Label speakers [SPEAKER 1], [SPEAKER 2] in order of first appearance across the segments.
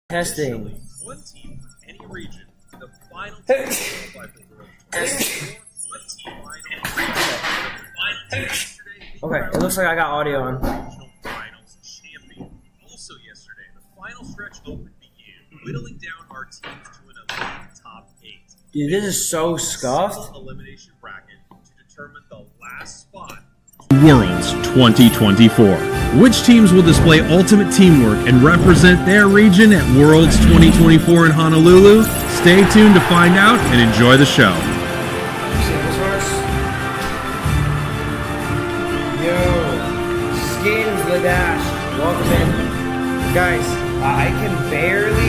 [SPEAKER 1] Testing.
[SPEAKER 2] One team from any region in the final qualify for World
[SPEAKER 1] Okay, it looks like I got audio on.
[SPEAKER 2] Regional Finals champion. Also yesterday, the final stretch open began, whittling down our teams to an elite top 8.
[SPEAKER 1] Dude, this is so scuffed.
[SPEAKER 2] Elimination bracket to determine the last spot.
[SPEAKER 3] Worlds 2024. Which teams will display ultimate teamwork and represent their region at Worlds 2024 in Honolulu? Stay tuned to find out and enjoy the show.
[SPEAKER 1] Yo, Skins the Dash, welcome in. Guys, I can barely,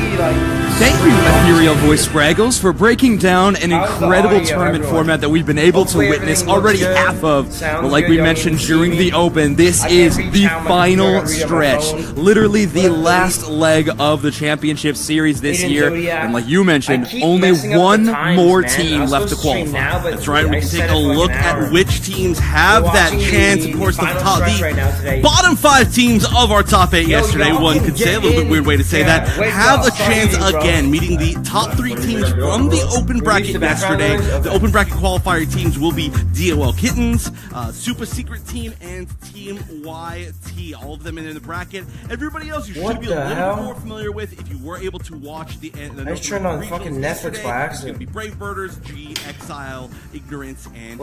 [SPEAKER 4] Thank you, Ethereal Voice Spraggles, for breaking down an incredible tournament format that we've been able to witness already half of. But like we mentioned during the Open, this is the final stretch. Literally the last leg of the championship series this year. And like you mentioned, only one more team left to qualify.
[SPEAKER 3] That's right, we can take a look at which teams have that chance. Of course, the bottom 5 teams of our top 8 yesterday, one could say, a little bit weird way to say that, have a chance again, meeting the top 3 teams from the open bracket yesterday. The open bracket qualifier teams will be DOL Kittens, Super Secret Team, and Team YT. All of them in the bracket. Everybody else you should be a little bit more familiar with if you were able to watch the
[SPEAKER 1] I just turned on fucking Netflix by accident.
[SPEAKER 3] It's going to be Brave Birders, G, Exile, Ignorance, and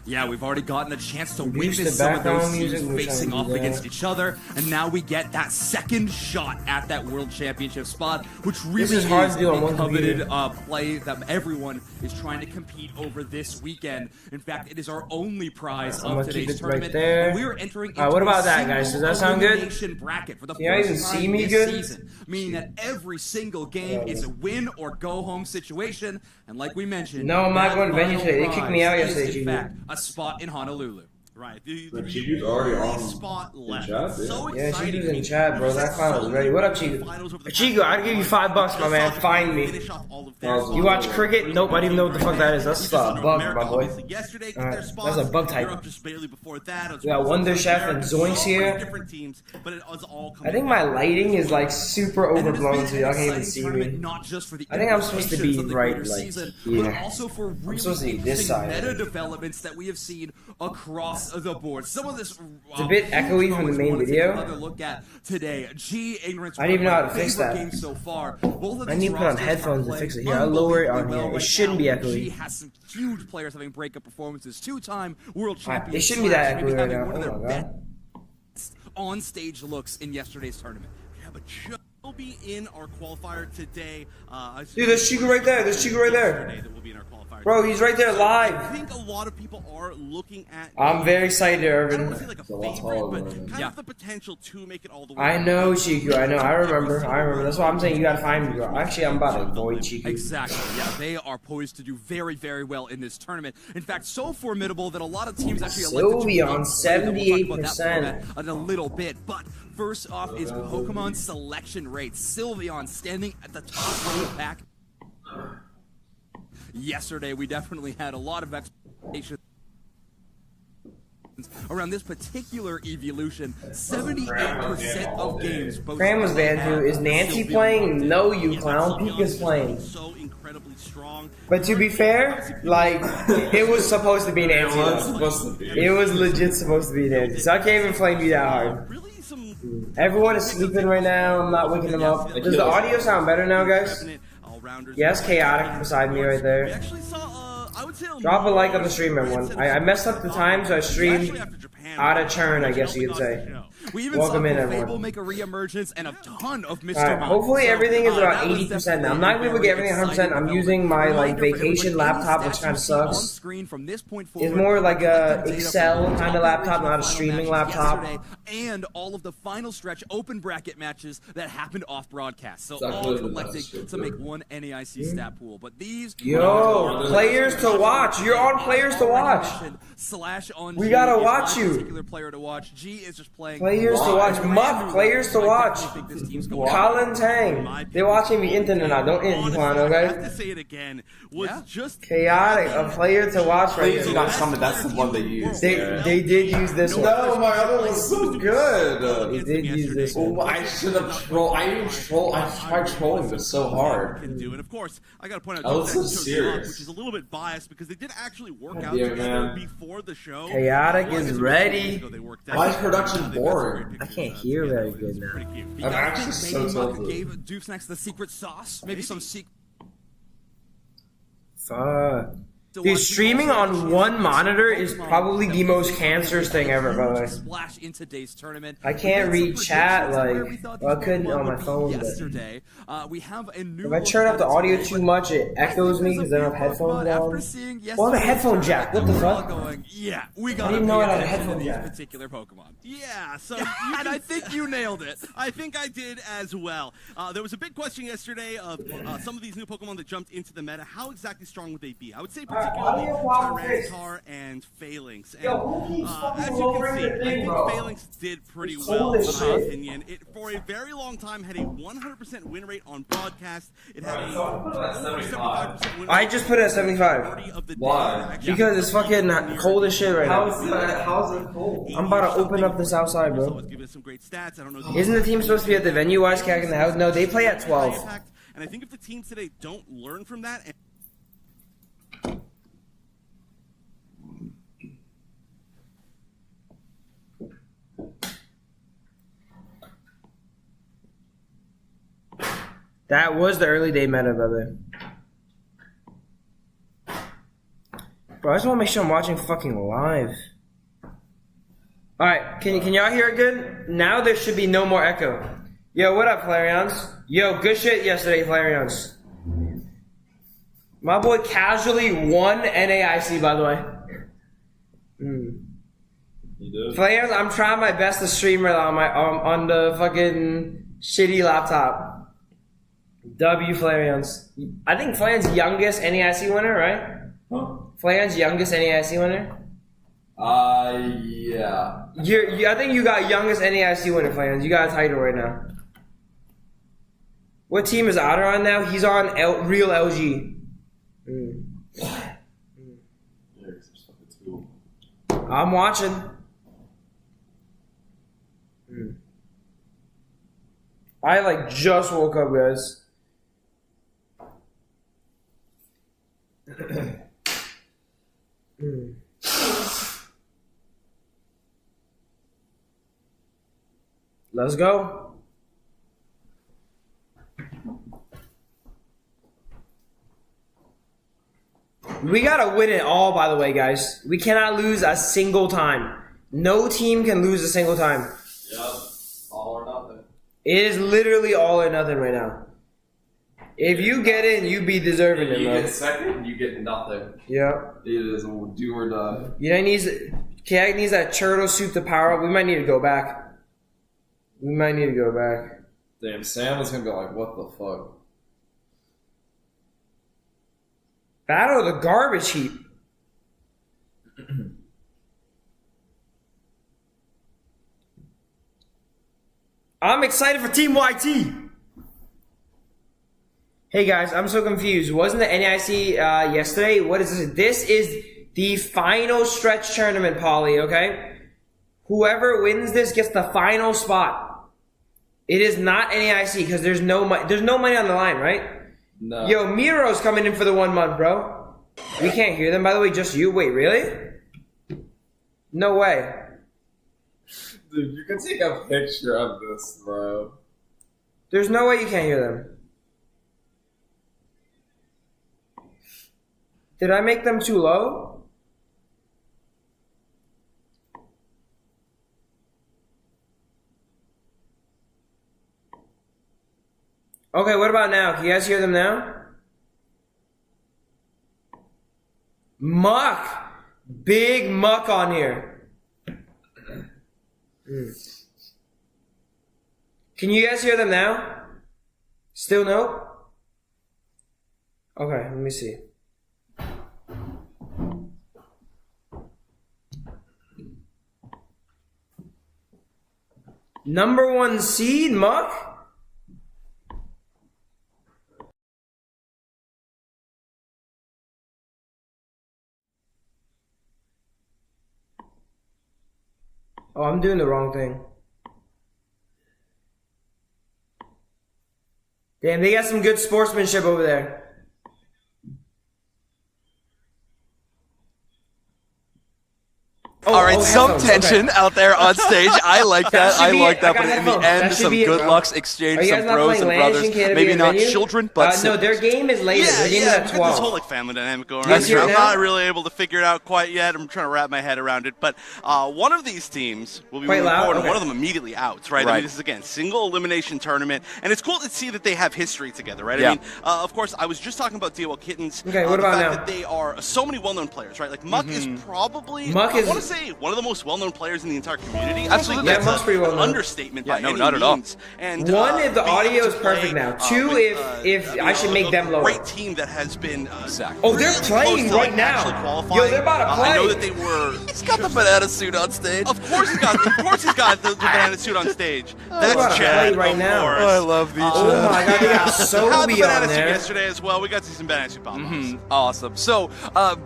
[SPEAKER 4] Yeah, we've already gotten a chance to
[SPEAKER 1] Reduce
[SPEAKER 4] witness
[SPEAKER 1] the
[SPEAKER 4] some of those
[SPEAKER 1] background
[SPEAKER 4] teams
[SPEAKER 1] music,
[SPEAKER 4] facing off against each other, and now we get that second shot at that World Championship spot, which really is
[SPEAKER 1] hard to do on
[SPEAKER 4] a
[SPEAKER 1] one
[SPEAKER 4] coveted play that everyone is trying to compete over this weekend. In fact, it is our only prize of today's tournament.
[SPEAKER 1] Right,
[SPEAKER 4] we are entering into
[SPEAKER 1] what about that, guys? Does that sound good?
[SPEAKER 4] Bracket for the
[SPEAKER 1] Can you even see me
[SPEAKER 4] this
[SPEAKER 1] good?
[SPEAKER 4] season, meaning that every single game is a win or go home situation, and like we mentioned,
[SPEAKER 1] no, I'm not going to venue today. They kicked me out yesterday,
[SPEAKER 4] in
[SPEAKER 1] Chico.
[SPEAKER 4] fact, a spot in Honolulu.
[SPEAKER 3] Right.
[SPEAKER 5] The Chico's already on
[SPEAKER 3] spot left.
[SPEAKER 5] chat,
[SPEAKER 3] So
[SPEAKER 1] yeah,
[SPEAKER 3] exciting.
[SPEAKER 1] Chico's in chat, bro. That final is ready. What up, Chico? Chico, I'd give you $5, my man. Find me. You watch cricket? Nope, I don't even know what the fuck that is. That's a bug, my boy. That's a bug type. We got Wonder Chef and Zoinks here. I think my lighting is like super overblown, so y'all can't even see me. I think I'm supposed to be right, like, here. I'm supposed to be this side.
[SPEAKER 4] Meta developments that we have seen across the board. Some of this
[SPEAKER 1] it's a bit echoey from the main video.
[SPEAKER 4] Look at today. G Ignorance.
[SPEAKER 1] I didn't even know how to fix that.
[SPEAKER 4] So far.
[SPEAKER 1] I need to put on headphones to fix it here. I'll lower it on here. It shouldn't be echoey.
[SPEAKER 4] G has some huge players having breakup performances. 2-time world champion.
[SPEAKER 1] It shouldn't be that echoey right now. Oh my god.
[SPEAKER 4] On stage looks in yesterday's tournament.
[SPEAKER 3] Yeah, but will be in our qualifier today.
[SPEAKER 1] Dude, there's Chico right there. There's Chico right there. Bro, he's right there live.
[SPEAKER 3] I think a lot of people are looking at.
[SPEAKER 1] I'm very excited, Irvin.
[SPEAKER 3] I don't want to say like a favorite, but kind of the potential to make it all the way.
[SPEAKER 1] I know Chico. I know. I remember. That's why I'm saying you gotta find me, bro. Actually, I'm about to avoid Chico.
[SPEAKER 4] Exactly. Yeah, they are poised to do very, very well in this tournament. In fact, so formidable that a lot of teams actually elected
[SPEAKER 1] Sylvie
[SPEAKER 4] to
[SPEAKER 1] on 78%
[SPEAKER 4] in a little bit. But first off is Pokemon selection rate. Sylveon standing at the top of the pack. Yesterday, we definitely had a lot of expectations around this particular evolution. 78% of games.
[SPEAKER 1] Cram was banned too. Is Nancy playing? No, you clown. Pika's playing.
[SPEAKER 3] So incredibly strong.
[SPEAKER 1] But to be fair, like, it was supposed to be Nancy. It was legit supposed to be Nancy. So I can't even flame you that hard. Everyone is sleeping right now. I'm not waking them up. Does the audio sound better now, guys? Yes, chaotic beside me right there. Drop a like on the stream, everyone. I messed up the time, so I streamed out of turn, I guess you could say. Welcome in, everyone.
[SPEAKER 4] Make a re-emergence and a ton of Mr.
[SPEAKER 1] Alright, hopefully everything is about 80% now. I'm not going to get everything 100%. I'm using my, like, vacation laptop, which kind of sucks. It's more like a Excel kind of laptop, not a streaming laptop.
[SPEAKER 4] And all of the final stretch open bracket matches that happened off broadcast. So all collecting to make one NAIC stat pool. But these...
[SPEAKER 1] Yo, players to watch. You're on players to watch. We gotta watch you.
[SPEAKER 4] particular player to watch. G is just playing.
[SPEAKER 1] Players to watch. Muck. Players to watch.
[SPEAKER 4] I think this team's going
[SPEAKER 1] Colin Tang. They're watching the internet now. Don't Juan,
[SPEAKER 3] I have
[SPEAKER 1] okay?
[SPEAKER 3] to say it again. Was just
[SPEAKER 1] Chaotic. A player to watch right
[SPEAKER 5] Players
[SPEAKER 1] now.
[SPEAKER 5] not coming. That's the one they use.
[SPEAKER 1] They did use this one.
[SPEAKER 5] No, my other was so good.
[SPEAKER 1] They did use this
[SPEAKER 5] Oh,
[SPEAKER 1] one.
[SPEAKER 5] I should have trolled. I didn't troll. I tried trolling this so hard.
[SPEAKER 3] can do. And of course, I got to point out
[SPEAKER 5] I was so
[SPEAKER 3] chose
[SPEAKER 5] serious.
[SPEAKER 3] Luck, which is a little bit biased because they did actually work out
[SPEAKER 5] Yeah,
[SPEAKER 3] together
[SPEAKER 5] man.
[SPEAKER 3] before the show.
[SPEAKER 1] Chaotic is ready.
[SPEAKER 5] Why is production boring?
[SPEAKER 1] I can't hear very good now.
[SPEAKER 5] I'm actually so
[SPEAKER 4] Maybe Muck
[SPEAKER 5] tilted.
[SPEAKER 4] gave Deuce Next the secret sauce. Maybe some secret.
[SPEAKER 1] Fuck. Dude, streaming on one monitor is probably the most cancerous thing ever, by the way.
[SPEAKER 4] Splash in today's tournament.
[SPEAKER 1] I can't read chat, like, well, I couldn't on my phone, but
[SPEAKER 4] Yesterday, we have a new
[SPEAKER 1] if I turn up the audio too much, it echoes me because I don't have headphones on. Well, the headphone jack, what the fuck?
[SPEAKER 4] Going, yeah, we
[SPEAKER 1] I
[SPEAKER 4] got
[SPEAKER 1] didn't
[SPEAKER 4] to
[SPEAKER 1] know
[SPEAKER 4] pay
[SPEAKER 1] I had a
[SPEAKER 4] attention to
[SPEAKER 1] headphone
[SPEAKER 4] these
[SPEAKER 1] jack.
[SPEAKER 4] particular Pokemon.
[SPEAKER 3] Yeah, so
[SPEAKER 4] And I think you nailed it.
[SPEAKER 3] I think I did as well. There was a big question yesterday of some of these new Pokemon that jumped into the meta. How exactly strong would they be? I would say particularly Tyranitar and Phalanx. And, as you can see, I think Phalanx did pretty well, in my opinion. It, for a very long time, had a 100% win rate on broadcast. It had a 75% win rate.
[SPEAKER 1] I just put it at 75.
[SPEAKER 3] majority of the day.
[SPEAKER 5] Why?
[SPEAKER 3] Actually,
[SPEAKER 1] Because it's fucking cold as shit right now.
[SPEAKER 5] How's it cold?
[SPEAKER 1] I'm about to open up this outside,
[SPEAKER 3] It's
[SPEAKER 1] bro.
[SPEAKER 3] always giving us some great stats. I don't know.
[SPEAKER 1] Isn't the team supposed to be at the venue? Why is Kak in the house? No, they play at 12.
[SPEAKER 3] Impact. And I think if the teams today don't learn from that, and
[SPEAKER 1] That was the early day meta, brother. Bro, I just want to make sure I'm watching fucking live. Alright, can y'all hear it good? Now there should be no more echo. Yo, what up, Flareons? Yo, good shit yesterday, Flareons. My boy casually won NAIC, by the way.
[SPEAKER 5] You did?
[SPEAKER 1] Flareons, I'm trying my best to stream it on my on the fucking shitty laptop. W Flareons. I think Flareon's youngest NAIC winner, right?
[SPEAKER 5] Huh?
[SPEAKER 1] Flareon's youngest NAIC winner?
[SPEAKER 5] Yeah.
[SPEAKER 1] I think you got youngest NAIC winner, Flareons. You got a title right now. What team is Otter on now? He's on Real LG.
[SPEAKER 5] Yeah, 'cause there's fucking two.
[SPEAKER 1] I'm watching. I like just woke up, guys. Let's go. We gotta win it all, by the way, guys. We cannot lose a single time. No team can lose a single time.
[SPEAKER 5] Yep. All or nothing.
[SPEAKER 1] It is literally all or nothing right now. If you get in, you be deserving
[SPEAKER 5] If
[SPEAKER 1] it,
[SPEAKER 5] you
[SPEAKER 1] bro.
[SPEAKER 5] get second, you get nothing.
[SPEAKER 1] Yeah.
[SPEAKER 5] It is do or die.
[SPEAKER 1] You know, Kag needs that turtle soup to power up. We might need to go back.
[SPEAKER 5] Damn, Sam is gonna be like, what the fuck?
[SPEAKER 1] Battle of the garbage heap. I'm excited for Team YT. Hey guys, I'm so confused. Wasn't the NAIC yesterday? What is this? This is the final stretch tournament, Polly, okay? Whoever wins this gets the final spot. It is not NAIC because there's no money on the line, right?
[SPEAKER 5] No.
[SPEAKER 1] Yo, Miro's coming in for the 1 month, bro. We can't hear them, by the way, just you. Wait, really? No way.
[SPEAKER 5] Dude, you can take a picture of this, bro.
[SPEAKER 1] There's no way you can't hear them. Did I make them too low? Okay, what about now? Can you guys hear them now? Muck! Big muck on here. Can you guys hear them now? Still no? Okay, let me see. Number 1 seed, Muck? Oh, I'm doing the wrong thing. Damn, they got some good sportsmanship over there.
[SPEAKER 4] All right, some tension out there on stage. I like that. I like that. But in the end, some good lucks exchanged, some bros and brothers. Maybe not children, but
[SPEAKER 1] no, their game is later. Their game is at 12.
[SPEAKER 3] This whole like family dynamic going on. I'm not really able to figure it out quite yet. I'm trying to wrap my head around it. But one of these teams will be moving forward, and one of them immediately out. Right? I mean, this is again single elimination tournament, and it's cool to see that they have history together. Right? I mean, of course, I was just talking about DOL Kittens.
[SPEAKER 1] Okay, what about now?
[SPEAKER 3] That they are so many well-known players. Right? Like Muck is probably I want to say one of the most well-known players in the entire community.
[SPEAKER 4] Absolutely.
[SPEAKER 1] Yeah, Muck's pretty well known.
[SPEAKER 3] Understatement by any
[SPEAKER 4] not at all.
[SPEAKER 3] means. And
[SPEAKER 1] one, if the audio is perfect now. Two, if I should make them lower.
[SPEAKER 3] Great team that has been.
[SPEAKER 1] Oh, they're playing right now. Yo, they're about to play.
[SPEAKER 3] I know that they were.
[SPEAKER 4] He's got the banana suit on stage.
[SPEAKER 3] Of course he's got the banana suit on stage. That's Chad
[SPEAKER 1] right now.
[SPEAKER 3] Course.
[SPEAKER 4] Oh, I love these.
[SPEAKER 1] Oh my God, they got Sobi on there.
[SPEAKER 3] Yesterday as well. We got to see some banana suit bombs.
[SPEAKER 4] Awesome. So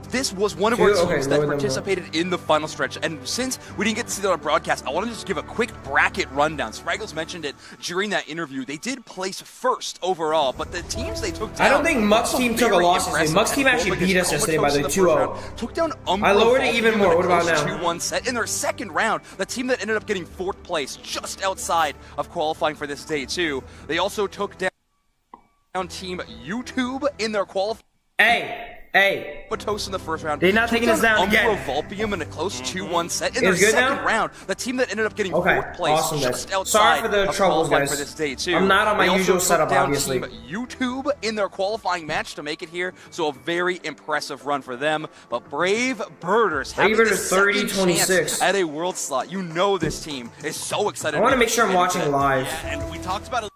[SPEAKER 4] this was one of our teams that participated in the final stretch, and since we didn't get to see that on broadcast, I want to just give a quick bracket rundown. Spraggles mentioned it during that interview. They did place first overall, but the teams they took down.
[SPEAKER 1] I don't think Muck's team took a loss yesterday. Muck's team actually beat us yesterday by the 2-0.
[SPEAKER 4] Took down
[SPEAKER 1] I lowered it even more. What about now?
[SPEAKER 4] 2-1 set in their second round. The team that ended up getting 4th place, just outside of qualifying for this day too. They also took down Team YouTube in their qualifying.
[SPEAKER 1] Hey.
[SPEAKER 4] Toast in the first round.
[SPEAKER 1] They're not taking us down again.
[SPEAKER 4] Volpium in a close 2-1 set in their second round. The team that ended up getting 4th place, just outside
[SPEAKER 1] Sorry for the troubles, guys.
[SPEAKER 4] For this day too.
[SPEAKER 1] I'm not on my usual setup,
[SPEAKER 4] down
[SPEAKER 1] obviously.
[SPEAKER 4] Team YouTube in their qualifying match to make it here, so a very impressive run for them. But Brave Birders having the 30-26 at a world slot. You know this team is so excited.
[SPEAKER 1] I want to make sure I'm watching live.
[SPEAKER 3] Yeah, and we talked about it.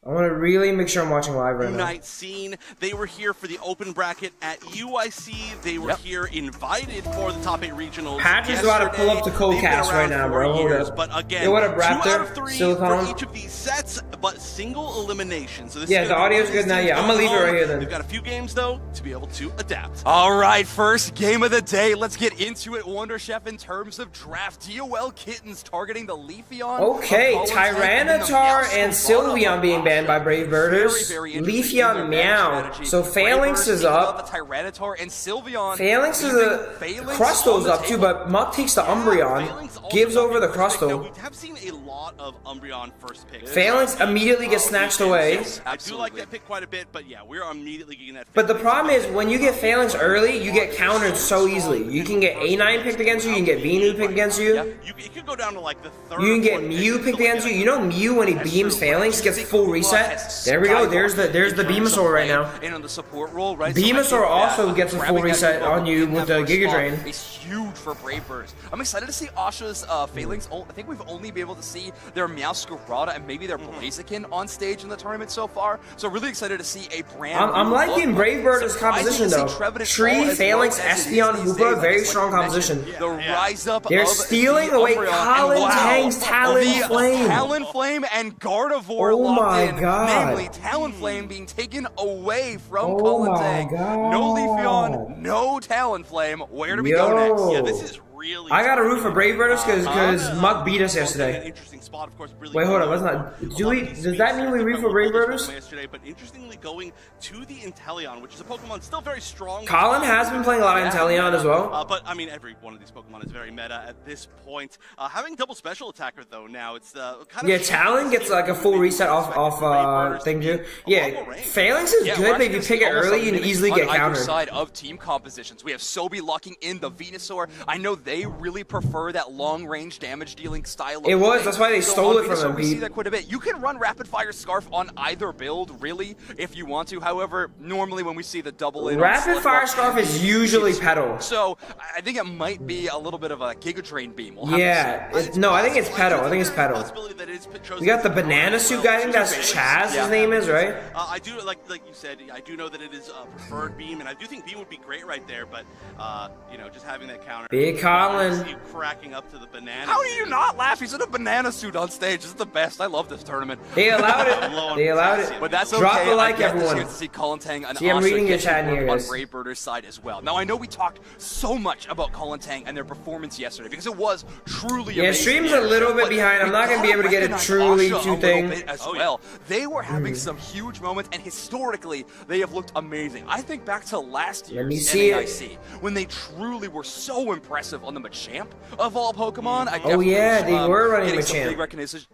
[SPEAKER 1] I want to really make sure I'm watching live right now.
[SPEAKER 3] Night scene. They were here for the open bracket at UIC. They were here invited for the top 8 regionals.
[SPEAKER 1] Patch is about to pull up the co-cast right now, bro. Hold up.
[SPEAKER 3] But again,
[SPEAKER 1] what up, Raptor?
[SPEAKER 3] 2 out of 3
[SPEAKER 1] Silicon?
[SPEAKER 3] for each of these sets, but single elimination. So this
[SPEAKER 1] the audio's good now. Yeah, I'm gonna leave it right here then.
[SPEAKER 3] They've got a few games though to be able to adapt.
[SPEAKER 4] All right, first game of the day. Let's get into it, Wonder Chef. In terms of draft, DOL Kittens targeting the Leafeon.
[SPEAKER 1] Okay, Tyranitar and Sylveon being banned by Brave Birders. Leafeon Meow. So Phalanx is up.
[SPEAKER 4] The Tyranitar and Sylveon.
[SPEAKER 1] Phalanx is Crusto's up too, but Muck takes the Umbreon, gives over the Crusto.
[SPEAKER 3] We have seen a lot of Umbreon first picks.
[SPEAKER 1] Phalanx immediately gets snatched away.
[SPEAKER 3] I do like that pick quite a bit, but yeah, we're immediately getting that.
[SPEAKER 1] But the problem is, when you get Phalanx early, you get countered so easily. You can get A9 picked against you, you can get Venu picked against you.
[SPEAKER 3] It could go down to like the 3rd.
[SPEAKER 1] You can get Mew picked against you. You know Mew, when he beams Phalanx, gets full reset. There we go. There's the Venusaur right now.
[SPEAKER 4] And on the support role, right?
[SPEAKER 1] Venusaur also gets a full reset on you with the Giga Drain.
[SPEAKER 4] It's huge for Brave Birds. I'm excited to see Asha's Phalanx. I think we've only been able to see their Meowscarada and maybe their Blaziken on stage in the tournament so far. So really excited to see a brand.
[SPEAKER 1] I'm liking Brave Birders' composition though. Tree, Phalanx, Espeon, Hoopa, very strong composition.
[SPEAKER 4] The rise up.
[SPEAKER 1] They're stealing away Colin Tang's Talonflame.
[SPEAKER 4] Talonflame and Gardevoir.
[SPEAKER 1] Oh my God.
[SPEAKER 4] Namely, Talonflame being taken away from Colin Tang. No Leafeon, no Talonflame. Where do we go next?
[SPEAKER 3] Yeah, this is really.
[SPEAKER 1] I got a root for Brave Birders because Muck beat us yesterday.
[SPEAKER 3] Interesting spot, of course. Really
[SPEAKER 1] Wait, hold on. Let's not. Does that mean we root for Brave Birders?
[SPEAKER 3] Yesterday, but interestingly, going to the Inteleon, which is a Pokemon still very strong.
[SPEAKER 1] Colin has been playing a lot of Inteleon as well.
[SPEAKER 3] But I mean, every one of these Pokemon is very meta at this point. Having double special attacker though, now it's the kind of
[SPEAKER 1] Talon gets like a full reset off thing too. Yeah, Phalanx is good, but if you pick it early, you can easily get countered.
[SPEAKER 4] Side of team compositions, we have Sobi locking in the Venusaur. I know they really prefer that long-range damage-dealing style.
[SPEAKER 1] It was. That's why they stole it from them.
[SPEAKER 4] We see that quite a bit. You can run Rapid Fire Scarf on either build, really, if you want to. However, normally when we see the double in,
[SPEAKER 1] Rapid Fire Scarf is usually Petal.
[SPEAKER 4] So I think it might be a little bit of a Giga Drain beam.
[SPEAKER 1] No, I think it's Petal. I think it's Petal. We got the Banana Suit guy. I think that's Chaz. His name is right.
[SPEAKER 3] I do like you said. I do know that it is a preferred beam, and I do think beam would be great right there. But you know, just having that counter.
[SPEAKER 1] Big Cock Colin.
[SPEAKER 3] You cracking up to the banana.
[SPEAKER 4] How do you not laugh? He's in a banana suit on stage. This is the best. I love this tournament.
[SPEAKER 1] They allowed it. They allowed it.
[SPEAKER 4] But that's okay.
[SPEAKER 1] Drop the like,
[SPEAKER 4] I get
[SPEAKER 1] everyone.
[SPEAKER 4] The chance to see Colin Tang and
[SPEAKER 1] See, I'm reading your chat
[SPEAKER 4] on
[SPEAKER 1] here, guys.
[SPEAKER 4] Brave Birder's side as well. Now, I know we talked so much about Colin Tang and their performance yesterday because it was truly amazing.
[SPEAKER 1] Yeah, stream's a little bit behind. I'm not going to be able to get it truly
[SPEAKER 4] Asha
[SPEAKER 1] two
[SPEAKER 4] a little
[SPEAKER 1] thing.
[SPEAKER 4] bit as well. They were having some huge moments, and historically, they have looked amazing. I think back to last
[SPEAKER 1] Let me
[SPEAKER 4] year's
[SPEAKER 1] see
[SPEAKER 4] NAIC when they truly were so impressive on the Machamp of all Pokemon. I
[SPEAKER 1] Oh yeah, they were running
[SPEAKER 4] getting some big
[SPEAKER 1] Machamp.
[SPEAKER 4] recognition to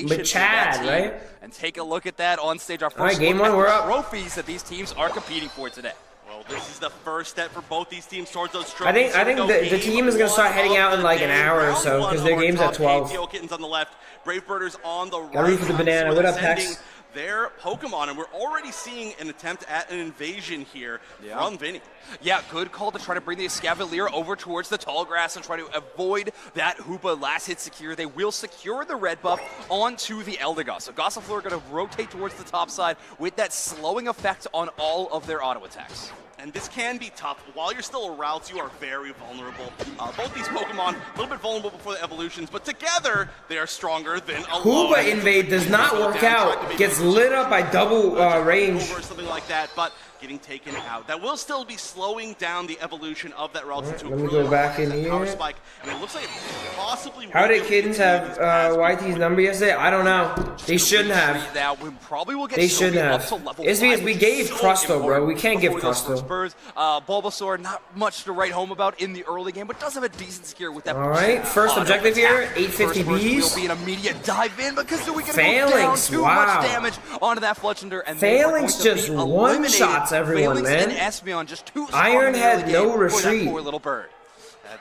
[SPEAKER 4] that
[SPEAKER 1] Machad,
[SPEAKER 4] team.
[SPEAKER 1] right?
[SPEAKER 4] And take a look at that on stage. Our
[SPEAKER 1] All right,
[SPEAKER 4] first
[SPEAKER 1] game
[SPEAKER 4] look
[SPEAKER 1] one,
[SPEAKER 4] at
[SPEAKER 1] we're
[SPEAKER 4] the
[SPEAKER 1] up.
[SPEAKER 4] trophies that these teams are competing for today.
[SPEAKER 3] Well, this is the first step for both these teams towards those
[SPEAKER 1] I
[SPEAKER 3] trophies.
[SPEAKER 1] think the team is going to start heading out in like an hour or so because their game's at 12.
[SPEAKER 3] Kittens on the left, Brave Birders on the right.
[SPEAKER 1] Gotta root for the banana. What up,
[SPEAKER 3] Sending
[SPEAKER 1] Hex?
[SPEAKER 3] Their Pokemon, and we're already seeing an attempt at an invasion here from Vinny.
[SPEAKER 4] Yeah, good call to try to bring the Escavalier over towards the tall grass and try to avoid that Hoopa last hit secure. They will secure the red buff onto the Eldegoss. So Gossifleur are going to rotate towards the top side with that slowing effect on all of their auto attacks.
[SPEAKER 3] And this can be tough. While you're still a route, you are very vulnerable. Both these Pokemon, a little bit vulnerable before the evolutions, but together, they are stronger than alone.
[SPEAKER 1] Hoopa invade does not work out. Gets lit up by double range.
[SPEAKER 3] Or something like that, but getting taken out. That will still be slowing down the evolution of that route into a
[SPEAKER 1] Let me go back in here.
[SPEAKER 3] power spike. And it looks like it possibly
[SPEAKER 1] How
[SPEAKER 3] will
[SPEAKER 1] did
[SPEAKER 3] be
[SPEAKER 1] Kittens
[SPEAKER 3] able to
[SPEAKER 1] have
[SPEAKER 3] do this
[SPEAKER 1] YT's number yesterday? I don't know. They shouldn't have.
[SPEAKER 4] That we probably will get
[SPEAKER 1] They
[SPEAKER 4] Sylvie
[SPEAKER 1] shouldn't
[SPEAKER 4] up
[SPEAKER 1] have.
[SPEAKER 4] to level
[SPEAKER 1] It's because
[SPEAKER 4] 5,
[SPEAKER 1] we
[SPEAKER 4] which
[SPEAKER 1] gave
[SPEAKER 4] is so
[SPEAKER 1] Crusto, bro.
[SPEAKER 4] important
[SPEAKER 1] We can't give
[SPEAKER 4] before those first
[SPEAKER 1] Crusto.
[SPEAKER 4] Spurs. Bulbasaur, not much to write home about in the early game, but does have a decent secure with that.
[SPEAKER 1] All right, first
[SPEAKER 4] auto
[SPEAKER 1] objective here,
[SPEAKER 4] attack.
[SPEAKER 1] 850
[SPEAKER 4] First
[SPEAKER 1] Bs.
[SPEAKER 4] will be an immediate dive in because we can
[SPEAKER 1] Phalanx,
[SPEAKER 4] go down too
[SPEAKER 1] wow.
[SPEAKER 4] much damage onto that Fletchender, and they are
[SPEAKER 1] Phalanx
[SPEAKER 4] going to
[SPEAKER 1] just
[SPEAKER 4] be
[SPEAKER 1] one-shots
[SPEAKER 4] eliminated.
[SPEAKER 1] everyone,
[SPEAKER 4] Phalanx
[SPEAKER 1] man.
[SPEAKER 4] and Espeon just too strong
[SPEAKER 1] Iron
[SPEAKER 4] in the
[SPEAKER 1] had
[SPEAKER 4] early
[SPEAKER 1] no
[SPEAKER 4] game for
[SPEAKER 1] retreat.
[SPEAKER 4] that poor little bird.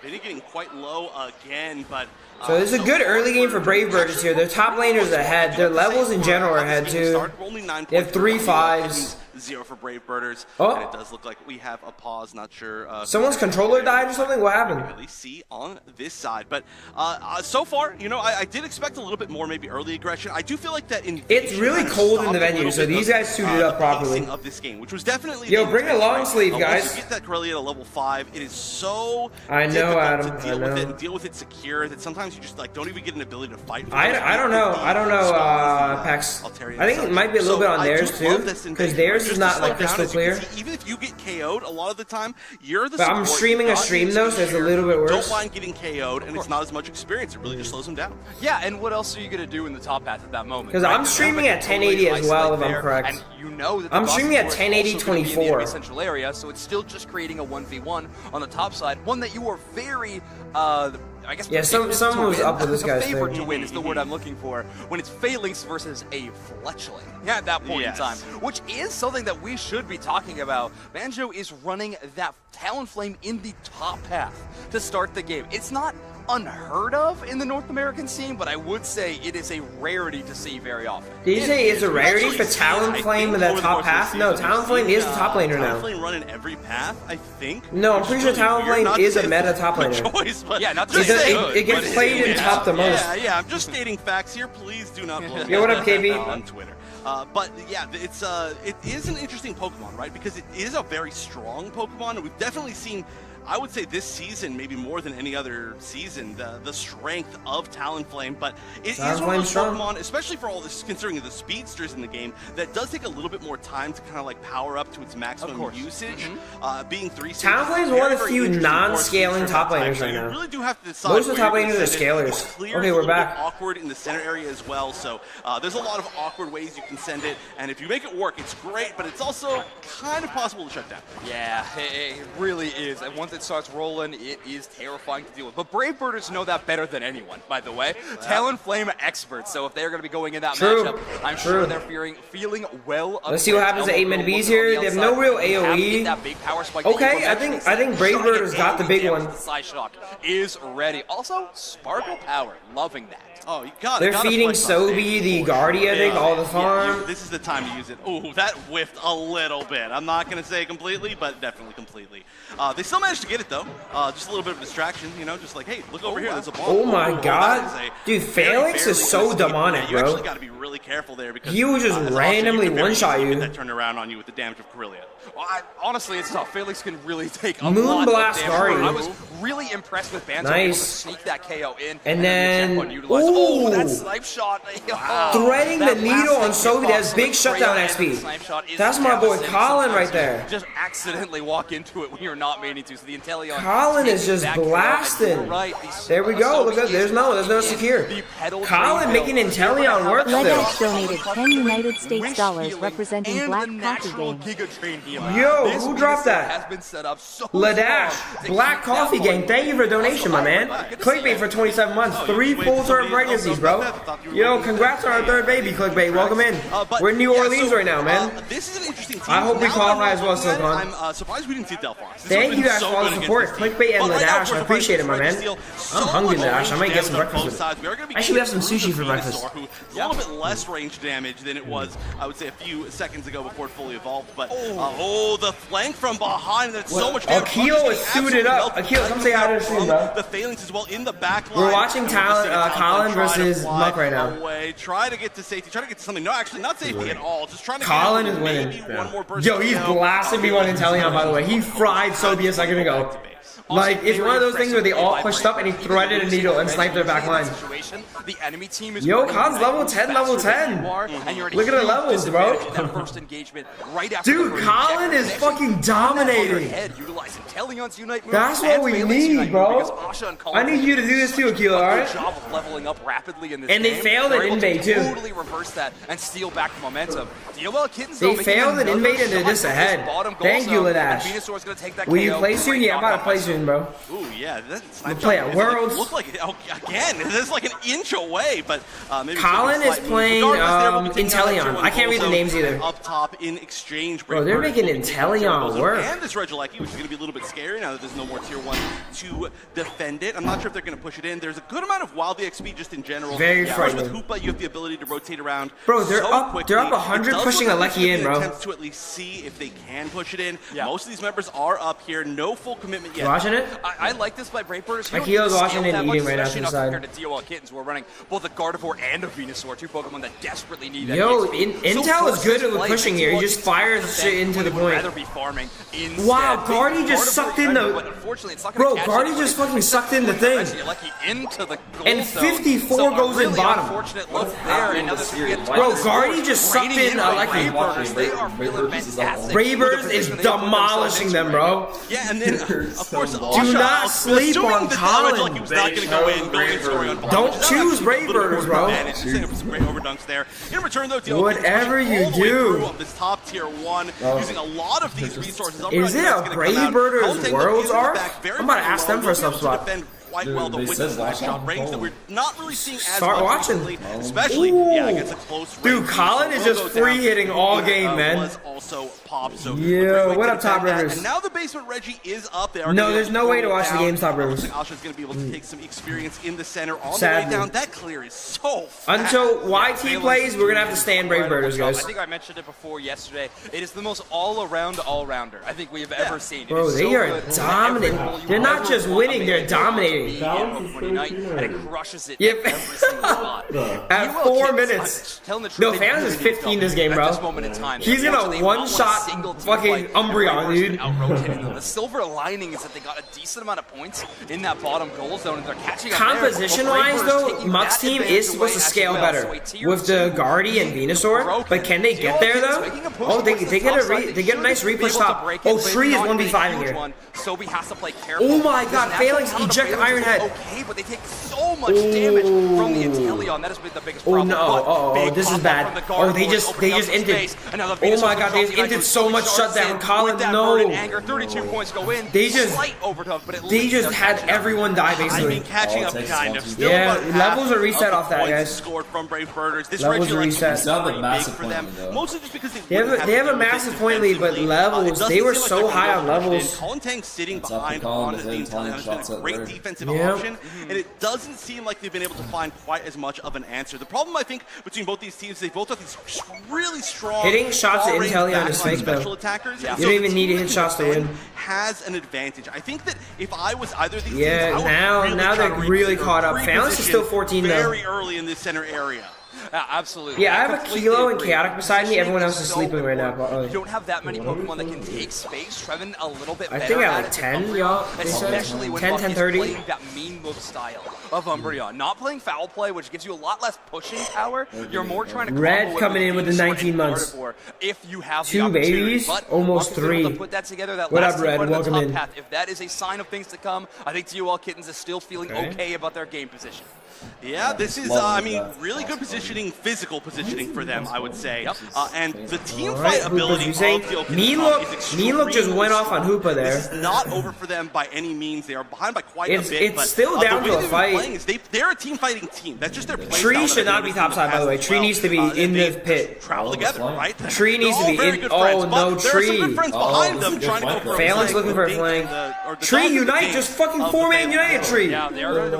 [SPEAKER 3] Vinny getting quite low again, but...
[SPEAKER 1] So this is a good early game for Brave Birders here. Their top laners ahead. Their levels in general are ahead too. They have 3 5s.
[SPEAKER 3] 0 for Brave Birders.
[SPEAKER 1] Oh.
[SPEAKER 3] And it does look like we have a pause. Not sure.
[SPEAKER 1] Someone's controller died or something? What happened?
[SPEAKER 3] Really see on this side, but so far, you know, I did expect a little bit more, maybe early aggression. I do feel like that.
[SPEAKER 1] It's really cold in the venue, so these guys suited up properly.
[SPEAKER 3] Of this game, which was definitely
[SPEAKER 1] Yo, bring a long sleeve, guys.
[SPEAKER 3] Once you get that Corellia at a level 5, it is so
[SPEAKER 1] I know,
[SPEAKER 3] difficult
[SPEAKER 1] Adam,
[SPEAKER 3] to deal
[SPEAKER 1] I
[SPEAKER 3] with
[SPEAKER 1] know.
[SPEAKER 3] it and deal with it secure that sometimes you just like don't even get an ability to fight.
[SPEAKER 1] I don't know. I don't know, Pax. I think it might be a little bit on theirs too, because theirs is not like crystal clear.
[SPEAKER 3] Even if you get KO'd, a lot of the time you're the.
[SPEAKER 1] But I'm
[SPEAKER 3] support.
[SPEAKER 1] streaming
[SPEAKER 3] You
[SPEAKER 1] a
[SPEAKER 3] got
[SPEAKER 1] stream
[SPEAKER 3] to
[SPEAKER 1] though, so it's a little bit
[SPEAKER 3] Don't
[SPEAKER 1] worse.
[SPEAKER 3] mind getting KO'd, and it's not as much experience. It really just slows them down.
[SPEAKER 4] Yeah, and what else are you going to do in the top path at that moment?
[SPEAKER 1] Because I'm streaming at 1080 as well, if I'm correct.
[SPEAKER 4] And you know that
[SPEAKER 1] I'm
[SPEAKER 4] the
[SPEAKER 1] streaming at
[SPEAKER 4] Gossifleur is
[SPEAKER 1] 1080
[SPEAKER 4] also gonna be in the
[SPEAKER 1] 24.
[SPEAKER 4] enemy central area, so it's still just creating a 1v1 on the top side. One that you are very, I guess.
[SPEAKER 1] Yeah, someone was up with this guy's
[SPEAKER 4] favored
[SPEAKER 1] thing.
[SPEAKER 4] to win is the word I'm looking for when it's Phalanx versus a Fletchling. Yeah, at that point in time, which is something that we should be talking about. Banjo is running that Talonflame in the top path to start the game. It's not unheard of in the North American scene, but I would say it is a rarity to see very often.
[SPEAKER 1] Did you say it's a rarity for Talonflame in that top path? No, Talonflame is the top laner now.
[SPEAKER 3] Talonflame running every path, I think.
[SPEAKER 1] No, I'm pretty sure Talonflame is a meta top laner.
[SPEAKER 3] Choice, but
[SPEAKER 4] Yeah, not to
[SPEAKER 1] It,
[SPEAKER 4] say
[SPEAKER 1] does-
[SPEAKER 4] good,
[SPEAKER 1] it gets
[SPEAKER 4] but
[SPEAKER 1] played in top the most.
[SPEAKER 3] Yeah, I'm just stating facts here. Please do not blow me
[SPEAKER 1] Yo, what up,
[SPEAKER 3] up
[SPEAKER 1] KB?
[SPEAKER 3] on Twitter. But yeah, it is an interesting Pokemon, right? Because it is a very strong Pokemon, and we've definitely seen, I would say this season, maybe more than any other season, the strength of Talonflame. But it is one of those
[SPEAKER 1] strong.
[SPEAKER 3] Pokemon, especially for all this, considering the speedsters in the game, that does take a little bit more time to kind of like power up to its maximum usage. Being 3 stages,
[SPEAKER 1] Talonflame's one of the few non-scaling top laners right
[SPEAKER 3] You
[SPEAKER 1] now.
[SPEAKER 3] really do have to decide.
[SPEAKER 1] Most of the
[SPEAKER 3] where
[SPEAKER 1] top
[SPEAKER 3] you're gonna
[SPEAKER 1] laners are
[SPEAKER 3] send it.
[SPEAKER 1] scalers.
[SPEAKER 3] Clear's
[SPEAKER 1] Okay,
[SPEAKER 3] a
[SPEAKER 1] we're
[SPEAKER 3] little bit
[SPEAKER 1] back.
[SPEAKER 3] awkward in the center area as well, so there's a lot of awkward ways you can send it, and if you make it work, it's great, but it's also kind of possible to shut down.
[SPEAKER 4] Yeah, it really is. And once it starts rolling, it is terrifying to deal with. But Brave Birders know that better than anyone, by the way. Talonflame experts. So if they're going to be going in that
[SPEAKER 1] True.
[SPEAKER 4] matchup, I'm sure they're feeling well.
[SPEAKER 1] Let's see what happens to 8-minute Bs here. They have no real AoE.
[SPEAKER 4] That big power spike that
[SPEAKER 1] Okay,
[SPEAKER 4] you
[SPEAKER 1] I
[SPEAKER 4] mentioned.
[SPEAKER 1] think Brave
[SPEAKER 4] Trying to
[SPEAKER 1] Birders
[SPEAKER 4] get
[SPEAKER 1] got the
[SPEAKER 4] AoE
[SPEAKER 1] big
[SPEAKER 4] damage
[SPEAKER 1] one.
[SPEAKER 4] with the Psyshock is ready. Also, Sparkle Power, loving that.
[SPEAKER 3] Oh, you got it.
[SPEAKER 1] They're
[SPEAKER 3] Gotta
[SPEAKER 1] feeding
[SPEAKER 3] flex on
[SPEAKER 1] Sobi,
[SPEAKER 3] stage.
[SPEAKER 1] the Guardia, I think, all the farm.
[SPEAKER 3] This is the time to use it. Oh, that whiffed a little bit. I'm not going to say completely, but definitely completely. They still managed to get it, though. Just a little bit of distraction, you know, just like, hey, look over here, there's a bomb.
[SPEAKER 1] Oh my
[SPEAKER 3] that
[SPEAKER 1] god.
[SPEAKER 3] is a
[SPEAKER 1] Dude,
[SPEAKER 3] very
[SPEAKER 1] Phalanx
[SPEAKER 3] barely
[SPEAKER 1] is so
[SPEAKER 3] escape.
[SPEAKER 1] demonic,
[SPEAKER 3] You
[SPEAKER 1] bro.
[SPEAKER 3] actually got to be really careful there because
[SPEAKER 1] he will just
[SPEAKER 3] as
[SPEAKER 1] randomly
[SPEAKER 3] Asha, you
[SPEAKER 1] one-shot
[SPEAKER 3] get
[SPEAKER 1] you.
[SPEAKER 3] that turned around on you with the damage of Corellia.
[SPEAKER 4] Well, honestly, it's tough. Felix can really take a
[SPEAKER 1] Moon
[SPEAKER 4] lot
[SPEAKER 1] Blast
[SPEAKER 4] of damage.
[SPEAKER 1] Guardian.
[SPEAKER 4] I was really impressed with Banzo
[SPEAKER 1] Nice.
[SPEAKER 4] able to sneak that KO in.
[SPEAKER 1] And then,
[SPEAKER 4] oh, that snipe shot.
[SPEAKER 1] Threading
[SPEAKER 4] That
[SPEAKER 1] the needle on
[SPEAKER 4] last
[SPEAKER 1] Sophie,
[SPEAKER 4] hit
[SPEAKER 1] that's
[SPEAKER 4] off
[SPEAKER 1] big
[SPEAKER 4] Sophie
[SPEAKER 1] shutdown
[SPEAKER 4] and the
[SPEAKER 1] XP.
[SPEAKER 4] snipe shot is
[SPEAKER 1] That's my boy
[SPEAKER 4] devastating
[SPEAKER 1] Colin right
[SPEAKER 4] sometimes.
[SPEAKER 1] there.
[SPEAKER 4] Just accidentally walk into it when you're not meaning to. So the Inteleon
[SPEAKER 1] Colin is just blasting. There we go. Look at there's no secure. Colin making Inteleon work still.
[SPEAKER 6] Ledash donated 10 United States dollars representing Black Coffee Gang.
[SPEAKER 1] Yo, who dropped that?
[SPEAKER 4] Has been set up so
[SPEAKER 1] Ladash,
[SPEAKER 4] strong to
[SPEAKER 1] Black
[SPEAKER 4] keep
[SPEAKER 1] Coffee
[SPEAKER 4] that
[SPEAKER 1] Gang,
[SPEAKER 4] one.
[SPEAKER 1] thank you for the donation, my man. Clickbait for 27 months, 3 full-term pregnancies, bro. Yo, congrats on our 3rd baby, Clickbait. Welcome in. We're in New Orleans right now, man.
[SPEAKER 3] This is an interesting team.
[SPEAKER 1] I hope we
[SPEAKER 3] Now
[SPEAKER 1] qualify
[SPEAKER 3] that
[SPEAKER 1] as well,
[SPEAKER 3] I'm looking at it,
[SPEAKER 1] Silicon.
[SPEAKER 3] I'm surprised we didn't see Delphos. This
[SPEAKER 1] Thank
[SPEAKER 3] would've
[SPEAKER 1] you
[SPEAKER 3] been
[SPEAKER 1] guys
[SPEAKER 3] so
[SPEAKER 1] for all the
[SPEAKER 3] good
[SPEAKER 1] support.
[SPEAKER 3] against this
[SPEAKER 1] Clickbait
[SPEAKER 3] team.
[SPEAKER 1] and
[SPEAKER 3] But right now,
[SPEAKER 1] Ladash, I appreciate it, my man. I'm hungry, Ladash. I might get some breakfast with it. Actually, we have some sushi for breakfast.
[SPEAKER 3] A little bit less range damage than it was, I would say, a few seconds ago before it fully evolved. But the flank from behind, that's so much damage.
[SPEAKER 1] Akil is suited up. Akil, come say hi to the stream, bro.
[SPEAKER 3] The phalanx as well in the back line.
[SPEAKER 1] We're watching Colin versus Muck right now.
[SPEAKER 3] Try to get to safety. Try to get to something. No, actually, not safety at all. Just trying to
[SPEAKER 1] Colin
[SPEAKER 3] get
[SPEAKER 1] is winning.
[SPEAKER 3] one more burst.
[SPEAKER 1] Yo, he's blasting me on Inteleon, by the way. He fried Sobi a second ago. Like, it's one of those things where they all pushed up and he threaded a needle and sniped their back line.
[SPEAKER 4] The enemy team is
[SPEAKER 1] Yo, Khan's level 10, level 10. Look at the levels, bro. Dude, Colin is fucking dominating. That's what we need, bro. I need you to do this too, Akil, alright? And they failed an invade too.
[SPEAKER 4] Totally reverse that and steal back the momentum.
[SPEAKER 1] They failed an invade and they're just ahead. Thank you, Ladash. Will you play soon? Yeah, I'm about to play soon, bro.
[SPEAKER 3] Ooh, yeah,
[SPEAKER 1] We'll play at Worlds.
[SPEAKER 3] Look like again, this is like an inch away, but maybe
[SPEAKER 1] Colin is playing Inteleon. I can't read the names either.
[SPEAKER 3] Up top in exchange,
[SPEAKER 1] bro, they're making Inteleon work.
[SPEAKER 3] And this Regieleki, which is going to be a little bit scary now that there's no more tier 1 to defend it. I'm not sure if they're going to push it in. There's a good amount of wild XP just in general.
[SPEAKER 1] Very frightening.
[SPEAKER 3] With Hoopa, you have the ability to rotate around.
[SPEAKER 1] Bro, they're
[SPEAKER 3] so
[SPEAKER 1] up.
[SPEAKER 3] Quickly.
[SPEAKER 1] They're up 100, pushing Aleki in, bro.
[SPEAKER 3] Attempts to at least see if they can push it in. Yeah. Most of these members are up here. No full commitment yet.
[SPEAKER 1] Watching it?
[SPEAKER 4] I like this by Breakbirds.
[SPEAKER 1] Akil's watching and eating right now to the side.
[SPEAKER 4] Compared to DOL Kittens, we're running both a Gardevoir and a Venusaur, 2 Pokemon that desperately need that.
[SPEAKER 1] Yo, Intel is good at pushing here. He just fires shit into the point. Wow, Guardy just sucked in the... Bro, Guardy just fucking sucked in the thing. And 54 goes in bottom. Bro, Guardy just sucked in Aleki. Raybirds is demolishing them, bro.
[SPEAKER 3] Yeah, and then, of course,
[SPEAKER 1] do not sleep on Colin. Don't choose Raybirds, bro. Whatever you do.
[SPEAKER 3] This top tier 1, using a lot of these resources.
[SPEAKER 1] Is it a Braybirders Worlds arc? I'm about to ask them for a sub spot.
[SPEAKER 3] Quite well, the shot range that we're not really seeing as
[SPEAKER 1] Start
[SPEAKER 3] much
[SPEAKER 1] watching.
[SPEAKER 3] recently, especially against a close
[SPEAKER 1] Dude,
[SPEAKER 3] range.
[SPEAKER 1] Colin is just free hitting all game, man.
[SPEAKER 3] Was also popped, so
[SPEAKER 1] yeah, what up, Top Rivers?
[SPEAKER 3] And now the basement Reggie is up there.
[SPEAKER 1] No, there's no way to watch the game, Top Rivers.
[SPEAKER 3] Asha's going to be able to take some experience in the center on the way down. That clear is so fast.
[SPEAKER 1] Until YT plays, we're going to have to stand Braybirders, guys.
[SPEAKER 4] I think I mentioned it before yesterday. It is the most all-around all-rounder I think we have ever seen.
[SPEAKER 1] Bro, they are dominant. They're not just winning, they're dominating.
[SPEAKER 4] Night, and it crushes it every single spot.
[SPEAKER 1] At 4 minutes. No, Fans is 15 this game, bro. He's gonna one-shot fucking Umbreon, dude.
[SPEAKER 4] The silver lining is that they got a decent amount of points in that bottom goal zone, and they're catching up.
[SPEAKER 1] Composition-wise, though, Muck's team is supposed to scale better with the Guardy and Venusaur, but can they get there, though? Oh, they get a nice repush top. Oh, Tree is 1v5 in here. Oh my god, Phalanx eject Iron Head.
[SPEAKER 4] Okay, but they take so much damage from the Inteleon. That has been the biggest problem.
[SPEAKER 1] Oh, this is bad. Oh, they just inted. Oh my god, they just inted so much shutdown. Colin, no.
[SPEAKER 4] 32 points go in.
[SPEAKER 1] They just had everyone die basically.
[SPEAKER 3] I mean, catching up kind of.
[SPEAKER 1] Yeah, levels are reset off that, guys.
[SPEAKER 3] Scored from Brave Birders. This
[SPEAKER 1] levels are reset.
[SPEAKER 3] For them, mostly just because
[SPEAKER 1] they have a massive point lead, but levels, they were so high on levels.
[SPEAKER 3] Colin Tang sitting behind on the Inteleon has been a great defensive option, and it doesn't seem like they've been able to find quite as much of an answer. The problem, I think, between both these teams, they both have these really strong
[SPEAKER 1] hitting shots at Inteleon is fake, though.
[SPEAKER 3] Attackers.
[SPEAKER 1] You don't even need to hit shots to win.
[SPEAKER 3] Has an advantage. I think that if I was either of these teams,
[SPEAKER 1] now they're really caught up. Phalanx is still 14 though.
[SPEAKER 3] Very early in this center area.
[SPEAKER 4] Absolutely.
[SPEAKER 1] Yeah, I have a Kilo and Chaotic beside me. Everyone else is sleeping right now.
[SPEAKER 4] You don't have that many Pokemon that can take space. Trevin a little bit better.
[SPEAKER 1] I think I have like 10, y'all.
[SPEAKER 4] Especially when
[SPEAKER 1] 10,
[SPEAKER 4] Buck
[SPEAKER 1] 10,
[SPEAKER 4] is
[SPEAKER 1] 30.
[SPEAKER 4] playing that mean move style of Umbreon. Not playing foul play, which gives you a lot less pushing power. You're more trying to
[SPEAKER 1] Red coming in with the 19 months.
[SPEAKER 4] If you have
[SPEAKER 1] 2 babies,
[SPEAKER 4] but
[SPEAKER 1] almost 3.
[SPEAKER 4] put that together, that
[SPEAKER 1] What up,
[SPEAKER 4] last
[SPEAKER 1] Red? Welcome in.
[SPEAKER 4] path, if that is a sign of things to come, I think TOL Kittens is still feeling okay about their game position.
[SPEAKER 3] Yeah, this is, I mean, really good positioning, physical positioning for them, I would say. And the team fight ability of the
[SPEAKER 1] Mean just went off on Hoopa there.
[SPEAKER 3] This is not over for them by any means. They are behind by quite a bit.
[SPEAKER 1] It's
[SPEAKER 3] but,
[SPEAKER 1] still down
[SPEAKER 3] the
[SPEAKER 1] to
[SPEAKER 3] way
[SPEAKER 1] a fight.
[SPEAKER 3] They're a team-fighting team. That's just their play
[SPEAKER 1] Tree
[SPEAKER 3] style
[SPEAKER 1] should not be topside, by the way. Tree needs to be in the pit.
[SPEAKER 3] Travel together, right?
[SPEAKER 1] Tree needs to be in. Oh, no, Tree.
[SPEAKER 3] There are some good friends behind them trying to go for a
[SPEAKER 1] Phalanx
[SPEAKER 3] flank.
[SPEAKER 1] looking for a flank. Tree Unite, just fucking 4-man United Tree.
[SPEAKER 4] Yeah, they are going to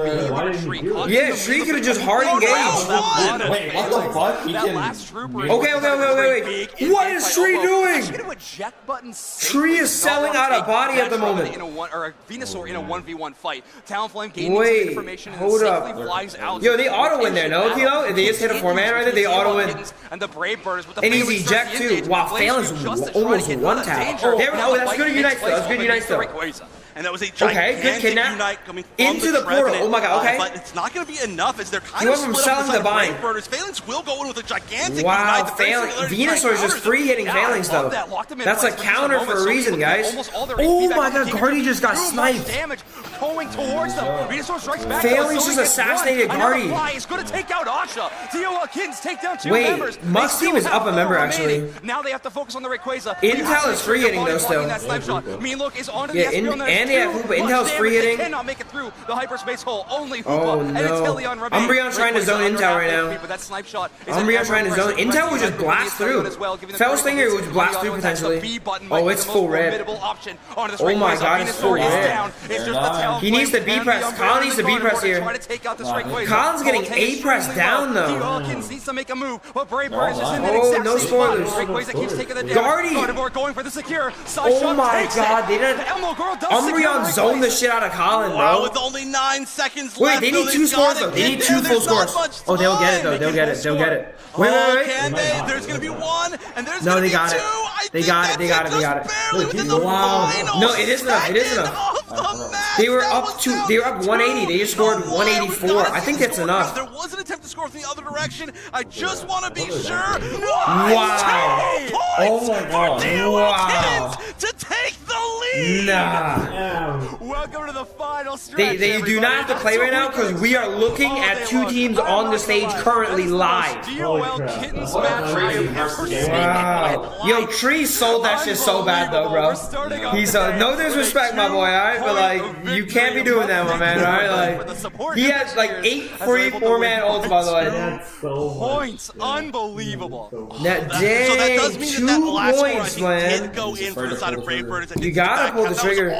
[SPEAKER 4] be Tree.
[SPEAKER 1] Yeah, Tree could have just hard engaged.
[SPEAKER 5] Wait, what the fuck? He
[SPEAKER 4] That
[SPEAKER 5] can...
[SPEAKER 4] last trooper.
[SPEAKER 1] Okay. What is Tree doing? Tree is selling out a body at the moment.
[SPEAKER 4] Or a Venusaur in a 1v1 fight. Talonflame gaining some
[SPEAKER 1] Wait,
[SPEAKER 4] information and
[SPEAKER 1] hold
[SPEAKER 4] safely
[SPEAKER 1] up.
[SPEAKER 4] flies out.
[SPEAKER 1] Yo, they auto win there, no, Kilo? If they just hit a 4-man right there, they auto win.
[SPEAKER 4] And the Brave Birds with the
[SPEAKER 1] And he's eject too. Wow, Phalanx almost one tap. That's good Unite still. That's good Unite still.
[SPEAKER 3] And that was a
[SPEAKER 1] Okay, good
[SPEAKER 3] gigantic
[SPEAKER 1] kidnap.
[SPEAKER 3] Unite coming from
[SPEAKER 1] Into the portal.
[SPEAKER 3] Trevenant.
[SPEAKER 1] Oh my god, okay.
[SPEAKER 3] But it's not going to be enough as they're kind
[SPEAKER 1] You
[SPEAKER 3] of
[SPEAKER 1] went from
[SPEAKER 3] split up
[SPEAKER 1] selling to buying.
[SPEAKER 3] Birders. Phalanx will go in with a gigantic
[SPEAKER 1] Wow,
[SPEAKER 3] Unite. The
[SPEAKER 1] Venusaur is just free hitting Phalanx though. That's a counter for a reason, guys. Oh my god, Guardy just got sniped.
[SPEAKER 4] Going towards them. Venusaur strikes back.
[SPEAKER 1] Phalanx just assassinated Guardy.
[SPEAKER 4] He's going to take out Asha. TOL Kittens take down 2
[SPEAKER 1] Wait,
[SPEAKER 4] members.
[SPEAKER 1] Must Team is up a member actually.
[SPEAKER 4] Now they have to focus on the Rayquaza.
[SPEAKER 1] Intel is free hitting though still.
[SPEAKER 4] Mean Look is onto
[SPEAKER 1] Yeah,
[SPEAKER 4] the Espeon.
[SPEAKER 1] and they have Hoopa. Intel's free hitting.
[SPEAKER 4] Cannot make it through the hyperspace hole. Only Hoopa.
[SPEAKER 1] Oh
[SPEAKER 4] And it's
[SPEAKER 1] no.
[SPEAKER 4] Hillion remains.
[SPEAKER 1] Umbreon's trying to zone Intel right now.
[SPEAKER 4] But that snipe shot is
[SPEAKER 1] Umbreon's trying to zone. Intel would just blast through. Fellstinger would blast through potentially. Oh, it's full red. Oh my god, it's full red. He needs to B press. Colin needs to B press here. Colin's getting A press down though.
[SPEAKER 4] Needs to make a move, but Brave Bird is just in that
[SPEAKER 1] Oh,
[SPEAKER 4] exact
[SPEAKER 1] no
[SPEAKER 4] same spot.
[SPEAKER 1] spoilers.
[SPEAKER 4] Rayquaza keeps taking the damage.
[SPEAKER 1] Guardy.
[SPEAKER 4] Gardevoir going for the secure.
[SPEAKER 1] Oh my god, they didn't.
[SPEAKER 4] Elmo Girl does
[SPEAKER 1] Umbreon
[SPEAKER 4] secure
[SPEAKER 1] zoned the
[SPEAKER 4] Rayquaza.
[SPEAKER 1] shit out of Colin,
[SPEAKER 3] Wow,
[SPEAKER 1] bro.
[SPEAKER 3] with only 9 seconds
[SPEAKER 1] Wait,
[SPEAKER 3] left.
[SPEAKER 1] they need
[SPEAKER 3] though,
[SPEAKER 1] 2
[SPEAKER 3] they've
[SPEAKER 1] scores
[SPEAKER 3] gotta
[SPEAKER 1] though. They
[SPEAKER 3] get
[SPEAKER 1] need
[SPEAKER 3] there.
[SPEAKER 1] 2 full
[SPEAKER 3] There's not
[SPEAKER 1] scores.
[SPEAKER 3] much
[SPEAKER 1] Oh, they'll get it
[SPEAKER 3] time.
[SPEAKER 1] though.
[SPEAKER 3] They
[SPEAKER 1] They'll
[SPEAKER 3] can
[SPEAKER 1] get
[SPEAKER 3] get
[SPEAKER 1] it.
[SPEAKER 3] a
[SPEAKER 1] They'll
[SPEAKER 3] score.
[SPEAKER 1] get it.
[SPEAKER 3] Oh,
[SPEAKER 1] Wait.
[SPEAKER 3] can they? There's gonna be 1, and there's
[SPEAKER 1] No,
[SPEAKER 3] gonna
[SPEAKER 1] they
[SPEAKER 3] be
[SPEAKER 1] got
[SPEAKER 3] 2.
[SPEAKER 1] it.
[SPEAKER 3] I
[SPEAKER 1] They
[SPEAKER 3] think
[SPEAKER 1] got it.
[SPEAKER 3] that's
[SPEAKER 1] They got it. They got it.
[SPEAKER 3] just barely within the
[SPEAKER 1] Wow.
[SPEAKER 3] final
[SPEAKER 1] No, it is enough. It is
[SPEAKER 3] second
[SPEAKER 1] enough.
[SPEAKER 3] of the match.
[SPEAKER 1] They were
[SPEAKER 3] That
[SPEAKER 1] up
[SPEAKER 3] was
[SPEAKER 1] to.
[SPEAKER 3] down
[SPEAKER 1] They were up 180. They just scored
[SPEAKER 3] No way, we
[SPEAKER 1] 184.
[SPEAKER 3] gotta
[SPEAKER 1] I
[SPEAKER 3] see
[SPEAKER 1] think
[SPEAKER 3] the
[SPEAKER 1] that's
[SPEAKER 3] score.
[SPEAKER 1] enough.
[SPEAKER 3] There was an attempt to score from the other direction. I just want to be sure.
[SPEAKER 1] Wow.
[SPEAKER 3] 2 points
[SPEAKER 5] Oh my god.
[SPEAKER 3] for TOL
[SPEAKER 1] Wow.
[SPEAKER 3] Kittens to take the lead.
[SPEAKER 1] Nah.
[SPEAKER 4] Welcome to the final stretch.
[SPEAKER 1] They do not have to play right now because we are looking at 2 teams on the stage currently live.
[SPEAKER 4] TOL Kittens match I have ever seen.
[SPEAKER 1] Wow. Yo, Tree sold that shit so bad though, bro. He's no disrespect, my boy, alright? But like, you can't be doing that, my man, alright? Like, he has like 8 free 4-man ults, by the way.
[SPEAKER 4] Points, unbelievable.
[SPEAKER 1] That,
[SPEAKER 3] So that does
[SPEAKER 1] dang,
[SPEAKER 3] mean
[SPEAKER 1] 2
[SPEAKER 3] that last score, I
[SPEAKER 1] points,
[SPEAKER 3] think,
[SPEAKER 1] man.
[SPEAKER 3] did go in for the side of Brave Birds.
[SPEAKER 1] You gotta pull the trigger.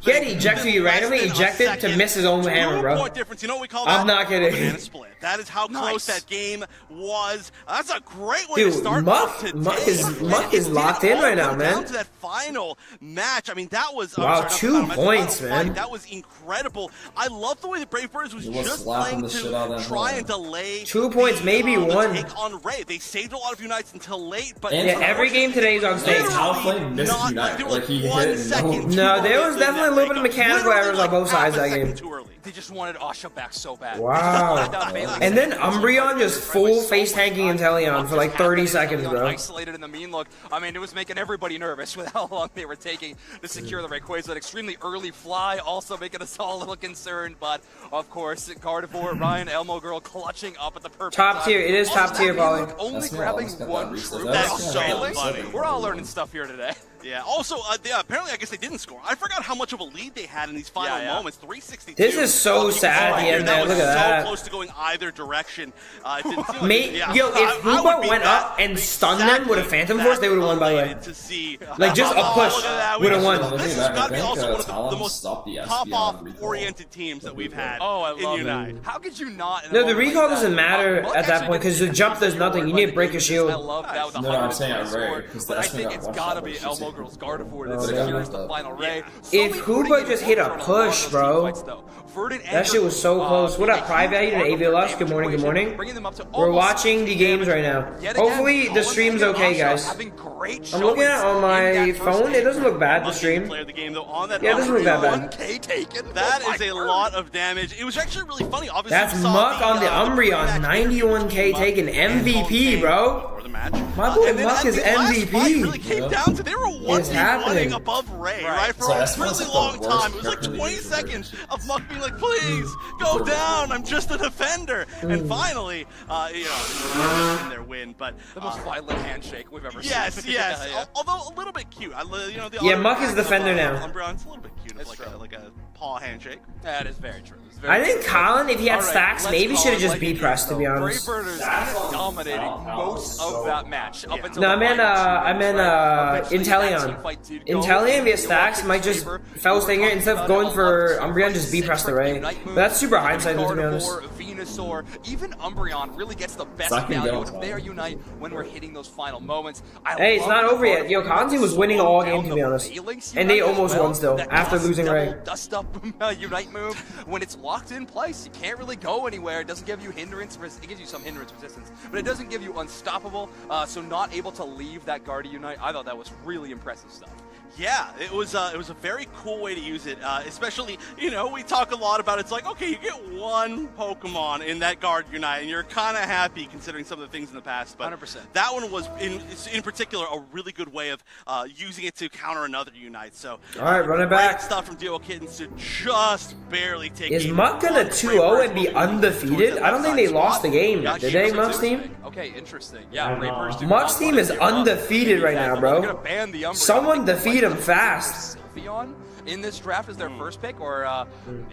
[SPEAKER 1] He had ejected you randomly, ejected to miss his own hammer, bro.
[SPEAKER 3] 2-point difference. You know what we call that?
[SPEAKER 1] I'm not kidding.
[SPEAKER 3] Banana split. That is how close that game was. That's a great way
[SPEAKER 1] Dude,
[SPEAKER 3] to start
[SPEAKER 1] Muck
[SPEAKER 3] today.
[SPEAKER 1] Muck is locked in right now, man.
[SPEAKER 3] Down to that final match. I mean, that was
[SPEAKER 1] Wow,
[SPEAKER 3] not
[SPEAKER 1] 2
[SPEAKER 3] final match,
[SPEAKER 1] points,
[SPEAKER 3] final fight.
[SPEAKER 1] man.
[SPEAKER 3] That was incredible. I love the way the Brave Birds was just
[SPEAKER 5] slapping
[SPEAKER 3] playing
[SPEAKER 5] the shit out of
[SPEAKER 3] to
[SPEAKER 5] that
[SPEAKER 3] try
[SPEAKER 5] ball.
[SPEAKER 3] and delay
[SPEAKER 1] 2 points, maybe
[SPEAKER 3] the
[SPEAKER 1] 1.
[SPEAKER 3] take on Ray. They saved a lot of Unites until late, but
[SPEAKER 1] Yeah, every game today is on stage.
[SPEAKER 5] Talonflame missed
[SPEAKER 3] Not-
[SPEAKER 5] Unite.
[SPEAKER 3] there were
[SPEAKER 5] Like he
[SPEAKER 3] 1
[SPEAKER 5] hit
[SPEAKER 3] second
[SPEAKER 5] and
[SPEAKER 1] No,
[SPEAKER 3] too
[SPEAKER 1] there
[SPEAKER 3] early
[SPEAKER 1] was
[SPEAKER 3] in
[SPEAKER 1] definitely a
[SPEAKER 3] that
[SPEAKER 1] little bit of
[SPEAKER 3] breakup.
[SPEAKER 1] mechanical
[SPEAKER 3] Literally,
[SPEAKER 1] errors on both
[SPEAKER 3] half
[SPEAKER 1] sides
[SPEAKER 3] a
[SPEAKER 1] of that
[SPEAKER 3] second
[SPEAKER 1] game.
[SPEAKER 3] too early.
[SPEAKER 4] They just wanted Asha back so bad.
[SPEAKER 1] Wow. And then Umbreon just full face tanking Inteleon for like 30 seconds, bro.
[SPEAKER 4] Isolated in the mean look. I mean, it was making everybody nervous with how long they were taking to secure the Rayquaza. An extremely early fly, also making us all a little concerned. But of course, Gardevoir, Ryan, Elmo Girl clutching up at the perfect
[SPEAKER 1] Top
[SPEAKER 4] time.
[SPEAKER 1] tier. It is top
[SPEAKER 4] Also,
[SPEAKER 1] tier,
[SPEAKER 4] that mean
[SPEAKER 1] probably.
[SPEAKER 4] look only
[SPEAKER 5] That's
[SPEAKER 4] grabbing
[SPEAKER 5] got that
[SPEAKER 4] 1
[SPEAKER 5] reset.
[SPEAKER 4] true.
[SPEAKER 3] That's so
[SPEAKER 4] failing.
[SPEAKER 3] funny.
[SPEAKER 4] We're all learning stuff here today.
[SPEAKER 3] Yeah. Also, apparently, I guess they didn't score. I forgot how much of a lead they had in these final moments. 362.
[SPEAKER 1] This is so sad at the end there.
[SPEAKER 3] That
[SPEAKER 1] Look
[SPEAKER 3] was
[SPEAKER 1] at
[SPEAKER 3] so
[SPEAKER 1] that.
[SPEAKER 3] close to going either direction. It didn't seem like
[SPEAKER 1] Yo, if
[SPEAKER 3] I would
[SPEAKER 1] Hoopa
[SPEAKER 3] beat
[SPEAKER 1] went
[SPEAKER 3] that
[SPEAKER 1] up and stunned them with a Phantom Force, they would have won, by the way.
[SPEAKER 3] elated to see.
[SPEAKER 1] Like, just a push
[SPEAKER 3] Look at that.
[SPEAKER 1] would have won.
[SPEAKER 3] This has got to be
[SPEAKER 5] I think,
[SPEAKER 3] also one of the
[SPEAKER 5] Talon
[SPEAKER 3] most
[SPEAKER 5] stopped the
[SPEAKER 3] pop-off
[SPEAKER 5] Espeon
[SPEAKER 3] oriented teams that we've had
[SPEAKER 4] Oh, I
[SPEAKER 3] in
[SPEAKER 4] love
[SPEAKER 3] Unite.
[SPEAKER 4] it. How could you not? in a
[SPEAKER 1] No, the
[SPEAKER 4] moment like
[SPEAKER 1] recall
[SPEAKER 4] that?
[SPEAKER 1] doesn't matter
[SPEAKER 4] Buck
[SPEAKER 1] at that
[SPEAKER 4] actually
[SPEAKER 1] point because the
[SPEAKER 4] didn't
[SPEAKER 1] jump does
[SPEAKER 4] use
[SPEAKER 1] nothing. You need to break your
[SPEAKER 4] I
[SPEAKER 1] shield.
[SPEAKER 4] love that with a
[SPEAKER 5] No, I'm
[SPEAKER 4] 100%
[SPEAKER 5] saying at Ray,
[SPEAKER 4] sword,
[SPEAKER 5] because
[SPEAKER 4] but
[SPEAKER 5] the
[SPEAKER 4] I
[SPEAKER 5] Espeon
[SPEAKER 4] think
[SPEAKER 5] got
[SPEAKER 4] it's
[SPEAKER 5] one
[SPEAKER 4] gotta
[SPEAKER 5] shot,
[SPEAKER 4] be
[SPEAKER 5] but
[SPEAKER 4] Elmo
[SPEAKER 5] she's
[SPEAKER 4] Girl's
[SPEAKER 5] like-
[SPEAKER 4] Gardevoir that
[SPEAKER 5] Yeah.
[SPEAKER 4] secures the
[SPEAKER 5] Yeah.
[SPEAKER 4] final Ray.
[SPEAKER 1] If Hoopa just hit a push, bro.
[SPEAKER 4] Verdant and
[SPEAKER 1] That shit was so close. What up, Private and AVLS? Good morning, good morning. We're watching the games right now. Hopefully the stream's okay, guys. I'm looking at it on my phone. It doesn't look bad, the stream. Yeah, it doesn't look that bad.
[SPEAKER 3] That is a lot of damage. It was actually really funny. Obviously,
[SPEAKER 1] That's Muck on the Umbreon. 91k taken. MVP, bro. My boy Muck is MVP.
[SPEAKER 3] Really came down to they were 1v1ing above Ray, right? For a really long time. It was like 20 seconds of Muck being like, please, go down. I'm just a defender. And finally, you know, in their win. But
[SPEAKER 4] the most violent handshake we've ever seen.
[SPEAKER 3] Yes. Although a little bit cute. You know,
[SPEAKER 1] yeah, Muck is the defender now.
[SPEAKER 3] Umbreon's a little bit cute. It's like a paw handshake.
[SPEAKER 4] That is very true.
[SPEAKER 1] I think Colin, if he had stacks, maybe should have just B-pressed, to be honest.
[SPEAKER 4] Braybirders dominating most of that match up until
[SPEAKER 1] no, I meant Inteleon. Inteleon via stacks might just fell stinger instead of going for Umbreon, just B-pressed the Ray. But that's super hindsight, to be honest.
[SPEAKER 4] Venusaur, even Umbreon really gets the best value if they are unite when we're hitting those final moments.
[SPEAKER 1] Hey, it's not over yet. Yo, Kanzi was winning all game, to be honest. And they almost won still, after losing Ray.
[SPEAKER 4] Dust up unite move, when it's locked in place, you can't really go anywhere. It doesn't give you hindrance, it gives you some hindrance resistance, but it doesn't give you unstoppable, so not able to leave that Guardi Unite. I thought that was really impressive stuff.
[SPEAKER 3] Yeah, it was a very cool way to use it, especially, you know, we talk a lot about it's like, okay, you get one Pokemon in that Guard Unite, and you're kind of happy considering some of the things in the past, but 100%. That one was, in particular, a really good way of using it to counter another Unite, so...
[SPEAKER 1] Alright, run it back.
[SPEAKER 3] Stuff from Duo Kittens to just barely take...
[SPEAKER 1] Is Muck gonna 2-0 and be undefeated? I don't think they lost the game, did they, Muck's team?
[SPEAKER 4] Okay, interesting. Yeah,
[SPEAKER 1] Muck's team is undefeated right now, bro. Someone defeat him fast.
[SPEAKER 4] Sylveon in this draft is their first pick, or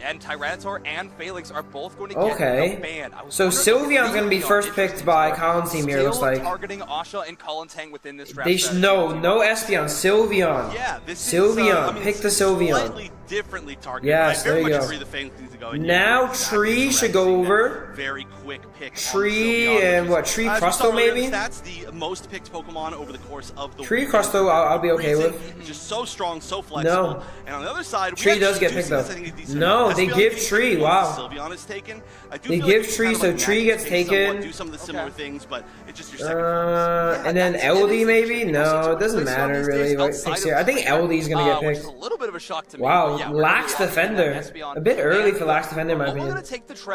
[SPEAKER 4] and Tyranitar and Phalanx are both going to get the ban.
[SPEAKER 1] So Sylveon's going to be first picked by Colin's team here, looks like.
[SPEAKER 4] Targeting Asha and Colin's hang within this draft.
[SPEAKER 1] No Espeon, Sylveon.
[SPEAKER 3] Yeah, this
[SPEAKER 1] Sylveon, pick the Sylveon.
[SPEAKER 3] Slightly differently targeted.
[SPEAKER 1] Yes, there you go. Now Tree should go over.
[SPEAKER 3] Very quick pick.
[SPEAKER 1] Tree and what? Tree Crusto maybe?
[SPEAKER 3] That's the most picked Pokemon over the course of the
[SPEAKER 1] Tree Crusto I'll be okay with.
[SPEAKER 3] Just so strong, so flexible.
[SPEAKER 1] No.
[SPEAKER 3] And on the other side,
[SPEAKER 1] Tree does get picked up. No, they give Tree. Wow.
[SPEAKER 3] Sylveon is taken.
[SPEAKER 1] They give Tree, so Tree gets taken.
[SPEAKER 3] Do some of the similar things, but it's just your second.
[SPEAKER 1] And then LD maybe? No, it doesn't matter really. I think LD's gonna get picked.
[SPEAKER 4] A little bit of a shock to me.
[SPEAKER 1] Wow, Lax Defender. A bit early for Lax Defender, in my opinion.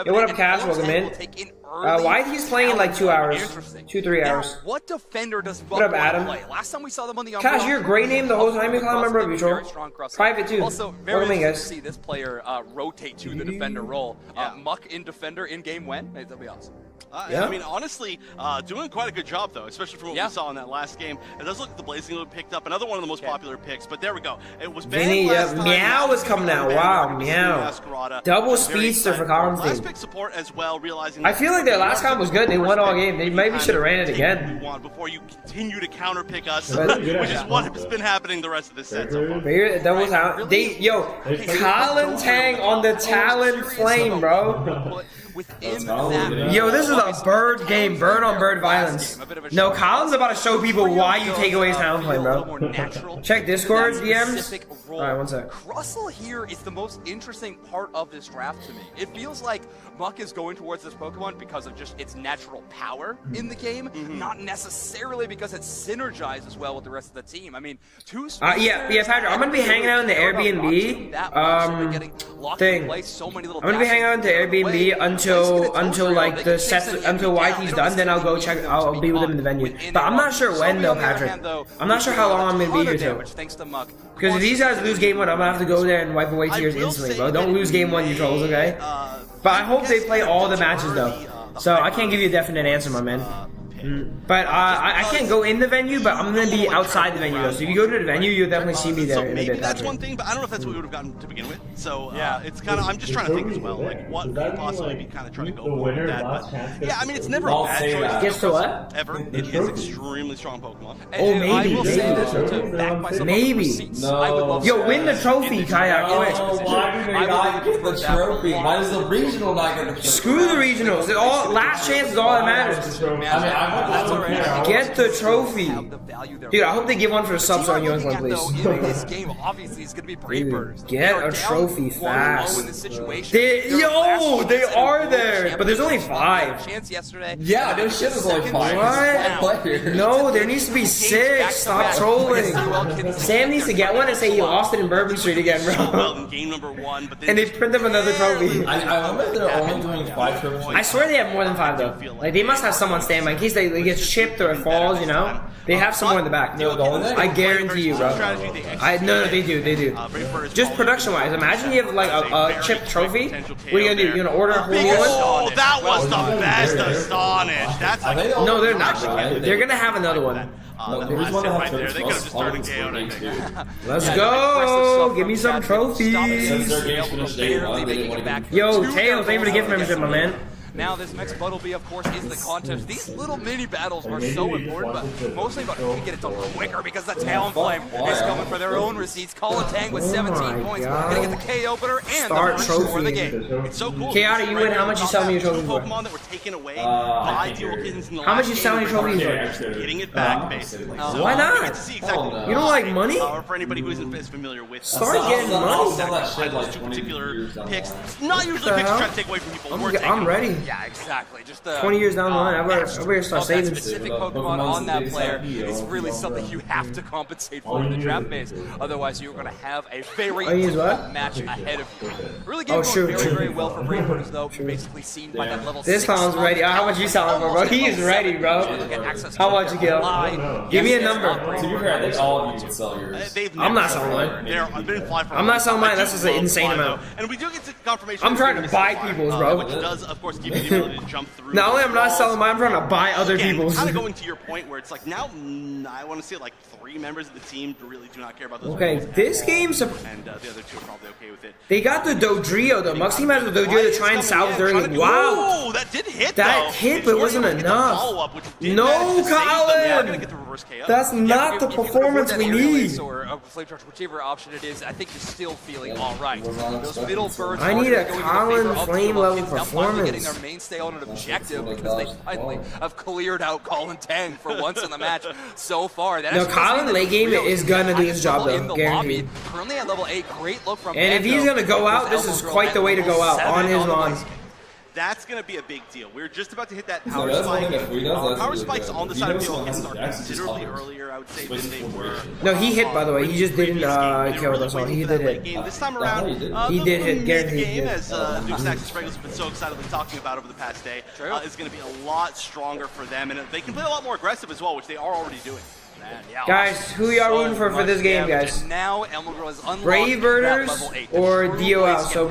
[SPEAKER 1] Yo, what up, Cash? Welcome in. Why he's playing in like 2 hours, 2-3 hours.
[SPEAKER 4] What defender does
[SPEAKER 1] what up, Adam?
[SPEAKER 4] Last time we saw them on the
[SPEAKER 1] Cash, you're a great name the whole time you call member of your Private too.
[SPEAKER 4] Also, very interesting to see this player rotate to the defender role. Muck in defender in game when? Hey, that'll be awesome.
[SPEAKER 3] I mean, honestly, doing quite a good job, though, especially from what we saw in that last game. It does look like the Blazing Loop picked up another one of the most popular picks, but there we go. It was banned last time.
[SPEAKER 1] Meow is coming out. Wow, Meow. Double speedster for Colin's team.
[SPEAKER 3] Last pick support as well, realizing
[SPEAKER 1] I feel like their last comp was good. They won all game. They maybe should have ran it again.
[SPEAKER 3] Before you continue to counter pick us, which is what has been happening the rest of this set so far.
[SPEAKER 1] Colin Tang on the Talon Flame, bro. Yo, this is a bird game, bird on bird violence. No, Colin's about to show people why you take away his Talon Flame, bro. Check Discord DMs. Alright, one sec.
[SPEAKER 4] Crustle here is the most interesting part of this draft to me. It feels like Muck is going towards this Pokemon because of just its natural power in the game, not necessarily because it synergizes well with the rest of the team. I mean,
[SPEAKER 1] yeah, Patrick, I'm gonna be hanging out in the Airbnb thing. I'm gonna be hanging out in the Airbnb until like the sets until YT's done. Then I'll go check. I'll be with him in the venue. But I'm not sure when though, Patrick. I'm not sure how long I'm gonna be here till. Because if these guys lose game 1, I'm gonna have to go there and wipe away tears instantly, bro. Don't lose game 1, you trolls, okay? But I hope they play all the matches though. So I can't give you a definite answer, my man. But I can't go in the venue, but I'm going to be outside the venue though. So if you go to the venue, you'll definitely see me there in a bit.
[SPEAKER 3] That's one thing, but I don't know if that's what we would have gotten to begin with. So it's kind of, I'm just trying to think as well, like what could possibly be kind of trying to go for with that. But yeah, I mean, it's never a bad choice.
[SPEAKER 1] Guess to what?
[SPEAKER 3] Ever. It is extremely strong Pokemon.
[SPEAKER 1] Oh, maybe.
[SPEAKER 5] No.
[SPEAKER 1] Yo, win the trophy, Kayak, quick.
[SPEAKER 5] Why do they not get the trophy? Why does the regional not get the trophy?
[SPEAKER 1] Screw the regionals. Last chance is all that matters.
[SPEAKER 5] I mean,
[SPEAKER 4] That's all right.
[SPEAKER 1] Get the trophy. Dude, I hope they give one for the subs on US one, please.
[SPEAKER 4] In this game, obviously, it's going to be Brave Birders.
[SPEAKER 1] Get a trophy fast. Yo, they are there, but there's only 5.
[SPEAKER 5] Yeah, their shit is only 5.
[SPEAKER 1] What? No, there needs to be 6. Stop trolling. Sam needs to get one and say he lost it in Bourbon Street again, bro.
[SPEAKER 3] Game number 1, but
[SPEAKER 1] And they print them another trophy.
[SPEAKER 5] I wonder if they're only doing 5 trophies.
[SPEAKER 1] I swear they have more than 5 though. Like they must have some on standby in case they get chipped or it falls, you know? They have some more in the back. I guarantee you, bro. No, they do. Just production wise, imagine you have like a chipped trophy. What are you gonna do? You gonna order a whole new one?
[SPEAKER 3] Oh, that was the best Astonish. That's like
[SPEAKER 1] No, they're not. They're gonna have another one.
[SPEAKER 3] right there. They could have just started chaotic.
[SPEAKER 1] Let's go! Give me some trophies. Yo, Tails, thank you for the gift membership, my man.
[SPEAKER 4] Now this next battle be, of course, is the contest. These little mini battles are so important, but mostly about who can get it done quicker because the Talonflame is coming for their own receipts. Colin Tang with 17 points, gonna get the K opener and the first score of the game.
[SPEAKER 3] It's so cool.
[SPEAKER 1] Chaotic, you win. How much you selling your trophy for?
[SPEAKER 3] Pokemon that were taken away by Dual Kittens in the
[SPEAKER 1] How much
[SPEAKER 3] last
[SPEAKER 1] you
[SPEAKER 3] game,
[SPEAKER 1] selling your trophies for?
[SPEAKER 3] getting it back, basically. So
[SPEAKER 1] Why not?
[SPEAKER 3] we get to see exactly
[SPEAKER 1] You don't like money?
[SPEAKER 3] for anybody who isn't as familiar with
[SPEAKER 1] Start getting money.
[SPEAKER 3] those two particular picks. Not usually picks to try to take away from people.
[SPEAKER 1] I'm ready.
[SPEAKER 4] Yeah, exactly. Just
[SPEAKER 1] 20 years down the line, I better start saving.
[SPEAKER 4] That specific Pokemon on that player is really something you have to compensate for in the draft phase. Otherwise, you're going to have a very tough match ahead of you. Really going very well for Brave Birders, though. Basically seen by that level 6.
[SPEAKER 1] This clown's ready. How much you selling for, bro? He is ready, bro. How much you kill? Give me a number.
[SPEAKER 5] To be fair, I think all of you would sell yours.
[SPEAKER 1] I'm not selling mine. I'm not selling mine. That's just an insane amount.
[SPEAKER 3] And we do get to confirmation.
[SPEAKER 1] I'm trying to buy people's, bro.
[SPEAKER 3] Which does, of course, give you the ability to jump through.
[SPEAKER 1] Not only am I not selling mine, I'm trying to buy other people's.
[SPEAKER 3] Kind of going to your point where it's like now I want to see like 3 members of the team really do not care about those.
[SPEAKER 1] Okay, this game's
[SPEAKER 3] and the other 2 are probably okay with it.
[SPEAKER 1] They got the Dodrio though. Mux team has the Dodrio to try and salvage their game. Wow,
[SPEAKER 3] oh, that did hit.
[SPEAKER 1] That hit, but it wasn't enough. No, Colin. That's not the performance we need.
[SPEAKER 4] Or a flame charge, whichever option it is, I think you're still feeling all right. Those middle birds.
[SPEAKER 1] I need a Colin flame level performance.
[SPEAKER 4] Getting their mainstay on an objective because they finally have cleared out Colin Tang for once in the match so far.
[SPEAKER 1] No, Colin late game is gonna do his job though, guaranteed.
[SPEAKER 4] Currently at level 8, great look from.
[SPEAKER 1] And if he's gonna go out, this is quite the way to go out on his lawn.
[SPEAKER 3] That's going to be a big deal. We're just about to hit that power spike. Power spikes on the side of the field are considerably earlier, I would say, than they were.
[SPEAKER 1] No, he hit, by the way. He just didn't kill us all. He did hit.
[SPEAKER 3] This time around,
[SPEAKER 1] he did hit. Guaranteed
[SPEAKER 3] game, as Duke Stacks and Spriggles have been so excitedly talking about over the past day, is going to be a lot stronger for them. And they can play a lot more aggressive as well, which they are already doing.
[SPEAKER 1] Guys, who y'all rooting for this game, guys?
[SPEAKER 4] Now Elmogirl is
[SPEAKER 1] Brave Birders or DOL? So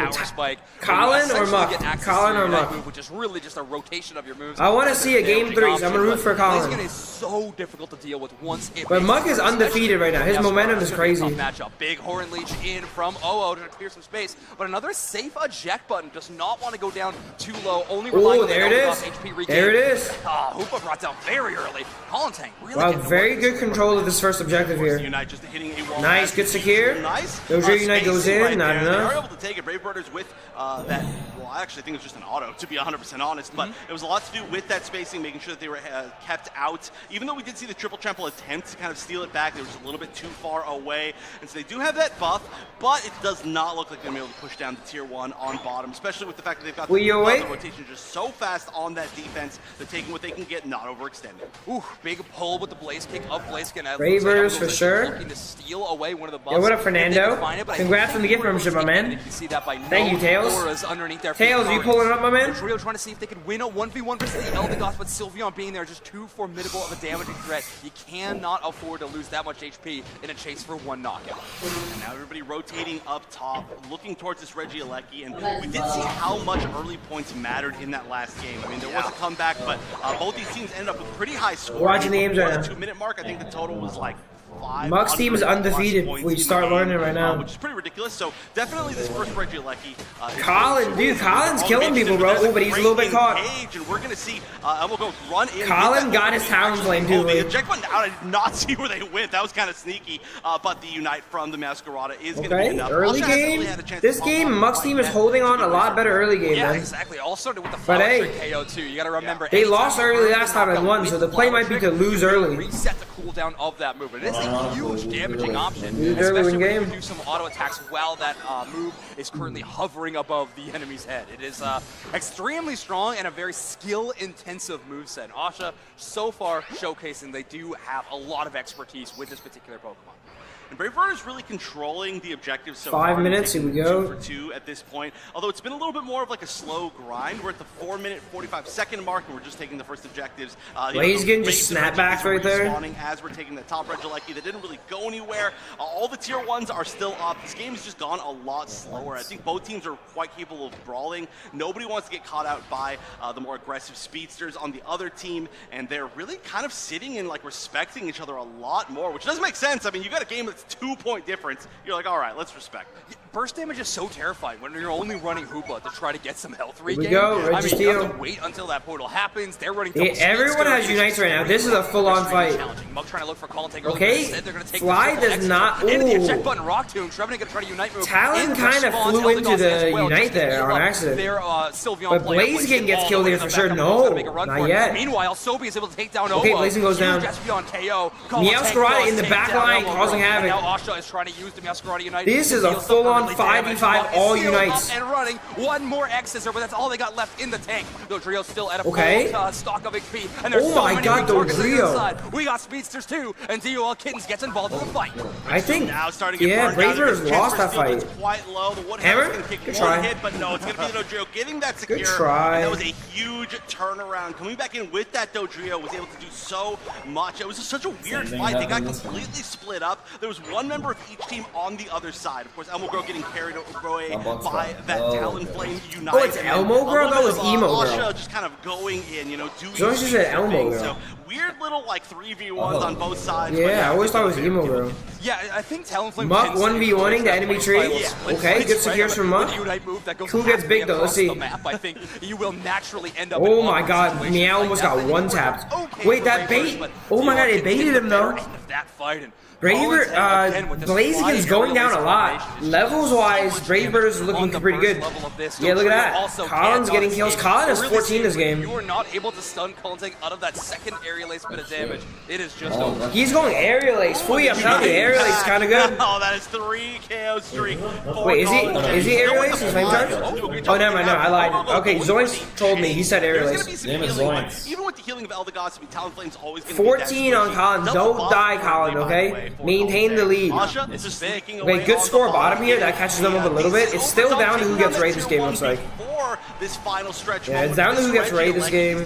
[SPEAKER 1] Colin or Muck? Colin or Muck?
[SPEAKER 4] Which is really just a rotation of your moves.
[SPEAKER 1] I want to see a game 3, so I'm gonna root for Colin.
[SPEAKER 4] This is so difficult to deal with once it.
[SPEAKER 1] But Muck is undefeated right now. His momentum is crazy.
[SPEAKER 4] Matchup. Big Horn Leech in from OO to clear some space, but another safe eject button does not want to go down too low. Only relying on
[SPEAKER 1] there it is. There it is.
[SPEAKER 4] Hoopa brought down very early. Colin Tang really.
[SPEAKER 1] Wow, very good control of this first objective here. Nice, good secure. Dojo Unite goes in, not enough.
[SPEAKER 3] They are able to take it. Brave Birders with that. Well, I actually think it was just an auto, to be 100% honest. But it was a lot to do with that spacing, making sure that they were kept out. Even though we did see the triple trample attempt to kind of steal it back, they were just a little bit too far away. And so they do have that buff, but it does not look like they're going to be able to push down to tier 1 on bottom, especially with the fact that they've got the rotation just so fast on that defense. They're taking what they can get, not overextending.
[SPEAKER 4] Ooh, big pull with the Blaze Kick of Blaziken.
[SPEAKER 1] Bravers for sure.
[SPEAKER 4] Looking to steal away one of the buffs.
[SPEAKER 1] Yo, what up, Fernando? Congrats on the gift membership, my man. Thank you, Tails. Tails, are you pulling it up, my man?
[SPEAKER 4] Trio trying to see if they could win a 1v1 versus the Eldegoss, but Sylveon being there just too formidable of a damaging threat. You cannot afford to lose that much HP in a chase for one knockout.
[SPEAKER 3] And now everybody rotating up top, looking towards this Regieleki, and we did see how much early points mattered in that last game. I mean, there was a comeback, but both these teams ended up with pretty high scores.
[SPEAKER 1] Watching the games right now.
[SPEAKER 3] The 2-minute mark, I think the total was like
[SPEAKER 1] Mux team is undefeated. We start learning right now.
[SPEAKER 3] Which is pretty ridiculous. So definitely this first Regieleki.
[SPEAKER 1] Colin's killing people, bro. Ooh, but he's a little bit caught.
[SPEAKER 3] And we're gonna see Elmo go run in.
[SPEAKER 1] Colin got his Talonflame too.
[SPEAKER 3] The eject button out. I did not see where they went. That was kind of sneaky. But the Unite from the Masquerada is gonna be enough.
[SPEAKER 1] Early game. This game, Mux team is holding on a lot better early game.
[SPEAKER 4] Yeah,
[SPEAKER 1] man.
[SPEAKER 4] exactly. All started with the
[SPEAKER 1] But
[SPEAKER 4] flower
[SPEAKER 1] hey,
[SPEAKER 4] KO too. You got to remember
[SPEAKER 1] they lost early last time and won, so the play might be to lose early.
[SPEAKER 4] Reset the cooldown of that move. It is a huge damaging option,
[SPEAKER 1] Lose early
[SPEAKER 4] especially
[SPEAKER 1] in
[SPEAKER 4] when you
[SPEAKER 1] game.
[SPEAKER 4] do some auto attacks while that move is currently hovering above the enemy's head. It is extremely strong and a very skill-intensive moveset. Asha, so far, showcasing they do have a lot of expertise with this particular Pokemon.
[SPEAKER 3] And Braveheart is really controlling the objectives so
[SPEAKER 1] 5
[SPEAKER 3] far.
[SPEAKER 1] minutes, here we go.
[SPEAKER 3] 2 for 2 at this point. Although it's been a little bit more of like a slow grind. We're at the 4-minute, 45-second mark, and we're just taking the first objectives.
[SPEAKER 1] He's getting just snapbacks right there.
[SPEAKER 3] As we're taking the top Regieleki that didn't really go anywhere. All the tier 1s are still up. This game has just gone a lot slower. I think both teams are quite capable of brawling. Nobody wants to get caught out by the more aggressive speedsters on the other team, and they're really kind of sitting and like respecting each other a lot more, which doesn't make sense. I mean, you got a game that's 2-point difference. You're like, all right, let's respect.
[SPEAKER 4] Burst damage is so terrifying when you're only running Hoopa to try to get some health regain.
[SPEAKER 1] we go,
[SPEAKER 4] I mean, you have
[SPEAKER 1] Registeel.
[SPEAKER 4] to wait until that portal happens. They're running.
[SPEAKER 1] Everyone has Unites right now. This is a full-on fight.
[SPEAKER 4] Mug trying to look for call and take
[SPEAKER 1] Okay,
[SPEAKER 4] Instead, they're gonna take
[SPEAKER 1] Fly
[SPEAKER 4] the
[SPEAKER 1] does not.
[SPEAKER 4] And the
[SPEAKER 1] Ooh.
[SPEAKER 4] eject button rock to him. Trevenant gonna try to unite move.
[SPEAKER 1] Talon
[SPEAKER 4] In
[SPEAKER 1] kind of
[SPEAKER 4] response,
[SPEAKER 1] flew into
[SPEAKER 4] Eldegoss
[SPEAKER 1] the
[SPEAKER 4] as well,
[SPEAKER 1] Unite
[SPEAKER 4] just to
[SPEAKER 1] there
[SPEAKER 4] keep
[SPEAKER 1] on
[SPEAKER 4] up
[SPEAKER 1] accident.
[SPEAKER 4] their Sylveon
[SPEAKER 1] But
[SPEAKER 4] play up,
[SPEAKER 1] Blaziken gets
[SPEAKER 4] all
[SPEAKER 1] killed
[SPEAKER 4] the
[SPEAKER 1] here
[SPEAKER 4] way
[SPEAKER 1] for
[SPEAKER 4] to
[SPEAKER 1] sure.
[SPEAKER 4] the back
[SPEAKER 1] No,
[SPEAKER 4] to make a run
[SPEAKER 1] not
[SPEAKER 4] for it.
[SPEAKER 1] yet.
[SPEAKER 4] Meanwhile, Sobi is able to take down
[SPEAKER 1] Okay,
[SPEAKER 4] Owo.
[SPEAKER 1] Blaziken goes down.
[SPEAKER 4] Huge Espeon KO.
[SPEAKER 1] Meowscarada in the back line causing havoc.
[SPEAKER 4] Now Asha is trying to use the Meowscarada Unite.
[SPEAKER 1] This is a full-on 5v5 all Unites.
[SPEAKER 4] And running. One more X-Scissor, but that's all they got left in the tank. Dodrio's still at a
[SPEAKER 1] Okay.
[SPEAKER 4] full stock of HP. And there's
[SPEAKER 1] Oh
[SPEAKER 4] so
[SPEAKER 1] my
[SPEAKER 4] many
[SPEAKER 1] God,
[SPEAKER 4] weak targets on the
[SPEAKER 1] Dodrio.
[SPEAKER 4] other side. We got Speedsters too, and DOL Kittens gets involved in the fight.
[SPEAKER 1] I think,
[SPEAKER 3] Now starting to get
[SPEAKER 1] yeah,
[SPEAKER 3] burned down.
[SPEAKER 1] Braver's
[SPEAKER 3] His
[SPEAKER 1] lost that
[SPEAKER 3] transfer skill
[SPEAKER 1] fight.
[SPEAKER 3] gets quite low. The Woodhammer's
[SPEAKER 1] Hammer?
[SPEAKER 3] going to kick
[SPEAKER 1] Good
[SPEAKER 3] one
[SPEAKER 1] try.
[SPEAKER 3] hit, but no, it's going to be the Dodrio getting that secure.
[SPEAKER 1] Good try.
[SPEAKER 3] And that was a huge turnaround. Coming back in with that Dodrio was able to do so much. It was just such a weird fight. They got completely split up. There was one member of each team on the other side. Of course, Elmo Girl getting carried away by that Talonflame Unite.
[SPEAKER 1] Oh, it's Elmo Girl? That was Emo Girl.
[SPEAKER 3] Asha just kind of going in, you know, doing
[SPEAKER 1] So it's just an Elmo
[SPEAKER 3] things.
[SPEAKER 1] Girl.
[SPEAKER 3] So weird little like 3v1s on both sides.
[SPEAKER 1] Yeah, I always thought it was Emo Girl.
[SPEAKER 4] Yeah, I think Talonflame
[SPEAKER 1] Muck
[SPEAKER 4] tends to
[SPEAKER 1] 1v1ing the enemy tree.
[SPEAKER 4] Yeah.
[SPEAKER 1] Okay, good secures from Muck. Who gets big though? Let's see.
[SPEAKER 4] I think you will naturally end up.
[SPEAKER 1] Oh my God, Meow almost got one tapped. Wait, that bait. Oh my God, it baited him though.
[SPEAKER 4] That fight and
[SPEAKER 1] Braver, Blaziken's going down a lot. Levels-wise, Bravebird is looking pretty good. Yeah, look at that. Colin's getting kills. Colin is 14 this game.
[SPEAKER 4] You are not able to stun Colin out of that second aerial ace bit of damage. It is just over.
[SPEAKER 1] He's going aerial ace. Fui, I'm telling you, aerial ace is kind of good.
[SPEAKER 3] Oh, that is 3 KO streak.
[SPEAKER 1] Wait, is he aerial ace? His flame charge? Oh, never mind, no, I lied. Okay, Zoinks told me. He said aerial ace.
[SPEAKER 5] Name is Zoinks.
[SPEAKER 3] Even with the healing of Eldegoss, I mean, Talonflame's always going to
[SPEAKER 1] 14 on Colin. Don't die, Colin, okay? Maintain the lead.
[SPEAKER 3] Asha is just taking away
[SPEAKER 1] Wait, good
[SPEAKER 3] on
[SPEAKER 1] score
[SPEAKER 3] the
[SPEAKER 1] bottom here. That catches them up a little bit. It's still down to who gets raid this game, looks like.
[SPEAKER 3] This final stretch.
[SPEAKER 1] Yeah, it's down to who gets raid this game.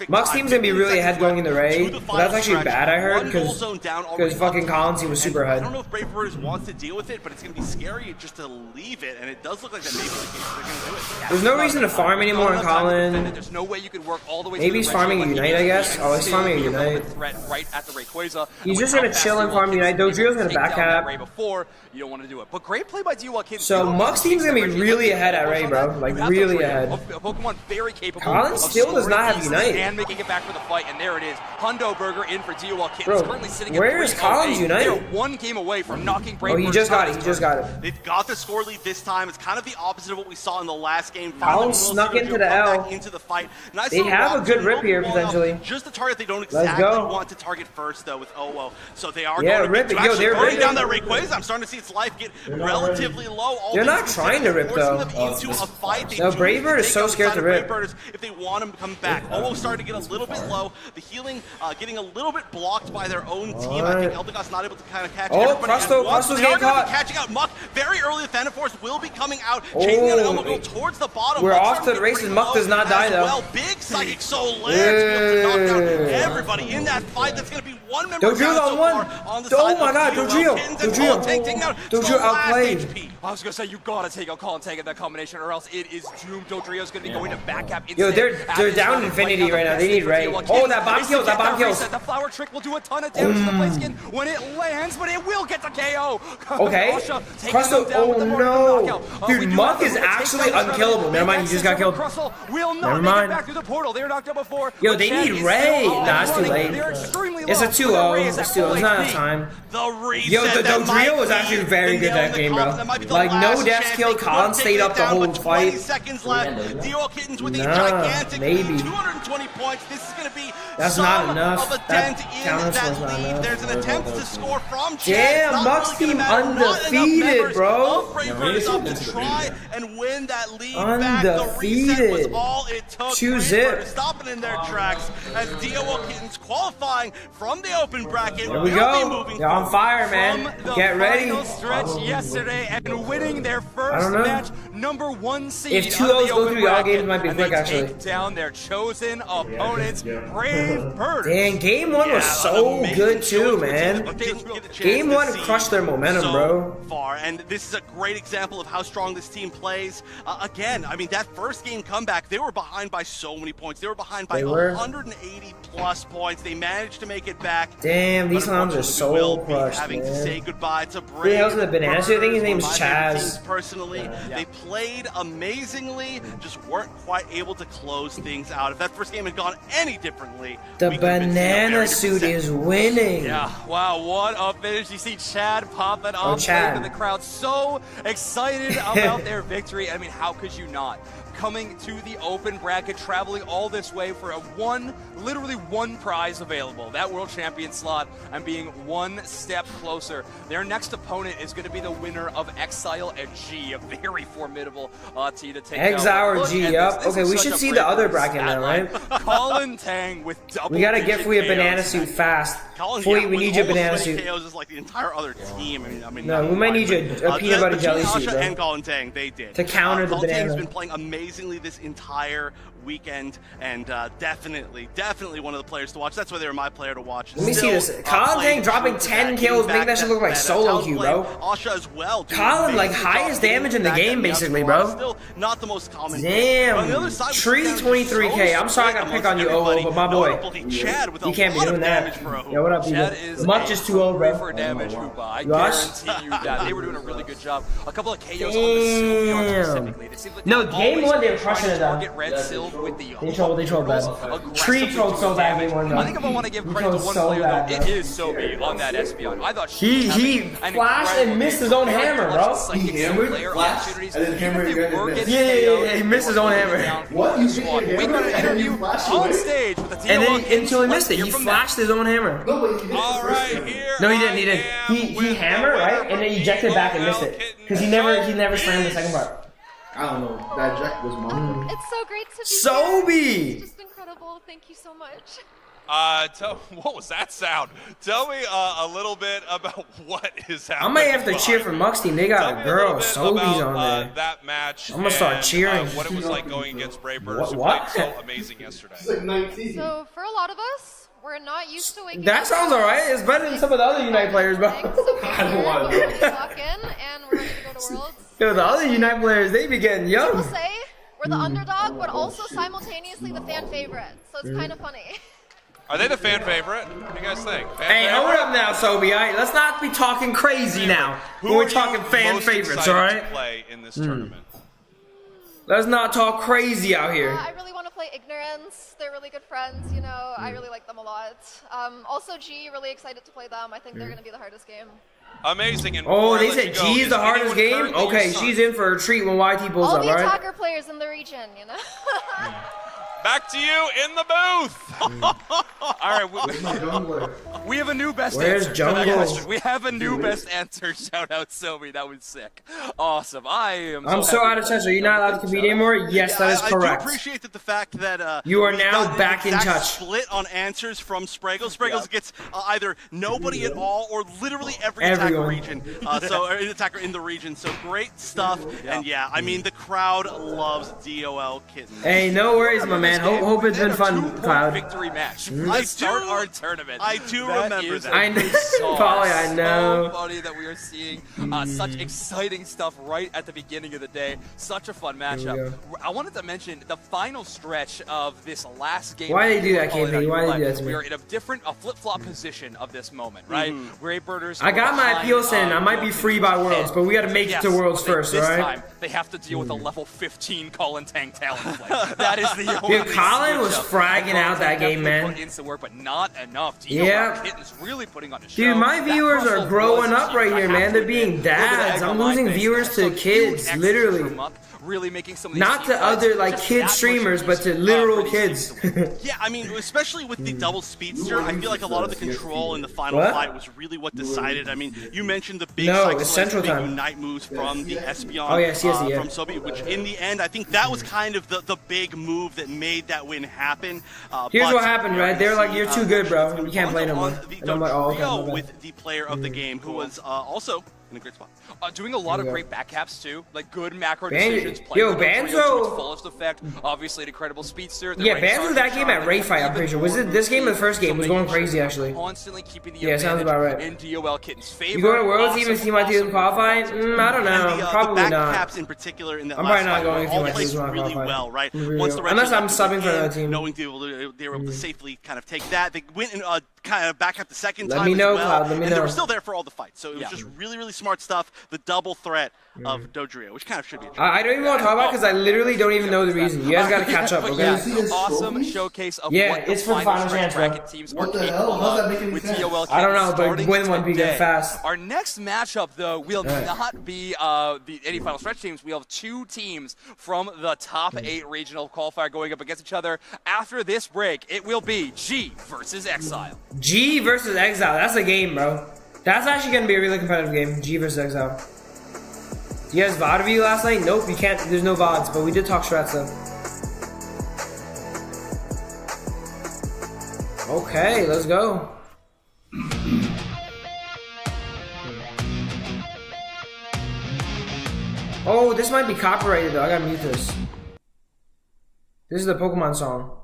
[SPEAKER 1] Muck's team's gonna be really ahead going in the raid. But that's actually bad, I heard, because fucking Colin's team was super ahead.
[SPEAKER 3] I don't know if Braveheart wants to deal with it, but it's going to be scary just to leave it, and it does look like that maybe the case they're going to do it.
[SPEAKER 1] There's no reason to farm anymore on Colin.
[SPEAKER 4] There's no way you could work all the way.
[SPEAKER 1] Maybe he's farming a Unite, I guess. Oh, he's farming a Unite.
[SPEAKER 4] Right at the Rayquaza.
[SPEAKER 1] He's just gonna chill and farm Unite. Dodrio's gonna back cap.
[SPEAKER 4] Before you don't want to do it, but great play by DUL Kids.
[SPEAKER 1] So Muck's team's gonna be really ahead at Ray, bro. Like really ahead.
[SPEAKER 4] Pokemon very capable.
[SPEAKER 1] Colin still does not have Unite.
[SPEAKER 4] And making it back for the fight, and there it is. Hundo Burger in for DUL Kids.
[SPEAKER 1] Bro,
[SPEAKER 4] Currently sitting
[SPEAKER 1] where is Colin's Unite?
[SPEAKER 4] They're one game away from knocking Brave.
[SPEAKER 1] Oh, he just got it. He just got it.
[SPEAKER 3] They've got the score lead this time. It's kind of the opposite of what we saw in the last game.
[SPEAKER 1] Colin snuck into the L.
[SPEAKER 3] Into the fight.
[SPEAKER 1] They have a good rip here potentially.
[SPEAKER 3] Just the target they don't exactly want to target first though with Owo. So they are going to
[SPEAKER 1] rip it. Yo, they're
[SPEAKER 3] burning
[SPEAKER 1] ripping
[SPEAKER 3] down that Rayquaza. I'm starting to see its life get relatively low.
[SPEAKER 1] They're not trying to rip though. No, Bravebird is so scared to rip.
[SPEAKER 3] If they want him to come back. Owo starting to get a little bit low. The healing getting a little bit blocked by their own team. I think Eldegoss not able to kind of catch everybody.
[SPEAKER 1] Crusto's getting caught.
[SPEAKER 3] Catching out Muck very early. The Phantom Force will be coming out, chasing out Elmo Girl towards the bottom.
[SPEAKER 1] We're off to the races. Muck does not die though.
[SPEAKER 3] Well, big Psychic Soul lands to knock down everybody in that fight. That's going to be One member
[SPEAKER 1] Dodrio's
[SPEAKER 3] down
[SPEAKER 1] on
[SPEAKER 3] so
[SPEAKER 1] one.
[SPEAKER 3] far on the
[SPEAKER 1] Oh
[SPEAKER 3] side
[SPEAKER 1] my
[SPEAKER 3] of
[SPEAKER 1] God,
[SPEAKER 3] Dodrio.
[SPEAKER 1] Dodrio. Dodrio outplayed.
[SPEAKER 3] HP.
[SPEAKER 4] I was gonna say you gotta take out Colin Tang in that combination, or else it is doomed. Dodrio's gonna be going to back cap.
[SPEAKER 1] Yo, they're down Infinity right now. They need Ray. Oh, that bomb kills. That bomb kills.
[SPEAKER 4] The flower trick will do a ton of damage to the play skin when it lands, but it will get the KO.
[SPEAKER 1] Okay. Crustle. Oh no, dude, Muck is actually unkillable. Never mind, he just got killed. Never mind.
[SPEAKER 4] Back through the portal. They were knocked out before.
[SPEAKER 1] Yo, they need Ray. Nah, it's too late. It's a 2-0. It's 2-0. It's not enough time. Yo, the Dodrio was actually very good that game, bro. Like, no deaths killed. Colin stayed up the whole fight.
[SPEAKER 3] Seconds left. Dio Kittens with a
[SPEAKER 1] Nah,
[SPEAKER 3] gigantic
[SPEAKER 1] maybe.
[SPEAKER 3] 220 points. This is going to be
[SPEAKER 1] That's
[SPEAKER 3] some
[SPEAKER 1] not enough.
[SPEAKER 3] of a
[SPEAKER 1] That
[SPEAKER 3] dent in
[SPEAKER 1] counter
[SPEAKER 3] that
[SPEAKER 1] score's not
[SPEAKER 3] lead.
[SPEAKER 1] enough.
[SPEAKER 3] There's an attempt to score from Chad.
[SPEAKER 1] Damn,
[SPEAKER 3] Not
[SPEAKER 1] Muck's
[SPEAKER 3] really
[SPEAKER 1] team
[SPEAKER 3] gonna matter. Not enough
[SPEAKER 1] undefeated,
[SPEAKER 3] members
[SPEAKER 1] bro.
[SPEAKER 3] of Braveheart enough to try and win that lead back. The reset was
[SPEAKER 1] Undefeated.
[SPEAKER 3] all it took.
[SPEAKER 1] Two
[SPEAKER 3] Braveheart
[SPEAKER 1] zip.
[SPEAKER 3] is stopping in their tracks as Dio Kittens qualifying from the open bracket.
[SPEAKER 1] There we go. They're on fire,
[SPEAKER 4] From
[SPEAKER 1] man.
[SPEAKER 4] the
[SPEAKER 1] Get ready.
[SPEAKER 4] final stretch yesterday and winning their
[SPEAKER 1] I
[SPEAKER 4] first
[SPEAKER 1] don't know.
[SPEAKER 4] match, number 1 seed.
[SPEAKER 1] If 2-0s
[SPEAKER 4] out of the
[SPEAKER 1] go
[SPEAKER 4] open
[SPEAKER 1] through, y'all
[SPEAKER 4] bracket,
[SPEAKER 1] games might be
[SPEAKER 4] and
[SPEAKER 1] quick,
[SPEAKER 4] they
[SPEAKER 1] actually.
[SPEAKER 4] take down their chosen opponents, Brave Birds.
[SPEAKER 1] Damn, game 1 was so good too, man. Game 1 crushed their momentum, bro.
[SPEAKER 3] Far, and this is a great example of how strong this team plays. Again, I mean, that first game comeback, they were behind by so many points. They were behind by 180 plus points. They managed to make it back.
[SPEAKER 1] Damn, these clowns are so
[SPEAKER 3] will be
[SPEAKER 1] crushed,
[SPEAKER 3] having to
[SPEAKER 1] man.
[SPEAKER 3] say goodbye to Brave.
[SPEAKER 1] Who the hell's the banana suit? I think his name's
[SPEAKER 3] Birds, one of my favorite
[SPEAKER 1] Chaz.
[SPEAKER 3] teams personally, they played amazingly, just weren't quite able to close things out. If that first game had gone any differently,
[SPEAKER 1] The
[SPEAKER 3] we could have been seeing a
[SPEAKER 1] banana
[SPEAKER 3] very
[SPEAKER 1] suit
[SPEAKER 3] different
[SPEAKER 1] is winning.
[SPEAKER 4] Yeah, wow, what a finish. You see Chad popping off,
[SPEAKER 1] Chad.
[SPEAKER 4] playing to the crowd, so excited about their victory. I mean, how could you not? Coming to the open bracket, traveling all this way for literally one prize available, that world champion slot, and being one step closer. Their next opponent is going to be the winner of Exile and G, a very formidable team to take
[SPEAKER 1] Exile or
[SPEAKER 4] Look
[SPEAKER 1] G,
[SPEAKER 4] at
[SPEAKER 1] yep.
[SPEAKER 4] this. This
[SPEAKER 1] Okay,
[SPEAKER 4] is
[SPEAKER 1] we
[SPEAKER 4] such
[SPEAKER 1] should
[SPEAKER 4] a
[SPEAKER 1] see the
[SPEAKER 4] Brave
[SPEAKER 1] other
[SPEAKER 4] Birds
[SPEAKER 1] bracket now,
[SPEAKER 4] stat
[SPEAKER 1] right?
[SPEAKER 4] line. Colin Tang with double.
[SPEAKER 1] We gotta get for you a
[SPEAKER 4] KOs.
[SPEAKER 1] banana suit fast.
[SPEAKER 3] Colin,
[SPEAKER 1] Boy,
[SPEAKER 3] yeah,
[SPEAKER 1] we
[SPEAKER 3] with
[SPEAKER 1] need you a
[SPEAKER 3] almost
[SPEAKER 1] banana
[SPEAKER 3] 20
[SPEAKER 1] suit.
[SPEAKER 3] KOs is like the entire other team. I mean,
[SPEAKER 1] No, we might need you a peanut butter jelly
[SPEAKER 3] between
[SPEAKER 1] suit,
[SPEAKER 3] Asha
[SPEAKER 1] bro.
[SPEAKER 3] and Colin Tang, they did.
[SPEAKER 1] To counter the
[SPEAKER 3] Colin Tang's
[SPEAKER 1] banana.
[SPEAKER 3] been playing amazingly this entire weekend, and definitely one of the players to watch. That's why they were my player to watch.
[SPEAKER 1] Let me see this. Colin Tang dropping 10 kills, making that shit look like solo queue, bro.
[SPEAKER 3] Asha as well.
[SPEAKER 1] Colin, like, highest damage in the game, basically, bro.
[SPEAKER 3] Still not the most common.
[SPEAKER 1] Damn.
[SPEAKER 3] On the other side,
[SPEAKER 1] Tree 23K. I'm sorry I gotta pick on you, OO, but my boy.
[SPEAKER 3] Chad with
[SPEAKER 1] You can't be doing that. Yeah, what up,
[SPEAKER 4] Chad
[SPEAKER 1] people?
[SPEAKER 4] is
[SPEAKER 1] Much is 2-0, bro.
[SPEAKER 4] for damage, Hoopa. I
[SPEAKER 1] Gosh.
[SPEAKER 4] guarantee you that. They were doing a really good job. A couple of KOs on the Sylveon
[SPEAKER 1] Damn.
[SPEAKER 4] specifically. They seemed like
[SPEAKER 1] No,
[SPEAKER 4] they were
[SPEAKER 1] game
[SPEAKER 4] always
[SPEAKER 1] 1 they were
[SPEAKER 4] trying
[SPEAKER 1] crushing
[SPEAKER 4] to
[SPEAKER 1] it though.
[SPEAKER 4] target Red Sylve with the
[SPEAKER 1] They trolled bad. Tree trolled so bad game 1 though.
[SPEAKER 4] I think if I want to give credit to
[SPEAKER 1] trolled
[SPEAKER 4] one
[SPEAKER 1] so
[SPEAKER 4] player,
[SPEAKER 1] bad,
[SPEAKER 4] though,
[SPEAKER 1] bro.
[SPEAKER 4] it is Sobi on that Espeon. I thought
[SPEAKER 1] He flashed and missed his own hammer, bro.
[SPEAKER 5] He hammered, flashed, and then hammered again.
[SPEAKER 1] Yeah, he missed his own hammer.
[SPEAKER 5] What? You think
[SPEAKER 4] We got an interview on stage with the team.
[SPEAKER 1] And then until he missed it, he flashed his own hammer.
[SPEAKER 3] All right, here.
[SPEAKER 1] No, he didn't. He hammered right, and then ejected back and missed it because he never slammed the second part.
[SPEAKER 5] I don't know. That jack was mine.
[SPEAKER 7] It's so great to be
[SPEAKER 1] Sobi!
[SPEAKER 7] here. It's just incredible. Thank you so much.
[SPEAKER 8] What was that sound? Tell me a little bit about what is
[SPEAKER 1] I
[SPEAKER 8] happening.
[SPEAKER 1] might have to cheer for Muck's team. They
[SPEAKER 8] Tell
[SPEAKER 1] got
[SPEAKER 8] me
[SPEAKER 1] a girl.
[SPEAKER 8] little bit
[SPEAKER 1] Sobi's
[SPEAKER 8] about,
[SPEAKER 1] on there.
[SPEAKER 8] that match.
[SPEAKER 1] I'm gonna start
[SPEAKER 8] and,
[SPEAKER 1] cheering.
[SPEAKER 8] what it was like going against Brave Birds.
[SPEAKER 1] What?
[SPEAKER 8] Who played so amazing yesterday.
[SPEAKER 7] So for a lot of us, we're not used to waking
[SPEAKER 1] That
[SPEAKER 7] up
[SPEAKER 1] sounds alright. It's better than some of the other Unite players, bro.
[SPEAKER 7] I don't want to do it. Lock in, and we're ready to go to Worlds.
[SPEAKER 1] Yo, the other Unite players, they be getting
[SPEAKER 7] We'll
[SPEAKER 1] young.
[SPEAKER 7] say we're the underdog, but also simultaneously the fan favorite. So it's kind of funny.
[SPEAKER 8] Are they the fan favorite? What do you guys think? Fan
[SPEAKER 1] Hey, hold
[SPEAKER 8] favorite?
[SPEAKER 1] up now, Sobi. Alright, let's not be talking crazy now.
[SPEAKER 8] Who
[SPEAKER 1] When we're
[SPEAKER 8] are
[SPEAKER 1] talking
[SPEAKER 8] you
[SPEAKER 1] fan
[SPEAKER 8] most
[SPEAKER 1] favorites,
[SPEAKER 8] excited
[SPEAKER 1] alright?
[SPEAKER 8] to play in this tournament?
[SPEAKER 1] Let's not talk crazy out here.
[SPEAKER 7] I really want to play Ignorance. They're really good friends, you know. I really like them a lot. Also G, really excited to play them. I think they're going to be the hardest game.
[SPEAKER 8] Amazing. And
[SPEAKER 1] Oh,
[SPEAKER 8] before I
[SPEAKER 1] they
[SPEAKER 8] let
[SPEAKER 1] said
[SPEAKER 8] you go,
[SPEAKER 1] G is
[SPEAKER 8] is
[SPEAKER 1] the hardest
[SPEAKER 8] anyone
[SPEAKER 1] game?
[SPEAKER 8] currently your
[SPEAKER 1] Okay,
[SPEAKER 8] son?
[SPEAKER 1] she's in for a treat when YT pulls
[SPEAKER 7] All
[SPEAKER 1] up,
[SPEAKER 7] the
[SPEAKER 1] alright?
[SPEAKER 7] attacker players in the region, you know.
[SPEAKER 8] Back to you in the booth.
[SPEAKER 4] All right, we have a new best
[SPEAKER 1] Where's
[SPEAKER 4] answer. to that
[SPEAKER 1] Jungle?
[SPEAKER 4] question. We have a new best answer. Shout out Sobi, that was sick. Awesome.
[SPEAKER 1] I'm so
[SPEAKER 4] happy
[SPEAKER 1] out of touch. Are you not allowed to compete anymore? Yes, that is
[SPEAKER 3] I
[SPEAKER 1] correct.
[SPEAKER 3] do appreciate that the fact that
[SPEAKER 1] You are
[SPEAKER 3] we
[SPEAKER 1] now
[SPEAKER 3] got an
[SPEAKER 1] back in
[SPEAKER 3] exact
[SPEAKER 1] touch.
[SPEAKER 3] Split on answers from Spraggles. Spraggles gets either nobody at all or literally every
[SPEAKER 1] Everyone.
[SPEAKER 3] attacker region. Or attacker in the region. So great stuff. And yeah, I mean the crowd loves DOL Kittens.
[SPEAKER 1] Hey, no worries, my man. man. Hope it's been fun, Cloud.
[SPEAKER 9] Victory match. I start our tournament.
[SPEAKER 3] I do remember that.
[SPEAKER 1] I know. Polly, I know.
[SPEAKER 9] So funny that we are seeing such exciting stuff right at the beginning of the day. Such a fun matchup. I wanted to mention the final stretch of this last game.
[SPEAKER 1] Why did they do that, KP? Why did they do that to me?
[SPEAKER 9] We are in a flip-flop position of this moment, right? We're Birders.
[SPEAKER 1] I got my appeal in. I might be free by Worlds, but we got to make it to Worlds first,
[SPEAKER 9] this
[SPEAKER 1] right?
[SPEAKER 9] Time, they have to deal with a level 15 Colin Tank talent play. That is the only.
[SPEAKER 1] Dude, Colin was fragging out that game, man.
[SPEAKER 9] Into work, but not enough.
[SPEAKER 1] Yeah.
[SPEAKER 9] Kittens really putting on a show.
[SPEAKER 1] Dude, my viewers are growing up right here, man. They're being dads. I'm losing viewers to kids, literally.
[SPEAKER 9] Really making some of these
[SPEAKER 1] not to other like kid streamers, but to literal kids.
[SPEAKER 3] Yeah, I mean, especially with the double speedster, I feel like a lot of the control in the final fight was really what decided. I mean, you mentioned the big
[SPEAKER 1] Central Time
[SPEAKER 3] Unite moves from the Espeon from Sobi, which in the end, I think that was kind of the big move that made that win happen.
[SPEAKER 1] Here's what happened, right? They're like, you're too good, bro. You can't play no more. And I'm like, oh, okay.
[SPEAKER 3] With the player of the game, who was also in a great spot.
[SPEAKER 9] Doing a lot of great backcaps too, like good macro decisions.
[SPEAKER 1] Yo, Banzo!
[SPEAKER 9] Fullest effect, obviously an incredible speedster.
[SPEAKER 1] Yeah, Banzo that game at Ray Fight, I'm pretty sure. Was it this game or the first game? It was going crazy, actually.
[SPEAKER 9] Constantly keeping the
[SPEAKER 1] yeah, sounds about right.
[SPEAKER 9] In DOL Kitten's favor.
[SPEAKER 1] You go to Worlds even see my team qualify? I don't know. Probably not.
[SPEAKER 3] Backaps in particular in that
[SPEAKER 1] I'm
[SPEAKER 3] last
[SPEAKER 1] probably not going
[SPEAKER 3] all
[SPEAKER 1] to
[SPEAKER 3] played really well, right?
[SPEAKER 1] Once the unless I'm subbing for another team.
[SPEAKER 3] Knowing they were able to safely kind of take that. They went and kind of back up the second time
[SPEAKER 1] Let me know, Cloud.
[SPEAKER 3] and they were still there for all the fights. So it was just really, really smart stuff. The double threat of Dodrio, which kind of should be.
[SPEAKER 1] I don't even want to talk about it because I literally don't even know the reason. You guys got to catch up, okay?
[SPEAKER 9] Awesome showcase of
[SPEAKER 1] what it's for the final chance, bro.
[SPEAKER 10] What the hell? How's that making any sense?
[SPEAKER 1] I don't know, but win one be good fast.
[SPEAKER 9] Our next matchup, though, will not be any final stretch teams. We have two teams from the top 8 regional qualifier going up against each other. After this break, it will be G versus Exile.
[SPEAKER 1] G versus Exile. That's a game, bro. That's actually going to be a really competitive game. G versus Exile. You guys VOD review last night? Nope, you can't. There's no VODs, but we did talk strats though. Okay, let's go. Oh, this might be copyrighted though. I gotta mute this. This is the Pokemon song.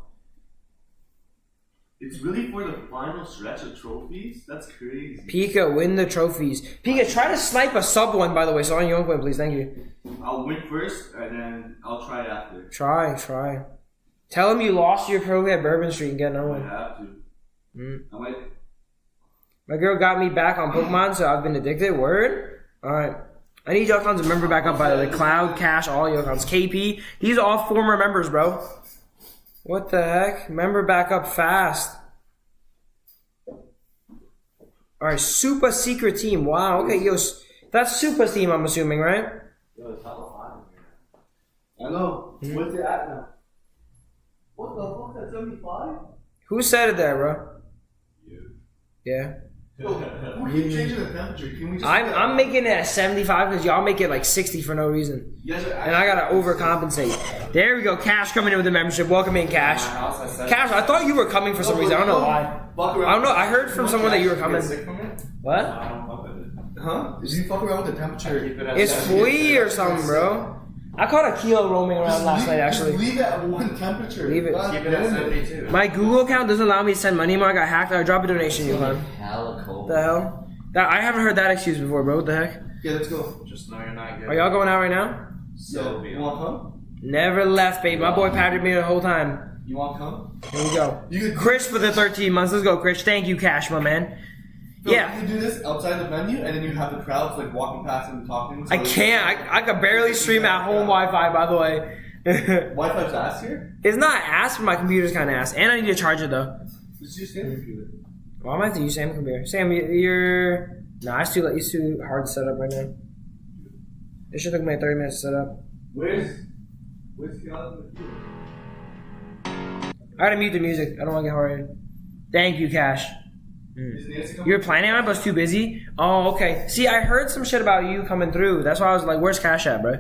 [SPEAKER 10] It's really for the final stretch of trophies? That's crazy.
[SPEAKER 1] Pika, win the trophies. Pika, try to snipe a sub one, by the way, so on your own point, please. Thank you.
[SPEAKER 10] I'll win first, and then I'll try it after.
[SPEAKER 1] Try. Tell him you lost your trophy at Bourbon Street and get another one.
[SPEAKER 10] I have to. I might.
[SPEAKER 1] My girl got me back on Pokemon, so I've been addicted. Word? Alright. I need y'all to remember back up, by the way. Cloud, Cash, all y'all accounts. KP. These are all former members, bro. What the heck? Member back up fast. Alright, Super Secret Team. Wow, okay, yo. That's Super Team, I'm assuming, right?
[SPEAKER 10] Yo, it's hella hot in here. I know. What's it at now? What the fuck? At 75?
[SPEAKER 1] Who said it there, bro?
[SPEAKER 10] You.
[SPEAKER 1] Yeah.
[SPEAKER 10] Yo, who keep changing the temperature? Can we just
[SPEAKER 1] I'm making it at 75 because y'all make it like 60 for no reason. And I gotta overcompensate. There we go. Cash coming in with the membership. Welcome in, Cash. Cash, I thought you were coming for some reason. I don't know why. I don't know. I heard from someone that you were coming. What?
[SPEAKER 10] Huh? Is he fucking around with the temperature?
[SPEAKER 1] It's flea or something, bro. I caught a kilo roaming around last night, actually.
[SPEAKER 10] Just leave it at one temperature.
[SPEAKER 1] Leave it.
[SPEAKER 10] Keep it at 72.
[SPEAKER 1] My Google account doesn't allow me to send money anymore. I got hacked. I drop a donation, you man.
[SPEAKER 10] What
[SPEAKER 1] The hell? I haven't heard that excuse before, bro. What the heck?
[SPEAKER 10] Yeah, let's go.
[SPEAKER 5] Just know you're not good.
[SPEAKER 1] Are y'all going out right now?
[SPEAKER 10] So, you want come?
[SPEAKER 1] Never left, babe. My boy patted me the whole time.
[SPEAKER 10] You want come?
[SPEAKER 1] Here we go.
[SPEAKER 10] You could
[SPEAKER 1] Chris for the 13 months. Let's go, Chris. Thank you, Cash, my man.
[SPEAKER 10] So
[SPEAKER 1] yeah.
[SPEAKER 10] You can do this outside the venue, and then you have the crowds like walking past and talking. So
[SPEAKER 1] I can't. I could barely stream at home Wi-Fi, by the way.
[SPEAKER 10] Wi-Fi's ass here?
[SPEAKER 1] It's not ass, but my computer's kind of ass. And I need to charge it, though.
[SPEAKER 10] Just use Sam's computer.
[SPEAKER 1] Well, I might have to use Sam's computer. Sam, you're... Nah, it's too hard to set up right now. It should take me like 30 minutes to set up.
[SPEAKER 10] Where's the other computer?
[SPEAKER 1] I gotta mute the music. I don't want to get hard. Thank you, Cash. You were planning on it, but it's too busy? Oh, okay. See, I heard some shit about you coming through. That's why I was like, where's Cash at, bro?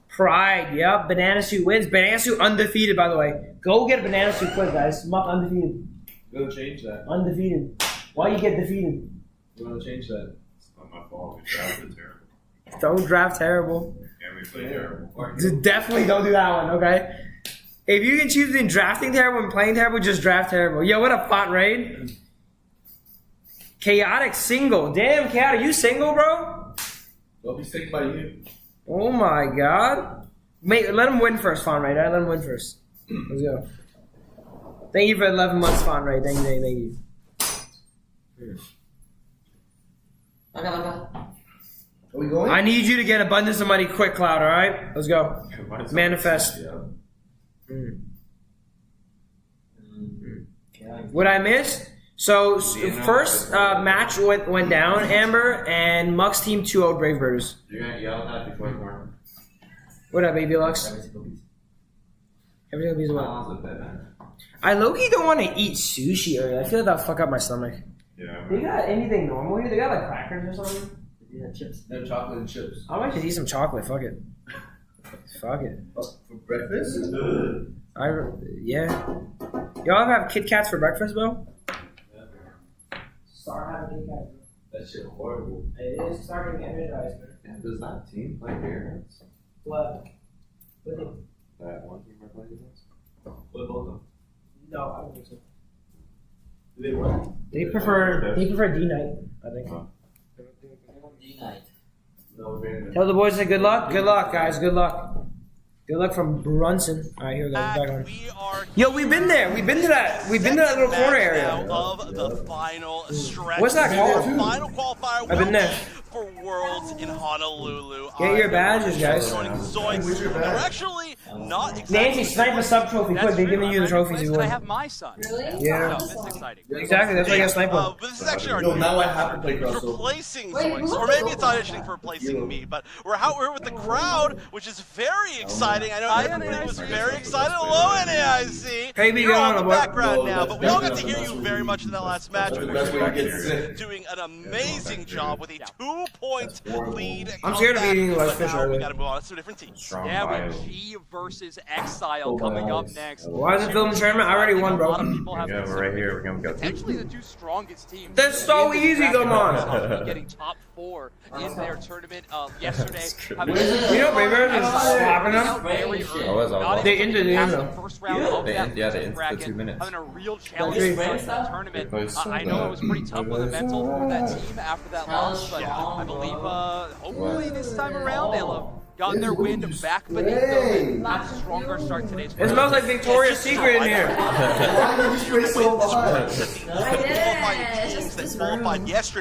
[SPEAKER 1] Pride, yep. Banana Suit wins. Banana Suit undefeated, by the way. Go get a Banana Suit quick, guys. Muck undefeated.
[SPEAKER 10] We're gonna change that.
[SPEAKER 1] Undefeated. Why you get defeated?
[SPEAKER 10] We're gonna change that.
[SPEAKER 5] It's not my fault. We drafted terrible.
[SPEAKER 1] Don't draft terrible. Definitely don't do that one, okay? If you can choose between drafting terrible and playing terrible, just draft terrible. Yo, what a font raid. Chaotic single. Damn, Chaotic, you single, bro?
[SPEAKER 5] Don't be sick by you.
[SPEAKER 1] Oh my god. Mate, let him win first, font raid. Let him win first. Let's go. Thank you for 11 months, font raid. Thank you.
[SPEAKER 10] Are we going?
[SPEAKER 1] I need you to get abundance of money quick, Cloud, alright? Let's go. Manifest. What I missed? So, first match went down, Amber, and Muck's team 2-0 Brave Birders.
[SPEAKER 5] You're gonna yell that before you
[SPEAKER 1] What up, Baby Lux? Every single piece of what? I low-key don't want to eat sushi earlier. I feel like that'll fuck up my stomach.
[SPEAKER 5] Yeah.
[SPEAKER 1] They got anything normal here? They got like crackers or something?
[SPEAKER 10] Yeah, chips. No chocolate and chips.
[SPEAKER 1] I might just eat some chocolate. Fuck it. Fuck it.
[SPEAKER 10] For breakfast?
[SPEAKER 1] Yeah. Y'all have Kit Kats for breakfast, bro? Start having Kit Kats.
[SPEAKER 5] That shit horrible.
[SPEAKER 1] It is starting energized, man.
[SPEAKER 5] Yeah, does that team play here?
[SPEAKER 1] What?
[SPEAKER 5] That one team we're playing against? What both of them?
[SPEAKER 1] No, I don't think so.
[SPEAKER 5] Do they what?
[SPEAKER 1] They prefer D-Night, I think.
[SPEAKER 10] D-Night.
[SPEAKER 5] No,
[SPEAKER 1] Tell the boys to say good luck. Good luck, guys. Good luck. Good luck from Brunson. All right, here we go. Back on. Yo, we've been there. We've been to that little corner area.
[SPEAKER 3] Of the final stretch.
[SPEAKER 1] What's that called?
[SPEAKER 3] Final qualifier.
[SPEAKER 1] I've been there.
[SPEAKER 3] For Worlds in Honolulu.
[SPEAKER 1] Get your badges, guys.
[SPEAKER 3] We're actually not exactly.
[SPEAKER 1] Nancy, snipe a sub trophy. Quick, they're giving you the trophies you
[SPEAKER 9] I
[SPEAKER 1] win.
[SPEAKER 9] have my son.
[SPEAKER 7] Really?
[SPEAKER 1] Yeah.
[SPEAKER 9] No, this is exciting.
[SPEAKER 1] Exactly, that's why you got snipe one.
[SPEAKER 3] But this is actually our
[SPEAKER 5] No, now I have to play Crossover.
[SPEAKER 3] replacing Zoinks, or maybe it's auditioning for replacing me, but we're with the crowd, which is very exciting. I know everybody was very excited. Hello, NAIC.
[SPEAKER 1] Hey, be
[SPEAKER 3] You're
[SPEAKER 1] going
[SPEAKER 3] on the
[SPEAKER 1] on, boy.
[SPEAKER 3] background now, but we all got to hear you very much in that last match.
[SPEAKER 5] That's where you get sick.
[SPEAKER 3] Doing an amazing job with a 2-point lead.
[SPEAKER 1] I'm scared of eating like fish
[SPEAKER 3] Now we
[SPEAKER 1] earlier.
[SPEAKER 3] gotta move on to a different team.
[SPEAKER 9] Yeah, with G versus Exile coming up next.
[SPEAKER 1] Why is it filming tournament? I already won, bro.
[SPEAKER 9] A lot of people have
[SPEAKER 5] Yeah, we're right here. We're gonna go.
[SPEAKER 9] potentially the two strongest teams.
[SPEAKER 1] That's so
[SPEAKER 9] in this
[SPEAKER 1] easy,
[SPEAKER 9] bracket.
[SPEAKER 1] come on.
[SPEAKER 9] Getting top 4 in their tournament yesterday.
[SPEAKER 1] You know, Baby Bird is slapping them.
[SPEAKER 9] Very
[SPEAKER 5] I
[SPEAKER 9] early.
[SPEAKER 5] was
[SPEAKER 9] Not
[SPEAKER 1] They
[SPEAKER 9] even
[SPEAKER 1] ended it,
[SPEAKER 9] past
[SPEAKER 1] yeah.
[SPEAKER 9] the first round of
[SPEAKER 5] They
[SPEAKER 9] that
[SPEAKER 5] end- yeah, they
[SPEAKER 9] first
[SPEAKER 5] ended the
[SPEAKER 9] bracket,
[SPEAKER 5] 2 minutes.
[SPEAKER 9] having a real challenge
[SPEAKER 1] Three.
[SPEAKER 9] in that tournament.
[SPEAKER 5] It was so
[SPEAKER 9] I know it was pretty tough on the
[SPEAKER 5] bad.
[SPEAKER 9] mental for that team after that loss, but I believe hopefully this time around they'll have gotten their wind back beneath them and have a stronger start today's
[SPEAKER 1] It smells like Victoria's Secret in here.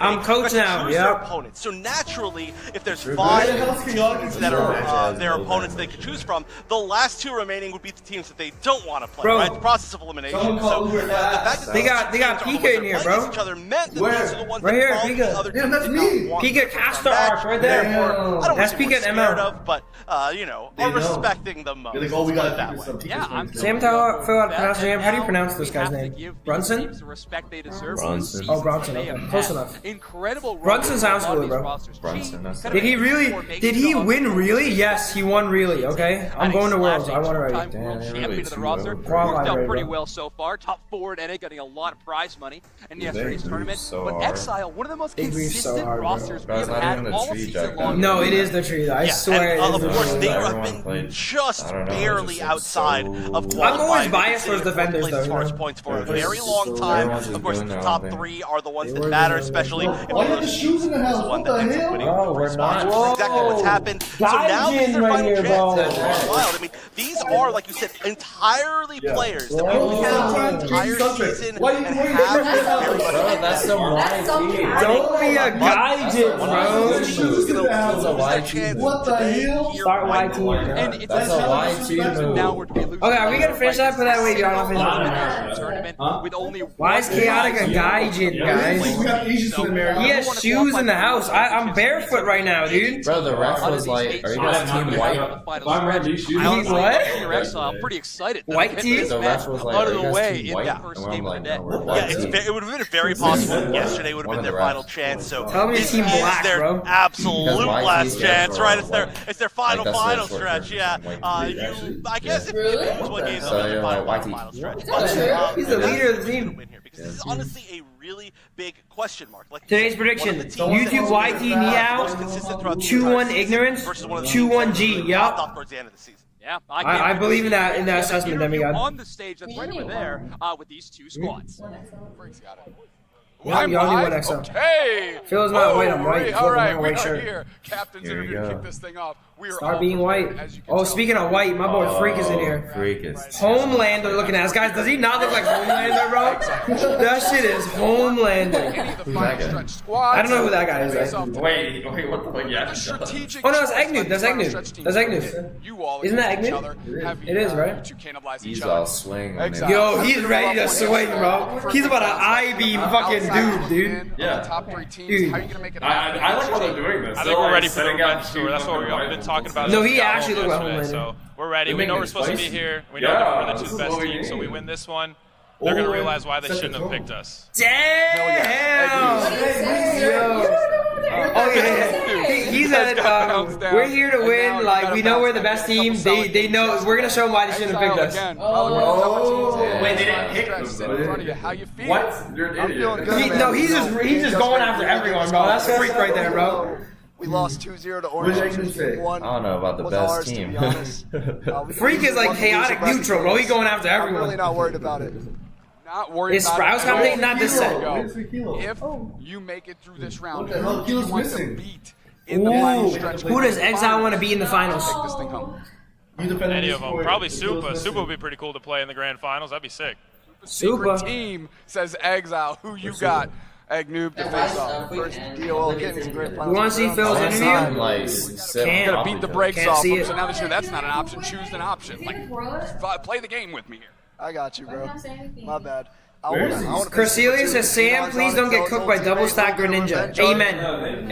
[SPEAKER 1] I'm coach now, yeah.
[SPEAKER 3] Opponents. So naturally, if there's 5 teams that are their opponents they could choose from, the last 2 remaining would be the teams that they don't want to play.
[SPEAKER 1] Bro.
[SPEAKER 3] Right? The process of elimination. So the fact that
[SPEAKER 1] They got
[SPEAKER 3] these teams
[SPEAKER 1] Pika
[SPEAKER 3] are
[SPEAKER 1] in here,
[SPEAKER 3] playing
[SPEAKER 1] bro.
[SPEAKER 3] each other meant that
[SPEAKER 1] Where?
[SPEAKER 3] these are the ones
[SPEAKER 1] Right
[SPEAKER 3] that
[SPEAKER 1] here,
[SPEAKER 3] probably
[SPEAKER 1] Pika.
[SPEAKER 3] the other
[SPEAKER 10] Yeah,
[SPEAKER 3] teams
[SPEAKER 10] that's
[SPEAKER 3] did
[SPEAKER 10] me.
[SPEAKER 3] not want
[SPEAKER 1] Pika
[SPEAKER 3] to play
[SPEAKER 1] Caster
[SPEAKER 3] their match.
[SPEAKER 1] Arc right there.
[SPEAKER 3] Therefore, I don't
[SPEAKER 1] That's
[SPEAKER 3] think
[SPEAKER 1] Pika
[SPEAKER 3] we're
[SPEAKER 1] at
[SPEAKER 3] scared
[SPEAKER 1] ML.
[SPEAKER 3] of, but are
[SPEAKER 10] know.
[SPEAKER 3] respecting them most.
[SPEAKER 10] You're like, oh, we gotta
[SPEAKER 3] that
[SPEAKER 10] figure
[SPEAKER 3] way.
[SPEAKER 10] something.
[SPEAKER 9] Yeah, I'm
[SPEAKER 1] Sam, tell how to pronounce his name. How do you pronounce this guy's
[SPEAKER 9] We have to
[SPEAKER 1] name?
[SPEAKER 9] give these
[SPEAKER 1] Brunson?
[SPEAKER 9] teams the respect they deserve.
[SPEAKER 5] Brunson.
[SPEAKER 1] Oh, Bronson.
[SPEAKER 9] They
[SPEAKER 1] Okay,
[SPEAKER 9] have
[SPEAKER 1] close
[SPEAKER 9] had
[SPEAKER 1] enough.
[SPEAKER 9] incredible
[SPEAKER 1] Brunson
[SPEAKER 9] runs
[SPEAKER 1] sounds
[SPEAKER 9] on a lot of
[SPEAKER 1] good,
[SPEAKER 9] these
[SPEAKER 1] bro.
[SPEAKER 9] rosters.
[SPEAKER 5] Brunson, that's
[SPEAKER 9] Kind
[SPEAKER 1] Did he
[SPEAKER 9] of
[SPEAKER 1] really?
[SPEAKER 9] before making
[SPEAKER 1] Did he
[SPEAKER 9] the
[SPEAKER 1] win? Really? Yes, he won. Really? Okay, I'm going to Worlds. I won already.
[SPEAKER 9] Two-time world
[SPEAKER 5] Damn,
[SPEAKER 9] champion
[SPEAKER 5] really
[SPEAKER 9] of the
[SPEAKER 5] too
[SPEAKER 9] roster.
[SPEAKER 5] well.
[SPEAKER 1] Qualified
[SPEAKER 9] Worked out
[SPEAKER 1] already,
[SPEAKER 9] pretty
[SPEAKER 1] bro.
[SPEAKER 9] well so far. Top 4 at NA, getting a lot of prize money in
[SPEAKER 5] Dude,
[SPEAKER 9] yesterday's
[SPEAKER 5] they
[SPEAKER 9] tournament.
[SPEAKER 5] grew so
[SPEAKER 9] But
[SPEAKER 5] hard.
[SPEAKER 9] Exile, one of the most
[SPEAKER 1] They grew so
[SPEAKER 9] consistent
[SPEAKER 1] hard, bro.
[SPEAKER 9] rosters
[SPEAKER 5] Bro,
[SPEAKER 9] we
[SPEAKER 5] it's
[SPEAKER 9] have
[SPEAKER 5] not
[SPEAKER 9] had
[SPEAKER 5] even the
[SPEAKER 9] all
[SPEAKER 5] tree,
[SPEAKER 9] season
[SPEAKER 5] Jack.
[SPEAKER 9] long.
[SPEAKER 1] No, it is the tree. Though. I swear.
[SPEAKER 3] And,
[SPEAKER 1] it is
[SPEAKER 3] of
[SPEAKER 1] the
[SPEAKER 3] course,
[SPEAKER 1] tree.
[SPEAKER 3] they
[SPEAKER 5] Everyone
[SPEAKER 3] have been
[SPEAKER 5] played-
[SPEAKER 3] just
[SPEAKER 5] I don't know,
[SPEAKER 3] barely
[SPEAKER 5] just
[SPEAKER 3] outside
[SPEAKER 5] so-
[SPEAKER 3] of qualifying.
[SPEAKER 1] I'm always biased towards
[SPEAKER 3] They've
[SPEAKER 1] defenders,
[SPEAKER 3] played as
[SPEAKER 1] though,
[SPEAKER 3] far
[SPEAKER 1] you
[SPEAKER 3] as
[SPEAKER 1] know?
[SPEAKER 3] points for a
[SPEAKER 5] They're
[SPEAKER 3] very
[SPEAKER 5] just
[SPEAKER 3] long
[SPEAKER 5] so-
[SPEAKER 3] time.
[SPEAKER 5] everyone's just
[SPEAKER 3] Of course,
[SPEAKER 5] doing
[SPEAKER 3] the
[SPEAKER 5] their
[SPEAKER 3] top
[SPEAKER 5] own thing.
[SPEAKER 3] 3 are the ones
[SPEAKER 1] They
[SPEAKER 3] that
[SPEAKER 1] were
[SPEAKER 3] matter,
[SPEAKER 1] doing their
[SPEAKER 3] especially
[SPEAKER 1] own
[SPEAKER 3] if
[SPEAKER 10] Why you
[SPEAKER 3] the
[SPEAKER 10] got the shoes in the house?
[SPEAKER 3] is the one
[SPEAKER 10] What
[SPEAKER 3] that
[SPEAKER 10] the
[SPEAKER 3] ends up
[SPEAKER 10] hell?
[SPEAKER 3] winning
[SPEAKER 1] Oh,
[SPEAKER 3] the
[SPEAKER 1] we're
[SPEAKER 3] first spot,
[SPEAKER 1] not-
[SPEAKER 3] which is exactly what's happened. So now this is their
[SPEAKER 1] Gaijin right
[SPEAKER 3] final
[SPEAKER 1] here,
[SPEAKER 3] chance.
[SPEAKER 1] bro.
[SPEAKER 3] That's wild. I mean, these are, like you said, entirely players that we've been
[SPEAKER 1] Oh.
[SPEAKER 3] the entire season
[SPEAKER 10] Why you
[SPEAKER 3] and
[SPEAKER 10] wearing
[SPEAKER 3] have
[SPEAKER 10] that?
[SPEAKER 3] very much
[SPEAKER 5] Bro, that's the YT.
[SPEAKER 1] Don't be a gaijin, bro.
[SPEAKER 10] What the hell?
[SPEAKER 1] Start YT.
[SPEAKER 9] And it's
[SPEAKER 5] That's a YT move.
[SPEAKER 9] now we're to be losing.
[SPEAKER 1] Okay, are we gonna finish that? Put that way, y'all.
[SPEAKER 9] Tournament with only
[SPEAKER 1] Why is Chaotic a gaijin, guys?
[SPEAKER 10] We got Asians in America.
[SPEAKER 1] He has shoes in the house. I'm barefoot right now, dude.
[SPEAKER 5] Bro, the ref was like, are you guys team white?
[SPEAKER 9] I'm pretty excited. that
[SPEAKER 1] White
[SPEAKER 9] we get
[SPEAKER 1] team?
[SPEAKER 9] this
[SPEAKER 5] The
[SPEAKER 9] match
[SPEAKER 5] ref was like,
[SPEAKER 9] out
[SPEAKER 5] are
[SPEAKER 9] of
[SPEAKER 5] you
[SPEAKER 9] the
[SPEAKER 5] guys
[SPEAKER 9] way
[SPEAKER 5] team
[SPEAKER 9] in
[SPEAKER 5] white?
[SPEAKER 9] that first
[SPEAKER 5] And we're
[SPEAKER 9] game of
[SPEAKER 5] like,
[SPEAKER 9] the day.
[SPEAKER 5] no, we're
[SPEAKER 3] Yeah,
[SPEAKER 5] white team.
[SPEAKER 3] it would have been very possible. Yesterday would have
[SPEAKER 5] One
[SPEAKER 3] been
[SPEAKER 5] of
[SPEAKER 3] their
[SPEAKER 5] the
[SPEAKER 3] final
[SPEAKER 5] refs.
[SPEAKER 3] chance. So
[SPEAKER 1] Tell me
[SPEAKER 3] this
[SPEAKER 1] Team
[SPEAKER 3] is
[SPEAKER 1] Black,
[SPEAKER 3] their
[SPEAKER 1] bro.
[SPEAKER 3] absolute
[SPEAKER 5] Because
[SPEAKER 3] last
[SPEAKER 5] YT
[SPEAKER 3] chance,
[SPEAKER 5] stands
[SPEAKER 3] right?
[SPEAKER 5] for
[SPEAKER 3] It's their
[SPEAKER 5] white.
[SPEAKER 3] final
[SPEAKER 5] Like, that's
[SPEAKER 3] stretch.
[SPEAKER 5] what
[SPEAKER 3] Yeah. I guess if it was one game,
[SPEAKER 5] So
[SPEAKER 3] they'll be
[SPEAKER 5] you're
[SPEAKER 3] their
[SPEAKER 5] like,
[SPEAKER 3] final
[SPEAKER 5] YT.
[SPEAKER 3] stretch.
[SPEAKER 1] He's the leader of the team.
[SPEAKER 3] Win here because this is honestly a really
[SPEAKER 11] big question mark. Like
[SPEAKER 1] Today's prediction: YouTube YT Niao, 2-1 Ignorance, 2-1 G. Yup.
[SPEAKER 11] Towards the end of the season.
[SPEAKER 9] Yeah,
[SPEAKER 1] I believe in that assessment, Demigod.
[SPEAKER 9] On the stage, that's right over there with these two squads.
[SPEAKER 1] Y'all need one XL.
[SPEAKER 12] Okay.
[SPEAKER 1] Phil's not white, I'm white.
[SPEAKER 12] All right, we
[SPEAKER 1] white
[SPEAKER 12] are
[SPEAKER 1] shirt.
[SPEAKER 12] here. Captain's interview to kick this thing off. We are
[SPEAKER 1] Start being white. Oh, speaking of white, my boy Freak is in here.
[SPEAKER 5] Freak is.
[SPEAKER 1] Homelander looking at us. Guys, does he not look like Homelander, bro? That shit is Homelander.
[SPEAKER 5] Who's that guy?
[SPEAKER 1] I don't know who that guy is.
[SPEAKER 5] Wait, what the fuck? Yeah.
[SPEAKER 1] Oh no, it's Egnu. That's Egnu. That's Egnu. Isn't that Egnu? It is, right?
[SPEAKER 5] He's all swing.
[SPEAKER 1] Yo, he's ready to swing, bro. He's about an I-beam fucking dude.
[SPEAKER 5] Yeah.
[SPEAKER 12] Top 3 teams. How are you gonna make it?
[SPEAKER 5] I like how they're doing this.
[SPEAKER 8] I think we're ready for the revenge tour. That's what we've been talking about.
[SPEAKER 1] No, he actually looked like Homelander.
[SPEAKER 8] So we're ready. We know we're supposed to be here. We know that we're the two best teams. So we win this one. They're gonna realize why they shouldn't have picked us.
[SPEAKER 1] Damn! Oh yeah. He said, "We're here to win. Like we know we're the best team. They know we're gonna show them why they shouldn't have picked us."
[SPEAKER 5] Wait, they didn't pick them.
[SPEAKER 12] How you feel?
[SPEAKER 5] What? You're an idiot.
[SPEAKER 1] No, he's just going after everyone, bro. That's Freak right there, bro.
[SPEAKER 10] We lost 2-0 to Orange.
[SPEAKER 5] I don't know about the best team.
[SPEAKER 1] Freak is like chaotic neutral, bro. He's going after
[SPEAKER 10] I'm
[SPEAKER 1] everyone.
[SPEAKER 10] really not worried about it.
[SPEAKER 12] Not worried
[SPEAKER 1] Is
[SPEAKER 12] about
[SPEAKER 1] Sprouse
[SPEAKER 12] it.
[SPEAKER 1] commentating? Not this set.
[SPEAKER 12] If you make it through this round,
[SPEAKER 5] What the hell?
[SPEAKER 12] who do you
[SPEAKER 5] Kilo's
[SPEAKER 12] want to
[SPEAKER 5] missing.
[SPEAKER 12] beat in the final stretch?
[SPEAKER 1] Who does Exile want to be in the finals?
[SPEAKER 12] Take this thing home.
[SPEAKER 8] Any of them. Probably Supa. Supa would be pretty cool to play in the grand finals. That'd be sick.
[SPEAKER 12] Secret
[SPEAKER 1] Supa.
[SPEAKER 12] team says Exile. Who you got? Egnoob to face off. First DOL getting some great finals.
[SPEAKER 1] You want to see Phil's interview?
[SPEAKER 12] You gotta beat the brakes
[SPEAKER 1] Can't
[SPEAKER 12] off
[SPEAKER 1] see
[SPEAKER 12] him.
[SPEAKER 1] it.
[SPEAKER 12] So now that that's not an option, choose an option. Like, play the game with me here.
[SPEAKER 10] I got you, bro. My bad.
[SPEAKER 1] Corselia says, Sam, please don't get cooked by double stack Greninja. Amen.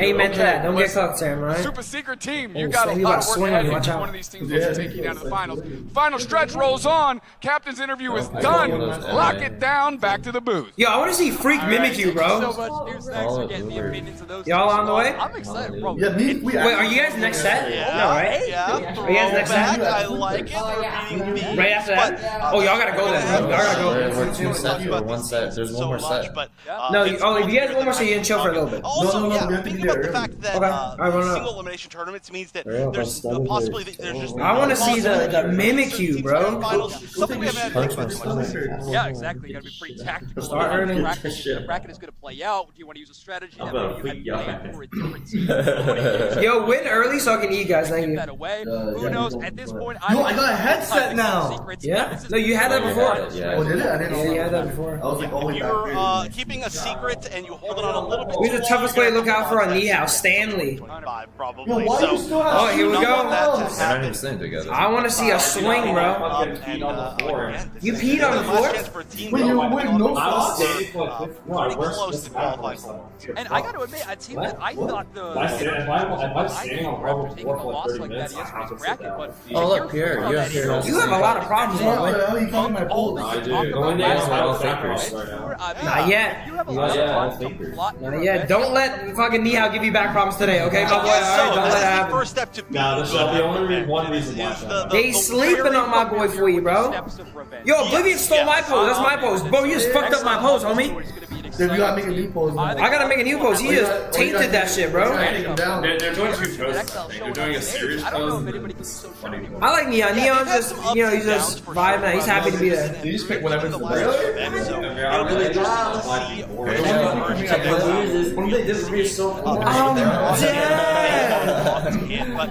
[SPEAKER 1] Amen to that. Don't get cooked, Sam, alright?
[SPEAKER 12] Super secret team. You
[SPEAKER 1] Oh,
[SPEAKER 12] got
[SPEAKER 1] Sam,
[SPEAKER 12] a
[SPEAKER 1] you
[SPEAKER 12] lot
[SPEAKER 1] about
[SPEAKER 12] of
[SPEAKER 1] to
[SPEAKER 12] work
[SPEAKER 1] swing on
[SPEAKER 12] ahead
[SPEAKER 1] me,
[SPEAKER 12] of
[SPEAKER 1] watch
[SPEAKER 12] you.
[SPEAKER 1] out.
[SPEAKER 12] One of these teams will take you down to the finals. Final stretch rolls on. Captain's interview is done. Lock it down. Back to the booth.
[SPEAKER 1] Yo, I want to see Freak mimic you, bro.
[SPEAKER 9] So much news. Thanks for getting the opinions of those.
[SPEAKER 1] Y'all on the way?
[SPEAKER 9] I'm excited, bro.
[SPEAKER 5] Yeah, me.
[SPEAKER 1] Wait, are you guys next set? No, right?
[SPEAKER 11] Yeah.
[SPEAKER 1] Are you guys next set?
[SPEAKER 11] I like it. We're beating me.
[SPEAKER 1] Right after that? Oh, y'all gotta go then. Y'all gotta go.
[SPEAKER 5] We're 2 sets. We're 1 set. There's one more set.
[SPEAKER 11] But,
[SPEAKER 1] No, if you guys one more, so you can chill for a little bit.
[SPEAKER 11] Also,
[SPEAKER 5] we have to
[SPEAKER 11] thinking
[SPEAKER 5] be
[SPEAKER 11] about
[SPEAKER 5] there
[SPEAKER 11] the fact that
[SPEAKER 1] Okay. I wanna-
[SPEAKER 11] single elimination tournaments means that there's the possibility that there's just.
[SPEAKER 1] I want to see the mimic you, bro.
[SPEAKER 11] Something we haven't had to do much.
[SPEAKER 9] Yeah, exactly. You gotta be pretty tactical.
[SPEAKER 1] Start
[SPEAKER 9] How
[SPEAKER 1] earning.
[SPEAKER 9] the bracket is gonna play out. Do you want to use a strategy that
[SPEAKER 5] about
[SPEAKER 9] maybe
[SPEAKER 5] to
[SPEAKER 9] you
[SPEAKER 5] freak
[SPEAKER 9] had
[SPEAKER 5] you
[SPEAKER 9] planned for a different team?
[SPEAKER 1] Yo, win early so I can eat, guys. Thank
[SPEAKER 9] Keep
[SPEAKER 1] you.
[SPEAKER 9] that away. Who knows? At this point,
[SPEAKER 5] Yo, I got a headset now.
[SPEAKER 1] Yeah? No, you had that before.
[SPEAKER 5] Yeah. Oh, did it? I didn't
[SPEAKER 1] Yeah,
[SPEAKER 5] know.
[SPEAKER 1] you had that before.
[SPEAKER 5] I was like, oh,
[SPEAKER 11] You're keeping a secret and you hold it on a little bit.
[SPEAKER 1] Who's the toughest player to look out for on Nihow? Stanley.
[SPEAKER 11] Probably.
[SPEAKER 5] why do you still have
[SPEAKER 1] Oh, here we go.
[SPEAKER 5] I didn't sing together.
[SPEAKER 1] I want to see a swing, bro. You peed on the floor?
[SPEAKER 5] Wait, you're waiting no
[SPEAKER 11] sauce?
[SPEAKER 5] sauce?
[SPEAKER 11] Pretty close to qualifying.
[SPEAKER 9] And I gotta admit, a team that I thought the taking a loss like that yesterday's bracket, but
[SPEAKER 5] Oh, look, Pierre. You have Pierre.
[SPEAKER 1] You have a lot of problems, by the way.
[SPEAKER 5] What the hell are you calling my pool?
[SPEAKER 9] I do.
[SPEAKER 1] Not yet.
[SPEAKER 9] You have a lot of problems.
[SPEAKER 1] Not yet. Don't let fucking Nihow give you back problems today, okay, my boy? Alright, don't let it happen.
[SPEAKER 11] First step to
[SPEAKER 5] one reason why.
[SPEAKER 1] They sleeping on my boy for you, bro. Yo, Oblivion stole my pose. That's my pose. Bro, you just fucked up my pose, homie.
[SPEAKER 5] Then you gotta make a new pose.
[SPEAKER 1] I gotta make a new pose. He just tainted that shit, bro.
[SPEAKER 5] They're
[SPEAKER 3] doing 2 poses. They're doing a serious
[SPEAKER 9] I don't know
[SPEAKER 3] pose.
[SPEAKER 9] if anybody can be so sure anymore.
[SPEAKER 1] I like Neon. Neon's just, you know, he's just vibing out. He's happy to be there.
[SPEAKER 5] You just pick whatever's the best.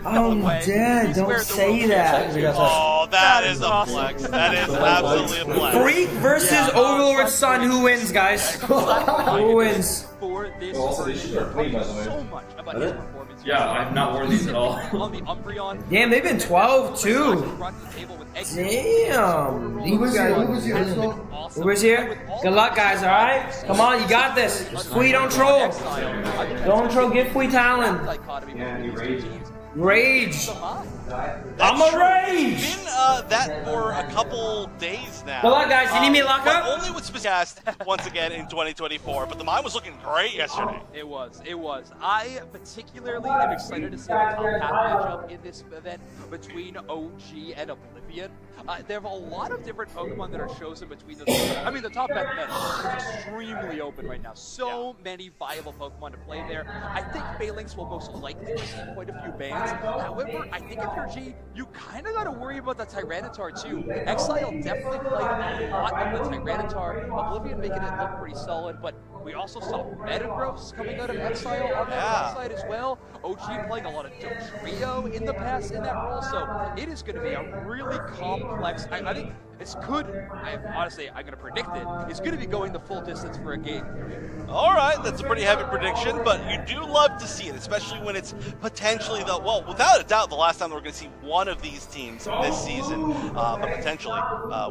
[SPEAKER 1] I'm dead. Don't say that.
[SPEAKER 11] Oh, that is a flex. That is absolutely a flex.
[SPEAKER 1] Freak versus Overlord's son. Who wins, guys? Who wins?
[SPEAKER 9] For this so much about his performance.
[SPEAKER 3] Yeah, I've not worn these at all.
[SPEAKER 9] On the Umbreon.
[SPEAKER 1] Damn, they've been 12 too.
[SPEAKER 9] Brought to the table with
[SPEAKER 1] Damn.
[SPEAKER 5] Who was here?
[SPEAKER 1] Who was here? Good luck, guys, alright? Come on, you got this. Fui, don't troll. Don't troll, get Fui talent. Rage. I'm a rage.
[SPEAKER 11] It's been that for a couple days now.
[SPEAKER 1] Well, guys, you need me to lock up?
[SPEAKER 11] Only with cast once again in 2024, but the mine was looking great yesterday.
[SPEAKER 9] It was. I particularly am excited to see the top half matchup in this event between OG and Oblivion. There are a lot of different Pokemon that are chosen between the the top half event is extremely open right now. So many viable Pokemon to play there. I think Phalanx will most likely receive quite a few bans. However, I think if you're G, you kind of got to worry about the Tyranitar too. Exile definitely played a lot of the Tyranitar. Oblivion making it look pretty solid, but we also saw Metagross coming out of Exile on that side as well. OG playing a lot of Dodrio in the past in that role, so it is going to be a really complex. I think it's good. Honestly, I'm going to predict it. It's going to be going the full distance for a game.
[SPEAKER 11] All right, that's a pretty heavy prediction, but you do love to see it, especially when it's potentially without a doubt, the last time we're going to see one of these teams this season. But potentially,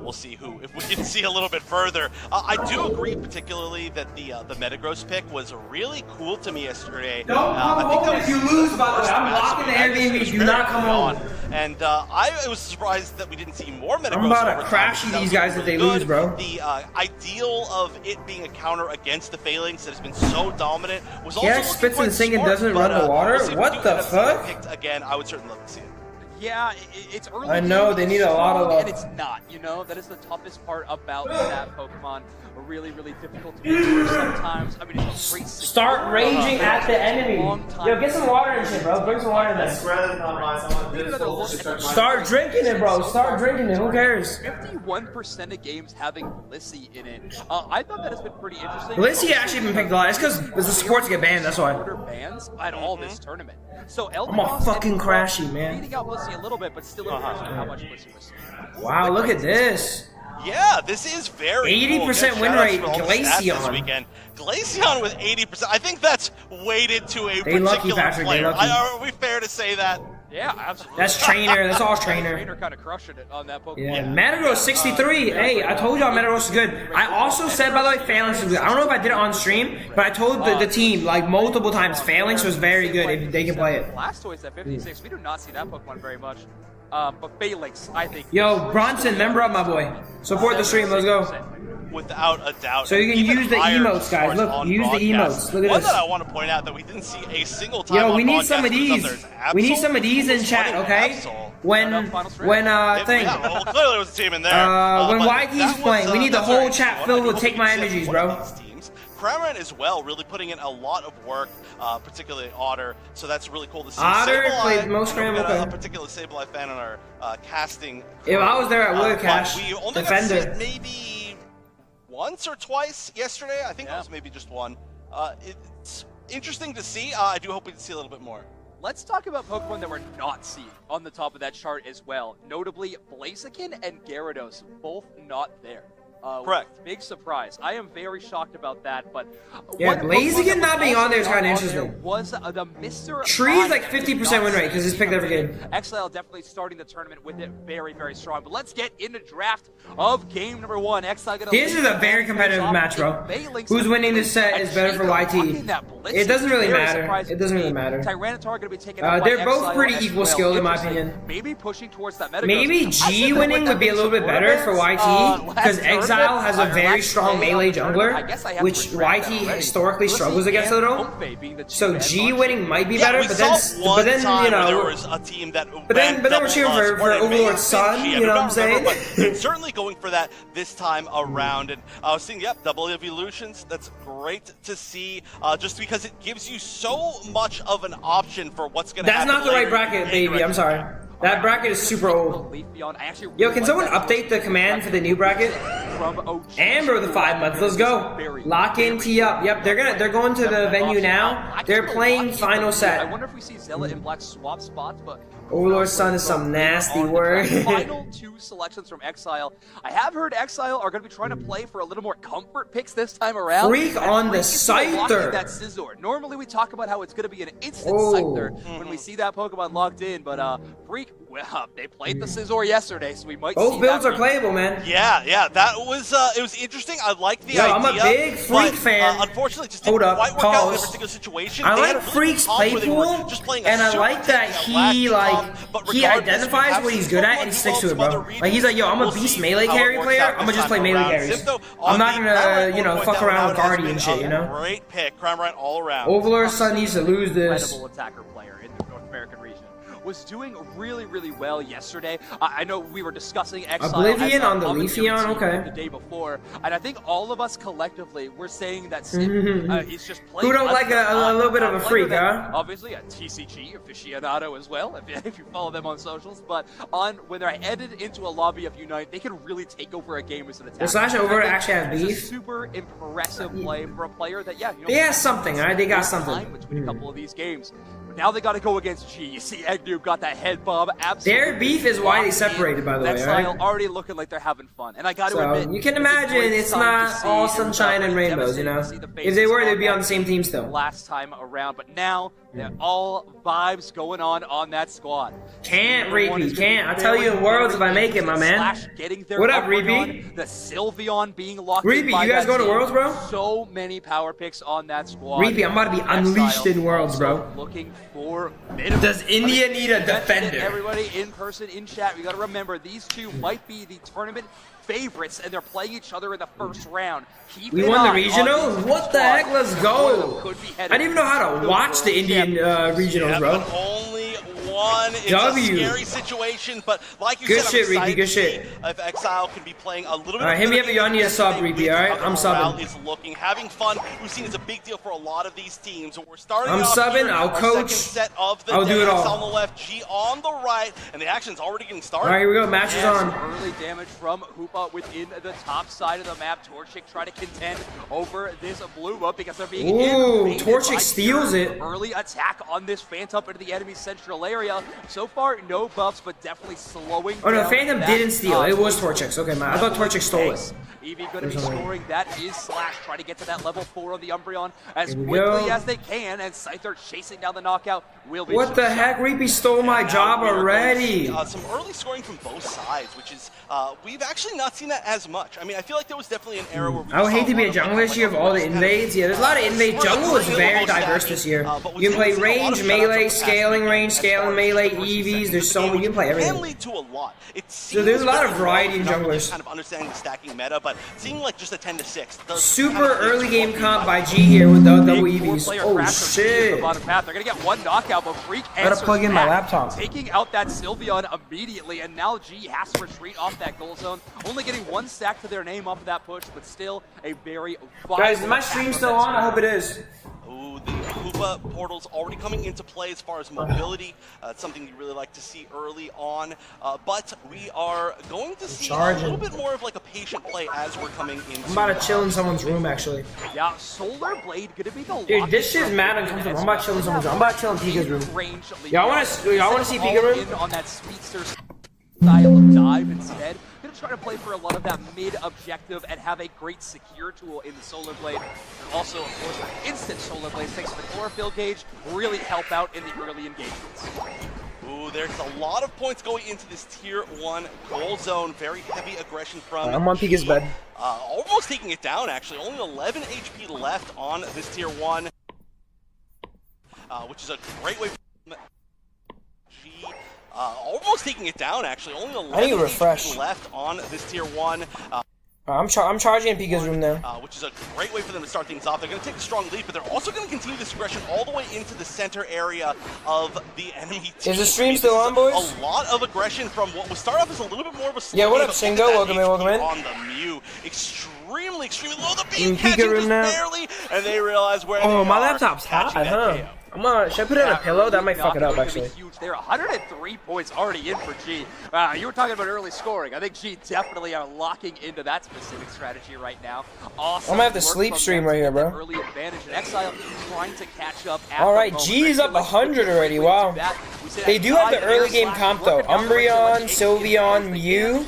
[SPEAKER 11] we'll see who. If we can see a little bit further, I do agree, particularly that the Metagross pick was really cool to me yesterday.
[SPEAKER 1] Don't come home if you lose, by the way. I'm locking the Airbnb. Do not come home.
[SPEAKER 11] And I was surprised that we didn't see more Metagross.
[SPEAKER 1] I'm about to crash these guys if they lose, bro.
[SPEAKER 11] The ideal of it being a counter against the Phalanx that has been so dominant was also
[SPEAKER 1] spits in the sink and doesn't run the water? What the fuck?
[SPEAKER 11] Picked again, I would certainly love to see it.
[SPEAKER 9] Yeah, it's early.
[SPEAKER 1] I know, they need a lot of love.
[SPEAKER 9] And it's not, that is the toughest part about that Pokemon. Really, really difficult to mature sometimes. I mean, it's a great
[SPEAKER 1] start raging at the enemy. Yo, get some water and shit, bro. Bring some water in there. Start drinking it, bro. Start drinking it. Who cares?
[SPEAKER 9] 51% of games having Blissey in it. I thought that has been pretty interesting.
[SPEAKER 1] Blissey actually been picked a lot. It's because the supports get banned, that's why.
[SPEAKER 9] Bans at all this tournament. So
[SPEAKER 1] I'm a fucking crashy, man.
[SPEAKER 9] Beating out Blissey a little bit, but still impressive how much Blissey was.
[SPEAKER 1] Wow, look at this.
[SPEAKER 11] Yeah, this is very
[SPEAKER 1] 80%
[SPEAKER 11] cool.
[SPEAKER 1] win rate,
[SPEAKER 11] Glaceon. This weekend. Glaceon with 80%. I think that's weighted to a particular player. Are we fair to say that?
[SPEAKER 9] Yeah, absolutely.
[SPEAKER 1] That's trainer. That's all trainer.
[SPEAKER 9] Trainer kind of crushing it on that Pokemon.
[SPEAKER 1] Yeah, Metagross 63. Hey, I told y'all Metagross is good. I also said, by the way, Phalanx is good. I don't know if I did it on stream, but I told the team like multiple times Phalanx was very good if they can play it.
[SPEAKER 9] Blastoise at 56. We do not see that Pokemon very much. But Phalanx, I think.
[SPEAKER 1] Yo, Bronson, member up, my boy. Support the stream. Let's go.
[SPEAKER 11] Without a doubt.
[SPEAKER 1] So you can use the emotes, guys. Look, use the emotes. Look at
[SPEAKER 11] One
[SPEAKER 1] this.
[SPEAKER 11] that I want to point out that we didn't see a single time.
[SPEAKER 1] Yo,
[SPEAKER 11] on
[SPEAKER 1] we need
[SPEAKER 11] podcast
[SPEAKER 1] some of these. We need some of these in chat, okay? When clearly
[SPEAKER 11] there was a team in there.
[SPEAKER 1] When YT's playing, we need the whole chat filled with Take My Energies, bro.
[SPEAKER 11] Cramorant as well, really putting in a lot of work, particularly Otter. So that's really cool to see.
[SPEAKER 1] Otter played most Cramorant.
[SPEAKER 11] A particular Sableye fan on our casting.
[SPEAKER 1] If I was there, I would cash.
[SPEAKER 11] We only
[SPEAKER 1] Defender.
[SPEAKER 11] got maybe once or twice yesterday. I think it was maybe just one. It's interesting to see. I do hope we can see a little bit more.
[SPEAKER 9] Let's talk about Pokemon that we're not seeing on the top of that chart as well. Notably, Blaziken and Gyarados, both not there.
[SPEAKER 11] Correct.
[SPEAKER 9] Big surprise. I am very shocked about that, but
[SPEAKER 1] yeah, Blaziken not being on there is kind of interesting.
[SPEAKER 9] Was the Mr.
[SPEAKER 1] Tree's like 50% win rate because he's picked every game.
[SPEAKER 9] Exile definitely starting the tournament with it very, very strong. But let's get into draft of game number 1. Exile gonna
[SPEAKER 1] this is a very competitive match, bro. Who's winning this set is better for YT. It doesn't really matter. It doesn't really matter.
[SPEAKER 9] Tyranitar gonna be taking
[SPEAKER 1] they're both pretty equal skilled in my opinion.
[SPEAKER 9] Maybe pushing towards that Metagross.
[SPEAKER 1] Maybe G winning would be a little bit better for YT because Exile has a very strong melee jungler, which YT historically struggles against a little. So G winning might be better, but then you know,
[SPEAKER 11] there was a team that
[SPEAKER 1] but then we're cheering for Overlord's son. You know what I'm saying?
[SPEAKER 11] But certainly going for that this time around, and I was seeing double evolutions. That's great to see, just because it gives you so much of an option for what's going to happen.
[SPEAKER 1] That's not the right bracket, baby. I'm sorry. That bracket is super old. Yo, can someone update the command for the new bracket? Amber with the 5 months. Let's go. Lock in, tee up. Yep, they're going to the venue now. They're playing final set.
[SPEAKER 9] I wonder if we see Zella and Black swap spots, but
[SPEAKER 1] Overlord's son is some nasty word.
[SPEAKER 9] Final 2 selections from Exile. I have heard Exile are going to be trying to play for a little more comfort picks this time around.
[SPEAKER 1] Freak on the Scyther.
[SPEAKER 9] That Scizor. Normally we talk about how it's going to be an instant Scyther when we see that Pokemon locked in, but Freak well, they played the Scizor yesterday, so we might
[SPEAKER 1] Both
[SPEAKER 9] see
[SPEAKER 1] builds
[SPEAKER 9] that
[SPEAKER 1] are playable, man.
[SPEAKER 11] Yeah, that was it was interesting. I like the idea.
[SPEAKER 1] I'm a big Freak
[SPEAKER 11] but,
[SPEAKER 1] fan.
[SPEAKER 11] Unfortunately, just didn't quite work out in a particular situation.
[SPEAKER 1] I
[SPEAKER 11] They had
[SPEAKER 1] like
[SPEAKER 11] a really
[SPEAKER 1] Freak's
[SPEAKER 11] good comp where they were
[SPEAKER 1] playpool,
[SPEAKER 11] just playing a
[SPEAKER 1] and I
[SPEAKER 11] super
[SPEAKER 1] like that he he identifies what he's good at and sticks to it, bro. Like he's like, yo, I'm a beast melee carry player. I'm gonna just play melee carries. I'm not gonna, you know, fuck around with Guardian and shit, you know.
[SPEAKER 11] Great pick, Crime Rant all around.
[SPEAKER 1] Overlord's son needs to lose this.
[SPEAKER 9] Incredible attacker player in the North American region. Was doing really, really well yesterday. I know we were discussing Exile
[SPEAKER 1] Oblivion on the
[SPEAKER 9] Leafeon,
[SPEAKER 1] okay.
[SPEAKER 9] The day before, and I think all of us collectively were saying that Sim is just playing.
[SPEAKER 1] Who don't like a little bit of a freak, huh?
[SPEAKER 9] Obviously, a TCG aficionado as well, if you follow them on socials. But when they're headed into a lobby of Unite, they can really take over a game as an attacker.
[SPEAKER 1] The Slash over actually have beef.
[SPEAKER 9] It's a super impressive play for a player that, you know,
[SPEAKER 1] they have something, alright? They got something.
[SPEAKER 9] Between a couple of these games. Now they got to go against G. You see Agnew got that head bob. Absolutely.
[SPEAKER 1] Their beef is why they separated, by the way,
[SPEAKER 9] Exile
[SPEAKER 1] right?
[SPEAKER 9] already looking like they're having fun. And I got to admit,
[SPEAKER 1] you can imagine it's not all sunshine and rainbows, you know? If they were, they'd be on the same team still.
[SPEAKER 9] Last time around, but now they're all vibes going on that squad.
[SPEAKER 1] Can't, Reapy, can't. I tell you in Worlds if I make it, my man. What up, Reapy?
[SPEAKER 9] The Sylveon being locked
[SPEAKER 1] Reapy, you guys go to Worlds, bro?
[SPEAKER 9] So many power picks on that squad.
[SPEAKER 1] Reapy, I'm about to be unleashed in Worlds, bro.
[SPEAKER 9] Looking for
[SPEAKER 1] Does India need a defender?
[SPEAKER 9] Everybody in person, in chat, we got to remember these two might be the tournament favorites, and they're playing each other in the first round.
[SPEAKER 1] We won the regionals? What the heck? Let's go. I didn't even know how to watch the Indian regionals, bro.
[SPEAKER 11] Only one. It's a scary situation, but like you said,
[SPEAKER 1] shit, Reapy, good shit.
[SPEAKER 11] If Exile can be playing a little bit.
[SPEAKER 1] Alright, hit me up if you need a sub, Reapy, alright? I'm subbing.
[SPEAKER 11] Is looking, having fun. We've seen it's a big deal for a lot of these teams. We're starting
[SPEAKER 1] I'm
[SPEAKER 11] off
[SPEAKER 1] subbing,
[SPEAKER 11] here,
[SPEAKER 1] I'll coach.
[SPEAKER 11] Set of the
[SPEAKER 1] I'll do it all.
[SPEAKER 11] on the left, G on the right, and the action's already getting started.
[SPEAKER 1] Alright, here we go, match is on.
[SPEAKER 9] Early damage from Hoopa within the top side of the map. Torchic trying to contend over this blue up because they're being
[SPEAKER 1] Torchic steals it.
[SPEAKER 9] Early attack on this Phantom into the enemy's central area. So far, no buffs, but definitely slowing
[SPEAKER 1] Oh no,
[SPEAKER 9] down
[SPEAKER 1] Phantom
[SPEAKER 9] that,
[SPEAKER 1] didn't steal. It was Torchic's. Okay, man. I thought Torchic stole it.
[SPEAKER 9] Eevee going to be scoring. That is Slash trying to get to that level 4 on the Umbreon as quickly as they can, and Scyther chasing down the knockout will be.
[SPEAKER 1] What the heck? Reapy stole my job already.
[SPEAKER 11] Some early scoring from both sides, which is we've actually not seen that as much. I mean, I feel like there was definitely an era where
[SPEAKER 1] I would hate to be a jungler this year of all the invades. Yeah, there's a lot of invades. Jungle is very diverse this year. You can play range, melee, scaling range, scaling melee, EVs. There's so many. You can play everything.
[SPEAKER 11] Lead to a lot.
[SPEAKER 1] So there's a lot of variety in junglers.
[SPEAKER 11] Kind of understanding the stacking meta, but seeing like just a 10-6.
[SPEAKER 1] Super early game comp by G here with the double EVs. Oh shit!
[SPEAKER 9] They're gonna get one knockout, but Freak
[SPEAKER 1] gotta plug in my laptop.
[SPEAKER 9] Taking out that Sylveon immediately, and now G has to retreat off that goal zone. Only getting one stack to their name off of that push, but still a very
[SPEAKER 1] guys, is my stream still on? I hope it is.
[SPEAKER 11] Ooh, the Hoopa portal's already coming into play as far as mobility. It's something you really like to see early on. But we are going to see a little bit more of like a patient play as we're coming into.
[SPEAKER 1] I'm about to chill in someone's room, actually.
[SPEAKER 9] Yeah, Solar Blade gonna be the
[SPEAKER 1] dude, this shit's mad uncomfortable. I'm about to chill in someone's room. I'm about to chill in Pika's room. Y'all want to see Pika room?
[SPEAKER 9] On that speedster style of dive instead. Gonna try to play for a lot of that mid objective and have a great secure tool in the Solar Blade. And also, of course, instant Solar Blade thanks to the chlorophyll gauge really help out in the early engagements.
[SPEAKER 11] Ooh, there's a lot of points going into this tier 1 goal zone. Very heavy aggression from
[SPEAKER 1] I'm on Pika's bed.
[SPEAKER 11] Almost taking it down, actually. Only 11 HP left on this tier 1, which is a great way for G. Almost taking it down, actually. Only 11 HP left on this tier 1.
[SPEAKER 1] I'm charging in Pika's room now.
[SPEAKER 11] Which is a great way for them to start things off. They're going to take a strong lead, but they're also going to continue this aggression all the way into the center area of the enemy team.
[SPEAKER 1] Is the stream still on, boys?
[SPEAKER 11] A lot of aggression from what would start off as a little bit more of a slow
[SPEAKER 1] yeah, what up, Shingo? Welcome in.
[SPEAKER 11] On the Mew. Extremely low. The beam
[SPEAKER 1] Pika room now.
[SPEAKER 11] Barely, and they realize where
[SPEAKER 1] oh, my laptop's hot, huh? Should I put it on a pillow? That might fuck it up, actually.
[SPEAKER 9] They're 103 points already in for G. You were talking about early scoring. I think G definitely are locking into that specific strategy right now. Awesome.
[SPEAKER 1] I'm gonna have to sleep stream right here, bro.
[SPEAKER 9] Early advantage in Exile trying to catch up.
[SPEAKER 1] Alright, G is up 100 already. Wow. They do have the early game comp though. Umbreon, Sylveon, Mew.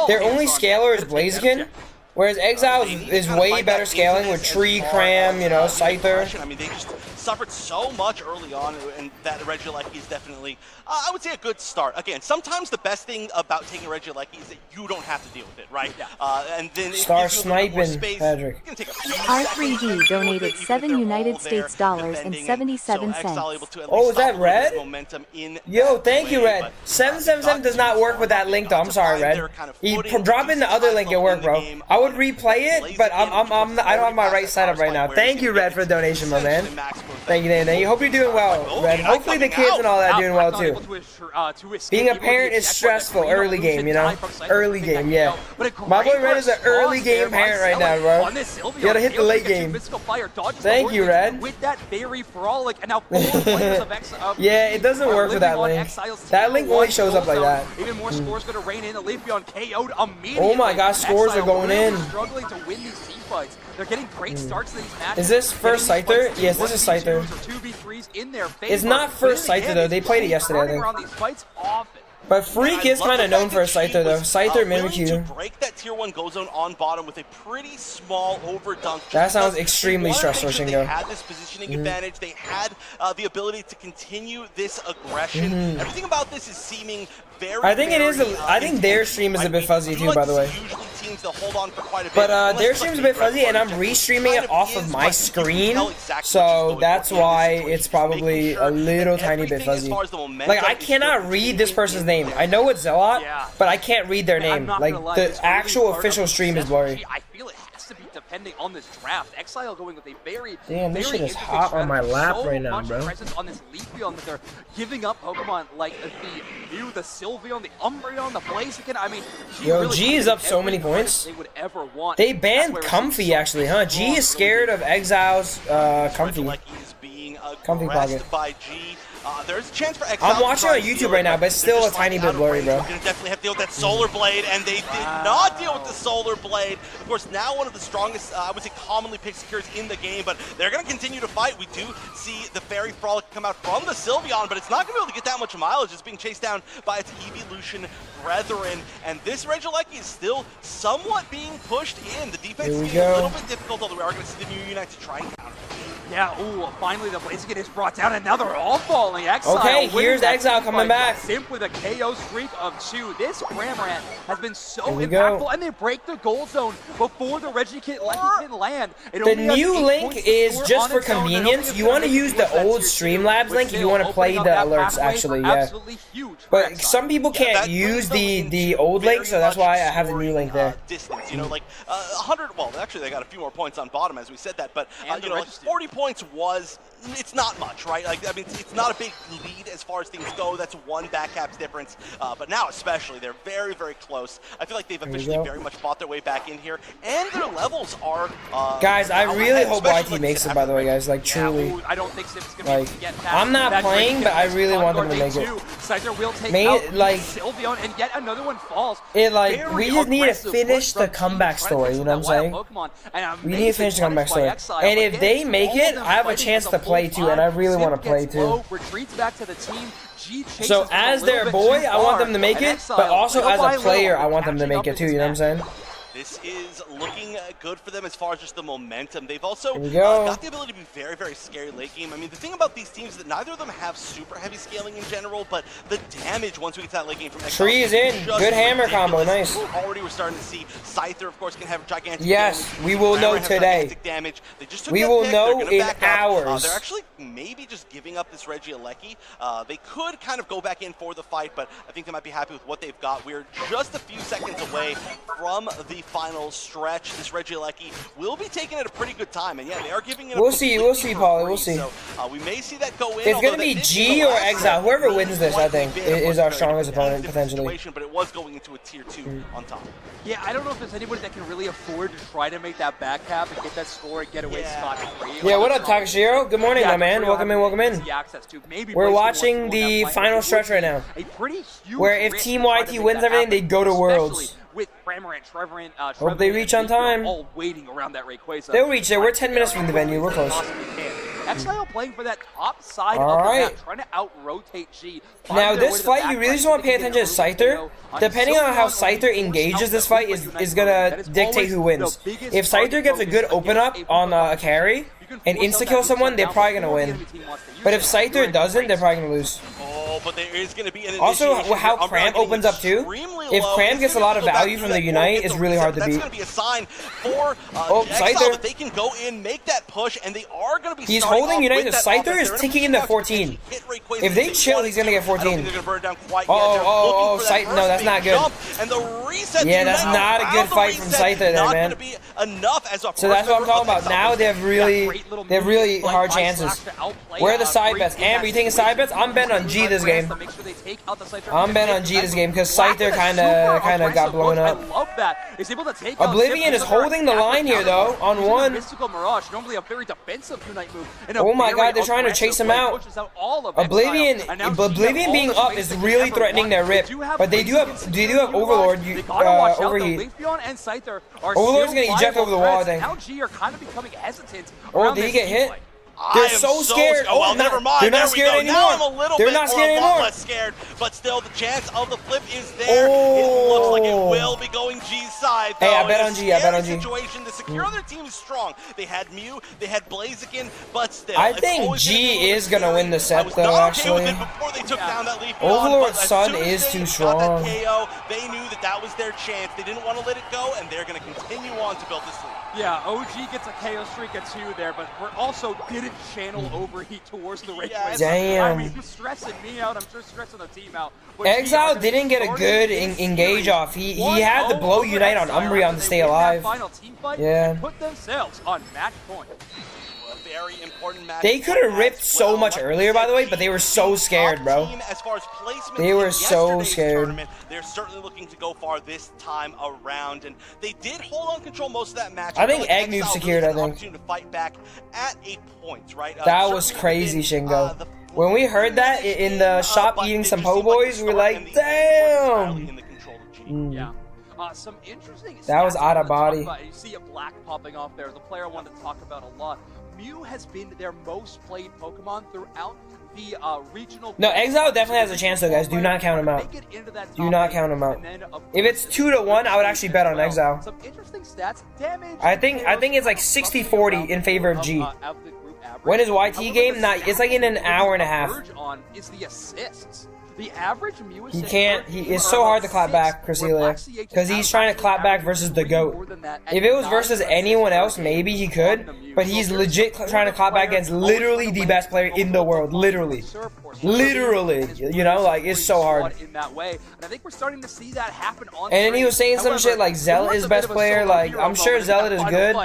[SPEAKER 1] Their only scaler is Blaziken. Whereas Exile is way better scaling with Tree, Cram, you know, Scyther.
[SPEAKER 11] I mean, they just suffered so much early on, and that Regieleki is definitely, I would say, a good start. Again, sometimes the best thing about taking Regieleki is that you don't have to deal with it, right? And then
[SPEAKER 1] Star sniping, Patrick.
[SPEAKER 6] R3G donated 7 United States dollars and 77 cents.
[SPEAKER 1] Oh, is that Red? Yo, thank you, Red. 777 does not work with that link, though. I'm sorry, Red. Drop in the other link, it work, bro. I would replay it, but I don't have my right setup right now. Thank you, Red, for the donation, my man. Thank you, thank you. Hope you're doing well, Red. Hopefully the kids and all that are doing well, too. Being a parent is stressful. Early game, you know? Early game, yeah. My boy Red is an early game parent right now, bro. You gotta hit the late game. Thank you, Red. Yeah, it doesn't work with that link. That link only shows up like that.
[SPEAKER 9] Even more scores going to rain in. Leafeon KO'd immediately.
[SPEAKER 1] Oh my gosh, scores are going in.
[SPEAKER 9] Struggling to win these team fights. They're getting great starts to these matches.
[SPEAKER 1] Is this first Scyther? Yes, this is Scyther. It's not first Scyther though. They played it yesterday, I think. But Freak is kind of known for a Scyther though. Scyther, Mimikyu.
[SPEAKER 11] Break that tier 1 Go Zone on bottom with a pretty small overdunk.
[SPEAKER 1] That sounds extremely stressful, Shingo.
[SPEAKER 11] They had this positioning advantage. They had the ability to continue this aggression. Everything about this is seeming very.
[SPEAKER 1] I think it is. I think their stream is a bit fuzzy too, by the way. But their stream's a bit fuzzy, and I'm restreaming it off of my screen, so that's why it's probably a little tiny bit fuzzy. Like I cannot read this person's name. I know it's Zealot, but I can't read their name. Like the actual official stream is blurry.
[SPEAKER 9] I feel it has to be depending on this draft. Exile going with a very
[SPEAKER 1] damn, this shit is hot on my lap right now, bro.
[SPEAKER 9] Presence on this Leafeon that they're giving up Pokemon like the Mew, the Sylveon, the Umbreon, the Blaziken. I mean,
[SPEAKER 1] yo, G is up so many points.
[SPEAKER 9] They would ever want.
[SPEAKER 1] They banned Comfy actually, huh? G is scared of Exile's Comfy. Comfy pocket.
[SPEAKER 11] There's a chance for Exile.
[SPEAKER 1] I'm watching on YouTube right now, but it's still a tiny bit blurry, bro.
[SPEAKER 11] They're going to definitely have to deal with that Solar Blade, and they did not deal with the Solar Blade. Of course, now one of the strongest, I would say, commonly picked secures in the game, but they're going to continue to fight. We do see the Fairy Frolic come out from the Sylveon, but it's not going to be able to get that much mileage. It's being chased down by its Evolution brethren, and this Regieleki is still somewhat being pushed in. The defense is getting a little bit difficult, although we are going to see the new unite to try and counter.
[SPEAKER 9] Yeah, ooh, finally the Blaziken is brought down, and now they're all falling. Exile.
[SPEAKER 1] Okay, here's Exile coming back.
[SPEAKER 9] Simply the KO streak of 2. This Cramorant has been so impactful, and they break the goal zone before the Regieleki can land.
[SPEAKER 1] The new link is just for convenience. You want to use the old Streamlabs link if you want to play the alerts, actually, yeah. But some people can't use the old link, so that's why I have the new link there.
[SPEAKER 11] Distance, you know, like 100. Well, actually, they got a few more points on bottom, as we said that, but you know, like 40 points was. It's not much, right? Like, I mean, it's not a big lead as far as things go. That's one back cap's difference. But now, especially, they're very, very close. I feel like they've officially very much fought their way back in here, and their levels are.
[SPEAKER 1] Guys, I really hope YT makes it. By the way, guys, like truly.
[SPEAKER 9] I don't think Sim's gonna get past.
[SPEAKER 1] I'm not playing, but I really want them to make it.
[SPEAKER 9] Scyther will take out like Sylveon, and yet another one falls.
[SPEAKER 1] It like we just need to finish the comeback story. You know what I'm saying? We need to finish the comeback story, and if they make it, I have a chance to play too, and I really want to play too. So as their boy, I want them to make it, but also as a player, I want them to make it too. You know what I'm saying?
[SPEAKER 11] This is looking good for them as far as just the momentum. They've also got the ability to be very, very scary late game. I mean, the thing about these teams is that neither of them have super heavy scaling in general, but the damage once we get to that late game from Exile.
[SPEAKER 1] Tree is in. Good hammer combo. Nice.
[SPEAKER 11] Already we're starting to see Scyther, of course, can have gigantic damage.
[SPEAKER 1] Yes, we will know today.
[SPEAKER 11] They just took
[SPEAKER 1] we will know in hours.
[SPEAKER 11] They're actually maybe just giving up this Regieleki. They could kind of go back in for the fight, but I think they might be happy with what they've got. We're just a few seconds away from the final stretch. This Regieleki will be taking it a pretty good time, and yeah, they are giving it.
[SPEAKER 1] We'll see, Paulie. We'll see.
[SPEAKER 11] So we may see that go in.
[SPEAKER 1] It's gonna be G or Exile. Whoever wins this, I think, is our strongest opponent potentially.
[SPEAKER 11] But it was going into a tier 2 on top.
[SPEAKER 9] Yeah, I don't know if there's anybody that can really afford to try to make that back cap and get that score and get away scot-free.
[SPEAKER 1] Yeah, what up, Takashiro? Good morning, my man. Welcome in, welcome in. We're watching the final stretch right now, where if Team YT wins everything, they go to Worlds.
[SPEAKER 9] With Cramorant, Trevorant,
[SPEAKER 1] hope they reach on time.
[SPEAKER 9] All waiting around that Rayquaza.
[SPEAKER 1] They'll reach there. We're 10 minutes from the venue. We're close.
[SPEAKER 9] Exile playing for that top side
[SPEAKER 1] All
[SPEAKER 9] of the
[SPEAKER 1] right.
[SPEAKER 9] map, trying to out-rotate G.
[SPEAKER 1] Now this fight, you really just want to pay attention to Scyther. Depending on how Scyther engages this fight is gonna dictate who wins. If Scyther gets a good open up on a carry and insta-kill someone, they're probably gonna win. But if Scyther doesn't, they're probably gonna lose.
[SPEAKER 11] Oh, but there is going to be an
[SPEAKER 1] Also,
[SPEAKER 11] initiation
[SPEAKER 1] how
[SPEAKER 11] here.
[SPEAKER 1] Cram opens up too. If Cram gets a lot of value from the Unite, it's really hard to beat.
[SPEAKER 11] That's going to be a sign for Exile
[SPEAKER 1] Scyther.
[SPEAKER 11] that they can go in, make that push, and they are going to be
[SPEAKER 1] He's
[SPEAKER 11] starting
[SPEAKER 1] holding
[SPEAKER 11] off
[SPEAKER 1] Unite.
[SPEAKER 11] with
[SPEAKER 1] The
[SPEAKER 11] that
[SPEAKER 1] Scyther
[SPEAKER 11] offense.
[SPEAKER 1] is
[SPEAKER 11] They're
[SPEAKER 1] ticking
[SPEAKER 11] gonna
[SPEAKER 1] into 14.
[SPEAKER 11] hit rate quite
[SPEAKER 1] If they
[SPEAKER 11] as
[SPEAKER 1] chill,
[SPEAKER 11] want
[SPEAKER 1] he's gonna get
[SPEAKER 11] to. I don't
[SPEAKER 1] 14.
[SPEAKER 11] think they're going to burn down quite yet. They're
[SPEAKER 1] Oh,
[SPEAKER 11] looking for that
[SPEAKER 1] Scyther. No, that's
[SPEAKER 11] first
[SPEAKER 1] not
[SPEAKER 11] big
[SPEAKER 1] good.
[SPEAKER 11] jump, and the reset
[SPEAKER 1] Yeah, that's
[SPEAKER 11] Unite
[SPEAKER 1] not a
[SPEAKER 11] around
[SPEAKER 1] good
[SPEAKER 11] the
[SPEAKER 1] fight from
[SPEAKER 11] reset
[SPEAKER 1] Scyther there,
[SPEAKER 11] not
[SPEAKER 1] man.
[SPEAKER 11] gonna be enough as a
[SPEAKER 1] So that's what I'm
[SPEAKER 11] first
[SPEAKER 1] talking
[SPEAKER 11] member
[SPEAKER 1] about.
[SPEAKER 11] of
[SPEAKER 1] Now they have really hard chances. Where are the side bets? Amber, you taking side bets? I'm betting on G this game. I'm betting on G this game because Scyther kind of got blown up.
[SPEAKER 9] I love that. He's able to take out
[SPEAKER 1] Oblivion is holding the line here though on one.
[SPEAKER 9] Mystical Mirage, normally a very defensive Unite move.
[SPEAKER 1] Oh my God, they're trying to chase him out. Oblivion being up is really threatening their rip, but they do have Overlord. Overheat. Overlord's gonna eject over the wall, I think.
[SPEAKER 9] Now G are kind of becoming hesitant.
[SPEAKER 1] Oh, did he get hit? They're so scared.
[SPEAKER 11] Oh, well, never mind.
[SPEAKER 1] They're not scared anymore.
[SPEAKER 11] Now I'm a little
[SPEAKER 1] They're
[SPEAKER 11] bit
[SPEAKER 1] not
[SPEAKER 11] or
[SPEAKER 1] scared
[SPEAKER 11] a lot
[SPEAKER 1] anymore.
[SPEAKER 11] less scared, but still the chance of the flip is there. It looks like it will be going G's side.
[SPEAKER 1] Hey, I bet
[SPEAKER 11] It's
[SPEAKER 1] on
[SPEAKER 11] a
[SPEAKER 1] G. I bet on
[SPEAKER 11] scary
[SPEAKER 1] G.
[SPEAKER 11] Situation. The secure on their team is strong. They had Mew, they had Blaziken, but still.
[SPEAKER 1] I
[SPEAKER 11] it's
[SPEAKER 1] think
[SPEAKER 11] always
[SPEAKER 1] G is gonna win the
[SPEAKER 11] I
[SPEAKER 1] set
[SPEAKER 11] was
[SPEAKER 1] though.
[SPEAKER 11] not okay with
[SPEAKER 1] Actually,
[SPEAKER 11] it before they took down that Leafeon,
[SPEAKER 1] Overlord's
[SPEAKER 11] but as
[SPEAKER 1] Sun
[SPEAKER 11] soon as
[SPEAKER 1] is
[SPEAKER 11] they
[SPEAKER 1] too
[SPEAKER 11] got
[SPEAKER 1] strong.
[SPEAKER 11] that KO, they knew that that was their chance. They didn't want to let it go, and they're going to continue on to build this lead.
[SPEAKER 9] Yeah, OG gets a KO streak at 2 there, but we're also didn't channel Overheat towards the Ray.
[SPEAKER 1] Damn.
[SPEAKER 9] I mean, stressing me out. I'm sure stressing the team out.
[SPEAKER 1] Exile didn't get a good engage off. He had to blow Unite on Umbreon to stay alive. Yeah.
[SPEAKER 9] Put themselves on match point.
[SPEAKER 11] Very important match.
[SPEAKER 1] They could have ripped so much earlier, by the way, but they were so scared, bro.
[SPEAKER 11] As far as placement
[SPEAKER 1] They were
[SPEAKER 11] in
[SPEAKER 1] so
[SPEAKER 11] yesterday's
[SPEAKER 1] scared.
[SPEAKER 11] tournament, they're certainly looking to go far this time around, and they did hold on control most of that match.
[SPEAKER 1] I think
[SPEAKER 11] feel like
[SPEAKER 1] Agnew
[SPEAKER 11] Exile
[SPEAKER 1] secured,
[SPEAKER 11] really
[SPEAKER 1] I
[SPEAKER 11] had an
[SPEAKER 1] think.
[SPEAKER 11] opportunity to fight back at a point, right?
[SPEAKER 1] That was crazy, Shingo. When we heard that in the shop eating some po' boys, we were like, damn.
[SPEAKER 9] Yeah. Some interesting.
[SPEAKER 1] That was
[SPEAKER 9] stats
[SPEAKER 1] out
[SPEAKER 9] I
[SPEAKER 1] of
[SPEAKER 9] wanna
[SPEAKER 1] body.
[SPEAKER 9] talk about. You see a black popping off there. The player I wanted to talk about a lot. Mew has been their most played Pokemon throughout the regional.
[SPEAKER 1] No, Exile definitely has a chance though, guys. Do not count him out. Do not count him out. If it's 2-1, I would actually bet on Exile.
[SPEAKER 9] Some interesting stats. Damage.
[SPEAKER 1] I think it's like 60-40 in favor of G. When is YT game? Not. It's like in an hour and a half.
[SPEAKER 9] On is the assists. The average Mew
[SPEAKER 1] He can't. It's so hard to clap back, Cresselia, because he's trying to clap back versus the GOAT. If it was versus anyone else, maybe he could, but he's legit trying to clap back against literally the best player in the world. Literally. You know, like, it's so hard.
[SPEAKER 9] In that way, and I think we're starting to see that happen on.
[SPEAKER 1] And then he was saying some shit like Zealot is best player. Like, I'm sure Zealot is good.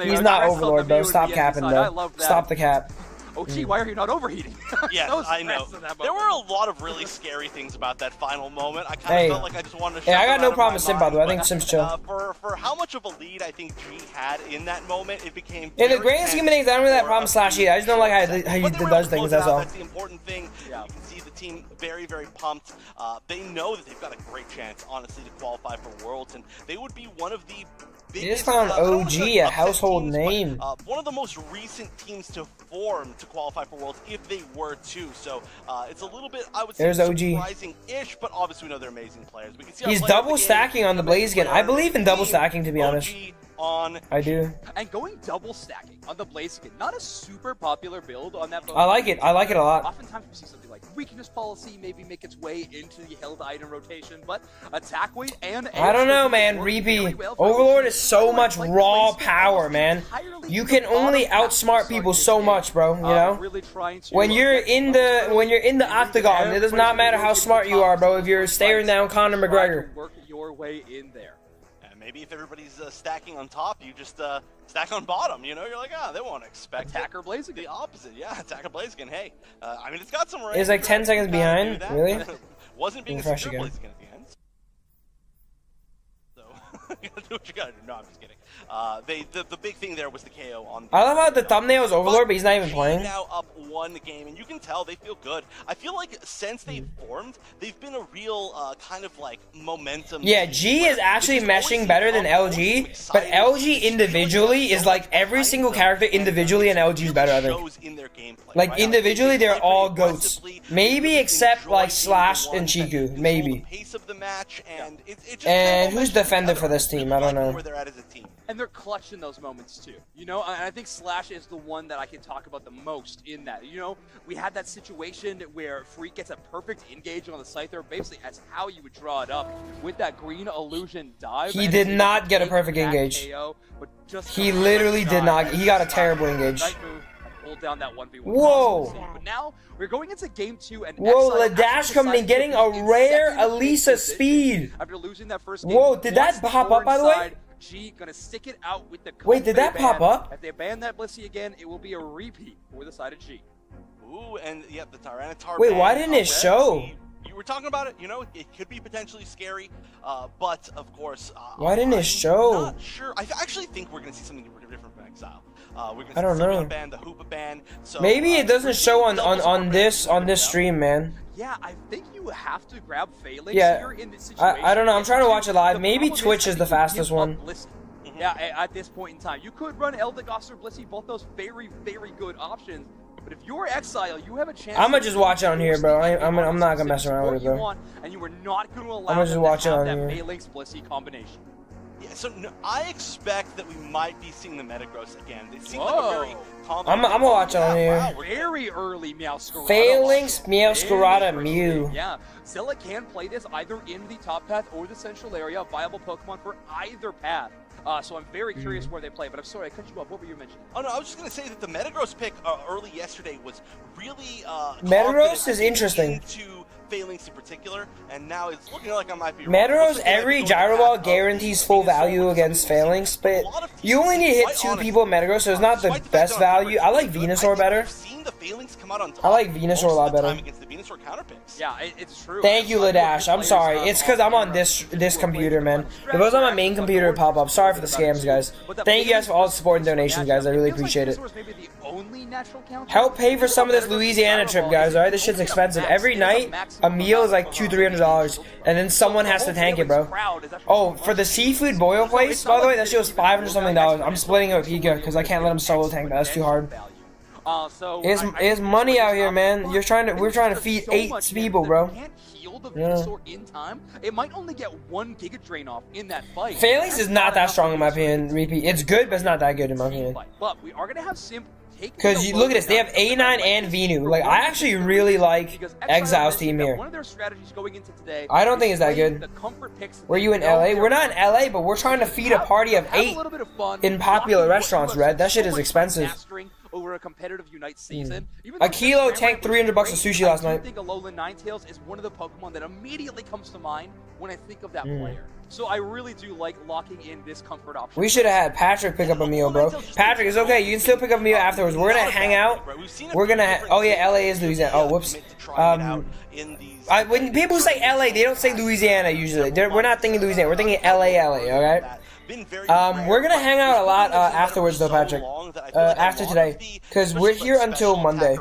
[SPEAKER 1] He's not Overlord, though. Stop capping, though. Stop the cap.
[SPEAKER 9] Oh, gee, why are you not overheating?
[SPEAKER 11] Yes, I know. There were a lot of really scary things about that final moment. I kind of felt like I just wanted to.
[SPEAKER 1] Hey, I got no problem with Sim, by the way. I think Sim's chill.
[SPEAKER 11] For how much of a lead I think G had in that moment, it became.
[SPEAKER 1] In the grand scheme of things, I don't really have problem Slash either. I just don't like how he does things. That's all.
[SPEAKER 11] That's the important thing. You can see the team very, very pumped. They know that they've got a great chance, honestly, to qualify for Worlds, and they would be one of the.
[SPEAKER 1] They just found OG, a household name.
[SPEAKER 11] One of the most recent teams to form to qualify for Worlds, if they were to. So it's a little bit, I would say, surprising-ish, but obviously we know they're amazing players. We can see
[SPEAKER 1] he's double stacking on the Blaziken. I believe in double stacking, to be honest. I do.
[SPEAKER 9] And going double stacking on the Blaziken, not a super popular build on that.
[SPEAKER 1] I like it. I like it a lot.
[SPEAKER 9] Oftentimes we see something like weakness policy maybe make its way into the held item rotation, but attack weight and
[SPEAKER 1] I don't know, man. Reapy Overlord is so much raw power, man. You can only outsmart people so much, bro. You know. When you're in the octagon, it does not matter how smart you are, bro. If you're staring down Conor McGregor.
[SPEAKER 9] Work your way in there.
[SPEAKER 11] Maybe if everybody's stacking on top, you just stack on bottom. You know, you're like, they won't expect
[SPEAKER 9] Attacker Blaziken.
[SPEAKER 11] The opposite, yeah. Attacker Blaziken. Hey, I mean, it's got some range.
[SPEAKER 1] It's like 10 seconds behind. Really?
[SPEAKER 11] Wasn't being
[SPEAKER 1] fresh
[SPEAKER 11] a
[SPEAKER 1] again.
[SPEAKER 11] Blaziken at the end. So You gotta do what you gotta do. No, I'm just kidding. The big thing there was the KO on.
[SPEAKER 1] I love how the thumbnail is Overlord, but he's not even playing.
[SPEAKER 11] Now up 1 game, and you can tell they feel good. I feel like since they've formed, they've been a real kind of like momentum.
[SPEAKER 1] Yeah, G is actually meshing better than LG, but LG individually is like every single character individually, and LG is better, I think. Like individually, they're all goats. Maybe except like Slash and Chiku, maybe. And who's defender for this team? I don't know.
[SPEAKER 9] And they're clutch in those moments too. You know, and I think Slash is the one that I can talk about the most in that. You know, we had that situation where Freak gets a perfect engage on the Scyther. Basically, that's how you would draw it up with that green illusion dive.
[SPEAKER 1] He did not get a perfect engage. He literally did not. He got a terrible engage.
[SPEAKER 9] Hold down that 1v1.
[SPEAKER 1] Whoa!
[SPEAKER 9] But now we're going into game 2, and
[SPEAKER 1] whoa, Ladash coming in, getting a rare Elisa speed.
[SPEAKER 9] After losing that first game,
[SPEAKER 1] whoa, did that pop up by the way?
[SPEAKER 9] G gonna stick it out with the.
[SPEAKER 1] Wait, did that pop up?
[SPEAKER 9] If they ban that Blissey again, it will be a repeat for the side of G.
[SPEAKER 11] Ooh, and yeah, the Tyranitar.
[SPEAKER 1] Wait, why didn't it show?
[SPEAKER 11] You were talking about it, you know, it could be potentially scary, but of course.
[SPEAKER 1] Why didn't it show?
[SPEAKER 11] I'm not sure. I actually think we're gonna see something different from Exile.
[SPEAKER 1] I don't know.
[SPEAKER 11] Ban, the Hoopa ban, so,
[SPEAKER 1] maybe it doesn't show on this stream, man.
[SPEAKER 9] Yeah, I think you have to grab Phalanx
[SPEAKER 1] here
[SPEAKER 9] in this situation.
[SPEAKER 1] I don't know. I'm trying to watch it live. Maybe Twitch is the fastest one.
[SPEAKER 9] Yeah, at this point in time, you could run Eldegoss or Blissey, both those very, very good options. But if you're Exile, you have a chance.
[SPEAKER 1] I'm gonna just watch it on here, bro. I'm not gonna mess around with it, bro.
[SPEAKER 9] And you are not going to allow
[SPEAKER 1] I'm gonna just watch it on
[SPEAKER 9] that
[SPEAKER 1] here.
[SPEAKER 9] Phalanx Blissey combination.
[SPEAKER 11] Yeah, so no, I expect that we might be seeing the Metagross again. They seem like a very
[SPEAKER 1] I'm gonna watch it on here.
[SPEAKER 9] Wow, very early Meowscarada.
[SPEAKER 1] Phalanx, Meowscarada, Mew.
[SPEAKER 9] Yeah, Zilla can play this either in the top path or the central area. Viable Pokemon for either path. So I'm very curious where they play. But I'm sorry, I cut you off. What were you mentioning?
[SPEAKER 11] Oh no, I was just gonna say that the Metagross pick early yesterday was really
[SPEAKER 1] Metagross is interesting.
[SPEAKER 11] Into Phalanx in particular, and now it's looking like I might be.
[SPEAKER 1] Metagross, every Gyro Ball guarantees full value against Phalanx, but you only need to hit 2 people in Metagross, so it's not the best value. I like Venusaur better. I like Venusaur a lot better.
[SPEAKER 9] Yeah, it's true.
[SPEAKER 1] Thank you, Ladash. I'm sorry. It's because I'm on this computer, man. If it was on my main computer, it'd pop up. Sorry for the scams, guys. Thank you guys for all the support and donations, guys. I really appreciate it. Help pay for some of this Louisiana trip, guys. Alright, this shit's expensive. Every night, a meal is like $200-300, and then someone has to tank it, bro. Oh, for the seafood boil place, by the way, that shit was $500-something. I'm splitting it with Pika because I can't let him solo tank that. That's too hard. It's money out here, man. We're trying to feed 8 people, bro. Yeah.
[SPEAKER 9] In time, it might only get 1 Giga Drain off in that fight.
[SPEAKER 1] Phalanx is not that strong in my opinion. Repeat, it's good, but it's not that good in my opinion.
[SPEAKER 9] But we are gonna have Simp.
[SPEAKER 1] Because you look at this, they have A9 and Venu. Like, I actually really like Exile's team here.
[SPEAKER 9] One of their strategies going into today,
[SPEAKER 1] I don't think it's that good. Were you in LA? We're not in LA, but we're trying to feed a party of 8 in popular restaurants, Red. That shit is expensive.
[SPEAKER 9] Over a competitive Unite season.
[SPEAKER 1] A kilo tanked $300 of sushi last night.
[SPEAKER 9] I think Alolan Ninetales is one of the Pokemon that immediately comes to mind when I think of that player. So I really do like locking in this comfort option.
[SPEAKER 1] We should have had Patrick pick up a meal, bro. Patrick, it's okay. You can still pick up a meal afterwards. We're gonna hang out. We're gonna. Oh yeah, LA is Louisiana. Oh whoops. When people say LA, they don't say Louisiana usually. We're not thinking Louisiana. We're thinking LA. Alright. We're gonna hang out a lot afterwards though, Patrick. After today, because we're here until Monday.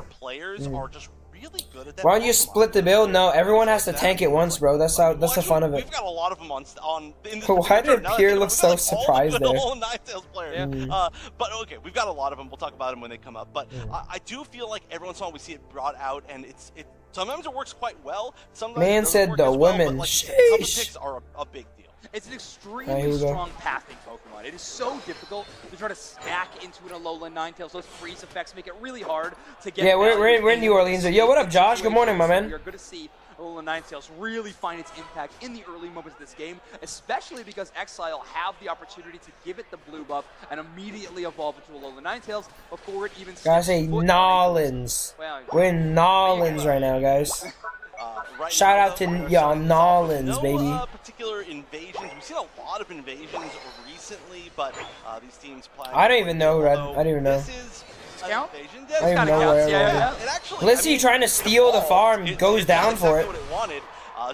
[SPEAKER 1] Why don't you split the bill? No, everyone has to tank it once, bro. That's the fun of it.
[SPEAKER 11] We've got a lot of them on.
[SPEAKER 1] Why did Pierre look so surprised there?
[SPEAKER 11] But okay, we've got a lot of them. We'll talk about them when they come up. But I do feel like every once in a while we see it brought out, and it sometimes it works quite well. Sometimes
[SPEAKER 1] man said the women.
[SPEAKER 11] Sheesh. Some picks are a big deal.
[SPEAKER 9] It's an extremely strong pathing Pokemon. It is so difficult to try to stack into an Alolan Ninetales. Those freeze effects make it really hard to get.
[SPEAKER 1] Yeah, we're in New Orleans. Yo, what up, Josh? Good morning, my man.
[SPEAKER 9] You're going to see Alolan Ninetales really find its impact in the early moments of this game, especially because Exile have the opportunity to give it the blue buff and immediately evolve into Alolan Ninetales before it even.
[SPEAKER 1] Gotta say, Nolans. We're in Nolans right now, guys. Shout out to y'all Nolans, baby.
[SPEAKER 11] Particular invasions. We've seen a lot of invasions recently, but these teams play.
[SPEAKER 1] I don't even know, Red. I don't even know. I don't even know where. Blissey trying to steal the farm goes down for it.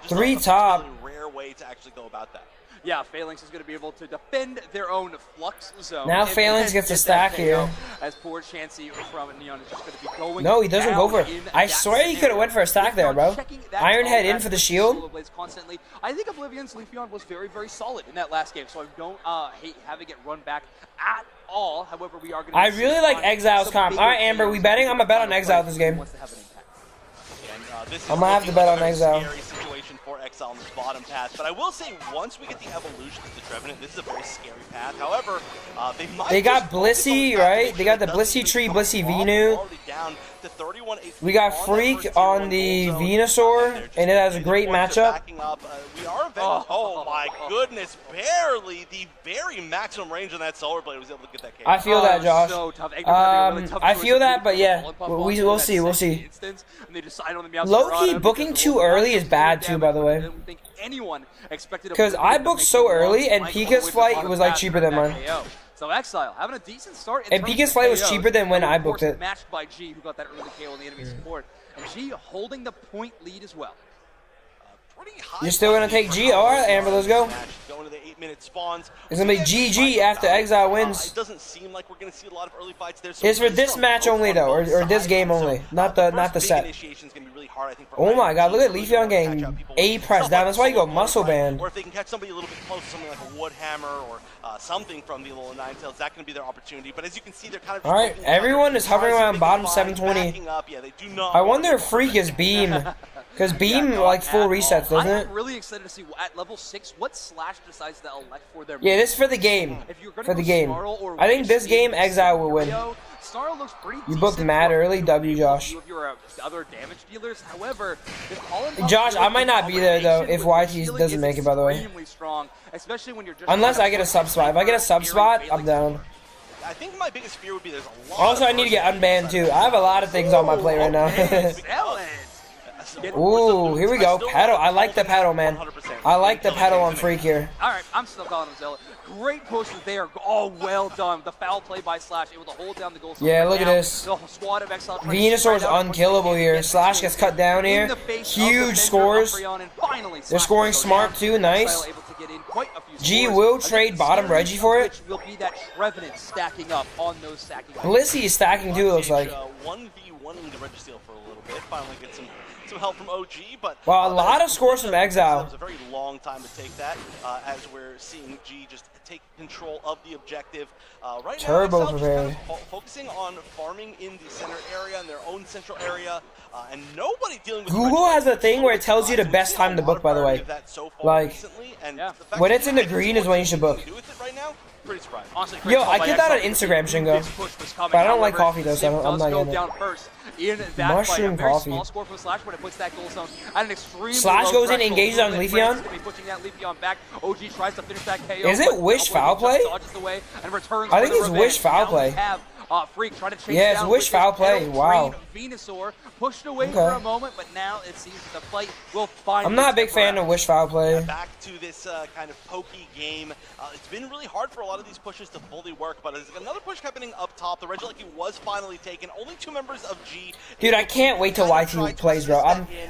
[SPEAKER 1] 3 top.
[SPEAKER 11] Rare way to actually go about that.
[SPEAKER 9] yeah, Phalanx is going to be able to defend their own Flux zone.
[SPEAKER 1] Now Phalanx gets a stack here.
[SPEAKER 9] As poor Chansey from Neon is just going to be going.
[SPEAKER 1] No, he doesn't go for it. I swear he could have went for a stack there, bro. Iron Head in for the shield.
[SPEAKER 9] Constantly. I think Oblivion's Leafeon was very, very solid in that last game, so I don't hate having it run back at all. However, we are going to.
[SPEAKER 1] I really like Exile's comp. All right, Amber, we betting? I'm gonna bet on Exile this game. I'm gonna have to bet on Exile.
[SPEAKER 11] Situation for Exile on this bottom path, but I will say once we get the evolution to the Trevenant, this is a very scary path. However,
[SPEAKER 1] they got Blissey, right? They got the Blissey tree, Blissey Venu. We got Freak on the Venusaur, and it has a great matchup.
[SPEAKER 11] Oh my goodness, barely the very maximum range on that Solar Blade was able to get that KO.
[SPEAKER 1] I feel that, Josh. I feel that, but yeah, we'll see. We'll see. Low-key booking too early is bad too, by the way. Because I booked so early, and Pika's flight was like cheaper than mine.
[SPEAKER 9] So Exile having a decent start.
[SPEAKER 1] And Pika's flight was cheaper than when I booked it.
[SPEAKER 9] Matched by G, who got that early KO in the enemy support, and G holding the point lead as well.
[SPEAKER 1] You're still gonna take G? All right, Amber, let's go.
[SPEAKER 11] Going to the 8-minute spawns.
[SPEAKER 1] It's gonna be GG after Exile wins.
[SPEAKER 11] It doesn't seem like we're gonna see a lot of early fights there.
[SPEAKER 1] It's for this match only though, or this game only, not the set. Oh my God, look at Leafeon getting A press down. That's why you go muscle band.
[SPEAKER 11] Or if they can catch somebody a little bit close, something like a Woodhammer or something from the little Ninetales, that can be their opportunity. But as you can see, they're kind of.
[SPEAKER 1] All right, everyone is hovering around bottom 720. I wonder if Freak is Beam. Because Beam, like, full resets, doesn't it?
[SPEAKER 9] I'm really excited to see, at level 6, what Slash decides to elect for their...
[SPEAKER 1] Yeah, this is for the game. For the game. I think this game, Exile will win. You booked mad early, W, Josh. Josh, I might not be there, though, if YT doesn't make it, by the way. Unless I get a sub spot. If I get a sub spot, I'm down.
[SPEAKER 11] I think my biggest fear would be there's a lot.
[SPEAKER 1] Also, I need to get unbanned, too. I have a lot of things on my plate right now. Ooh, here we go. Pedal. I like the pedal, man. I like the pedal on Freak here.
[SPEAKER 9] All right, I'm still calling him Zealot. Great pushes there. Oh, well done. The foul play by Slash, able to hold down the goal.
[SPEAKER 1] Yeah, look at this. Venusaur's unkillable here. Slash gets cut down here. Huge scores. They're scoring smart, too. Nice. G will trade bottom Reggie for it. Blissey is stacking, too, it looks like.
[SPEAKER 11] 1v1 the Reggie Seal for a little bit. Finally get some help from OG, but
[SPEAKER 1] wow, a lot of scores from Exile.
[SPEAKER 11] It was a very long time to take that, as we're seeing G just take control of the objective. Right
[SPEAKER 1] Turbo
[SPEAKER 11] now,
[SPEAKER 1] prepared.
[SPEAKER 11] Focusing on farming in the center area, in their own central area, and nobody dealing with.
[SPEAKER 1] Google has a thing where it tells you the best time to book, by the way. Like, when it's in the green is when you should book.
[SPEAKER 11] Pretty surprised.
[SPEAKER 9] Honestly,
[SPEAKER 1] yo, I get that on Instagram, Shingo. But I don't like coffee, though, so I'm not getting it. Mushroom coffee. Slash goes in, engages on Leafeon. Is it Wish foul play? I think it's Wish foul play. Yeah, it's Wish foul play. Wow.
[SPEAKER 9] Venusaur pushed away for a moment, but now it seems that the fight will finally.
[SPEAKER 1] I'm not a big fan of Wish foul play.
[SPEAKER 11] Back to this kind of pokey game. It's been really hard for a lot of these pushes to fully work, but there's another push happening up top. The Regieleki was finally taken. Only 2 members of G.
[SPEAKER 1] Dude, I can't wait till YT plays, bro.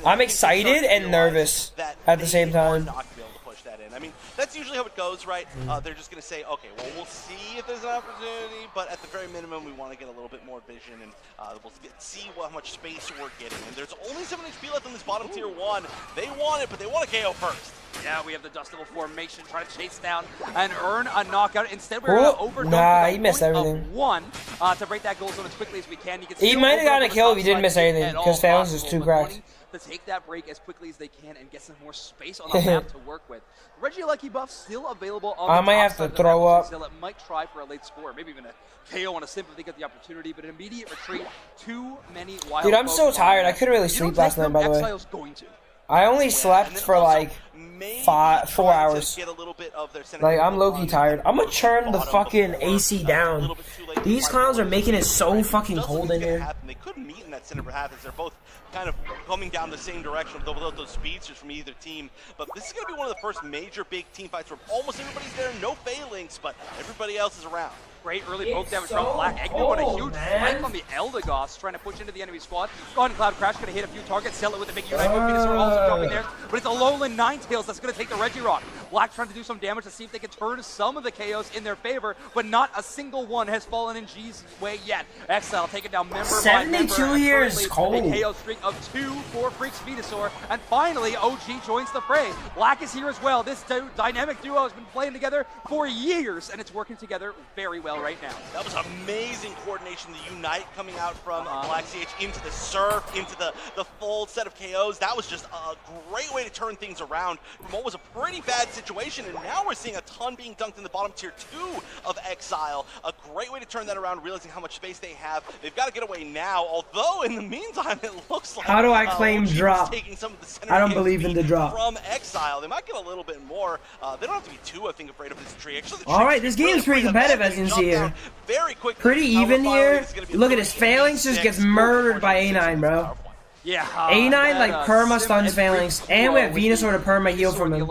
[SPEAKER 1] I'm excited and nervous at the same time.
[SPEAKER 11] I mean, that's usually how it goes, right? They're just going to say, okay, well, we'll see if there's an opportunity, but at the very minimum, we want to get a little bit more vision, and we'll see how much space we're getting. And there's only 7 HP left in this bottom tier 1. They want it, but they want to KO first.
[SPEAKER 9] Yeah, we have the Dustable formation trying to chase down and earn a knockout. Instead, we're going to overdone
[SPEAKER 1] he missed everything.
[SPEAKER 9] 1 to break that goal zone as quickly as we can.
[SPEAKER 1] He might have gotten a kill if he didn't miss anything, because Phalanx is too cracked.
[SPEAKER 9] To take that break as quickly as they can and get some more space on the map to work with. Regieleki buff still available on
[SPEAKER 1] I might have to throw up.
[SPEAKER 9] It might try for a late score, maybe even a KO on a simp if they get the opportunity, but an immediate retreat. Too many wild.
[SPEAKER 1] Dude, I'm so tired. I couldn't really sleep last night, by the way. I only slept for like 4 hours. Like, I'm low-key tired. I'm gonna turn the fucking AC down. These clowns are making it so fucking cold in here.
[SPEAKER 11] They couldn't meet in that center half as they're both kind of coming down the same direction without those speedsters from either team. But this is going to be one of the first major big team fights where almost everybody's there, no Phalanx, but everybody else is around.
[SPEAKER 9] Great early poke damage from Black. Egg on a huge flank on the Eldegoss, trying to push into the enemy squad. Gone Cloud Crash, going to hit a few targets. Sell it with a big Unite. Venusaur also jumping there. But it's a Lowland Ninetales that's going to take the Regirock. Black trying to do some damage to see if they can turn some of the KOs in their favor, but not a single one has fallen in G's way yet. Exile taking down member by member.
[SPEAKER 1] 72 here is cold.
[SPEAKER 9] A KO streak of 2 for Freaks Venusaur, and finally OG joins the fray. Black is here as well. This dynamic duo has been playing together for years, and it's working together very well right now.
[SPEAKER 11] That was amazing coordination. The Unite coming out from Black CH into the Surf, into the full set of KOs. That was just a great way to turn things around from what was a pretty bad situation, and now we're seeing a ton being dunked in the bottom tier 2 of Exile. A great way to turn that around, realizing how much space they have. They've got to get away now, although in the meantime it looks like
[SPEAKER 1] how do I claim drop?
[SPEAKER 11] Taking some of the center
[SPEAKER 1] I don't believe in the drop.
[SPEAKER 11] From Exile. They might get a little bit more. They don't have to be too, I think, afraid of this tree. Actually,
[SPEAKER 1] all right, this game is pretty competitive, as you can see here.
[SPEAKER 11] Very quick.
[SPEAKER 1] Pretty even here. Look at his Phalanx just gets murdered by A9, bro.
[SPEAKER 9] Yeah.
[SPEAKER 1] A9 like perma stuns Phalanx, and we have Venusaur to perma heal from him.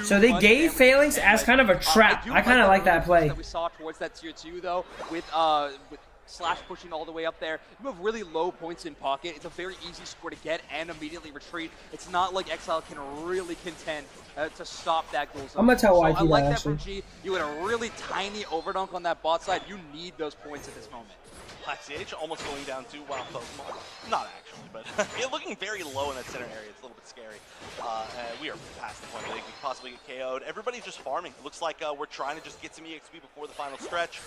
[SPEAKER 1] So they gave Phalanx as kind of a trap. I kind of like that play.
[SPEAKER 9] That we saw towards that tier 2 though, with Slash pushing all the way up there. You have really low points in pocket. It's a very easy score to get and immediately retreat. It's not like Exile can really contend to stop that goal zone.
[SPEAKER 1] I'm gonna tell YT
[SPEAKER 9] I like that
[SPEAKER 1] actually.
[SPEAKER 9] from G. You had a really tiny overdunk on that bot side. You need those points at this moment.
[SPEAKER 11] Black CH almost going down to Wild Pokemon. Not actually, but looking very low in that center area. It's a little bit scary. We are past the point where they could possibly get KO'd. Everybody's just farming. It looks like we're trying to just get some EXP before the final stretch.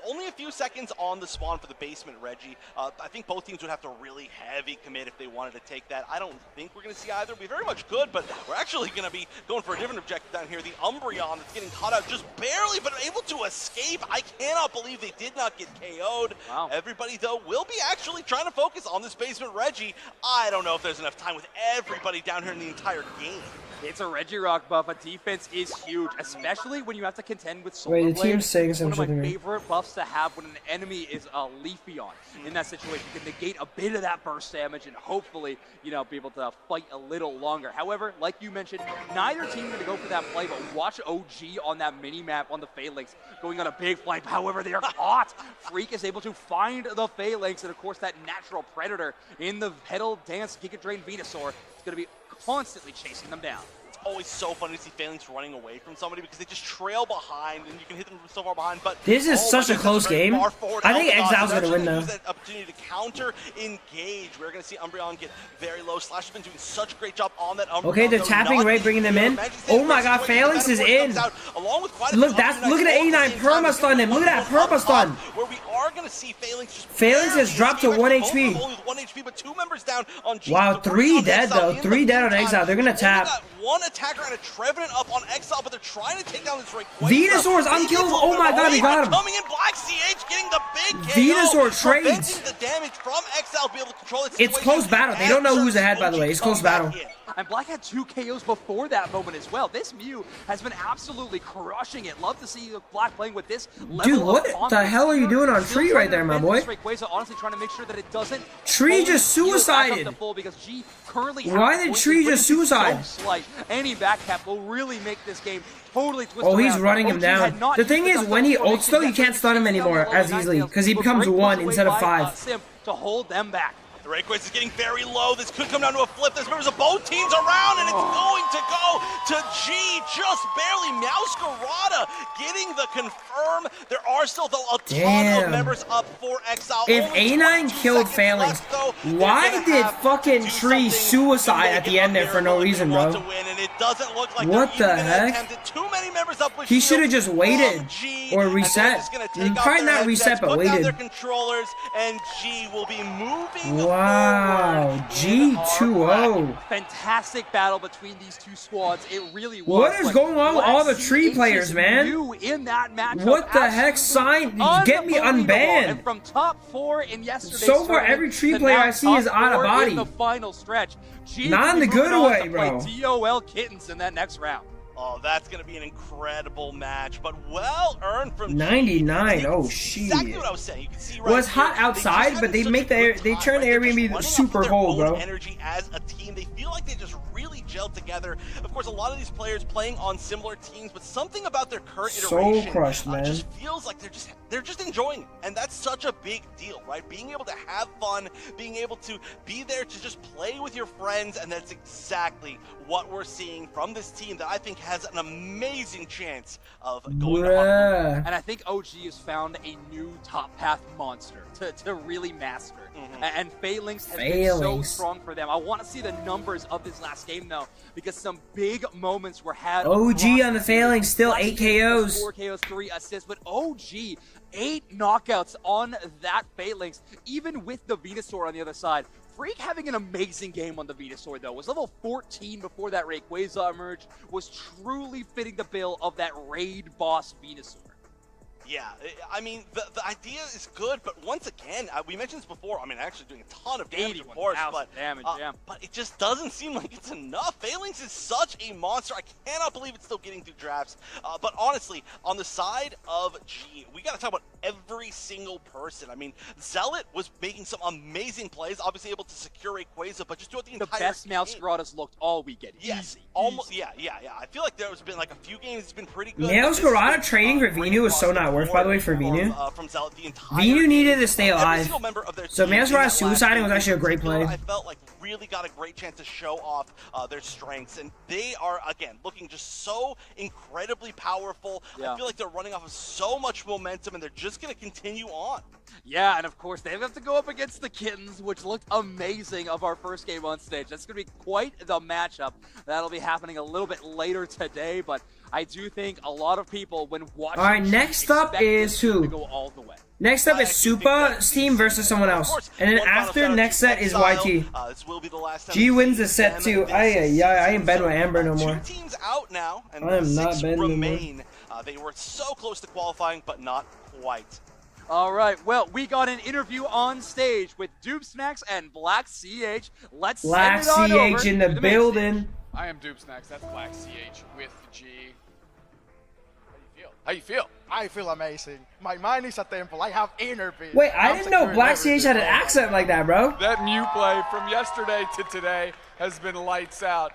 [SPEAKER 11] Only a few seconds on the spawn for the basement, Reggie. I think both teams would have to really heavy commit if they wanted to take that. I don't think we're going to see either. We very much could, but we're actually going to be going for a different objective down here. The Umbreon that's getting caught out just barely, but able to escape. I cannot believe they did not get KO'd.
[SPEAKER 9] Wow.
[SPEAKER 11] Everybody, though, will be actually trying to focus on this basement Reggie. I don't know if there's enough time with everybody down here in the entire game.
[SPEAKER 9] It's a Regirock buff, but defense is huge, especially when you have to contend with Solar
[SPEAKER 1] Wait, the
[SPEAKER 9] Blade.
[SPEAKER 1] team's saying
[SPEAKER 9] It's one of my
[SPEAKER 1] something.
[SPEAKER 9] favorite buffs to have when an enemy is a Leafeon in that situation. You can negate a bit of that burst damage and hopefully, you know, be able to fight a little longer. However, like you mentioned, neither team going to go for that play, but watch OG on that mini-map on the Phalanx going on a big flight. However, they are caught. Freak is able to find the Phalanx, and of course that natural predator in the Petal Dance Giga Drain Venusaur is going to be constantly chasing them down.
[SPEAKER 11] It's always so funny to see Phalanx running away from somebody because they just trail behind and you can hit them from so far behind. But
[SPEAKER 1] this is such a close game. I think Exile's going to win though.
[SPEAKER 11] That opportunity to counter engage. We're going to see Umbreon get very low. Slash has been doing such a great job on that Umbreon.
[SPEAKER 1] Okay, they're tapping right, bringing them in. Oh my god, Phalanx is in. Look at A9 perma stun him. Look at that perma stun.
[SPEAKER 11] Where we are going to see Phalanx just
[SPEAKER 1] Phalanx has dropped to 1 HP.
[SPEAKER 11] Only with 1 HP, but 2 members down on G.
[SPEAKER 1] Wow, 3 dead though. 3 dead on Exile. They're going to tap.
[SPEAKER 11] One attacker and a Trevenant up on Exile, but they're trying to take down this Rayquaza.
[SPEAKER 1] Venusaur is unkillable. Oh my god, he got him.
[SPEAKER 11] Coming in, Black CH getting the big KO.
[SPEAKER 1] Venusaur trades.
[SPEAKER 11] The damage from Exile, be able to control it.
[SPEAKER 1] It's close battle. They don't know who's ahead, by the way. It's close battle.
[SPEAKER 9] And Black had 2 KOs before that moment as well. This Mew has been absolutely crushing it. Love to see Black playing with this level.
[SPEAKER 1] Dude, what the hell are you doing on Tree right there, my boy?
[SPEAKER 9] Rayquaza honestly trying to make sure that it doesn't.
[SPEAKER 1] Tree just suicided. Why did Tree just suicide?
[SPEAKER 9] Any back cap will really make this game totally twist
[SPEAKER 1] Oh, he's
[SPEAKER 9] around.
[SPEAKER 1] running him down. The thing is, when he ults though, you can't stun him anymore as easily because he becomes 1 instead of 5.
[SPEAKER 9] To hold them back.
[SPEAKER 11] The Rayquaza is getting very low. This could come down to a flip. There's members of both teams around, and it's going to go to G. Just barely. Meowscarada getting the confirm. There are still, though, a ton of members up for Exile.
[SPEAKER 1] If A9 killed Phalanx, why did fucking Tree suicide at the end there for no reason, bro? What the heck? He should have just waited or reset. Probably not reset, but waited.
[SPEAKER 11] And G will be moving.
[SPEAKER 1] Wow, G2-0.
[SPEAKER 9] Fantastic battle between these two squads. It really was.
[SPEAKER 1] What is going on with all the Tree players, man?
[SPEAKER 9] In that matchup,
[SPEAKER 1] what the heck? Sign, get me unbanned.
[SPEAKER 9] And from top 4 in yesterday's
[SPEAKER 1] so far, every Tree player I see is out of body.
[SPEAKER 9] In the final stretch.
[SPEAKER 1] Not in the good way, bro.
[SPEAKER 9] DOL Kittens in that next round.
[SPEAKER 11] Oh, that's going to be an incredible match, but well earned from
[SPEAKER 1] 99. Oh, shit.
[SPEAKER 11] Exactly what I was saying. You can see right
[SPEAKER 1] well, it's hot outside, but they turn the Airbnb super cold, bro.
[SPEAKER 11] Energy as a team. They feel like they just really gelled together. Of course, a lot of these players playing on similar teams, but something about their current iteration
[SPEAKER 1] so crushed, man.
[SPEAKER 11] Just feels like they're just enjoying it. And that's such a big deal, right? Being able to have fun, being able to be there to just play with your friends, and that's exactly what we're seeing from this team that I think has an amazing chance of going to 100.
[SPEAKER 9] And I think OG has found a new top path monster to really master. And Phalanx has been so strong for them. I want to see the numbers of this last game, though, because some big moments were had.
[SPEAKER 1] OG on the Phalanx, still 8 KOs.
[SPEAKER 9] 4 KOs, 3 assists, but OG, 8 knockouts on that Phalanx, even with the Venusaur on the other side. Freak having an amazing game on the Venusaur, though. Was level 14 before that Rayquaza emerged. Was truly fitting the bill of that raid boss Venusaur.
[SPEAKER 11] Yeah, I mean, the idea is good, but once again, we mentioned this before, I mean, actually doing a ton of damage, of course, but it just doesn't seem like it's enough. Phalanx is such a monster. I cannot believe it's still getting through drafts. But honestly, on the side of G, we got to talk about every single person. I mean, Zealot was making some amazing plays, obviously able to secure Rayquaza, but just throughout the entire
[SPEAKER 9] best Meowscarada has looked all weekend.
[SPEAKER 11] Yes,
[SPEAKER 9] easy,
[SPEAKER 11] almost, yeah. I feel like there's been like a few games it's been pretty good.
[SPEAKER 1] Meowscarada trading for Venu was so not worth, by the way, for Venu. Venu needed to stay alive. So Meowscarada suiciding was actually a great play.
[SPEAKER 11] I felt like really got a great chance to show off their strengths, and they are, again, looking just so incredibly powerful. I feel like they're running off of so much momentum, and they're just going to continue on.
[SPEAKER 9] Yeah, and of course, they have to go up against the Kittens, which looked amazing of our first game on stage. That's going to be quite the matchup. That'll be happening a little bit later today, but I do think a lot of people, when watching...
[SPEAKER 1] Alright, next up is who?
[SPEAKER 9] To go all the way.
[SPEAKER 1] Next up is Supa's team versus someone else. And then after, next set is YT. G wins the set too. I ain't betting with Amber no more.
[SPEAKER 11] 2 teams out now, and
[SPEAKER 1] I am not
[SPEAKER 11] 6
[SPEAKER 1] betting
[SPEAKER 11] remain. They were so close to qualifying, but not quite.
[SPEAKER 9] All right, well, we got an interview on stage with Dupe Snacks and Black CH. Let's
[SPEAKER 1] Black
[SPEAKER 9] send it on over
[SPEAKER 1] CH in the building.
[SPEAKER 12] I am Dupe Snacks. That's Black CH with G. How you feel?
[SPEAKER 13] I feel amazing. My mind is a temple. I have inner peace.
[SPEAKER 1] Wait, I didn't know Black CH had an accent like that, bro.
[SPEAKER 12] That Mew play from yesterday to today has been lights out.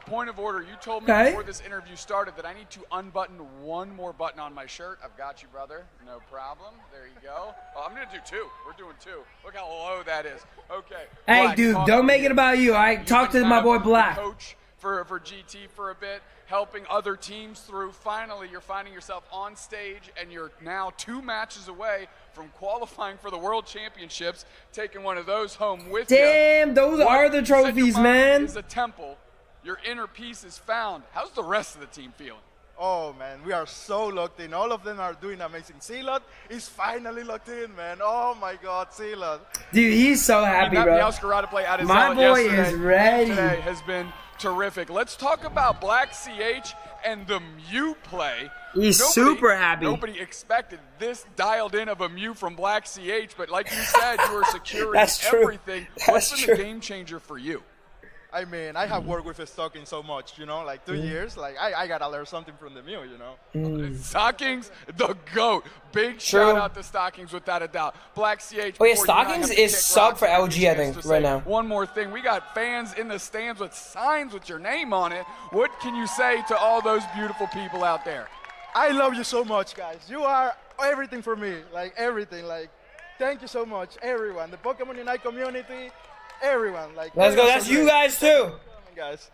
[SPEAKER 12] Point of order, you told me before this interview started that I need to unbutton one more button on my shirt. I've got you, brother. No problem. There you go. Oh, I'm going to do 2. We're doing 2. Look how low that is. Okay.
[SPEAKER 1] Hey,
[SPEAKER 12] Black,
[SPEAKER 1] dude, don't make it about you. I talked to my boy Black.
[SPEAKER 12] Coach for GT for a bit, helping other teams through. Finally, you're finding yourself on stage, and you're now 2 matches away from qualifying for the World Championships, taking one of those home with you.
[SPEAKER 1] Damn, those are the trophies, man.
[SPEAKER 12] Is a temple. Your inner peace is found. How's the rest of the team feeling?
[SPEAKER 13] Oh, man, we are so locked in. All of them are doing amazing. Sealot is finally locked in, man. Oh, my God, Sealot.
[SPEAKER 1] Dude, he's so happy, bro.
[SPEAKER 12] That Meowscarada play out of
[SPEAKER 1] my boy is ready.
[SPEAKER 12] Today has been terrific. Let's talk about Black CH and the Mew play.
[SPEAKER 1] He's super happy.
[SPEAKER 12] Nobody expected this dialed in of a Mew from Black CH, but like you said, you were securing everything. What's been the game changer for you?
[SPEAKER 13] I mean, I have worked with Stockings so much, you know, like 2 years. Like, I got to learn something from the Mew, you know.
[SPEAKER 12] Stockings, the GOAT. Big shout out to Stockings, without a doubt. Black CH.
[SPEAKER 1] Oh, yeah, Stockings is sub for LG, I think, right now.
[SPEAKER 12] One more thing. We got fans in the stands with signs with your name on it. What can you say to all those beautiful people out there?
[SPEAKER 13] I love you so much, guys. You are everything for me. Like, everything. Like, thank you so much, everyone. The Pokemon Unite community. Everyone, like,
[SPEAKER 1] let's go. That's you guys too.
[SPEAKER 13] Guys.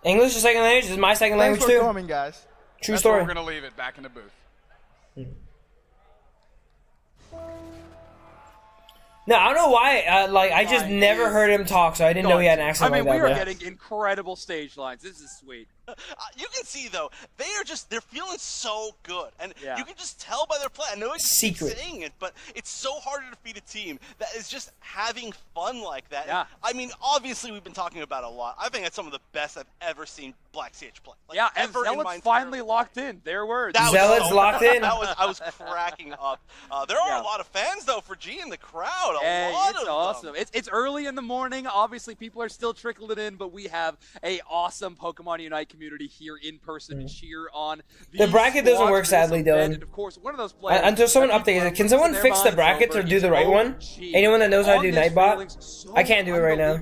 [SPEAKER 1] English is second language. This is my second language too.
[SPEAKER 13] Thanks for coming, guys.
[SPEAKER 12] True story. We're gonna leave it back in the booth.
[SPEAKER 1] No, I don't know why. Like, I just never heard him talk, so I didn't know he had an accent like that.
[SPEAKER 9] I mean, we are getting incredible stage lines. This is sweet.
[SPEAKER 11] You can see, though, they're feeling so good. And you can just tell by their play. I know I keep saying it, but it's so hard to defeat a team that is just having fun like that.
[SPEAKER 9] Yeah.
[SPEAKER 11] I mean, obviously, we've been talking about it a lot. I think that's some of the best I've ever seen Black CH play. Like,
[SPEAKER 9] yeah, and Zealot's finally locked in. Their words.
[SPEAKER 1] Zealot's locked in?
[SPEAKER 11] I was cracking up. There are a lot of fans, though, for G in the crowd. A lot of
[SPEAKER 9] awesome.
[SPEAKER 11] them.
[SPEAKER 9] It's early in the morning. Obviously, people are still trickling in, but we have a awesome Pokemon Unite community here in person to cheer on.
[SPEAKER 1] The bracket doesn't work, sadly, Dylan.
[SPEAKER 9] And of course, one of those players
[SPEAKER 1] until someone updates it. Can someone fix the brackets or do the right one? Anyone that knows how to do Nightbot? I can't do it right now.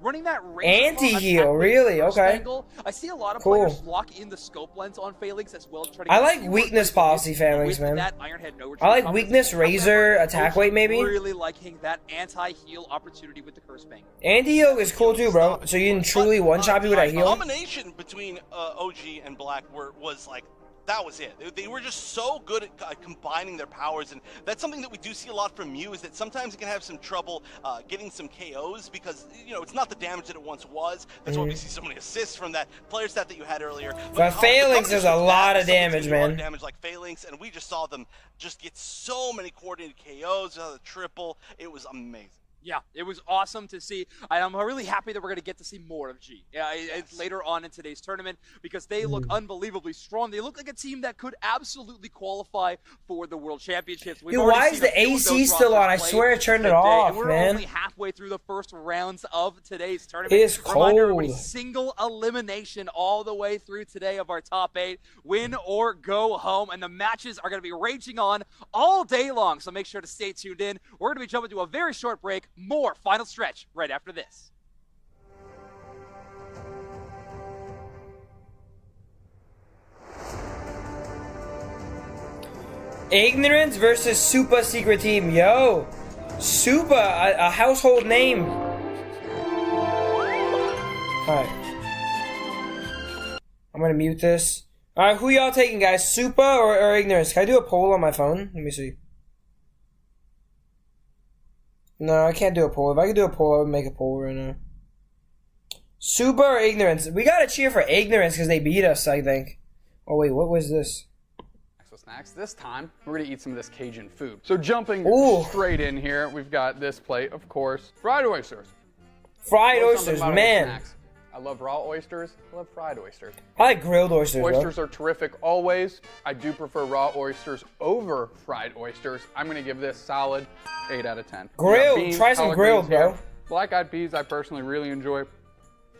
[SPEAKER 9] Running that
[SPEAKER 1] anti-heal, really? Okay.
[SPEAKER 9] I see a lot of players lock in the scope lens on Phalanx as well.
[SPEAKER 1] I like weakness policy Phalanx, man. I like weakness, razor, attack weight, maybe.
[SPEAKER 9] Really liking that anti-heal opportunity with the Curse Bank.
[SPEAKER 1] Anti-heal is cool too, bro. So you can truly one-shot you with a heal.
[SPEAKER 11] Domination between OG and Black was like, that was it. They were just so good at combining their powers, and that's something that we do see a lot from Mew, is that sometimes it can have some trouble getting some KOs because, you know, it's not the damage that it once was. That's why we see so many assists from that player stat that you had earlier.
[SPEAKER 1] But Phalanx is a lot of damage, man.
[SPEAKER 11] Damage like Phalanx, and we just saw them just get so many coordinated KOs, the triple. It was amazing.
[SPEAKER 9] Yeah, it was awesome to see. I'm really happy that we're going to get to see more of G later on in today's tournament because they look unbelievably strong. They look like a team that could absolutely qualify for the World Championships.
[SPEAKER 1] Dude, why is the AC still on? I swear I turned it off,
[SPEAKER 9] we're
[SPEAKER 1] man.
[SPEAKER 9] only halfway through the first rounds of today's tournament.
[SPEAKER 1] It is cold.
[SPEAKER 9] Reminder, everybody, single elimination all the way through today of our top 8. Win or go home, and the matches are going to be raging on all day long, so make sure to stay tuned in. We're going to be jumping to a very short break. More final stretch right after this.
[SPEAKER 1] Ignorance versus Supa Secret Team. Yo, Supa, a household name. Alright. I'm gonna mute this. Alright, who y'all taking, guys? Supa or Ignorance? Can I do a poll on my phone? Let me see. No, I can't do a poll. If I could do a poll, I would make a poll right now. Supa or Ignorance? We gotta cheer for Ignorance because they beat us, I think. Oh, wait, what was this?
[SPEAKER 12] Snacks. This time, we're gonna eat some of this Cajun food. So jumping straight in here, we've got this plate, of course. Fried oysters.
[SPEAKER 1] Fried oysters, man.
[SPEAKER 12] I love raw oysters. I love fried oysters.
[SPEAKER 1] I like grilled oysters,
[SPEAKER 12] Oysters are terrific always. I do prefer raw oysters over fried oysters. I'm gonna give this solid 8 out of 10.
[SPEAKER 1] Grilled. Try some grilled, bro.
[SPEAKER 12] Black-eyed peas, I personally really enjoy.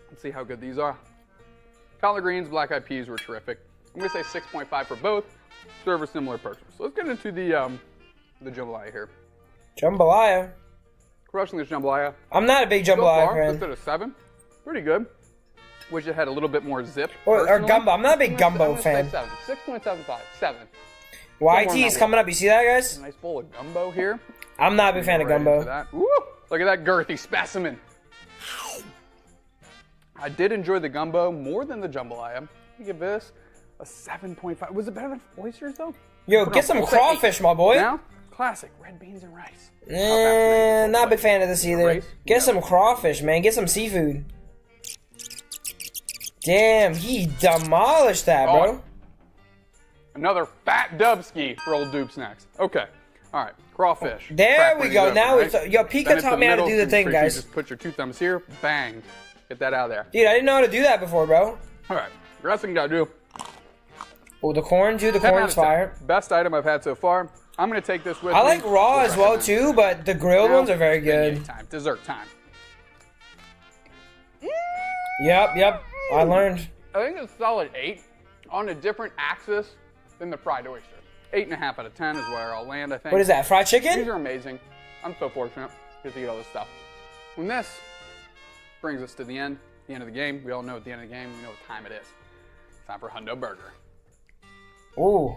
[SPEAKER 12] Let's see how good these are. Collard greens, black-eyed peas were terrific. I'm gonna say 6.5 for both. Serve a similar purpose. So let's get into the jambalaya here.
[SPEAKER 1] Jambalaya.
[SPEAKER 12] Crushing this jambalaya.
[SPEAKER 1] I'm not a big jambalaya fan.
[SPEAKER 12] Let's at a 7. Pretty good. Wish it had a little bit more zip.
[SPEAKER 1] Or gumbo. I'm not a big gumbo fan.
[SPEAKER 12] 6.75. 7.
[SPEAKER 1] YT is coming up. You see that, guys?
[SPEAKER 12] Nice bowl of gumbo here.
[SPEAKER 1] I'm not a big fan of gumbo.
[SPEAKER 12] Woo! Look at that girthy specimen. I did enjoy the gumbo more than the jambalaya. Let me give this a 7.5. Was it better than oysters, though?
[SPEAKER 1] Yo, get some crawfish, my boy.
[SPEAKER 12] Now, classic red beans and rice.
[SPEAKER 1] Not a big fan of this either. Get some crawfish, man. Get some seafood. Damn, he demolished that, bro.
[SPEAKER 12] Another fat dubski for old Dupe Snacks. Okay. All right, crawfish.
[SPEAKER 1] There we go. Now it's yo. Pika taught me how to do the thing, guys.
[SPEAKER 12] Just put your 2 thumbs here. Bang. Get that out of there.
[SPEAKER 1] Dude, I didn't know how to do that before, bro.
[SPEAKER 12] All right. Rest thing you gotta do.
[SPEAKER 1] Oh, the corn, dude. The corn's fire.
[SPEAKER 12] Best item I've had so far. I'm gonna take this with me.
[SPEAKER 1] I like raw as well too, but the grilled ones are very good.
[SPEAKER 12] Dessert time.
[SPEAKER 1] Yep. I learned.
[SPEAKER 12] I think it's a solid 8 on a different axis than the fried oysters. 8.5 out of 10 is where I'll land, I think.
[SPEAKER 1] What is that, fried chicken?
[SPEAKER 12] These are amazing. I'm so fortunate to eat all this stuff. And this brings us to the end of the game. We all know at the end of the game, we know what time it is. It's time for Hundo Burger.
[SPEAKER 1] Ooh.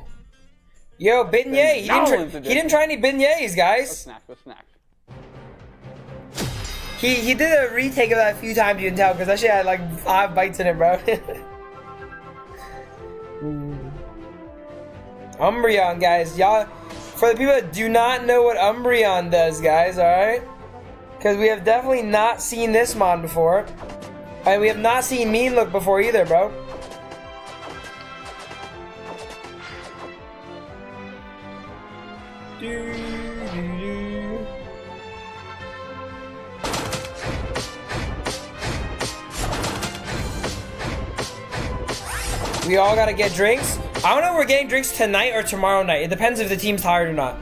[SPEAKER 1] Yo, beignet. He didn't try any beignets, guys.
[SPEAKER 12] What's snacks?
[SPEAKER 1] He did a retake of that a few times, you can tell, because that shit had like 5 bites in it, bro. Umbreon, guys. Y'all, for the people that do not know what Umbreon does, guys, alright? Because we have definitely not seen this mon before. And we have not seen Mean Look before either, bro. We all gotta get drinks. I don't know if we're getting drinks tonight or tomorrow night. It depends if the team's tired or not.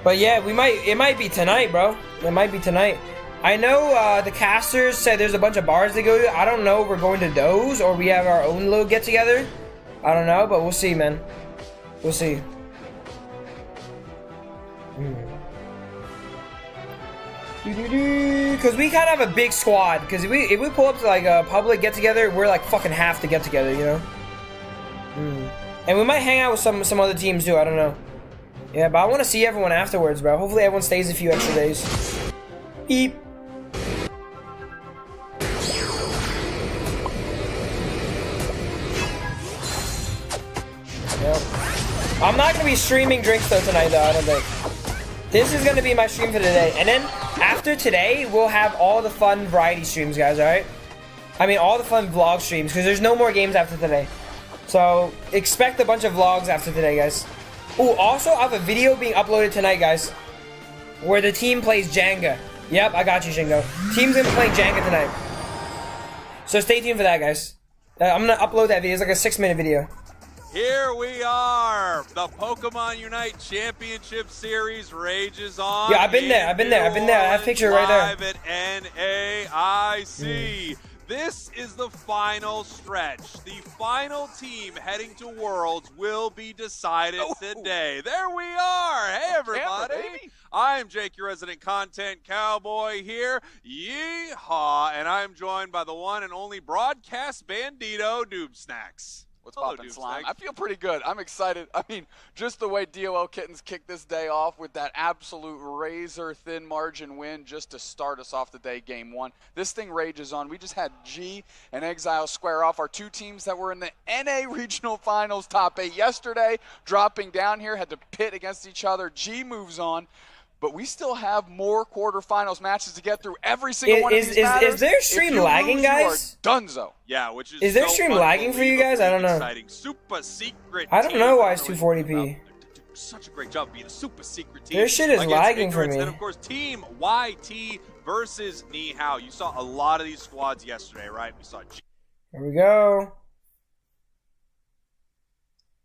[SPEAKER 1] But yeah, it might be tonight, bro. It might be tonight. I know the casters said there's a bunch of bars to go to. I don't know if we're going to those or we have our own little get together. I don't know, but we'll see, man. We'll see. Because we kind of have a big squad. Because if we pull up to like a public get together, we're like fucking half the get together, you know. And we might hang out with some other teams too. I don't know. Yeah, but I want to see everyone afterwards, bro. Hopefully everyone stays a few extra days. Beep. I'm not gonna be streaming drinks though tonight though, I don't think. This is gonna be my stream for today. And then after today, we'll have all the fun variety streams, guys, alright? I mean, all the fun vlog streams, because there's no more games after today. So, expect a bunch of vlogs after today, guys. Ooh, also, I have a video being uploaded tonight, guys, where the team plays Jenga. Yep, I got you, Shingo. Team's gonna be playing Jenga tonight. So stay tuned for that, guys. I'm gonna upload that video. It's like a 6-minute video.
[SPEAKER 14] Here we are. The Pokemon Unite Championship Series rages on.
[SPEAKER 1] Yeah, I've been there. I have a picture right there.
[SPEAKER 14] Live at NAIC. This is the final stretch. The final team heading to Worlds will be decided today. There we are. Hey, everybody. I'm Jake, your resident content cowboy here. Yeehaw. And I'm joined by the one and only broadcast bandito, Noob Snacks.
[SPEAKER 12] What's poppin', Slime? I feel pretty good. I'm excited. I mean, just the way DOL Kittens kicked this day off with that absolute razor-thin margin win just to start us off the day, game 1. This thing rages on. We just had G and Exile square off, our 2 teams that were in the NA Regional Finals top 8 yesterday, dropping down here, had to pit against each other. G moves on. But we still have more quarterfinals matches to get through. Every single one of these matters.
[SPEAKER 1] Is their stream lagging, guys?
[SPEAKER 12] Dunzo.
[SPEAKER 14] Yeah, which is
[SPEAKER 1] Is their stream lagging for you guys? I don't know.
[SPEAKER 14] Exciting. Super secret.
[SPEAKER 1] I don't know why it's 240p.
[SPEAKER 14] Such a great job being a super secret team.
[SPEAKER 1] Their shit is lagging for me.
[SPEAKER 14] And of course, Team YT versus Ni Hao. You saw a lot of these squads yesterday, right? We saw G.
[SPEAKER 1] Here we go.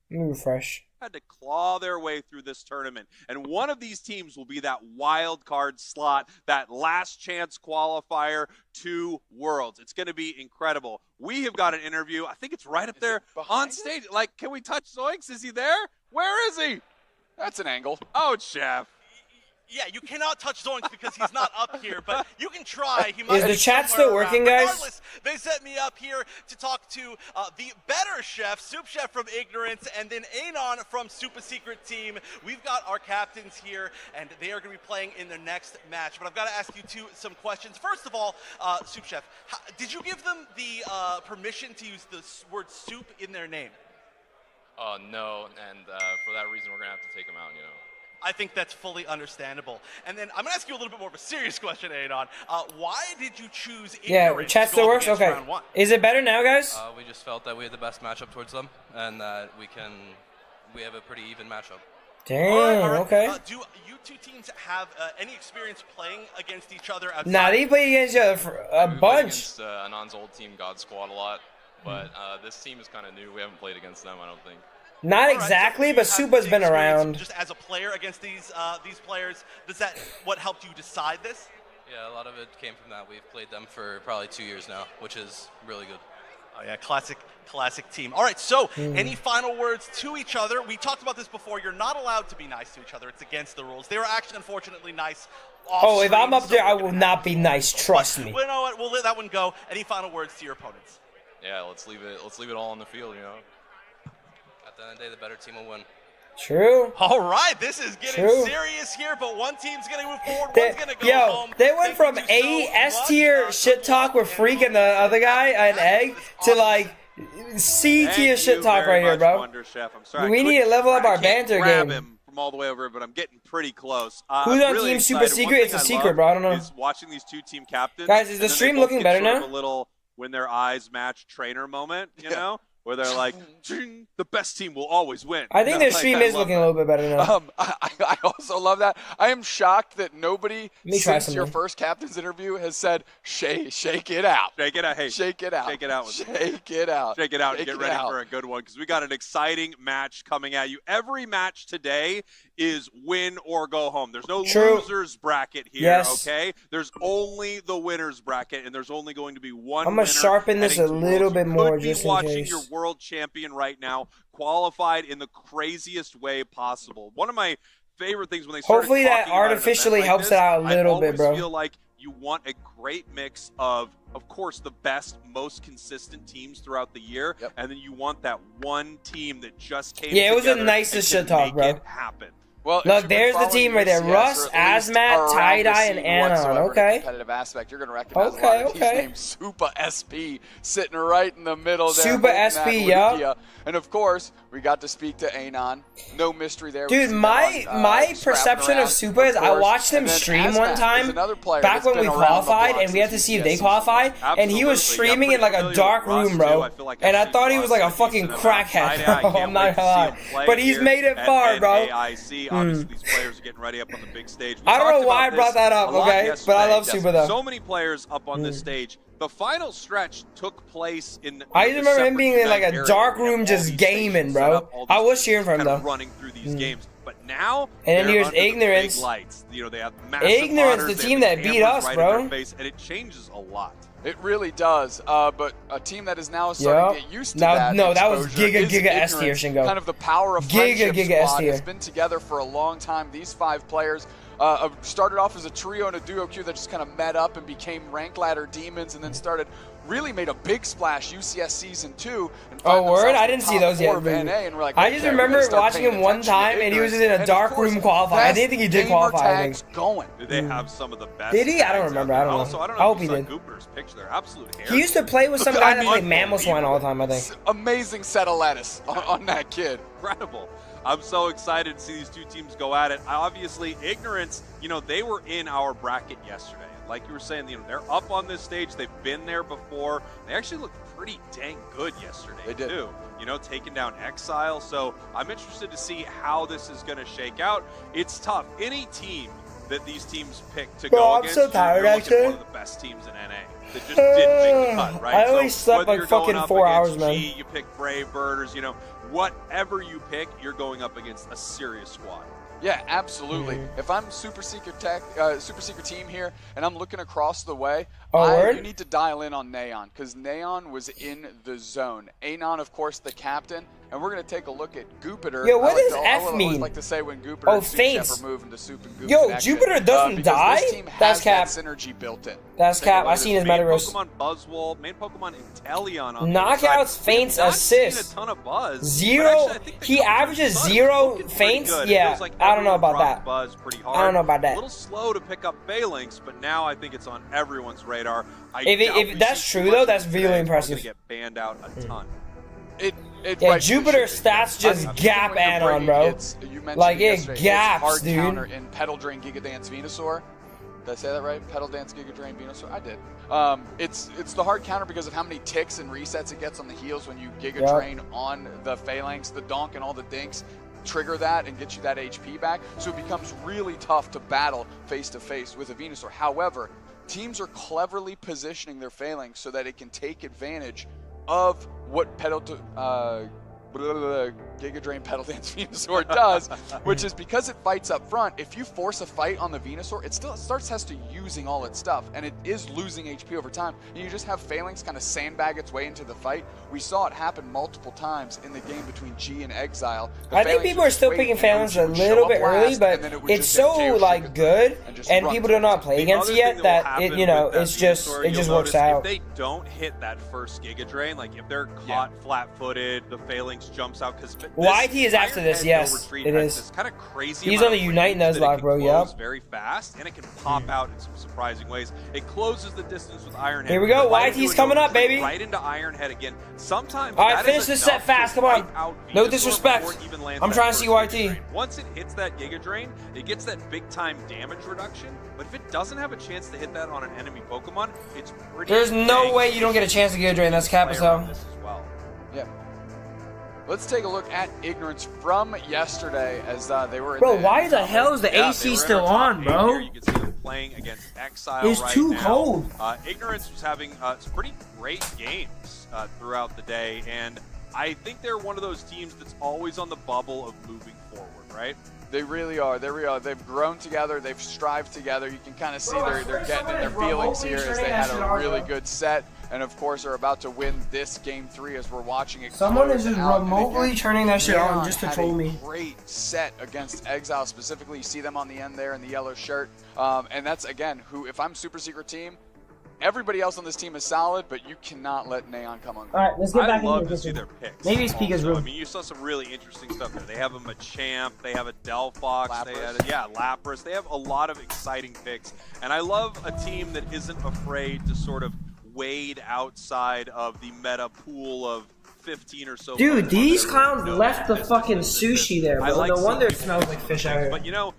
[SPEAKER 1] Let me refresh.
[SPEAKER 14] Had to claw their way through this tournament, and one of these teams will be that wild card slot, that last chance qualifier to Worlds. It's going to be incredible. We have got an interview. I think it's right up there on stage. Like, can we touch Zoinks? Is he there? Where is he?
[SPEAKER 12] That's an angle.
[SPEAKER 14] Oh, Chef.
[SPEAKER 11] Yeah, you cannot touch Zoinks because he's not up here, but you can try. He
[SPEAKER 1] Is the chat still working, guys?
[SPEAKER 11] Regardless, they set me up here to talk to the better chef, Soup Chef from Ignorance, and then Anon from Super Secret Team. We've got our captains here, and they are going to be playing in their next match. But I've got to ask you some questions. First of all, Soup Chef, did you give them the permission to use the word soup in their name?
[SPEAKER 15] No, and for that reason, we're going to have to take them out, you know.
[SPEAKER 11] I think that's fully understandable. And then I'm going to ask you a little bit more of a serious question, Adon. Why did you choose Ignorance?
[SPEAKER 1] Yeah, chat still works? Okay. Is it better now, guys?
[SPEAKER 15] We just felt that we had the best matchup towards them, and that we have a pretty even matchup.
[SPEAKER 1] Damn,
[SPEAKER 11] all right.
[SPEAKER 1] okay.
[SPEAKER 11] Do you two teams have any experience playing against each other?
[SPEAKER 1] Nah, they play against each other for a bunch.
[SPEAKER 15] Against Anon's old team, God Squad, a lot. But this team is kind of new. We haven't played against them, I don't think.
[SPEAKER 1] Not exactly, but Supa's been around.
[SPEAKER 11] Just as a player against these players, does that what helped you decide this?
[SPEAKER 15] Yeah, a lot of it came from that. We've played them for probably 2 years now, which is really good.
[SPEAKER 11] Oh yeah, classic team. All right, so any final words to each other? We talked about this before. You're not allowed to be nice to each other. It's against the rules. They were actually, unfortunately, nice.
[SPEAKER 1] Oh, if I'm up there, I will not be nice. Trust me.
[SPEAKER 11] Well, you know what? We'll let that one go. Any final words to your opponents?
[SPEAKER 15] Yeah, let's leave it all on the field, you know. At the end of the day, the better team will win.
[SPEAKER 1] True.
[SPEAKER 11] All right, this is getting serious here, but one team's going to move forward, one's going to go home.
[SPEAKER 1] They went from S tier shit talk with Freak and the other guy, an egg, to like C tier shit talk right here, bro.
[SPEAKER 14] Wonder Chef. I'm sorry,
[SPEAKER 1] we need to level up our banter game.
[SPEAKER 14] Him from all the way over, but I'm getting pretty close.
[SPEAKER 1] Who's on Team Super Secret? It's a secret, bro. I don't know.
[SPEAKER 14] Is watching these two team captains.
[SPEAKER 1] Guys, is the stream looking better now?
[SPEAKER 14] A little when their eyes match trainer moment, you know? Where they're like, the best team will always win.
[SPEAKER 1] I think their stream is looking a little bit better now.
[SPEAKER 12] I also love that. I am shocked that nobody since your first captain's interview has said, shake it out.
[SPEAKER 14] Shake it out. Hey,
[SPEAKER 12] shake it out.
[SPEAKER 14] Shake it out.
[SPEAKER 12] Shake it out.
[SPEAKER 14] Shake it out and get ready for a good one because we got an exciting match coming at you. Every match today is win or go home. There's no losers bracket here, okay? There's only the winners bracket, and there's only going to be one
[SPEAKER 1] I'm going to sharpen this a little bit more just in
[SPEAKER 14] watching
[SPEAKER 1] case.
[SPEAKER 14] Your world champion right now, qualified in the craziest way possible. One of my favorite things when they started
[SPEAKER 1] hopefully that artificially helps it out a little bit, bro.
[SPEAKER 14] I feel like you want a great mix of course, the best, most consistent teams throughout the year, and then you want that one team that just came together.
[SPEAKER 1] Yeah, it was the nicest shit talk, bro.
[SPEAKER 14] Happen.
[SPEAKER 12] Well,
[SPEAKER 1] look, there's the team right there. Russ, Asmat, Tie-Dye, and Anon. Okay.
[SPEAKER 12] Competitive aspect, you're going to recognize a lot of these names. Super SP sitting right in the middle there.
[SPEAKER 1] Super SP, yup.
[SPEAKER 12] And of course, we got to speak to Anon. No mystery there.
[SPEAKER 1] Dude, my perception of Super is I watched him stream one time back when we qualified, and we had to see if they qualified, and he was streaming in like a dark room, bro. And I thought he was like a fucking crackhead, bro. I'm not gonna lie. But he's made it far, bro.
[SPEAKER 14] Obviously, these players are getting ready up on the big stage.
[SPEAKER 1] I don't know why I brought that up, okay? But I love Super, though.
[SPEAKER 14] So many players up on this stage. The final stretch took place in.
[SPEAKER 1] I just remember him being in like a dark room just gaming, bro. I was cheering for him, though.
[SPEAKER 14] Running through these games. But now,
[SPEAKER 1] and then here's Ignorance.
[SPEAKER 14] The lights. You know, they have
[SPEAKER 1] Ignorance, the team that beat us,
[SPEAKER 14] right
[SPEAKER 1] bro.
[SPEAKER 14] and it changes a lot.
[SPEAKER 12] It really does, but a team that is now starting to get used to that.
[SPEAKER 1] No, that was Giga S tier, Shingo.
[SPEAKER 12] Kind of the power of friendship squad has been together for a long time. These 5 players started off as a trio and a duo queue that just kind of met up and became rank ladder demons, and then really made a big splash UCS Season 2. And
[SPEAKER 1] oh, word? I didn't see those yet.
[SPEAKER 12] Like,
[SPEAKER 1] I just remember watching him one time, and he was just in a dark room qualifying. I didn't think he did qualify.
[SPEAKER 12] Did
[SPEAKER 14] they have some of the best?
[SPEAKER 1] Did he? I don't remember. I don't know.
[SPEAKER 14] Also, I don't know
[SPEAKER 1] I hope
[SPEAKER 14] if
[SPEAKER 1] he
[SPEAKER 14] you
[SPEAKER 1] did.
[SPEAKER 14] saw Gooper's picture. They're absolute hair.
[SPEAKER 1] He used to play with some guy that played Mammal Swine all the time, I think.
[SPEAKER 12] Amazing set of lettuce on that kid.
[SPEAKER 14] Incredible. I'm so excited to see these two teams go at it. Obviously, Ignorance, you know, they were in our bracket yesterday. Like you were saying, you know, they're up on this stage. They've been there before. They actually looked pretty dang good yesterday,
[SPEAKER 12] they did.
[SPEAKER 14] Too. You know, taking down Exile. So I'm interested to see how this is going to shake out. It's tough. Any team that these teams pick to go against,
[SPEAKER 1] so tired,
[SPEAKER 14] you're looking at one of the best teams in NA that just didn't make the cut, right?
[SPEAKER 1] I only slept like fucking 4 hours, man.
[SPEAKER 14] You pick Brave Birders, you know, whatever you pick, you're going up against a serious squad.
[SPEAKER 12] Yeah, absolutely. If I'm Super Secret Team here, and I'm looking across the way, you need to dial in on Neon, because Neon was in the zone. Anon, of course, the captain, and we're going to take a look at Jupiter.
[SPEAKER 1] Yo, what does F mean?
[SPEAKER 12] I like to say when Jupiter and
[SPEAKER 1] faints.
[SPEAKER 12] move into Soup and Goop
[SPEAKER 1] Yo,
[SPEAKER 12] connection,
[SPEAKER 1] Jupiter doesn't die?
[SPEAKER 12] This team
[SPEAKER 1] That's
[SPEAKER 12] has
[SPEAKER 1] cap.
[SPEAKER 12] that synergy built in.
[SPEAKER 1] That's cap. I seen his Metaverse.
[SPEAKER 14] Pokemon Buzzwole, main Pokemon Inteleon on
[SPEAKER 1] knockouts, feints, assists.
[SPEAKER 14] A ton of buzz.
[SPEAKER 1] Zero. He averages 0 feints. Yeah,
[SPEAKER 14] like
[SPEAKER 1] I don't know about that.
[SPEAKER 14] Buzz pretty hard.
[SPEAKER 1] I don't know about that.
[SPEAKER 14] A little slow to pick up Phalanx, but now I think it's on everyone's radar.
[SPEAKER 1] If that's true though, that's really impressive.
[SPEAKER 14] Get banned out a ton.
[SPEAKER 1] Yeah, Jupiter stats just gap Anon, bro. Like it gaps,
[SPEAKER 12] hard
[SPEAKER 1] dude.
[SPEAKER 12] Counter in Pedal Drain Giga Dance Venusaur. Did I say that right? Pedal Dance Giga Drain Venusaur? I did. It's the hard counter because of how many ticks and resets it gets on the heels when you Giga Drain on the Phalanx, the Donk, and all the Dinks. Trigger that and get you that HP back. So it becomes really tough to battle face to face with a Venusaur. However, teams are cleverly positioning their Phalanx so that it can take advantage of what Giga Drain Pedal Dance Venusaur does, which is because it fights up front, if you force a fight on the Venusaur, it starts to using all its stuff, and it is losing HP over time, and you just have Phalanx kind of sandbag its way into the fight. We saw it happen multiple times in the game between G and Exile.
[SPEAKER 1] I think people are still picking Phalanx a little bit early, but it's so like good, and people don't know how to play against it yet that it, you know, it just works out.
[SPEAKER 14] If they don't hit that first Giga Drain, like if they're caught flat-footed, the Phalanx jumps out because
[SPEAKER 1] YT is after this, yes, it is.
[SPEAKER 14] Kind of crazy.
[SPEAKER 1] He's on the Unite Nuzlocke, bro. Yep.
[SPEAKER 14] Very fast, and it can pop out in some surprising ways. It closes the distance with Ironhead.
[SPEAKER 1] Here we go. YT's coming up, baby.
[SPEAKER 14] Right into Ironhead again. Sometimes.
[SPEAKER 1] All right, finish this set fast. Come on. No disrespect. I'm trying to see YT.
[SPEAKER 14] Once it hits that Giga Drain, it gets that big-time damage reduction. But if it doesn't have a chance to hit that on an enemy Pokemon, it's pretty.
[SPEAKER 1] There's no way you don't get a chance to Giga Drain. That's Capital.
[SPEAKER 12] Yeah. Let's take a look at Ignorance from yesterday as they were in
[SPEAKER 1] Bro, why the hell is the AC still on, bro?
[SPEAKER 14] You can see them playing against Exile
[SPEAKER 1] It's
[SPEAKER 14] right
[SPEAKER 1] too
[SPEAKER 14] now.
[SPEAKER 1] cold.
[SPEAKER 14] Ignorance was having some pretty great games throughout the day, and I think they're one of those teams that's always on the bubble of moving forward, right?
[SPEAKER 12] They really are. They really are. They've grown together. They've strived together. You can kind of see they're getting in their feelings here as they had a really good set. And, of course, are about to win this Game 3 as we're watching it.
[SPEAKER 1] Someone is just remotely turning that shit on just to troll me.
[SPEAKER 12] Great set against Exile specifically. You see them on the end there in the yellow shirt. And that's, again, who, if I'm Super Secret Team, everybody else on this team is solid, but you cannot let Neon come on.
[SPEAKER 1] All right, let's get back
[SPEAKER 14] I love
[SPEAKER 1] into
[SPEAKER 14] to see
[SPEAKER 1] it.
[SPEAKER 14] their picks.
[SPEAKER 1] Maybe it's Pika's
[SPEAKER 14] also.
[SPEAKER 1] room.
[SPEAKER 14] I mean, you saw some really interesting stuff there. They have a Machamp, they have a Delphox,
[SPEAKER 12] Lapras.
[SPEAKER 14] they had Lapras. They have a lot of exciting picks, and I love a team that isn't afraid to sort of wade outside of the meta pool of 15 or so.
[SPEAKER 1] Dude,
[SPEAKER 14] Pokemon
[SPEAKER 1] these
[SPEAKER 14] that
[SPEAKER 1] clowns
[SPEAKER 14] everyone
[SPEAKER 1] left the
[SPEAKER 14] knows.
[SPEAKER 1] fucking sushi there,
[SPEAKER 14] I
[SPEAKER 1] bro.
[SPEAKER 14] like
[SPEAKER 1] No wonder it
[SPEAKER 14] seeing
[SPEAKER 1] smells like fish out here.
[SPEAKER 14] But you know,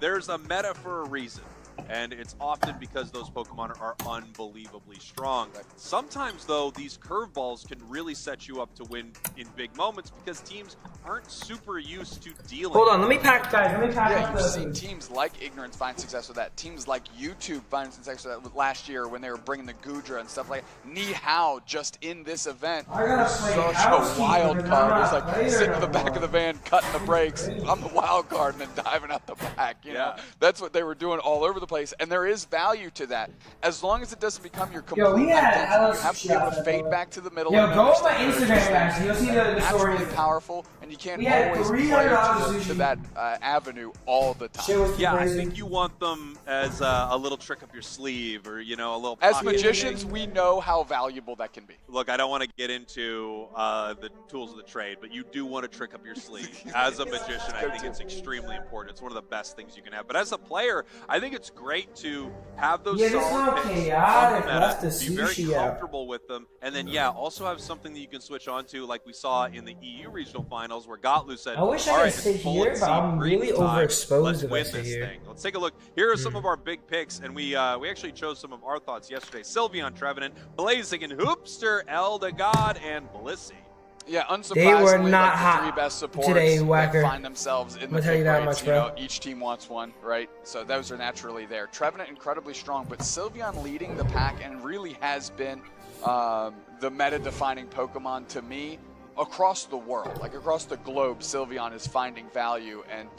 [SPEAKER 14] there's a meta for a reason. And it's often because those Pokemon are unbelievably strong. Sometimes, though, these curveballs can really set you up to win in big moments because teams aren't super used to dealing.
[SPEAKER 1] Hold on, let me pack, guys. Let me pack up
[SPEAKER 12] You've
[SPEAKER 1] the...
[SPEAKER 12] seen teams like Ignorance find success with that. Teams like YouTube find success with that last year when they were bringing the Gudra and stuff like that. Nihao just in this event was such a wild card. It's like sitting in the back of the van, cutting the brakes on the wild card and then diving out the back. You know, that's what they were doing all over the place, and there is value to that. As long as it doesn't become your complete identity, you have to be able to fade back to the middle.
[SPEAKER 1] Yo, go on my Instagram, guys. You'll see the story.
[SPEAKER 12] It's really powerful, and you can't
[SPEAKER 1] We had
[SPEAKER 12] always play to that avenue all the time.
[SPEAKER 14] Yeah, I think you want them as a little trick up your sleeve, or you know, a little.
[SPEAKER 12] As
[SPEAKER 14] pocket
[SPEAKER 12] magicians,
[SPEAKER 14] thing.
[SPEAKER 12] we know how valuable that can be.
[SPEAKER 14] Look, I don't want to get into the tools of the trade, but you do want to trick up your sleeve. As a magician, I think it's extremely important. It's one of the best things you can have. But as a player, I think it's great to have those solid picks
[SPEAKER 1] chaotic.
[SPEAKER 14] on the
[SPEAKER 1] Left
[SPEAKER 14] meta,
[SPEAKER 1] the
[SPEAKER 14] be very
[SPEAKER 1] sushi out.
[SPEAKER 14] comfortable with them, and then also have something that you can switch on to, like we saw in the EU regional finals where Gotlu said,
[SPEAKER 1] I wish I
[SPEAKER 14] "All
[SPEAKER 1] could
[SPEAKER 14] right,
[SPEAKER 1] sit
[SPEAKER 14] it's bullet
[SPEAKER 1] here, but I'm
[SPEAKER 14] seed
[SPEAKER 1] really
[SPEAKER 14] green time.
[SPEAKER 1] overexposed
[SPEAKER 14] Let's
[SPEAKER 1] if I
[SPEAKER 14] win
[SPEAKER 1] sit
[SPEAKER 14] this
[SPEAKER 1] here."
[SPEAKER 14] thing." Let's take a look. Here are some of our big picks, and we actually chose some of our thoughts yesterday. Sylveon, Trevenant, Blazing, and Hoopster, Eldegod, and Blissey.
[SPEAKER 12] Yeah, unsurprisingly,
[SPEAKER 1] They were not
[SPEAKER 12] like the
[SPEAKER 1] hot
[SPEAKER 12] three best supports
[SPEAKER 1] today,
[SPEAKER 12] that
[SPEAKER 1] Whacker.
[SPEAKER 12] find themselves in
[SPEAKER 1] I'm
[SPEAKER 12] the
[SPEAKER 1] gonna tell you
[SPEAKER 12] pick
[SPEAKER 1] that
[SPEAKER 12] rates.
[SPEAKER 1] much,
[SPEAKER 12] You
[SPEAKER 1] bro.
[SPEAKER 12] know, each team wants one, right? So those are naturally there. Trevenant incredibly strong, but Sylveon leading the pack and really has been the meta-defining Pokemon to me across the world, like across the globe. Sylveon is finding value, and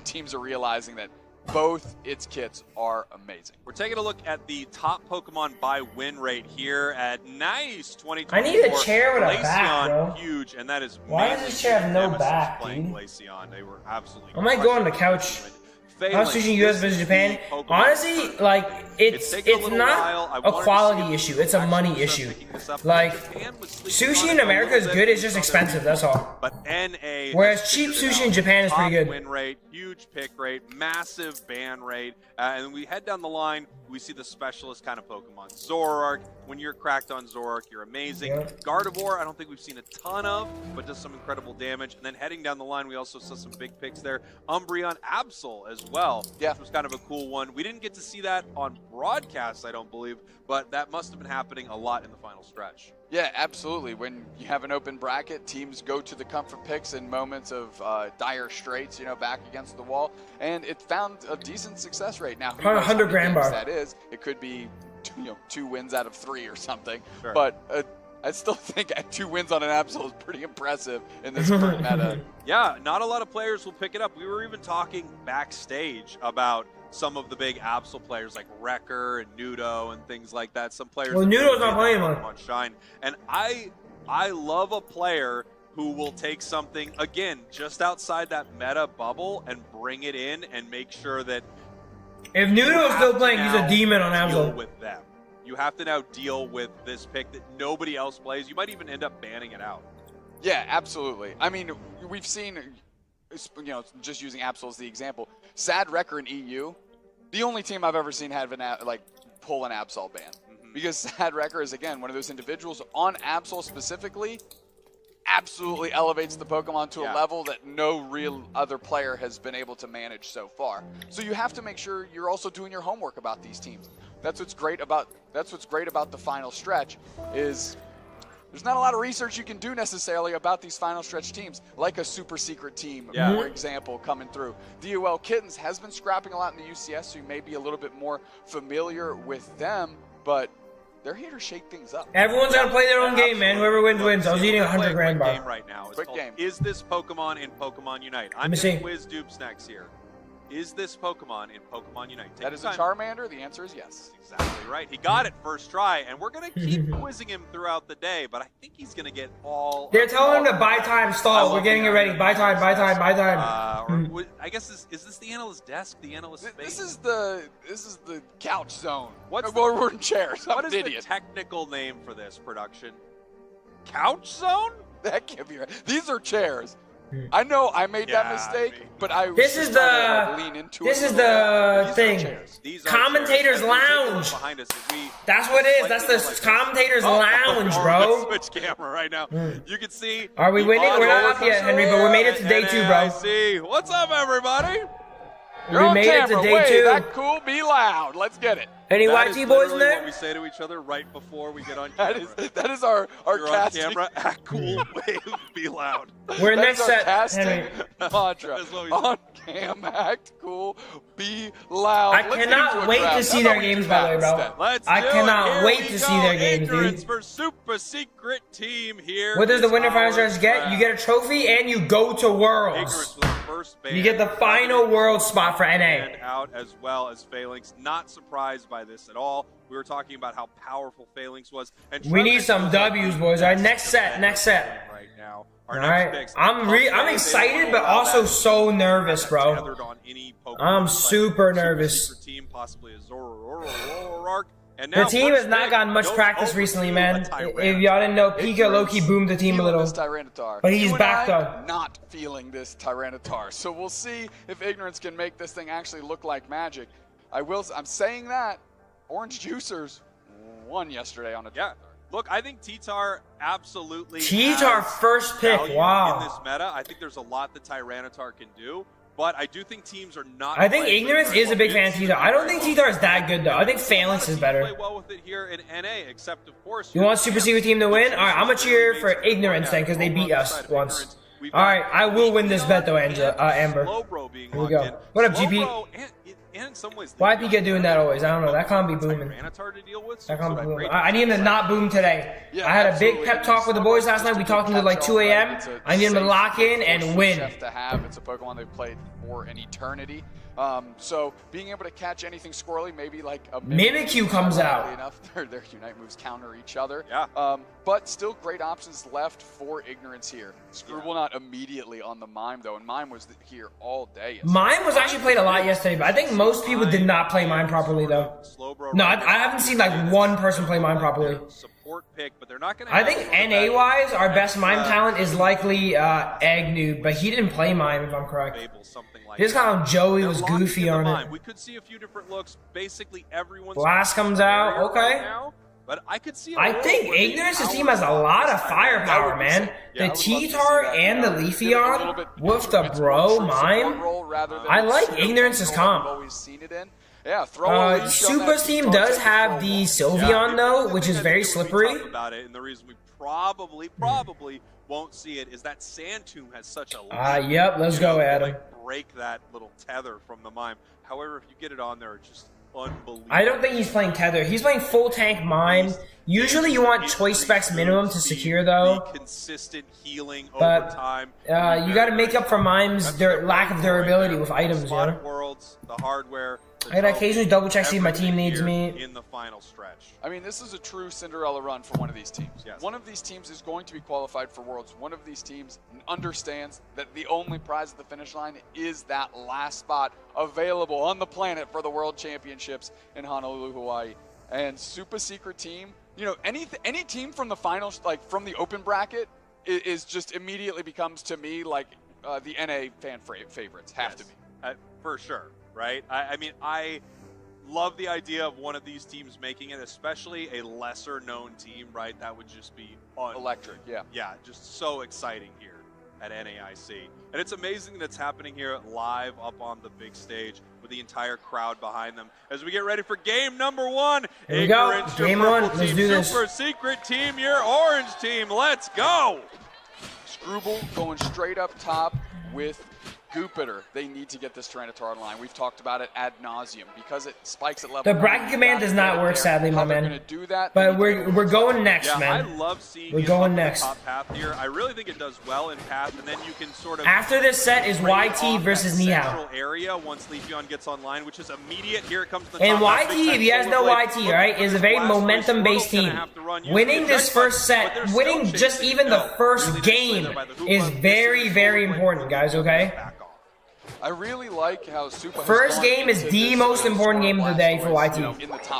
[SPEAKER 12] teams are realizing that both its kits are amazing.
[SPEAKER 14] We're taking a look at the top Pokemon by win rate here at NAIC 2024.
[SPEAKER 1] I need a chair with a back,
[SPEAKER 14] Glaceon,
[SPEAKER 1] bro.
[SPEAKER 14] huge, and that is
[SPEAKER 1] Why does
[SPEAKER 14] mainly
[SPEAKER 1] this chair have no
[SPEAKER 14] Nemesis
[SPEAKER 1] back,
[SPEAKER 14] playing
[SPEAKER 1] dude?
[SPEAKER 14] Glaceon. They were absolutely
[SPEAKER 1] I might go on the couch. I was choosing US versus Japan. Honestly, like it's not a quality issue. It's a money issue. Like sushi in America is good. It's just expensive. That's all.
[SPEAKER 14] But NA,
[SPEAKER 1] Whereas cheap sushi in Japan is pretty
[SPEAKER 14] top
[SPEAKER 1] good.
[SPEAKER 14] Win rate, huge pick rate, massive ban rate, and we head down the line. We see the specialist kind of Pokemon. Zoroark. When you're cracked on Zoroark, you're amazing. Gardevoir, I don't think we've seen a ton of, but does some incredible damage. And then heading down the line, we also saw some big picks there. Umbreon, Absol as well, which was kind of a cool one. We didn't get to see that on broadcast, I don't believe, but that must have been happening a lot in the final stretch.
[SPEAKER 12] Yeah, absolutely. When you have an open bracket, teams go to the comfort picks in moments of dire straits, you know, back against the wall, and it found a decent success rate. Now, who knows
[SPEAKER 1] 100
[SPEAKER 12] how many
[SPEAKER 1] grand
[SPEAKER 12] games
[SPEAKER 1] bar.
[SPEAKER 12] that is? It could be 2 wins out of 3 or something.
[SPEAKER 14] Sure.
[SPEAKER 12] But I still think 2 wins on an Absol is pretty impressive in this current meta.
[SPEAKER 14] Yeah, not a lot of players will pick it up. We were even talking backstage about some of the big Absol players like Wrecker and Nudo and things like that. Some players.
[SPEAKER 1] Well, Nudo's not playing
[SPEAKER 14] on shine, and I love a player who will take something again just outside that meta bubble and bring it in and make sure that.
[SPEAKER 1] If Nudo's still playing, he's a demon on
[SPEAKER 14] deal
[SPEAKER 1] Absol.
[SPEAKER 14] with them. You have to now deal with this pick that nobody else plays. You might even end up banning it out.
[SPEAKER 12] Yeah, absolutely. I mean, we've seen, you know, just using Absol as the example, Sad Wrecker in EU, the only team I've ever seen have pull an Absol ban. Because Sad Wrecker is, again, one of those individuals on Absol specifically, absolutely elevates the Pokemon to a level that no real other player has been able to manage so far. So you have to make sure you're also doing your homework about these teams. That's what's great about the final stretch is there's not a lot of research you can do necessarily about these final stretch teams, like a super secret team, for example, coming through. DOL Kittens has been scrapping a lot in the UCS, so you may be a little bit more familiar with them, but they're here to shake things up.
[SPEAKER 1] Everyone's got to play their own game, man. Whoever wins, wins. I was eating 100 grand
[SPEAKER 14] Game
[SPEAKER 1] bar.
[SPEAKER 14] right now. It's
[SPEAKER 12] Quick
[SPEAKER 14] called
[SPEAKER 12] game.
[SPEAKER 14] Is this Pokemon in Pokemon Unite? I'm
[SPEAKER 1] me
[SPEAKER 14] going to
[SPEAKER 1] see.
[SPEAKER 14] quiz Dupes next here. is this Pokemon in Pokemon Unite? Take
[SPEAKER 12] That is
[SPEAKER 14] your
[SPEAKER 12] a
[SPEAKER 14] time.
[SPEAKER 12] Charmander. The answer is yes.
[SPEAKER 14] Exactly right. He got it first try, and we're going to keep quizzing him throughout the day, but I think he's going to get all...
[SPEAKER 1] They're telling him to buy time, stall. We're getting it ready. Buy time, buy time, buy time.
[SPEAKER 14] Or I guess is this the analyst's desk? The analyst's space?
[SPEAKER 12] This is the couch zone. We're in chairs.
[SPEAKER 14] What is
[SPEAKER 12] idiot.
[SPEAKER 14] the technical name for this production? Couch zone?
[SPEAKER 12] That can't be right. These are chairs. I know I made that mistake, but I
[SPEAKER 1] This is the
[SPEAKER 12] lean into
[SPEAKER 1] this
[SPEAKER 12] it
[SPEAKER 1] is the
[SPEAKER 12] These are
[SPEAKER 1] thing. Commentators lounge. That's what it is. That's the commentators lounge, bro.
[SPEAKER 14] Switch camera right now. You can see.
[SPEAKER 1] Are we winning? We're not up yet, Henry, but we made it to day 2, bro.
[SPEAKER 14] NAIC. What's up, everybody?
[SPEAKER 12] You're
[SPEAKER 1] We
[SPEAKER 12] on
[SPEAKER 1] made it
[SPEAKER 12] camera.
[SPEAKER 1] to day
[SPEAKER 12] Wait,
[SPEAKER 1] 2.
[SPEAKER 12] that cool. Be loud. Let's get it.
[SPEAKER 1] Any
[SPEAKER 14] That
[SPEAKER 1] YT
[SPEAKER 14] is
[SPEAKER 1] boys in
[SPEAKER 14] literally
[SPEAKER 1] there?
[SPEAKER 14] what we say to each other right before we get on camera.
[SPEAKER 12] That is our
[SPEAKER 14] You're on
[SPEAKER 12] casting.
[SPEAKER 14] camera. Act cool. Wave. Be loud.
[SPEAKER 1] We're
[SPEAKER 12] That
[SPEAKER 1] next
[SPEAKER 12] is our
[SPEAKER 1] set,
[SPEAKER 12] casting
[SPEAKER 1] Henry.
[SPEAKER 12] mantra.
[SPEAKER 14] That's what we
[SPEAKER 12] On cam, act cool, be loud.
[SPEAKER 1] I
[SPEAKER 12] Let's get
[SPEAKER 1] cannot
[SPEAKER 12] into a
[SPEAKER 1] wait
[SPEAKER 12] draft.
[SPEAKER 1] to see
[SPEAKER 12] I
[SPEAKER 1] their
[SPEAKER 12] thought we
[SPEAKER 1] games,
[SPEAKER 12] did
[SPEAKER 1] by the way,
[SPEAKER 12] that
[SPEAKER 1] bro.
[SPEAKER 12] instead.
[SPEAKER 14] Let's
[SPEAKER 1] I
[SPEAKER 14] do it.
[SPEAKER 1] cannot
[SPEAKER 14] Here
[SPEAKER 1] wait
[SPEAKER 14] we
[SPEAKER 1] to
[SPEAKER 14] go.
[SPEAKER 1] see their games,
[SPEAKER 14] Ignorance
[SPEAKER 1] dude.
[SPEAKER 14] for super secret team here.
[SPEAKER 1] What does the
[SPEAKER 14] is
[SPEAKER 1] winner final
[SPEAKER 14] our
[SPEAKER 1] stars get? You get a trophy and you go to
[SPEAKER 14] Ignorance
[SPEAKER 1] Worlds.
[SPEAKER 14] with the first ban.
[SPEAKER 1] You get the final World spot for NA.
[SPEAKER 14] And out as well as Phalanx. Not surprised by this at all. We were talking about how powerful Phalanx was. And
[SPEAKER 1] We need some W's, boys. All right, next set, next set.
[SPEAKER 14] right now.
[SPEAKER 1] All right, I'm excited, but also so nervous, bro. I'm super nervous.
[SPEAKER 14] Team, possibly a Zoroark. And
[SPEAKER 1] The
[SPEAKER 14] now
[SPEAKER 1] team
[SPEAKER 14] first
[SPEAKER 1] has not
[SPEAKER 14] pick
[SPEAKER 1] gotten much
[SPEAKER 14] goes
[SPEAKER 1] practice
[SPEAKER 14] over
[SPEAKER 1] recently,
[SPEAKER 14] to
[SPEAKER 1] man.
[SPEAKER 14] a
[SPEAKER 1] If
[SPEAKER 14] Tyranitar.
[SPEAKER 1] y'all didn't know, Pika low-key boomed the team a little.
[SPEAKER 12] This Tyranitar.
[SPEAKER 1] But he's
[SPEAKER 12] You and
[SPEAKER 1] back,
[SPEAKER 12] I
[SPEAKER 1] though.
[SPEAKER 12] Not feeling this Tyranitar. So we'll see if Ignorance can make this thing actually look like magic. I'm saying that Orange Juicers won yesterday on a
[SPEAKER 14] Yeah. Look, I think T-Tar absolutely
[SPEAKER 1] T-Tar
[SPEAKER 14] has
[SPEAKER 1] first pick,
[SPEAKER 14] value
[SPEAKER 1] wow.
[SPEAKER 14] in this meta. I think there's a lot that Tyranitar can do, but I do think teams are not.
[SPEAKER 1] I think
[SPEAKER 14] playing
[SPEAKER 1] Ignorance
[SPEAKER 14] very
[SPEAKER 1] is a
[SPEAKER 14] well
[SPEAKER 1] big fan of
[SPEAKER 14] against
[SPEAKER 1] T-Tar. I don't think T-Tar is that good, though. I think Phalanx is better.
[SPEAKER 14] Play well with it here in NA, except of course.
[SPEAKER 1] You want Super Secret Team to win? All right, I'm going to cheer for Ignorance then, because they beat us once. All right, I will win this bet, though, Amber. Here we go. What up, GP?
[SPEAKER 14] And in some ways,
[SPEAKER 1] Why Pika doing that always? I don't know. That can't be booming.
[SPEAKER 14] Tyranitar to deal with.
[SPEAKER 1] That can't be booming. I need him to not boom today. I had a big pep talk with the boys last night. We talked until like 2 a.m. I need him to lock in and win.
[SPEAKER 12] To have. It's a Pokemon they've played for an eternity. So being able to catch anything squirrely, maybe like a
[SPEAKER 1] Mimikyu comes out.
[SPEAKER 12] Enough, their Unite moves counter each other.
[SPEAKER 14] Yeah.
[SPEAKER 12] But still great options left for Ignorance here. Screwball not immediately on the Mime though, and Mime was here all day.
[SPEAKER 1] Mime was actually played a lot yesterday, but I think most people did not play Mime properly though. No, I haven't seen like one person play Mime properly.
[SPEAKER 14] Pick, but they're not gonna
[SPEAKER 1] I think NA-wise, our best Mime talent is likely Agnew, but he didn't play Mime if I'm correct. His kind of Joey was goofy on it.
[SPEAKER 14] We could see a few different looks. Basically, everyone's
[SPEAKER 1] Blast comes out. Okay.
[SPEAKER 14] But I could see.
[SPEAKER 1] I think Ignorance's team has a lot of firepower, man. The T-Tar and the Leafeon with the bro Mime. I like Ignorance's comp.
[SPEAKER 12] Yeah, throw a
[SPEAKER 1] Supa's team does have the Sylveon though, which is very slippery.
[SPEAKER 14] About it, and the reason we probably won't see it is that Sandtomb has such a
[SPEAKER 1] yep, let's go, Adam.
[SPEAKER 14] Break that little tether from the Mime. However, if you get it on there, it's just unbelievable.
[SPEAKER 1] I don't think he's playing tether. He's playing full tank Mime. Usually you want choice specs minimum to secure though.
[SPEAKER 14] Consistent healing
[SPEAKER 1] but
[SPEAKER 14] over time.
[SPEAKER 1] You got to make up for Mime's lack of durability with items, you know?
[SPEAKER 14] Worlds, the hardware.
[SPEAKER 1] I gotta occasionally double check see if my team needs me.
[SPEAKER 14] In the final stretch.
[SPEAKER 12] I mean, this is a true Cinderella run for one of these teams.
[SPEAKER 14] Yes.
[SPEAKER 12] One of these teams is going to be qualified for Worlds. One of these teams understands that the only prize at the finish line is that last spot available on the planet for the World Championships in Honolulu, Hawaii. And Super Secret Team, you know, any team from the finals, like from the open bracket, is just immediately becomes to me like the NA fan favorites. Have to be.
[SPEAKER 14] For sure. Right? I mean, I love the idea of one of these teams making it, especially a lesser-known team, right? That would just be
[SPEAKER 12] electric, yeah.
[SPEAKER 14] Yeah, just so exciting here at NAIC. And it's amazing that it's happening here live up on the big stage with the entire crowd behind them. As we get ready for game number 1.
[SPEAKER 1] Here we go.
[SPEAKER 14] Ignorance,
[SPEAKER 1] Game
[SPEAKER 14] your
[SPEAKER 1] 1.
[SPEAKER 14] purple
[SPEAKER 1] Let's
[SPEAKER 14] team,
[SPEAKER 1] do this.
[SPEAKER 14] Super Secret Team, your orange team. Let's go!
[SPEAKER 12] Screwball going straight up top with Goopiter, they need to get this Tyranitar online. We've talked about it ad nauseum because it spikes at level.
[SPEAKER 1] The bracket command does not work, sadly, my man.
[SPEAKER 12] Do that,
[SPEAKER 1] but we're going next,
[SPEAKER 11] yeah,
[SPEAKER 1] man.
[SPEAKER 11] I love seeing
[SPEAKER 1] we're going next.
[SPEAKER 11] Top path here. I really think it does well in path, and then you can sort of.
[SPEAKER 1] After this set is YT versus Nihao.
[SPEAKER 11] Area once Leafeon gets online, which is immediate. Here it comes. To the
[SPEAKER 1] and
[SPEAKER 11] top
[SPEAKER 1] YT, if you guys know YT, right, is a very momentum-based team. Winning this first set, winning just even the first game is very, very important, guys. Okay.
[SPEAKER 12] I really like how Super
[SPEAKER 1] first game is the most important game of the day for YT.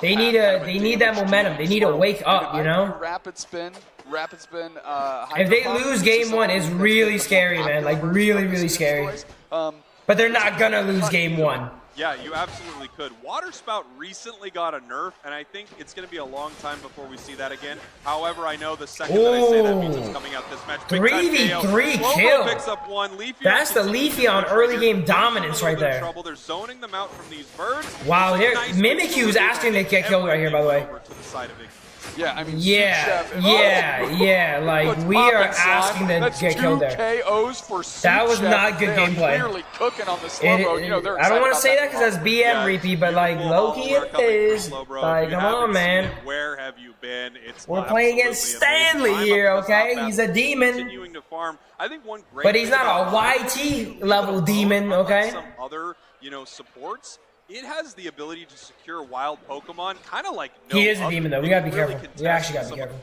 [SPEAKER 1] They need that momentum. They need to wake up, you know?
[SPEAKER 12] Rapid spin.
[SPEAKER 1] If they lose game 1, it's really scary, man. Like, really, really scary. But they're not gonna lose game 1.
[SPEAKER 11] Yeah, you absolutely could. Water Spout recently got a nerf, and I think it's going to be a long time before we see that again. However, I know the second that I say that means it's coming out this match.
[SPEAKER 1] 3v3 kill.
[SPEAKER 11] Picks up one.
[SPEAKER 1] That's the Leafeon early game dominance right there.
[SPEAKER 11] They're zoning them out from these birds.
[SPEAKER 1] Wow, Mimikyu is asking to get killed right here, by the way.
[SPEAKER 12] Yeah, I mean,
[SPEAKER 1] like we are asking to get killed there.
[SPEAKER 12] KOs for
[SPEAKER 1] that was not good gameplay. I don't want to say that because that's BM repeat, but like low-key it is. Like, come on, man.
[SPEAKER 11] Where have you been?
[SPEAKER 1] We're playing against Stanley here, okay? He's a demon.
[SPEAKER 11] Continuing to farm. I think one great
[SPEAKER 1] but he's not a YT level demon, okay?
[SPEAKER 11] Some other, supports. It has the ability to secure wild Pokemon, kind of like no.
[SPEAKER 1] He is a demon, though. We gotta be careful. We actually gotta be careful.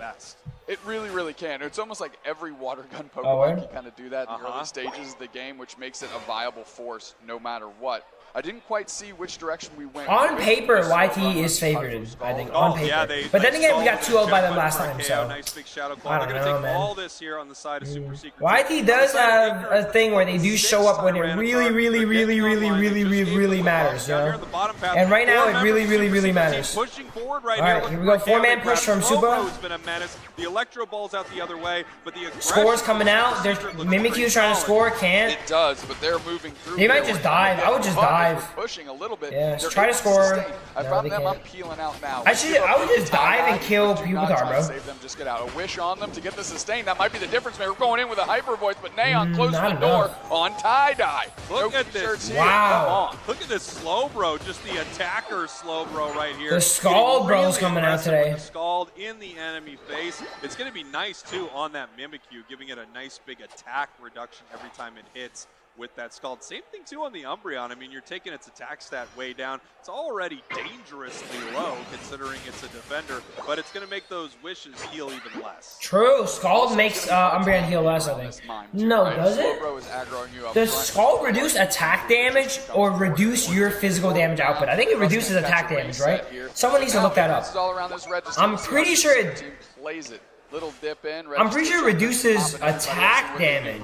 [SPEAKER 12] It really, really can. It's almost like every water gun Pokemon can kind of do that in the early stages of the game, which makes it a viable force no matter what. I didn't quite see which direction we went.
[SPEAKER 1] On paper, YT is favored, I think, on paper.
[SPEAKER 11] Yeah,
[SPEAKER 1] but then again, we got 2-0 by them last time, so
[SPEAKER 11] nice big shadow
[SPEAKER 1] I don't know, man.
[SPEAKER 11] All this here on the side of Super Secret.
[SPEAKER 1] YT does have a thing where they do show up when it really, really, really, really, really, really, really matters, you know? And right now, it really, really, really matters. All right, here we go. 4-man push from Supa.
[SPEAKER 11] The Electro Ball's out the other way, but the
[SPEAKER 1] score's coming out. There's Mimikyu's trying to score, can't.
[SPEAKER 12] It does, but they're moving through.
[SPEAKER 1] They might just dive. I would just dive.
[SPEAKER 12] Pushing a little bit.
[SPEAKER 1] Yeah, try to score.
[SPEAKER 12] I found them. I'm peeling out now.
[SPEAKER 1] I would just dive and kill Pupitar, bro.
[SPEAKER 12] Save them. Just get out. A wish on them to get the sustain. That might be the difference maker. We're going in with a hyper voice, but Neon closes the door on tie-dye.
[SPEAKER 11] Look at this.
[SPEAKER 1] Wow.
[SPEAKER 11] Look at this slow bro. Just the attacker slow bro right here.
[SPEAKER 1] The Scald bro's coming out today.
[SPEAKER 11] Scald in the enemy face. It's going to be nice too on that Mimikyu, giving it a nice big attack reduction every time it hits with that Scald. Same thing too on the Umbreon. I mean, you're taking its attack stat way down. It's already dangerously low considering it's a defender, but it's going to make those wishes heal even less.
[SPEAKER 1] True. Scald makes Umbreon heal less, I think. No, does it? Does Scald reduce attack damage or reduce your physical damage output? I think it reduces attack damage, right? Someone needs to look that up. I'm pretty sure it
[SPEAKER 12] plays it. Little dip in.
[SPEAKER 1] I'm pretty sure it reduces attack damage.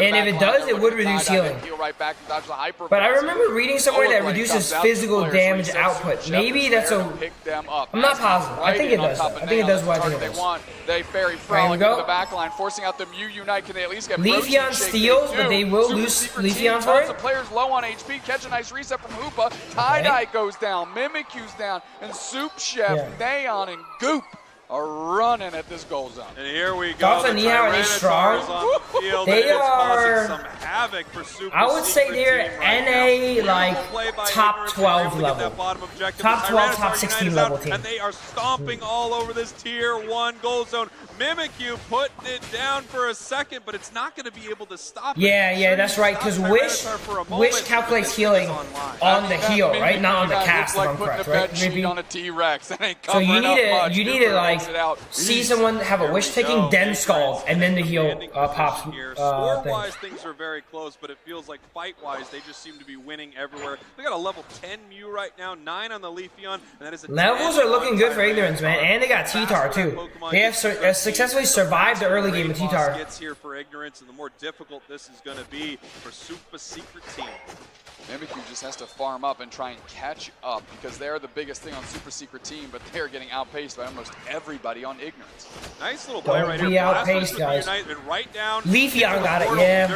[SPEAKER 1] And if it does, it would reduce healing. But I remember reading somewhere that reduces physical damage output. Maybe that's a... I'm not positive. I think it does. I think it does what I think it does.
[SPEAKER 12] They bury Frolic into the back line, forcing out the Mew Unite. Can they at least get
[SPEAKER 1] Leafeon steals, but they will lose Leafeon for it.
[SPEAKER 12] The players low on HP. Catch a nice reset from Hoopa. Tie-Dye goes down. Mimikyu's down. And Soup Chef, Neon, and Goop are running at this goal zone.
[SPEAKER 11] And here we go.
[SPEAKER 1] Thoughts on Nihao, are they strong? They are,
[SPEAKER 11] some havoc for Super
[SPEAKER 1] I would say they're NA, like, top 12 level. Top 12, top 16 level team.
[SPEAKER 11] And they are stomping all over this tier 1 goal zone. Mimikyu putting it down for a second, but it's not going to be able to stop it.
[SPEAKER 1] Yeah, that's right, because Wish calculates healing on the heal, right? Not on the cast, if I'm correct, right?
[SPEAKER 12] On a T-Rex.
[SPEAKER 1] So you need to like see someone have a Wish taking, then Scald, and then the heal pops.
[SPEAKER 11] Score-wise, things are very close, but it feels like fight-wise, they just seem to be winning everywhere. They got a level 10 Mew right now, 9 on the Leafeon, and that is a
[SPEAKER 1] levels are looking good for Ignorance, man, and they got T-Tar too. They have successfully survived the early game with T-Tar.
[SPEAKER 11] Gets here for Ignorance, and the more difficult this is going to be for Super Secret Team.
[SPEAKER 12] Mimikyu just has to farm up and try and catch up because they're the biggest thing on Super Secret Team, but they're getting outpaced by almost everybody on Ignorance.
[SPEAKER 11] Nice little play right here.
[SPEAKER 1] Don't be outpaced, guys.
[SPEAKER 11] Right down.
[SPEAKER 1] Leafeon got it, yeah.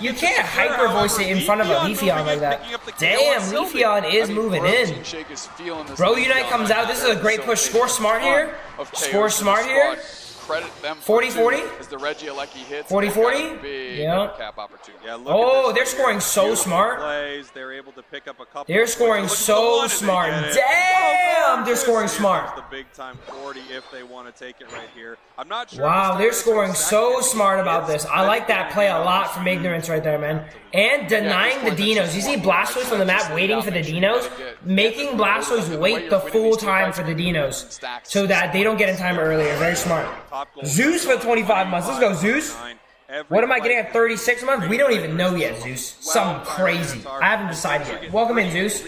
[SPEAKER 1] You can't hyper voice it in front of a Leafeon like that. Damn, Leafeon is moving in. Bro Unite comes out. This is a great push. Score smart here. Score smart here.
[SPEAKER 12] credit them.
[SPEAKER 1] 40-40?
[SPEAKER 12] As the Reggie Alecki hits.
[SPEAKER 1] 40-40?
[SPEAKER 12] Big
[SPEAKER 1] Yeah.
[SPEAKER 12] cap opportunity.
[SPEAKER 14] Yeah, look
[SPEAKER 1] Oh,
[SPEAKER 14] at this
[SPEAKER 1] they're
[SPEAKER 14] right
[SPEAKER 1] scoring
[SPEAKER 14] here.
[SPEAKER 1] so
[SPEAKER 14] Beautiful
[SPEAKER 1] smart.
[SPEAKER 14] Plays. They're able to pick up a couple.
[SPEAKER 1] They're scoring
[SPEAKER 14] Look at the
[SPEAKER 1] so
[SPEAKER 14] one and they
[SPEAKER 1] smart.
[SPEAKER 14] get it.
[SPEAKER 1] Damn, they're scoring
[SPEAKER 14] Here
[SPEAKER 1] smart.
[SPEAKER 14] comes the big time 40 if they want to take it right here. I'm not sure.
[SPEAKER 1] Wow, they're scoring so smart about this. I like that play a lot from Ignorance right there, man. And denying the Dinos. You see Blastoise from the map waiting for the Dinos? Making Blastoise wait the full time for the Dinos so that they don't get in time earlier. Very smart. Zeus for 25 months. Let's go, Zeus. What am I getting at 36 months? We don't even know yet, Zeus. Something crazy. I haven't decided yet. Welcome in, Zeus.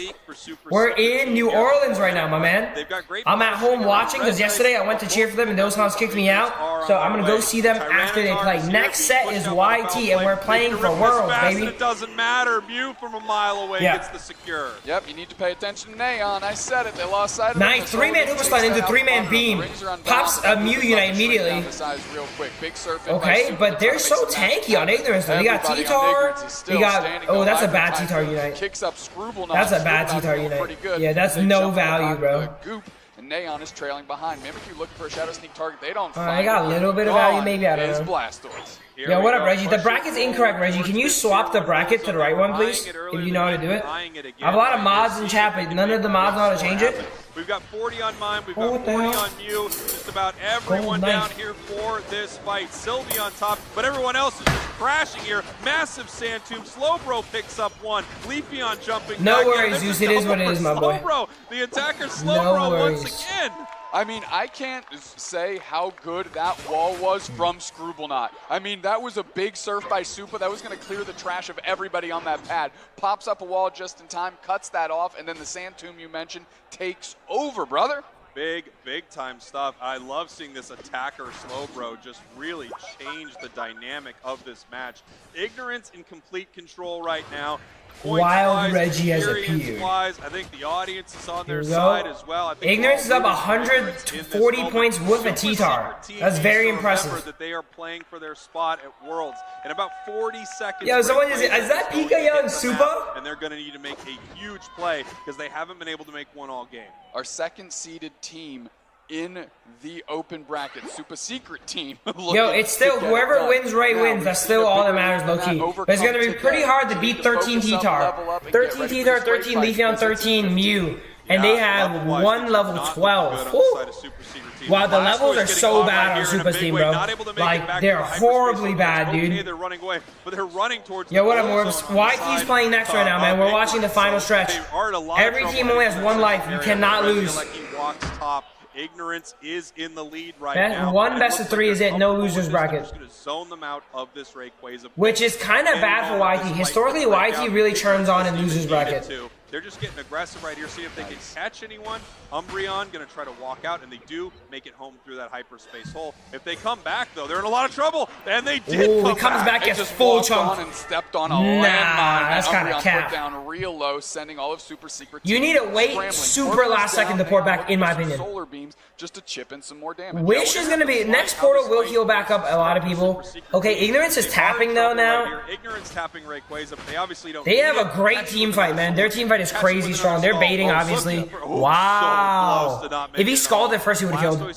[SPEAKER 1] We're in New Orleans right now, my man. I'm at home watching because yesterday I went to cheer for them and those hounds kicked me out. So I'm going to go see them after they play. Next set is YT and we're playing for Worlds, baby.
[SPEAKER 14] It doesn't matter. Mew from a mile away gets the secure.
[SPEAKER 12] Yep, you need to pay attention to Neon. I said it. They lost sight of
[SPEAKER 1] Nice. 3-man Hooper Stun into 3-man Beam. Pops a Mew Unite immediately. Okay, but they're so tanky on Ignorance though. They got T-Tar. They got, oh, that's a bad T-Tar Unite. That's a bad T-Tar Unite. Yeah, that's no value, bro.
[SPEAKER 12] And Neon is trailing behind. Mimikyu looking for a Shadow Sneak target. They don't
[SPEAKER 1] I got a little bit of value, maybe, I don't know.
[SPEAKER 12] Blastoise.
[SPEAKER 1] Yeah, what up, Reggie? The bracket's incorrect, Reggie. Can you swap the bracket to the right one, please? If you know how to do it. I have a lot of mods in chat, but none of the mods know how to change it.
[SPEAKER 14] We've got 40 on mine, we've got 40 on Mew. Just about everyone down here for this fight. Sylvie on top, but everyone else is just crashing here. Massive Sand Tomb. Slowbro picks up one. Leafeon jumping
[SPEAKER 1] No
[SPEAKER 14] back
[SPEAKER 1] worries,
[SPEAKER 14] in.
[SPEAKER 1] Zeus. It is what it is, my boy.
[SPEAKER 14] Slowbro, the attacker Slowbro once again.
[SPEAKER 12] I mean, I can't say how good that wall was from Scrubbleknot. I mean, that was a big surf by Supa. That was going to clear the trash of everybody on that pad. Pops up a wall just in time, cuts that off, and then the Sand Tomb you mentioned takes over, brother.
[SPEAKER 14] Big time stuff. I love seeing this attacker Slowbro just really change the dynamic of this match. Ignorance in complete control right now.
[SPEAKER 1] Wild Reggie has appeared.
[SPEAKER 14] I think the audience is on their side as well. I think
[SPEAKER 1] Ignorance is up 140 points with a T-Tar. That's very impressive.
[SPEAKER 14] That they are playing for their spot at Worlds in about 40 seconds.
[SPEAKER 1] Yo, someone is that Pika Young Supa?
[SPEAKER 14] And they're going to need to make a huge play because they haven't been able to make one all game.
[SPEAKER 12] Our second seeded team in the open bracket, Super Secret team.
[SPEAKER 1] Yo, it's still whoever wins wins. That's still all that matters, low key. But it's gonna be pretty hard to beat 13 T-Tar, 13 T-Tar, 13 Leafeon, 13 Mew, and they have one level 12. Woo. Wow, the levels are so bad on Supa's team, bro. Like, they're horribly bad, dude.
[SPEAKER 14] They're running away, but they're running towards.
[SPEAKER 1] Yo, what up, Morbs? YT's playing next right now, man. We're watching the final stretch. Every team only has one life. You cannot lose.
[SPEAKER 14] Ignorance is in the lead right now.
[SPEAKER 1] One best of 3 is it. No losers bracket.
[SPEAKER 14] Just going to zone them out of this Rayquaza.
[SPEAKER 1] Which is kind of bad for YT. Historically, YT really turns on in losers bracket.
[SPEAKER 14] They're just getting aggressive right here, see if they can catch anyone. Umbreon going to try to walk out, and they do make it home through that hyperspace hole. If they come back, though, they're in a lot of trouble, and they did come
[SPEAKER 1] he comes back, gets full chunk.
[SPEAKER 12] And stepped on a landmine.
[SPEAKER 1] That's kind of cap.
[SPEAKER 12] Put down real low, sending all of Super Secret.
[SPEAKER 1] You need to wait super last second to pour back, in my opinion.
[SPEAKER 12] Solar beams just to chip in some more damage.
[SPEAKER 1] Wish is going to be next portal will heal back up a lot of people. Okay, Ignorance is tapping though now.
[SPEAKER 14] Ignorance tapping Rayquaza, but they obviously don't.
[SPEAKER 1] They have a great team fight, man. Their team fight is crazy strong. They're baiting, obviously. Wow. If he scalded at first, he would have killed.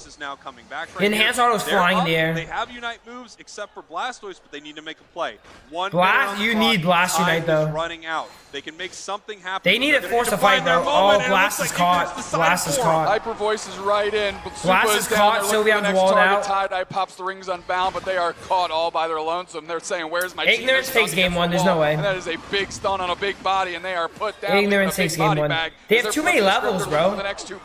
[SPEAKER 1] Enhanced Auto's flying in the air.
[SPEAKER 14] They have Unite moves except for Blastoise, but they need to make a play.
[SPEAKER 1] You need Blast Unite, though.
[SPEAKER 14] Running out. They can make something happen.
[SPEAKER 1] They need to force a fight, though. Oh, Blast is caught. Blast is caught.
[SPEAKER 12] Hyper Voice is right in.
[SPEAKER 1] Blast is caught. Sylveon's walled out.
[SPEAKER 12] Tie-Dye pops the rings unbound, but they are caught all by their lonesome. They're saying, where's my team?
[SPEAKER 1] Ignorance takes game 1. There's no way.
[SPEAKER 12] And that is a big stun on a big body, and they are put down.
[SPEAKER 1] Ignorance takes game 1. They have too many levels, bro.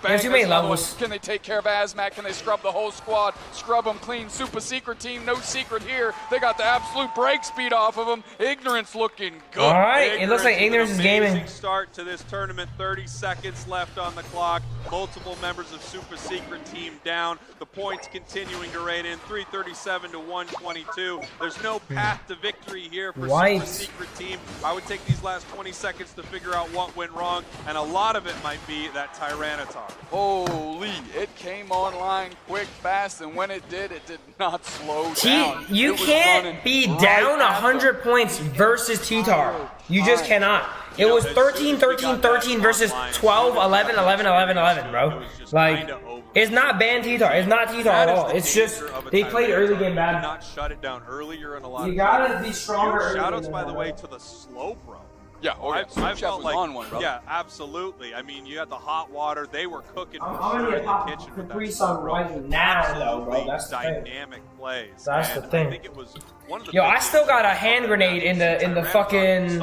[SPEAKER 1] They have too many levels.
[SPEAKER 12] Can they take care of Azmac? Can they scrub the whole squad? Scrub them clean. Super Secret team, no secret here. They got the absolute break speed off of them. Ignorance looking good.
[SPEAKER 1] All right, it looks like Ignorance is gaming.
[SPEAKER 14] Start to this tournament. 30 seconds left on the clock. Multiple members of Super Secret team down. The points continuing to rain in. 337 to 122. There's no path to victory here for Super Secret team. I would take these last 20 seconds to figure out what went wrong, and a lot of it might be that Tyranitar.
[SPEAKER 12] Holy, it came online quick, fast, and when it did not slow down.
[SPEAKER 1] You can't be down 100 points versus T-Tar. You just cannot. It was 13, 13, 13 versus 12, 11, 11, 11, 11, bro. Like, it's not banned T-Tar. It's not T-Tar at all. It's just they played early game bad.
[SPEAKER 14] Not shut it down earlier in a lot.
[SPEAKER 1] You gotta be stronger.
[SPEAKER 14] Shoutouts, by the way, to the slow bro.
[SPEAKER 12] Yeah,
[SPEAKER 14] I felt like
[SPEAKER 12] on one, bro.
[SPEAKER 14] Yeah, absolutely. I mean, you had the hot water; they were cooking for
[SPEAKER 1] I'm
[SPEAKER 14] sure
[SPEAKER 1] gonna
[SPEAKER 14] in
[SPEAKER 1] get
[SPEAKER 14] the kitchen with
[SPEAKER 1] Capri
[SPEAKER 14] that
[SPEAKER 1] Sun
[SPEAKER 14] slow bro.
[SPEAKER 1] right now, though, bro. That's the thing.
[SPEAKER 14] Dynamic plays.
[SPEAKER 1] That's
[SPEAKER 14] and
[SPEAKER 1] the thing.
[SPEAKER 14] I think it was one of the
[SPEAKER 1] Yo, I still got a hand grenade in the fucking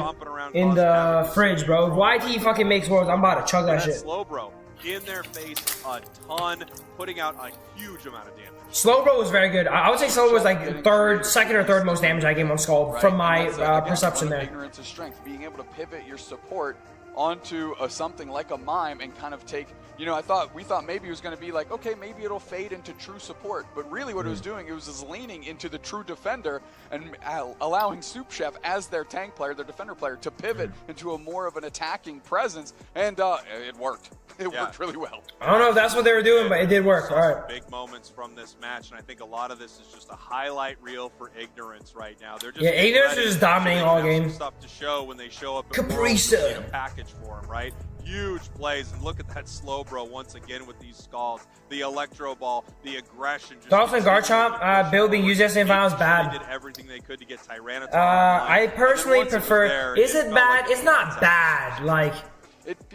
[SPEAKER 1] in the fridge, bro. If YT fucking makes worlds, I'm about to chug that shit.
[SPEAKER 14] Slow bro in their face a ton, putting out a huge amount of damage.
[SPEAKER 1] Slowbro was very good. I would say Slowbro was like second or third most damage I gave on Skull from my perception there.
[SPEAKER 12] Ignorance is strength. Being able to pivot your support onto something like a mime and kind of take, you know, we thought maybe it was going to be like, okay, maybe it'll fade into true support, but really what it was doing, it was just leaning into the true defender and allowing Soup Chef as their tank player, their defender player, to pivot into a more of an attacking presence, and it worked. It worked really well.
[SPEAKER 1] I don't know if that's what they were doing, but it did work. All right.
[SPEAKER 14] Big moments from this match, and I think a lot of this is just a highlight reel for Ignorance right now. They're just
[SPEAKER 1] Ignorance is just dominating all game.
[SPEAKER 14] Stuff to show when they show up.
[SPEAKER 1] Capri Sun.
[SPEAKER 14] Package for him, right? Huge plays, and look at that slow bro once again with these skulls, the electro ball, the aggression.
[SPEAKER 1] Dolphin Garchomp build being used yesterday in finals bad.
[SPEAKER 14] They did everything they could to get Tyranitar.
[SPEAKER 1] I personally prefer. Is it bad? It's not bad. Like.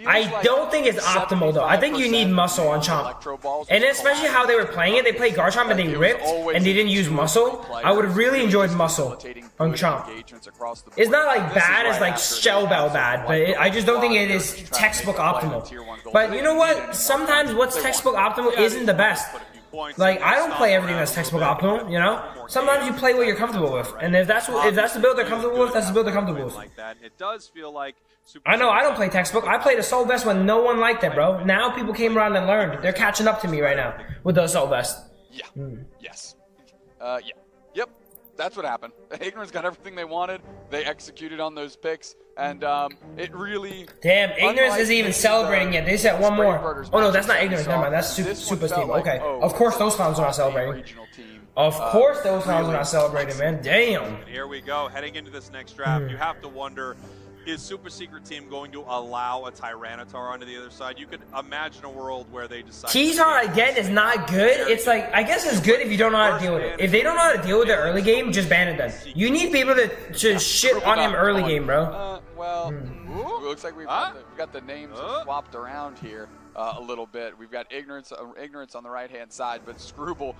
[SPEAKER 1] I don't think it's optimal though. I think you need muscle on Chomp. And especially how they were playing it. They played Garchomp and they ripped and they didn't use muscle. I would have really enjoyed muscle on Chomp. It's not like bad as like Shell Bell bad, but I just don't think it is textbook optimal. But you know what? Sometimes what's textbook optimal isn't the best. Like, I don't play everything that's textbook optimal, you know? Sometimes you play what you're comfortable with. And if that's the build they're comfortable with, that's the build they're comfortable with.
[SPEAKER 14] It does feel like
[SPEAKER 1] I know, I don't play textbook. I played Assault Vest when no one liked it, bro. Now people came around and learned. They're catching up to me right now with the Assault Vest.
[SPEAKER 12] Yeah. Yes. Yeah. Yep. That's what happened. Ignorance got everything they wanted. They executed on those picks. And it really...
[SPEAKER 1] Damn, Ignorance isn't even celebrating yet. They said one more. Oh, no, that's not Ignorance. Never mind. That's Super's team. Okay. Of course those clowns are not celebrating. Of course those clowns are not celebrating, man. Damn.
[SPEAKER 14] Here we go. Heading into this next draft, you have to wonder... Is Super Secret Team going to allow a Tyranitar onto the other side? You could imagine a world where they decide...
[SPEAKER 1] T-Tar, again, is not good. It's like, I guess it's good if you don't know how to deal with it. If they don't know how to deal with it early game, just ban it then. You need people to shit on him early game, bro.
[SPEAKER 12] It looks like we've got the names swapped around here a little bit. We've got Ignorance on the right-hand side, but Screwball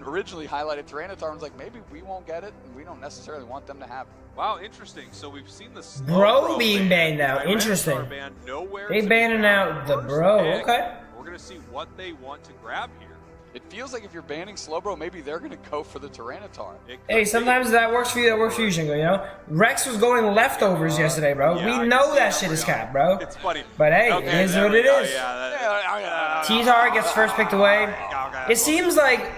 [SPEAKER 12] originally highlighted Tyranitar and was like, maybe we won't get it, and we don't necessarily want them to have it.
[SPEAKER 14] Wow, interesting. So we've seen the
[SPEAKER 1] bro being banned now. Interesting. They banning out the bro. Okay.
[SPEAKER 14] We're gonna see what they want to grab here.
[SPEAKER 12] It feels like if you're banning Slowbro, maybe they're going to go for the Tyranitar.
[SPEAKER 1] Hey, sometimes that works for you, that works for you, Shingo, you know? Rex was going leftovers yesterday, bro. We know that shit is cap, bro.
[SPEAKER 14] It's funny.
[SPEAKER 1] But hey, it is what it is. T-Tar gets first picked away. It seems like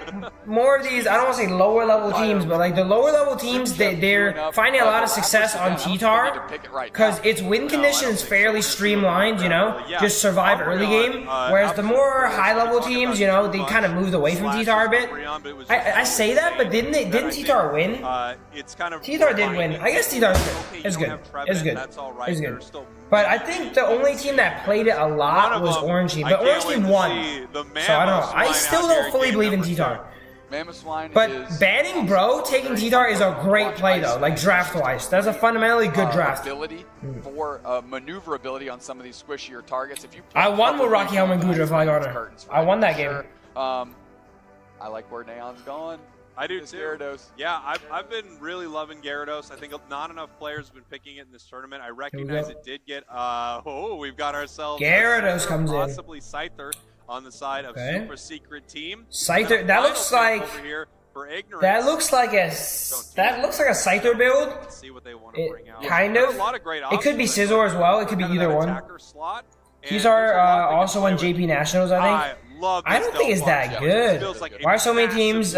[SPEAKER 1] more of these, I don't want to say lower level teams, but like the lower level teams, they're finding a lot of success on T-Tar because its win condition is fairly streamlined, you know? Just survive early game. Whereas the more high level teams, you know, they kind of moved away from T-Tar a bit. I say that, but didn't T-Tar win? T-Tar did win. I guess T-Tar is good. It's good. It's good. But I think the only team that played it a lot was Orange Team. But Orange Team won. So I don't know. I still don't fully believe in T-Tar. But banning Bro, taking T-Tar is a great play though, like draft-wise. That's a fundamentally good draft.
[SPEAKER 12] Ability for maneuverability on some of these squishier targets. If you
[SPEAKER 1] I won with Rocky Helm and Gudra Flag Honor. I won that game.
[SPEAKER 12] I like where Neon's going.
[SPEAKER 14] I do too.
[SPEAKER 12] Gyarados.
[SPEAKER 14] Yeah, I've been really loving Gyarados. I think not enough players have been picking it in this tournament. I recognize it did get, we've got ourselves
[SPEAKER 1] Gyarados comes in.
[SPEAKER 14] Possibly Scyther on the side of Super Secret Team.
[SPEAKER 1] Scyther, that looks like a Scyther build.
[SPEAKER 14] Let's see what they want to bring out.
[SPEAKER 1] Kind of. It could be Scizor as well. It could be either one. These are also on JP Nationals, I think. I don't think it's that good. Why are so many teams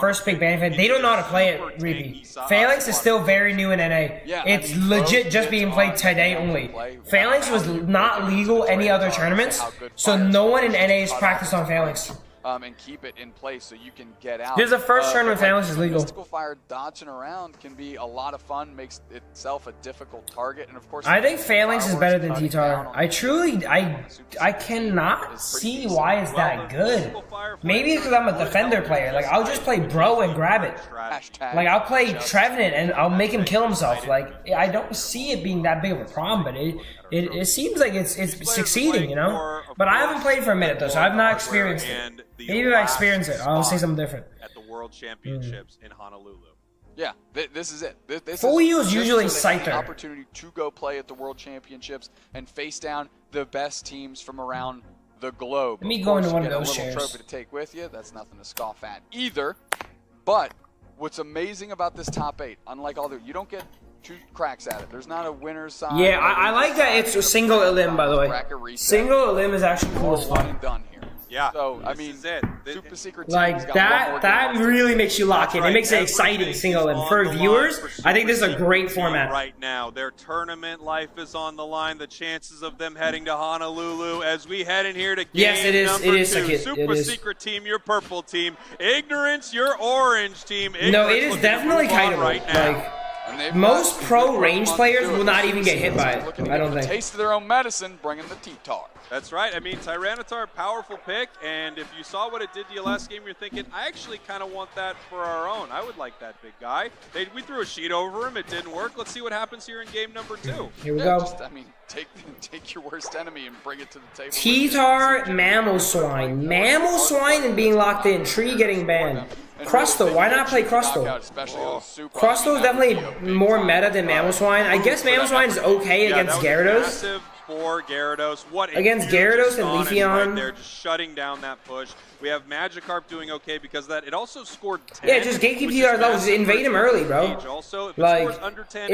[SPEAKER 1] first pick Banfed? They don't know how to play it, Reapy. Phalanx is still very new in NA. It's legit just being played today only. Phalanx was not legal any other tournaments, so no one in NA has practiced on Phalanx.
[SPEAKER 12] and keep it in place so you can get out.
[SPEAKER 1] This is the first tournament Phalanx is legal.
[SPEAKER 12] Mystical Fire dodging around can be a lot of fun, makes itself a difficult target, and of course
[SPEAKER 1] I think Phalanx is better than T-Tar. I truly, I cannot see why it's that good. Maybe it's because I'm a defender player. Like, I'll just play bro and grab it. Like, I'll play Trevenant and I'll make him kill himself. Like, I don't see it being that big of a problem, but it seems like it's succeeding, you know? But I haven't played for a minute, though, so I've not experienced it. Maybe if I experience it, I'll say something different.
[SPEAKER 14] At the World Championships in Honolulu.
[SPEAKER 12] Yeah, this is it. This
[SPEAKER 1] Full heal is
[SPEAKER 12] this
[SPEAKER 1] usually
[SPEAKER 12] is an
[SPEAKER 1] Scyther.
[SPEAKER 12] opportunity to go play at the World Championships and face down the best teams from around the globe.
[SPEAKER 1] Let me
[SPEAKER 12] Of
[SPEAKER 1] go
[SPEAKER 12] course,
[SPEAKER 1] into one
[SPEAKER 12] you
[SPEAKER 1] of
[SPEAKER 12] get
[SPEAKER 1] those
[SPEAKER 12] a little
[SPEAKER 1] chairs.
[SPEAKER 12] trophy to take with you. That's nothing to scoff at either. But what's amazing about this top 8, unlike all the, you don't get 2 cracks at it. There's not a winner's side.
[SPEAKER 1] Yeah, I like that it's a single elim, by the way. Single elim is actually cool as fuck.
[SPEAKER 12] Done here.
[SPEAKER 14] Yeah.
[SPEAKER 12] So I mean, super secret teams
[SPEAKER 1] Like
[SPEAKER 12] got
[SPEAKER 1] that,
[SPEAKER 12] one more
[SPEAKER 1] that
[SPEAKER 12] game.
[SPEAKER 1] really makes you lock in. It
[SPEAKER 14] Right.
[SPEAKER 1] makes it exciting single elim. For viewers, I think this is a great format.
[SPEAKER 14] Right now, their tournament life is on the line. The chances of them heading to Honolulu as we head in here to game
[SPEAKER 1] Yes, it is.
[SPEAKER 14] number
[SPEAKER 1] It is,
[SPEAKER 14] 2.
[SPEAKER 1] Sakit.
[SPEAKER 14] Super
[SPEAKER 1] It is.
[SPEAKER 14] secret team, your purple team. Ignorance, your orange team.
[SPEAKER 1] No, it
[SPEAKER 14] Ignorance
[SPEAKER 1] is
[SPEAKER 14] looking to
[SPEAKER 1] definitely
[SPEAKER 14] move on
[SPEAKER 1] kiteable.
[SPEAKER 14] right now.
[SPEAKER 1] Like, most pro range players will not even get hit by it. I don't think.
[SPEAKER 12] Taste of their own medicine, bringing the T-Tar.
[SPEAKER 14] That's right. I mean, Tyranitar, powerful pick, and if you saw what it did to you last game, you're thinking, I actually kind of want that for our own. I would like that big guy. We threw a sheet over him. It didn't work. Let's see what happens here in game number 2.
[SPEAKER 1] Here we go.
[SPEAKER 12] Just, I mean, take your worst enemy and bring it to the table.
[SPEAKER 1] T-Tar, Mammal Swine. Mammal Swine and being locked in. Tree getting banned. Crustle, why not play Crustle? Crustle is definitely more meta than Mammal Swine. I guess Mammal Swine is okay against Gyarados.
[SPEAKER 14] For Gyarados. What
[SPEAKER 1] Against Gyarados and
[SPEAKER 14] Leafeon.
[SPEAKER 1] Leafeon.
[SPEAKER 14] Right there, just shutting down that push. We have Magikarp doing okay because of that. It also scored 10.
[SPEAKER 1] Yeah, just gatekeep T-Tar levels. Invade him early, bro. Like,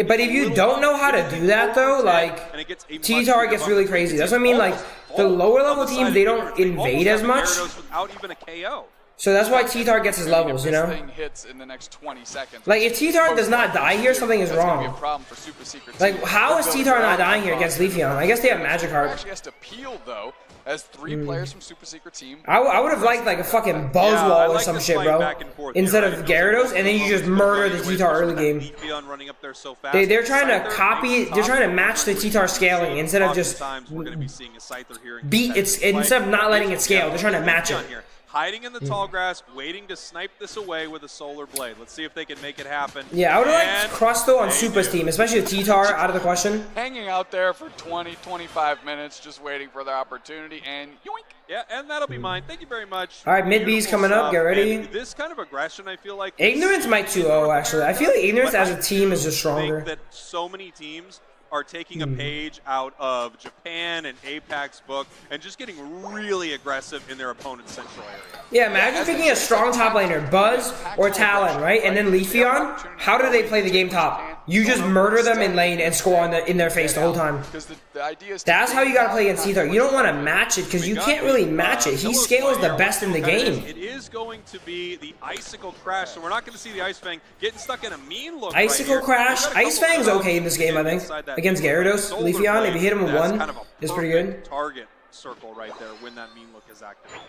[SPEAKER 1] but if you don't know how to do that, though, like, T-Tar gets really crazy. That's what I mean, like, the lower level teams, they don't invade as much.
[SPEAKER 14] Without even a KO.
[SPEAKER 1] So that's why T-Tar gets his levels, you know?
[SPEAKER 12] Hits in the next 20 seconds.
[SPEAKER 1] Like, if T-Tar does not die here, something is wrong. Like, how is T-Tar not dying here against Leafeon? I guess they have Magikarp.
[SPEAKER 12] Actually has to peel, though, as 3 players from Super Secret Team.
[SPEAKER 1] I would have liked, like, a fucking Buzzwall or some shit, bro. Instead of Gyarados, and then you just murder the T-Tar early game. They're trying to copy, they're trying to match the T-Tar scaling instead of just instead of not letting it scale. They're trying to match it.
[SPEAKER 14] Hiding in the tall grass, waiting to snipe this away with a Solar Blade. Let's see if they can make it happen.
[SPEAKER 1] Yeah, I would have liked Crustle on Supa's team, especially with T-Tar out of the question.
[SPEAKER 12] Hanging out there for 20, 25 minutes, just waiting for their opportunity, and yoink.
[SPEAKER 14] Yeah, and that'll be mine. Thank you very much.
[SPEAKER 1] All right, mid-B's coming up. Get ready.
[SPEAKER 14] And this kind of aggression, I feel like...
[SPEAKER 1] Ignorance might 2-0, actually. I feel like Ignorance as a team is just stronger.
[SPEAKER 14] I think that so many teams are taking a page out of Japan and APAC's book and just getting really aggressive in their opponent's central area.
[SPEAKER 1] Yeah, imagine picking a strong top laner, Buzz or Talon, right? And then Leafeon. How do they play the game top? You just murder them in lane and score in their face the whole time. That's how you gotta play against T-Tar. You don't want to match it because you can't really match it. He scales the best in the game.
[SPEAKER 14] It is going to be the Icicle Crash, so we're not going to see the Ice Fang getting stuck in a mean look.
[SPEAKER 1] Icicle Crash. Ice Fang's okay in this game, I think. Against Gyarados, Leafeon, if you hit him with one, it's pretty good.
[SPEAKER 14] Target circle right there when that mean look is activated.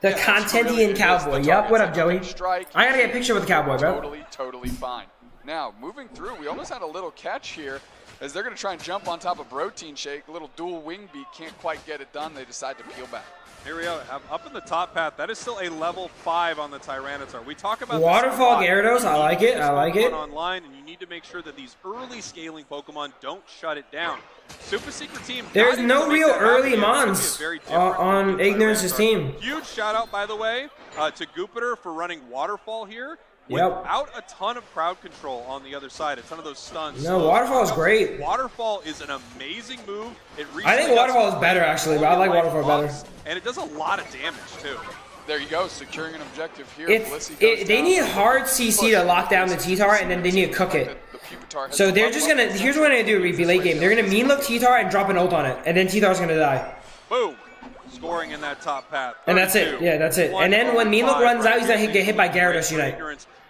[SPEAKER 1] The Contentian Cowboy. Yup, what up, Joey? I gotta get a picture with the Cowboy, bro.
[SPEAKER 12] Totally fine. Now, moving through, we almost had a little catch here as they're going to try and jump on top of Protein Shake. A little dual wing beat, can't quite get it done. They decide to peel back.
[SPEAKER 14] Here we go. Up in the top path, that is still a level 5 on the Tyranitar. We talk about
[SPEAKER 1] Waterfall Gyarados, I like it. I like it.
[SPEAKER 14] Online, and you need to make sure that these early scaling Pokemon don't shut it down. Super Secret Team.
[SPEAKER 1] There's no real early Mons on Ignorance's team.
[SPEAKER 14] Huge shout out, by the way, to Goopiter for running Waterfall here.
[SPEAKER 1] Yep.
[SPEAKER 14] Without a ton of crowd control on the other side, a ton of those stuns.
[SPEAKER 1] No, Waterfall is great.
[SPEAKER 14] Waterfall is an amazing move.
[SPEAKER 1] I think Waterfall is better, actually, but I like Waterfall better.
[SPEAKER 14] And it does a lot of damage, too.
[SPEAKER 12] There you go, securing an objective here.
[SPEAKER 1] They need hard CC to lock down the T-Tar, and then they need to cook it. So they're just gonna, here's what they're gonna do, Reapy, late game. They're gonna mean look T-Tar and drop an ult on it, and then T-Tar's gonna die.
[SPEAKER 14] Boom. Scoring in that top path.
[SPEAKER 1] And that's it. Yeah, that's it. And then when mean look runs out, he's gonna get hit by Gyarados Unite.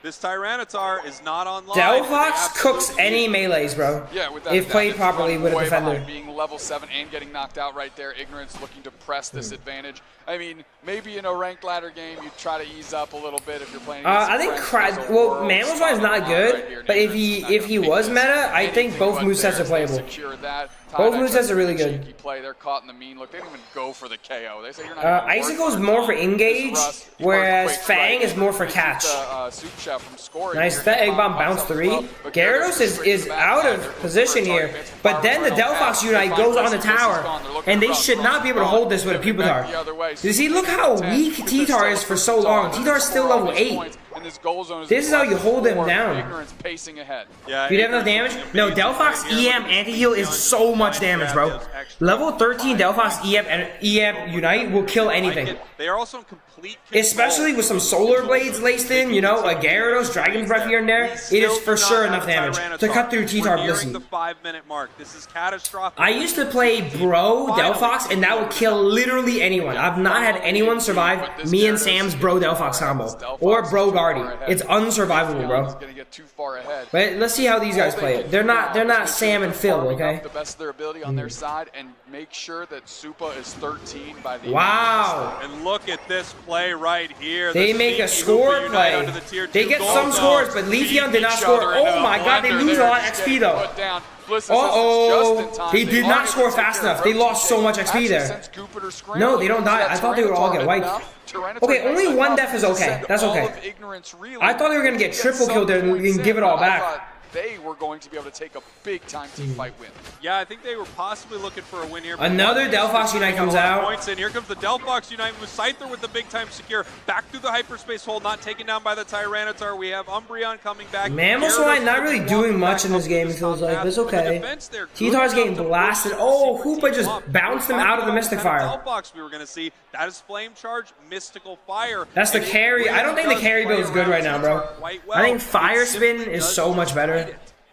[SPEAKER 14] This Tyranitar is not online.
[SPEAKER 1] Delphox cooks any melees, bro.
[SPEAKER 12] Yeah, with that,
[SPEAKER 1] if played properly with a
[SPEAKER 12] way
[SPEAKER 1] defender.
[SPEAKER 12] behind, being level 7 and getting knocked out right there. Ignorance looking to press this advantage. I mean, maybe in a ranked ladder game, you try to ease up a little bit if you're playing.
[SPEAKER 1] I think Mammo's is not good, but if he was meta, I think both movesets are playable. Both movesets are really good.
[SPEAKER 12] Play. They're caught in the mean look. They didn't even go for the KO. They say you're not
[SPEAKER 1] Icicle is more for engage, whereas Fang is more for catch. Nice, that Egg Bomb bounce 3. Gyarados is out of position here, but then the Delphox Unite goes on the tower, and they should not be able to hold this with a Pupitar. You see, look how weak T-Tar is for so long. T-Tar is still level 8. This is how you hold him down. Do you have enough damage? No, Delphox EM anti-heal is so much damage, bro. Level 13 Delphox EM Unite will kill anything.
[SPEAKER 14] They are also in complete
[SPEAKER 1] especially with some Solar Blades laced in, you know, a Gyarados, Dragon's Breath here and there. It is for sure enough damage to cut through T-Tar Blissey.
[SPEAKER 14] The 5-minute mark. This is catastrophic.
[SPEAKER 1] I used to play Bro Delphox, and that would kill literally anyone. I've not had anyone survive me and Sam's Bro Delphox combo. Or Bro Guardy. It's unsurvivable, bro. But let's see how these guys play it. They're not Sam and Phil, okay?
[SPEAKER 12] The best of their ability on their side, and make sure that Supa is 13 by the
[SPEAKER 1] wow.
[SPEAKER 14] And look at this play right here.
[SPEAKER 1] They make a score play. They get some scores, but Leafeon did not score. Oh my god, they lose a lot of XP though. Uh-oh. They did not score fast enough. They lost so much XP there. No, they don't die. I thought they would all get wiped. Okay, only one death is okay. That's okay. I thought they were going to get triple killed there and give it all back.
[SPEAKER 12] They were going to be able to take a big-time team fight win.
[SPEAKER 14] Yeah, I think they were possibly looking for a win here.
[SPEAKER 1] Another Delphox Unite comes out.
[SPEAKER 14] Points in. Here comes the Delphox Unite with Scyther with the big-time secure. Back through the hyperspace hole, not taken down by the Tyranitar. We have Umbreon coming back.
[SPEAKER 1] Mammoth not really doing much in this game, it feels like. It's okay. T-Tar's getting blasted. Oh, Hoopa just bounced him out of the Mystic Fire.
[SPEAKER 14] Delphox we were going to see. That is Flame Charge, Mystical Fire.
[SPEAKER 1] That's the carry. I don't think the carry build is good right now, bro. I think Fire Spin is so much better.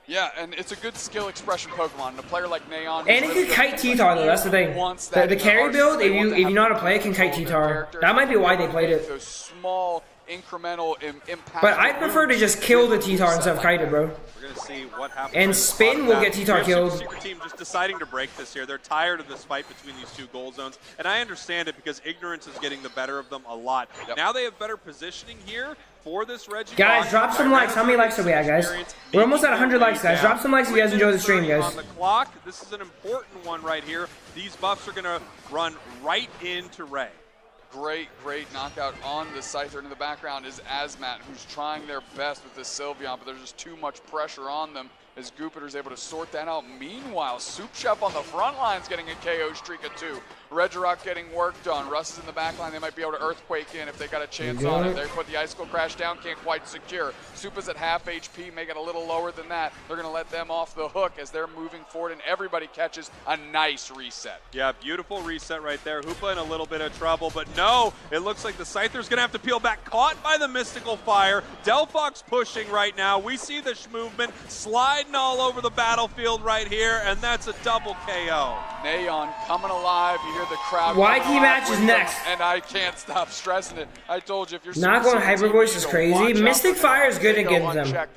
[SPEAKER 12] Yeah, and it's a good skill expression Pokemon. And a player like Neon.
[SPEAKER 1] And it can kite T-Tar though. That's the thing. The carry build, if you know how to play it, can kite T-Tar. That might be why they played it.
[SPEAKER 12] Those small incremental impact.
[SPEAKER 1] But I prefer to just kill the T-Tar instead of kite it, bro.
[SPEAKER 14] We're gonna see what happens.
[SPEAKER 1] And Spin will get T-Tar killed.
[SPEAKER 14] Secret team just deciding to break this here. They're tired of this fight between these two goal zones, and I understand it because Ignorance is getting the better of them a lot. Now they have better positioning here for this Reggie.
[SPEAKER 1] Guys, drop some likes. How many likes do we have, guys? We're almost at 100 likes, guys. Drop some likes if you guys enjoy the stream, guys.
[SPEAKER 14] On the clock, this is an important one right here. These buffs are gonna run right into Ray.
[SPEAKER 12] Great knockout on the Scyther. In the background is Azmat, who's trying their best with this Sylveon, but there's just too much pressure on them as Goopiter's able to sort that out. Meanwhile, Soup Chef on the front line's getting a KO streak of 2. Regirock getting worked on. Russ is in the back line. They might be able to Earthquake in if they got a chance on it. They put the Icicle Crash down, can't quite secure. Soup is at half HP, make it a little lower than that. They're going to let them off the hook as they're moving forward, and everybody catches a nice reset.
[SPEAKER 14] Yeah, beautiful reset right there. Hoopa in a little bit of trouble, but no, it looks like the Scyther's going to have to peel back. Caught by the Mystical Fire. Delphox pushing right now. We see the movement sliding all over the battlefield right here, and that's a double KO.
[SPEAKER 12] Neon coming alive. You hear the crowd.
[SPEAKER 1] YT match is next.
[SPEAKER 12] And I can't stop stressing it. I told you if you're
[SPEAKER 1] not going Hyper Voice is crazy. Mystic Fire is good against them.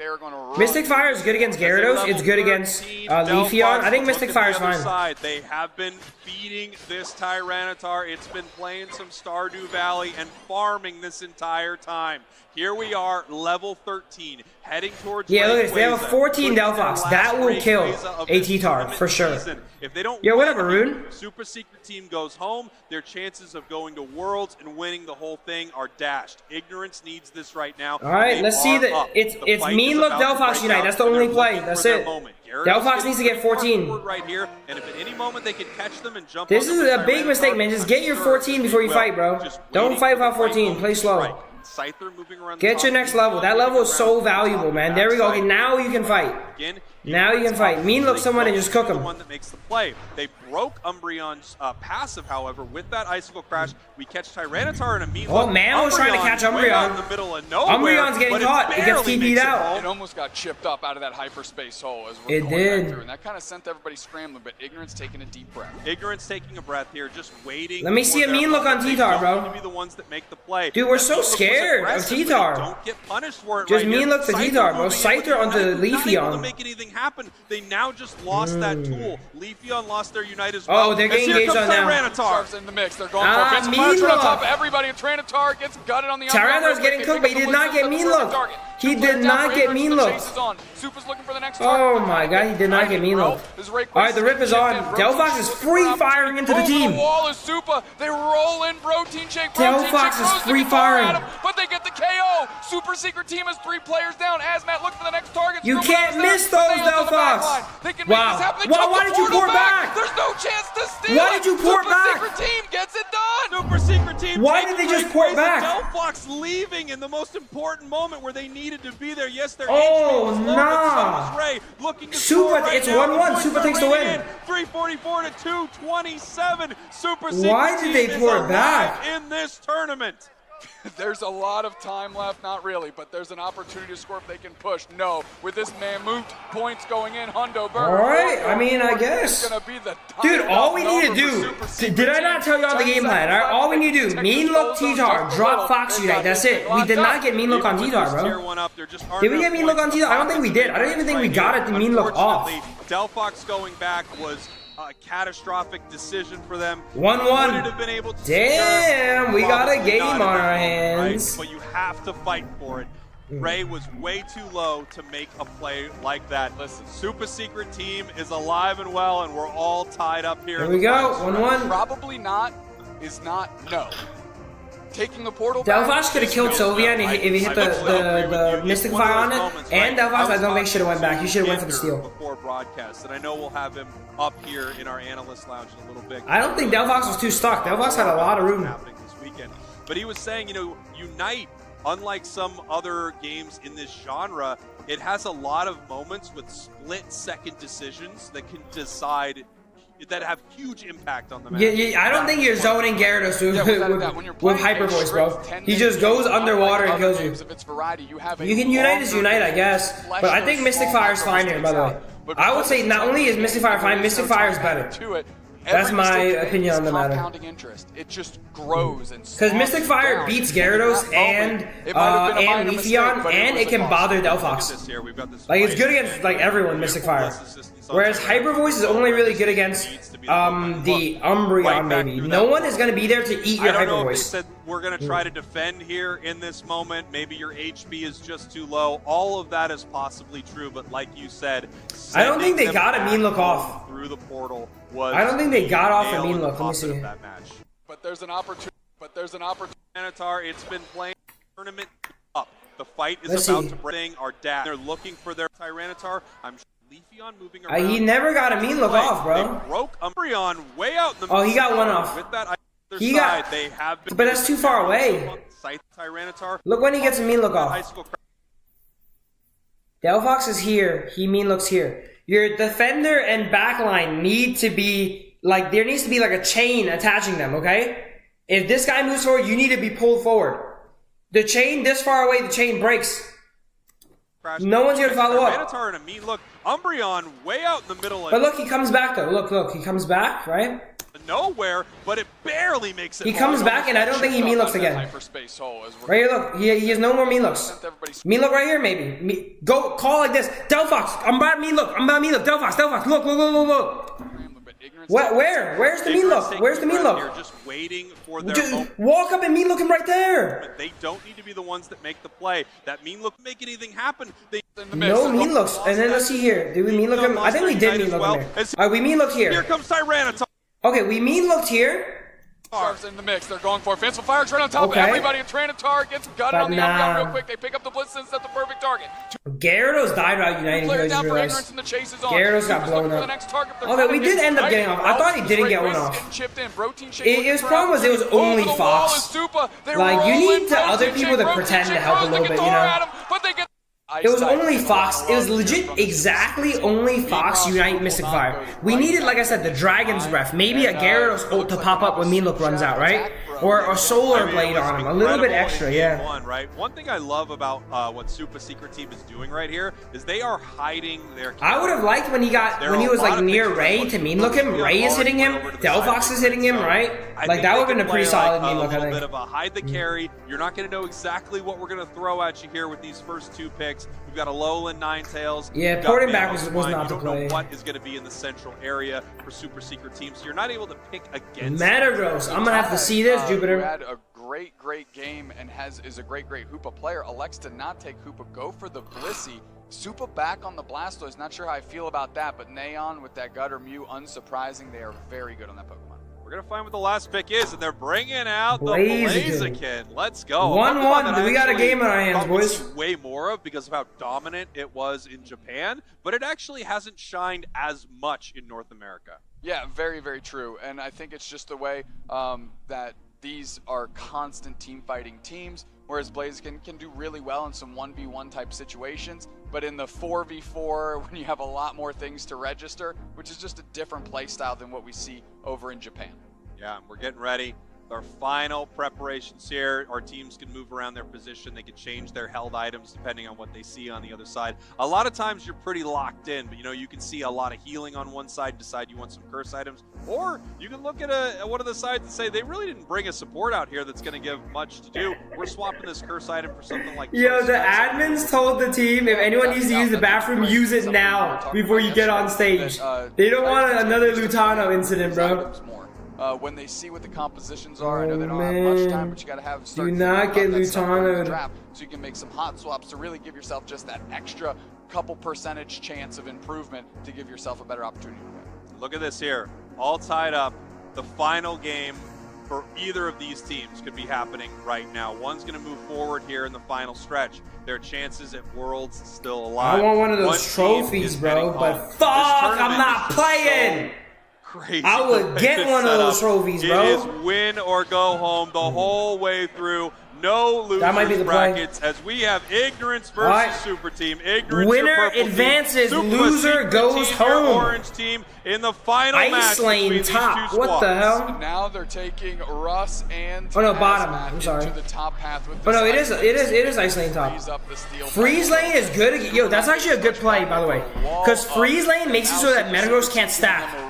[SPEAKER 1] Mystic Fire is good against Gyarados. It's good against Leafeon. I think Mystic Fire is fine.
[SPEAKER 14] They have been feeding this Tyranitar. It's been playing some Stardew Valley and farming this entire time. Here we are, level 13, heading towards.
[SPEAKER 1] Yeah, look at this. They have a 14 Delphox. That will kill a T-Tar for sure.
[SPEAKER 14] If they don't,
[SPEAKER 1] whatever, Rune.
[SPEAKER 14] Super Secret Team goes home. Their chances of going to Worlds and winning the whole thing are dashed. Ignorance needs this right now.
[SPEAKER 1] All right, let's see that. It's Mean Look Delphox Unite. That's the only play. That's it. Delphox needs to get 14.
[SPEAKER 14] Right here, and if at any moment they can catch them and jump.
[SPEAKER 1] This is a big mistake, man. Just get your 14 before you fight, bro. Don't fight without 14. Play slow.
[SPEAKER 14] Scyther moving around.
[SPEAKER 1] Get your next level. That level is so valuable, man. There we go. Okay, now you can fight.
[SPEAKER 14] Again,
[SPEAKER 1] Now you can fight. Mean look someone and just cook him.
[SPEAKER 14] The one that makes the play. They broke Umbreon's passive, however, with that Icicle Crash. We catch Tyranitar and a mean look.
[SPEAKER 1] Oh, man was trying to catch Umbreon.
[SPEAKER 14] In the middle of nowhere,
[SPEAKER 1] Umbreon's getting caught. It gets TP'd out.
[SPEAKER 12] It almost got chipped up out of that hyperspace hole as we're
[SPEAKER 1] it
[SPEAKER 12] going
[SPEAKER 1] did.
[SPEAKER 12] back through, and that kind of sent everybody scrambling, but Ignorance taking a deep breath.
[SPEAKER 14] Ignorance taking a breath here, just waiting.
[SPEAKER 1] Let me see a mean look on T-Tar, bro.
[SPEAKER 14] To be the ones that make the play.
[SPEAKER 1] Dude, we're so scared of T-Tar.
[SPEAKER 14] Don't get punished for it.
[SPEAKER 1] Just
[SPEAKER 14] right
[SPEAKER 1] mean
[SPEAKER 14] here.
[SPEAKER 1] look to T-Tar, bro. Scyther onto Leafeon.
[SPEAKER 14] Not able to make anything happen. They now just lost that tool. Leafeon lost their Unite as well.
[SPEAKER 1] Oh, they're getting engaged on now.
[SPEAKER 12] Tyranitar in the mix. They're going for a
[SPEAKER 1] mean look.
[SPEAKER 12] On top of everybody. Tyranitar gets gutted on the
[SPEAKER 1] Tyranitar's getting cooked, but he did not get mean look. He did not get mean look. Oh my god, he did not get mean look. Alright, the rip is on. Delphox is free firing into the team.
[SPEAKER 12] They roll in Protein Shake.
[SPEAKER 1] Delphox is free firing.
[SPEAKER 12] But they get the KO. Super Secret Team has 3 players down. Azmat look for the next target.
[SPEAKER 1] You can't miss those, Delphox. Wow. Why did you pour back?
[SPEAKER 12] There's no chance to steal.
[SPEAKER 1] Why did you pour back?
[SPEAKER 12] Super Secret Team gets it done.
[SPEAKER 14] Super Secret Team.
[SPEAKER 1] Why did they just pour back?
[SPEAKER 14] Delphox leaving in the most important moment where they needed to be there. Yes, they're
[SPEAKER 1] nah.
[SPEAKER 14] Ray looking to
[SPEAKER 1] Super, it's 1-1. Super takes the win.
[SPEAKER 14] 344 to 227. Super Secret
[SPEAKER 1] Why did they pour back
[SPEAKER 14] in this tournament?
[SPEAKER 12] There's a lot of time left, not really, but there's an opportunity to score if they can push. No, with this Mammoth points going in, Hundo Burger.
[SPEAKER 1] All right, I mean, I guess. Dude, all we need to do, did I not tell y'all the game plan? All right, all we need to do, mean look T-Tar, drop Fox Unite, that's it. We did not get mean look on T-Tar, bro. Did we get mean look on T-Tar? I don't think we did. I don't even think we got it to mean look off.
[SPEAKER 14] Delphox going back was a catastrophic decision for them.
[SPEAKER 1] 1-1. Damn, we got a game on our hands.
[SPEAKER 14] Right? But you have to fight for it. Ray was way too low to make a play like that. Listen, Super Secret Team is alive and well, and we're all tied up here.
[SPEAKER 1] Here we go, 1-1.
[SPEAKER 12] Probably not is not no. Taking the portal.
[SPEAKER 1] Delphox could have killed Sylvia if he hit the Mystic Fire on it. And Delphox, I don't think should have went back. He should have went for the steal.
[SPEAKER 14] Before broadcast, and I know we'll have him up here in our analyst lounge in a little bit.
[SPEAKER 1] I don't think Delphox was too stuck. Delphox had a lot of room.
[SPEAKER 14] Happening this weekend, but he was saying, you know, Unite, unlike some other games in this genre, it has a lot of moments with split-second decisions that can decide. That have huge impact on the match.
[SPEAKER 1] Yeah, I don't think you're zoning Gyarados with Hyper Voice, bro. He just goes underwater and kills you. You can Unite as Unite, I guess. But I think Mystic Fire is fine here, by the way. I would say not only is Mystic Fire fine, Mystic Fire is better. That's my opinion on the matter.
[SPEAKER 12] It just grows and
[SPEAKER 1] because Mystic Fire beats Gyarados and Leafeon, and it can bother Delphox. Like, it's good against like everyone, Mystic Fire. Whereas Hyper Voice is only really good against the Umbreon, maybe. No one is going to be there to eat your Hyper Voice.
[SPEAKER 14] They said we're going to try to defend here in this moment. Maybe your HP is just too low. All of that is possibly true, but like you said,
[SPEAKER 1] I don't think they got a mean look off.
[SPEAKER 14] Through the portal was
[SPEAKER 1] I don't think they got off a mean look. Let me see.
[SPEAKER 12] But there's an opportunity.
[SPEAKER 14] Tyranitar, it's been playing tournament up. The fight is about to bring our dad. They're looking for their Tyranitar. I'm sure Leafeon moving around.
[SPEAKER 1] He never got a mean look off, bro.
[SPEAKER 14] They broke Umbreon way out in the
[SPEAKER 1] middle. Oh, he got one off.
[SPEAKER 14] With that
[SPEAKER 1] he got,
[SPEAKER 14] they have been,
[SPEAKER 1] but that's too far away.
[SPEAKER 14] Tyranitar.
[SPEAKER 1] Look when he gets a mean look off. Delphox is here. He mean looks here. Your defender and backline need to be like, there needs to be like a chain attaching them, okay? If this guy moves forward, you need to be pulled forward. The chain this far away, the chain breaks. No one's here to follow up.
[SPEAKER 14] Tyranitar and a mean look. Umbreon way out in the middle.
[SPEAKER 1] But look, he comes back though. Look, he comes back, right?
[SPEAKER 14] Nowhere, but it barely makes it.
[SPEAKER 1] He comes back, and I don't think he mean looks again. Right here, look. He has no more mean looks. Mean look right here, maybe. Go call like this. Delphox, I'm about mean look. Delphox, look. Where's the mean look? Where's the mean look?
[SPEAKER 14] They're just waiting for their
[SPEAKER 1] walk up and mean look him right there.
[SPEAKER 14] They don't need to be the ones that make the play. That mean look make anything happen.
[SPEAKER 1] No mean looks. And then let's see here. Did we mean look him? I think we did mean look him there. Alright, we mean looked here.
[SPEAKER 14] Here comes Tyranitar.
[SPEAKER 1] Okay, we mean looked here.
[SPEAKER 12] Stars in the mix. They're going for Fanciful Fire right on top of everybody. Tyranitar gets gutted on the Umbreon real quick. They pick up the Blitz and set the perfect target.
[SPEAKER 1] Gyarados died out United. Gyarados got blown up. Okay, we did end up getting off. I thought he didn't get one off. His problem was it was only Fox. Like, you need other people to pretend to help a little bit, you know? It was only Fox. It was legit exactly only Fox Unite Mystic Fire. We needed, like I said, the Dragon's Breath. Maybe a Gyarados ult to pop up when Meatloaf runs out, right? Or a Solar Blade on him. A little bit extra, yeah.
[SPEAKER 14] One thing I love about what Super Secret Team is doing right here is they are hiding their character.
[SPEAKER 1] I would have liked when he was like near Ray to Meatloaf him. Ray is hitting him. Delphox is hitting him, right? Like that would have been a pretty solid Meatloaf, I think.
[SPEAKER 14] A little bit of a hide the carry. You're not going to know exactly what we're going to throw at you here with these first 2 picks. We've got a Alolan Ninetales.
[SPEAKER 1] Yeah, porting back was not the play.
[SPEAKER 14] You don't know what is going to be in the central area for Super Secret Team, so you're not able to pick against
[SPEAKER 1] Metagross. I'm going to have to see this, Jupiter.
[SPEAKER 12] Who had a great game and is a great Hoopa player, elects to not take Hoopa, go for the Blissey. Supa back on the Blastoise. Not sure how I feel about that, but Neon with that Gutter Mew, unsurprising. They are very good on that Pokemon.
[SPEAKER 14] We're going to find what the last pick is, and they're bringing out the Blaziken. Let's go.
[SPEAKER 1] 1-1. We got a game in our hands, boys.
[SPEAKER 14] Way more of because of how dominant it was in Japan, but it actually hasn't shined as much in North America.
[SPEAKER 12] Yeah, very, very true. And I think it's just the way that these are constant team fighting teams, whereas Blaziken can do really well in some 1v1 type situations, but in the 4v4, when you have a lot more things to register, which is just a different play style than what we see over in Japan.
[SPEAKER 14] Yeah, we're getting ready. Our final preparations here. Our teams can move around their position. They can change their held items depending on what they see on the other side. A lot of times you're pretty locked in, but you can see a lot of healing on one side, decide you want some curse items, or you can look at one of the sides and say they really didn't bring a support out here that's going to give much to do. We're swapping this curse item for something like
[SPEAKER 1] Yo, the admins told the team if anyone needs to use the bathroom, use it now before you get on stage. They don't want another Lutano incident, bro.
[SPEAKER 12] When they see what the compositions are, I know they don't have much time, but you got to have
[SPEAKER 1] do not get Lutano,
[SPEAKER 12] so you can make some hot swaps to really give yourself just that extra couple percentage chance of improvement to give yourself a better opportunity to win.
[SPEAKER 14] Look at this here, all tied up. The final game for either of these teams could be happening right now. One's going to move forward here in the final stretch. Their chances at Worlds still alive.
[SPEAKER 1] I want one of those trophies, bro, but fuck, I'm not playing.
[SPEAKER 14] Crazy.
[SPEAKER 1] I would get one of those trophies, bro.
[SPEAKER 14] It is win or go home the whole way through. No losers brackets as we have Ignorance versus Super Team. Ignorance,
[SPEAKER 1] winner advances, loser goes home.
[SPEAKER 14] Orange team in the final
[SPEAKER 1] Ice Lane top. What the hell?
[SPEAKER 12] Now they're taking Russ and
[SPEAKER 1] bottom. I'm sorry.
[SPEAKER 12] To the top path with
[SPEAKER 1] no, it is Ice Lane top. Freeze Lane is good. Yo, that's actually a good play, by the way, because Freeze Lane makes it so that Metagross can't stack.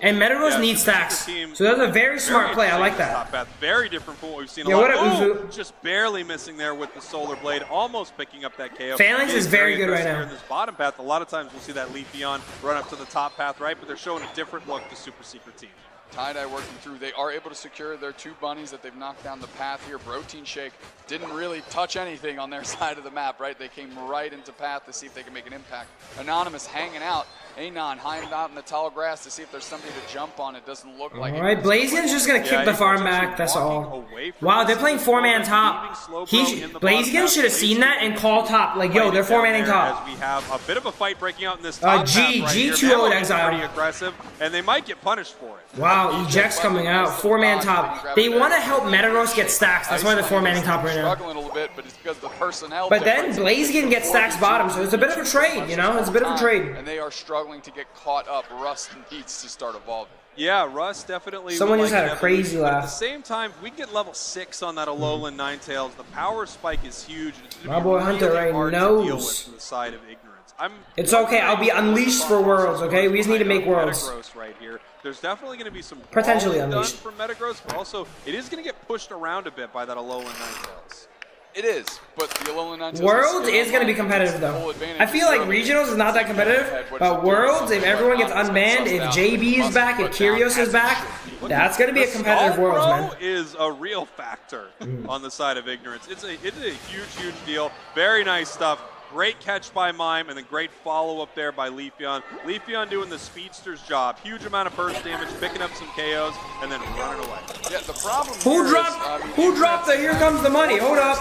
[SPEAKER 1] And Metagross needs stacks. So that's a very smart play. I like that.
[SPEAKER 14] Very different from what we've seen a lot. Just barely missing there with the Solar Blade, almost picking up that KO.
[SPEAKER 1] Phalanx is very good right now.
[SPEAKER 14] In this bottom path, a lot of times we'll see that Leafeon run up to the top path, right? But they're showing a different look to Super Secret Team.
[SPEAKER 12] Tie-Dye working through. They are able to secure their 2 bunnies that they've knocked down the path here. Protein Shake didn't really touch anything on their side of the map, right? They came right into path to see if they can make an impact. Anonymous hanging out. Anon hiding out in the tall grass to see if there's somebody to jump on. It doesn't look like it.
[SPEAKER 1] All right, Blaziken's just going to kick the farm back. That's all. Wow, they're playing 4-man top. Blaziken should have seen that and called top. Like, yo, they're 4-manning top.
[SPEAKER 14] As we have a bit of a fight breaking out in this top
[SPEAKER 1] G 2-0'd Exile.
[SPEAKER 14] Pretty aggressive, and they might get punished for it.
[SPEAKER 1] Wow, Eject's coming out. 4-man top. They want to help Metagross get stacks. That's why they're 4-manning top right now.
[SPEAKER 12] Struggling a little bit, but it's because of the personnel.
[SPEAKER 1] But then Blaziken gets stacks bottom, so it's a bit of a trade, It's a bit of a trade.
[SPEAKER 12] And they are struggling to get caught up. Rust needs to start evolving.
[SPEAKER 14] Yeah, Russ definitely.
[SPEAKER 1] Someone just had a crazy laugh.
[SPEAKER 14] At the same time, if we get level 6 on that Alolan Ninetales, the power spike is huge. And it's
[SPEAKER 1] my boy Hunter right knows.
[SPEAKER 14] From the side of Ignorance.
[SPEAKER 1] It's okay. I'll be unleashed for Worlds. Okay, we just need to make Worlds.
[SPEAKER 14] Right here. There's definitely going to be some
[SPEAKER 1] potentially unleashed
[SPEAKER 14] from Metagross, but also it is going to get pushed around a bit by that Alolan Ninetales.
[SPEAKER 12] It is, but the Alolan Ninetales
[SPEAKER 1] Worlds is going to be competitive, though. I feel like Regionals is not that competitive, but Worlds, if everyone gets unbanned, if JB is back, if Kyrios is back, that's going to be a competitive Worlds, man.
[SPEAKER 14] Is a real factor on the side of Ignorance. It's a huge deal. Very nice stuff. Great catch by Mime, and then great follow-up there by Leafeon. Leafeon doing the speedster's job. Huge amount of burst damage, picking up some KOs, and then running away.
[SPEAKER 12] Yeah, the problem
[SPEAKER 1] Who dropped the Here Comes the Money? Hold up.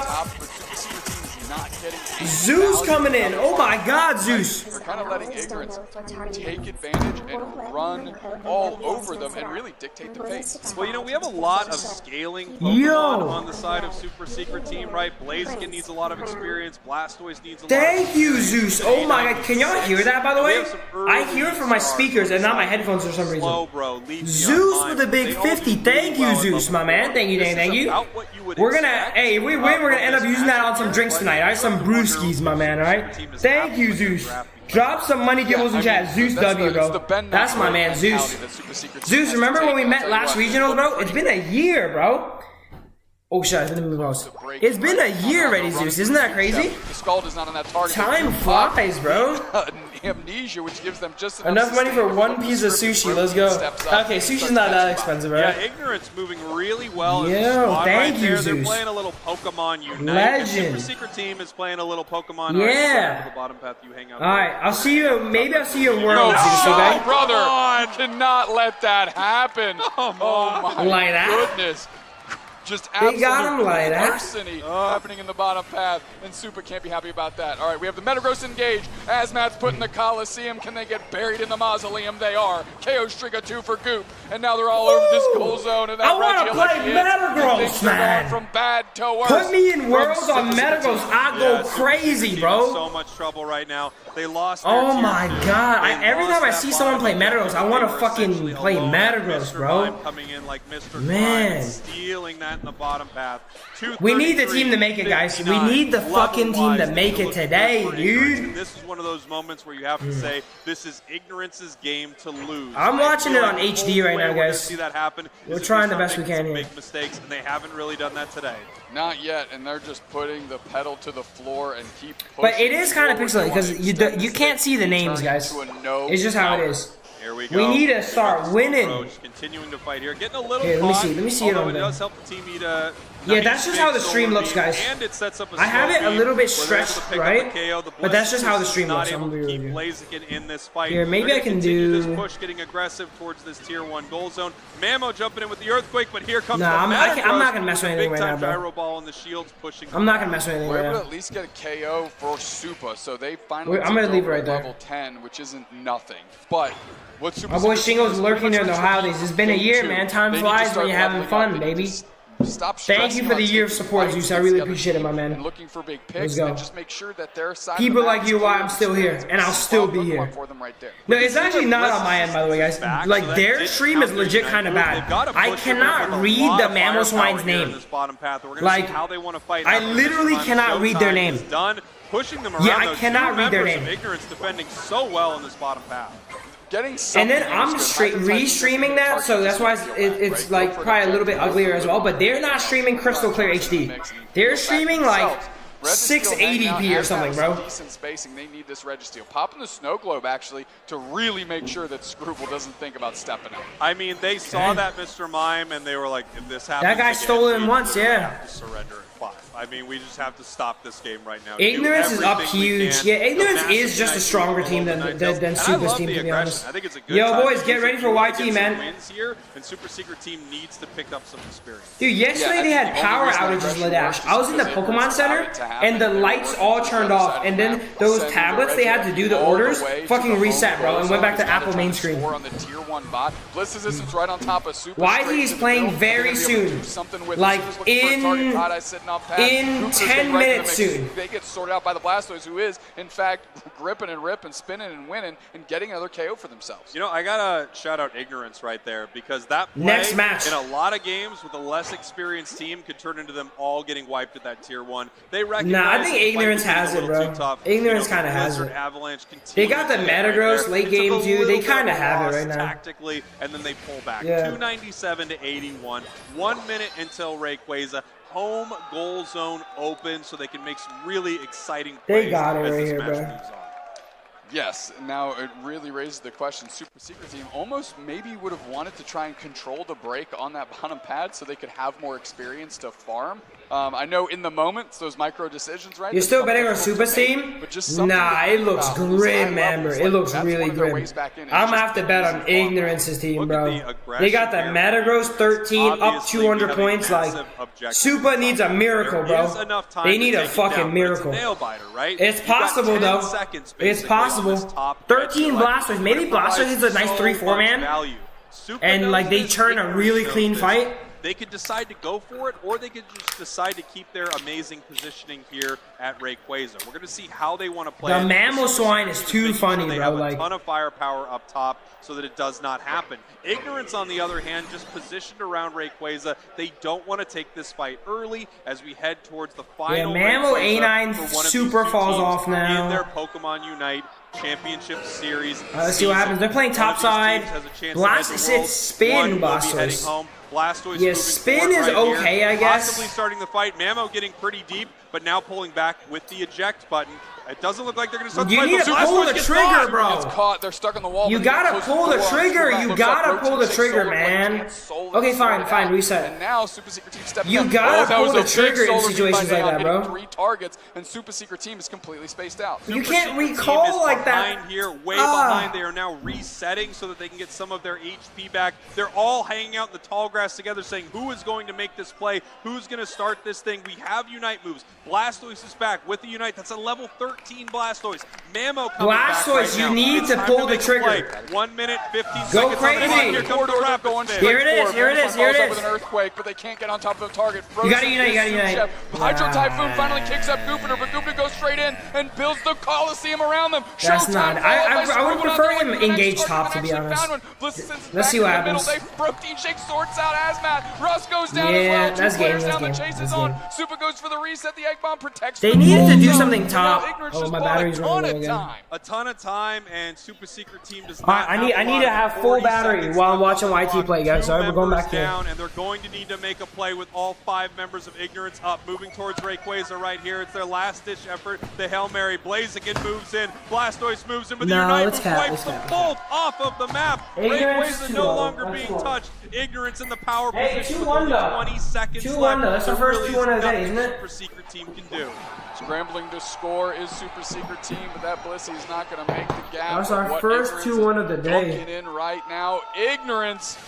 [SPEAKER 12] Super Team is not
[SPEAKER 1] Zeus coming in. Oh my God, Zeus.
[SPEAKER 12] They're kind of letting Ignorance take advantage and run all over them and really dictate the pace.
[SPEAKER 14] Well, you know, we have a lot of scaling Pokemon on the side of Super Secret Team, right? Blaziken needs a lot of experience. Blastoise needs a lot.
[SPEAKER 1] Thank you, Zeus. Oh my God. Can y'all hear that, by the way? I hear it from my speakers and not my headphones for some reason. Zeus with a big 50. Thank you, Zeus, my man. Thank you, thank you. We're gonna, hey, if we win, we're gonna end up using that on some drinks tonight, alright? Some brewskis, my man, alright? Thank you, Zeus. Drop some money gibbles in chat. Zeus W, bro. That's my man, Zeus. Zeus, remember when we met last regionals, bro? It's been a year, bro. Oh shit, it's been a year already, Zeus. Isn't that crazy?
[SPEAKER 12] The Scald is not on that target.
[SPEAKER 1] Time flies, bro.
[SPEAKER 12] Amnesia, which gives them just
[SPEAKER 1] enough money for one piece of sushi. Let's go. Okay, sushi's not that expensive, right?
[SPEAKER 14] Yeah, Ignorance moving really well.
[SPEAKER 1] Yo, thank you, Zeus.
[SPEAKER 14] They're playing a little Pokemon Unite.
[SPEAKER 1] Legend.
[SPEAKER 14] The Super Secret Team is playing a little Pokemon.
[SPEAKER 1] Yeah.
[SPEAKER 14] The bottom path you hang out.
[SPEAKER 1] All right, I'll see you. Maybe I'll see you in Worlds.
[SPEAKER 12] No, brother, cannot let that happen. Oh my goodness. Just absolute larceny happening in the bottom path, and Super can't be happy about that. All right, we have the Metagross engage. Azmat's put in the Coliseum. Can they get buried in the mausoleum? They are. KO Striga 2 for Goop, and now they're all over this goal zone. And that
[SPEAKER 1] I want to play Metagross, man.
[SPEAKER 12] From bad to worse.
[SPEAKER 1] Put me in Worlds on Metagross. I go crazy, bro.
[SPEAKER 14] So much trouble right now. They lost.
[SPEAKER 1] Oh my God! Every time I see someone play Metagross, I want to fucking play Metagross, bro.
[SPEAKER 14] Coming in like Mr.
[SPEAKER 1] Man,
[SPEAKER 14] stealing that in the bottom path.
[SPEAKER 1] We need the team to make it, guys. We need the fucking team to make it today, dude.
[SPEAKER 14] This is one of those moments where you have to say, this is Ignorance's game to lose.
[SPEAKER 1] I'm watching it on HD right now, guys.
[SPEAKER 14] See that happen.
[SPEAKER 1] We're trying the best we can here.
[SPEAKER 14] Make mistakes, and they haven't really done that today.
[SPEAKER 12] Not yet, and they're just putting the pedal to the floor and keep pushing.
[SPEAKER 1] But it is kind of pixelated because you can't see the names, guys. It's just how it is.
[SPEAKER 14] Here we go.
[SPEAKER 1] We need to start winning.
[SPEAKER 14] Continuing to fight here, getting a little.
[SPEAKER 1] Here, let me see it on
[SPEAKER 14] it
[SPEAKER 1] there.
[SPEAKER 14] does help the team eat a.
[SPEAKER 1] Yeah, that's just how the stream looks, guys.
[SPEAKER 14] And it sets up a
[SPEAKER 1] I have it a little bit stretched, right? But that's just how the stream looks. I'm
[SPEAKER 14] able to keep Blaziken in this fight.
[SPEAKER 1] Here, maybe I can do
[SPEAKER 14] this push, getting aggressive towards this tier 1 goal zone. Mamo jumping in with the earthquake, but here comes
[SPEAKER 1] I'm not gonna mess with anything
[SPEAKER 14] right
[SPEAKER 1] now, bro.
[SPEAKER 14] gyro ball and the shields pushing.
[SPEAKER 1] I'm not gonna mess with anything right now.
[SPEAKER 12] We're able to at least get a KO for Super, so they finally.
[SPEAKER 1] I'm gonna leave it right there.
[SPEAKER 12] Level 10, which isn't nothing, but.
[SPEAKER 1] My boy Shingo's lurking there in the holidays. It's been a year, man. Time flies when you're having fun, baby. Thank you for the year of support, Zeus. I really appreciate it, my man.
[SPEAKER 12] Looking for big picks and just make sure that their side.
[SPEAKER 1] People like you, why I'm still here, and I'll still be here. No, it's actually not on my end, by the way, guys. Like their stream is legit kind of bad. I cannot read the Mamoswine's name. Like, I literally cannot read their name.
[SPEAKER 14] Pushing them around.
[SPEAKER 1] Yeah, I cannot read their name.
[SPEAKER 14] Ignorance defending so well in this bottom path.
[SPEAKER 1] And then I'm restreaming that, so that's why it's like probably a little bit uglier as well. But they're not streaming crystal clear HD. They're streaming like 680p or something, bro.
[SPEAKER 12] Decent spacing. They need this Registeel. Popping the Snow Globe actually to really make sure that Screwball doesn't think about stepping out.
[SPEAKER 14] I mean, they saw that Mr. Mime and they were like, if this happens,
[SPEAKER 1] that guy stole it once, yeah.
[SPEAKER 14] Surrender at 5. I mean, we just have to stop this game right now.
[SPEAKER 1] Ignorance is up huge. Yeah, Ignorance is just a stronger team than Super's team, to be honest.
[SPEAKER 14] I think it's a good
[SPEAKER 1] Yo, boys, get ready for YT, man.
[SPEAKER 14] Wins here, and Super Secret Team needs to pick up some experience.
[SPEAKER 1] Dude, yesterday they had power outages, Ladash. I was in the Pokemon Center, and the lights all turned off, and then those tablets they had to do the orders fucking reset, bro, and went back to Apple main screen. YT is playing very soon. Like, in 10 minutes soon.
[SPEAKER 12] They get sorted out by the Blastoise, who is, in fact, gripping and ripping, spinning and winning, and getting another KO for themselves.
[SPEAKER 14] You know, I gotta shout out Ignorance right there, because that play
[SPEAKER 1] next match
[SPEAKER 14] in a lot of games with a less experienced team could turn into them all getting wiped at that tier 1. They recognize.
[SPEAKER 1] Nah, I think Ignorance has it, bro. Ignorance kind of has it. They got the Metagross late game too. They kind of have it right now.
[SPEAKER 14] Tactically, and then they pull back.
[SPEAKER 1] Yeah.
[SPEAKER 14] 297 to 81. 1 minute until Rayquaza. Home goal zone open, so they can make some really exciting plays.
[SPEAKER 1] They got it right here, bro.
[SPEAKER 12] Yes, now it really raises the question. Super Secret Team almost maybe would have wanted to try and control the break on that bottom pad so they could have more experience to farm. I know in the moment, it's those micro decisions, right?
[SPEAKER 1] You're still betting on Supa's team? Nah, it looks grim, man, bro. It looks really grim. I'm gonna have to bet on Ignorance's team, bro. They got that Metagross 13 up 200 points. Like, Supa needs a miracle, bro. They need a fucking miracle. It's possible, though. It's possible. 13 Blastoise. Maybe Blastoise is a nice 3-4 man. And, like, they turn a really clean fight.
[SPEAKER 14] They could decide to go for it, or they could just decide to keep their amazing positioning here at Rayquaza. We're going to see how they want to play.
[SPEAKER 1] The Mamoswine is too funny, bro.
[SPEAKER 14] They have
[SPEAKER 1] like
[SPEAKER 14] a ton of firepower up top so that it does not happen. Ignorance, on the other hand, just positioned around Rayquaza. They don't want to take this fight early as we head towards the final.
[SPEAKER 1] Yeah, Mamo A9 super falls off now.
[SPEAKER 14] In their Pokemon Unite Championship Series.
[SPEAKER 1] Let's see what happens. They're playing topside. Blastoise, spin Blastoise.
[SPEAKER 14] Blastoise
[SPEAKER 1] yeah, spin is okay, I guess.
[SPEAKER 14] Possibly starting the fight. Mamo getting pretty deep, but now pulling back with the eject button. It doesn't look like they're going to start the fight.
[SPEAKER 1] You need to pull the trigger, bro.
[SPEAKER 12] It's caught. They're stuck on the wall.
[SPEAKER 1] You gotta pull the trigger. You gotta pull the trigger, man. Okay, fine, reset.
[SPEAKER 12] And now Super Secret Team stepping
[SPEAKER 1] You gotta pull the trigger in situations like that, bro.
[SPEAKER 12] 3 targets, and Super Secret Team is completely spaced out.
[SPEAKER 1] You can't recall like that.
[SPEAKER 14] Here, way behind. They are now resetting so that they can get some of their HP back. They're all hanging out in the tall grass together, saying who is going to make this play, who's going to start this thing. We have Unite moves. Blastoise is back with the Unite. That's a level 13 Blastoise. Mamo coming back right
[SPEAKER 1] you
[SPEAKER 14] now.
[SPEAKER 1] need to pull the trigger.
[SPEAKER 14] 1 minute, 15
[SPEAKER 1] Go
[SPEAKER 14] seconds.
[SPEAKER 1] crazy.
[SPEAKER 14] Here comes the rapid spin.
[SPEAKER 1] Here it is.
[SPEAKER 12] With an earthquake, but they can't get on top of the target.
[SPEAKER 1] You gotta unite.
[SPEAKER 12] Hydro Typhoon finally kicks up Goopiter, but Goopiter goes straight in and builds the Coliseum around them.
[SPEAKER 1] That's not. I would prefer him engage top, to be honest. Let's see what happens.
[SPEAKER 12] Protein Shake sorts out Hazmat. Russ goes down as well.
[SPEAKER 1] That's game.
[SPEAKER 12] The chase is on. Super goes for the reset. The Egg Bomb protects.
[SPEAKER 1] They needed to do something top. Oh, my battery's running low again.
[SPEAKER 14] A ton of time, and Super Secret Team does not.
[SPEAKER 1] I need to have full battery while I'm watching YT play, guys. Sorry, we're going back
[SPEAKER 14] down, and they're going to need to make a play with all 5 members of Ignorance up, moving towards Rayquaza right here. It's their last-ditch effort. The Hail Mary. Blaziken moves in. Blastoise moves in, but the Unite wipes them both off of the map. Rayquaza no longer being touched. Ignorance in the power position with only 20 seconds left.
[SPEAKER 1] That's our first 2-1 of the day, isn't it?
[SPEAKER 14] Super Secret Team can do.
[SPEAKER 12] Scrambling to score is Super Secret Team, but that Blissy's not going to make the gap.
[SPEAKER 1] That's our first 2-1 of the day.
[SPEAKER 12] Looking in right now. Ignorance.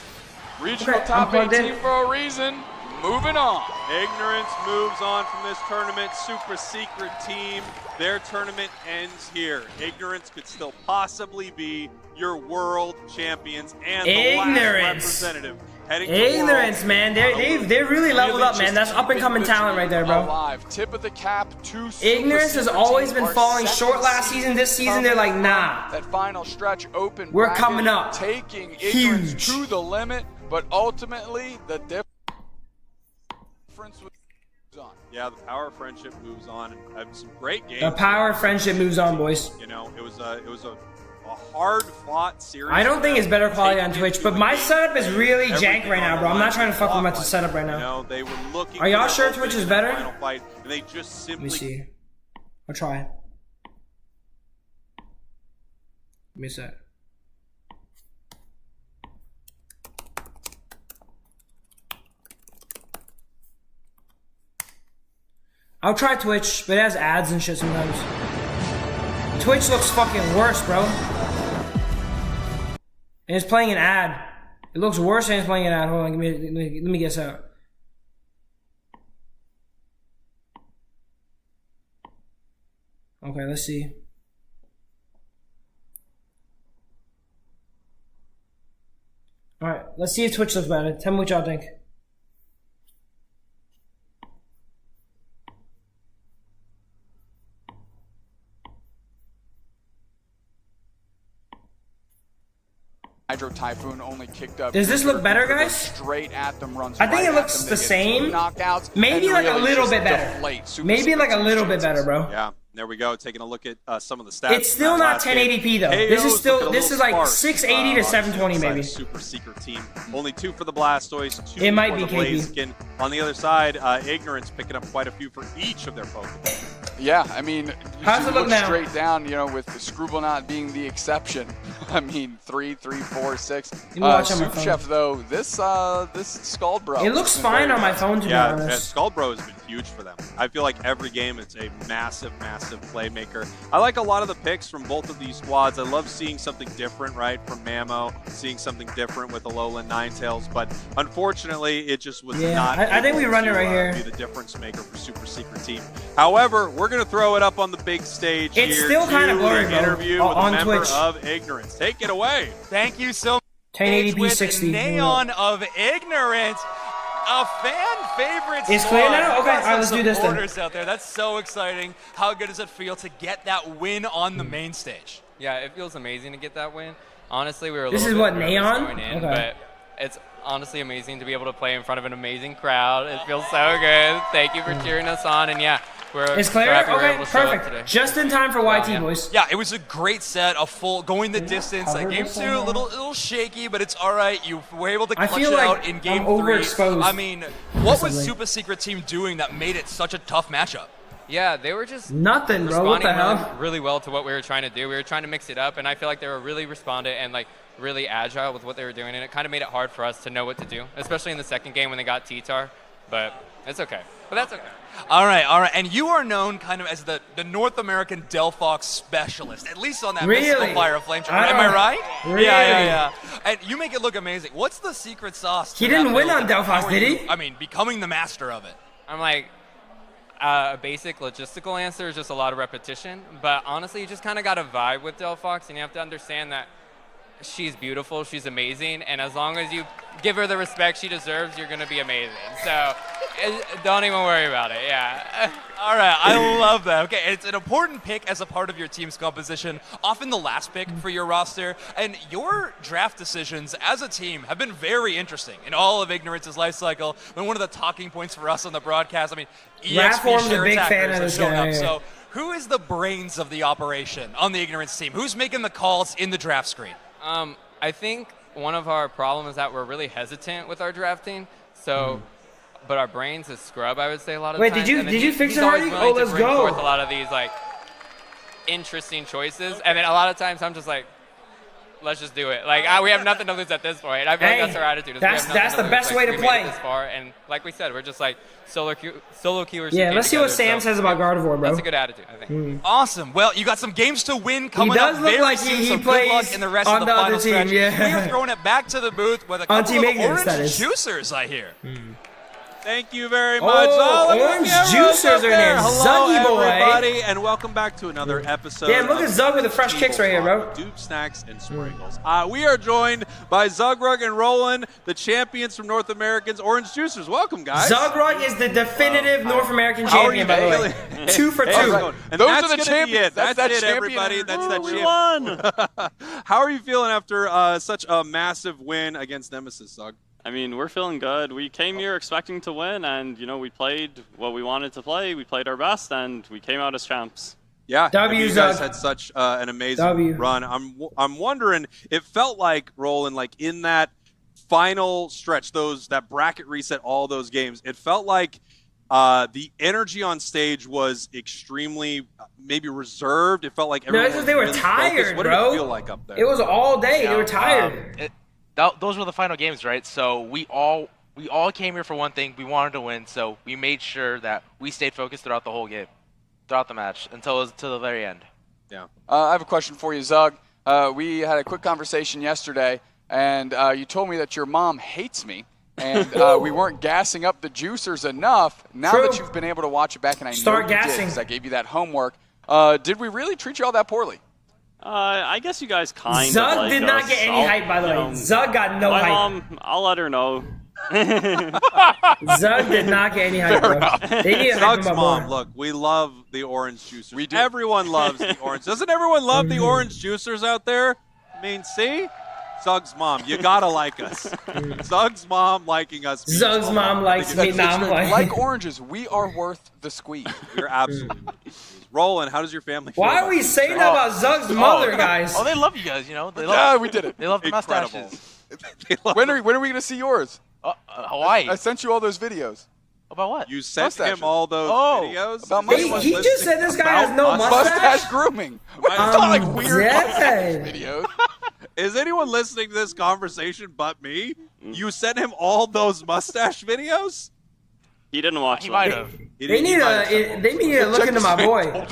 [SPEAKER 12] Regional top 8 team for a reason. Moving on.
[SPEAKER 14] Ignorance moves on from this tournament. Super Secret Team, their tournament ends here. Ignorance could still possibly be your world champions and the last representative.
[SPEAKER 1] Ignorance, man. They're really leveled up, man. That's up-and-coming talent right there, bro.
[SPEAKER 12] Tip of the cap to
[SPEAKER 1] Ignorance has always been falling short last season. This season, they're like, nah.
[SPEAKER 12] That final stretch open.
[SPEAKER 1] We're coming up.
[SPEAKER 12] Taking Ignorance to the limit, but ultimately, the difference moves on.
[SPEAKER 14] Yeah, the power of friendship moves on, and had some great games.
[SPEAKER 1] The power of friendship moves on, boys.
[SPEAKER 14] You know, it was a hard-fought series.
[SPEAKER 1] I don't think it's better quality on Twitch, but my setup is really jank right now, bro. I'm not trying to fuck with my setup right now.
[SPEAKER 14] You know, they were looking.
[SPEAKER 1] Are y'all sure Twitch is better?
[SPEAKER 14] Fight, and they just simply.
[SPEAKER 1] Let me see. I'll try. Give me a sec. I'll try Twitch, but it has ads and shit sometimes. Twitch looks fucking worse, bro. And it's playing an ad. It looks worse than it's playing an ad. Hold on, let me guess out. Okay, let's see. Alright, let's see if Twitch looks better. Tell me what y'all think.
[SPEAKER 12] Hydro Typhoon only kicked up.
[SPEAKER 1] Does this look better, guys?
[SPEAKER 12] Straight at them runs.
[SPEAKER 1] I think it looks the same. Maybe like a little bit better. Maybe like a little bit better, bro.
[SPEAKER 14] Yeah, there we go. Taking a look at some of the stats.
[SPEAKER 1] It's still not 1080p though. This is like 680 to 720 maybe.
[SPEAKER 14] Super Secret Team. Only 2 for the Blastoise. 2
[SPEAKER 1] it might
[SPEAKER 14] for
[SPEAKER 1] be
[SPEAKER 14] the Blaziken. On the other side, Ignorance picking up quite a few for each of their Pokemon.
[SPEAKER 12] Yeah, I mean,
[SPEAKER 1] how's it look now?
[SPEAKER 12] Straight down, you know, with the Screwball not being the exception. I mean, 3, 4, 6. Soup Chef though, this Scald Bro.
[SPEAKER 1] It looks fine on my phone to be honest.
[SPEAKER 14] Yeah, Scald Bro has been huge for them. I feel like every game it's a massive, massive playmaker. I like a lot of the picks from both of these squads. I love seeing something different, right, from Mammo, seeing something different with Alolan Ninetales, but unfortunately, it just was not.
[SPEAKER 1] I think we run it right here.
[SPEAKER 14] Be the difference maker for Super Secret Team. However, we're going to throw it up on the big stage
[SPEAKER 1] it's
[SPEAKER 14] here.
[SPEAKER 1] Still kind of blurry, bro.
[SPEAKER 14] Interview with a member
[SPEAKER 1] Twitch.
[SPEAKER 14] of Ignorance. Take it away.
[SPEAKER 9] Thank you so much.
[SPEAKER 1] 1080p 60.
[SPEAKER 9] Neon of Ignorance. A fan favorite.
[SPEAKER 1] It's clear now? Okay, all right, let's do this then.
[SPEAKER 9] Out there. That's so exciting. How good does it feel to get that win on the main stage?
[SPEAKER 16] Yeah, it feels amazing to get that win. Honestly, we were a
[SPEAKER 1] this
[SPEAKER 16] little
[SPEAKER 1] is
[SPEAKER 16] bit
[SPEAKER 1] what, Neon?
[SPEAKER 16] going in,
[SPEAKER 1] okay.
[SPEAKER 16] But it's honestly amazing to be able to play in front of an amazing crowd. It feels so good. Thank you for cheering us on, and yeah,
[SPEAKER 1] it's clear? Okay, perfect. Just in time for YT, boys.
[SPEAKER 9] Yeah, it was a great set, a full going the distance. Game 2, a little shaky, but it's all right. You were able to clutch it out in Game 3. I mean, what was Super Secret Team doing that made it such a tough matchup?
[SPEAKER 16] Yeah, they were just
[SPEAKER 1] nothing, bro. What the hell?
[SPEAKER 16] Really well to what we were trying to do. We were trying to mix it up, and I feel like they were really responded and like really agile with what they were doing, and it kind of made it hard for us to know what to do, especially in the second game when they got T-Tar. But it's okay. But that's okay.
[SPEAKER 9] All right. And you are known kind of as the North American Delphox specialist, at least on that mystical fire flame charge. Am I right?
[SPEAKER 1] Really?
[SPEAKER 9] Yeah. And you make it look amazing. What's the secret sauce?
[SPEAKER 1] He didn't win on Delphox, did he?
[SPEAKER 9] I mean, becoming the master of it.
[SPEAKER 16] I'm like, a basic logistical answer is just a lot of repetition. But honestly, you just kind of got to vibe with Delphox, and you have to understand that she's beautiful, she's amazing, and as long as you give her the respect she deserves, you're going to be amazing. So don't even worry about it, yeah.
[SPEAKER 9] All right, I love that. Okay, it's an important pick as a part of your team's composition, often the last pick for your roster, and your draft decisions as a team have been very interesting in all of Ignorance's life cycle. And one of the talking points for us on the broadcast, I mean, EXP share attackers have shown up. So who is the brains of the operation on the Ignorance team? Who's making the calls in the draft screen?
[SPEAKER 16] I think one of our problems is that we're really hesitant with our drafting. So, but our brains is scrub, I would say a lot of times.
[SPEAKER 1] Wait, did you fix it already? Oh, let's go.
[SPEAKER 16] Forth a lot of these like interesting choices, and then a lot of times I'm just like, let's just do it. Like we have nothing to lose at this point. I feel like that's our attitude.
[SPEAKER 1] That's the best way to play.
[SPEAKER 16] This far, and like we said, we're just like solo queuers.
[SPEAKER 1] Yeah, let's see what Sam says about Gardevoir, bro.
[SPEAKER 16] That's a good attitude, I think.
[SPEAKER 9] Awesome. Well, you got some games to win coming up
[SPEAKER 1] very
[SPEAKER 9] like
[SPEAKER 1] soon. He
[SPEAKER 9] so
[SPEAKER 1] plays
[SPEAKER 9] good luck in the rest
[SPEAKER 1] on
[SPEAKER 9] of the final
[SPEAKER 1] team,
[SPEAKER 9] stretch.
[SPEAKER 1] yeah.
[SPEAKER 9] We are throwing it back to the booth with a couple of orange juicers, I hear.
[SPEAKER 14] Thank you very much.
[SPEAKER 1] Orange juicers are in there.
[SPEAKER 14] Hello,
[SPEAKER 1] Zuggy boy.
[SPEAKER 14] everybody, and welcome back to another episode.
[SPEAKER 1] Damn, look at Zug with the fresh kicks right here, bro.
[SPEAKER 14] Dupe Snacks and Sprinkles. We are joined by Zugrug and Roland, the champions from North Americans Orange Juicers. Welcome, guys.
[SPEAKER 1] Zugrug is the definitive North American champion, by the way. 2 for 2.
[SPEAKER 14] And those are the champions. That's it, everybody. That's that champion. How are you feeling after such a massive win against Nemesis, Zug?
[SPEAKER 17] I mean, we're feeling good. We came here expecting to win, and, you know, we played what we wanted to play. We played our best, and we came out as champs.
[SPEAKER 14] Yeah, you guys had such an amazing run. I'm wondering, it felt like, Roland, like in that final stretch, that bracket reset, all those games, it felt like the energy on stage was extremely maybe reserved. It felt like everyone
[SPEAKER 1] because they were
[SPEAKER 14] really
[SPEAKER 1] tired,
[SPEAKER 14] focused. What
[SPEAKER 1] bro.
[SPEAKER 14] did it feel like up there?
[SPEAKER 1] It was all day. They were tired.
[SPEAKER 18] Those were the final games, right? So we all came here for one thing. We wanted to win, so we made sure that we stayed focused throughout the whole game, throughout the match, until it was to the very end.
[SPEAKER 14] Yeah.
[SPEAKER 12] I have a question for you, Zug. We had a quick conversation yesterday, and you told me that your mom hates me, and we weren't gassing up the juicers enough. Now that you've been able to watch it back, and I know you did, because I gave you that homework, did we really treat you all that poorly?
[SPEAKER 17] I guess you guys kind of
[SPEAKER 1] Zug
[SPEAKER 17] like
[SPEAKER 1] did not
[SPEAKER 17] us.
[SPEAKER 1] get any hype, by the way. Zug got no hype.
[SPEAKER 17] My mom, I'll let her know.
[SPEAKER 1] Zug did not get any hype, bro. They need to hype him up more.
[SPEAKER 14] Look, we love the orange juicers. We do. Everyone loves the orange. Doesn't everyone love the orange juicers out there? I mean, see? Zug's mom, you gotta like us. Zug's mom liking us.
[SPEAKER 1] Zug's mom likes me.
[SPEAKER 12] Like oranges, we are worth the squeeze.
[SPEAKER 14] We're absolutely worth the squeeze. Roland, how does your family feel?
[SPEAKER 1] Why are we saying that about Zug's mother, guys?
[SPEAKER 18] Oh, they love you guys, you know.
[SPEAKER 12] We did it.
[SPEAKER 18] They love the mustaches.
[SPEAKER 12] When are we going to see yours?
[SPEAKER 18] Hawaii.
[SPEAKER 12] I sent you all those videos.
[SPEAKER 18] About what?
[SPEAKER 14] You sent him
[SPEAKER 12] Mustaches.
[SPEAKER 14] all those videos?
[SPEAKER 12] About
[SPEAKER 1] He just said this guy has no
[SPEAKER 12] mustache grooming. It's not like weird mustache videos.
[SPEAKER 14] Is anyone listening to this conversation but me? You sent him all those mustache videos?
[SPEAKER 17] He didn't watch
[SPEAKER 18] He
[SPEAKER 17] them.
[SPEAKER 18] might have.
[SPEAKER 1] They need to look into my boy.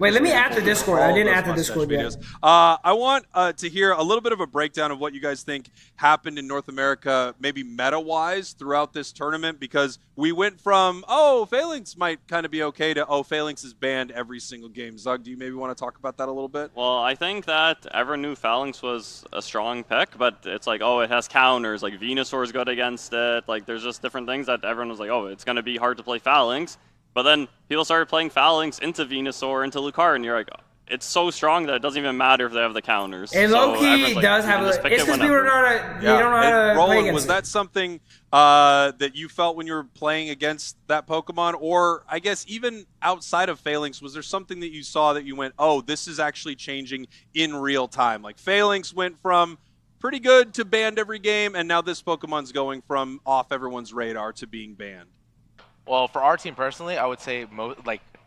[SPEAKER 1] Wait, let me add the Discord. I didn't add the Discord yet.
[SPEAKER 14] I want to hear a little bit of a breakdown of what you guys think happened in North America, maybe meta-wise, throughout this tournament, because we went from, Phalanx might kind of be okay, to, Phalanx is banned every single game. Zug, do you maybe want to talk about that a little bit?
[SPEAKER 17] Well, I think that everyone knew Phalanx was a strong pick, but it's like, it has counters, like Venusaur's good against it, like there's just different things that everyone was like, it's going to be hard to play Phalanx. But then people started playing Phalanx into Venusaur, into Lucario, and you're like, it's so strong that it doesn't even matter if they have the counters.
[SPEAKER 1] And low-key does have it's because people don't know how to play against
[SPEAKER 14] was that something that you felt when you were playing against that Pokemon? Or I guess even outside of Phalanx, was there something that you saw that you went, this is actually changing in real time? Like Phalanx went from pretty good to banned every game, and now this Pokemon's going from off everyone's radar to being banned.
[SPEAKER 18] Well, for our team personally, I would say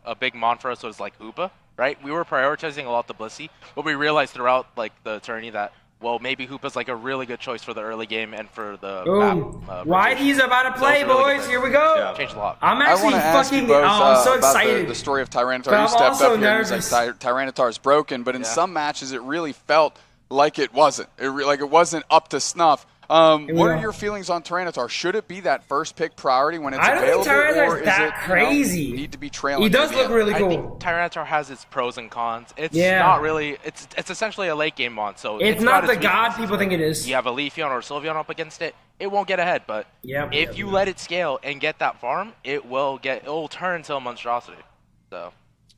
[SPEAKER 18] a big mon for us was like Hoopa, right? We were prioritizing a lot the Blissey, but we realized throughout the tourney that maybe Hoopa's like a really good choice for the early game and for the map.
[SPEAKER 1] Whitey's about to play,
[SPEAKER 18] really
[SPEAKER 1] boys. Here we go.
[SPEAKER 18] Yeah. Changed a lot.
[SPEAKER 1] I'm actually fucking. I'm so excited.
[SPEAKER 12] The story of Tyranitar. You stepped up here and was like, Tyranitar's broken, but in some matches it really felt like it wasn't. It wasn't up to snuff. What are your feelings on Tyranitar? Should it be that first pick priority when it's available?
[SPEAKER 1] I don't think Tyranitar's
[SPEAKER 12] or
[SPEAKER 1] that crazy.
[SPEAKER 12] Need to be trailing.
[SPEAKER 1] He does look really cool.
[SPEAKER 18] I think Tyranitar has its pros and cons. It's not really. It's essentially a late game mon. So
[SPEAKER 1] it's not the god people think it is.
[SPEAKER 18] You have a Leafeon or a Sylveon up against it, it won't get ahead. But if you let it scale and get that farm, it will turn into a monstrosity. So.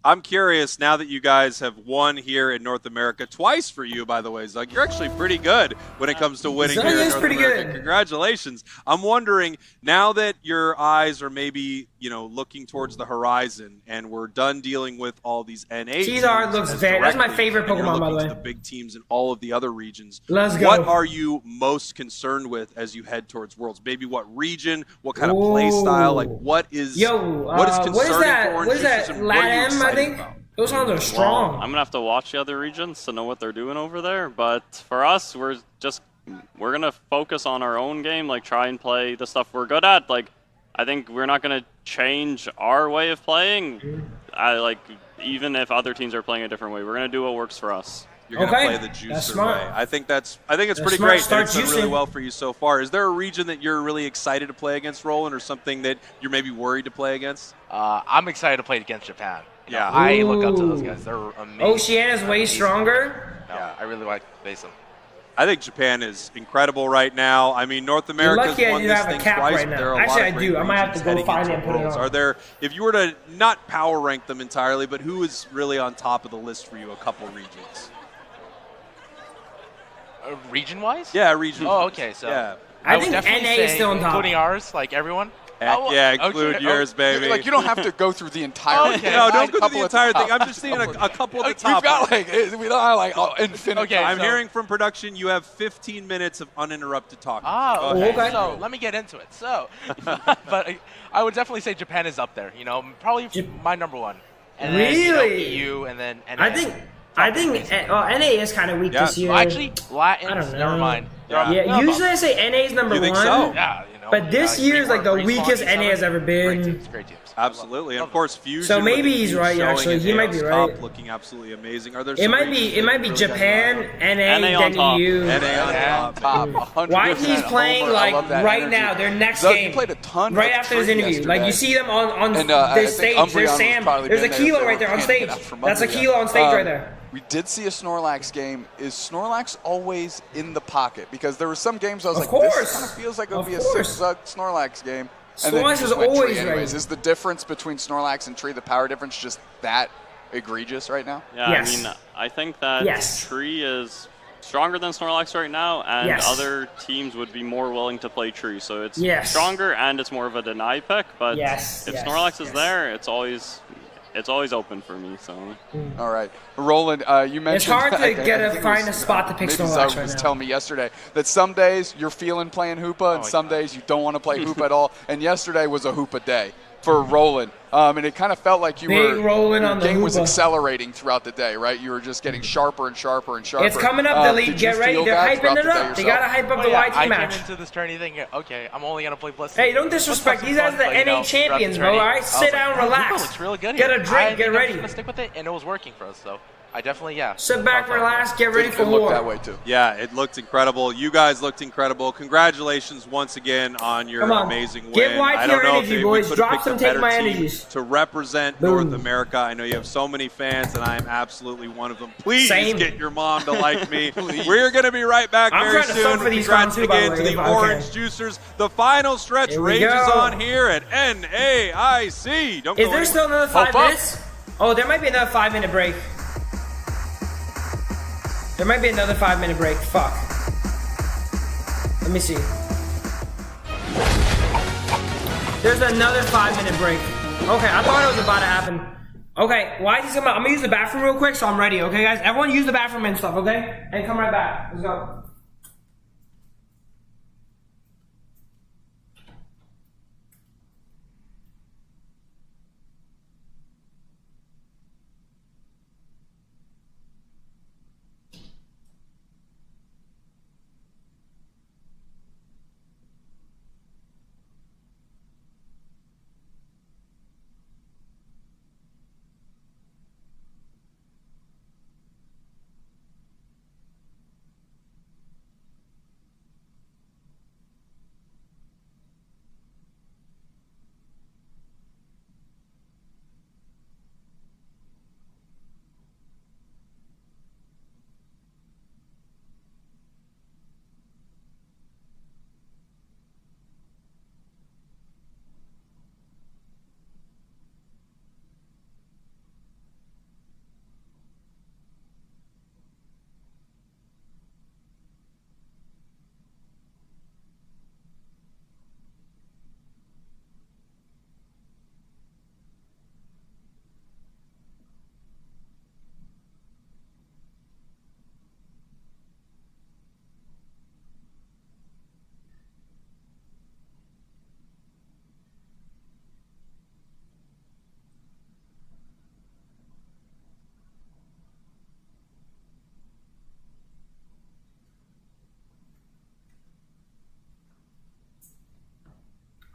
[SPEAKER 14] I'm curious, now that you guys have won here in North America, twice for you, by the way, Zug. You're actually pretty good when it comes to winning here in North America. Congratulations. I'm wondering, now that your eyes are maybe, looking towards the horizon and we're done dealing with all these NA teams.
[SPEAKER 1] That's my favorite Pokemon, by the way.
[SPEAKER 14] The big teams in all of the other regions.
[SPEAKER 1] Let's go.
[SPEAKER 14] What are you most concerned with as you head towards Worlds? Maybe what region? What kind of play style? Like, what is concerning for
[SPEAKER 1] What is that? LATAM, I think? Those ones are strong.
[SPEAKER 17] Well, I'm gonna have to watch the other regions to know what they're doing over there. But for us, we're gonna focus on our own game, like try and play the stuff we're good at. Like, I think we're not gonna change our way of playing. Even if other teams are playing a different way, we're gonna do what works for us.
[SPEAKER 14] You're gonna play the juicer way. I think it's pretty great. It's done really well for you so far. Is there a region that you're really excited to play against, Roland, or something that you're maybe worried to play against?
[SPEAKER 18] I'm excited to play against Japan. I look up to those guys. They're amazing.
[SPEAKER 1] Oceania's way stronger.
[SPEAKER 18] I really like Basin.
[SPEAKER 14] I think Japan is incredible right now. I mean, North America's won this thing twice. But there are a lot of great
[SPEAKER 1] I might have to go find it and put it on.
[SPEAKER 14] Are there, if you were to not power rank them entirely, but who is really on top of the list for you? A couple regions.
[SPEAKER 18] Region-wise?
[SPEAKER 14] Yeah, region.
[SPEAKER 18] Oh, okay. So
[SPEAKER 1] I think NA is still on top,
[SPEAKER 18] including ours, like everyone.
[SPEAKER 14] Include yours, baby.
[SPEAKER 12] Like, you don't have to go through the entire thing.
[SPEAKER 14] No, don't go through the entire thing. I'm just seeing a couple of the top.
[SPEAKER 12] We don't have infinite.
[SPEAKER 14] Okay, I'm hearing from production you have 15 minutes of uninterrupted talk.
[SPEAKER 18] Okay. So let me get into it. So, but I would definitely say Japan is up there. Probably my number one. And
[SPEAKER 1] really?
[SPEAKER 18] Then, EU and then NA.
[SPEAKER 1] I think NA is kind of weak this year.
[SPEAKER 18] Well, actually, Latins, never mind.
[SPEAKER 1] Usually I say NA is number one.
[SPEAKER 14] So?
[SPEAKER 18] Yeah,
[SPEAKER 1] but this year is like the weakest NA has ever been.
[SPEAKER 18] Great teams.
[SPEAKER 14] Absolutely, and of course Fusion.
[SPEAKER 1] So maybe he's right. Actually, he might be right.
[SPEAKER 14] Looking absolutely amazing. Are there?
[SPEAKER 1] It might be Japan, NA, then EU.
[SPEAKER 14] NA on top.
[SPEAKER 1] Why he's playing like right now? Their next game.
[SPEAKER 12] Played a ton
[SPEAKER 1] right after his interview.
[SPEAKER 12] Yesterday.
[SPEAKER 1] Like you see them on this stage. There's Sam. There's a Kilo right there on stage. That's a Kilo on stage right there.
[SPEAKER 12] We did see a Snorlax game. Is Snorlax always in the pocket? Because there were some games I was this kind of feels like it would be a Snorlax game.
[SPEAKER 1] Snorlax is always ready.
[SPEAKER 12] Is the difference between Snorlax and Tree, the power difference, just that egregious right now?
[SPEAKER 17] Yeah, I mean, I think that Tree is stronger than Snorlax right now, and other teams would be more willing to play Tree. So it's stronger, and it's more of a deny pick. But if Snorlax is there, it's always it's always open for me. So.
[SPEAKER 12] All right, Roland, you mentioned
[SPEAKER 1] it's hard to find a spot to pick Snorlax right now.
[SPEAKER 12] Was telling me yesterday that some days you're feeling playing Hoopa, and some days you don't want to play Hoopa at all. And yesterday was a Hoopa day for Roland, and it kind of felt like your game was accelerating throughout the day, right? You were just getting sharper and sharper and sharper.
[SPEAKER 1] It's coming up, Delete. Get ready. They're hyping it up. They gotta hype up the YT match.
[SPEAKER 18] I came into this tourney thinking, okay, I'm only gonna play Blissey.
[SPEAKER 1] Hey, don't disrespect. These guys are the NA champions, bro. All right, sit down, relax.
[SPEAKER 18] Looks really good.
[SPEAKER 1] Get a drink. Get ready.
[SPEAKER 18] I'm gonna stick with it, and it was working for us. So I definitely,
[SPEAKER 1] sit back, relax, get ready for war.
[SPEAKER 12] It looked that way too.
[SPEAKER 14] Yeah, it looked incredible. You guys looked incredible. Congratulations once again on your amazing win.
[SPEAKER 1] Give YT
[SPEAKER 14] I don't know
[SPEAKER 1] energy,
[SPEAKER 14] if
[SPEAKER 1] boys.
[SPEAKER 14] we could
[SPEAKER 1] Drop
[SPEAKER 14] have
[SPEAKER 1] some,
[SPEAKER 14] picked a
[SPEAKER 1] take my
[SPEAKER 14] better team
[SPEAKER 1] energies.
[SPEAKER 14] to represent North America. I know you have so many fans, and I am absolutely one of them. Please get your mom to like me. We're going to be right back very soon. Congrats again to the Orange Juicers. The final stretch rages on here at NAIC.
[SPEAKER 1] Is there still another 5 minutes? Oh, there might be another 5-minute break. There might be another 5-minute break. Fuck. Let me see. There's another 5-minute break. Okay, I thought it was about to happen. Okay, why is he coming out? I'm gonna use the bathroom real quick so I'm ready, okay, guys? Everyone use the bathroom and stuff, okay? And come right back. Let's go.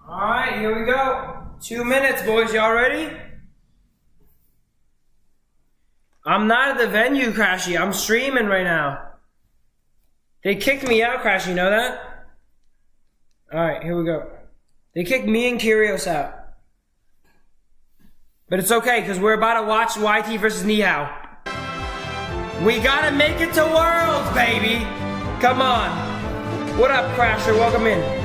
[SPEAKER 1] Alright, here we go. 2 minutes, boys. Y'all ready? I'm not at the venue, Crashy. I'm streaming right now. They kicked me out, Crashy. You know that? Alright, here we go. They kicked me and Kyrios out. But it's okay, because we're about to watch YT versus Nihao. We gotta make it to Worlds, baby! Come on. What up, Crasher? Welcome in.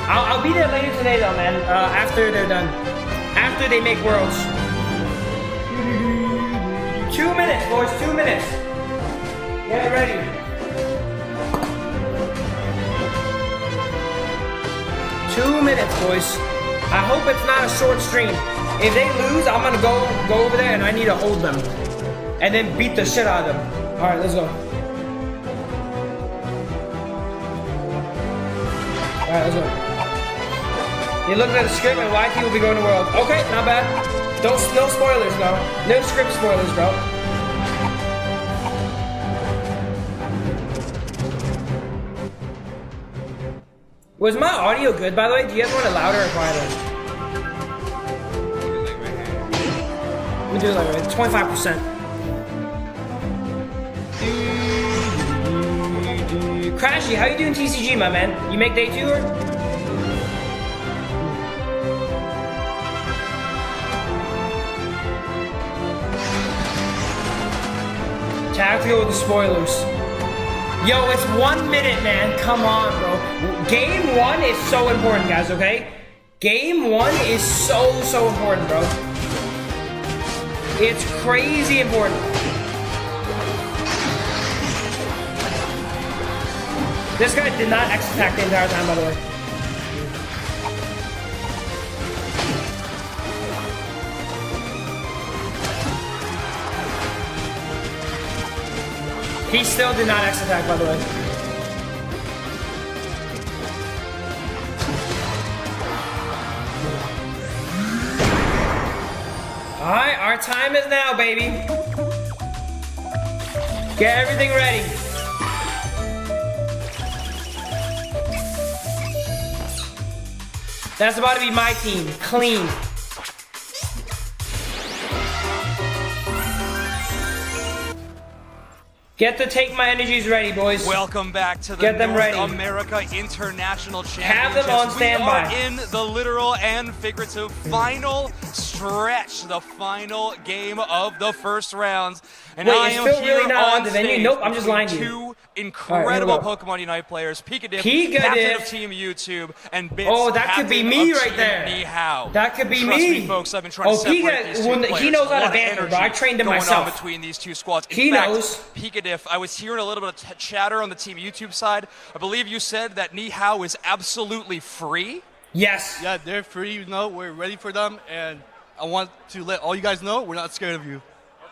[SPEAKER 1] I'll be there later today, though, man. After they're done. After they make Worlds. 2 minutes, boys. 2 minutes. Get ready. Two minutes, boys. I hope it's not a short stream. If they lose, I'm gonna go over there and I need to hold them. And then beat the shit out of them. Alright, let's go. Alright, let's go. You looked at the script and YT will be going to World. Okay, not bad. No spoilers, though. No script spoilers, bro. Was my audio good, by the way? Do you guys want it louder or quieter? Let me do it like 25%. Crashy, how you doing TCG, my man? You make day 2 or? Tactical with the spoilers. Yo, it's 1 minute, man. Come on, bro. Game 1 is so important, guys, okay? Game 1 is so important, bro. It's crazy important. This guy did not X-attack the entire time, by the way. He still did not X attack, by the way. Alright, our time is now, baby. Get everything ready. That's about to be my team. Clean. Get the Take My Energies ready, boys.
[SPEAKER 9] Welcome back to the
[SPEAKER 1] Get them
[SPEAKER 9] North
[SPEAKER 1] ready.
[SPEAKER 9] America International Championship.
[SPEAKER 1] Have them on standby.
[SPEAKER 9] We are in the literal and figurative final stretch, the final game of the first rounds. And
[SPEAKER 1] Wait,
[SPEAKER 9] I
[SPEAKER 1] is
[SPEAKER 9] am
[SPEAKER 1] Phil
[SPEAKER 9] here
[SPEAKER 1] really not on
[SPEAKER 9] on
[SPEAKER 1] the venue?
[SPEAKER 9] stage
[SPEAKER 1] Nope, I'm just
[SPEAKER 9] between
[SPEAKER 1] lying to you.
[SPEAKER 9] two incredible
[SPEAKER 1] All right,
[SPEAKER 9] Pokemon Unite players, Pikachup,
[SPEAKER 1] Pikachup.
[SPEAKER 9] captain of Team YouTube, and Bits,
[SPEAKER 1] Oh, that could be
[SPEAKER 9] captain
[SPEAKER 1] me
[SPEAKER 9] of
[SPEAKER 1] right
[SPEAKER 9] Team
[SPEAKER 1] there.
[SPEAKER 9] Nihao.
[SPEAKER 1] That could be
[SPEAKER 9] Trust
[SPEAKER 1] me.
[SPEAKER 9] me, folks, I've been trying to separate these two players.
[SPEAKER 1] He knows how
[SPEAKER 9] A
[SPEAKER 1] to
[SPEAKER 9] lot of
[SPEAKER 1] banter, bro. I
[SPEAKER 9] energy
[SPEAKER 1] trained him
[SPEAKER 9] going
[SPEAKER 1] myself.
[SPEAKER 9] on between these two squads. In
[SPEAKER 1] He
[SPEAKER 9] fact,
[SPEAKER 1] knows.
[SPEAKER 9] Pikachup, I was hearing a little bit of chatter on the Team YouTube side. I believe you said that Nihao is absolutely free.
[SPEAKER 1] Yes.
[SPEAKER 19] Yeah, they're free. You know, we're ready for them, and I want to let all you guys know we're not scared of you.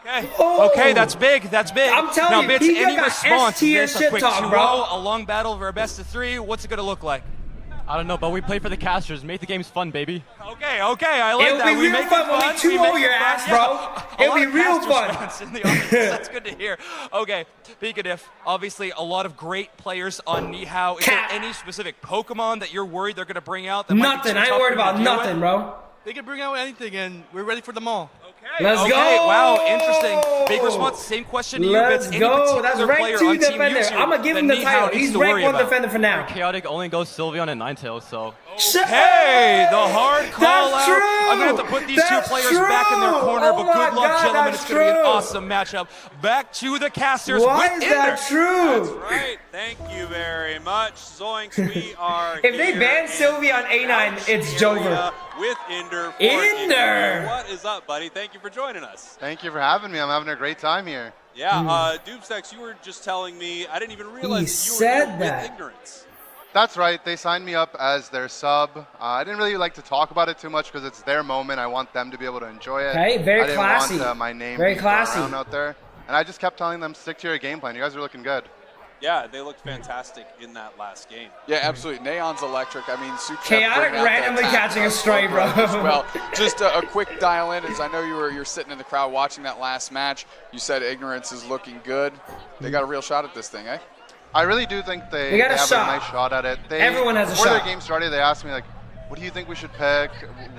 [SPEAKER 9] Okay.
[SPEAKER 1] Oh.
[SPEAKER 9] Okay, that's big. That's big.
[SPEAKER 1] I'm telling
[SPEAKER 9] now,
[SPEAKER 1] you,
[SPEAKER 9] Bits,
[SPEAKER 1] Pika
[SPEAKER 9] any
[SPEAKER 1] got
[SPEAKER 9] response to
[SPEAKER 1] S-tier
[SPEAKER 9] this? A
[SPEAKER 1] shit
[SPEAKER 9] quick
[SPEAKER 1] talk,
[SPEAKER 9] 2-0,
[SPEAKER 1] bro.
[SPEAKER 9] a long battle for a best of 3. What's it gonna look like?
[SPEAKER 20] I don't know, but we play for the casters. Make the games fun, baby.
[SPEAKER 9] Okay, I like
[SPEAKER 1] It'll
[SPEAKER 9] that.
[SPEAKER 1] be
[SPEAKER 9] We
[SPEAKER 1] real
[SPEAKER 9] make
[SPEAKER 1] fun
[SPEAKER 9] it
[SPEAKER 1] when we
[SPEAKER 9] fun.
[SPEAKER 1] 2-0
[SPEAKER 9] make
[SPEAKER 1] your
[SPEAKER 9] it fun.
[SPEAKER 1] ass,
[SPEAKER 9] Yeah,
[SPEAKER 1] bro.
[SPEAKER 9] a
[SPEAKER 1] It'll
[SPEAKER 9] lot
[SPEAKER 1] be
[SPEAKER 9] of
[SPEAKER 1] real
[SPEAKER 9] Casters
[SPEAKER 1] fun.
[SPEAKER 9] fans in the audience. That's good to hear. Okay, Pikachup, obviously a lot of great players on Nihao. Is there any specific Pokemon that you're worried they're going to bring out? That
[SPEAKER 1] Nothing. I ain't worried about nothing, bro.
[SPEAKER 19] They can bring out anything, and we're ready for them all.
[SPEAKER 1] Let's
[SPEAKER 9] okay,
[SPEAKER 1] go.
[SPEAKER 9] Wow, interesting. Big response. Same question to you,
[SPEAKER 1] Let's
[SPEAKER 9] Bits. Any
[SPEAKER 1] go.
[SPEAKER 9] particular
[SPEAKER 1] That's
[SPEAKER 9] player
[SPEAKER 1] rank 2
[SPEAKER 9] on Team
[SPEAKER 1] defender.
[SPEAKER 9] YouTube
[SPEAKER 1] I'm going to give him the
[SPEAKER 9] that
[SPEAKER 1] title.
[SPEAKER 9] Nihao needs
[SPEAKER 1] He's
[SPEAKER 9] to
[SPEAKER 1] rank
[SPEAKER 9] worry
[SPEAKER 1] 1
[SPEAKER 9] about?
[SPEAKER 1] defender for now.
[SPEAKER 20] Chaotic only goes Sylveon and Ninetales, so.
[SPEAKER 9] Hey, the hard call
[SPEAKER 1] That's
[SPEAKER 9] out.
[SPEAKER 1] true.
[SPEAKER 9] I'm going to have to put these two
[SPEAKER 1] That's
[SPEAKER 9] players back in their
[SPEAKER 1] true.
[SPEAKER 9] corner,
[SPEAKER 1] Oh
[SPEAKER 9] but
[SPEAKER 1] my
[SPEAKER 9] good luck,
[SPEAKER 1] God,
[SPEAKER 9] gentlemen.
[SPEAKER 1] that's
[SPEAKER 9] It's going to be an
[SPEAKER 1] true.
[SPEAKER 9] awesome matchup. Back to the casters
[SPEAKER 1] Why
[SPEAKER 9] with
[SPEAKER 1] is that
[SPEAKER 9] Inder.
[SPEAKER 1] true?
[SPEAKER 14] That's right. Thank you very much. Zoinks, we are
[SPEAKER 1] If they
[SPEAKER 14] here
[SPEAKER 1] ban
[SPEAKER 14] in
[SPEAKER 1] Sylvie on A9, it's Jover.
[SPEAKER 14] with Inder. for
[SPEAKER 1] Inder!
[SPEAKER 14] What is up, buddy? Thank you for joining us.
[SPEAKER 21] Thank you for having me. I'm having a great time here.
[SPEAKER 14] Yeah, Doomstex, you were just telling me, I didn't even realize
[SPEAKER 21] He
[SPEAKER 14] that you were
[SPEAKER 21] said
[SPEAKER 14] here
[SPEAKER 21] that.
[SPEAKER 14] with Ignorance.
[SPEAKER 21] That's right. They signed me up as their sub. I didn't really like to talk about it too much because it's their moment. I want them to be able to enjoy it.
[SPEAKER 1] Okay, very
[SPEAKER 21] I didn't
[SPEAKER 1] classy.
[SPEAKER 21] want my name
[SPEAKER 1] Very
[SPEAKER 21] being thrown
[SPEAKER 1] classy.
[SPEAKER 21] around out there. And I just kept telling them, stick to your game plan. You guys are looking good.
[SPEAKER 14] Yeah, they looked fantastic in that last game.
[SPEAKER 12] Yeah, absolutely. Neon's electric. I mean, Suchep
[SPEAKER 1] Chaotic
[SPEAKER 12] bringing out that
[SPEAKER 1] randomly
[SPEAKER 12] attack
[SPEAKER 1] catching a
[SPEAKER 12] of
[SPEAKER 1] stray, bro.
[SPEAKER 12] as well. Just a quick dial in, as I know you're sitting in the crowd watching that last match. You said Ignorance is looking good. They got a real shot at this thing, eh?
[SPEAKER 21] I really do think they
[SPEAKER 1] got a
[SPEAKER 21] have
[SPEAKER 1] shot.
[SPEAKER 21] a nice shot at it.
[SPEAKER 1] Everyone has a
[SPEAKER 21] before
[SPEAKER 1] shot.
[SPEAKER 21] their game started, they asked me, like, what do you think we should pick?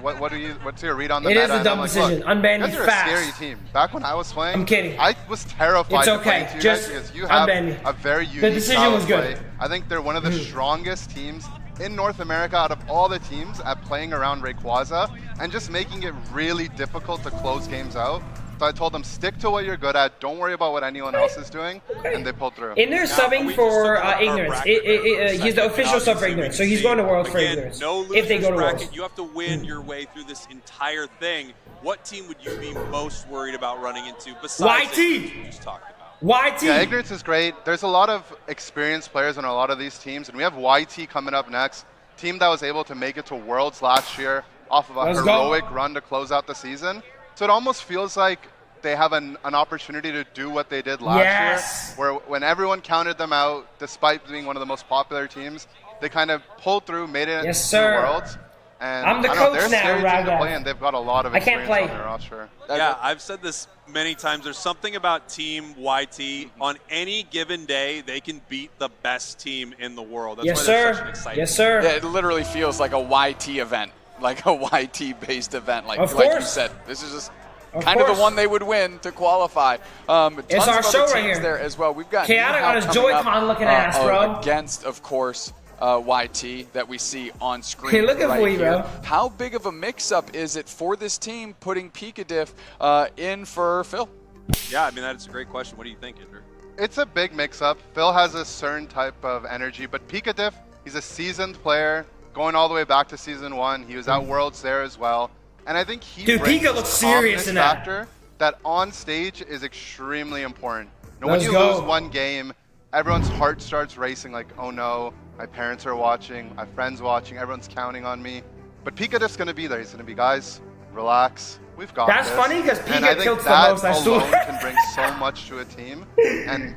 [SPEAKER 21] What's your read on the
[SPEAKER 1] It
[SPEAKER 21] meta?
[SPEAKER 1] is a
[SPEAKER 21] And
[SPEAKER 1] dumb
[SPEAKER 21] I'm like,
[SPEAKER 1] decision.
[SPEAKER 21] Look,
[SPEAKER 1] Unban
[SPEAKER 21] you
[SPEAKER 1] me
[SPEAKER 21] guys are
[SPEAKER 1] fast.
[SPEAKER 21] a scary team. Back when I was playing,
[SPEAKER 1] I'm kidding.
[SPEAKER 21] I was terrified
[SPEAKER 1] It's
[SPEAKER 21] to
[SPEAKER 1] okay.
[SPEAKER 21] play to you
[SPEAKER 1] Just
[SPEAKER 21] guys because you have
[SPEAKER 1] unban me.
[SPEAKER 21] a very
[SPEAKER 1] The
[SPEAKER 21] unique
[SPEAKER 1] decision
[SPEAKER 21] style
[SPEAKER 1] was
[SPEAKER 21] of
[SPEAKER 1] good.
[SPEAKER 21] play. I think they're one of the strongest teams in North America out of all the teams at playing around Rayquaza and just making it really difficult to close games out. So I told them, stick to what you're good at. Don't worry about what anyone else is doing. And they pulled through.
[SPEAKER 1] In there subbing for Ignorance. He's the official sub for Ignorance, so he's going to Worlds for Ignorance.
[SPEAKER 14] No
[SPEAKER 1] if they go to
[SPEAKER 14] bracket,
[SPEAKER 1] Worlds.
[SPEAKER 14] you have to win your way through this entire thing. What team would you be most worried about running into besides
[SPEAKER 1] YT!
[SPEAKER 14] the teams you just talked about?
[SPEAKER 1] YT!
[SPEAKER 21] Yeah, Ignorance is great. There's a lot of experienced players on a lot of these teams, and we have YT coming up next. Team that was able to make it to Worlds last year off of a
[SPEAKER 1] Let's
[SPEAKER 21] heroic run to close out the season. So it almost feels like they have an opportunity to do what they did last year, where when everyone counted them out, despite being one of the most popular teams, they kind of pulled through, made it
[SPEAKER 1] Yes,
[SPEAKER 21] to
[SPEAKER 1] sir.
[SPEAKER 21] the Worlds. And
[SPEAKER 1] I'm the
[SPEAKER 21] I don't know,
[SPEAKER 1] coach
[SPEAKER 21] they're a
[SPEAKER 1] now,
[SPEAKER 21] scary team to
[SPEAKER 1] Raga.
[SPEAKER 21] play, and they've got a lot of
[SPEAKER 1] I can't
[SPEAKER 21] experience
[SPEAKER 1] play.
[SPEAKER 21] on their roster.
[SPEAKER 14] Yeah, I've said this many times. There's something about Team YT. On any given day, they can beat the best team in the world. That's
[SPEAKER 1] Yes,
[SPEAKER 14] why they're
[SPEAKER 1] sir.
[SPEAKER 14] such an exciting
[SPEAKER 1] Yes, sir.
[SPEAKER 12] Yeah, it literally feels like a YT event, like a YT-based event. Like
[SPEAKER 1] Of
[SPEAKER 12] you
[SPEAKER 1] course.
[SPEAKER 12] said, this is just
[SPEAKER 1] Of
[SPEAKER 12] kind of
[SPEAKER 1] course.
[SPEAKER 12] the one they would win to qualify. Tons
[SPEAKER 1] It's our
[SPEAKER 12] of
[SPEAKER 1] show
[SPEAKER 12] other
[SPEAKER 1] right
[SPEAKER 12] teams
[SPEAKER 1] here.
[SPEAKER 12] there as well. We've got
[SPEAKER 1] Chaotic
[SPEAKER 12] Nihao
[SPEAKER 1] on his
[SPEAKER 12] coming up,
[SPEAKER 1] Joy-Con looking ass, bro.
[SPEAKER 12] Against, of course, YT that we see on screen.
[SPEAKER 1] Hey, look at
[SPEAKER 12] right
[SPEAKER 1] Fui,
[SPEAKER 12] here.
[SPEAKER 1] bro.
[SPEAKER 12] How big of a mix-up is it for this team putting Pikachup in for Phil?
[SPEAKER 14] Yeah, I mean, that's a great question. What do you think, Inder?
[SPEAKER 21] It's a big mix-up. Phil has a certain type of energy, but Pikachup, he's a seasoned player, going all the way back to Season 1. He was at Worlds there as well. And I think he
[SPEAKER 1] Dude,
[SPEAKER 21] brings
[SPEAKER 1] Pika
[SPEAKER 21] this
[SPEAKER 1] looks serious
[SPEAKER 21] calmness
[SPEAKER 1] in that.
[SPEAKER 21] factor that on stage is extremely important. Now, when
[SPEAKER 1] Let's
[SPEAKER 21] you
[SPEAKER 1] go.
[SPEAKER 21] lose one game, everyone's heart starts racing like, oh no, my parents are watching, my friends watching, everyone's counting on me. But Pikachup's going to be there. He's going to be, guys, relax. We've got
[SPEAKER 1] That's
[SPEAKER 21] this.
[SPEAKER 1] funny 'cause
[SPEAKER 21] And
[SPEAKER 1] Pika
[SPEAKER 21] I think
[SPEAKER 1] tilts the
[SPEAKER 21] that
[SPEAKER 1] most, I
[SPEAKER 21] alone
[SPEAKER 1] swear.
[SPEAKER 21] can bring so much to a team. And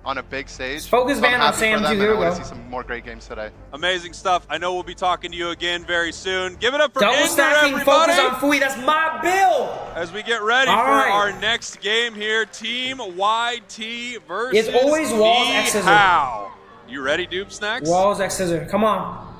[SPEAKER 21] on a big stage.
[SPEAKER 1] Focus
[SPEAKER 21] So I'm
[SPEAKER 1] ban on
[SPEAKER 21] happy for
[SPEAKER 1] Sam
[SPEAKER 21] them,
[SPEAKER 1] too.
[SPEAKER 21] and
[SPEAKER 1] Here
[SPEAKER 21] I
[SPEAKER 1] we
[SPEAKER 21] want
[SPEAKER 1] go.
[SPEAKER 21] to see some more great games today.
[SPEAKER 14] Amazing stuff. I know we'll be talking to you again very soon. Give it up for
[SPEAKER 1] Double
[SPEAKER 14] Ender,
[SPEAKER 1] stacking,
[SPEAKER 14] everybody.
[SPEAKER 1] focus on Fui. That's my build.
[SPEAKER 14] As we get ready
[SPEAKER 1] All
[SPEAKER 14] for
[SPEAKER 1] right.
[SPEAKER 14] our next game here, Team YT versus
[SPEAKER 1] It's always walls, X scissor.
[SPEAKER 14] How. You ready, Dupe Snacks?
[SPEAKER 1] Walls, X scissor. Come on.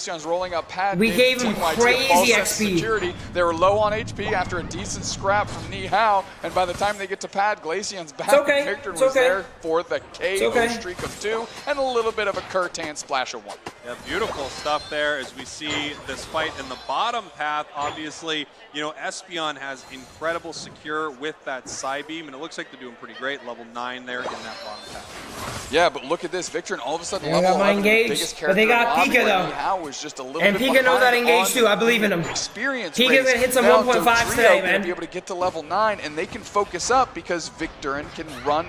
[SPEAKER 12] Glaceon's rolling up pad.
[SPEAKER 1] We gave him crazy XP.
[SPEAKER 12] Security. They were low on HP after a decent scrap from Ni Hao, and by the time they get to pad, Glaceon's back.
[SPEAKER 1] Okay.
[SPEAKER 12] Victor was there for the KO streak of 2 and a little bit of a Curtan splash of 1.
[SPEAKER 14] Yeah, beautiful stuff there as we see this fight in the bottom path. Obviously, you know, Espeon has incredible secure with that Psybeam, and it looks like they're doing pretty great. Level 9 there in that bottom path.
[SPEAKER 12] Yeah, but look at this. Victor, and all of a sudden,
[SPEAKER 1] They
[SPEAKER 12] level
[SPEAKER 1] got my
[SPEAKER 12] 11, the
[SPEAKER 1] engage,
[SPEAKER 12] biggest
[SPEAKER 1] but they
[SPEAKER 12] character
[SPEAKER 1] got
[SPEAKER 12] in the
[SPEAKER 1] Pika,
[SPEAKER 12] lobby,
[SPEAKER 1] though.
[SPEAKER 12] where Nihao was just a little
[SPEAKER 1] And
[SPEAKER 12] bit
[SPEAKER 1] Pika knows that
[SPEAKER 12] behind
[SPEAKER 1] engage
[SPEAKER 12] on
[SPEAKER 1] too. I believe in him.
[SPEAKER 12] Experience
[SPEAKER 1] Pika's
[SPEAKER 12] rates.
[SPEAKER 1] gonna hit some
[SPEAKER 12] Now
[SPEAKER 1] 1.5s today,
[SPEAKER 12] Dodrio
[SPEAKER 1] man.
[SPEAKER 12] gonna be able to get to level 9, and they can focus up because Victor can run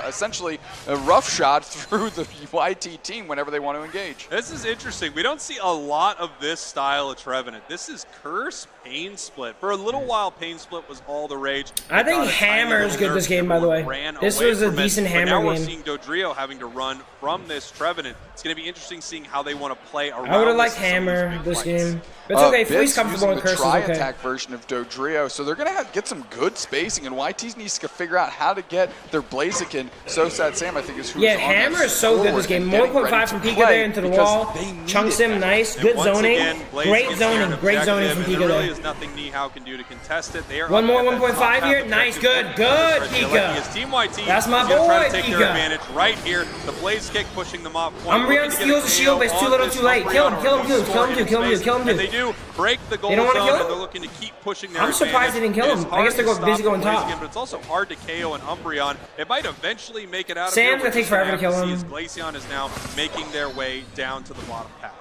[SPEAKER 12] essentially a rough shot through the YT team whenever they want to engage.
[SPEAKER 14] This is interesting. We don't see a lot of this style of Trevenant. This is Curse Pain Split. For a little while, Pain Split was all the rage.
[SPEAKER 1] I think Hammer is good this game, by the way. This was a decent Hammer
[SPEAKER 14] game. Now we're
[SPEAKER 1] game.
[SPEAKER 14] seeing Dodrio having to run from this Trevenant. It's going to be interesting seeing how they want to play around.
[SPEAKER 1] I would have liked Hammer this game. But it's okay. Flea's comfortable with Curse.
[SPEAKER 12] The tri-attack version of Dodrio, so they're going to have to get some good spacing, and YT needs to figure out how to get their Blaziken. So Sad Sam, I think, is who's on
[SPEAKER 1] Hammer is so good this game. 1.5 from Pika there into the wall. Chunks him, nice. Good zoning. Great zoning from Pika
[SPEAKER 14] there. Really
[SPEAKER 1] there.
[SPEAKER 14] is nothing Nihao can do to contest it. They are
[SPEAKER 1] One more 1.5 here. Nice, good, Pika.
[SPEAKER 14] Team YT.
[SPEAKER 1] That's my boy,
[SPEAKER 14] try to take their
[SPEAKER 1] Pika.
[SPEAKER 14] advantage right here. The Blaze Kick pushing them off.
[SPEAKER 1] Umbreon steals the shield, but it's too little too late. Kill him too.
[SPEAKER 14] And they do break the goal
[SPEAKER 1] They don't want to
[SPEAKER 14] zone,
[SPEAKER 1] kill him?
[SPEAKER 14] and they're looking to keep pushing their
[SPEAKER 1] I'm surprised they didn't kill him. I guess they're busy going top.
[SPEAKER 14] But it's also hard to KO an Umbreon. It might eventually make it out of
[SPEAKER 1] Sam's
[SPEAKER 14] here.
[SPEAKER 1] gonna take forever to kill him.
[SPEAKER 14] Glaceon is now making their way down to the bottom path.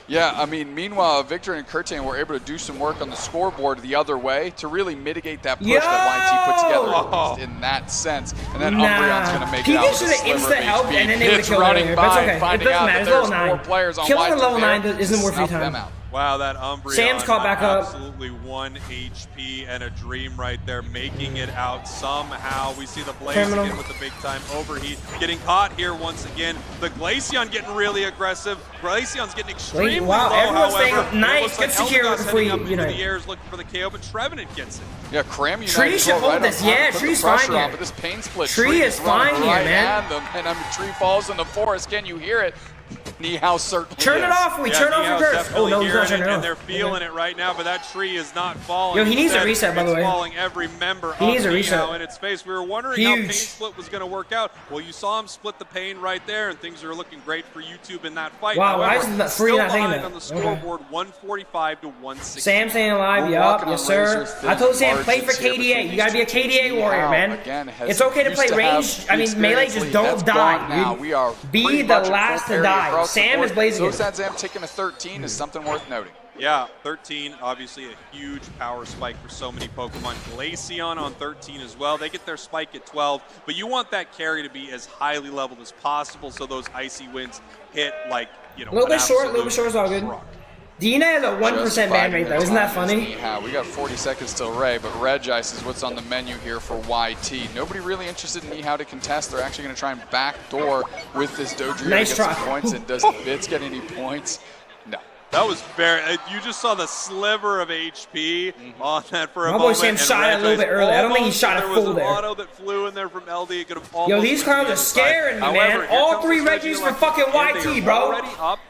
[SPEAKER 12] Yeah, I mean, meanwhile, Victor and Curtain were able to do some work on the scoreboard the other way to really mitigate that push that YT put together in that sense. And then Umbreon's going to make it out with a sliver of
[SPEAKER 1] helped,
[SPEAKER 12] HP.
[SPEAKER 1] and then they would have killed
[SPEAKER 12] running
[SPEAKER 1] her.
[SPEAKER 12] by,
[SPEAKER 1] But it's okay.
[SPEAKER 12] finding
[SPEAKER 1] It doesn't
[SPEAKER 12] out
[SPEAKER 1] matter.
[SPEAKER 12] that
[SPEAKER 1] It's
[SPEAKER 12] there's
[SPEAKER 1] level 9.
[SPEAKER 12] more players on
[SPEAKER 1] Killing
[SPEAKER 12] YT
[SPEAKER 1] a level 9
[SPEAKER 12] there
[SPEAKER 1] isn't worth your
[SPEAKER 12] snuff them
[SPEAKER 1] time.
[SPEAKER 12] out.
[SPEAKER 14] Wow, that Umbreon.
[SPEAKER 1] Sam's caught back up.
[SPEAKER 14] Absolutely 1 HP and a dream right there, making it out somehow. We see the Blaze again with the big time overheat. Getting caught here once again. The Glaceon getting really aggressive. Glaceon's getting extremely low,
[SPEAKER 1] everyone's
[SPEAKER 14] however.
[SPEAKER 1] staying nice. Good secure with the free,
[SPEAKER 14] up into the air is looking for the KO, but Trevenant gets it.
[SPEAKER 12] Yeah, Cram United.
[SPEAKER 1] Tree should hold this. Yeah, Tree's fine here.
[SPEAKER 12] But this Pain Split.
[SPEAKER 1] Tree is fine here, man.
[SPEAKER 12] And Tree falls in the forest. Can you hear it? Nihao certainly
[SPEAKER 1] Turn it off. We turn off your curse. Oh, no, he's not turning it off.
[SPEAKER 14] And they're feeling it right now, but that tree is not falling.
[SPEAKER 1] Yo, he needs a reset, by the way.
[SPEAKER 14] It's falling every member of Nihao in its face. We were wondering how Pain Split was going to work out. Well, you saw him split the pain right there, and things are looking great for YouTube in that fight.
[SPEAKER 1] Wow, why
[SPEAKER 14] However,
[SPEAKER 1] isn't that free not taking that?
[SPEAKER 14] on the scoreboard, 145 to 160.
[SPEAKER 1] Sam staying alive, yup, yes sir. I told Sam, play for KDA. You gotta be a KDA warrior, man. It's okay to play range. I mean, melee, just don't die, dude. Be the last to die. Sam is blazing.
[SPEAKER 12] Sam taking a 13 is something worth noting.
[SPEAKER 14] Yeah, 13, obviously a huge power spike for so many Pokemon. Glaceon on 13 as well. They get their spike at 12, but you want that carry to be as highly leveled as possible so those icy winds hit like, you know,
[SPEAKER 1] a little bit short is all good. Dina has a 1% ban rate though, isn't that funny?
[SPEAKER 12] We got 40 seconds till Ray, but Regice is what's on the menu here for YT. Nobody really interested in Nihao to contest. They're actually going to try and backdoor with this Dodrio
[SPEAKER 1] nice
[SPEAKER 12] to get some points. And does Bits get any points? No.
[SPEAKER 14] That was very. You just saw the sliver of HP on that for a
[SPEAKER 1] moment. My boy Sam shot it a little bit early. I don't think he shot it full there.
[SPEAKER 14] There was an auto that flew in there from LD. It could have
[SPEAKER 1] Yo, these clowns are scaring me, man. All 3 Reggies for fucking YT, bro.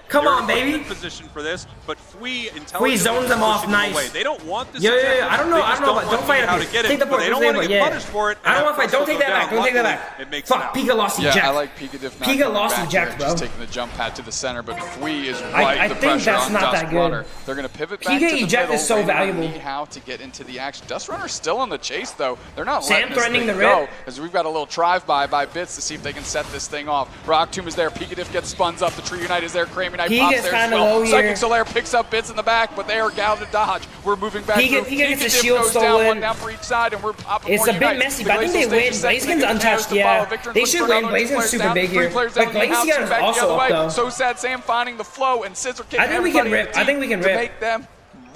[SPEAKER 1] Come on, baby.
[SPEAKER 14] Position for this, but Fui
[SPEAKER 1] zones them off nice.
[SPEAKER 14] They don't want this.
[SPEAKER 1] Yeah. I don't know, but don't fight up here. Take the point.
[SPEAKER 14] They don't want to get punished for it.
[SPEAKER 1] I don't want to fight. Don't take that back. Don't take that back. Fuck, Pika lost his
[SPEAKER 12] jack.
[SPEAKER 1] Yeah,
[SPEAKER 12] I like Pika Diff.
[SPEAKER 1] Pika lost his jack, bro.
[SPEAKER 12] Just taking the jump pad to the center, but Fui is right.
[SPEAKER 1] I think that's not that good.
[SPEAKER 12] They're going to pivot back
[SPEAKER 1] Pika
[SPEAKER 12] to the
[SPEAKER 1] eject
[SPEAKER 12] middle.
[SPEAKER 1] is so valuable.
[SPEAKER 12] How to get into the action. Dust Runner's still on the chase, though. They're not
[SPEAKER 1] Sam
[SPEAKER 12] letting this
[SPEAKER 1] threatening
[SPEAKER 12] thing
[SPEAKER 1] the
[SPEAKER 12] go.
[SPEAKER 1] rip.
[SPEAKER 12] As we've got a little drive-by by Bits to see if they can set this thing off. Rock Tomb is there. Pika Diff gets spuns up. The Tree Unite is there. Crame Unite pops there as well. Psychic Solaire picks up Bits in the back, but they are gal to dodge. We're moving back.
[SPEAKER 1] Pika gets a shield
[SPEAKER 12] goes
[SPEAKER 1] stolen.
[SPEAKER 12] down, one down for each side, and we're popping.
[SPEAKER 1] It's a bit messy, but I think they win. Blaziken's untouched, yeah. They should win. Blaziken's super big here. But Glaceon is also up, though.
[SPEAKER 12] So Sad Sam finding the flow and scissor kick.
[SPEAKER 1] I think we can rip. I think we can rip.
[SPEAKER 12] Make them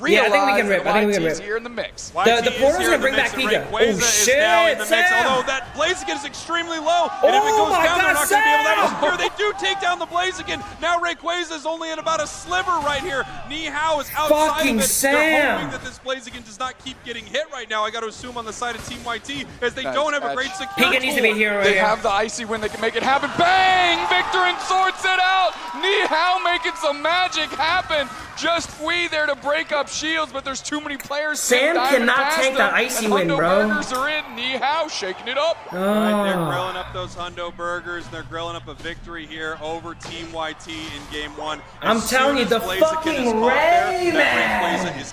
[SPEAKER 1] yeah, I think we can rip. I think we can rip.
[SPEAKER 12] Here in the mix.
[SPEAKER 1] The portal's gonna bring back Pika. Oh shit, Sam!
[SPEAKER 14] Although that Blaziken is extremely low, and if it goes down, they're not gonna be able to have a secure. They do take down the Blaziken. Now Rayquaza is only at about a sliver right here. Nihao is outside
[SPEAKER 1] fucking
[SPEAKER 14] of it.
[SPEAKER 1] Sam.
[SPEAKER 14] They're hoping that this Blaziken does not keep getting hit right now. I got to assume on the side of Team YT, as they don't have a great security.
[SPEAKER 1] Pika needs to be here right
[SPEAKER 12] They
[SPEAKER 1] here.
[SPEAKER 12] have the icy win. They can make it happen. Bang! Victor and sorts it out. Nihao making some magic happen. Just Fui there to break up shields, but there's too many players.
[SPEAKER 1] Sam cannot take that icy win, bro.
[SPEAKER 12] Burgers are in. Nihao shaking it up.
[SPEAKER 14] Right, they're grilling up those Hundo burgers. They're grilling up a victory here over Team YT in Game 1.
[SPEAKER 1] I'm telling you, the fucking Ray, man.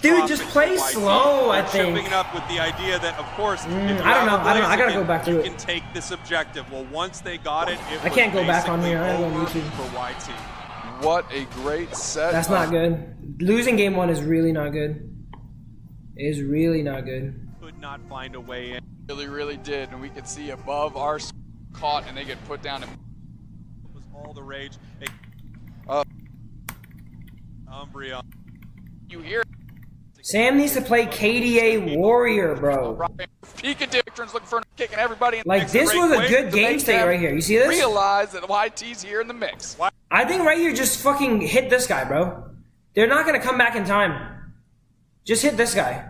[SPEAKER 1] Dude, just play slow, I think.
[SPEAKER 14] Chipping up with the idea that, of course,
[SPEAKER 1] I don't know. I gotta go back to it.
[SPEAKER 14] You can take this objective. Well, once they got it,
[SPEAKER 1] I can't go back on here. I don't know YouTube.
[SPEAKER 14] For YT.
[SPEAKER 12] What a great set.
[SPEAKER 1] That's not good. Losing Game 1 is really not good. It is really not good.
[SPEAKER 14] Could not find a way in.
[SPEAKER 12] Really did, and we could see above our caught, and they get put down.
[SPEAKER 14] It was all the rage. Umbreon.
[SPEAKER 12] You hear?
[SPEAKER 1] Sam needs to play KDA Warrior, bro.
[SPEAKER 12] Pikachu's looking for a kick, and everybody.
[SPEAKER 1] Like, this was a good game state right here. You see this?
[SPEAKER 12] Realize that YT's here in the mix.
[SPEAKER 1] I think right here, just fucking hit this guy, bro. They're not gonna come back in time. Just hit this guy.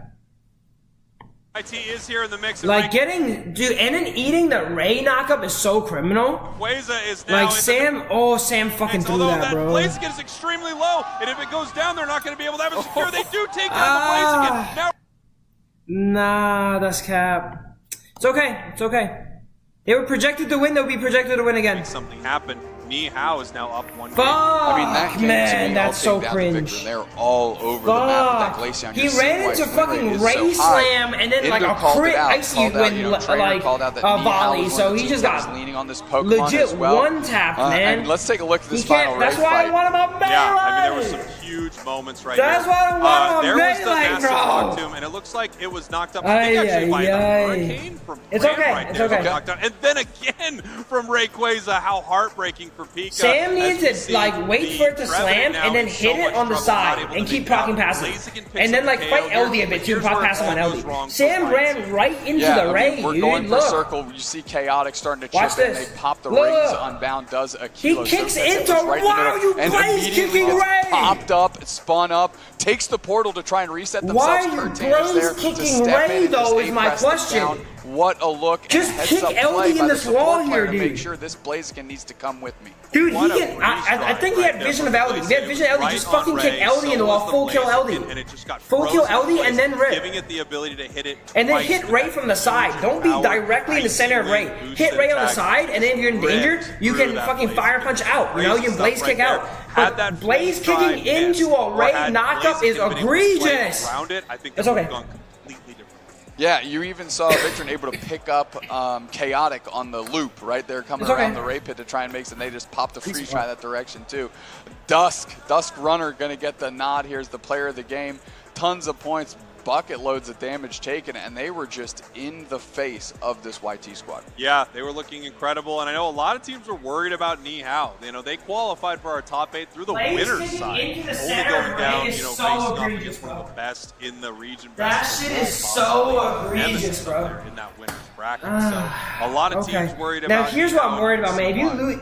[SPEAKER 14] YT is here in the mix.
[SPEAKER 1] Like getting, dude, and then eating the Ray knockup is so criminal.
[SPEAKER 14] Queza is now
[SPEAKER 1] like Sam, Sam fucking threw that, bro.
[SPEAKER 14] Blaziken is extremely low, and if it goes down, they're not going to be able to have it secure. They do take down the Blaziken. Now,
[SPEAKER 1] nah, that's cap. It's okay. It's okay. They were projected to win. They'll be projected to win again.
[SPEAKER 14] Something happened. Nihao is now up 1 game.
[SPEAKER 1] Fuck,
[SPEAKER 12] I mean, that game,
[SPEAKER 1] man, that's so cringe.
[SPEAKER 12] They're all over the map with that Glaceon.
[SPEAKER 1] He ran into fucking Ray Slam and then like a crit icy win, like volley. So he just got
[SPEAKER 12] leaning on this Pokemon
[SPEAKER 1] legit
[SPEAKER 12] as well.
[SPEAKER 1] one tap, man.
[SPEAKER 12] And let's take a look at this final
[SPEAKER 1] That's
[SPEAKER 12] Ray
[SPEAKER 1] why
[SPEAKER 12] fight.
[SPEAKER 1] I want him on Melee.
[SPEAKER 14] Yeah, I mean, there were some huge moments right
[SPEAKER 1] That's
[SPEAKER 14] here.
[SPEAKER 1] why I want him on
[SPEAKER 14] There was the
[SPEAKER 1] Melee,
[SPEAKER 14] massive
[SPEAKER 1] bro.
[SPEAKER 14] Octum, and it looks like it was knocked up. I think actually by a Hurricane from
[SPEAKER 1] It's
[SPEAKER 14] Ram
[SPEAKER 1] okay,
[SPEAKER 14] right
[SPEAKER 1] it's
[SPEAKER 14] there.
[SPEAKER 1] okay.
[SPEAKER 14] Knocked down. And then again from Rayquaza, how heartbreaking for Pika.
[SPEAKER 1] Sam needs to like wait for it to slam and then hit it on the side and keep proccing past it. And then like fight LD a bit too, proc past him on LD. Sam ran right into the Ray,
[SPEAKER 12] we're
[SPEAKER 1] dude.
[SPEAKER 12] going for
[SPEAKER 1] Look.
[SPEAKER 12] circle. You see Chaotic starting to chip
[SPEAKER 1] Watch
[SPEAKER 12] in.
[SPEAKER 1] this.
[SPEAKER 12] They pop the
[SPEAKER 1] Look.
[SPEAKER 12] rings. Unbound does a kilo.
[SPEAKER 1] He kicks
[SPEAKER 12] so it's
[SPEAKER 1] into
[SPEAKER 12] right in the
[SPEAKER 1] wow,
[SPEAKER 12] middle,
[SPEAKER 1] you
[SPEAKER 12] and
[SPEAKER 1] Blaze
[SPEAKER 12] immediately
[SPEAKER 1] kicking
[SPEAKER 12] gets
[SPEAKER 1] Ray.
[SPEAKER 12] popped up, spun up, takes the portal to try and reset themselves.
[SPEAKER 1] Why
[SPEAKER 12] Curtains
[SPEAKER 1] Blaze
[SPEAKER 12] there to
[SPEAKER 1] kicking
[SPEAKER 12] step
[SPEAKER 1] Ray
[SPEAKER 12] in and just
[SPEAKER 1] though is my
[SPEAKER 12] A-press them
[SPEAKER 1] question.
[SPEAKER 12] down. What a look.
[SPEAKER 1] Just
[SPEAKER 12] and
[SPEAKER 1] kick
[SPEAKER 12] heads-up
[SPEAKER 1] LD
[SPEAKER 12] play
[SPEAKER 1] in
[SPEAKER 12] by
[SPEAKER 1] this
[SPEAKER 12] the support
[SPEAKER 1] wall
[SPEAKER 12] player
[SPEAKER 1] here,
[SPEAKER 12] to make
[SPEAKER 1] dude.
[SPEAKER 12] sure this Blaziken needs to come with me.
[SPEAKER 1] Dude, he can. I think he had vision of LD. He had vision of LD. Just fucking kick LD in the wall, full kill LD. Full kill LD and then rip.
[SPEAKER 14] Giving it the ability to hit it.
[SPEAKER 1] And then hit Ray from the side. Don't be directly in the center of Ray. Hit Ray on the side, and then if you're in danger, you can fucking fire punch out. You know, you can Blaze kick out. But Blaze kicking into a Ray knockup is egregious. It's okay.
[SPEAKER 12] Yeah, you even saw Victor able to pick up Chaotic on the loop, right? They're coming around the Ray pit to try and make it, and they just popped a free try that direction too. Dusk Runner gonna get the nod. Here's the player of the game. Tons of points, bucket loads of damage taken, and they were just in the face of this YT squad.
[SPEAKER 14] Yeah, they were looking incredible, and I know a lot of teams were worried about Nihao. You know, they qualified for our top 8 through the winner's side, only going down, you know, facing off against one of the best in the region.
[SPEAKER 1] That shit is so egregious, bro.
[SPEAKER 14] In that winner's bracket, so a lot of teams worried about.
[SPEAKER 1] Now here's what I'm worried about, man. If you lose.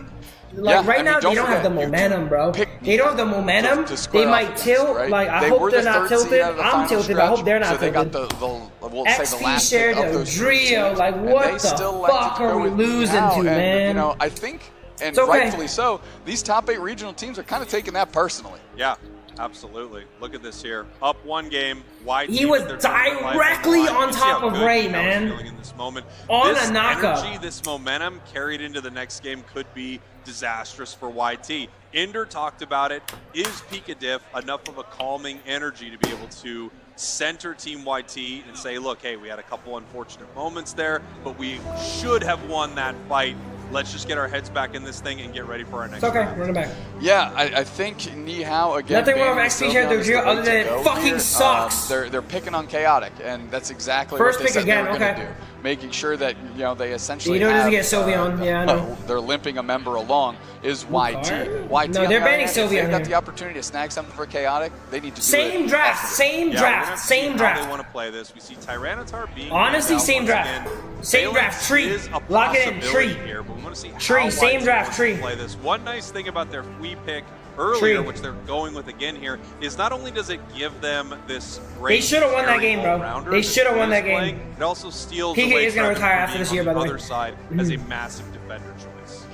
[SPEAKER 1] Like right now, they don't have the momentum, bro. They don't have the momentum. They might tilt.
[SPEAKER 12] Right?
[SPEAKER 1] Like I hope they're not tilted. I'm tilted. I hope they're not
[SPEAKER 12] tilted. So they
[SPEAKER 1] tilted.
[SPEAKER 12] got we'll say the last
[SPEAKER 1] shared
[SPEAKER 12] of
[SPEAKER 1] a
[SPEAKER 12] those
[SPEAKER 1] trio. Like what the fuck are we losing to, man?
[SPEAKER 12] You know, I think, and rightfully so, these top 8 regional teams are kind of taking that personally.
[SPEAKER 14] Yeah. Absolutely. Look at this here. Up 1 game. YT,
[SPEAKER 1] he was directly on top of Ray, man.
[SPEAKER 14] In this moment.
[SPEAKER 1] On
[SPEAKER 14] this
[SPEAKER 1] a knockup.
[SPEAKER 14] Energy, this momentum carried into the next game could be disastrous for YT. Inder talked about it. Is Pika Diff enough of a calming energy to be able to center Team YT and say, look, hey, we had a couple unfortunate moments there, but we should have won that fight. Let's just get our heads back in this thing and get ready for our next round.
[SPEAKER 1] Run it back.
[SPEAKER 12] Yeah, I think Nihao again.
[SPEAKER 1] Nothing wrong with XP share their drill other than it fucking sucks.
[SPEAKER 12] They're picking on Chaotic, and that's exactly
[SPEAKER 1] First
[SPEAKER 12] what they said
[SPEAKER 1] again,
[SPEAKER 12] they were going to do. Making sure that they essentially
[SPEAKER 1] you don't
[SPEAKER 12] have,
[SPEAKER 1] get Sylveon. Yeah, I know.
[SPEAKER 12] They're limping a member along is YT. YT.
[SPEAKER 1] No, they're banning Sylveon.
[SPEAKER 12] They've got the opportunity to snag something for Chaotic. They need to do
[SPEAKER 1] same
[SPEAKER 12] it.
[SPEAKER 1] draft, same draft.
[SPEAKER 14] They want to play this. We see Tyranitar being
[SPEAKER 1] honestly same draft. Same draft. Tree. Lock it in. Tree.
[SPEAKER 14] Here, but we want to see
[SPEAKER 1] tree. Same draft. Tree.
[SPEAKER 14] Play this. One nice thing about their Fui pick earlier, which they're going with again here, is not only does it give them this great.
[SPEAKER 1] They should have won that game, bro. They should have won that game.
[SPEAKER 14] It also steals.
[SPEAKER 1] Pika is going to retire after this year, by the way.
[SPEAKER 14] Other side as a massive defender choice.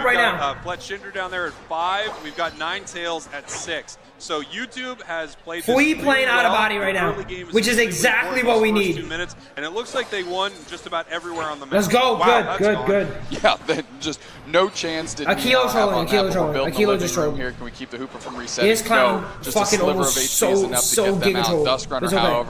[SPEAKER 1] up right now.
[SPEAKER 14] Fletch Shinder down there at 5. We've got Ninetales at 6. So YouTube has played
[SPEAKER 1] Flea
[SPEAKER 14] this
[SPEAKER 1] playing
[SPEAKER 14] really
[SPEAKER 1] out of
[SPEAKER 14] well.
[SPEAKER 1] body right now,
[SPEAKER 14] Early game
[SPEAKER 1] which is exactly what we need.
[SPEAKER 14] 2 minutes, and it looks like they won just about everywhere on the map.
[SPEAKER 1] Let's go.
[SPEAKER 14] Wow,
[SPEAKER 1] Good.
[SPEAKER 2] Yeah, then just no chance did
[SPEAKER 1] Akilo trolling. Akilo just
[SPEAKER 2] trolling.
[SPEAKER 1] trolling.
[SPEAKER 2] Here, can we keep the Hooper from resetting?
[SPEAKER 1] This clown
[SPEAKER 2] no, just a
[SPEAKER 1] fucking
[SPEAKER 2] sliver of
[SPEAKER 1] almost
[SPEAKER 2] HP is enough to get them out.
[SPEAKER 1] giga troll.
[SPEAKER 2] Dusk Runner,
[SPEAKER 1] It's okay.
[SPEAKER 2] however,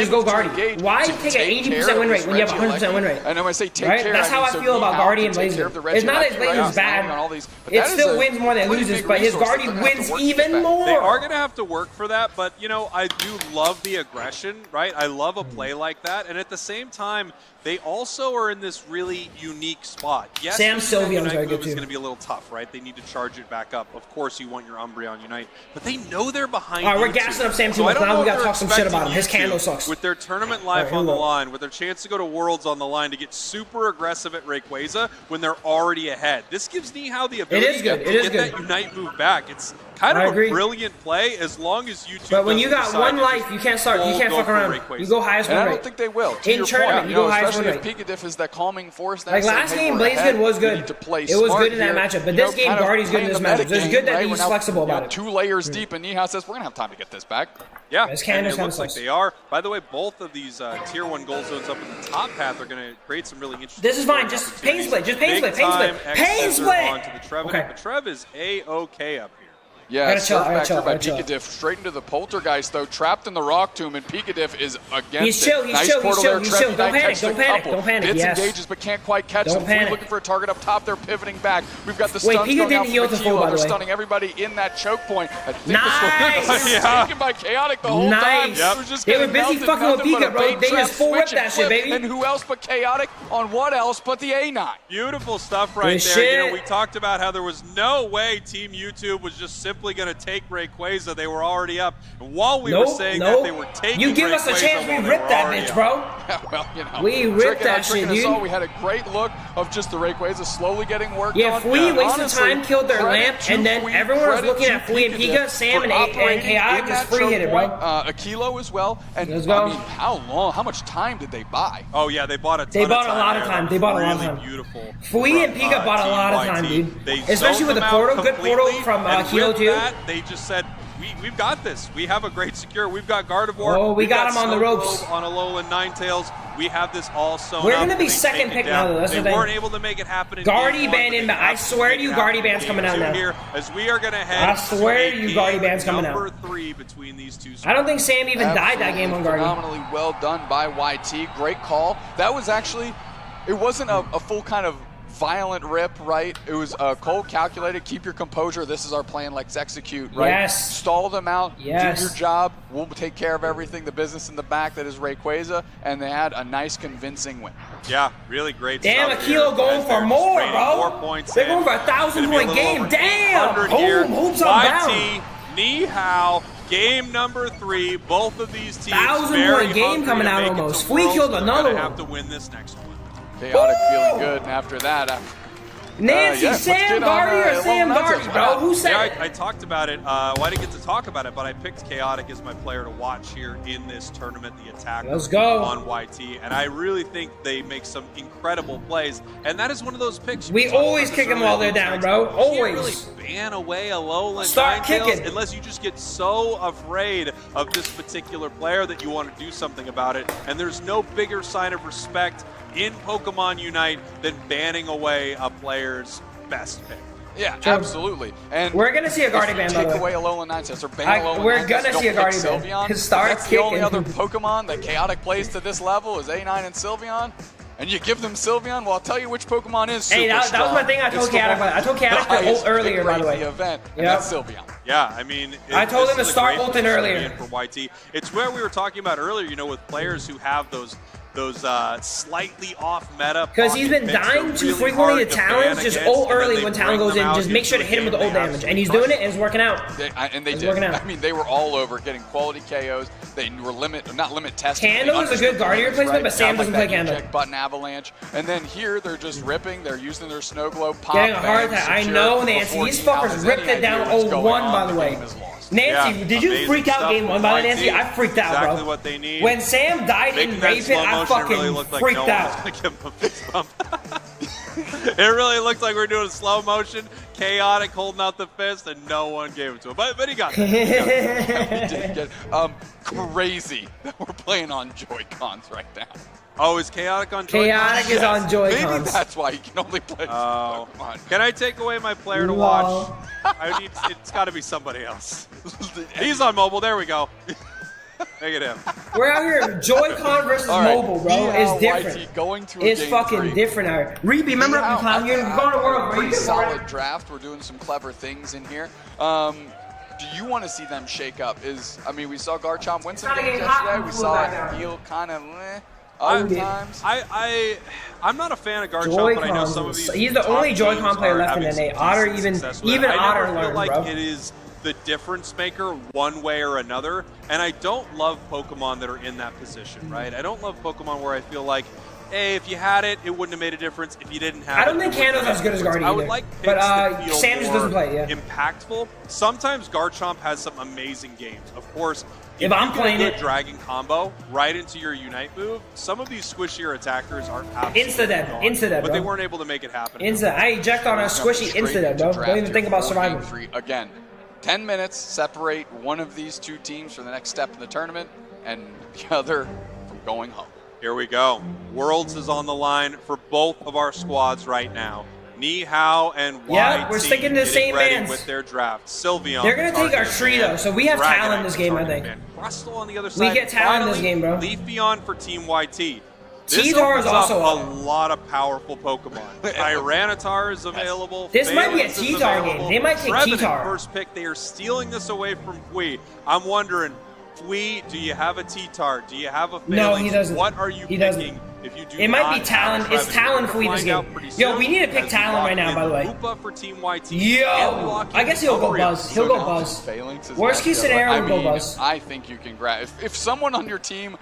[SPEAKER 1] just go
[SPEAKER 2] to
[SPEAKER 1] Guardian.
[SPEAKER 2] engage,
[SPEAKER 1] Why
[SPEAKER 2] to
[SPEAKER 1] take
[SPEAKER 2] take
[SPEAKER 1] an
[SPEAKER 2] care
[SPEAKER 1] 80%
[SPEAKER 2] of
[SPEAKER 1] win
[SPEAKER 2] this
[SPEAKER 1] rate when you have a
[SPEAKER 2] Reggie
[SPEAKER 1] 100% win rate?
[SPEAKER 2] And when I say take
[SPEAKER 1] Right?
[SPEAKER 2] care,
[SPEAKER 1] That's how I
[SPEAKER 2] so
[SPEAKER 1] feel about
[SPEAKER 2] Nihao
[SPEAKER 1] Guardian
[SPEAKER 2] can take
[SPEAKER 1] Blazer.
[SPEAKER 2] care of the
[SPEAKER 1] It's not that
[SPEAKER 2] Reggie
[SPEAKER 1] Blazer Guardian is bad. It still wins more than it loses, but his Guardian wins even more.
[SPEAKER 14] They are going to have to work for that, but, you know, I do love the aggression, right? I love a play like that, and at the same time, they also are in this really unique spot. Yes,
[SPEAKER 1] Sam Sylveon is very good too.
[SPEAKER 14] It's going to be a little tough, right? They need to charge it back up. Of course, you want your Umbreon Unite, but they know they're behind.
[SPEAKER 1] All right, we're gassing up Sam too much. Now we got to talk some shit about him. His candle sucks.
[SPEAKER 14] With their tournament life on the line, with their chance to go to Worlds on the line, to get super aggressive at Rayquaza when they're already ahead. This gives Nihao the ability to get that Unite move back. It's kind of a brilliant play as long as you two.
[SPEAKER 1] But when you got one life, you can't start. You can't fuck around. You go highest win rate.
[SPEAKER 2] I don't think they will.
[SPEAKER 1] In tournament, you go highest win rate.
[SPEAKER 2] Especially if Pikachuff is that calming force.
[SPEAKER 1] Like last game, Blaziken was good. It was good in that matchup. But this game, Guardy's good in this matchup. It's good that he's flexible about it.
[SPEAKER 2] 2 layers deep, and Nihao says, we're going to have time to get this back.
[SPEAKER 14] Yeah, and it looks like they are. By the way, both of these Tier 1 gold zones up in the top path are going to create some really interesting.
[SPEAKER 1] This is fine. Just pain split. Just pain split. Pain split. Pain split.
[SPEAKER 14] Okay. The Trev is A-OK up here.
[SPEAKER 2] Yeah, surf back here by Pikachuff. Straight into the Poltergeist, though, trapped in the Rock Tomb, and Pikachuff is against
[SPEAKER 1] He's chill, he's chill. Don't panic, don't panic.
[SPEAKER 2] Bits engages, but can't quite catch him. Looking for a target up top, they're pivoting back. We've got the stuns going out from Aquilo. They're stunning everybody in that choke point. I think this was taken by Chaotic the whole time.
[SPEAKER 1] They were busy fucking with Pika, bro. They just full whipped that shit, baby.
[SPEAKER 2] And who else but Chaotic on what else but the A9?
[SPEAKER 14] Beautiful stuff right there. You know, we talked about how there was no way Team YouTube was just simply going to take Rayquaza. They were already up. And while we were saying that they were taking
[SPEAKER 1] you give us a chance, we ripped that bitch, bro.
[SPEAKER 2] Well, you know,
[SPEAKER 1] we ripped that shit, dude.
[SPEAKER 2] We had a great look of just the Rayquaza slowly getting worked on.
[SPEAKER 1] Yeah, Fui wasted time, killed their lamp, and then everyone was looking at Fui and Pika, Sam and Chaotic just free hit it, bro.
[SPEAKER 2] Aquilo as well. And
[SPEAKER 1] let's go.
[SPEAKER 2] I mean, how much time did they buy?
[SPEAKER 14] Oh yeah, they bought a ton
[SPEAKER 1] They bought
[SPEAKER 14] of
[SPEAKER 1] a lot of time. They bought a lot of time.
[SPEAKER 14] Beautiful.
[SPEAKER 1] Fui and Pika bought a lot of time, dude. Especially with the portal, good portal from Aquilo too.
[SPEAKER 14] They just said, we've got this. We have a great secure. We've got Gardevoir.
[SPEAKER 1] Oh, we got him on the ropes.
[SPEAKER 14] On Alolan Ninetales. We have this all sewn
[SPEAKER 1] We're
[SPEAKER 14] up.
[SPEAKER 1] going to be second pick now, though. That's the thing.
[SPEAKER 14] They weren't able to make it happen in
[SPEAKER 1] Guardy Band in. I swear to you, Guardy Band's coming out now.
[SPEAKER 14] Here, as we are going to head.
[SPEAKER 1] I swear to you, Guardy Band's coming out.
[SPEAKER 14] Number 3 between these two.
[SPEAKER 1] I don't think Sam even died that game on Guardy.
[SPEAKER 2] Phenomenally well done by YT. Great call. That was actually, it wasn't a full kind of violent rip, right? It was cold, calculated. Keep your composure. This is our plan. Let's execute, right?
[SPEAKER 1] Yes.
[SPEAKER 2] Stall them out.
[SPEAKER 1] Yes.
[SPEAKER 2] Do your job. We'll take care of everything. The business in the back that is Rayquaza, and they had a nice, convincing win.
[SPEAKER 14] Yeah, really great.
[SPEAKER 1] Damn, Aquilo going for more, bro.
[SPEAKER 14] 4 points.
[SPEAKER 1] They're going for a 1,000-point game. Damn. Boom. Hoops on down.
[SPEAKER 14] Nihao, game number 3. Both of these teams
[SPEAKER 1] 1,000-point game coming out almost. We killed another one.
[SPEAKER 14] Have to win this next one.
[SPEAKER 2] Chaotic feeling good, and after that,
[SPEAKER 1] Nancy, Sam Guardy or Sam Guardy, bro? Who said it?
[SPEAKER 14] I talked about it. Well, I didn't get to talk about it, but I picked Chaotic as my player to watch here in this tournament, the attack on YT. And I really think they make some incredible plays. And that is one of those picks.
[SPEAKER 1] We always kick them while they're down, bro. Always.
[SPEAKER 14] You can't really ban away a Alolan
[SPEAKER 1] Start
[SPEAKER 14] Ninetales
[SPEAKER 1] kicking.
[SPEAKER 14] unless you just get so afraid of this particular player that you want to do something about it. And there's no bigger sign of respect in Pokemon Unite than banning away a player's best pick.
[SPEAKER 2] Yeah, absolutely. And
[SPEAKER 1] we're gonna see a Guardy ban, by the way.
[SPEAKER 2] Take away Alolan Ninetales or ban Alolan Ninetales.
[SPEAKER 1] We're gonna see a Guardy ban.
[SPEAKER 2] That's the only other Pokemon that Chaotic plays to this level is A9 and Sylveon. And you give them Sylveon, well, I'll tell you which Pokemon is super
[SPEAKER 1] that was my thing I told Chaotic. I told Chaotic to ult earlier, by the way.
[SPEAKER 2] The event, and that's Sylveon.
[SPEAKER 14] Yeah, I mean,
[SPEAKER 1] I told him to start ulting earlier.
[SPEAKER 14] For YT. It's where we were talking about earlier, you know, with players who have those slightly off meta.
[SPEAKER 1] Because he's been dying too frequently to talents. Just ult early when talent goes in. Just make sure to hit him with the ult damage. And he's doing it, and it's working out.
[SPEAKER 2] They did. I mean, they were all over getting quality KOs. They were not limit testing.
[SPEAKER 1] Candle is a good Guardian replacement, but Sam doesn't play Candle.
[SPEAKER 2] Button Avalanche. And then here, they're just ripping. They're using their Snow Globe.
[SPEAKER 1] Getting a heart attack. I know, Nancy. These fuckers ripped it down 0-1, by the way. Nancy, did you freak out game 1 by the Nancy? I freaked out, bro.
[SPEAKER 14] Exactly what they need.
[SPEAKER 1] When Sam died in Raven, I fucking freaked out.
[SPEAKER 14] It really looked like we were doing slow motion, Chaotic holding out the fist, and no one gave it to him. But he got it.
[SPEAKER 2] He did get crazy that we're playing on Joy-Cons right now.
[SPEAKER 14] Oh, is Chaotic on Joy-Cons?
[SPEAKER 1] Chaotic is on Joy-Cons.
[SPEAKER 2] Maybe that's why he can only play Pokemon.
[SPEAKER 14] Can I take away my player to watch? It's got to be somebody else. He's on mobile. There we go. Make it him.
[SPEAKER 1] We're out here. Joy-Con versus mobile, bro, is different.
[SPEAKER 2] Going to
[SPEAKER 1] it's
[SPEAKER 2] game
[SPEAKER 1] fucking
[SPEAKER 2] 3.
[SPEAKER 1] different out here. Reapy, remember you're going to world.
[SPEAKER 2] Pretty solid draft. We're doing some clever things in here. Do you want to see them shake up? I mean, we saw Garchomp win some games yesterday. We saw it feel kind of other times.
[SPEAKER 14] I'm not a fan of Garchomp, but I know some of these.
[SPEAKER 1] He's the only Joy-Con player left in NA. Otter even Otter
[SPEAKER 14] I
[SPEAKER 1] learned,
[SPEAKER 14] feel like
[SPEAKER 1] bro.
[SPEAKER 14] it is the difference maker one way or another, and I don't love Pokemon that are in that position, right? I don't love Pokemon where I feel like, hey, if you had it, it wouldn't have made a difference. If you didn't have it,
[SPEAKER 1] I don't think Kando's as good as Guardy
[SPEAKER 14] I would
[SPEAKER 1] either.
[SPEAKER 14] like picks
[SPEAKER 1] But
[SPEAKER 14] that feel
[SPEAKER 1] Sam just doesn't
[SPEAKER 14] more
[SPEAKER 1] play, yeah.
[SPEAKER 14] impactful. Sometimes Garchomp has some amazing games. Of course,
[SPEAKER 1] If I'm
[SPEAKER 14] you get
[SPEAKER 1] playing
[SPEAKER 14] a good
[SPEAKER 1] it-
[SPEAKER 14] Dragon combo right into your Unite move, some of these squishier attackers are absolutely
[SPEAKER 1] Insta-dead,
[SPEAKER 14] gone,
[SPEAKER 1] insta-dead,
[SPEAKER 14] but they
[SPEAKER 1] bro.
[SPEAKER 14] weren't able to make it happen.
[SPEAKER 1] I eject on a squishy insta-dead, bro. Don't even think about surviving.
[SPEAKER 2] Again, 10 minutes separate one of these two teams for the next step in the tournament and the other from going home.
[SPEAKER 14] Here we go. Worlds is on the line for both of our squads right now. Ni Hao and YT
[SPEAKER 1] Yeah, we're sticking to the same
[SPEAKER 14] ready
[SPEAKER 1] bands.
[SPEAKER 14] with their draft. Sylveon.
[SPEAKER 1] They're gonna take our tree though, so we have talent in this game, I think.
[SPEAKER 14] Crustle on the other
[SPEAKER 1] We
[SPEAKER 14] side.
[SPEAKER 1] get talent in this game, bro.
[SPEAKER 14] Leafeon for Team YT. This
[SPEAKER 1] T-Tar is
[SPEAKER 14] opens up
[SPEAKER 1] also
[SPEAKER 14] a lot of powerful Pokemon. Tyranitar is available.
[SPEAKER 1] This might be a
[SPEAKER 14] Phalanx is
[SPEAKER 1] T-Tar game.
[SPEAKER 14] available.
[SPEAKER 1] They might take
[SPEAKER 14] Trevenant
[SPEAKER 1] T-Tar.
[SPEAKER 14] First pick. They are stealing this away from Fui. I'm wondering, Fui, do you have a T-Tar? Do you have a Phalanx?
[SPEAKER 1] No, he doesn't.
[SPEAKER 14] What are you
[SPEAKER 1] He
[SPEAKER 14] picking?
[SPEAKER 1] doesn't.
[SPEAKER 14] If you do
[SPEAKER 1] It might
[SPEAKER 14] not
[SPEAKER 1] be Talon.
[SPEAKER 14] have
[SPEAKER 1] It's
[SPEAKER 14] Trevenant?
[SPEAKER 1] Talon
[SPEAKER 14] We're
[SPEAKER 1] for
[SPEAKER 14] gonna
[SPEAKER 1] this
[SPEAKER 14] find out
[SPEAKER 1] game.
[SPEAKER 14] pretty
[SPEAKER 1] Yo,
[SPEAKER 14] soon
[SPEAKER 1] we need to pick
[SPEAKER 14] as
[SPEAKER 1] Talon
[SPEAKER 14] lock
[SPEAKER 1] right now,
[SPEAKER 14] in
[SPEAKER 1] by the way.
[SPEAKER 14] Hoopa for Team YT.
[SPEAKER 1] Yo,
[SPEAKER 14] And lock
[SPEAKER 1] I
[SPEAKER 14] in
[SPEAKER 1] guess he'll go
[SPEAKER 14] Orion.
[SPEAKER 1] Buzz. He'll go Buzz.
[SPEAKER 2] Phalanx is
[SPEAKER 1] Worst case
[SPEAKER 2] back there.
[SPEAKER 1] scenario,
[SPEAKER 2] I
[SPEAKER 1] we'll go
[SPEAKER 2] mean,
[SPEAKER 1] Buzz.
[SPEAKER 2] I think you can grab. If someone on your team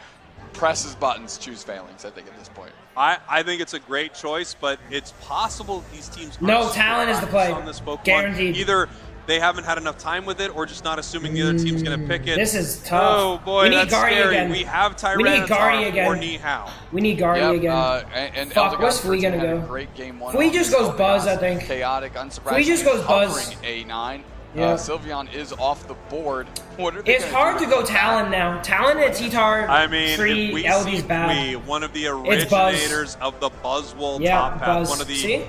[SPEAKER 2] presses buttons, choose Phalanx, I think, at this point.
[SPEAKER 14] I think it's a great choice, but it's possible these teams
[SPEAKER 1] No,
[SPEAKER 14] aren't
[SPEAKER 1] Talon is the play.
[SPEAKER 14] on this Pokemon.
[SPEAKER 1] Guaranteed.
[SPEAKER 14] Either they haven't had enough time with it, or just not assuming the other team's going to pick it.
[SPEAKER 1] This is tough.
[SPEAKER 14] Oh boy,
[SPEAKER 1] We need
[SPEAKER 14] that's
[SPEAKER 1] Guardy
[SPEAKER 14] scary.
[SPEAKER 1] again.
[SPEAKER 14] We have
[SPEAKER 1] We need Guardy
[SPEAKER 14] Tyranitar
[SPEAKER 1] again.
[SPEAKER 14] or Ni Hao.
[SPEAKER 1] We need Guardy again.
[SPEAKER 2] And
[SPEAKER 1] Fuck, where's
[SPEAKER 2] Eldegoss
[SPEAKER 1] Fui gonna
[SPEAKER 2] had a
[SPEAKER 1] go?
[SPEAKER 2] Great game one.
[SPEAKER 1] Fui just goes Buzz, I think.
[SPEAKER 2] Chaotic, unsurprisingly.
[SPEAKER 1] Fui just goes Buzz.
[SPEAKER 2] Hovering A9.
[SPEAKER 1] Yeah.
[SPEAKER 2] Sylveon is off the board. What are they
[SPEAKER 1] It's
[SPEAKER 2] gonna
[SPEAKER 1] hard
[SPEAKER 2] do
[SPEAKER 1] to go
[SPEAKER 2] with
[SPEAKER 1] Talon now. Talon and T-Tar
[SPEAKER 14] I mean,
[SPEAKER 1] tree
[SPEAKER 14] if we
[SPEAKER 1] LD's
[SPEAKER 14] see
[SPEAKER 1] bad.
[SPEAKER 14] Fui, one of the
[SPEAKER 1] It's Buzz.
[SPEAKER 14] originators of the Buzzwole
[SPEAKER 1] Yeah,
[SPEAKER 14] top path,
[SPEAKER 1] Buzz.
[SPEAKER 14] one of the
[SPEAKER 1] See?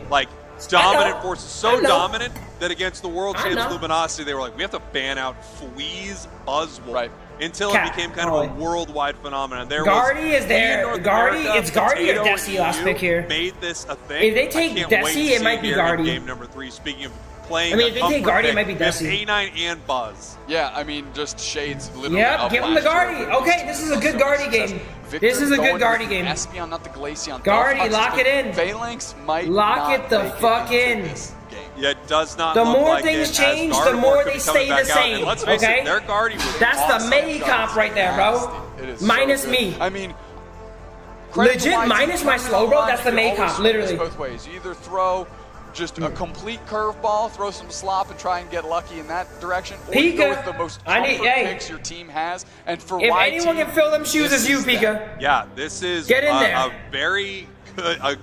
[SPEAKER 14] dominant forces, so
[SPEAKER 1] I know.
[SPEAKER 14] dominant that against the world
[SPEAKER 1] I
[SPEAKER 14] champs
[SPEAKER 1] know.
[SPEAKER 14] Luminosity, they were like, we have to ban out Fui's Buzzwole. Until
[SPEAKER 1] Cat,
[SPEAKER 14] it became kind of a worldwide phenomenon. There
[SPEAKER 1] Guardy
[SPEAKER 14] was
[SPEAKER 1] is there.
[SPEAKER 14] North
[SPEAKER 1] Guardy,
[SPEAKER 14] America,
[SPEAKER 1] it's Guardy or
[SPEAKER 14] Potato
[SPEAKER 1] Desi
[SPEAKER 14] and
[SPEAKER 1] last
[SPEAKER 14] EU
[SPEAKER 1] pick here.
[SPEAKER 14] Made this a thing.
[SPEAKER 1] If they take
[SPEAKER 14] I can't
[SPEAKER 1] Desi,
[SPEAKER 14] wait to
[SPEAKER 1] it
[SPEAKER 14] see
[SPEAKER 1] might be
[SPEAKER 14] here in
[SPEAKER 1] Guardy.
[SPEAKER 14] game number 3. Speaking of playing,
[SPEAKER 1] I mean,
[SPEAKER 14] a
[SPEAKER 1] if they take
[SPEAKER 14] comfort
[SPEAKER 1] Guardy, it
[SPEAKER 14] pick,
[SPEAKER 1] might be
[SPEAKER 14] we have
[SPEAKER 1] Desi.
[SPEAKER 14] A9 and Buzz.
[SPEAKER 2] Yeah, I mean, just shades literally.
[SPEAKER 1] Yep,
[SPEAKER 2] of
[SPEAKER 1] give him the
[SPEAKER 2] last
[SPEAKER 1] Guardy.
[SPEAKER 2] year.
[SPEAKER 1] Okay, this is a good Guardy game. This is a good Guardy game.
[SPEAKER 2] Espeon, not the Glaceon.
[SPEAKER 1] Guardy,
[SPEAKER 2] Delphox
[SPEAKER 1] lock
[SPEAKER 2] is
[SPEAKER 1] it in.
[SPEAKER 2] Phalanx might
[SPEAKER 1] Lock
[SPEAKER 2] not
[SPEAKER 1] it the
[SPEAKER 2] make
[SPEAKER 1] fuck
[SPEAKER 2] into
[SPEAKER 1] in.
[SPEAKER 2] this game.
[SPEAKER 14] Yeah, it does not
[SPEAKER 1] The
[SPEAKER 14] look
[SPEAKER 1] more
[SPEAKER 14] like
[SPEAKER 1] things
[SPEAKER 14] it,
[SPEAKER 1] change,
[SPEAKER 14] as
[SPEAKER 1] the
[SPEAKER 14] Gardevoir
[SPEAKER 1] more
[SPEAKER 14] could
[SPEAKER 1] they
[SPEAKER 14] be
[SPEAKER 1] stay
[SPEAKER 14] coming back
[SPEAKER 1] the
[SPEAKER 14] out.
[SPEAKER 1] same,
[SPEAKER 14] And let's face
[SPEAKER 1] okay?
[SPEAKER 14] it, their Guardy was
[SPEAKER 1] That's
[SPEAKER 14] awesome.
[SPEAKER 1] the May comp right there, bro.
[SPEAKER 2] It is
[SPEAKER 1] Minus
[SPEAKER 2] so
[SPEAKER 1] me.
[SPEAKER 2] good. I mean,
[SPEAKER 1] Legit minus my slow, bro. That's the May
[SPEAKER 2] You always
[SPEAKER 1] comp,
[SPEAKER 2] swing
[SPEAKER 1] literally.
[SPEAKER 2] this both ways. You either throw just a complete curveball, throw some slop, and try and get lucky in that direction, or you go
[SPEAKER 1] Pika.
[SPEAKER 2] with the most
[SPEAKER 1] I need-
[SPEAKER 2] comfort
[SPEAKER 1] hey.
[SPEAKER 2] picks your team has. And for
[SPEAKER 1] If
[SPEAKER 2] YT,
[SPEAKER 1] anyone can fill them shoes,
[SPEAKER 2] this
[SPEAKER 1] it's you,
[SPEAKER 2] is that.
[SPEAKER 1] Pika.
[SPEAKER 14] Yeah, this is
[SPEAKER 1] Get in there.
[SPEAKER 14] a very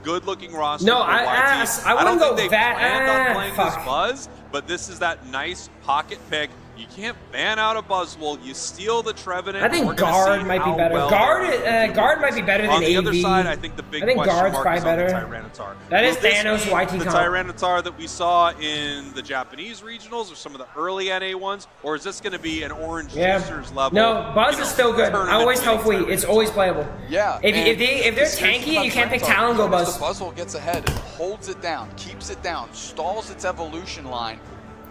[SPEAKER 14] good-looking roster.
[SPEAKER 1] No,
[SPEAKER 14] for
[SPEAKER 1] I
[SPEAKER 14] YT.
[SPEAKER 1] wouldn't
[SPEAKER 14] don't
[SPEAKER 1] go
[SPEAKER 14] think they
[SPEAKER 1] that-
[SPEAKER 14] planned on playing
[SPEAKER 1] fuck.
[SPEAKER 14] this Buzz, but this is that nice pocket pick. You can't ban out a Buzzwole. You steal the Trevenant.
[SPEAKER 1] I think
[SPEAKER 14] We're gonna
[SPEAKER 1] Guard
[SPEAKER 14] see
[SPEAKER 1] might be
[SPEAKER 14] how
[SPEAKER 1] better.
[SPEAKER 14] well
[SPEAKER 1] Guard might be better than
[SPEAKER 14] on the
[SPEAKER 1] AV.
[SPEAKER 14] other side, I think the big
[SPEAKER 1] I think
[SPEAKER 14] question
[SPEAKER 1] Guard's
[SPEAKER 14] mark
[SPEAKER 1] probably
[SPEAKER 14] is on the
[SPEAKER 1] better.
[SPEAKER 14] Tyranitar.
[SPEAKER 1] That is
[SPEAKER 14] Will this
[SPEAKER 1] Thanos
[SPEAKER 14] be
[SPEAKER 1] YT
[SPEAKER 14] the
[SPEAKER 1] comp.
[SPEAKER 14] Tyranitar that we saw in the Japanese regionals or some of the early NA ones, or is this going to be an Orange
[SPEAKER 1] Yeah.
[SPEAKER 14] Juicers level?
[SPEAKER 1] No, Buzz is still good. I always tell Fui, it's always playable.
[SPEAKER 2] Yeah.
[SPEAKER 1] If
[SPEAKER 2] and
[SPEAKER 1] they're
[SPEAKER 2] this is
[SPEAKER 1] tanky and you can't pick
[SPEAKER 2] Tyranitar.
[SPEAKER 1] Talon, go
[SPEAKER 2] Notice
[SPEAKER 1] Buzz.
[SPEAKER 2] The Buzzwole gets ahead, it holds it down, keeps it down, stalls its evolution line.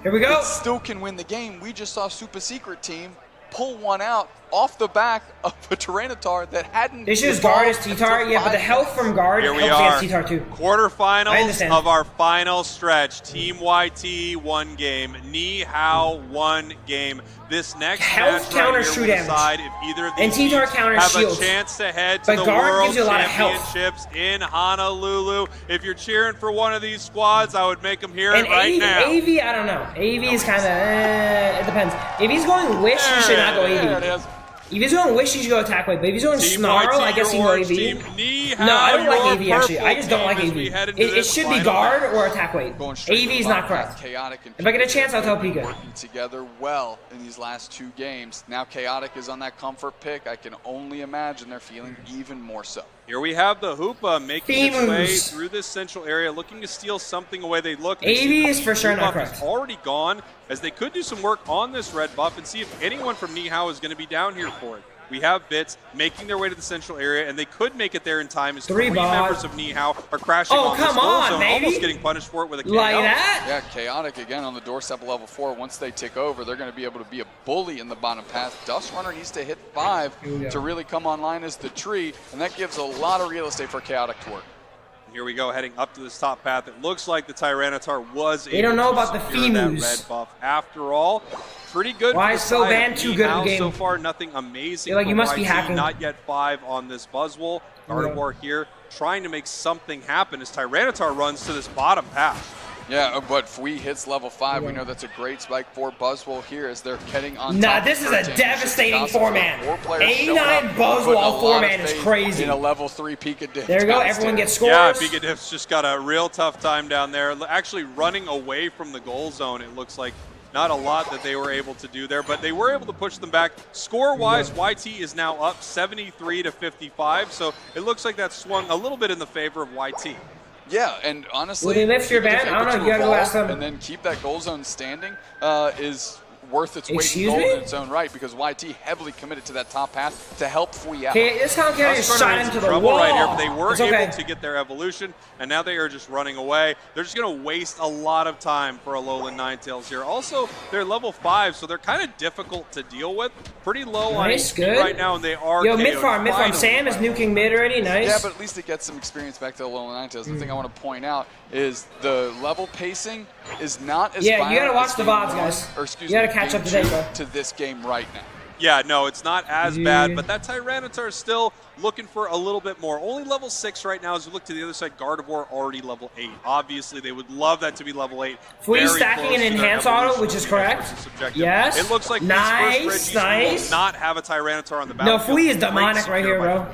[SPEAKER 1] Here we go.
[SPEAKER 2] It still can win the game. We just saw Super Secret Team pull one out off the back of a Tyranitar that hadn't.
[SPEAKER 1] They should just guard his T-Tar. Yeah, but the health from guard
[SPEAKER 14] Here we
[SPEAKER 1] helps
[SPEAKER 14] are.
[SPEAKER 1] against T-Tar too. I
[SPEAKER 14] Quarterfinals
[SPEAKER 1] understand.
[SPEAKER 14] of our final stretch. Team YT 1 game. Ni Hao 1 game. This next
[SPEAKER 1] Health
[SPEAKER 14] match
[SPEAKER 1] counters
[SPEAKER 14] right
[SPEAKER 1] true
[SPEAKER 14] here will
[SPEAKER 1] damage.
[SPEAKER 14] decide if either of
[SPEAKER 1] And
[SPEAKER 14] these
[SPEAKER 1] T-Tar
[SPEAKER 14] teams
[SPEAKER 1] counters
[SPEAKER 14] have
[SPEAKER 1] shields.
[SPEAKER 14] a chance to head to
[SPEAKER 1] But
[SPEAKER 14] the
[SPEAKER 1] guard
[SPEAKER 14] World
[SPEAKER 1] gives you a lot of health.
[SPEAKER 14] Championships in Honolulu. If you're cheering for one of these squads, I would make them hear
[SPEAKER 1] And
[SPEAKER 14] it right now.
[SPEAKER 1] AV, I don't know. AV is kind of, it depends. If he's going Wish, he should not go
[SPEAKER 2] There it
[SPEAKER 1] AV.
[SPEAKER 2] is.
[SPEAKER 1] If he's going Wish, he should go Attack Weight. But if he's going
[SPEAKER 14] Team
[SPEAKER 1] Snarl,
[SPEAKER 14] YT,
[SPEAKER 1] I guess he
[SPEAKER 14] your
[SPEAKER 1] can go
[SPEAKER 14] orange
[SPEAKER 1] AV.
[SPEAKER 14] team. Ni
[SPEAKER 1] No, I
[SPEAKER 14] Hao,
[SPEAKER 1] don't like
[SPEAKER 14] your
[SPEAKER 1] AV actually. I
[SPEAKER 14] purple
[SPEAKER 1] just don't
[SPEAKER 14] team
[SPEAKER 1] like
[SPEAKER 14] as
[SPEAKER 1] AV.
[SPEAKER 14] we head into
[SPEAKER 1] It
[SPEAKER 14] this
[SPEAKER 1] should be
[SPEAKER 14] final
[SPEAKER 1] guard or Attack Weight.
[SPEAKER 2] Going straight
[SPEAKER 1] AV
[SPEAKER 2] to
[SPEAKER 1] is
[SPEAKER 2] the
[SPEAKER 1] not
[SPEAKER 2] bottom path.
[SPEAKER 1] correct.
[SPEAKER 2] Chaotic and
[SPEAKER 1] If I get a
[SPEAKER 2] Pika
[SPEAKER 1] chance, I'll tell Pika.
[SPEAKER 2] working together well in these last 2 games. Now Chaotic is on that comfort pick. I can only imagine they're feeling even more so.
[SPEAKER 14] Here we have the Hoopa making its way
[SPEAKER 1] Femus.
[SPEAKER 14] through this central area, looking to steal something away. They look.
[SPEAKER 1] AV is for sure not
[SPEAKER 14] Buff is
[SPEAKER 1] correct.
[SPEAKER 14] already gone, as they could do some work on this red buff and see if anyone from Ni Hao is going to be down here for it. We have Bits making their way to the central area, and they could make it there in time as 3
[SPEAKER 1] bot.
[SPEAKER 14] members of Nihao are crashing on this goal zone, almost getting punished for it with a KO.
[SPEAKER 1] Like that?
[SPEAKER 2] Yeah, Chaotic again on the doorstep of level 4. Once they tick over, they're going to be able to be a bully in the bottom path. Dust Runner needs to hit 5 to really come online as the tree, and that gives a lot of real estate for Chaotic to work.
[SPEAKER 14] Here we go, heading up to this top path. It looks like the Tyranitar was
[SPEAKER 1] They don't know about the
[SPEAKER 14] secure that
[SPEAKER 1] Femus.
[SPEAKER 14] red buff. After all, pretty good.
[SPEAKER 1] Why
[SPEAKER 14] for
[SPEAKER 1] is
[SPEAKER 14] the
[SPEAKER 1] Phil
[SPEAKER 14] side
[SPEAKER 1] Van
[SPEAKER 14] of
[SPEAKER 1] too good at the
[SPEAKER 14] Nihao
[SPEAKER 1] game?
[SPEAKER 14] So far, nothing amazing.
[SPEAKER 1] You're like,
[SPEAKER 14] for
[SPEAKER 1] you must be
[SPEAKER 14] YT.
[SPEAKER 1] hacking.
[SPEAKER 14] Not yet 5 on this Buzzwole. Gardevoir here trying to make something happen as Tyranitar runs to this bottom path.
[SPEAKER 2] Yeah, but Fui hits level 5. We know that's a great spike for Buzzwole here as they're getting on
[SPEAKER 1] Nah,
[SPEAKER 2] top.
[SPEAKER 1] this is a devastating 4-man.
[SPEAKER 2] 89
[SPEAKER 1] Buzzwole 4-man is crazy.
[SPEAKER 2] In a level 3 Pika Diff.
[SPEAKER 1] There we go, everyone gets scores.
[SPEAKER 14] Yeah, Pika Diff's just got a real tough time down there. Actually running away from the goal zone, it looks like. Not a lot that they were able to do there, but they were able to push them back. Score-wise, YT is now up 73 to 55, so it looks like that swung a little bit in the favor of YT.
[SPEAKER 2] Yeah, and honestly,
[SPEAKER 1] Will they lift your ban? I don't know, you gotta go ask them.
[SPEAKER 2] And then keep that goal zone standing is worth its weight in
[SPEAKER 1] Excuse
[SPEAKER 2] gold
[SPEAKER 1] me?
[SPEAKER 2] in its own right, because YT heavily committed to that top path to help Fui out.
[SPEAKER 1] Okay, this Hell Carrier is shot into the
[SPEAKER 14] Trouble
[SPEAKER 1] wall.
[SPEAKER 14] right here, but they were
[SPEAKER 1] It's okay.
[SPEAKER 14] able to get their evolution, and now they are just running away. They're just going to waste a lot of time for Alolan Ninetales here. Also, they're level 5, so they're kind of difficult to deal with. Pretty low
[SPEAKER 1] Nice,
[SPEAKER 14] on
[SPEAKER 1] good.
[SPEAKER 14] HP right now, and they are
[SPEAKER 1] Yo,
[SPEAKER 14] KO'd.
[SPEAKER 1] mid farm. Sam is nuking mid already. Nice.
[SPEAKER 2] Yeah, but at least it gets some experience back to Alolan Ninetales. The thing I want to point out is the level pacing is not as
[SPEAKER 1] Yeah, you
[SPEAKER 2] violent
[SPEAKER 1] gotta watch
[SPEAKER 2] as
[SPEAKER 1] the
[SPEAKER 2] game
[SPEAKER 1] VODs,
[SPEAKER 2] one,
[SPEAKER 1] guys.
[SPEAKER 2] or excuse
[SPEAKER 1] You gotta
[SPEAKER 2] me,
[SPEAKER 1] catch
[SPEAKER 2] game
[SPEAKER 1] up to date,
[SPEAKER 2] 2
[SPEAKER 1] bro.
[SPEAKER 2] to this game right now.
[SPEAKER 14] Yeah, no, it's not as bad, but that Tyranitar is still looking for a little bit more. Only level 6 right now. As we look to the other side, Gardevoir already level 8. Obviously, they would love that to be level 8.
[SPEAKER 1] Fui
[SPEAKER 14] Very
[SPEAKER 1] stacking
[SPEAKER 14] close
[SPEAKER 1] an
[SPEAKER 14] to their
[SPEAKER 1] enhance auto,
[SPEAKER 14] evolution
[SPEAKER 1] which is
[SPEAKER 14] versus
[SPEAKER 1] correct.
[SPEAKER 14] subjective.
[SPEAKER 1] Yes.
[SPEAKER 14] It looks like
[SPEAKER 1] Nice,
[SPEAKER 14] Fui's first
[SPEAKER 1] nice.
[SPEAKER 14] will not have a Tyranitar on the
[SPEAKER 1] No,
[SPEAKER 14] battlefield.
[SPEAKER 1] Fui is
[SPEAKER 14] Great
[SPEAKER 1] demonic right
[SPEAKER 14] secure
[SPEAKER 1] here,
[SPEAKER 14] by
[SPEAKER 1] bro.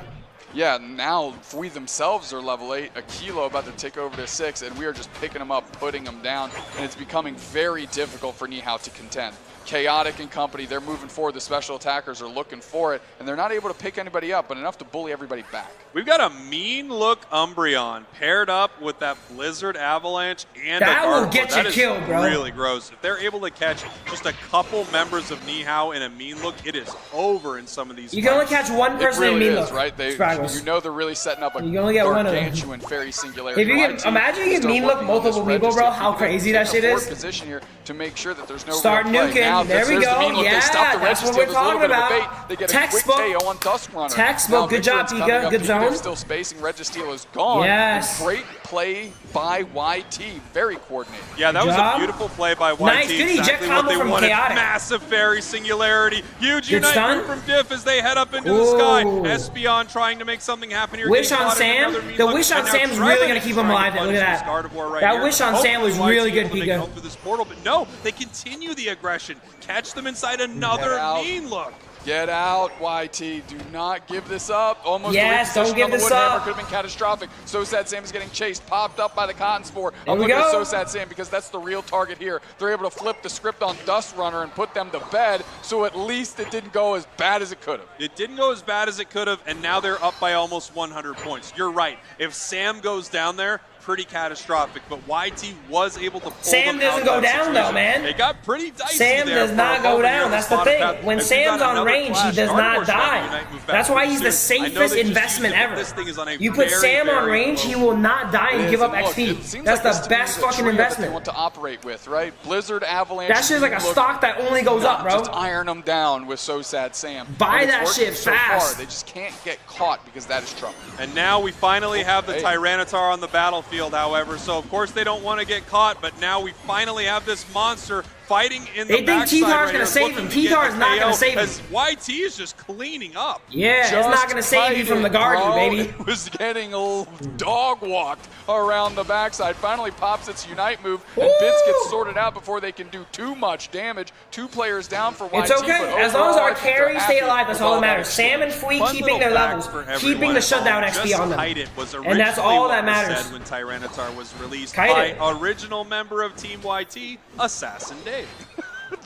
[SPEAKER 2] Yeah, now Fui themselves are level 8, a Kilo about to take over to 6, and we are just picking them up, putting them down, and it's becoming very difficult for Nihao to contend. Chaotic and company, they're moving forward. The special attackers are looking for it, and they're not able to pick anybody up, but enough to bully everybody back.
[SPEAKER 14] We've got a mean look Umbreon paired up with that Blizzard Avalanche and
[SPEAKER 1] That
[SPEAKER 14] a
[SPEAKER 1] will
[SPEAKER 14] Gardevoir.
[SPEAKER 1] get you
[SPEAKER 14] That is
[SPEAKER 1] killed, bro.
[SPEAKER 14] Really gross. If they're able to catch just a couple members of Nihao in a mean look, it is over in some of these.
[SPEAKER 1] You can only
[SPEAKER 14] fights.
[SPEAKER 1] catch one person
[SPEAKER 2] it really
[SPEAKER 1] in mean
[SPEAKER 2] is,
[SPEAKER 1] look.
[SPEAKER 2] right?
[SPEAKER 1] Spraggles.
[SPEAKER 2] You know they're really setting up a
[SPEAKER 1] You can only get one of them.
[SPEAKER 2] gargantuan fairy singularity.
[SPEAKER 1] If you get,
[SPEAKER 2] YT
[SPEAKER 1] imagine you
[SPEAKER 2] is
[SPEAKER 1] can mean
[SPEAKER 2] still
[SPEAKER 1] look
[SPEAKER 2] working on
[SPEAKER 1] multiple
[SPEAKER 2] this
[SPEAKER 1] people, bro.
[SPEAKER 2] register.
[SPEAKER 1] How
[SPEAKER 2] You
[SPEAKER 1] crazy
[SPEAKER 2] can
[SPEAKER 1] that
[SPEAKER 2] take
[SPEAKER 1] shit
[SPEAKER 2] a forward
[SPEAKER 1] is.
[SPEAKER 2] position here to make sure that there's no
[SPEAKER 1] Start
[SPEAKER 2] real play.
[SPEAKER 1] nuking.
[SPEAKER 2] Now,
[SPEAKER 1] There we
[SPEAKER 2] there's the
[SPEAKER 1] go.
[SPEAKER 2] mean look. They stop
[SPEAKER 1] Yeah,
[SPEAKER 2] the
[SPEAKER 1] that's what
[SPEAKER 2] registeel.
[SPEAKER 1] we're
[SPEAKER 2] There's a little
[SPEAKER 1] talking
[SPEAKER 2] bit of a
[SPEAKER 1] about.
[SPEAKER 2] bait. They get
[SPEAKER 1] Textbook.
[SPEAKER 2] a quick KO on Dusk Runner.
[SPEAKER 1] Textbook.
[SPEAKER 2] Now,
[SPEAKER 1] Good job,
[SPEAKER 2] Vigilance coming
[SPEAKER 1] Pika.
[SPEAKER 2] up.
[SPEAKER 1] Good
[SPEAKER 2] Pika
[SPEAKER 1] zone.
[SPEAKER 2] Still spacing. Registeel is gone.
[SPEAKER 1] Yes.
[SPEAKER 2] And great play by YT. Very coordinated.
[SPEAKER 14] Yeah, that
[SPEAKER 1] Good
[SPEAKER 14] was
[SPEAKER 1] job.
[SPEAKER 14] a beautiful play by YT.
[SPEAKER 1] Nice. Good eject
[SPEAKER 14] exactly what
[SPEAKER 1] combo
[SPEAKER 14] they
[SPEAKER 1] from
[SPEAKER 14] wanted.
[SPEAKER 1] Chaotic.
[SPEAKER 14] Massive fairy singularity. Huge
[SPEAKER 1] Good
[SPEAKER 14] unite
[SPEAKER 1] stun.
[SPEAKER 14] move from Diff as they head up into the sky.
[SPEAKER 1] Ooh.
[SPEAKER 14] Espeon trying to make something happen here.
[SPEAKER 1] Wish
[SPEAKER 14] getting
[SPEAKER 1] on
[SPEAKER 14] caught in
[SPEAKER 1] Sam.
[SPEAKER 14] another mean
[SPEAKER 1] The
[SPEAKER 14] look.
[SPEAKER 1] wish on
[SPEAKER 14] And now
[SPEAKER 1] Sam's
[SPEAKER 14] Trevor
[SPEAKER 1] really gonna
[SPEAKER 14] is
[SPEAKER 1] keep him
[SPEAKER 14] trying to
[SPEAKER 1] alive. Look at
[SPEAKER 14] punish
[SPEAKER 1] that.
[SPEAKER 14] this Gardevoir right
[SPEAKER 1] That
[SPEAKER 14] here.
[SPEAKER 1] wish on Sam was
[SPEAKER 14] Hopefully
[SPEAKER 1] really
[SPEAKER 14] YT
[SPEAKER 1] good,
[SPEAKER 14] able to make
[SPEAKER 1] Pika.
[SPEAKER 14] it home through this portal, but no, they continue the aggression. Catch them inside another mean look.
[SPEAKER 2] Get out, YT. Do not give this up. Almost
[SPEAKER 1] Yes,
[SPEAKER 2] the
[SPEAKER 1] don't
[SPEAKER 2] reposition
[SPEAKER 1] give
[SPEAKER 2] on the
[SPEAKER 1] this
[SPEAKER 2] Woodhammer
[SPEAKER 1] up.
[SPEAKER 2] could have been catastrophic. So Sad Sam is getting chased, popped up by the Cotton Spore.
[SPEAKER 1] There
[SPEAKER 2] I'm
[SPEAKER 1] we
[SPEAKER 2] looking at
[SPEAKER 1] go.
[SPEAKER 2] So Sad Sam because that's the real target here. They're able to flip the script on Dust Runner and put them to bed, so at least it didn't go as bad as it could have.
[SPEAKER 14] It didn't go as bad as it could have, and now they're up by almost 100 points. You're right. If Sam goes down there, pretty catastrophic, but YT was able to pull
[SPEAKER 1] Sam
[SPEAKER 14] them out
[SPEAKER 1] doesn't
[SPEAKER 14] of
[SPEAKER 1] go
[SPEAKER 14] that
[SPEAKER 1] down, though,
[SPEAKER 14] situation.
[SPEAKER 1] man.
[SPEAKER 14] It got pretty dicey
[SPEAKER 1] Sam
[SPEAKER 14] there
[SPEAKER 1] does
[SPEAKER 14] for
[SPEAKER 1] not
[SPEAKER 14] a
[SPEAKER 1] go
[SPEAKER 14] moment here
[SPEAKER 1] down.
[SPEAKER 14] in
[SPEAKER 1] That's
[SPEAKER 14] the
[SPEAKER 1] the
[SPEAKER 14] bottom
[SPEAKER 1] thing.
[SPEAKER 14] path.
[SPEAKER 1] When
[SPEAKER 14] And we've
[SPEAKER 1] Sam's
[SPEAKER 14] got
[SPEAKER 1] on
[SPEAKER 14] another
[SPEAKER 1] range, he
[SPEAKER 14] clash.
[SPEAKER 1] does
[SPEAKER 14] Gardevoir
[SPEAKER 1] not
[SPEAKER 14] shot the
[SPEAKER 1] die.
[SPEAKER 14] Unite move back
[SPEAKER 1] That's why
[SPEAKER 14] too
[SPEAKER 1] he's the
[SPEAKER 14] soon. I know
[SPEAKER 1] safest
[SPEAKER 14] they just
[SPEAKER 1] investment
[SPEAKER 14] used it, but
[SPEAKER 1] ever.
[SPEAKER 14] This thing is on a
[SPEAKER 1] You put
[SPEAKER 14] very,
[SPEAKER 1] Sam on
[SPEAKER 14] very
[SPEAKER 1] range,
[SPEAKER 14] low
[SPEAKER 1] he will not die
[SPEAKER 2] It
[SPEAKER 1] and
[SPEAKER 2] is,
[SPEAKER 1] give up
[SPEAKER 2] and look,
[SPEAKER 1] XP.
[SPEAKER 2] it seems
[SPEAKER 1] That's
[SPEAKER 2] like this
[SPEAKER 1] the
[SPEAKER 2] to me
[SPEAKER 1] best
[SPEAKER 2] is a
[SPEAKER 1] fucking
[SPEAKER 2] trio that they
[SPEAKER 1] investment.
[SPEAKER 2] want to operate with, right? Blizzard, Avalanche.
[SPEAKER 1] That shit's like a
[SPEAKER 2] Mean Look.
[SPEAKER 1] stock that only goes up, bro.
[SPEAKER 2] Just iron them down with So Sad Sam.
[SPEAKER 1] Buy
[SPEAKER 2] And it's
[SPEAKER 1] that
[SPEAKER 2] working
[SPEAKER 1] shit
[SPEAKER 2] so
[SPEAKER 1] fast.
[SPEAKER 2] far. They just can't get caught because that is trouble.
[SPEAKER 14] And now we finally have the
[SPEAKER 2] Hey.
[SPEAKER 14] Tyranitar on the battlefield, however. So, of course, they don't want to get caught, but now we finally have this monster fighting in the
[SPEAKER 1] They think
[SPEAKER 14] backside
[SPEAKER 1] T-Tar's
[SPEAKER 14] right
[SPEAKER 1] gonna
[SPEAKER 14] here,
[SPEAKER 1] save
[SPEAKER 14] looking
[SPEAKER 1] him.
[SPEAKER 14] to get
[SPEAKER 1] T-Tar
[SPEAKER 14] a
[SPEAKER 1] is not gonna
[SPEAKER 14] KO
[SPEAKER 1] save him.
[SPEAKER 14] as YT is just cleaning up.
[SPEAKER 1] Yeah, it's not going to save you from the Guardian,
[SPEAKER 2] Bro,
[SPEAKER 1] baby.
[SPEAKER 2] It was getting dog walked around the backside. Finally pops its Unite move, and Bits gets sorted out before they can do too much damage. 2 players down for YT.
[SPEAKER 1] It's okay.
[SPEAKER 2] But
[SPEAKER 1] As long as
[SPEAKER 2] overall,
[SPEAKER 1] our
[SPEAKER 2] I think they're
[SPEAKER 1] carries stay
[SPEAKER 2] happy
[SPEAKER 1] alive, that's
[SPEAKER 2] with
[SPEAKER 1] all that
[SPEAKER 2] that
[SPEAKER 1] matters. Sam and Fui
[SPEAKER 14] Fun
[SPEAKER 1] keeping
[SPEAKER 14] little
[SPEAKER 1] their
[SPEAKER 14] fact
[SPEAKER 1] levels,
[SPEAKER 14] for
[SPEAKER 1] keeping
[SPEAKER 14] everyone
[SPEAKER 1] the shutdown
[SPEAKER 14] involved.
[SPEAKER 1] XP
[SPEAKER 14] Just
[SPEAKER 1] on them.
[SPEAKER 14] Kite It was
[SPEAKER 1] And that's
[SPEAKER 14] originally
[SPEAKER 1] all
[SPEAKER 14] what
[SPEAKER 1] that
[SPEAKER 14] was
[SPEAKER 1] matters.
[SPEAKER 14] said when Tyranitar was released
[SPEAKER 1] Kite
[SPEAKER 14] by
[SPEAKER 1] It.
[SPEAKER 14] original member of Team YT, Assassin Dave.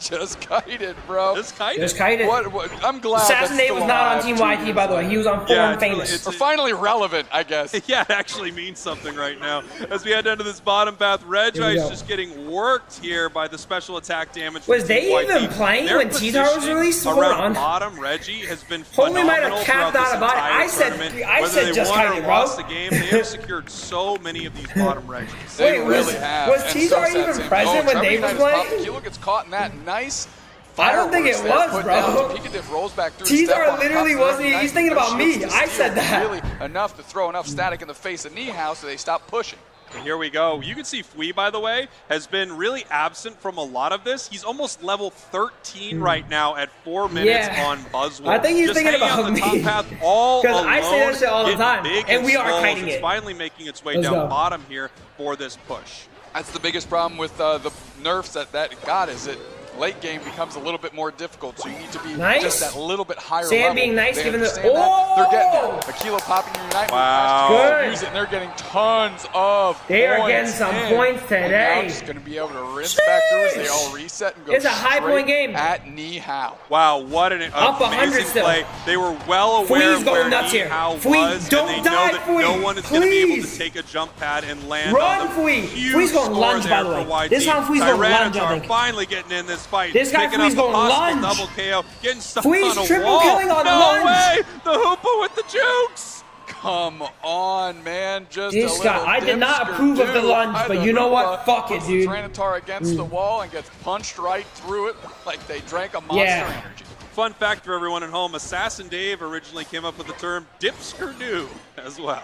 [SPEAKER 12] Just kited, bro.
[SPEAKER 14] Just kited.
[SPEAKER 1] Just kited.
[SPEAKER 12] What, I'm glad
[SPEAKER 1] Assassin
[SPEAKER 12] that's
[SPEAKER 1] Dave was
[SPEAKER 12] still
[SPEAKER 1] not on
[SPEAKER 12] alive
[SPEAKER 1] Team
[SPEAKER 12] 2
[SPEAKER 1] YT,
[SPEAKER 12] years
[SPEAKER 1] by the way.
[SPEAKER 12] later.
[SPEAKER 1] He was on Forum Famous.
[SPEAKER 12] Or finally relevant, I guess.
[SPEAKER 14] Yeah, it actually means something right now. As we head down to this bottom path, Regice just getting worked here by the special attack damage.
[SPEAKER 1] Was they even playing when T-Tar was released? Hold on.
[SPEAKER 14] Bottom, Reggie has been
[SPEAKER 1] Holy might have
[SPEAKER 14] phenomenal
[SPEAKER 1] capped
[SPEAKER 14] throughout
[SPEAKER 1] out about it. I
[SPEAKER 14] this
[SPEAKER 1] said,
[SPEAKER 14] entire
[SPEAKER 1] I
[SPEAKER 14] tournament.
[SPEAKER 1] said
[SPEAKER 14] Whether
[SPEAKER 1] just
[SPEAKER 14] they won
[SPEAKER 1] kited,
[SPEAKER 14] or
[SPEAKER 1] bro.
[SPEAKER 14] lost the game, they have secured so many of these bottom Reggies.
[SPEAKER 12] They
[SPEAKER 1] Wait,
[SPEAKER 12] really have.
[SPEAKER 1] was
[SPEAKER 12] And
[SPEAKER 1] T-Tar
[SPEAKER 12] so
[SPEAKER 1] even
[SPEAKER 12] sad,
[SPEAKER 1] present when Dave was playing?
[SPEAKER 12] Kilo gets caught in that nice.
[SPEAKER 1] I don't think it
[SPEAKER 12] fireworks
[SPEAKER 1] was,
[SPEAKER 12] there, put
[SPEAKER 1] bro.
[SPEAKER 12] down. Pikachu rolls back through.
[SPEAKER 1] T-Tar literally wasn't. He's thinking about me.
[SPEAKER 12] Shoots to
[SPEAKER 1] I said
[SPEAKER 12] steal
[SPEAKER 1] that.
[SPEAKER 12] Really enough to throw enough static in the face of Nihao so they stop pushing.
[SPEAKER 14] And here we go. You can see Fui, by the way, has been really absent from a lot of this. He's almost level 13 right now at 4 minutes on Buzzwole.
[SPEAKER 1] I think he's
[SPEAKER 14] just
[SPEAKER 1] thinking
[SPEAKER 14] hanging
[SPEAKER 1] about
[SPEAKER 14] out the
[SPEAKER 1] me.
[SPEAKER 14] top path all
[SPEAKER 1] Because
[SPEAKER 14] alone,
[SPEAKER 1] I say that shit all the
[SPEAKER 14] getting
[SPEAKER 1] time,
[SPEAKER 14] big
[SPEAKER 1] and we are
[SPEAKER 14] slow as
[SPEAKER 1] kiting
[SPEAKER 14] it's
[SPEAKER 1] it.
[SPEAKER 14] finally making its way
[SPEAKER 1] Let's
[SPEAKER 14] down
[SPEAKER 1] go.
[SPEAKER 14] bottom here for this push.
[SPEAKER 12] That's the biggest problem with the nerfs that got is it late game becomes a little bit more difficult, so you need to be
[SPEAKER 1] Nice.
[SPEAKER 12] just that little bit higher
[SPEAKER 1] Sam
[SPEAKER 12] level.
[SPEAKER 1] being nice,
[SPEAKER 12] They
[SPEAKER 1] giving the-
[SPEAKER 12] understand that. They're getting
[SPEAKER 1] Oh!
[SPEAKER 12] there. A Kilo popping your Unite.
[SPEAKER 14] Wow.
[SPEAKER 1] Good.
[SPEAKER 12] Use it, and they're getting tons of
[SPEAKER 1] They are
[SPEAKER 12] points
[SPEAKER 1] getting some
[SPEAKER 12] in.
[SPEAKER 1] points
[SPEAKER 12] And now
[SPEAKER 1] today.
[SPEAKER 12] just going to be able to rinse back through as they all reset and go
[SPEAKER 1] It's a high
[SPEAKER 12] straight
[SPEAKER 1] point game.
[SPEAKER 12] at Nihao.
[SPEAKER 14] Wow, what an
[SPEAKER 1] Up 100
[SPEAKER 14] amazing
[SPEAKER 1] still.
[SPEAKER 14] play. They were well aware
[SPEAKER 1] Fui's
[SPEAKER 14] of
[SPEAKER 1] going
[SPEAKER 14] where
[SPEAKER 1] nuts here.
[SPEAKER 14] Nihao
[SPEAKER 1] Fui,
[SPEAKER 14] was,
[SPEAKER 1] don't
[SPEAKER 14] and they
[SPEAKER 1] die,
[SPEAKER 14] know that
[SPEAKER 1] Fui.
[SPEAKER 14] no one is going to be able to
[SPEAKER 1] Please.
[SPEAKER 14] take a jump pad and land
[SPEAKER 1] Run,
[SPEAKER 14] on them.
[SPEAKER 1] Fui.
[SPEAKER 14] Huge
[SPEAKER 1] Fui's going
[SPEAKER 14] score
[SPEAKER 1] lunge, by
[SPEAKER 14] there
[SPEAKER 1] the
[SPEAKER 14] for
[SPEAKER 1] way.
[SPEAKER 14] YT.
[SPEAKER 1] This time Fui's going lunge, I
[SPEAKER 14] Tyranitar
[SPEAKER 1] think.
[SPEAKER 14] finally getting in this fight.
[SPEAKER 1] This guy
[SPEAKER 14] picking
[SPEAKER 1] Fui's
[SPEAKER 14] up the
[SPEAKER 1] going
[SPEAKER 14] possible
[SPEAKER 1] lunge.
[SPEAKER 14] double KO, getting stuck
[SPEAKER 1] Fui's
[SPEAKER 14] on a
[SPEAKER 1] triple
[SPEAKER 14] wall.
[SPEAKER 1] killing on
[SPEAKER 14] no
[SPEAKER 1] lunge.
[SPEAKER 14] way! The Hoopa with the jukes!
[SPEAKER 12] Come on, man. Just
[SPEAKER 1] This
[SPEAKER 12] a
[SPEAKER 1] guy,
[SPEAKER 12] little
[SPEAKER 1] I did not
[SPEAKER 12] dipster
[SPEAKER 1] approve of the
[SPEAKER 12] dude
[SPEAKER 1] lunge,
[SPEAKER 12] by
[SPEAKER 1] but
[SPEAKER 12] the
[SPEAKER 1] you know what?
[SPEAKER 12] Hoopa.
[SPEAKER 1] Fuck it,
[SPEAKER 12] Puts
[SPEAKER 1] dude.
[SPEAKER 12] the Tyranitar against the wall and gets punched right through it like they drank a monster energy.
[SPEAKER 14] Fun fact for everyone at home, Assassin Dave originally came up with the term dipskerdoo as well.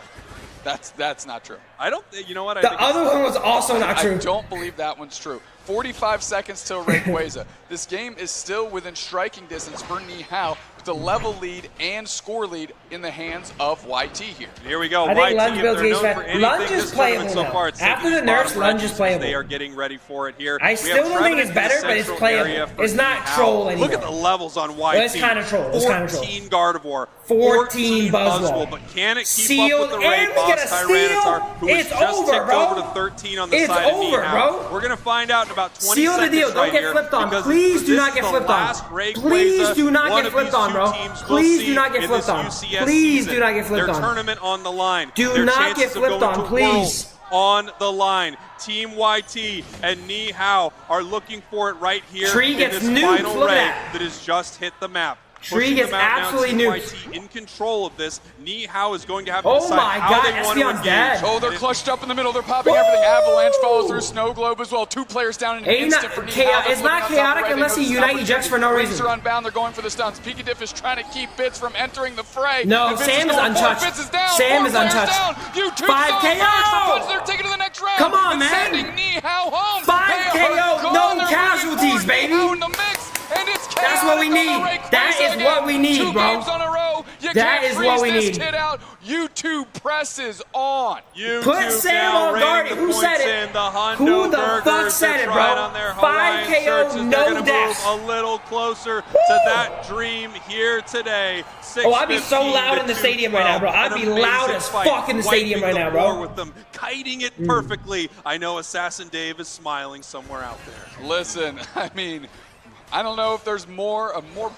[SPEAKER 12] That's not true.
[SPEAKER 14] I don't, you know what? I
[SPEAKER 1] The
[SPEAKER 14] think
[SPEAKER 1] other one was also not true.
[SPEAKER 12] I don't believe that one's true. 45 seconds till Rayquaza. This game is still within striking distance for Nihao with the level lead and score lead in the hands of YT here.
[SPEAKER 14] Here we go.
[SPEAKER 1] I think
[SPEAKER 14] YT,
[SPEAKER 1] Lunge
[SPEAKER 14] if
[SPEAKER 1] builds
[SPEAKER 14] they're
[SPEAKER 1] gauge
[SPEAKER 14] known
[SPEAKER 1] fast.
[SPEAKER 14] for anything
[SPEAKER 1] Lunge is
[SPEAKER 14] this tournament
[SPEAKER 1] playable
[SPEAKER 14] so far,
[SPEAKER 1] now.
[SPEAKER 14] it's
[SPEAKER 1] After
[SPEAKER 14] taking
[SPEAKER 1] the
[SPEAKER 14] these
[SPEAKER 1] nerfs,
[SPEAKER 14] bottom
[SPEAKER 1] Lunge is
[SPEAKER 14] Reggies as
[SPEAKER 1] playable.
[SPEAKER 14] They are getting ready for it here.
[SPEAKER 1] I
[SPEAKER 14] We
[SPEAKER 1] still
[SPEAKER 14] have
[SPEAKER 1] don't think
[SPEAKER 14] Trevenant
[SPEAKER 1] it's
[SPEAKER 14] in the
[SPEAKER 1] better, but it's
[SPEAKER 14] central
[SPEAKER 1] playable.
[SPEAKER 14] area for
[SPEAKER 1] It's not
[SPEAKER 14] Nihao.
[SPEAKER 1] troll anymore.
[SPEAKER 14] Look at the levels on YT.
[SPEAKER 1] Well, it's kinda troll. It's kinda troll.
[SPEAKER 14] 14 Gardevoir.
[SPEAKER 1] 14 Buzzwole.
[SPEAKER 14] But can it keep
[SPEAKER 1] Sealed,
[SPEAKER 14] up with the Ray
[SPEAKER 1] and we
[SPEAKER 14] boss
[SPEAKER 1] get a steal.
[SPEAKER 14] Tyranitar, who has
[SPEAKER 1] It's
[SPEAKER 14] just
[SPEAKER 1] over,
[SPEAKER 14] ticked
[SPEAKER 1] bro.
[SPEAKER 14] over to 13 on the
[SPEAKER 1] It's
[SPEAKER 14] side
[SPEAKER 1] over,
[SPEAKER 14] of Nihao.
[SPEAKER 1] bro.
[SPEAKER 14] We're going to find out in about 20
[SPEAKER 1] Seal the
[SPEAKER 14] seconds
[SPEAKER 1] deal. Don't
[SPEAKER 14] right
[SPEAKER 1] get
[SPEAKER 14] here,
[SPEAKER 1] flipped on.
[SPEAKER 14] because
[SPEAKER 1] Please
[SPEAKER 14] this
[SPEAKER 1] do not
[SPEAKER 14] is
[SPEAKER 1] get
[SPEAKER 14] the
[SPEAKER 1] flipped on.
[SPEAKER 14] last Rayquaza
[SPEAKER 1] Please do not
[SPEAKER 14] one
[SPEAKER 1] get
[SPEAKER 14] of
[SPEAKER 1] flipped
[SPEAKER 14] these
[SPEAKER 1] on,
[SPEAKER 14] two
[SPEAKER 1] bro.
[SPEAKER 14] teams will
[SPEAKER 1] Please
[SPEAKER 14] see
[SPEAKER 1] do not get
[SPEAKER 14] in
[SPEAKER 1] flipped
[SPEAKER 14] this
[SPEAKER 1] on.
[SPEAKER 14] UCS
[SPEAKER 1] Please
[SPEAKER 14] season.
[SPEAKER 1] do not get flipped
[SPEAKER 14] Their
[SPEAKER 1] on.
[SPEAKER 14] tournament on the line.
[SPEAKER 1] Do
[SPEAKER 14] Their
[SPEAKER 1] not
[SPEAKER 14] chances
[SPEAKER 1] get
[SPEAKER 14] of
[SPEAKER 1] flipped
[SPEAKER 14] going
[SPEAKER 1] on,
[SPEAKER 14] to
[SPEAKER 1] please.
[SPEAKER 14] Worlds on the line. Team YT and Nihao are looking for it right here
[SPEAKER 1] Tree
[SPEAKER 14] in
[SPEAKER 1] gets
[SPEAKER 14] this
[SPEAKER 1] nuked.
[SPEAKER 14] final
[SPEAKER 1] Look at
[SPEAKER 14] raid
[SPEAKER 1] that.
[SPEAKER 14] that has just hit the map.
[SPEAKER 1] Tree
[SPEAKER 14] Pushing
[SPEAKER 1] gets
[SPEAKER 14] them out now,
[SPEAKER 1] absolutely
[SPEAKER 14] Team
[SPEAKER 1] nuked.
[SPEAKER 14] YT in control of this. Nihao is going to have to
[SPEAKER 1] Oh
[SPEAKER 14] decide
[SPEAKER 1] my
[SPEAKER 14] how
[SPEAKER 1] God,
[SPEAKER 14] they want to
[SPEAKER 1] Espeon's
[SPEAKER 14] engage.
[SPEAKER 1] dead.
[SPEAKER 12] Oh, they're clutched up in the middle. They're popping everything. Avalanche follows through. Snow Globe as well. 2 players down in an instant for Nihao.
[SPEAKER 1] It's not chaotic unless you unite ejects for no
[SPEAKER 12] Rings
[SPEAKER 1] reason.
[SPEAKER 12] are unbound. They're going for the stuns. Pikachu is trying to keep Bits from entering the fray.
[SPEAKER 1] No,
[SPEAKER 12] And Bits
[SPEAKER 1] Sam is
[SPEAKER 12] going for it.
[SPEAKER 1] untouched.
[SPEAKER 12] Bits is down.
[SPEAKER 1] Sam
[SPEAKER 12] 4
[SPEAKER 1] is
[SPEAKER 12] players
[SPEAKER 1] untouched.
[SPEAKER 12] down. You
[SPEAKER 1] 5 KO.
[SPEAKER 12] They're taking to the next round.
[SPEAKER 1] Come on,
[SPEAKER 12] and
[SPEAKER 1] man.
[SPEAKER 12] Sending Nihao home.
[SPEAKER 1] 5
[SPEAKER 12] They are
[SPEAKER 1] KO,
[SPEAKER 12] gone.
[SPEAKER 1] no
[SPEAKER 12] They're
[SPEAKER 1] casualties,
[SPEAKER 12] moving
[SPEAKER 1] baby.
[SPEAKER 12] Nihao in the mix. And it's
[SPEAKER 1] That's what we
[SPEAKER 12] chaotic on
[SPEAKER 1] need.
[SPEAKER 12] the Rayquaza
[SPEAKER 1] That is
[SPEAKER 12] again.
[SPEAKER 1] what we need,
[SPEAKER 12] 2
[SPEAKER 1] bro.
[SPEAKER 12] games on a row. You
[SPEAKER 1] That
[SPEAKER 12] can't
[SPEAKER 1] is what
[SPEAKER 12] freeze
[SPEAKER 1] we
[SPEAKER 12] this
[SPEAKER 1] need.
[SPEAKER 12] kid out. YouTube presses on.
[SPEAKER 1] Put Sam on guard. Who said it? Who the fuck said it, bro? 5 KO, no deaths.
[SPEAKER 14] A little closer to that dream here today.
[SPEAKER 1] Oh, I'd be so loud in the stadium right now, bro. I'd be loud as fuck in the stadium right now, bro.
[SPEAKER 14] With them, kiting it perfectly. I know Assassin Dave is smiling somewhere out there.
[SPEAKER 12] Listen, I mean, I don't know if there's a more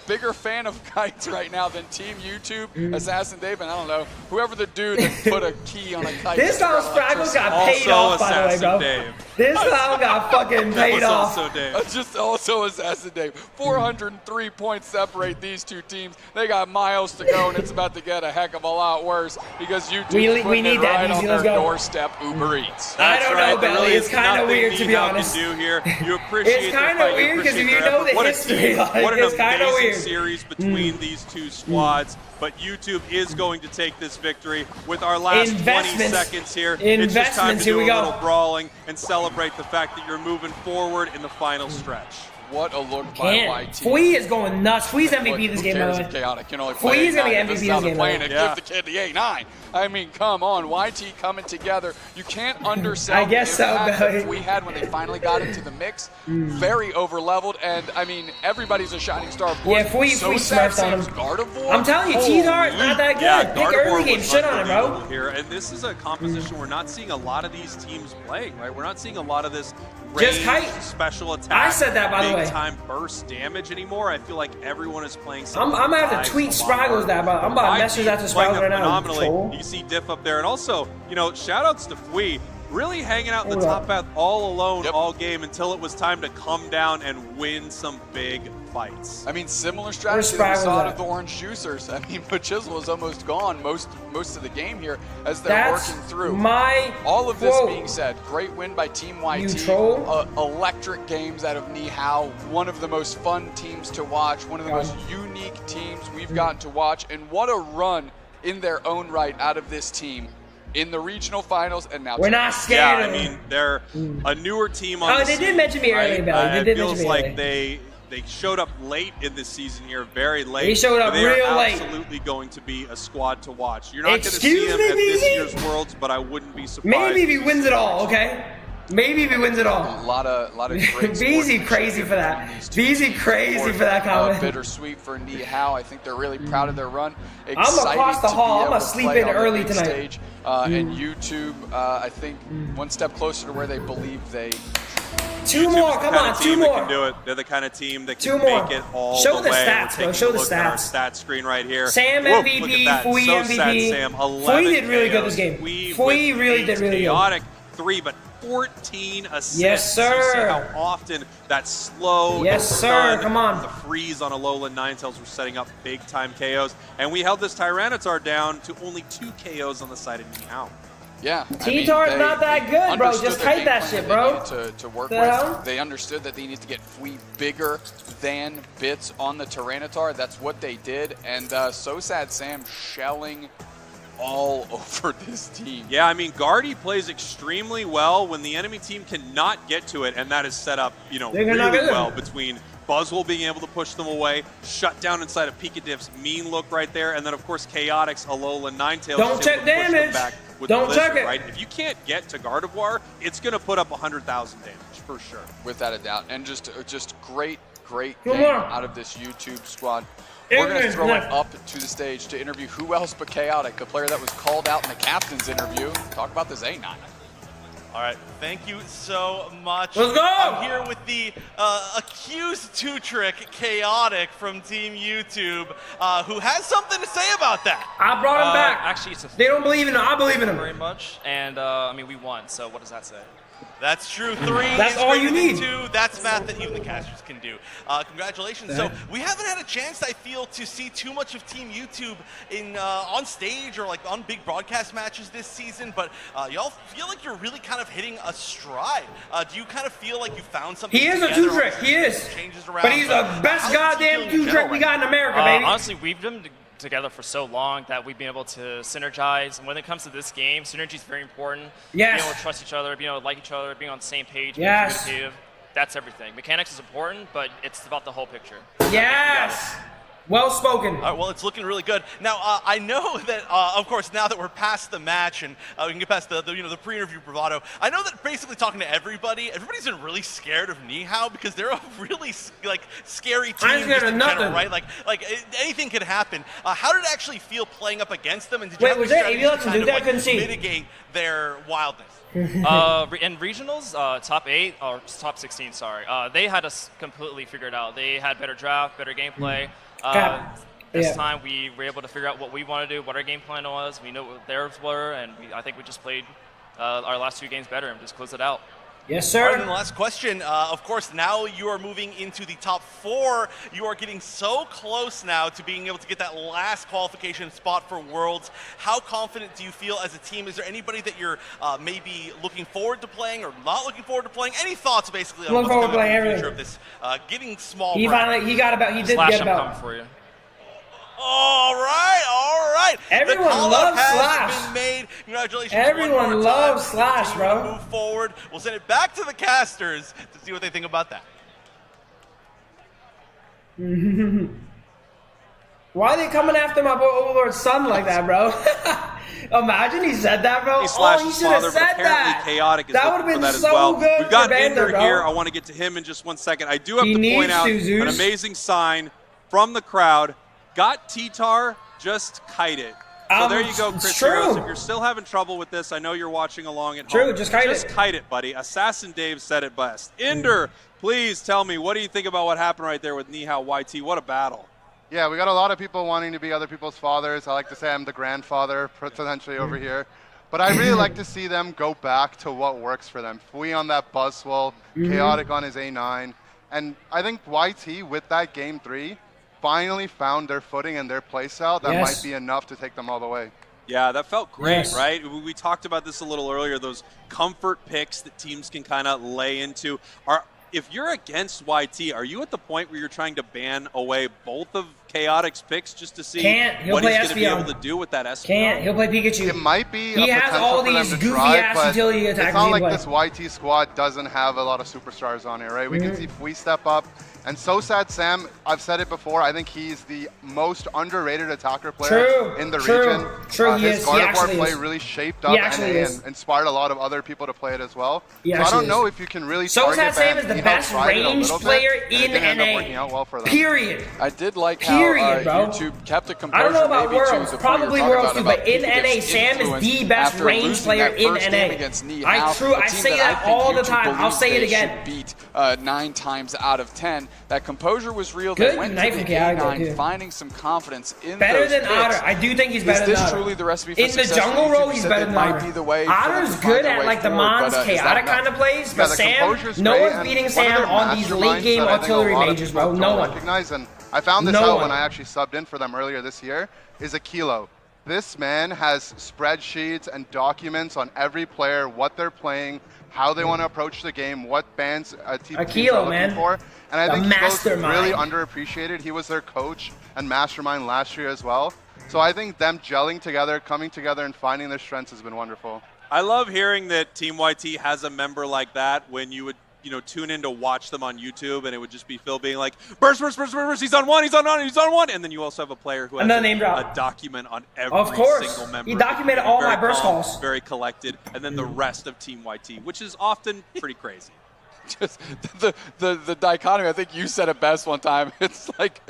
[SPEAKER 12] bigger fan of kites right now than Team YouTube, Assassin Dave, and I don't know, whoever the dude that put a key on a kite.
[SPEAKER 1] This time Spraggles got paid off, by the way, bro.
[SPEAKER 14] Dave.
[SPEAKER 1] This time got fucking paid off.
[SPEAKER 14] Also Dave.
[SPEAKER 12] Just also Assassin Dave. 403 points separate these two teams. They got miles to go, and it's about to get a heck of a lot worse because YouTube is putting it right on their doorstep, Uber Eats.
[SPEAKER 1] I don't know, Belly. It's kind of weird, to be
[SPEAKER 14] Nihao
[SPEAKER 1] honest.
[SPEAKER 14] can do here. You appreciate
[SPEAKER 1] It's kind of weird because if you know the history, like,
[SPEAKER 14] what an
[SPEAKER 1] it's kind of
[SPEAKER 14] amazing
[SPEAKER 1] weird.
[SPEAKER 14] series between these two squads. But YouTube is going to take this victory with our last 20 seconds here. It's just time to do a little brawling and celebrate the fact that you're moving forward in the final stretch.
[SPEAKER 12] What a look by YT.
[SPEAKER 1] Fui is going nuts. Fui's MVP this game, by the way.
[SPEAKER 12] Chaotic. You know, like Fui
[SPEAKER 1] is going to get MVP this game,
[SPEAKER 12] playing
[SPEAKER 1] by
[SPEAKER 12] it.
[SPEAKER 1] the way.
[SPEAKER 12] Give the kid the 8-9. I mean, come on. YT coming together. You can't undersell
[SPEAKER 1] I guess
[SPEAKER 12] the
[SPEAKER 1] so,
[SPEAKER 12] impact
[SPEAKER 1] Billy.
[SPEAKER 12] that Fui had when they finally got into the mix. Very over-leveled. And, I mean, everybody's a shining star, of course.
[SPEAKER 1] Yeah, Fui smurfed on him.
[SPEAKER 12] Gardevoir.
[SPEAKER 1] I'm telling you, T-Dar is not that good.
[SPEAKER 14] Yeah,
[SPEAKER 1] Pick
[SPEAKER 14] Gardevoir
[SPEAKER 1] early game
[SPEAKER 14] was
[SPEAKER 1] shit on it, bro.
[SPEAKER 14] unbelievable here, and this is a composition we're not seeing a lot of these teams playing, right? We're not seeing a lot of this ranged special attack.
[SPEAKER 1] I said that, by the way.
[SPEAKER 14] Big time burst damage anymore. I feel like everyone is playing.
[SPEAKER 1] I'm gonna have to tweet Spraggles that, but I'm about to message that to Spraggles right now.
[SPEAKER 14] Phenomenally. You can see Diff up there, and also, you know, shout outs to Fui. Really hanging out in the top path all alone all game until it was time to come down and win some big fights.
[SPEAKER 2] I mean, similar strategy that we saw out of the Orange Juicers. I mean, Machisel is almost gone most of the game here as they're working through. All of this being said, great win by Team YT. Electric games out of Nihao. One of the most fun teams to watch. One of the most unique teams we've gotten to watch. And what a run in their own right out of this team. In the regional finals, and now
[SPEAKER 1] we're not scared.
[SPEAKER 14] Yeah, I mean, they're a newer team on the
[SPEAKER 1] they did mention me earlier, Belly.
[SPEAKER 14] It feels like they showed up late in this season here, very late.
[SPEAKER 1] They showed up real late.
[SPEAKER 14] They're absolutely going to be a squad to watch. You're not going to see them at this year's Worlds, but I wouldn't be surprised.
[SPEAKER 1] Maybe if he wins it all, okay? Maybe if he wins it all.
[SPEAKER 2] A lot of great
[SPEAKER 1] BZ crazy for that. BZ crazy for that comment.
[SPEAKER 2] Bittersweet for Nihao. I think they're really proud of their run.
[SPEAKER 1] I'm across the hall. I'm gonna sleep in early tonight.
[SPEAKER 2] Stage. And YouTube, I think, one step closer to where they believe they.
[SPEAKER 1] Two more, come on, two more.
[SPEAKER 14] Can do it. They're the kind of team that can make it all
[SPEAKER 1] Show
[SPEAKER 14] the
[SPEAKER 1] the
[SPEAKER 14] way.
[SPEAKER 1] stats, bro. Show the
[SPEAKER 14] Look at our
[SPEAKER 1] stats.
[SPEAKER 14] stat screen right here.
[SPEAKER 1] Sam
[SPEAKER 14] Whoa,
[SPEAKER 1] MVP,
[SPEAKER 14] look at that.
[SPEAKER 1] Fui
[SPEAKER 14] So
[SPEAKER 1] MVP.
[SPEAKER 14] sad, Sam.
[SPEAKER 1] Fui did really good this game. Fui really did really good.
[SPEAKER 14] Chaotic 3, but 14 assists.
[SPEAKER 1] Yes, sir.
[SPEAKER 14] You see how often that slow
[SPEAKER 1] come on.
[SPEAKER 14] The freeze on Alolan Ninetales were setting up big-time KOs. And we held this Tyranitar down to only 2 KOs on the side of Nihao.
[SPEAKER 2] Yeah,
[SPEAKER 1] T-Tar's not that good, bro. Just kite that shit, bro.
[SPEAKER 2] To work with. They understood that they need to get Fui bigger than Bits on the Tyranitar. That's what they did. And So Sad Sam shelling all over this team.
[SPEAKER 14] Yeah, I mean, Guardy plays extremely well when the enemy team cannot get to it, and that is set up, you know, really well between Buzzwole being able to push them away, shut down inside of Pikadif's mean look right there, and then, of course, Chaotix, Alolan, Ninetales.
[SPEAKER 1] Don't check damage. Don't check it.
[SPEAKER 14] Right? If you can't get to Gardevoir, it's going to put up 100,000 damage for sure.
[SPEAKER 2] Without a doubt. And just great game out of this YouTube squad. We're going to throw it up to the stage to interview who else but Chaotic, a player that was called out in the captain's interview. Talk about this A9.
[SPEAKER 4] All right, thank you so much.
[SPEAKER 1] Let's go!
[SPEAKER 4] I'm here with the accused 2-trick Chaotic from Team YouTube, who has something to say about that.
[SPEAKER 1] I brought him back.
[SPEAKER 20] Actually,
[SPEAKER 1] they don't believe in him. I believe in him.
[SPEAKER 20] Very much, and I mean, we won, so what does that say?
[SPEAKER 4] That's true. 3
[SPEAKER 1] That's
[SPEAKER 4] is
[SPEAKER 1] all you
[SPEAKER 4] greater
[SPEAKER 1] need.
[SPEAKER 4] than 2. That's math that even the casters can do. Congratulations. So we haven't had a chance, I feel, to see too much of Team YouTube in on stage or like on big broadcast matches this season, but y'all feel like you're really kind of hitting a stride. Do you kind of feel like you found something?
[SPEAKER 1] He is a 2-trick. He is. But he's the best goddamn 2-trick we got in America, baby.
[SPEAKER 20] Honestly, we've been together for so long that we've been able to synergize. And when it comes to this game, synergy is very important.
[SPEAKER 1] Yes.
[SPEAKER 20] Being able to trust each other, being able to like each other, being on the same page, being
[SPEAKER 1] yes.
[SPEAKER 20] communicative. That's everything. Mechanics is important, but it's about the whole picture.
[SPEAKER 1] Yes. Well spoken.
[SPEAKER 4] All right, well, it's looking really good. Now, I know that, of course, now that we're past the match and we can get past the pre-interview bravado, I know that basically talking to everybody's been really scared of Nihao because they're a really scary team.
[SPEAKER 1] I'm scared of nothing,
[SPEAKER 4] right? Like anything could happen. How did it actually feel playing up against them? And did you
[SPEAKER 1] Wait,
[SPEAKER 4] have
[SPEAKER 1] was
[SPEAKER 4] any
[SPEAKER 1] there AV left to do that? I couldn't see.
[SPEAKER 4] Mitigate their wildness?
[SPEAKER 20] In regionals, top 8 or top 16, sorry, they had us completely figured out. They had better draft, better gameplay. This time we were able to figure out what we want to do, what our game plan was. We knew what theirs were, and I think we just played our last 2 games better and just closed it out.
[SPEAKER 1] Yes, sir.
[SPEAKER 4] All right, and the last question, of course, now you are moving into the top 4. You are getting so close now to being able to get that last qualification spot for Worlds. How confident do you feel as a team? Is there anybody that you're maybe looking forward to playing or not looking forward to playing? Any thoughts, basically, on what's coming up in the future of this getting small?
[SPEAKER 1] He did get about.
[SPEAKER 20] For you.
[SPEAKER 4] All right.
[SPEAKER 1] Everyone loves Slash.
[SPEAKER 4] Been made. Congratulations.
[SPEAKER 1] Everyone loves Slash, bro.
[SPEAKER 4] Move forward. We'll send it back to the casters to see what they think about that.
[SPEAKER 1] Why are they coming after my boy Overlord's son like that, bro? Imagine he said that, bro.
[SPEAKER 14] He should
[SPEAKER 1] have said that.
[SPEAKER 14] Chaotic is
[SPEAKER 1] that would have been
[SPEAKER 14] that
[SPEAKER 1] so
[SPEAKER 14] as well.
[SPEAKER 1] good.
[SPEAKER 14] We've got
[SPEAKER 1] Ender
[SPEAKER 14] here. I want to get to him in just one second. I do have to point out
[SPEAKER 1] Zeus.
[SPEAKER 14] an amazing sign from the crowd. Got T-Tar, just kite it. So there you go, Chris.
[SPEAKER 1] It's true.
[SPEAKER 14] Heroes. If you're still having trouble with this, I know you're watching along at home.
[SPEAKER 1] True, just kite it.
[SPEAKER 14] Just kite it, buddy. Assassin Dave said it best. Ender, please tell me, what do you think about what happened right there with Nihao YT? What a battle.
[SPEAKER 21] Yeah, we got a lot of people wanting to be other people's fathers. I like to say I'm the grandfather, potentially over here. But I really like to see them go back to what works for them. Fui on that Buzzwole, Chaotic on his A9. And I think YT, with that Game 3, finally found their footing and their playstyle that might be enough to take them all the way.
[SPEAKER 14] Yeah, that felt great, right? We talked about this a little earlier, those comfort picks that teams can kind of lay into. If you're against YT, are you at the point where you're trying to ban away both of Chaotic's picks just to see what he's going to be able to do with that Espeon?
[SPEAKER 1] He'll play Pikachu.
[SPEAKER 21] It might be
[SPEAKER 1] he
[SPEAKER 21] a
[SPEAKER 1] has all
[SPEAKER 21] potential
[SPEAKER 1] these
[SPEAKER 21] for them to
[SPEAKER 1] goofy
[SPEAKER 21] try,
[SPEAKER 1] ass
[SPEAKER 21] but
[SPEAKER 1] utility attacks.
[SPEAKER 21] it's not like this YT squad doesn't have a lot of superstars on it, right? We can see Fui step up. And So Sad Sam, I've said it before, I think he's the most underrated attacker player in the region. His Garchomp play really shaped up and inspired a lot of other people to play it as well. So I don't know if you can really
[SPEAKER 1] So Sad Sam is the best range player in NA.
[SPEAKER 21] Working out well for them.
[SPEAKER 1] Period.
[SPEAKER 2] I did like how YouTube kept a composure.
[SPEAKER 1] I don't know about
[SPEAKER 2] maybe
[SPEAKER 1] Worlds, probably Worlds too, but in NA,
[SPEAKER 2] Pika's
[SPEAKER 1] Sam is the best range player in NA. I say that all the time. I'll say it again.
[SPEAKER 2] Beat 9 times out of 10. That composure was real.
[SPEAKER 1] Good
[SPEAKER 2] They went
[SPEAKER 1] knife
[SPEAKER 2] to the
[SPEAKER 1] from
[SPEAKER 2] A9, finding some confidence in
[SPEAKER 1] better
[SPEAKER 2] those
[SPEAKER 1] than
[SPEAKER 2] picks.
[SPEAKER 1] Otter. I do think he's better than Otter.
[SPEAKER 2] Is this truly the recipe for
[SPEAKER 1] in
[SPEAKER 2] success?
[SPEAKER 1] the jungle role, he's better than
[SPEAKER 2] might
[SPEAKER 1] Otter.
[SPEAKER 2] be the way
[SPEAKER 1] Otter's good at like the Mons chaotic kind of plays, but Sam, no one's beating Sam on these late game artillery mages, bro. No one.
[SPEAKER 21] And I found this out when I actually subbed in for them earlier this year. Is a Kilo. This man has spreadsheets and documents on every player, what they're playing, how they want to approach the game, what bands teams are looking for. And I think he's really underappreciated. He was their coach and mastermind last year as well. So I think them gelling together, coming together, and finding their strengths has been wonderful.
[SPEAKER 14] I love hearing that Team YT has a member like that when you would tune in to watch them on YouTube, and it would just be Phil being like, burst, burst, burst, burst, he's on one, he's on one, he's on one. And then you also have a player who has a document on every single member.
[SPEAKER 1] He documented all my burst calls.
[SPEAKER 14] Very collected. And then the rest of Team YT, which is often pretty crazy.
[SPEAKER 2] Just the dichotomy, I think you said it best one time. It's like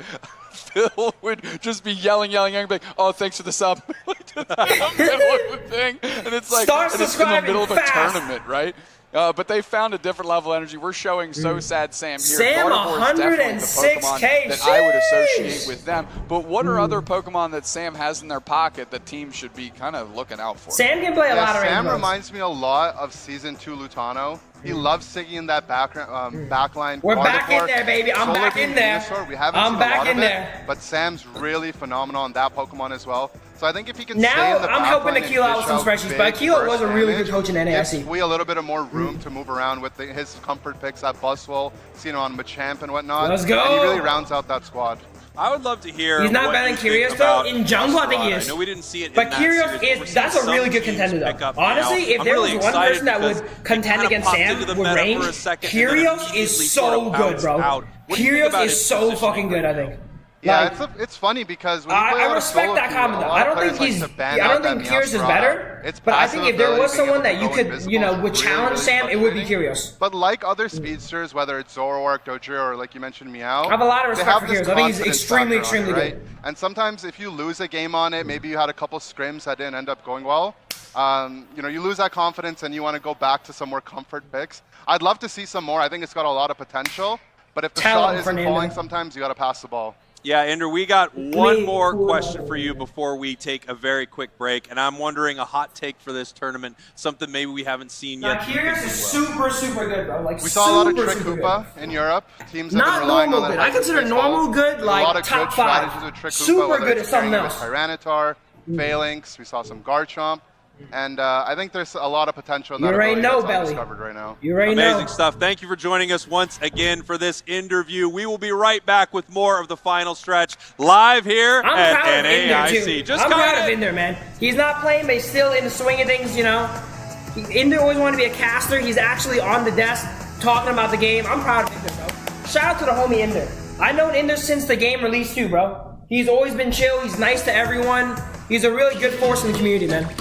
[SPEAKER 2] Phil would just be yelling, like, oh, thanks for the sub. Like, in the middle of the thing. And it's like, it's in the middle of a tournament, right? But they found a different level of energy. We're showing So Sad Sam here.
[SPEAKER 1] Sam,
[SPEAKER 2] Gardevoir is definitely the
[SPEAKER 1] 106K.
[SPEAKER 2] Pokemon that I would associate with them. But what are other Pokemon that Sam has in their pocket that teams should be kind of looking out for?
[SPEAKER 1] Sam can play a lot of
[SPEAKER 21] Sam reminds me a lot of Season 2 Lutano. He loves singing in that backline.
[SPEAKER 1] We're back in there, baby. I'm back in there.
[SPEAKER 21] We haven't seen a lot of it, but Sam's really phenomenal on that Pokemon as well. So I think if he can stay in the
[SPEAKER 1] I'm helping Akilo out with some spreadsheets, but Akilo was a really good coach in NAIC.
[SPEAKER 21] We a little bit of more room to move around with his comfort picks at Buzzwole, seen on Machamp and whatnot.
[SPEAKER 1] Let's go.
[SPEAKER 21] And he really rounds out that squad.
[SPEAKER 14] I would love to hear.
[SPEAKER 1] He's not better than Curious though. In jungle, I think he is.
[SPEAKER 14] I know we didn't see it.
[SPEAKER 1] But Curious is—that's a really good contender though. Honestly, if there was one person that would contend against Sam with range, Curious is so good, bro. Curious is so fucking good, I think.
[SPEAKER 21] Yeah, it's funny because when you play
[SPEAKER 1] I respect that comment though. I don't think Curious is better. But I think if there was someone that you could, would challenge Sam, it would be Curious.
[SPEAKER 21] But like other speedsters, whether it's Zoroark, Dojiro, or like you mentioned, Meow,
[SPEAKER 1] I have a lot of respect for Curious. I think he's extremely good.
[SPEAKER 21] And sometimes if you lose a game on it, maybe you had a couple scrims that didn't end up going well. You lose that confidence and you want to go back to some more comfort picks. I'd love to see some more. I think it's got a lot of potential. But if the shot isn't falling, sometimes you got to pass the ball.
[SPEAKER 14] Yeah, Andrew, we got one more question for you before we take a very quick break, and I'm wondering a hot take for this tournament, something maybe we haven't seen yet.
[SPEAKER 1] Curious is super good, bro.
[SPEAKER 21] We saw a lot of Trick Hoopa in Europe. Teams have been relying on
[SPEAKER 1] good. I consider normal good like top 5. Super good at something else.
[SPEAKER 21] Tyranitar, Phalanx. We saw some Garchomp. And I think there's a lot of potential in that
[SPEAKER 1] ability that's
[SPEAKER 21] undiscovered right now.
[SPEAKER 14] Amazing stuff. Thank you for joining us once again for this interview. We will be right back with more of the final stretch live here at NAIC.
[SPEAKER 1] I'm proud of Ender, man. He's not playing, but he's still in the swing of things, Ender always wanted to be a caster. He's actually on the desk talking about the game. I'm proud of Ender, bro. Shout out to the homie Ender. I've known Ender since the game released too, bro. He's always been chill. He's nice to everyone. He's a really good force in the community, man.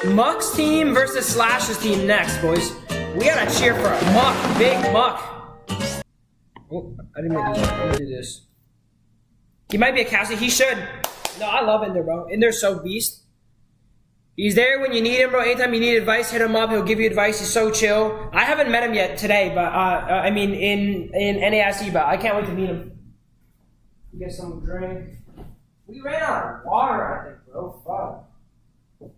[SPEAKER 1] Muck's team versus Slash's team next, boys. We gotta cheer for Muck, big Muck. Oh, I didn't mean to do this. He might be a caster. He should. No, I love Ender, bro. Ender's so beast. He's there when you need him, bro. Anytime you need advice, hit him up. He'll give you advice. He's so chill. I haven't met him yet today, but I mean in NAIC, but I can't wait to meet him. Get some drink. We ran out of water, I think, bro. Fuck.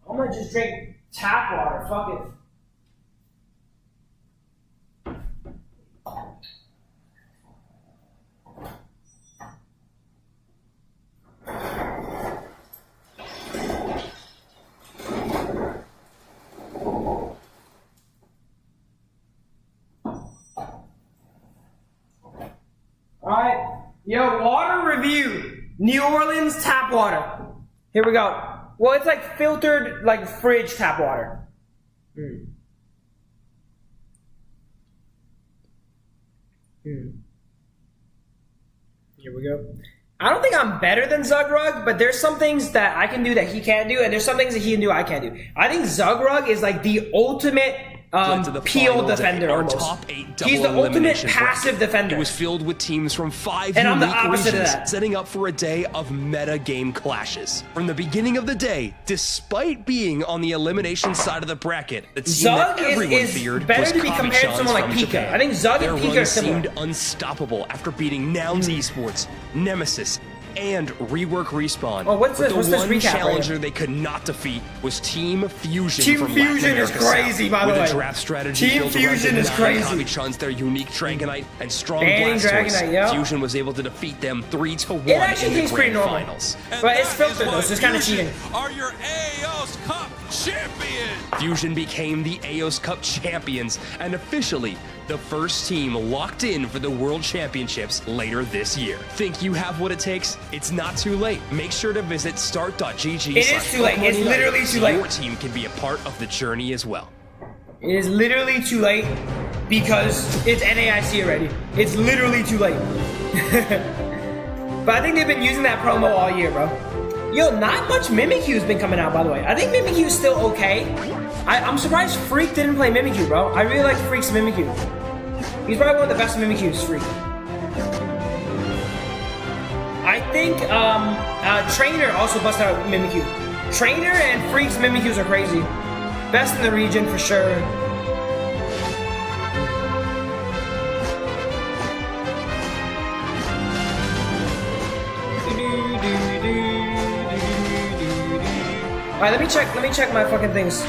[SPEAKER 1] I'm gonna just drink tap water. Fuck it. Alright, yo, water review. New Orleans tap water. Here we go. Well, it's like filtered, like fridge tap water. Here we go. I don't think I'm better than Zugrug, but there's some things that I can do that he can't do, and there's some things that he can do I can't do. I think Zugrug is like the ultimate peel defender almost. He's the ultimate passive defender.
[SPEAKER 7] It was filled with teams from 5
[SPEAKER 1] and I'm the
[SPEAKER 7] unique
[SPEAKER 1] opposite
[SPEAKER 7] regions,
[SPEAKER 1] of that.
[SPEAKER 7] setting up for a day of meta game clashes. From the beginning of the day, despite being on the elimination side of the bracket, the team
[SPEAKER 1] Zug
[SPEAKER 7] that everyone
[SPEAKER 1] is
[SPEAKER 7] feared
[SPEAKER 1] better
[SPEAKER 7] was
[SPEAKER 1] to be compared to someone like
[SPEAKER 7] Kami-chan's from
[SPEAKER 1] Pika.
[SPEAKER 7] Japan.
[SPEAKER 1] I think Zug and
[SPEAKER 7] Their
[SPEAKER 1] Pika
[SPEAKER 7] run
[SPEAKER 1] are similar.
[SPEAKER 7] seemed unstoppable after beating Nouns Esports, Nemesis, and Rework Respawn.
[SPEAKER 1] Oh, what's
[SPEAKER 7] But
[SPEAKER 1] this? What's
[SPEAKER 7] the
[SPEAKER 1] this
[SPEAKER 7] one
[SPEAKER 1] recap right
[SPEAKER 7] challenger
[SPEAKER 1] here?
[SPEAKER 7] they could not defeat was Team Fusion.
[SPEAKER 1] Team
[SPEAKER 7] from
[SPEAKER 1] Fusion
[SPEAKER 7] Latin
[SPEAKER 1] is
[SPEAKER 7] America
[SPEAKER 1] crazy,
[SPEAKER 7] South.
[SPEAKER 1] by the
[SPEAKER 7] With
[SPEAKER 1] way.
[SPEAKER 7] a draft strategy
[SPEAKER 1] Team
[SPEAKER 7] built around
[SPEAKER 1] Fusion is
[SPEAKER 7] denying
[SPEAKER 1] crazy.
[SPEAKER 7] Kami-chans their unique Dragonite and strong
[SPEAKER 1] Banning
[SPEAKER 7] Blastoise.
[SPEAKER 1] Dragonite, yeah.
[SPEAKER 7] Fusion was able to defeat them 3-1
[SPEAKER 1] It actually
[SPEAKER 7] in the
[SPEAKER 1] tastes pretty
[SPEAKER 7] grand
[SPEAKER 1] normal.
[SPEAKER 7] finals.
[SPEAKER 1] But it's filtered though, so it's kind of cheating.
[SPEAKER 14] Are your AOS Cup champions?
[SPEAKER 7] Fusion became the AOS Cup champions and officially the first team locked in for the World Championships later this year. Think you have what it takes? It's not too late. Make sure to visit start.gg.
[SPEAKER 1] It is too late. It's literally too late.
[SPEAKER 7] Your team can be a part of the journey as well.
[SPEAKER 1] It is literally too late because it's NAIC already. It's literally too late. But I think they've been using that promo all year, bro. Yo, not much Mimikyu's been coming out, by the way. I think Mimikyu's still okay. I'm surprised Freak didn't play Mimikyu, bro. I really like Freak's Mimikyu. He's probably one of the best Mimikyus, Freak. I think Trainer also busted out Mimikyu. Trainer and Freak's Mimikyus are crazy. Best in the region for sure. Alright, let me check my fucking things.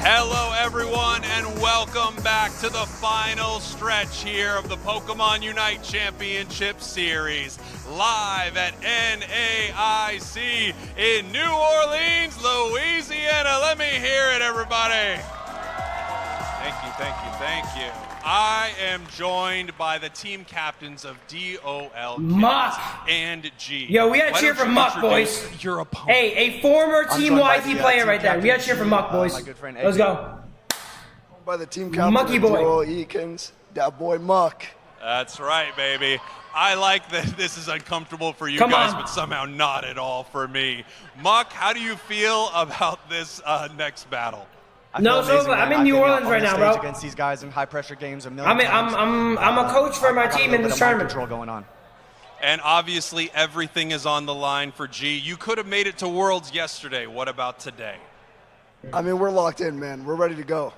[SPEAKER 14] Hello everyone and welcome back to the final stretch here of the Pokemon Unite Championship Series, live at NAIC in New Orleans, Louisiana. Let me hear it, everybody. Thank you. I am joined by the team captains of DOL,
[SPEAKER 1] Muck,
[SPEAKER 14] and G.
[SPEAKER 1] Yo, we gotta cheer for Muck, boys.
[SPEAKER 14] Your opponent.
[SPEAKER 1] Hey, a former Team YT player right there. We gotta cheer for Muck, boys. Let's go.
[SPEAKER 8] By the team captain
[SPEAKER 1] Mucky
[SPEAKER 8] of
[SPEAKER 1] boy.
[SPEAKER 8] DOL Ekins, that boy Muck.
[SPEAKER 14] That's right, baby. I like that this is uncomfortable for you
[SPEAKER 1] Come
[SPEAKER 14] guys,
[SPEAKER 1] on.
[SPEAKER 14] but somehow not at all for me. Muck, how do you feel about this next battle?
[SPEAKER 1] No, so I'm in New Orleans right now, bro.
[SPEAKER 22] Against these guys in high-pressure games a million
[SPEAKER 1] I'm a coach for my team in this tournament.
[SPEAKER 22] Control going on.
[SPEAKER 14] And obviously, everything is on the line for G. You could have made it to Worlds yesterday. What about today?
[SPEAKER 8] I mean, we're locked in, man. We're ready to go.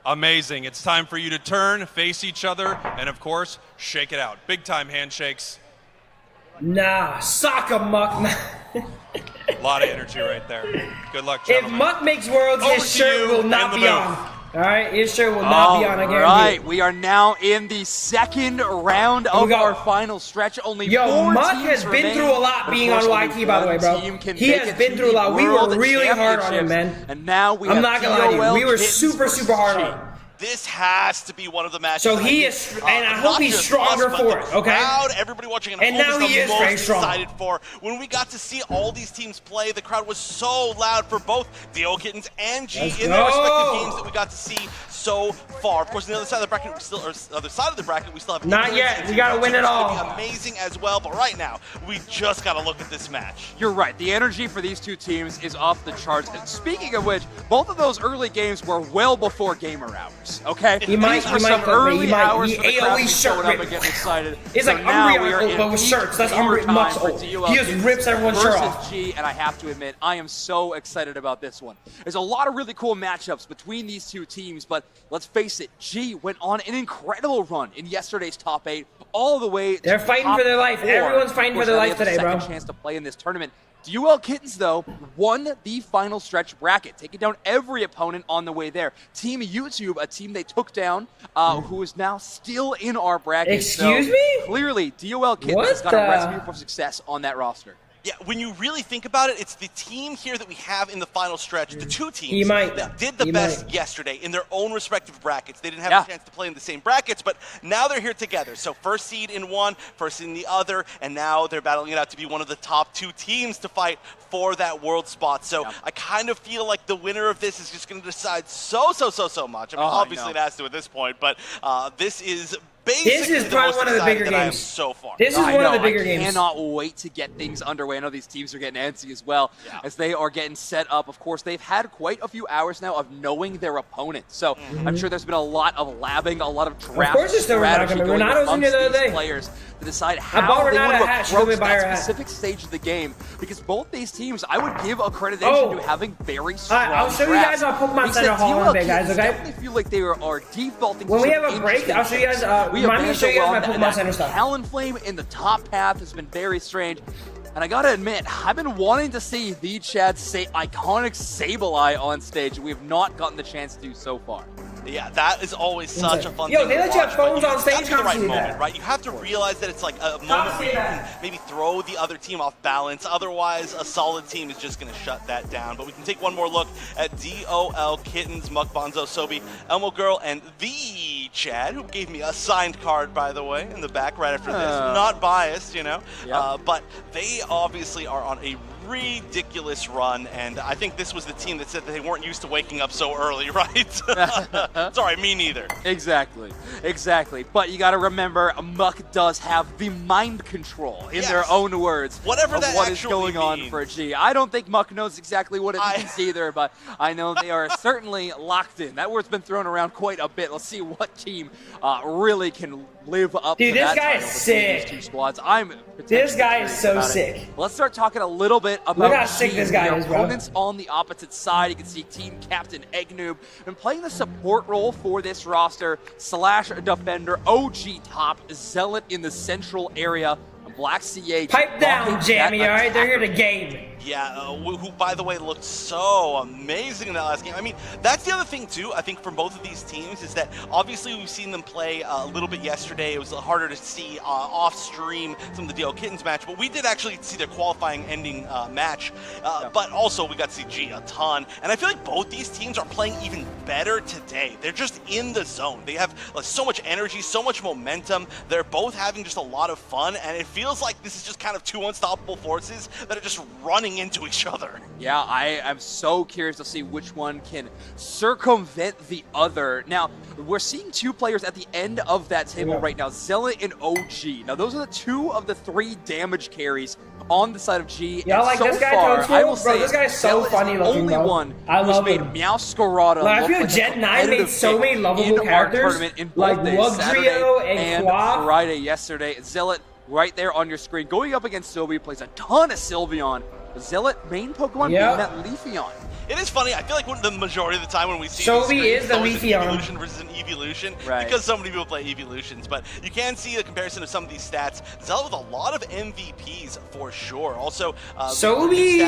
[SPEAKER 14] Amazing. It's time for you to turn, face each other, and of course, shake it out. Big time handshakes.
[SPEAKER 1] Nah, sock a Muck.
[SPEAKER 14] A lot of energy right there. Good luck,
[SPEAKER 1] If
[SPEAKER 14] gentlemen.
[SPEAKER 1] Muck makes Worlds,
[SPEAKER 14] Over
[SPEAKER 1] his
[SPEAKER 14] to
[SPEAKER 1] shirt
[SPEAKER 14] you
[SPEAKER 1] will not
[SPEAKER 14] in
[SPEAKER 1] be
[SPEAKER 14] the
[SPEAKER 1] on.
[SPEAKER 14] booth.
[SPEAKER 1] All right, his shirt will not be on. I guarantee
[SPEAKER 9] Right,
[SPEAKER 1] it.
[SPEAKER 9] we are now in the second round of our final stretch. Only
[SPEAKER 1] Yo,
[SPEAKER 9] 4
[SPEAKER 1] Muck
[SPEAKER 9] teams
[SPEAKER 1] has been
[SPEAKER 9] remain.
[SPEAKER 1] through a lot
[SPEAKER 9] Of
[SPEAKER 1] being
[SPEAKER 9] course,
[SPEAKER 1] on
[SPEAKER 9] only
[SPEAKER 1] YT, by the way,
[SPEAKER 9] one
[SPEAKER 1] bro.
[SPEAKER 9] team can
[SPEAKER 1] He
[SPEAKER 9] make
[SPEAKER 1] has
[SPEAKER 9] it
[SPEAKER 1] been
[SPEAKER 9] to
[SPEAKER 1] through a
[SPEAKER 9] the
[SPEAKER 1] lot. We were
[SPEAKER 9] World
[SPEAKER 1] really hard on him,
[SPEAKER 9] Championships,
[SPEAKER 1] man.
[SPEAKER 9] And now we
[SPEAKER 1] I'm
[SPEAKER 9] have
[SPEAKER 1] not gonna lie to you.
[SPEAKER 9] DOL
[SPEAKER 1] We were
[SPEAKER 9] Kittens
[SPEAKER 1] super
[SPEAKER 9] versus
[SPEAKER 1] hard
[SPEAKER 9] G.
[SPEAKER 1] on him.
[SPEAKER 11] This has to be one of the matches.
[SPEAKER 1] So
[SPEAKER 11] that
[SPEAKER 1] he
[SPEAKER 11] I
[SPEAKER 1] is,
[SPEAKER 11] think,
[SPEAKER 1] and I
[SPEAKER 11] not
[SPEAKER 1] hope he's
[SPEAKER 11] just
[SPEAKER 1] stronger
[SPEAKER 11] us, but
[SPEAKER 1] for
[SPEAKER 11] the
[SPEAKER 1] it, okay?
[SPEAKER 11] crowd, everybody watching at
[SPEAKER 1] And
[SPEAKER 11] home
[SPEAKER 1] now
[SPEAKER 11] is
[SPEAKER 1] he
[SPEAKER 11] the
[SPEAKER 1] is very
[SPEAKER 11] most
[SPEAKER 1] strong.
[SPEAKER 11] excited for. When we got to see all these teams play, the crowd was so loud for both DOL Kittens and G
[SPEAKER 1] Let's
[SPEAKER 11] in their respective
[SPEAKER 1] go.
[SPEAKER 11] games that we got to see so far. Of course, on the other side of the bracket, we still have
[SPEAKER 1] Not
[SPEAKER 11] Ekins
[SPEAKER 1] yet.
[SPEAKER 11] and
[SPEAKER 1] We gotta
[SPEAKER 11] Team
[SPEAKER 1] win it
[SPEAKER 11] It's
[SPEAKER 1] all.
[SPEAKER 11] gonna be amazing as well. But right now, we just got to look at this match.
[SPEAKER 9] You're right. The energy for these two teams is off the charts. And speaking of which, both of those early games were well before gamer hours. Okay,
[SPEAKER 1] He might-
[SPEAKER 9] these were
[SPEAKER 1] he might
[SPEAKER 9] some
[SPEAKER 1] cook me.
[SPEAKER 9] early
[SPEAKER 1] He might-
[SPEAKER 9] hours
[SPEAKER 1] he
[SPEAKER 9] for the crowd to
[SPEAKER 1] AOE
[SPEAKER 9] be showing
[SPEAKER 1] shirt
[SPEAKER 9] up
[SPEAKER 1] rip.
[SPEAKER 9] and getting excited.
[SPEAKER 1] It's like
[SPEAKER 9] now
[SPEAKER 1] Umbreon,
[SPEAKER 9] we are in
[SPEAKER 1] but with
[SPEAKER 9] peak
[SPEAKER 1] shirts. That's
[SPEAKER 9] gamer
[SPEAKER 1] Umbreon
[SPEAKER 9] time
[SPEAKER 1] Muck's
[SPEAKER 9] for
[SPEAKER 1] old.
[SPEAKER 9] DOL
[SPEAKER 1] He just
[SPEAKER 9] Kittens
[SPEAKER 1] rips everyone's shirt
[SPEAKER 9] versus
[SPEAKER 1] off.
[SPEAKER 9] G, and I have to admit, I am so excited about this one. There's a lot of really cool matchups between these two teams, but let's face it, G went on an incredible run in yesterday's top 8, all the way.
[SPEAKER 1] They're
[SPEAKER 9] to
[SPEAKER 1] fighting
[SPEAKER 9] top
[SPEAKER 1] for their life.
[SPEAKER 9] 4.
[SPEAKER 1] Everyone's fighting
[SPEAKER 9] Of course,
[SPEAKER 1] for their
[SPEAKER 9] now
[SPEAKER 1] life
[SPEAKER 9] they have
[SPEAKER 1] today,
[SPEAKER 9] the
[SPEAKER 1] bro.
[SPEAKER 9] second chance to play in this tournament. DOL Kittens, though, won the final stretch bracket, taking down every opponent on the way there. Team YouTube, a team they took down, who is now still in our bracket.
[SPEAKER 1] Excuse
[SPEAKER 9] So,
[SPEAKER 1] me?
[SPEAKER 9] Clearly, DOL Kittens
[SPEAKER 1] What
[SPEAKER 9] has got a
[SPEAKER 1] the-
[SPEAKER 9] recipe for success on that roster.
[SPEAKER 11] Yeah, when you really think about it, it's the team here that we have in the final stretch, the two
[SPEAKER 1] He
[SPEAKER 11] teams
[SPEAKER 1] might.
[SPEAKER 11] that did the
[SPEAKER 1] He
[SPEAKER 11] best
[SPEAKER 1] might.
[SPEAKER 11] yesterday in their own respective brackets. They didn't have
[SPEAKER 9] Yeah.
[SPEAKER 11] a chance to play in the same brackets, but now they're here together. So first seed in one, first seed in the other, and now they're battling it out to be one of the top 2 teams to fight for that world spot. So I kind of feel like the winner of this is just going to decide so much. I mean, obviously it has to at this point, but this is basically
[SPEAKER 1] This is
[SPEAKER 11] the
[SPEAKER 1] probably
[SPEAKER 11] most
[SPEAKER 1] one of the
[SPEAKER 11] excited
[SPEAKER 1] bigger
[SPEAKER 11] that I am
[SPEAKER 1] games.
[SPEAKER 11] so far.
[SPEAKER 1] This is one of the bigger
[SPEAKER 9] I
[SPEAKER 1] games.
[SPEAKER 9] cannot wait to get things underway. I know these teams are getting antsy as well as they are getting set up. Of course, they've had quite a few hours now of knowing their opponent. So I'm sure there's been a lot of labbing, a lot of draft
[SPEAKER 1] course there's still
[SPEAKER 9] strategy
[SPEAKER 1] Renata.
[SPEAKER 9] going
[SPEAKER 1] Renata was in
[SPEAKER 9] amongst
[SPEAKER 1] here the other
[SPEAKER 9] these
[SPEAKER 1] day.
[SPEAKER 9] players to decide
[SPEAKER 1] I
[SPEAKER 9] how
[SPEAKER 1] bought
[SPEAKER 9] they
[SPEAKER 1] Renata
[SPEAKER 9] want
[SPEAKER 1] a
[SPEAKER 9] to
[SPEAKER 1] hat. She told me
[SPEAKER 9] approach
[SPEAKER 1] to buy her
[SPEAKER 9] that
[SPEAKER 1] a hat.
[SPEAKER 9] specific stage of the game. Because both these teams, I would give accreditation to having very strong
[SPEAKER 1] I'll show you guys
[SPEAKER 9] drafts.
[SPEAKER 1] our Pokemon
[SPEAKER 9] Because
[SPEAKER 1] Center
[SPEAKER 9] the
[SPEAKER 1] Hall in a
[SPEAKER 9] DOL
[SPEAKER 1] bit, guys,
[SPEAKER 9] Kittens
[SPEAKER 1] okay?
[SPEAKER 9] definitely feel like they are defaulting
[SPEAKER 1] When
[SPEAKER 9] to
[SPEAKER 1] we
[SPEAKER 9] some
[SPEAKER 1] have a break,
[SPEAKER 9] interesting
[SPEAKER 1] I'll show you guys,
[SPEAKER 9] picks. We have
[SPEAKER 1] remind me to show you guys my
[SPEAKER 9] Vanderbilt,
[SPEAKER 1] Pokemon
[SPEAKER 9] that
[SPEAKER 1] Center stuff.
[SPEAKER 9] Talonflame in the top path has been very strange. And I gotta admit, I've been wanting to see the Chad's iconic Sableye on stage. We have not gotten the chance to do so far.
[SPEAKER 11] Yeah, that is always such a fun
[SPEAKER 1] Yo,
[SPEAKER 11] thing
[SPEAKER 1] they
[SPEAKER 11] to
[SPEAKER 1] let you
[SPEAKER 11] watch,
[SPEAKER 1] have
[SPEAKER 11] but
[SPEAKER 1] phones
[SPEAKER 11] you
[SPEAKER 1] on
[SPEAKER 11] just gotta
[SPEAKER 1] stage,
[SPEAKER 11] be the right
[SPEAKER 1] can't see
[SPEAKER 11] moment,
[SPEAKER 1] that.
[SPEAKER 11] right? You have to realize that it's like a moment where you can maybe throw the other team off balance. Otherwise, a solid team is just going to shut that down. But we can take one more look at DOL Kittens, Muck, Bonzo, Sobi, Elmo Girl, and the Chad, who gave me a signed card, by the way, in the back right after this. Not biased, you know. But they obviously are on a ridiculous run, and I think this was the team that said that they weren't used to waking up so early, right? Sorry, me neither.
[SPEAKER 9] Exactly. But you got to remember, Muck does have the mind control, in their own words,
[SPEAKER 11] Whatever
[SPEAKER 9] of
[SPEAKER 11] that
[SPEAKER 9] what is
[SPEAKER 11] actually
[SPEAKER 9] going on
[SPEAKER 11] means.
[SPEAKER 9] for G. I don't think Muck knows exactly what it means either, but I know they are certainly locked in. That word's been thrown around quite a bit. Let's see what team really can live up
[SPEAKER 1] Dude,
[SPEAKER 9] to
[SPEAKER 1] this
[SPEAKER 9] that
[SPEAKER 1] guy
[SPEAKER 9] title
[SPEAKER 1] is
[SPEAKER 9] between these
[SPEAKER 1] sick.
[SPEAKER 9] two squads. I'm
[SPEAKER 1] This guy is
[SPEAKER 9] curious
[SPEAKER 1] so
[SPEAKER 9] about it.
[SPEAKER 1] sick.
[SPEAKER 9] Let's start talking a little bit about
[SPEAKER 1] Look how sick
[SPEAKER 9] G,
[SPEAKER 1] this guy
[SPEAKER 9] their
[SPEAKER 1] is, bro.
[SPEAKER 9] opponents on the opposite side. You can see Team Captain Eggnoob been playing the support role for this roster, / defender, OG top, Zealot in the central area, Black CA.
[SPEAKER 1] Pipe down,
[SPEAKER 9] blocking
[SPEAKER 1] Jammy,
[SPEAKER 9] that
[SPEAKER 1] all right? They're here to
[SPEAKER 9] attacker.
[SPEAKER 1] game.
[SPEAKER 11] Yeah, who, by the way, looked so amazing in that last game. I mean, that's the other thing, too, I think, from both of these teams, is that obviously we've seen them play a little bit yesterday. It was harder to see off-stream some of the DO Kittens match, but we did actually see their qualifying ending match. But also, we got to see G a ton. And I feel like both these teams are playing even better today. They're just in the zone. They have so much energy, so much momentum. They're both having just a lot of fun, and it feels like this is just kind of two unstoppable forces that are just running into each other.
[SPEAKER 9] Yeah, I am so curious to see which one can circumvent the other. Now, we're seeing two players at the end of that table right now, Zealot and OG. Now, those are the two of the 3 damage carries on the side of G.
[SPEAKER 1] Yeah, like
[SPEAKER 9] so
[SPEAKER 1] this guy
[SPEAKER 9] far,
[SPEAKER 1] Toadstool,
[SPEAKER 9] I will
[SPEAKER 1] bro,
[SPEAKER 9] say
[SPEAKER 1] this guy's so
[SPEAKER 9] Zealot
[SPEAKER 1] funny
[SPEAKER 9] is the
[SPEAKER 1] looking,
[SPEAKER 9] only
[SPEAKER 1] bro.
[SPEAKER 9] one
[SPEAKER 1] I
[SPEAKER 9] who's
[SPEAKER 1] love
[SPEAKER 9] made
[SPEAKER 1] him.
[SPEAKER 9] Meowscarada
[SPEAKER 1] Like, I
[SPEAKER 9] look
[SPEAKER 1] feel
[SPEAKER 9] like
[SPEAKER 1] Jet
[SPEAKER 9] a
[SPEAKER 1] 9 made so
[SPEAKER 9] competitive
[SPEAKER 1] many
[SPEAKER 9] pick
[SPEAKER 1] lovable
[SPEAKER 9] in our
[SPEAKER 1] characters,
[SPEAKER 9] tournament in both
[SPEAKER 1] like
[SPEAKER 9] days,
[SPEAKER 1] Luxrio
[SPEAKER 9] Saturday
[SPEAKER 1] and
[SPEAKER 9] and
[SPEAKER 1] Quaff.
[SPEAKER 9] Friday yesterday. Zealot right there on your screen. Going up against Sylvie, plays a ton of Sylveon. Zealot main Pokemon being that Leafeon.
[SPEAKER 11] It is funny. I feel like the majority of the time when we see
[SPEAKER 1] Sylvie
[SPEAKER 11] these
[SPEAKER 1] is the
[SPEAKER 11] screens, it's
[SPEAKER 1] Leafeon.
[SPEAKER 11] evolution versus an evolution,
[SPEAKER 9] Right.
[SPEAKER 11] because so many people play evolutions. But you can see the comparison of some of these stats. Zealot with a lot of MVPs for sure. Also,
[SPEAKER 1] Sylvie,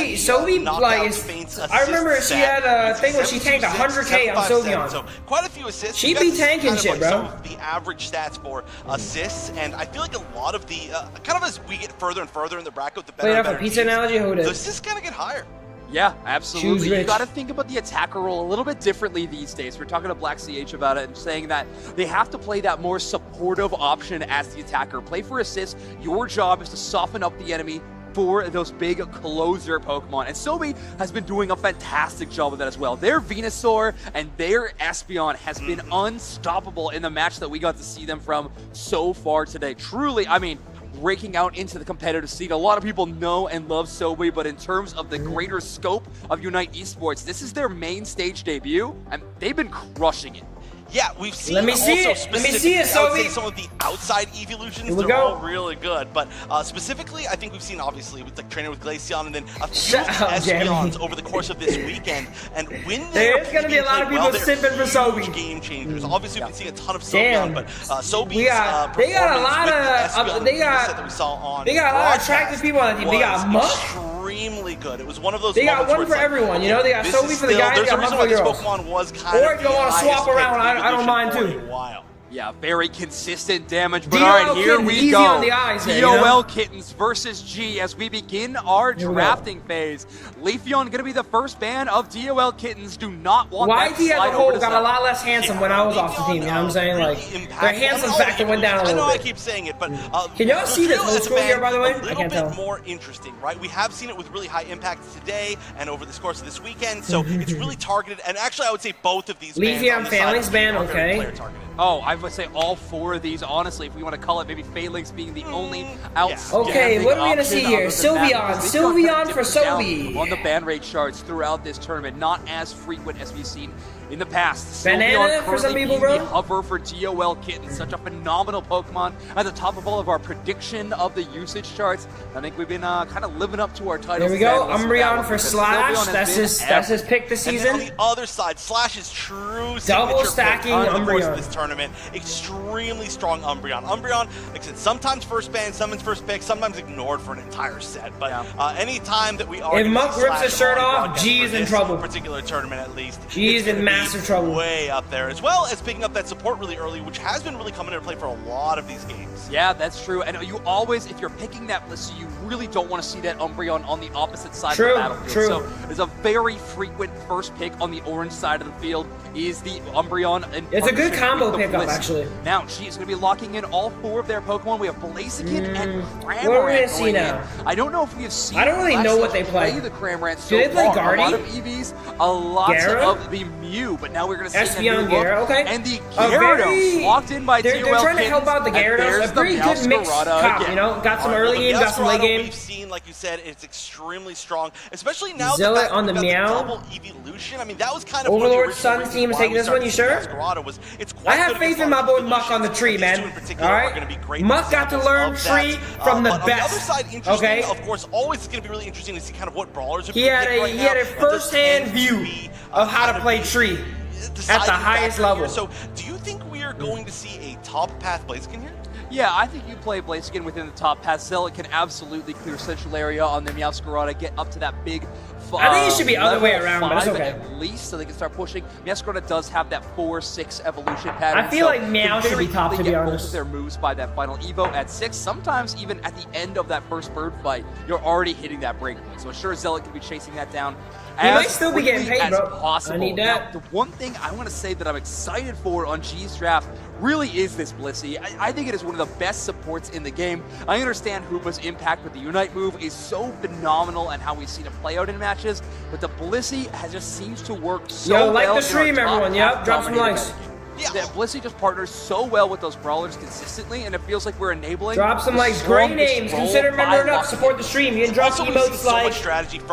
[SPEAKER 11] knockouts,
[SPEAKER 1] like,
[SPEAKER 11] feints,
[SPEAKER 1] I remember
[SPEAKER 11] assists
[SPEAKER 1] she
[SPEAKER 11] stat.
[SPEAKER 1] had a thing where she tanked 100K on
[SPEAKER 11] 757,
[SPEAKER 1] Sylveon.
[SPEAKER 11] So quite a few assists.
[SPEAKER 1] She
[SPEAKER 11] You
[SPEAKER 1] be
[SPEAKER 11] guys see
[SPEAKER 1] tanking
[SPEAKER 11] kind of
[SPEAKER 1] shit,
[SPEAKER 11] like
[SPEAKER 1] bro.
[SPEAKER 11] Some of the average stats for assists, and I feel like a lot of the kind of as we get further and further in the bracket, the better.
[SPEAKER 1] Played
[SPEAKER 11] and
[SPEAKER 1] off a
[SPEAKER 11] better
[SPEAKER 1] pizza
[SPEAKER 11] teams,
[SPEAKER 1] analogy. Who it
[SPEAKER 11] the
[SPEAKER 1] is?
[SPEAKER 11] assists kind of get higher.
[SPEAKER 9] Yeah, absolutely.
[SPEAKER 1] Choose
[SPEAKER 9] You
[SPEAKER 1] rich.
[SPEAKER 9] got to think about the attacker role a little bit differently these days. We're talking to Black CH about it and saying that they have to play that more supportive option as the attacker. Play for assists. Your job is to soften up the enemy for those big closer Pokemon. And Sobi has been doing a fantastic job of that as well. Their Venusaur and their Espeon has been unstoppable in the match that we got to see them from so far today. Truly, I mean, breaking out into the competitive scene. A lot of people know and love Sobi, but in terms of the greater scope of Unite Esports, this is their main stage debut, and they've been crushing it.
[SPEAKER 11] Yeah, we've seen
[SPEAKER 1] Let me see
[SPEAKER 11] also
[SPEAKER 1] it. Let me see it,
[SPEAKER 11] specifically, I would say
[SPEAKER 1] Sobi.
[SPEAKER 11] some of the outside evolutions,
[SPEAKER 1] Here we
[SPEAKER 11] they're
[SPEAKER 1] go.
[SPEAKER 11] all really good. But specifically, I think we've seen, obviously, with like training with Glaceon and then a few
[SPEAKER 1] Shut up,
[SPEAKER 11] Espeons
[SPEAKER 1] Jeremy.
[SPEAKER 11] over the course of this weekend. And when
[SPEAKER 1] There's gonna be a lot of people simping for Sobi.
[SPEAKER 11] Game changers. Obviously, we've been seeing a ton of
[SPEAKER 1] Damn.
[SPEAKER 11] Sylveon, but Sobi's
[SPEAKER 1] They got a lot of
[SPEAKER 11] they got
[SPEAKER 1] a lot of attractive people on the team. They got Muck.
[SPEAKER 11] Extremely good. It was one of those.
[SPEAKER 1] They got
[SPEAKER 11] moments
[SPEAKER 1] one
[SPEAKER 11] where it's
[SPEAKER 1] for
[SPEAKER 11] like,
[SPEAKER 1] everyone, you know? They got
[SPEAKER 11] this
[SPEAKER 1] Sobi
[SPEAKER 11] is
[SPEAKER 1] for the
[SPEAKER 11] still-
[SPEAKER 1] guys,
[SPEAKER 11] There's
[SPEAKER 1] they
[SPEAKER 11] a
[SPEAKER 1] got
[SPEAKER 11] reason
[SPEAKER 1] Muck
[SPEAKER 11] why
[SPEAKER 1] for
[SPEAKER 11] this
[SPEAKER 1] girls.
[SPEAKER 11] Pokemon was kind
[SPEAKER 1] Or
[SPEAKER 11] of
[SPEAKER 1] if you want to swap around, I don't mind
[SPEAKER 11] for
[SPEAKER 1] too.
[SPEAKER 11] a while.
[SPEAKER 9] Yeah, very consistent damage. But
[SPEAKER 1] DOL
[SPEAKER 9] all right, here
[SPEAKER 1] Kittens,
[SPEAKER 9] we
[SPEAKER 1] easy
[SPEAKER 9] go.
[SPEAKER 1] on the eyes there, you
[SPEAKER 9] DOL
[SPEAKER 1] know?
[SPEAKER 9] Kittens versus G as we begin our
[SPEAKER 1] Here we go.
[SPEAKER 9] drafting phase. Leafeon going to be the first ban of DOL Kittens. Do not want that
[SPEAKER 1] YT as
[SPEAKER 9] slide
[SPEAKER 1] a
[SPEAKER 9] over
[SPEAKER 1] whole
[SPEAKER 9] to
[SPEAKER 1] got a
[SPEAKER 9] Zelda.
[SPEAKER 1] lot less handsome when I was off the team, you know what I'm saying? Like, their handsome factor went down a
[SPEAKER 11] I know
[SPEAKER 1] little
[SPEAKER 11] I
[SPEAKER 1] bit.
[SPEAKER 11] keep saying it, but
[SPEAKER 1] Can y'all see this
[SPEAKER 11] Lusamine
[SPEAKER 1] old
[SPEAKER 11] as a
[SPEAKER 1] school
[SPEAKER 11] fan,
[SPEAKER 1] here, by the way?
[SPEAKER 11] A
[SPEAKER 1] I
[SPEAKER 11] little
[SPEAKER 1] can't
[SPEAKER 11] bit
[SPEAKER 1] tell.
[SPEAKER 11] more interesting, right? We have seen it with really high impact today and over this course of this weekend, so it's really targeted. And actually, I would say both of these bans
[SPEAKER 1] Leafeon
[SPEAKER 11] on the side
[SPEAKER 1] Phalanx
[SPEAKER 11] of
[SPEAKER 1] ban,
[SPEAKER 11] are very
[SPEAKER 1] okay.
[SPEAKER 11] player targeted.
[SPEAKER 9] Oh, I would say all 4 of these, honestly, if we want to call it maybe Phalanx being the only outstanding
[SPEAKER 1] Okay, what are we gonna
[SPEAKER 9] option
[SPEAKER 1] see here?
[SPEAKER 9] other than that.
[SPEAKER 1] Sylveon.
[SPEAKER 9] Leafeon
[SPEAKER 1] Sylveon
[SPEAKER 9] kind of
[SPEAKER 1] for
[SPEAKER 9] dipping down
[SPEAKER 1] Sobi.
[SPEAKER 9] on the ban rate charts throughout this tournament, not as frequent as we've seen in the past.
[SPEAKER 1] Banana
[SPEAKER 9] Sylveon
[SPEAKER 1] for some
[SPEAKER 9] currently
[SPEAKER 1] people,
[SPEAKER 9] being
[SPEAKER 1] bro?
[SPEAKER 9] the hover for DOL Kittens, such a phenomenal Pokemon at the top of all of our prediction of the usage charts. I think we've been kind of living up to our titles.
[SPEAKER 1] There we go.
[SPEAKER 9] today. Listen to that
[SPEAKER 1] Umbreon
[SPEAKER 9] one,
[SPEAKER 1] for
[SPEAKER 9] because
[SPEAKER 1] Slash.
[SPEAKER 9] Sylveon has
[SPEAKER 1] That's
[SPEAKER 9] been
[SPEAKER 1] his pick this
[SPEAKER 11] And then
[SPEAKER 1] season.
[SPEAKER 11] on the other side, Slash's true
[SPEAKER 1] Double
[SPEAKER 11] signature
[SPEAKER 1] stacking
[SPEAKER 11] pick over the course
[SPEAKER 1] Umbreon.
[SPEAKER 11] of this tournament. Extremely strong Umbreon. Umbreon, like I said, sometimes first ban, sometimes first pick, sometimes ignored for an entire set. But any time that we are
[SPEAKER 1] If
[SPEAKER 11] gonna
[SPEAKER 1] Muck
[SPEAKER 11] see
[SPEAKER 1] rips
[SPEAKER 11] Slash
[SPEAKER 1] his shirt
[SPEAKER 11] on
[SPEAKER 1] off,
[SPEAKER 11] broadcast
[SPEAKER 1] G
[SPEAKER 11] for
[SPEAKER 1] is in
[SPEAKER 11] this
[SPEAKER 1] trouble.
[SPEAKER 11] particular tournament, at least,
[SPEAKER 1] G
[SPEAKER 11] it's
[SPEAKER 1] is in
[SPEAKER 11] gonna
[SPEAKER 1] massive
[SPEAKER 11] be
[SPEAKER 1] trouble.
[SPEAKER 11] way up there, as well as picking up that support really early, which has been really coming into play for a lot of these games.
[SPEAKER 9] Yeah, that's true. And you always, if you're picking that list, you really don't want to see that Umbreon on the opposite side
[SPEAKER 1] True,
[SPEAKER 9] of the battlefield.
[SPEAKER 1] true.
[SPEAKER 9] So there's a very frequent first pick on the orange side of the field is the Umbreon.
[SPEAKER 1] It's a good
[SPEAKER 9] partnership
[SPEAKER 1] combo
[SPEAKER 9] with the
[SPEAKER 1] pickup,
[SPEAKER 9] Blissey.
[SPEAKER 1] actually.
[SPEAKER 9] Now, she's going to be locking in all 4 of their Pokemon. We have Blaziken and Cramorant
[SPEAKER 1] what are we gonna see
[SPEAKER 9] going
[SPEAKER 1] now?
[SPEAKER 9] in. I don't know if we have seen
[SPEAKER 1] I don't really know what they
[SPEAKER 9] play
[SPEAKER 1] play.
[SPEAKER 9] the Cramorant so
[SPEAKER 1] Do they play
[SPEAKER 9] far. A lot
[SPEAKER 1] Guardy?
[SPEAKER 9] of EVs, a lot
[SPEAKER 1] Gyara?
[SPEAKER 9] of the Mew, but now we're going to see
[SPEAKER 1] Espeon,
[SPEAKER 9] a new look.
[SPEAKER 1] Gyara, okay.
[SPEAKER 9] And the
[SPEAKER 1] A very-
[SPEAKER 9] Gyarados locked in by
[SPEAKER 1] They're
[SPEAKER 9] DOL
[SPEAKER 1] trying to help
[SPEAKER 9] Kittens,
[SPEAKER 1] out the
[SPEAKER 9] and
[SPEAKER 1] Gyarados.
[SPEAKER 9] there's
[SPEAKER 1] A pretty
[SPEAKER 9] the
[SPEAKER 1] good mixed
[SPEAKER 9] Meowscarada
[SPEAKER 1] cop,
[SPEAKER 9] again.
[SPEAKER 1] you know? Got some
[SPEAKER 11] All right,
[SPEAKER 1] early
[SPEAKER 11] well,
[SPEAKER 1] game, got some late
[SPEAKER 11] Meowscarada
[SPEAKER 1] game.
[SPEAKER 11] We've seen, like you said, it's extremely strong, especially now
[SPEAKER 1] Zealot
[SPEAKER 11] that
[SPEAKER 1] on the
[SPEAKER 11] we've got
[SPEAKER 1] Meow.
[SPEAKER 11] double evolution. I mean, that was kind of
[SPEAKER 1] Overlord
[SPEAKER 11] one of the original
[SPEAKER 1] Sun
[SPEAKER 11] reasons
[SPEAKER 1] team is
[SPEAKER 11] why
[SPEAKER 1] taking
[SPEAKER 11] we
[SPEAKER 1] this one,
[SPEAKER 11] started
[SPEAKER 1] you
[SPEAKER 11] to see
[SPEAKER 1] sure?
[SPEAKER 11] Meowscarada was it's quite
[SPEAKER 1] I have
[SPEAKER 11] good
[SPEAKER 1] faith
[SPEAKER 11] against
[SPEAKER 1] in my
[SPEAKER 11] a lot
[SPEAKER 1] boy
[SPEAKER 11] of
[SPEAKER 1] Muck on the
[SPEAKER 11] evolutions.
[SPEAKER 1] tree,
[SPEAKER 11] These
[SPEAKER 1] man.
[SPEAKER 11] two in particular
[SPEAKER 1] All
[SPEAKER 11] are gonna be
[SPEAKER 1] right?
[SPEAKER 11] great
[SPEAKER 1] Muck got to
[SPEAKER 11] examples
[SPEAKER 1] learn
[SPEAKER 11] of that.
[SPEAKER 1] tree from the
[SPEAKER 11] But on
[SPEAKER 1] best.
[SPEAKER 11] the other side, interesting,
[SPEAKER 1] Okay?
[SPEAKER 11] of course, always it's going to be really interesting to see kind of what brawlers are
[SPEAKER 1] He
[SPEAKER 11] being
[SPEAKER 1] had
[SPEAKER 11] picked
[SPEAKER 1] a
[SPEAKER 11] right
[SPEAKER 1] he
[SPEAKER 11] now,
[SPEAKER 1] had a
[SPEAKER 11] and just
[SPEAKER 1] first-hand
[SPEAKER 11] tend to
[SPEAKER 1] view
[SPEAKER 11] be,
[SPEAKER 1] of how to
[SPEAKER 11] kind
[SPEAKER 1] play
[SPEAKER 11] be
[SPEAKER 1] tree at the
[SPEAKER 11] deciding
[SPEAKER 1] highest
[SPEAKER 11] factor
[SPEAKER 1] level.
[SPEAKER 11] here. So, do you think we are going to see a top path Blaziken here?
[SPEAKER 9] Yeah, I think you play Blaziken within the top path. Zealot can absolutely clear central area on the Meowscarada, get up to that big
[SPEAKER 1] I think it should be other way around, but it's okay.
[SPEAKER 9] At least, so they can start pushing. Meowscarada does have that 4-6 evolution pattern.
[SPEAKER 1] I feel like Meow should be top, to be honest.
[SPEAKER 9] Both of their moves by that final Evo at 6. Sometimes even at the end of that first bird fight, you're already hitting that break point. So sure, Zealot can be chasing that down.
[SPEAKER 1] He might still be getting paid, bro.
[SPEAKER 9] Possible.
[SPEAKER 1] I need that.
[SPEAKER 9] Now, the one thing I want to say that I'm excited for on G's draft really is this Blissey. I think it is one of the best supports in the game. I understand Hoopa's impact with the Unite move is so phenomenal and how we've seen it play out in matches, but the Blissey just seems to work so well.
[SPEAKER 1] Yo, like the stream, everyone. Yep, drop some likes.
[SPEAKER 9] Yeah, Blissey just partners so well with those brawlers consistently, and it feels like we're enabling.
[SPEAKER 1] Drop some likes. Great names. Consider member enough. Support the stream. You can drop emotes like.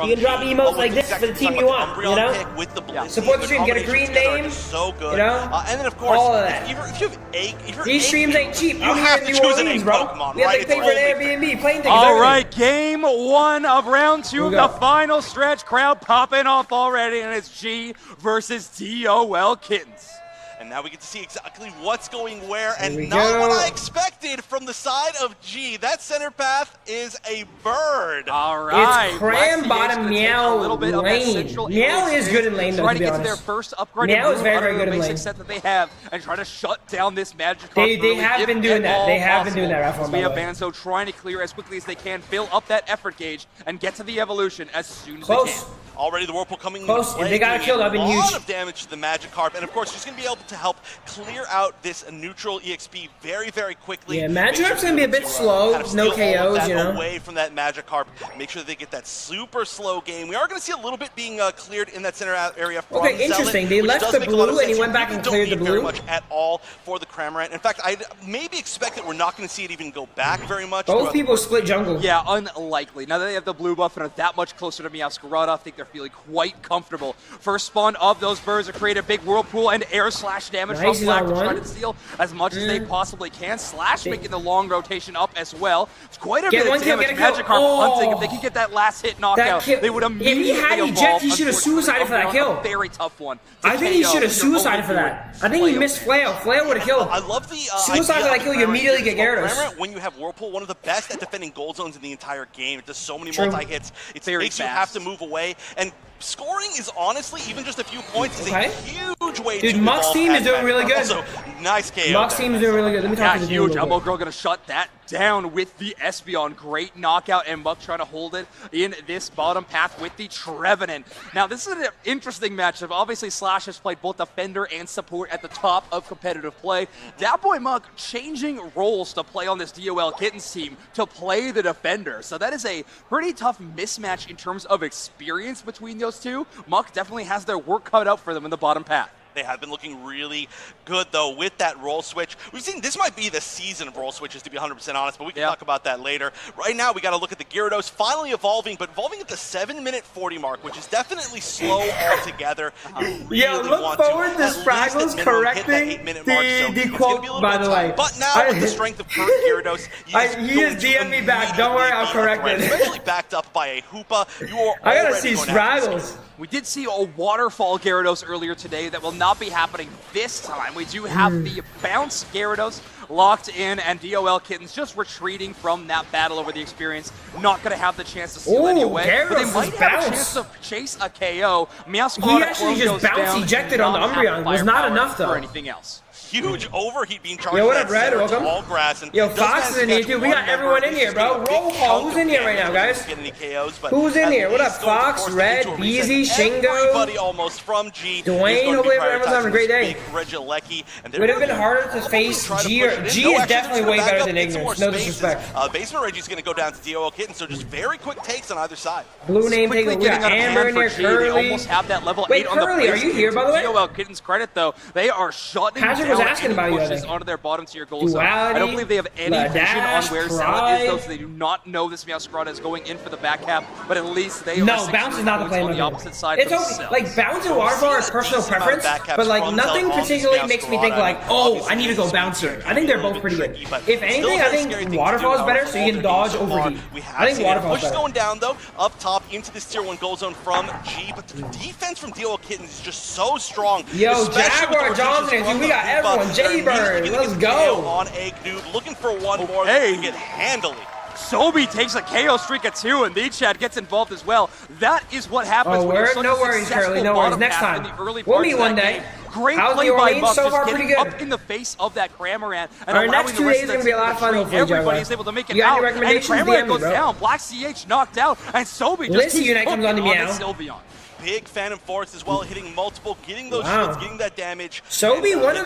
[SPEAKER 1] You can drop emotes like this for the team you want. You know. Support the stream. Get a green name.
[SPEAKER 11] So good.
[SPEAKER 1] You know.
[SPEAKER 11] And then of course,
[SPEAKER 1] all of that.
[SPEAKER 11] if you have
[SPEAKER 1] These streams ain't cheap. I'm here in New Orleans, bro. We have to pay for an Airbnb, plane tickets.
[SPEAKER 9] All right, game 1 of round 2 of the final stretch. Crowd popping off already, and it's G versus DOL Kittens.
[SPEAKER 11] And now we get to see exactly what's going where, and not what I expected from the side of G. That center path is a bird.
[SPEAKER 9] All right.
[SPEAKER 1] It's cram bottom Meow lane. Meow is good in lane, though,
[SPEAKER 9] trying
[SPEAKER 1] to
[SPEAKER 9] to
[SPEAKER 1] be
[SPEAKER 9] get
[SPEAKER 1] honest.
[SPEAKER 9] to their first upgrade.
[SPEAKER 1] Meow is very, very good in lane.
[SPEAKER 9] Basic set that they have, and try to shut down this Magikarp.
[SPEAKER 1] They have been doing that. They have been doing that, Rafa.
[SPEAKER 9] We have Banzo trying to clear as quickly as they can, fill up that effort gauge, and get to the evolution as soon as they can.
[SPEAKER 11] Already the Whirlpool coming
[SPEAKER 1] close.
[SPEAKER 11] in play,
[SPEAKER 1] They got killed. I've been huge.
[SPEAKER 11] A lot of damage to the Magikarp, and of course she's going to be able to help clear out this neutral EXP very, very quickly.
[SPEAKER 1] Yeah, Magikarp's going to be a bit slow. No KOs, you know.
[SPEAKER 11] Away from that Magikarp. Make sure that they get that super slow game. We are going to see a little bit being cleared in that center area from
[SPEAKER 1] Okay, interesting. They left the blue, and he went back and cleared the blue.
[SPEAKER 11] Very much at all for the Cramorant. In fact, I maybe expect that we're not going to see it even go back very much.
[SPEAKER 1] Both people split jungle.
[SPEAKER 9] Yeah, unlikely. Now that they have the blue buff and are that much closer to Meowscarada, I think they're feeling quite comfortable. First spawn of those birds to create a big whirlpool and air slash damage from Black to try to steal as much as they possibly can. Slash making the long rotation up as well. It's quite a bit of damage. Magikarp hunting. If they can get that last hit knockout, they would immediately
[SPEAKER 1] If he had eject, he should have suicided for that kill.
[SPEAKER 9] Very tough one.
[SPEAKER 1] I think he should have suicided for that. I think he missed Flail. Flail would have killed.
[SPEAKER 11] I love the
[SPEAKER 1] suicide for that kill. You immediately get Gyarados.
[SPEAKER 11] When you have Whirlpool, one of the best at defending gold zones in the entire game. It does so many multi-hits. It makes you have to move away. And scoring is honestly, even just a few points, is a huge way to
[SPEAKER 1] Dude, Muck's team is doing really good.
[SPEAKER 11] Also, nice KO.
[SPEAKER 1] Muck's team is doing really good. Let me talk to the
[SPEAKER 9] huge. Elbow Girl going to shut that down with the Espeon. Great knockout, and Muck trying to hold it in this bottom path with the Trevenant. Now, this is an interesting matchup. Obviously, Slash has played both defender and support at the top of competitive play. That boy Muck changing roles to play on this DOL Kittens team to play the defender. So that is a pretty tough mismatch in terms of experience between those two. Muck definitely has their work cut out for them in the bottom path.
[SPEAKER 11] They have been looking really good, though, with that role switch. We've seen this might be the season of role switches, to be 100% honest, but we can talk about that later. Right now, we got to look at the Gyarados finally evolving, but evolving at the 7-minute 40 mark, which is definitely slow altogether.
[SPEAKER 1] Yeah, look forward to Spraggles correcting the quote, by the way.
[SPEAKER 11] But now, with the strength of current Gyarados,
[SPEAKER 1] he just DM'd me back. Don't worry, I'll correct it.
[SPEAKER 11] Especially backed up by a Hoopa. You are
[SPEAKER 1] I gotta see Spraggles.
[SPEAKER 9] We did see a waterfall Gyarados earlier today that will not be happening this time. We do have the bounce Gyarados locked in, and DOL Kittens just retreating from that battle over the experience. Not going to have the chance to steal any away, but they might have a chance to chase a KO.
[SPEAKER 1] He actually just bounce ejected on the Umbreon. Was not enough, though.
[SPEAKER 11] Or
[SPEAKER 9] anything else.
[SPEAKER 11] Huge overheat being charged.
[SPEAKER 1] Yo, what up, Red? Welcome.
[SPEAKER 11] All grass and
[SPEAKER 1] Yo, Fox is in here too. We got everyone in here, bro. Roll call. Who's in here right now, guys? Who's in here? What up, Fox, Red, Beezy, Shingo?
[SPEAKER 11] Everybody almost from G.
[SPEAKER 1] Dwayne, hopefully everyone's having a great day. Would it have been harder to face G? Or G is definitely way better than Ignorance. No disrespect.
[SPEAKER 11] Basement Reggie's going to go down to DOL Kitten, so just very quick takes on either side.
[SPEAKER 1] Blue name taking. We got Amber in here. Curly.
[SPEAKER 9] They almost have that level 8 on the
[SPEAKER 1] Curly, are you here, by the way?
[SPEAKER 9] DOL Kitten's credit, though, they are shutting
[SPEAKER 1] Patrick was asking about you, I think.
[SPEAKER 9] onto their bottom tier goal zone. I don't believe they have any vision on where Zealot is, though, so they do not know this Meowscarada is going in for the back half, but at least they are
[SPEAKER 1] Bounce is not the play
[SPEAKER 9] on the opposite side.
[SPEAKER 1] It's okay. Like, Bounce and Waterfall are personal preference, but like nothing particularly makes me think like, oh, I need to go Bounce here. I think they're both pretty good. If anything, I think Waterfall is better, so you can dodge overheat. I think Waterfall is better.
[SPEAKER 11] Push going down, though, up top into this tier 1 goal zone from G, but the defense from DOL Kittens is just so strong.
[SPEAKER 1] Yo, Jaguar Johnson, dude, we got everyone one. J-Bird, let's go.
[SPEAKER 11] On Egg Noob, looking for one more that can get handily.
[SPEAKER 9] Sobi takes a KO streak at 2, and the chat gets involved as well. That is what happens when you're such
[SPEAKER 1] no
[SPEAKER 9] a
[SPEAKER 1] worries,
[SPEAKER 9] successful
[SPEAKER 1] Curly, no worries.
[SPEAKER 9] bottom
[SPEAKER 1] Next
[SPEAKER 9] half
[SPEAKER 1] time.
[SPEAKER 9] in the early
[SPEAKER 1] We'll
[SPEAKER 9] parts
[SPEAKER 1] meet
[SPEAKER 9] of
[SPEAKER 1] one
[SPEAKER 9] that
[SPEAKER 1] day.
[SPEAKER 9] game. Great
[SPEAKER 1] How's
[SPEAKER 9] play
[SPEAKER 1] New
[SPEAKER 9] by
[SPEAKER 1] Orleans?
[SPEAKER 9] Muff,
[SPEAKER 1] So
[SPEAKER 9] just
[SPEAKER 1] far,
[SPEAKER 9] getting
[SPEAKER 1] pretty good.
[SPEAKER 9] up in the face of that Cramoran and
[SPEAKER 1] Our
[SPEAKER 9] allowing
[SPEAKER 1] next
[SPEAKER 9] the
[SPEAKER 1] 2
[SPEAKER 9] rest
[SPEAKER 1] days
[SPEAKER 9] of
[SPEAKER 1] are gonna be a lot of fun. Hopefully,
[SPEAKER 9] everybody
[SPEAKER 1] Joe.
[SPEAKER 9] is able to make it
[SPEAKER 1] You got
[SPEAKER 9] out,
[SPEAKER 1] any
[SPEAKER 9] and
[SPEAKER 1] recommendations?
[SPEAKER 9] Cramoran
[SPEAKER 1] DM me,
[SPEAKER 9] goes
[SPEAKER 1] bro.
[SPEAKER 9] down. Black CH knocked out, and Sobi just
[SPEAKER 1] Lissy
[SPEAKER 9] keeps
[SPEAKER 1] Unite comes on to
[SPEAKER 9] hooking
[SPEAKER 1] Meow.
[SPEAKER 9] the Sylveon.
[SPEAKER 11] Big Phantom Force as well, hitting multiple, getting those shields, getting that damage.
[SPEAKER 1] Sobi, one of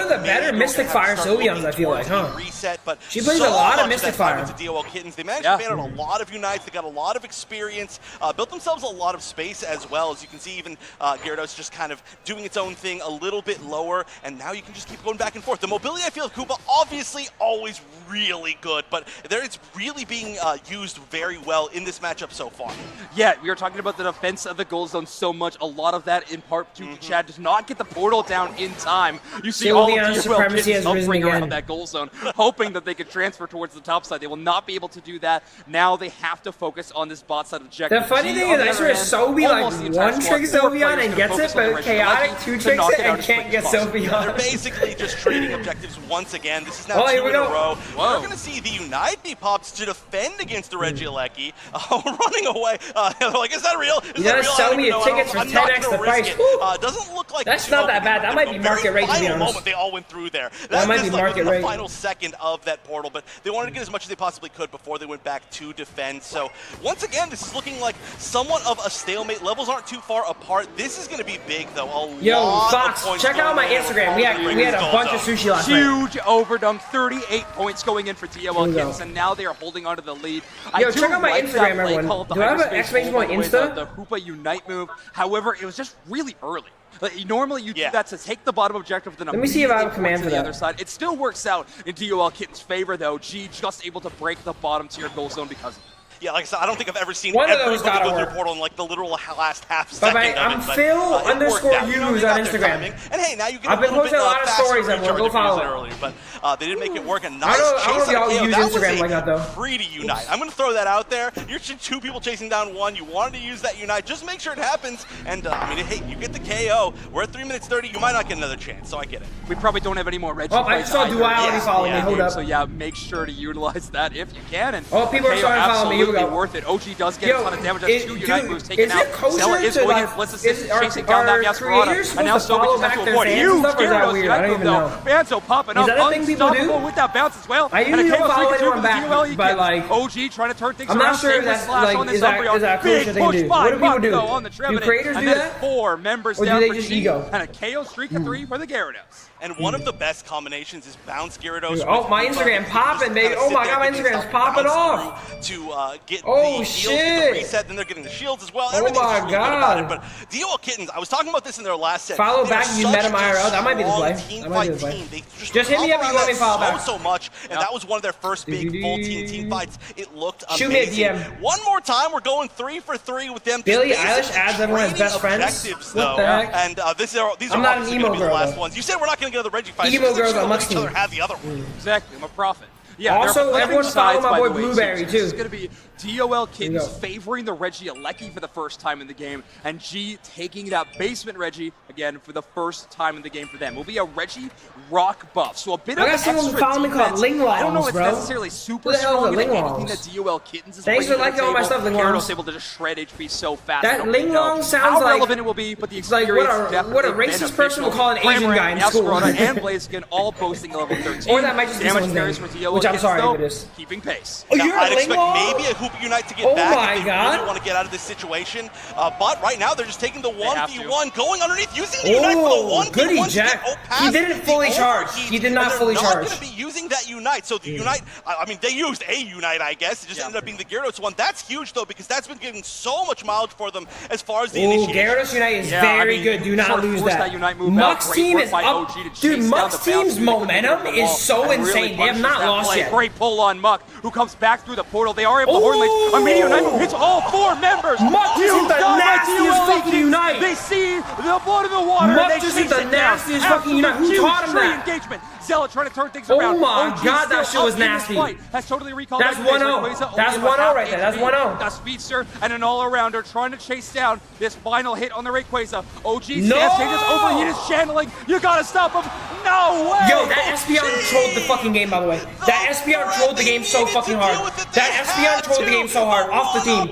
[SPEAKER 1] the better Mystic Fire Sylveons, I feel like, huh?
[SPEAKER 11] Reset, but
[SPEAKER 1] She plays a lot of Mystic Fire.
[SPEAKER 11] Into DOL Kittens. They managed to ban out a lot of Unites. They got a lot of experience, built themselves a lot of space as well. As you can see, even Gyarados just kind of doing its own thing a little bit lower, and now you can just keep going back and forth. The mobility, I feel, of Koopa, obviously always really good, but it's really being used very well in this matchup so far.
[SPEAKER 9] Yeah, we are talking about the defense of the goal zone so much. A lot of that in part due to Chad does not get the portal down in time. You see all of the
[SPEAKER 1] supremacy has risen
[SPEAKER 9] hovering
[SPEAKER 1] again.
[SPEAKER 9] around that goal zone, hoping that they could transfer towards the top side. They will not be able to do that. Now they have to focus on this bot side objective.
[SPEAKER 1] The funny thing is, I swear Sobi one tricks Sylveon and gets it, but Chaotic 2 tricks it and can't get Sylveon.
[SPEAKER 11] They're basically just trading objectives once again. This is now 2 in a row. We're going to see the Unite be popped to defend against the Regieleki. Running away. They're like, is that real?
[SPEAKER 1] You gotta sell me your tickets for 10x the price.
[SPEAKER 11] Doesn't look like
[SPEAKER 1] that's not that bad. That might be market rate, to be honest.
[SPEAKER 11] Moment they all went through there.
[SPEAKER 1] That might be market rate.
[SPEAKER 11] The final second of that portal, but they wanted to get as much as they possibly could before they went back to defend. So once again, this is looking like somewhat of a stalemate. Levels aren't too far apart. This is going to be big, though.
[SPEAKER 1] Yo, Fox, check out my Instagram. We had a bunch of sushi last night.
[SPEAKER 9] Huge overdump, 38 points going in for DOL Kittens, and now they are holding onto the lead.
[SPEAKER 1] Yo, check out my Instagram, everyone. Do I have an exclamation point Insta?
[SPEAKER 9] The Hoopa Unite move. However, it was just really early. Like, normally you do that to take the bottom objective with an
[SPEAKER 1] Let me see if I have a command for
[SPEAKER 9] the
[SPEAKER 1] that.
[SPEAKER 9] other side. It still works out in DOL Kitten's favor, though. G just able to break the bottom tier goal zone because of it.
[SPEAKER 11] Yeah, like I said, I don't think I've ever seen
[SPEAKER 1] one of those
[SPEAKER 11] everybody go
[SPEAKER 1] work.
[SPEAKER 11] through portal in like the literal last half second.
[SPEAKER 1] I'm Phil_Hughes on Instagram.
[SPEAKER 11] And hey, now you get
[SPEAKER 1] I've been posting a lot of stories everyone. Go follow it.
[SPEAKER 11] Earlier, but they didn't make it work. A nice
[SPEAKER 1] I don't know
[SPEAKER 11] chase
[SPEAKER 1] if y'all
[SPEAKER 11] KO.
[SPEAKER 1] use
[SPEAKER 11] That
[SPEAKER 1] Instagram
[SPEAKER 11] was
[SPEAKER 1] like that though.
[SPEAKER 11] Free to Unite. I'm going to throw that out there. You're 2 people chasing down 1. You wanted to use that Unite. Just make sure it happens. And I mean, hey, you get the KO. We're at 3 minutes 30. You might not get another chance. So I get it.
[SPEAKER 9] We probably don't have any more Reggie.
[SPEAKER 1] Oh, I saw Duality follow me. Hold up.
[SPEAKER 9] So yeah, make sure to utilize that if you can. And
[SPEAKER 1] people are starting to follow me. Here we go.
[SPEAKER 9] Worth it. OG does get a ton of damage. That's 2 Unite moves taken out.
[SPEAKER 1] Is
[SPEAKER 9] chasing down that Yasperana, and now Sobi just has to avoid huge Gyarados Unite move though. Banzo popping up, unstoppable with that bounce as well.
[SPEAKER 1] I usually don't follow anyone back, but like
[SPEAKER 9] OG trying to turn things
[SPEAKER 1] I'm
[SPEAKER 9] around.
[SPEAKER 1] not sure if that's like is that a cool shit they do. What do people do? Do creators do that?
[SPEAKER 9] 4 members
[SPEAKER 1] or do
[SPEAKER 9] down
[SPEAKER 1] they
[SPEAKER 9] for
[SPEAKER 1] just
[SPEAKER 9] G,
[SPEAKER 1] ego?
[SPEAKER 9] and a KO streak of 3 for the Gyarados.
[SPEAKER 11] And one of the best combinations is bounce Gyarados.
[SPEAKER 1] Oh, my Instagram popping, baby. Oh my god, my Instagram's popping off.
[SPEAKER 11] To get
[SPEAKER 1] the
[SPEAKER 11] shit. The reset, then they're getting the shields as well.
[SPEAKER 1] Oh my
[SPEAKER 11] really
[SPEAKER 1] god.
[SPEAKER 11] But DOL Kittens, I was talking about this in their last set.
[SPEAKER 1] Follow back, you met him IRL. That might be the play. Just hit me up if you let me follow back.
[SPEAKER 11] So much, and that was one of their first big full team fights. It looked amazing.
[SPEAKER 1] Shoot me a DM.
[SPEAKER 11] One more time, we're going 3 for 3 with them.
[SPEAKER 1] Billie Eilish adds everyone as best friends. What the heck?
[SPEAKER 11] And these are
[SPEAKER 1] not an emo
[SPEAKER 11] going to be the
[SPEAKER 1] girl,
[SPEAKER 11] last
[SPEAKER 1] though.
[SPEAKER 11] ones. You said we're not going to get another Reggie fight.
[SPEAKER 1] Emo girls on
[SPEAKER 11] each other have the other one.
[SPEAKER 9] Exactly, I'm a prophet. Yeah,
[SPEAKER 1] also, everyone follow my boy Blueberry, too.
[SPEAKER 9] This is going to be DOL Kittens favoring the Regieleki for the first time in the game, and G taking that basement Reggie, again, for the first time in the game for them. It will be a Reggie rock buff, so a bit of extra defense. I don't know if it's necessarily super strong in anything that DOL Kittens is
[SPEAKER 1] Thanks for liking all my stuff,
[SPEAKER 9] Gyarados able to just shred HP so fast.
[SPEAKER 1] That Linglong sounds
[SPEAKER 9] how relevant it will be, but the experience
[SPEAKER 1] what a racist person will call an Asian guy in school.
[SPEAKER 9] And Blaziken all boasting a level 13.
[SPEAKER 1] Or that might just be
[SPEAKER 9] damage
[SPEAKER 1] someone's
[SPEAKER 9] carries
[SPEAKER 1] name,
[SPEAKER 9] for DOL
[SPEAKER 1] which I'm sorry
[SPEAKER 9] though,
[SPEAKER 1] if it is.
[SPEAKER 9] keeping pace.
[SPEAKER 1] Oh, you're
[SPEAKER 11] I'd
[SPEAKER 1] a
[SPEAKER 11] expect
[SPEAKER 1] Linglong?
[SPEAKER 11] maybe a Hoopa Unite to get back if they
[SPEAKER 1] God.
[SPEAKER 11] really want to get out of this situation. But right now, they're just taking the 1v1, going underneath, using the Unite for the 1v1
[SPEAKER 1] goody
[SPEAKER 11] to
[SPEAKER 1] Jack.
[SPEAKER 11] get past
[SPEAKER 1] He didn't fully charge. He did not fully charge.
[SPEAKER 11] They're not going to be using that Unite. So the Unite, I mean, they used a Unite, I guess. It just ended up being the Gyarados one. That's huge, though, because that's been giving so much mileage for them as far as the initiation.
[SPEAKER 1] Gyarados Unite is very good. Do not lose that. Muck's team is up. Dude, Muck's team's momentum is so insane. They have not lost yet.
[SPEAKER 9] Great pull on Muck, who comes back through the portal. They are able to importantly, a meteor knife hits all 4 members.
[SPEAKER 1] Muck is the nastiest fucking Unite.
[SPEAKER 9] They see the blood in the water.
[SPEAKER 1] Muck
[SPEAKER 9] and they
[SPEAKER 1] is
[SPEAKER 9] chase
[SPEAKER 1] the
[SPEAKER 9] it down.
[SPEAKER 1] nastiest fucking Unite. Who taught him that?
[SPEAKER 9] Engagement. Zealot trying to turn things
[SPEAKER 1] Oh
[SPEAKER 9] around.
[SPEAKER 1] my
[SPEAKER 9] OG
[SPEAKER 1] God, that
[SPEAKER 9] still
[SPEAKER 1] shit was
[SPEAKER 9] up in this
[SPEAKER 1] nasty.
[SPEAKER 9] fight. Has totally recalled
[SPEAKER 1] That's
[SPEAKER 9] that
[SPEAKER 1] 1-0. That's 1-0 right there. That's 1-0.
[SPEAKER 9] A speedster and an all-arounder trying to chase down this final hit on the Rayquaza. OG
[SPEAKER 1] No!
[SPEAKER 9] stance changes, overheat is channeling. You gotta stop him. No way!
[SPEAKER 1] Yo, that Espeon trolled the fucking game, by the way. That Espeon trolled the game so fucking hard. That Espeon trolled the game so hard. Off the team.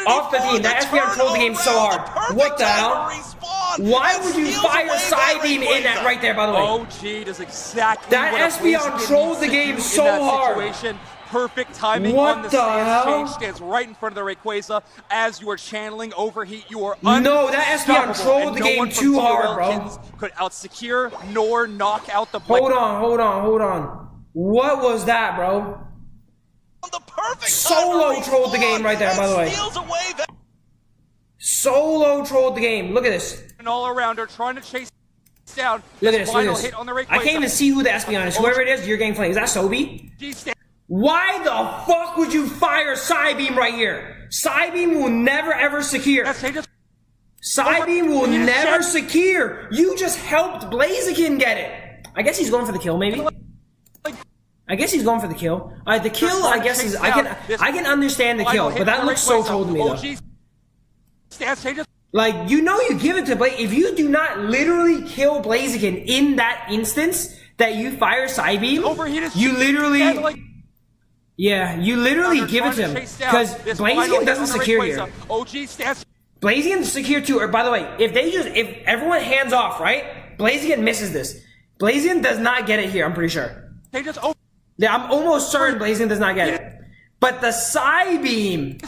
[SPEAKER 1] Off the team. That Espeon trolled the game so hard. What the hell? Why would you fire Psybeam in that right there, by the way?
[SPEAKER 9] OG does exactly
[SPEAKER 1] that
[SPEAKER 9] what a
[SPEAKER 1] Espeon trolled the game so hard.
[SPEAKER 9] Situation. Perfect timing
[SPEAKER 1] what
[SPEAKER 9] on the
[SPEAKER 1] the
[SPEAKER 9] stance
[SPEAKER 1] hell?
[SPEAKER 9] change. Stands right in front of the Rayquaza as you are channeling overheat. You are
[SPEAKER 1] no, that Espeon trolled the game too hard, bro.
[SPEAKER 9] Could out-secure nor knock out the
[SPEAKER 1] Hold on. What was that, bro? Solo trolled the game right there, by the way. Solo trolled the game. Look at this.
[SPEAKER 9] An all-arounder trying to chase down.
[SPEAKER 1] Look at this.
[SPEAKER 9] Final hit on the Rayquaza.
[SPEAKER 1] I can't even see who the Espeon is. Whoever it is, you're getting flamed. Is that Sobi? Why the fuck would you fire Psybeam right here? Psybeam will never ever secure. Psybeam will never secure. You just helped Blaziken get it. I guess he's going for the kill, maybe. I guess he's going for the kill. The kill, I guess, is I can understand the kill, but that looks so trolled to me though. Like, you know, you give it to Blaziken. If you do not literally kill Blaziken in that instance that you fire Psybeam, you literally. Yeah, you literally give it to him because Blaziken doesn't secure here. Blaziken secure too. Or by the way, if everyone hands off, right? Blaziken misses this. Blaziken does not get it here. I'm pretty sure. Yeah, I'm almost certain Blaziken does not get it. But the Psybeam.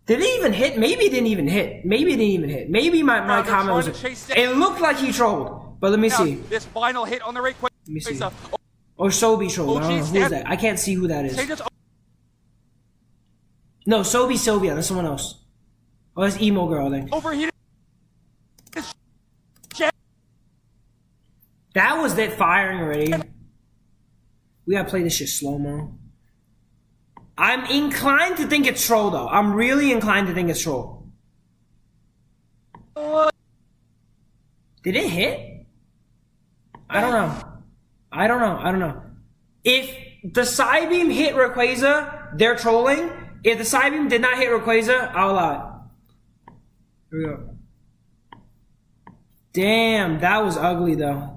[SPEAKER 1] Did it even hit? Maybe it didn't even hit. Maybe my comment was. It looked like he trolled, but let me see.
[SPEAKER 9] This final hit on the Rayquaza.
[SPEAKER 1] Let me see. Or Sobi trolled. I don't know who is that. I can't see who that is. No, Sobi Sylvia. That's someone else. Oh, that's emo girl then.
[SPEAKER 9] Overheated.
[SPEAKER 1] That was that firing already. We gotta play this shit slow-mo. I'm inclined to think it's troll though. I'm really inclined to think it's troll. Did it hit? I don't know. If the Psybeam hit Rayquaza, they're trolling. If the Psybeam did not hit Rayquaza, I'll allow it. Here we go. Damn, that was ugly though.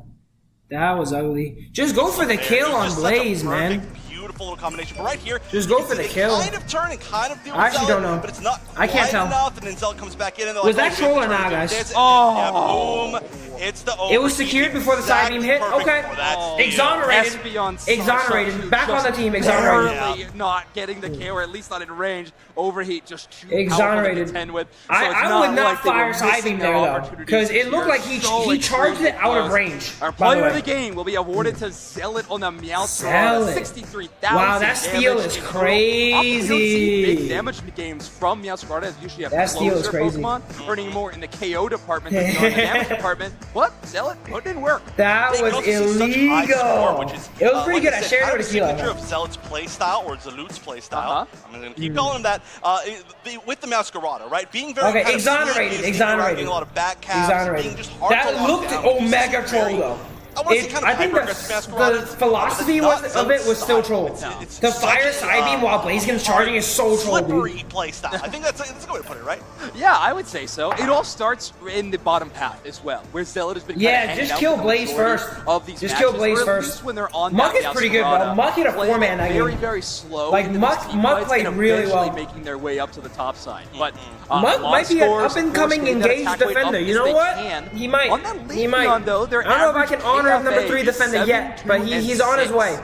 [SPEAKER 1] That was ugly. Just go for the kill on Blaze, man.
[SPEAKER 11] Beautiful little combination, but right here,
[SPEAKER 1] just go for the kill.
[SPEAKER 11] Kind of turn and kind of deal with
[SPEAKER 1] I actually don't know.
[SPEAKER 11] But it's not.
[SPEAKER 1] I can't tell.
[SPEAKER 11] Enough, and then Zealot comes back in, and
[SPEAKER 1] was that troll or not, guys?
[SPEAKER 11] Oh, yeah, boom! It's the.
[SPEAKER 1] It was secured before the Psybeam hit. Okay. Exonerated. Back on the team. Exonerated.
[SPEAKER 9] Not getting the kill, or at least not in range. Overheat just too
[SPEAKER 1] exonerated.
[SPEAKER 9] To contend with. So
[SPEAKER 1] I would not fire Psybeam there though, because it looked like he charged it out of range.
[SPEAKER 9] Our player of the game will be awarded to Zealot on the Meowscarada. 63,000.
[SPEAKER 1] Wow, that steal is crazy.
[SPEAKER 9] Big damage games from Meowscarada is usually a closer Pokemon, earning more in the KO department than in the damage department. What? Zealot put in work.
[SPEAKER 1] That was illegal. It was pretty good. I shared it with Akila.
[SPEAKER 11] Picture of Zealot's playstyle or Zalut's playstyle. I'm going to keep calling him that. With the Meowscarada, right? Being very
[SPEAKER 1] exonerated.
[SPEAKER 11] Getting a lot of back caps, being just hard
[SPEAKER 1] that
[SPEAKER 11] to
[SPEAKER 1] looked Omega troll though. I think the philosophy of it was still troll. The fire Psybeam while Blaziken's charging is so troll,
[SPEAKER 11] slippery playstyle. I think that's a good way to put it, right?
[SPEAKER 9] Yeah, I would say so. It all starts in the bottom path as well, where Zealot has been
[SPEAKER 1] just kill Blaze first.
[SPEAKER 9] Just kill Blaze first. When they're on
[SPEAKER 1] Muck is pretty good, bro. Muck hit a 4-man that game.
[SPEAKER 9] Very slow.
[SPEAKER 1] Like Muck played really well.
[SPEAKER 9] Making their way up to the top side, but
[SPEAKER 1] Muck might be an up-and-coming engaged defender. You know what? He might. I don't know if I can honor number 3 defender yet, but he's on his way.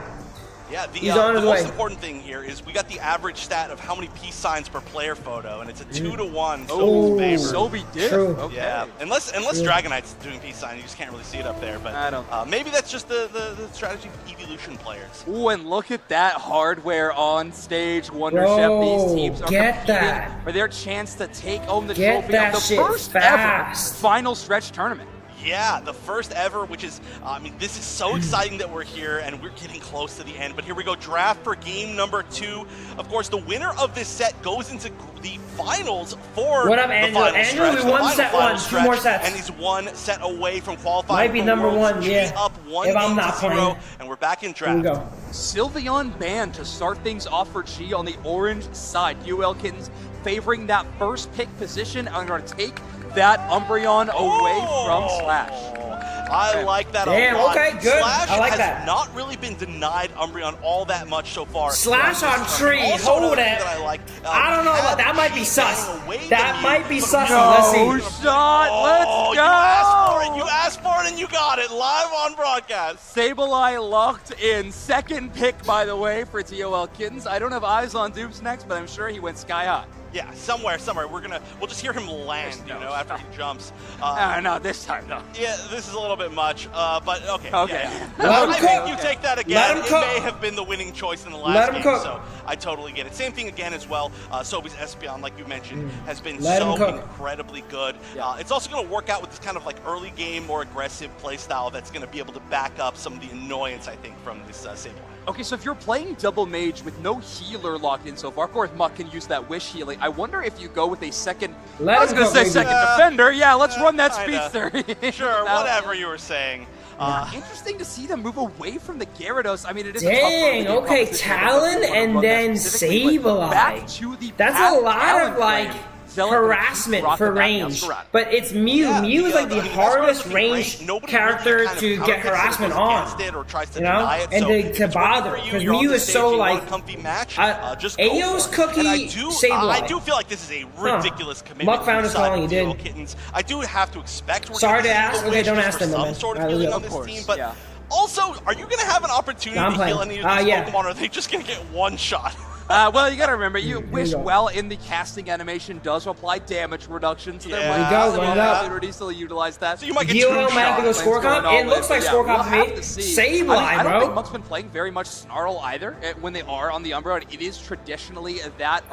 [SPEAKER 11] Yeah, the most important thing here is we got the average stat of how many peace signs per player photo, and it's a 2-to-1.
[SPEAKER 9] Oh, Sobi did.
[SPEAKER 1] Okay.
[SPEAKER 11] Yeah, unless Dragonite's doing peace signs, you just can't really see it up there. But
[SPEAKER 9] I don't.
[SPEAKER 11] Maybe that's just the strategy of evolution players.
[SPEAKER 9] Ooh, and look at that hardware on stage, Wondership. These teams are competing for their chance to take home the trophy of the first ever final stretch tournament.
[SPEAKER 11] Yeah, the first ever, which is, I mean, this is so exciting that we're here and we're getting close to the end. But here we go, draft for game number 2. Of course, the winner of this set goes into the finals for
[SPEAKER 1] what up,
[SPEAKER 11] the
[SPEAKER 1] Angelo?
[SPEAKER 11] final
[SPEAKER 1] Angelo,
[SPEAKER 11] stretch.
[SPEAKER 1] we won set 1, 2 more sets.
[SPEAKER 11] And he's 1 set away from qualifying.
[SPEAKER 1] Might be number 1, yeah.
[SPEAKER 11] Up 1
[SPEAKER 1] if
[SPEAKER 11] game
[SPEAKER 1] I'm not
[SPEAKER 11] to 0,
[SPEAKER 1] playing.
[SPEAKER 11] and we're back in draft.
[SPEAKER 1] Here we go.
[SPEAKER 9] Sylveon Band to start things off for G on the orange side. UL Kittens favoring that first pick position. I'm going to take that Umbreon away from Slash.
[SPEAKER 11] I like that
[SPEAKER 1] Damn,
[SPEAKER 11] a lot.
[SPEAKER 1] okay, good.
[SPEAKER 11] Slash
[SPEAKER 1] I like
[SPEAKER 11] has
[SPEAKER 1] that.
[SPEAKER 11] not really been denied Umbreon all that much so far.
[SPEAKER 1] Slash on tree,
[SPEAKER 11] Also
[SPEAKER 1] hold
[SPEAKER 11] another
[SPEAKER 1] it.
[SPEAKER 11] thing that I like.
[SPEAKER 1] I don't know, but that might be sus. That might be sus.
[SPEAKER 9] No
[SPEAKER 1] Let's see.
[SPEAKER 9] shot, let's go!
[SPEAKER 11] You asked for it, you asked for it, and you got it live on broadcast.
[SPEAKER 9] Sableye locked in. Second pick, by the way, for DOL Kittens. I don't have eyes on Dupes next, but I'm sure he went sky high.
[SPEAKER 11] Yeah, somewhere. We'll just hear him land, after he jumps.
[SPEAKER 9] No, this time, no.
[SPEAKER 11] Yeah, this is a little bit much, but okay.
[SPEAKER 9] Okay.
[SPEAKER 11] Yeah.
[SPEAKER 1] Let him
[SPEAKER 11] I
[SPEAKER 1] cook.
[SPEAKER 11] think you take that again.
[SPEAKER 1] Let him
[SPEAKER 11] It
[SPEAKER 1] cook.
[SPEAKER 11] may have been the winning choice in the
[SPEAKER 1] Let
[SPEAKER 11] last
[SPEAKER 1] him
[SPEAKER 11] game,
[SPEAKER 1] cook.
[SPEAKER 11] so I totally get it. Same thing again as well. Sobeys Espeon, like you mentioned, has been
[SPEAKER 1] Let him
[SPEAKER 11] so
[SPEAKER 1] cook.
[SPEAKER 11] incredibly good. It's also going to work out with this kind of like early game, more aggressive play style that's going to be able to back up some of the annoyance, I think, from this Sableye.
[SPEAKER 9] Okay, so if you're playing double mage with no healer locked in so far, of course Muck can use that wish healing. I wonder if you go with a second,
[SPEAKER 1] Let
[SPEAKER 9] I was
[SPEAKER 1] him
[SPEAKER 9] going to
[SPEAKER 1] go,
[SPEAKER 9] say
[SPEAKER 1] baby.
[SPEAKER 9] second defender. Yeah, let's run that speedster.
[SPEAKER 11] Sure, whatever you were saying.
[SPEAKER 9] Interesting to see them move away from the Gyarados. I mean, it is
[SPEAKER 1] Dang,
[SPEAKER 9] a tough
[SPEAKER 1] okay, Talon and then
[SPEAKER 9] Sableye. Back
[SPEAKER 1] Sableye.
[SPEAKER 9] to the
[SPEAKER 1] That's
[SPEAKER 9] path
[SPEAKER 1] a lot
[SPEAKER 9] Talon
[SPEAKER 1] of like
[SPEAKER 9] play. Zealot
[SPEAKER 1] harassment
[SPEAKER 9] rock
[SPEAKER 1] for
[SPEAKER 9] the back,
[SPEAKER 1] range.
[SPEAKER 9] now Scarrat.
[SPEAKER 1] But it's Mew.
[SPEAKER 11] Yeah,
[SPEAKER 1] Mew is like the
[SPEAKER 11] I mean, that's why
[SPEAKER 1] hardest
[SPEAKER 11] it's
[SPEAKER 1] range
[SPEAKER 11] great. Nobody
[SPEAKER 1] character
[SPEAKER 11] really kind
[SPEAKER 1] to
[SPEAKER 11] of
[SPEAKER 1] get harassment on.
[SPEAKER 11] It or tries to
[SPEAKER 1] You know,
[SPEAKER 11] deny it.
[SPEAKER 1] and
[SPEAKER 11] So
[SPEAKER 1] to
[SPEAKER 11] if it's working
[SPEAKER 1] bother
[SPEAKER 11] for you,
[SPEAKER 1] because
[SPEAKER 11] you're on
[SPEAKER 1] Mew
[SPEAKER 11] the
[SPEAKER 1] is
[SPEAKER 11] stage,
[SPEAKER 1] so
[SPEAKER 11] you want
[SPEAKER 1] like
[SPEAKER 11] a comfy match, just
[SPEAKER 1] Ao's
[SPEAKER 11] go for it.
[SPEAKER 1] Cookie
[SPEAKER 11] And I
[SPEAKER 1] Sableye.
[SPEAKER 11] do feel like this is a ridiculous commitment.
[SPEAKER 1] Muck found
[SPEAKER 11] from
[SPEAKER 1] his
[SPEAKER 11] the side
[SPEAKER 1] calling,
[SPEAKER 11] of
[SPEAKER 1] he
[SPEAKER 11] DO
[SPEAKER 1] did.
[SPEAKER 11] Kittens. I do have to expect. We're
[SPEAKER 1] Sorry
[SPEAKER 11] gonna
[SPEAKER 1] to
[SPEAKER 11] see
[SPEAKER 1] ask.
[SPEAKER 11] the
[SPEAKER 1] Okay,
[SPEAKER 11] wish
[SPEAKER 1] don't
[SPEAKER 11] just
[SPEAKER 1] ask
[SPEAKER 11] for
[SPEAKER 1] them,
[SPEAKER 11] some
[SPEAKER 1] man.
[SPEAKER 11] sort of
[SPEAKER 1] Alright,
[SPEAKER 11] feeling
[SPEAKER 1] yeah.
[SPEAKER 11] on this
[SPEAKER 1] Of
[SPEAKER 11] team,
[SPEAKER 1] course,
[SPEAKER 11] but.
[SPEAKER 1] yeah.
[SPEAKER 11] Also, are you going to have an opportunity
[SPEAKER 1] No, I'm
[SPEAKER 11] to kill
[SPEAKER 1] playing.
[SPEAKER 11] any of these
[SPEAKER 1] Yeah.
[SPEAKER 11] Pokemon, or are they just going to get one shot?
[SPEAKER 9] Well, you got to remember, you wish
[SPEAKER 1] go.
[SPEAKER 9] well in the casting animation does apply damage reduction, so there
[SPEAKER 11] Yeah.
[SPEAKER 9] might
[SPEAKER 1] There you go,
[SPEAKER 9] be
[SPEAKER 1] run
[SPEAKER 9] some
[SPEAKER 1] it up.
[SPEAKER 9] opportunities to utilize that.
[SPEAKER 11] So you might get
[SPEAKER 1] DOL
[SPEAKER 11] two
[SPEAKER 1] might have to go
[SPEAKER 11] shots.
[SPEAKER 1] score comp. It looks like score comp to me.
[SPEAKER 9] I
[SPEAKER 1] Sableye,
[SPEAKER 9] don't think
[SPEAKER 1] bro.
[SPEAKER 9] Muck's been playing very much Snarl either when they are on the Umbreon. It is traditionally that,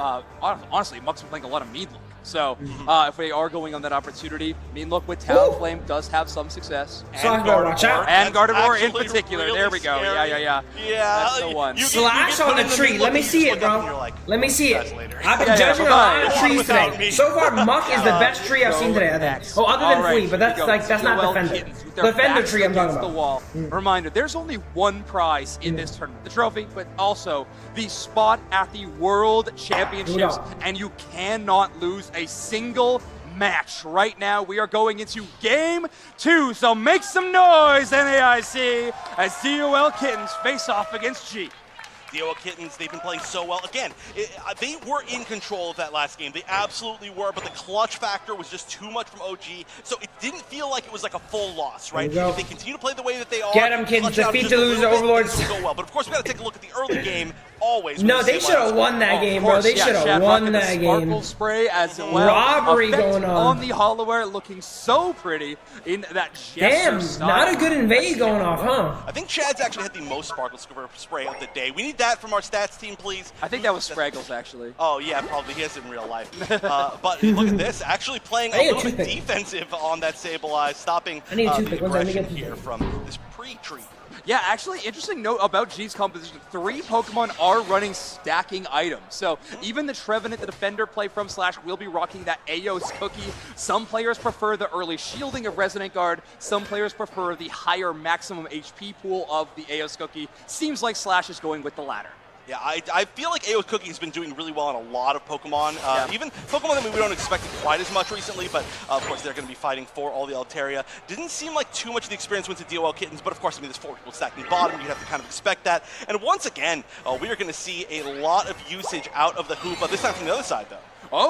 [SPEAKER 9] honestly, Muck's been playing a lot of Mean Look. So if they are going on that opportunity, Mean Look with Talonflame does have some success.
[SPEAKER 1] Slash better watch out.
[SPEAKER 9] And Gardevoir in
[SPEAKER 11] actually
[SPEAKER 9] particular.
[SPEAKER 11] really
[SPEAKER 9] there we go.
[SPEAKER 11] scary.
[SPEAKER 9] Yeah. That's the one.
[SPEAKER 1] Slash on the tree. Let me see it, bro. Let me see it. I've been
[SPEAKER 9] Yeah,
[SPEAKER 1] judging a
[SPEAKER 9] bye-bye.
[SPEAKER 1] lot of trees today. So far, Muck is the best tree I've seen today, I think. Oh, other than Flea, but that's like that's not Defender. Defender tree I'm talking
[SPEAKER 9] The
[SPEAKER 1] about.
[SPEAKER 9] wall. Reminder, there's only one prize in this tournament. The trophy, but also the spot at the World Championships. And you cannot lose a single match. Right now, we are going into Game 2. So make some noise, NAIC, as DOL Kittens face off against G.
[SPEAKER 11] DOL Kittens, they've been playing so well. Again, they were in control of that last game. They absolutely were, but the clutch factor was just too much from OG, so it didn't feel like it was like a full loss, right? If they continue to play the way that they are,
[SPEAKER 1] Get 'em, Kittens.
[SPEAKER 11] clutch out
[SPEAKER 1] Defeat
[SPEAKER 11] just a
[SPEAKER 1] the
[SPEAKER 11] little
[SPEAKER 1] loser
[SPEAKER 11] bit,
[SPEAKER 1] overlords.
[SPEAKER 11] things will go well. But of course, we got to take a look at the early game always.
[SPEAKER 1] No, they should have won that game, bro. They should have won that game.
[SPEAKER 9] Sparkle spray as well.
[SPEAKER 1] Robbery
[SPEAKER 9] Effect
[SPEAKER 1] going on.
[SPEAKER 9] the Hollowware, looking so pretty in that
[SPEAKER 1] Damn,
[SPEAKER 9] gesture style.
[SPEAKER 1] not a good invade going off, huh?
[SPEAKER 11] I think Chad's actually had the most Sparkle spray of the day. We need that from our stats team, please.
[SPEAKER 9] I think that was Spraggles, actually.
[SPEAKER 11] Oh, yeah, probably. He is in real life. But look at this. Actually playing a little bit defensive on that Sableye, stopping
[SPEAKER 1] I need a
[SPEAKER 11] the
[SPEAKER 1] toothpick. One second, let me
[SPEAKER 11] aggression
[SPEAKER 1] get
[SPEAKER 11] here from this pre-treat.
[SPEAKER 9] Yeah, actually, interesting note about G's composition. 3 Pokemon are running stacking items. So even the Trevenant, the defender play from Slash, will be rocking that Ao's Cookie. Some players prefer the early shielding of Resonant Guard. Some players prefer the higher maximum HP pool of the Ao's Cookie. Seems like Slash is going with the latter.
[SPEAKER 11] Yeah, I feel like Ao's Cookie has been doing really well on a lot of Pokemon. Even Pokemon that we don't expect quite as much recently, but of course they're going to be fighting for all the Altaria. Didn't seem like too much of the experience went to DOL Kittens, but of course, I mean, there's 4 people stacking bottom. You have to kind of expect that. And once again, we are going to see a lot of usage out of the Hoopa, this time from the other side, though.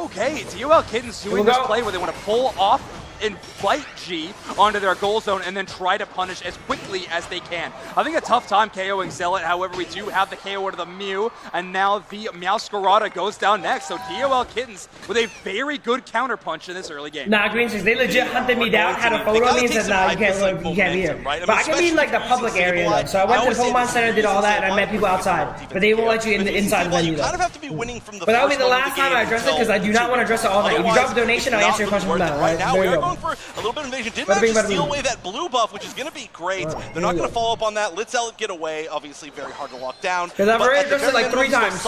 [SPEAKER 9] Okay, DOL Kittens doing this play where they want to pull off and fight G onto their goal zone and then try to punish as quickly as they can. I think a tough time KOing Zealot. However, we do have the KO to the Mew, and now the Meowscarada goes down next. So DOL Kittens with a very good counterpunch in this early game.
[SPEAKER 1] Nah, Green Six, they legit hunted me down, had a photo of me and said, nah, you can't be here. But I can be in like the public area though. So I went to the Pokemon Center, did all that, and I met people outside. But they won't let you in the inside venue though.
[SPEAKER 11] You kind of have to be winning from the
[SPEAKER 1] But that'll be
[SPEAKER 11] first
[SPEAKER 1] the
[SPEAKER 11] moment
[SPEAKER 1] last
[SPEAKER 11] of the
[SPEAKER 1] time
[SPEAKER 11] game
[SPEAKER 1] I address it
[SPEAKER 11] until
[SPEAKER 1] because I do not want to address it all night. If you drop a donation, I'll answer your question from that.
[SPEAKER 11] Right now,
[SPEAKER 1] There
[SPEAKER 11] we
[SPEAKER 1] you
[SPEAKER 11] are
[SPEAKER 1] go.
[SPEAKER 11] going going for a little bit of invasion. Did manage to steal away that blue buff, which is going to be great. They're not going to follow up on that. Let Zealot get away. Obviously, very hard to lock down.
[SPEAKER 1] Because I've already addressed it like 3 times.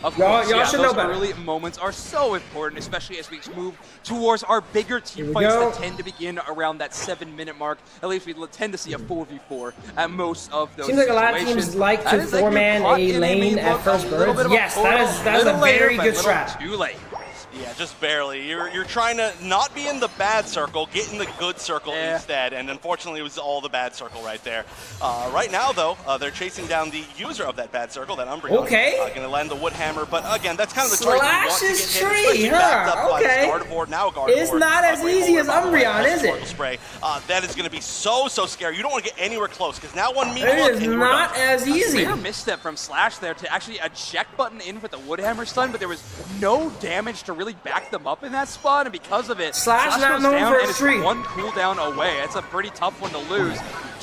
[SPEAKER 9] Of course,
[SPEAKER 1] y'all should know better.
[SPEAKER 9] Early moments are so important, especially as we move towards our bigger team fights that tend to begin around that 7-minute mark. At least we tend to see a 4v4 at most of those
[SPEAKER 1] Seems like a lot of teams like to 4-man a lane at first birds. Yes, that is a very good strat.
[SPEAKER 9] Too late.
[SPEAKER 11] Yeah, just barely. You're trying to not be in the bad circle, get in the good circle instead, and unfortunately it was all the bad circle right there. Right now, though, they're chasing down the user of that bad circle, that Umbreon.
[SPEAKER 1] Okay.
[SPEAKER 11] Going to land the Woodhammer, but again, that's kind of the
[SPEAKER 1] Slash's tree, huh? Okay. It's not as easy as Umbreon, is it?
[SPEAKER 11] Spray. That is going to be so scary. You don't want to get anywhere close, because now one meat
[SPEAKER 1] it is not as easy.
[SPEAKER 9] A misstep from Slash there to actually eject button in with the Woodhammer stun, but there was no damage to really back them up in that spot, and because of it,
[SPEAKER 1] Slash not
[SPEAKER 9] goes
[SPEAKER 1] known
[SPEAKER 9] down
[SPEAKER 1] for
[SPEAKER 9] and
[SPEAKER 1] a streak.
[SPEAKER 9] it's 1 cooldown away. It's a pretty tough one to lose.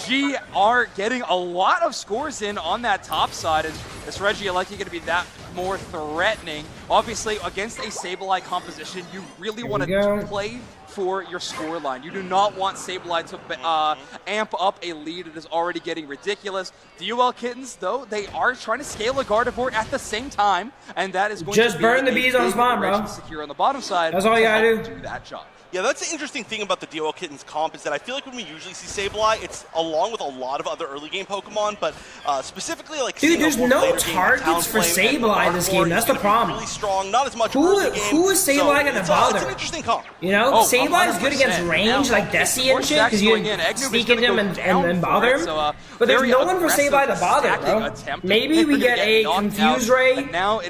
[SPEAKER 9] G are getting a lot of scores in on that top side, and this Regieleki going to be that more threatening. Obviously, against a Sableye composition, you really want to play for your score line. You do not want Sableye to amp up a lead. It is already getting ridiculous. DOL Kittens, though, they are trying to scale a Gardevoir at the same time, and that is going
[SPEAKER 1] just
[SPEAKER 9] to be
[SPEAKER 1] burn the bees on spawn, bro.
[SPEAKER 9] Secure on the bottom side.
[SPEAKER 1] That's all you gotta
[SPEAKER 9] do that job.
[SPEAKER 11] Yeah, that's the interesting thing about the DOL Kittens comp is that I feel like when we usually see Sableye, it's along with a lot of other early game Pokemon, but specifically like
[SPEAKER 1] dude, there's no targets for Sableye this game. That's the problem.
[SPEAKER 11] Really strong, not as much
[SPEAKER 1] who is Sableye gonna bother?
[SPEAKER 11] It's an interesting comp.
[SPEAKER 1] You know, Sableye is good against range like Desi and shit because you can sneak into him and then bother him. But there's no one for Sableye to bother, bro. Maybe we get a Confuse Ray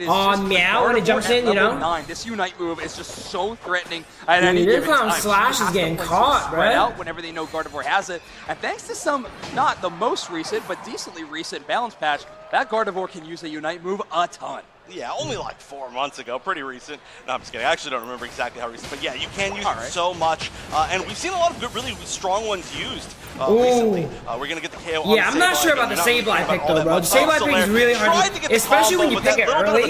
[SPEAKER 1] on Meow when it jumps in, you know?
[SPEAKER 9] This Unite move is just so threatening at any given time.
[SPEAKER 1] Slash is getting caught, bro.
[SPEAKER 9] Out whenever they know Gardevoir has it. And thanks to some, not the most recent, but decently recent balance patch, that Gardevoir can use a Unite move a ton.
[SPEAKER 11] Yeah, only like 4 months ago, pretty recent. No, I'm just kidding. I actually don't remember exactly how recent, but yeah, you can use it so much. And we've seen a lot of good, really strong ones used recently. We're going to get the KO on
[SPEAKER 1] I'm not sure about the Sableye pick though, bro. The Sableye pick is really hard, especially when you pick it early.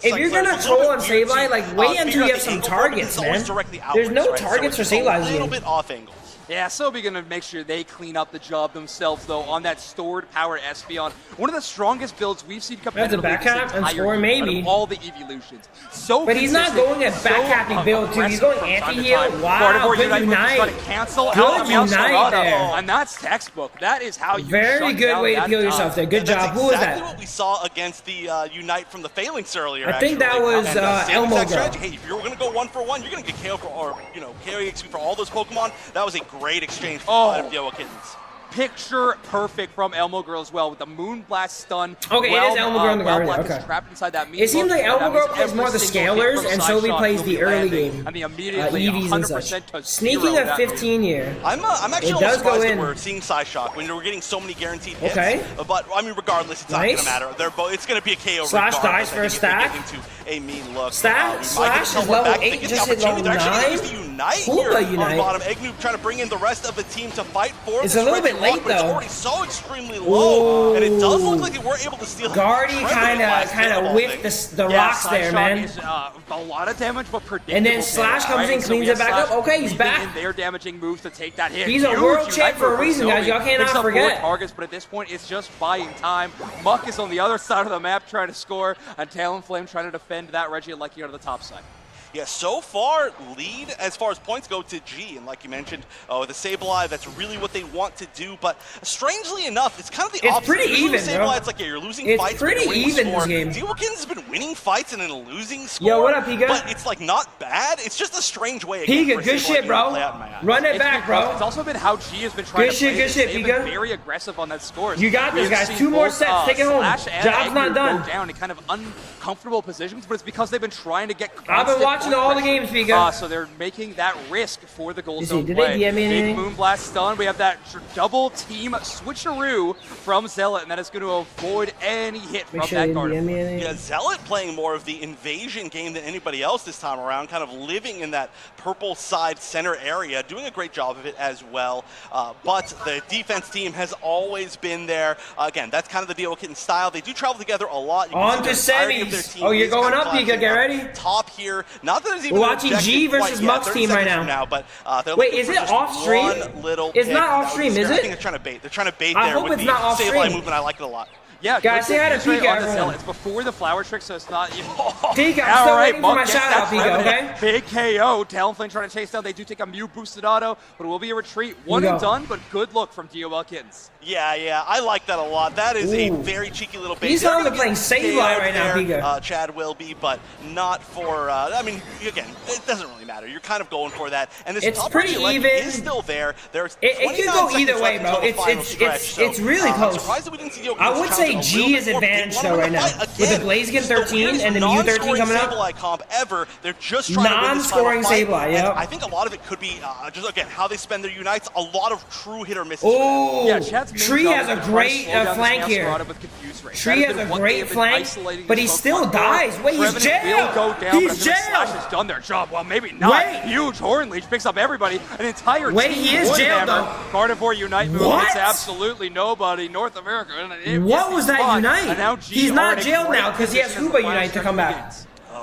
[SPEAKER 1] If you're going to troll on Sableye, like wait until you have some targets, man. There's no targets for Sableye
[SPEAKER 11] a little bit off angle.
[SPEAKER 9] Yeah, Sobe going to make sure they clean up the job themselves, though, on that stored power Espeon. One of the strongest builds we've seen competitively.
[SPEAKER 1] That's a back cap and score, maybe.
[SPEAKER 9] All the evolutions. So
[SPEAKER 1] but he's not going a back happy build, too. He's going anti-heal. Wow, good Unite. Good Unite there.
[SPEAKER 9] And that's textbook. That is how you
[SPEAKER 1] very good way to heal yourself there. Good job. Who was that?
[SPEAKER 11] That's exactly what we saw against the Unite from the Phalanx earlier.
[SPEAKER 1] I think that was Elmo.
[SPEAKER 11] Hey, if you're going to go 1-for-1, you're going to get KO for, or, you know, KO XP for all those Pokemon. That was a great exchange for DOL Kittens.
[SPEAKER 9] Picture perfect from Elmo Girl as well with the Moonblast stun.
[SPEAKER 1] Okay, it is Elmo Girl in the garden. Okay.
[SPEAKER 9] Trapped inside that
[SPEAKER 1] it seems like Elmo Girl plays more the scalers, and Sobe plays the early game.
[SPEAKER 9] I mean, immediately
[SPEAKER 1] EVs and such. Sneaking a 15 year.
[SPEAKER 11] I'm actually a little surprised that we're seeing Psyshock when we're getting so many guaranteed hits.
[SPEAKER 1] Okay.
[SPEAKER 11] But I mean, regardless, it's not going to matter. They're both. It's going to be a KO.
[SPEAKER 1] Slash dies for a stack.
[SPEAKER 11] Into a mean look.
[SPEAKER 1] Slash is level 8, just hit level 9.
[SPEAKER 11] Hoopa Unite. On bottom, Eggnoob trying to bring in the rest of the team to fight for.
[SPEAKER 1] It's a little bit late though.
[SPEAKER 11] So extremely low, and it does look like they were able to steal.
[SPEAKER 1] Guardy kind of whiffed the rocks there, man.
[SPEAKER 9] Is, a lot of damage, but predictable.
[SPEAKER 1] And then Slash comes in, cleans it back up. Okay, he's back.
[SPEAKER 9] Their damaging moves to take that hit.
[SPEAKER 1] He's a world champ for a reason, guys. Y'all cannot forget.
[SPEAKER 9] Targets, but at this point, it's just buying time. Muck is on the other side of the map trying to score, and Talonflame trying to defend that Regieleki on the top side.
[SPEAKER 11] Yeah, so far, lead as far as points go to G. And like you mentioned, with the Sableye, that's really what they want to do. But strangely enough, it's kind of the opposite.
[SPEAKER 1] It's pretty even,
[SPEAKER 11] Sableye,
[SPEAKER 1] bro.
[SPEAKER 11] It's like, yeah, you're losing
[SPEAKER 1] it's
[SPEAKER 11] fights,
[SPEAKER 1] It's pretty even this game.
[SPEAKER 11] DOLKins has been winning fights and then losing score.
[SPEAKER 1] Yo, what up, Higa?
[SPEAKER 11] But it's like not bad. It's just a strange way.
[SPEAKER 1] Higa, good shit, bro. Run it back, bro.
[SPEAKER 9] It's also been how G has been trying to play.
[SPEAKER 1] Good shit,
[SPEAKER 9] They've been very aggressive on that score.
[SPEAKER 1] You got this, guys. 2 more sets. Take it home. Job's not done.
[SPEAKER 9] Down in kind of uncomfortable positions, but it's because they've been trying to get.
[SPEAKER 1] I've been watching all the games, Higa.
[SPEAKER 9] So they're making that risk for the goal zone
[SPEAKER 1] did
[SPEAKER 9] play.
[SPEAKER 1] They DM
[SPEAKER 9] Big Moonblast stun. We have that double team switcheroo from Zealot, and that is going to avoid any hit from that Gardevoir.
[SPEAKER 11] Yeah, Zealot playing more of the invasion game than anybody else this time around, kind of living in that purple side center area, doing a great job of it as well. But the defense team has always been there. Again, that's kind of the DOL style. They do travel together a lot.
[SPEAKER 1] On to semis. Oh, you're going up, Pika. Get ready.
[SPEAKER 11] Top here. Not that it's even
[SPEAKER 1] We're watching G versus Muck's team right now.
[SPEAKER 11] But
[SPEAKER 1] wait, is it off stream? It's not off stream, is
[SPEAKER 11] I
[SPEAKER 1] it?
[SPEAKER 11] think they're trying to bait. They're trying to bait
[SPEAKER 1] I
[SPEAKER 11] there
[SPEAKER 1] hope
[SPEAKER 11] with
[SPEAKER 1] it's
[SPEAKER 11] the
[SPEAKER 1] not off
[SPEAKER 11] Sableye
[SPEAKER 1] stream.
[SPEAKER 11] movement. I like it a lot.
[SPEAKER 9] Yeah,
[SPEAKER 1] guys, say hi to Pika, everyone.
[SPEAKER 9] It's before the flower trick, so it's not even.
[SPEAKER 1] Pika, I'm still waiting for my shout out, Pika, okay?
[SPEAKER 9] Big KO. Talonflame trying to chase down. They do take a Mew boosted auto, but it will be a retreat. One and done, but good look from DOL Kittens.
[SPEAKER 11] Yeah, I like that a lot. That is a very cheeky little bait.
[SPEAKER 1] He's on the playing Sableye right now, Pika.
[SPEAKER 11] Chad will be, but not for, I mean, again, it doesn't really matter. You're kind of going for that. And this
[SPEAKER 1] it's
[SPEAKER 11] top
[SPEAKER 1] pretty even.
[SPEAKER 11] is still there. There's
[SPEAKER 1] it could go either way, bro. It's really close.
[SPEAKER 11] I'm surprised that we didn't see
[SPEAKER 1] I would say G is advantage though right now. With the Blaziken 13 and the Mew 13 coming up.
[SPEAKER 11] Sableye comp ever. They're just trying to win this
[SPEAKER 1] non-scoring Sableye,
[SPEAKER 11] yeah. I think a lot of it could be just, again, how they spend their unites. A lot of true hit or misses.
[SPEAKER 1] Oh,
[SPEAKER 11] yeah,
[SPEAKER 1] Tree has a great flank here. Tree has a great flank, but he still dies. Wait, he's jailed. He's jailed.
[SPEAKER 9] Slash has done their job. Well, maybe not.
[SPEAKER 1] Wait.
[SPEAKER 9] Huge Horn Leech picks up everybody. An entire
[SPEAKER 1] Wait,
[SPEAKER 9] team.
[SPEAKER 1] he is jailed though.
[SPEAKER 9] Carnivore Unite move hits absolutely nobody. North America.
[SPEAKER 1] What was that Unite? He's not jailed now because he has Uba Unite to come back.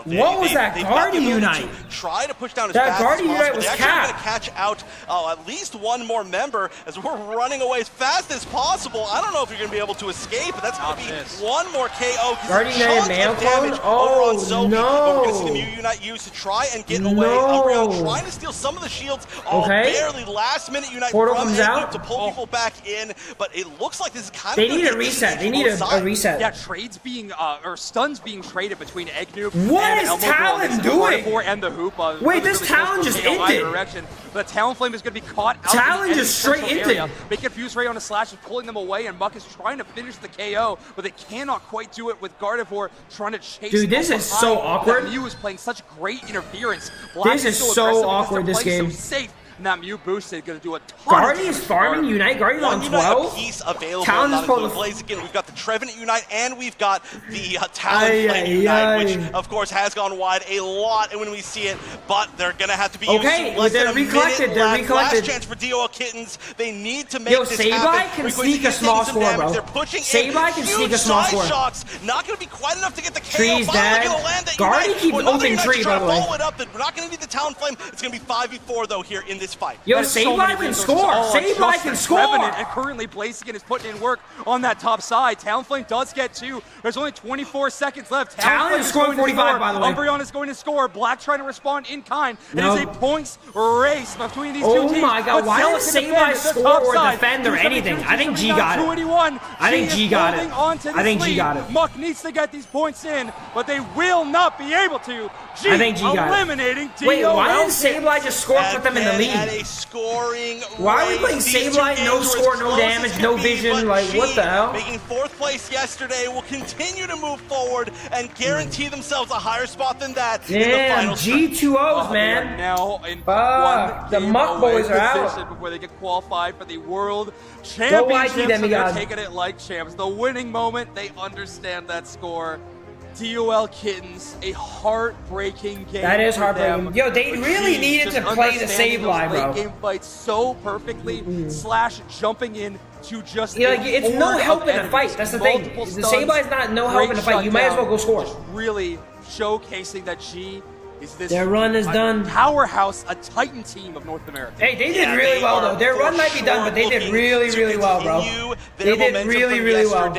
[SPEAKER 1] What was that Guardian Unite?
[SPEAKER 11] Try to push down as
[SPEAKER 1] that
[SPEAKER 11] fast
[SPEAKER 1] Guardian
[SPEAKER 11] as
[SPEAKER 1] Unite
[SPEAKER 11] possible.
[SPEAKER 1] was
[SPEAKER 11] They're actually going to
[SPEAKER 1] capped.
[SPEAKER 11] catch out at least one more member as we're running away as fast as possible. I don't know if you're going to be able to escape, but that's going to be one more KO.
[SPEAKER 1] Guardian Unite Mail Clone? Oh, no.
[SPEAKER 11] But we're going to see the Mew Unite used to try and get away. Umbreon trying to steal some of the shields. Barely last minute Unite
[SPEAKER 1] Portal
[SPEAKER 11] from
[SPEAKER 1] comes
[SPEAKER 11] Ignite
[SPEAKER 1] out
[SPEAKER 11] to pull people back in, but it looks like this is kind
[SPEAKER 1] They
[SPEAKER 11] of
[SPEAKER 1] need a reset. They need a reset.
[SPEAKER 9] Yeah, trades being, or stuns being traded between Eggnoob
[SPEAKER 1] What
[SPEAKER 9] and
[SPEAKER 1] is
[SPEAKER 9] Elmo
[SPEAKER 1] Talon
[SPEAKER 9] Girl
[SPEAKER 1] doing?
[SPEAKER 9] and the Hoop.
[SPEAKER 1] Wait, this Talon just ended.
[SPEAKER 9] Direction. But Talonflame is going to be caught out
[SPEAKER 1] Talon
[SPEAKER 9] in the
[SPEAKER 1] just straight
[SPEAKER 9] area.
[SPEAKER 1] ended.
[SPEAKER 9] They confuse Ray on a slash and pulling them away, and Muck is trying to finish the KO, but they cannot quite do it with Gardevoir trying to chase.
[SPEAKER 1] Dude, this is so awkward.
[SPEAKER 9] That Mew is playing such great interference. Black
[SPEAKER 1] This is so awkward, this game.
[SPEAKER 9] So safe. And that Mew boosted going to do a ton.
[SPEAKER 1] Guardian's farming Unite. Guardian's on 12.
[SPEAKER 11] Piece available.
[SPEAKER 1] Talon's
[SPEAKER 11] supposed to Blaze again. We've got the Trevenant Unite and we've got the Talonflame Unite, which of course has gone wide a lot. And when we see it, but they're gonna have to be used less than a minute left. Last chance for DOL Kittens. They need to make this happen.
[SPEAKER 1] Sableye can sneak a small score, bro.
[SPEAKER 11] They're pushing
[SPEAKER 1] Sableye can sneak a small score.
[SPEAKER 11] Shocks. Not gonna be quite enough to get the KO.
[SPEAKER 1] Tree's dead. Guardian keeps open Tree, by the way.
[SPEAKER 11] Follow it up. We're not gonna need the Talonflame. It's gonna be 5v4 though here in this fight.
[SPEAKER 1] Yo, Sableye can score. Sableye can score.
[SPEAKER 9] And currently Blaziken is putting in work on that top side. Talonflame does get 2. There's only 24 seconds left.
[SPEAKER 1] Talon is scoring 45, by the way.
[SPEAKER 9] Umbreon is going to score. Black trying to respond in kind. It is a points race between these two teams.
[SPEAKER 1] Oh my god, why didn't Sableye score or defend or anything? I think G got it. I think G got it. I think G got it.
[SPEAKER 9] Muck needs to get these points in, but they will not be able to. G
[SPEAKER 1] I think G got
[SPEAKER 9] eliminating
[SPEAKER 1] it. Wait, why didn't Sableye just score and put them in the lead?
[SPEAKER 11] At a scoring
[SPEAKER 1] why are we playing Sableye, no score, no damage, no vision? Like, what the hell?
[SPEAKER 11] Making 4th place yesterday will continue to move forward and guarantee themselves a higher spot than that in the final
[SPEAKER 1] G2Os, man.
[SPEAKER 9] Now in
[SPEAKER 1] the Muck boys are out
[SPEAKER 9] before they get qualified for the World Championships. And they're taking it like champs. The winning moment, they understand that score. DOL Kittens, a heartbreaking game.
[SPEAKER 1] That is heartbreaking. Yo, they really needed to play the Sableye, bro.
[SPEAKER 9] Late game fights so perfectly. Slash jumping in to just.
[SPEAKER 1] Yeah, like, it's no help in the fight. That's the thing. The Sableye's not no help in the fight. You might as well go score.
[SPEAKER 9] Really showcasing that G is this.
[SPEAKER 1] Their run is done.
[SPEAKER 9] Powerhouse, a Titan team of North America.
[SPEAKER 1] Hey, they did really well though. Their run might be done, but they did really, really well, bro. They did really, really well.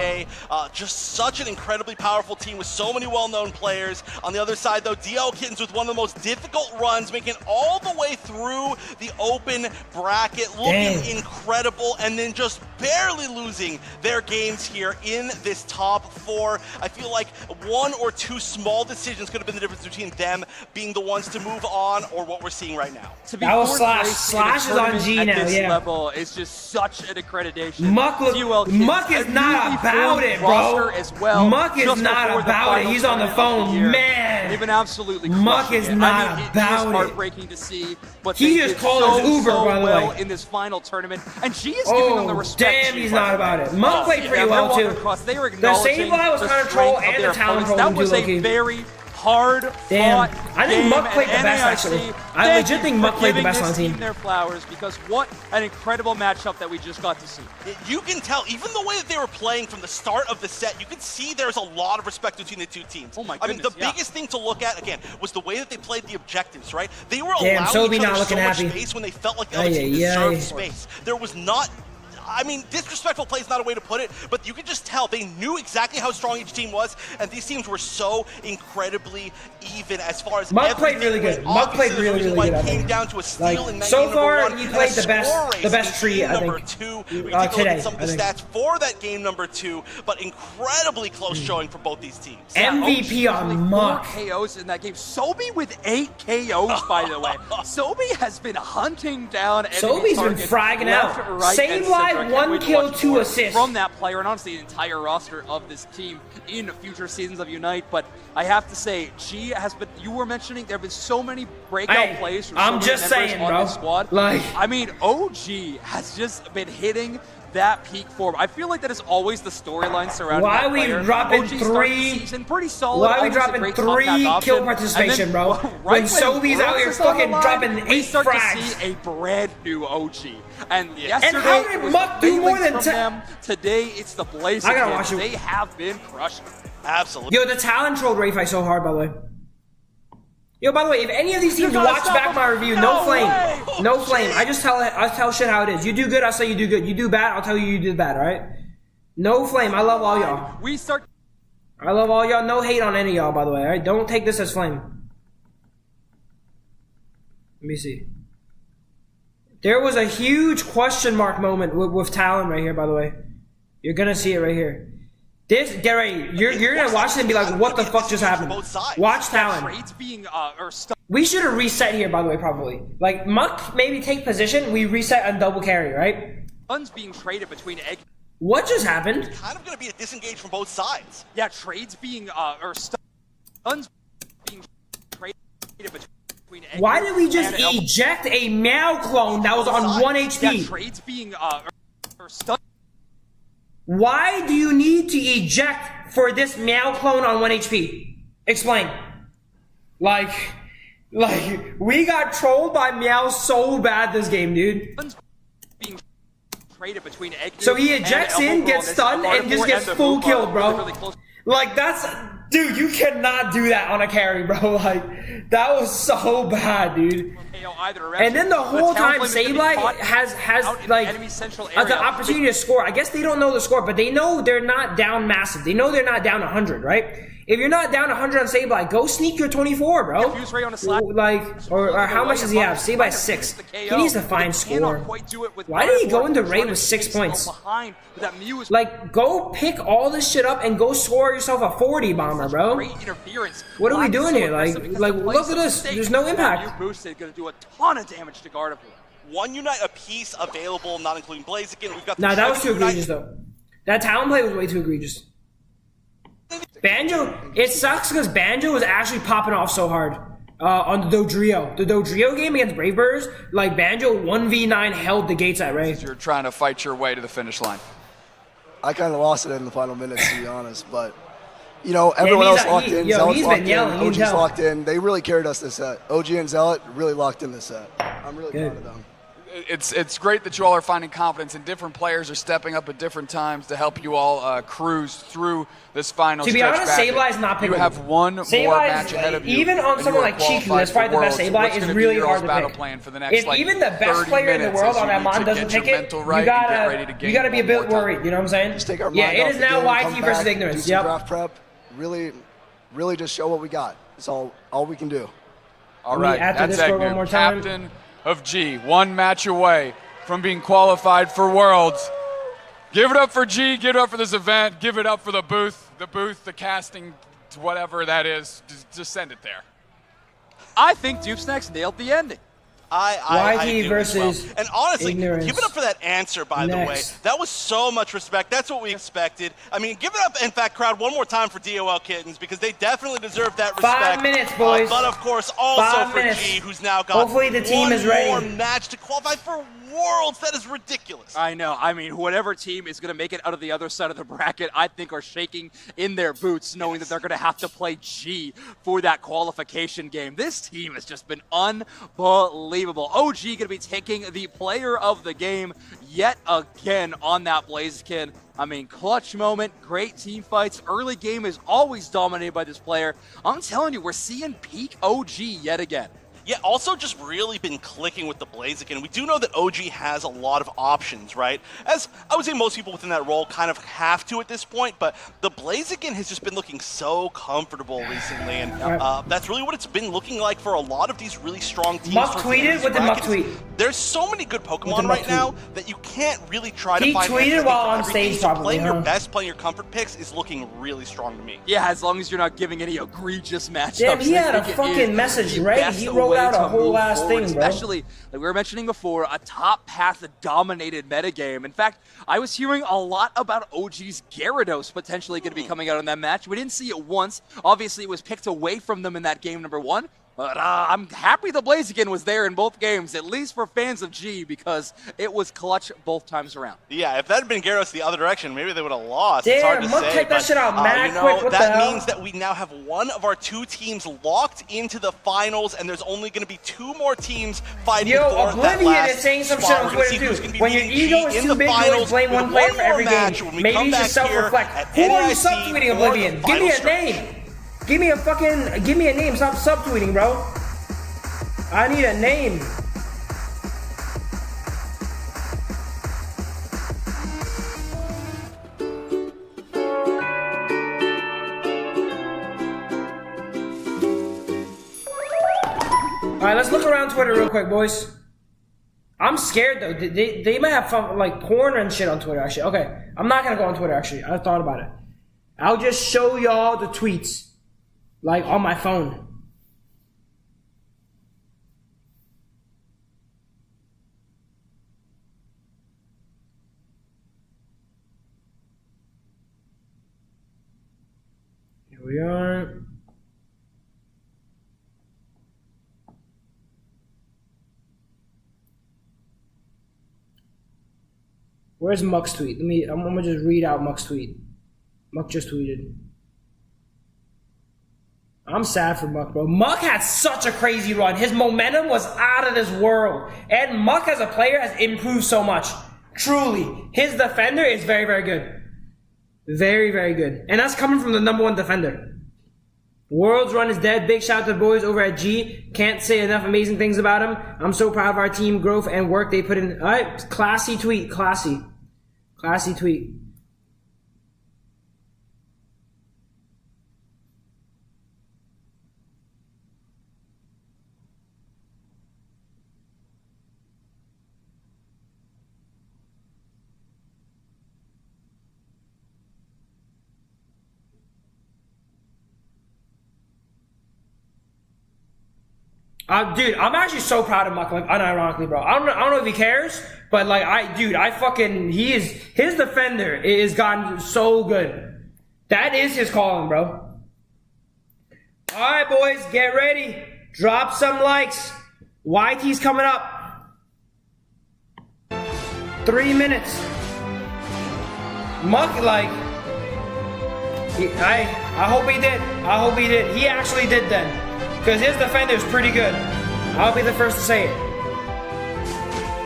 [SPEAKER 11] Just such an incredibly powerful team with so many well-known players. On the other side, though, DL Kittens with one of the most difficult runs, making it all the way through the open bracket, looking incredible, and then just barely losing their games here in this top 4. I feel like 1 or 2 small decisions could have been the difference between them being the ones to move on or what we're seeing right now.
[SPEAKER 9] To be
[SPEAKER 1] that was Slash. Slash is on G now,
[SPEAKER 9] this level is just such an accreditation.
[SPEAKER 1] Muck is not about it, bro.
[SPEAKER 9] As well,
[SPEAKER 1] Muck is not about it. He's on the phone, man.
[SPEAKER 9] They've been absolutely
[SPEAKER 1] Muck is not about
[SPEAKER 9] it. It is heartbreaking to see, but
[SPEAKER 1] he just called his Uber, by the way,
[SPEAKER 9] in this final tournament, and G is giving them the respect.
[SPEAKER 1] Damn, he's not about it. Muck played pretty well too.
[SPEAKER 9] They were
[SPEAKER 1] the Sableye was kind of troll and the Talon troll.
[SPEAKER 9] That was a very hard
[SPEAKER 1] Damn.
[SPEAKER 9] fought
[SPEAKER 1] I think
[SPEAKER 9] game
[SPEAKER 1] Muck played the
[SPEAKER 9] at
[SPEAKER 1] best,
[SPEAKER 9] NAIC.
[SPEAKER 1] actually. I legit think Muck played the best on the team.
[SPEAKER 9] Their flowers, because what an incredible matchup that we just got to see.
[SPEAKER 11] You can tell, even the way that they were playing from the start of the set, you could see there's a lot of respect between the two teams.
[SPEAKER 9] Oh my
[SPEAKER 11] I mean,
[SPEAKER 9] goodness,
[SPEAKER 11] the biggest thing to look at, again, was the way that they played the objectives, right? They were
[SPEAKER 1] Damn,
[SPEAKER 11] allowing
[SPEAKER 1] Sobe
[SPEAKER 11] each
[SPEAKER 1] not
[SPEAKER 11] other
[SPEAKER 1] looking
[SPEAKER 11] so much
[SPEAKER 1] happy.
[SPEAKER 11] space when they felt like the other team deserved space. There was not... I mean, disrespectful play is not a way to put it, but you could just tell they knew exactly how strong each team was, and these teams were so incredibly even as far as
[SPEAKER 1] Muck played really good. Muck played really good.
[SPEAKER 11] It came down to a steal in
[SPEAKER 1] so far,
[SPEAKER 11] he
[SPEAKER 1] played the best tree, I think.
[SPEAKER 11] We can take a look
[SPEAKER 1] today,
[SPEAKER 11] at some of the stats for that game number 2, but incredibly close showing for both these teams.
[SPEAKER 1] MVP on Muck.
[SPEAKER 9] 4 KOs in that game. Sobe with 8 KOs, by the way. Sobe has been hunting down enemy
[SPEAKER 1] Sobe's been
[SPEAKER 9] targets
[SPEAKER 1] fragging
[SPEAKER 9] left,
[SPEAKER 1] out.
[SPEAKER 9] right,
[SPEAKER 1] Save
[SPEAKER 9] and
[SPEAKER 1] live,
[SPEAKER 9] center.
[SPEAKER 1] 1 kill, 2 assists.
[SPEAKER 9] From that player, and honestly, the entire roster of this team in future seasons of Unite. But I have to say, G has been, you were mentioning, there have been so many breakout plays from
[SPEAKER 1] I'm
[SPEAKER 9] so
[SPEAKER 1] just
[SPEAKER 9] many members
[SPEAKER 1] saying,
[SPEAKER 9] on
[SPEAKER 1] bro.
[SPEAKER 9] this squad.
[SPEAKER 1] Like,
[SPEAKER 9] I mean, OG has just been hitting that peak form. I feel like that is always the storyline surrounding
[SPEAKER 1] why
[SPEAKER 9] that
[SPEAKER 1] we
[SPEAKER 9] player.
[SPEAKER 1] dropping
[SPEAKER 9] OG starts the
[SPEAKER 1] 3?
[SPEAKER 9] season pretty solid.
[SPEAKER 1] Why are we
[SPEAKER 9] always a
[SPEAKER 1] dropping
[SPEAKER 9] great
[SPEAKER 1] 3
[SPEAKER 9] top pack
[SPEAKER 1] kill
[SPEAKER 9] option.
[SPEAKER 1] participation,
[SPEAKER 9] And then,
[SPEAKER 1] bro?
[SPEAKER 9] right
[SPEAKER 1] When Sobe's out
[SPEAKER 9] Brooks
[SPEAKER 1] here
[SPEAKER 9] is on the
[SPEAKER 1] fucking
[SPEAKER 9] line,
[SPEAKER 1] dropping
[SPEAKER 9] we
[SPEAKER 1] 8
[SPEAKER 9] start to
[SPEAKER 1] frags.
[SPEAKER 9] see a brand new OG. And yesterday,
[SPEAKER 1] how did
[SPEAKER 9] it was
[SPEAKER 1] Muck do more
[SPEAKER 9] Bailings
[SPEAKER 1] than
[SPEAKER 9] from
[SPEAKER 1] 10?
[SPEAKER 9] them. Today, it's the Blazing.
[SPEAKER 1] I gotta watch it.
[SPEAKER 9] They have been crushing.
[SPEAKER 11] Absolutely.
[SPEAKER 1] Yo, the talent trolled Ray fight so hard, by the way. Yo, by the way, if any of these teams watch back my review, no flame. No flame. I tell shit how it is. You do good, I'll say you do good. You do bad, I'll tell you did bad, alright? No flame. I love all y'all. I love all y'all. No hate on any of y'all, by the way, alright? Don't take this as flame. Let me see. There was a huge question mark moment with Talon right here, by the way. You're gonna see it right here. This, get ready. You're gonna watch it and be like, what the fuck just happened? Watch Talon. We should have reset here, by the way, probably. Like, Muck maybe take position, we reset and double carry, right?
[SPEAKER 9] Funds being traded between egg.
[SPEAKER 1] What just happened?
[SPEAKER 11] It's kind of going to be a disengage from both sides.
[SPEAKER 9] Yeah, trades being, funds being traded between egg.
[SPEAKER 1] Why did we just eject a Meow clone that was on 1 HP?
[SPEAKER 9] Yeah, trades being,
[SPEAKER 1] Why do you need to eject for this Meow clone on 1 HP? Explain. Like, we got trolled by Meow so bad this game, dude.
[SPEAKER 9] being traded between egg.
[SPEAKER 1] So he ejects in, gets stunned, and just gets full killed, bro. Like, that's... Dude, you cannot do that on a carry, bro. Like, that was so bad, dude. And then the whole time, Sableye has like, the opportunity to score. I guess they don't know the score, but they know they're not down massive. They know they're not down 100, right? If you're not down 100 on Sableye, go sneak your 24, bro. Like, or how much does he have? Sableye 6. He needs to find score. Why did he go into raid with 6 points? Like, go pick all this shit up and go score yourself a 40 bomber, bro. What are we doing here? Like, look at this. There's no impact.
[SPEAKER 9] Boosted, gonna do a ton of damage to Garchomp.
[SPEAKER 11] 1 Unite apiece available, not including Blaziken. We've got.
[SPEAKER 1] Nah, that was too egregious though. That talent play was way too egregious. Banjo, it sucks because Banjo was actually popping off so hard on the Dodrio. The Dodrio game against Bravebirds, like Banjo 1v9 held the gates at Ray.
[SPEAKER 2] You're trying to fight your way to the finish line.
[SPEAKER 8] I kind of lost it in the final minutes, to be honest, but you know, everyone else locked in. Zealot's locked in. OG's locked in. They really carried us this set. OG and Zealot really locked in this set. I'm really proud of them.
[SPEAKER 2] It's great that you all are finding confidence, and different players are stepping up at different times to help you all cruise through this final
[SPEAKER 1] To be
[SPEAKER 2] stretch
[SPEAKER 1] honest, Sableye's not pickable.
[SPEAKER 2] You have one more match ahead of you.
[SPEAKER 1] Even on someone like Chiku, that's probably the best Sableye, is really hard to pick. If even the best player in the world on Amon doesn't pick it, you gotta be a bit worried. You know what I'm saying?
[SPEAKER 8] Just take our
[SPEAKER 1] yeah,
[SPEAKER 8] mind
[SPEAKER 1] it
[SPEAKER 8] off
[SPEAKER 1] is
[SPEAKER 8] the
[SPEAKER 1] now
[SPEAKER 8] game,
[SPEAKER 1] YT
[SPEAKER 8] come
[SPEAKER 1] versus
[SPEAKER 8] back,
[SPEAKER 1] ignorance.
[SPEAKER 8] do some draft prep. Really just show what we got. It's all we can do.
[SPEAKER 2] All right, that's Egnu, captain of G, 1 match away from being qualified for Worlds. Give it up for G, give it up for this event, give it up for the booth, the casting, whatever that is. Just send it there.
[SPEAKER 9] I think Dupesnax nailed the ending.
[SPEAKER 11] I
[SPEAKER 1] YT
[SPEAKER 11] do
[SPEAKER 1] versus
[SPEAKER 11] as well. And honestly,
[SPEAKER 1] ignorance.
[SPEAKER 11] give it up for that answer, by the way. That was so much respect. That's what we expected. I mean, give it up, in fact, crowd, one more time for DOL Kittens, because they definitely deserve that respect.
[SPEAKER 1] 5 minutes, boys.
[SPEAKER 11] But of course, also
[SPEAKER 1] 5
[SPEAKER 11] for
[SPEAKER 1] minutes.
[SPEAKER 11] G, who's now got
[SPEAKER 1] Hopefully the team is ready.
[SPEAKER 11] one more match to qualify for Worlds. That is ridiculous.
[SPEAKER 9] I know. I mean, whatever team is going to make it out of the other side of the bracket, I think are shaking in their boots knowing that they're going to have to play G for that qualification game. This team has just been unbelievable. OG going to be taking the player of the game yet again on that Blaziken. I mean, clutch moment, great team fights. Early game is always dominated by this player. I'm telling you, we're seeing peak OG yet again.
[SPEAKER 11] Yeah, also just really been clicking with the Blaziken. We do know that OG has a lot of options, right? As I would say most people within that role kind of have to at this point, but the Blaziken has just been looking so comfortable recently, and that's really what it's been looking like for a lot of these really strong teams.
[SPEAKER 1] Muck tweeted? What did Muck tweet?
[SPEAKER 11] There's so many good Pokemon right now that you can't really try to find.
[SPEAKER 1] He tweeted while on stage,
[SPEAKER 11] so playing your best, playing your comfort picks is looking really strong to me.
[SPEAKER 9] Yeah, as long as you're not giving any egregious matchups.
[SPEAKER 1] Damn, he had a fucking message ready. He wrote out a whole ass thing, bro.
[SPEAKER 9] Especially, like we were mentioning before, a top path dominated metagame. In fact, I was hearing a lot about OG's Gyarados potentially going to be coming out in that match. We didn't see it once. Obviously, it was picked away from them in that game number 1. But I'm happy the Blaziken was there in both games, at least for fans of G, because it was clutch both times around.
[SPEAKER 11] Yeah, if that had been Gyarados the other direction, maybe they would have lost.
[SPEAKER 1] Damn,
[SPEAKER 11] it's hard to
[SPEAKER 1] Muck
[SPEAKER 11] say,
[SPEAKER 1] take that shit out mad quick. What
[SPEAKER 11] that
[SPEAKER 1] the hell?
[SPEAKER 11] means that we now have one of our 2 teams locked into the finals, and there's only going to be 2 more teams fighting for that
[SPEAKER 1] Oblivion
[SPEAKER 11] last
[SPEAKER 1] is saying some shit
[SPEAKER 11] spot.
[SPEAKER 1] on
[SPEAKER 11] We're gonna
[SPEAKER 1] Twitter
[SPEAKER 11] see who's
[SPEAKER 1] too.
[SPEAKER 11] gonna be
[SPEAKER 1] When your
[SPEAKER 11] meeting
[SPEAKER 1] ego
[SPEAKER 11] G
[SPEAKER 1] is
[SPEAKER 11] in
[SPEAKER 1] too
[SPEAKER 11] the
[SPEAKER 1] big, you
[SPEAKER 11] finals
[SPEAKER 1] always blame
[SPEAKER 11] with
[SPEAKER 1] one player
[SPEAKER 11] one
[SPEAKER 1] for every
[SPEAKER 11] more match
[SPEAKER 1] game.
[SPEAKER 11] when we
[SPEAKER 1] Maybe
[SPEAKER 11] come
[SPEAKER 1] you should
[SPEAKER 11] back
[SPEAKER 1] self-reflect.
[SPEAKER 11] here
[SPEAKER 1] Who
[SPEAKER 11] at
[SPEAKER 1] are you
[SPEAKER 11] NAIC
[SPEAKER 1] subtweeting,
[SPEAKER 11] for
[SPEAKER 1] Oblivion?
[SPEAKER 11] the
[SPEAKER 1] Give me a
[SPEAKER 11] final
[SPEAKER 1] name. Give me a name. Stop subtweeting, bro. I need a name. Alright, let's look around Twitter real quick, boys. I'm scared though. They might have fun, like porn and shit on Twitter, actually. Okay, I'm not gonna go on Twitter, actually. I thought about it. I'll just show y'all the tweets, like on my phone. Here we are. Where's Muck's tweet? I'm gonna just read out Muck's tweet. Muck just tweeted. I'm sad for Muck, bro. Muck had such a crazy run. His momentum was out of this world. And Muck as a player has improved so much. Truly. His defender is very, very good. Very, very good. And that's coming from the #1 defender. World's run is dead. Big shout out to the boys over at G. Can't say enough amazing things about him. I'm so proud of our team growth and work they put in. Alright, classy tweet. Classy. Classy tweet. Dude, I'm actually so proud of Muck, like, unironically, bro. I don't know if he cares, but, like, his defender is gotten so good. That is his calling, bro. Alright, boys, get ready. Drop some likes. YT's coming up. 3 minutes. Muck, like, I hope he did. I hope he did. He actually did then. Because his defender is pretty good. I'll be the first to say it.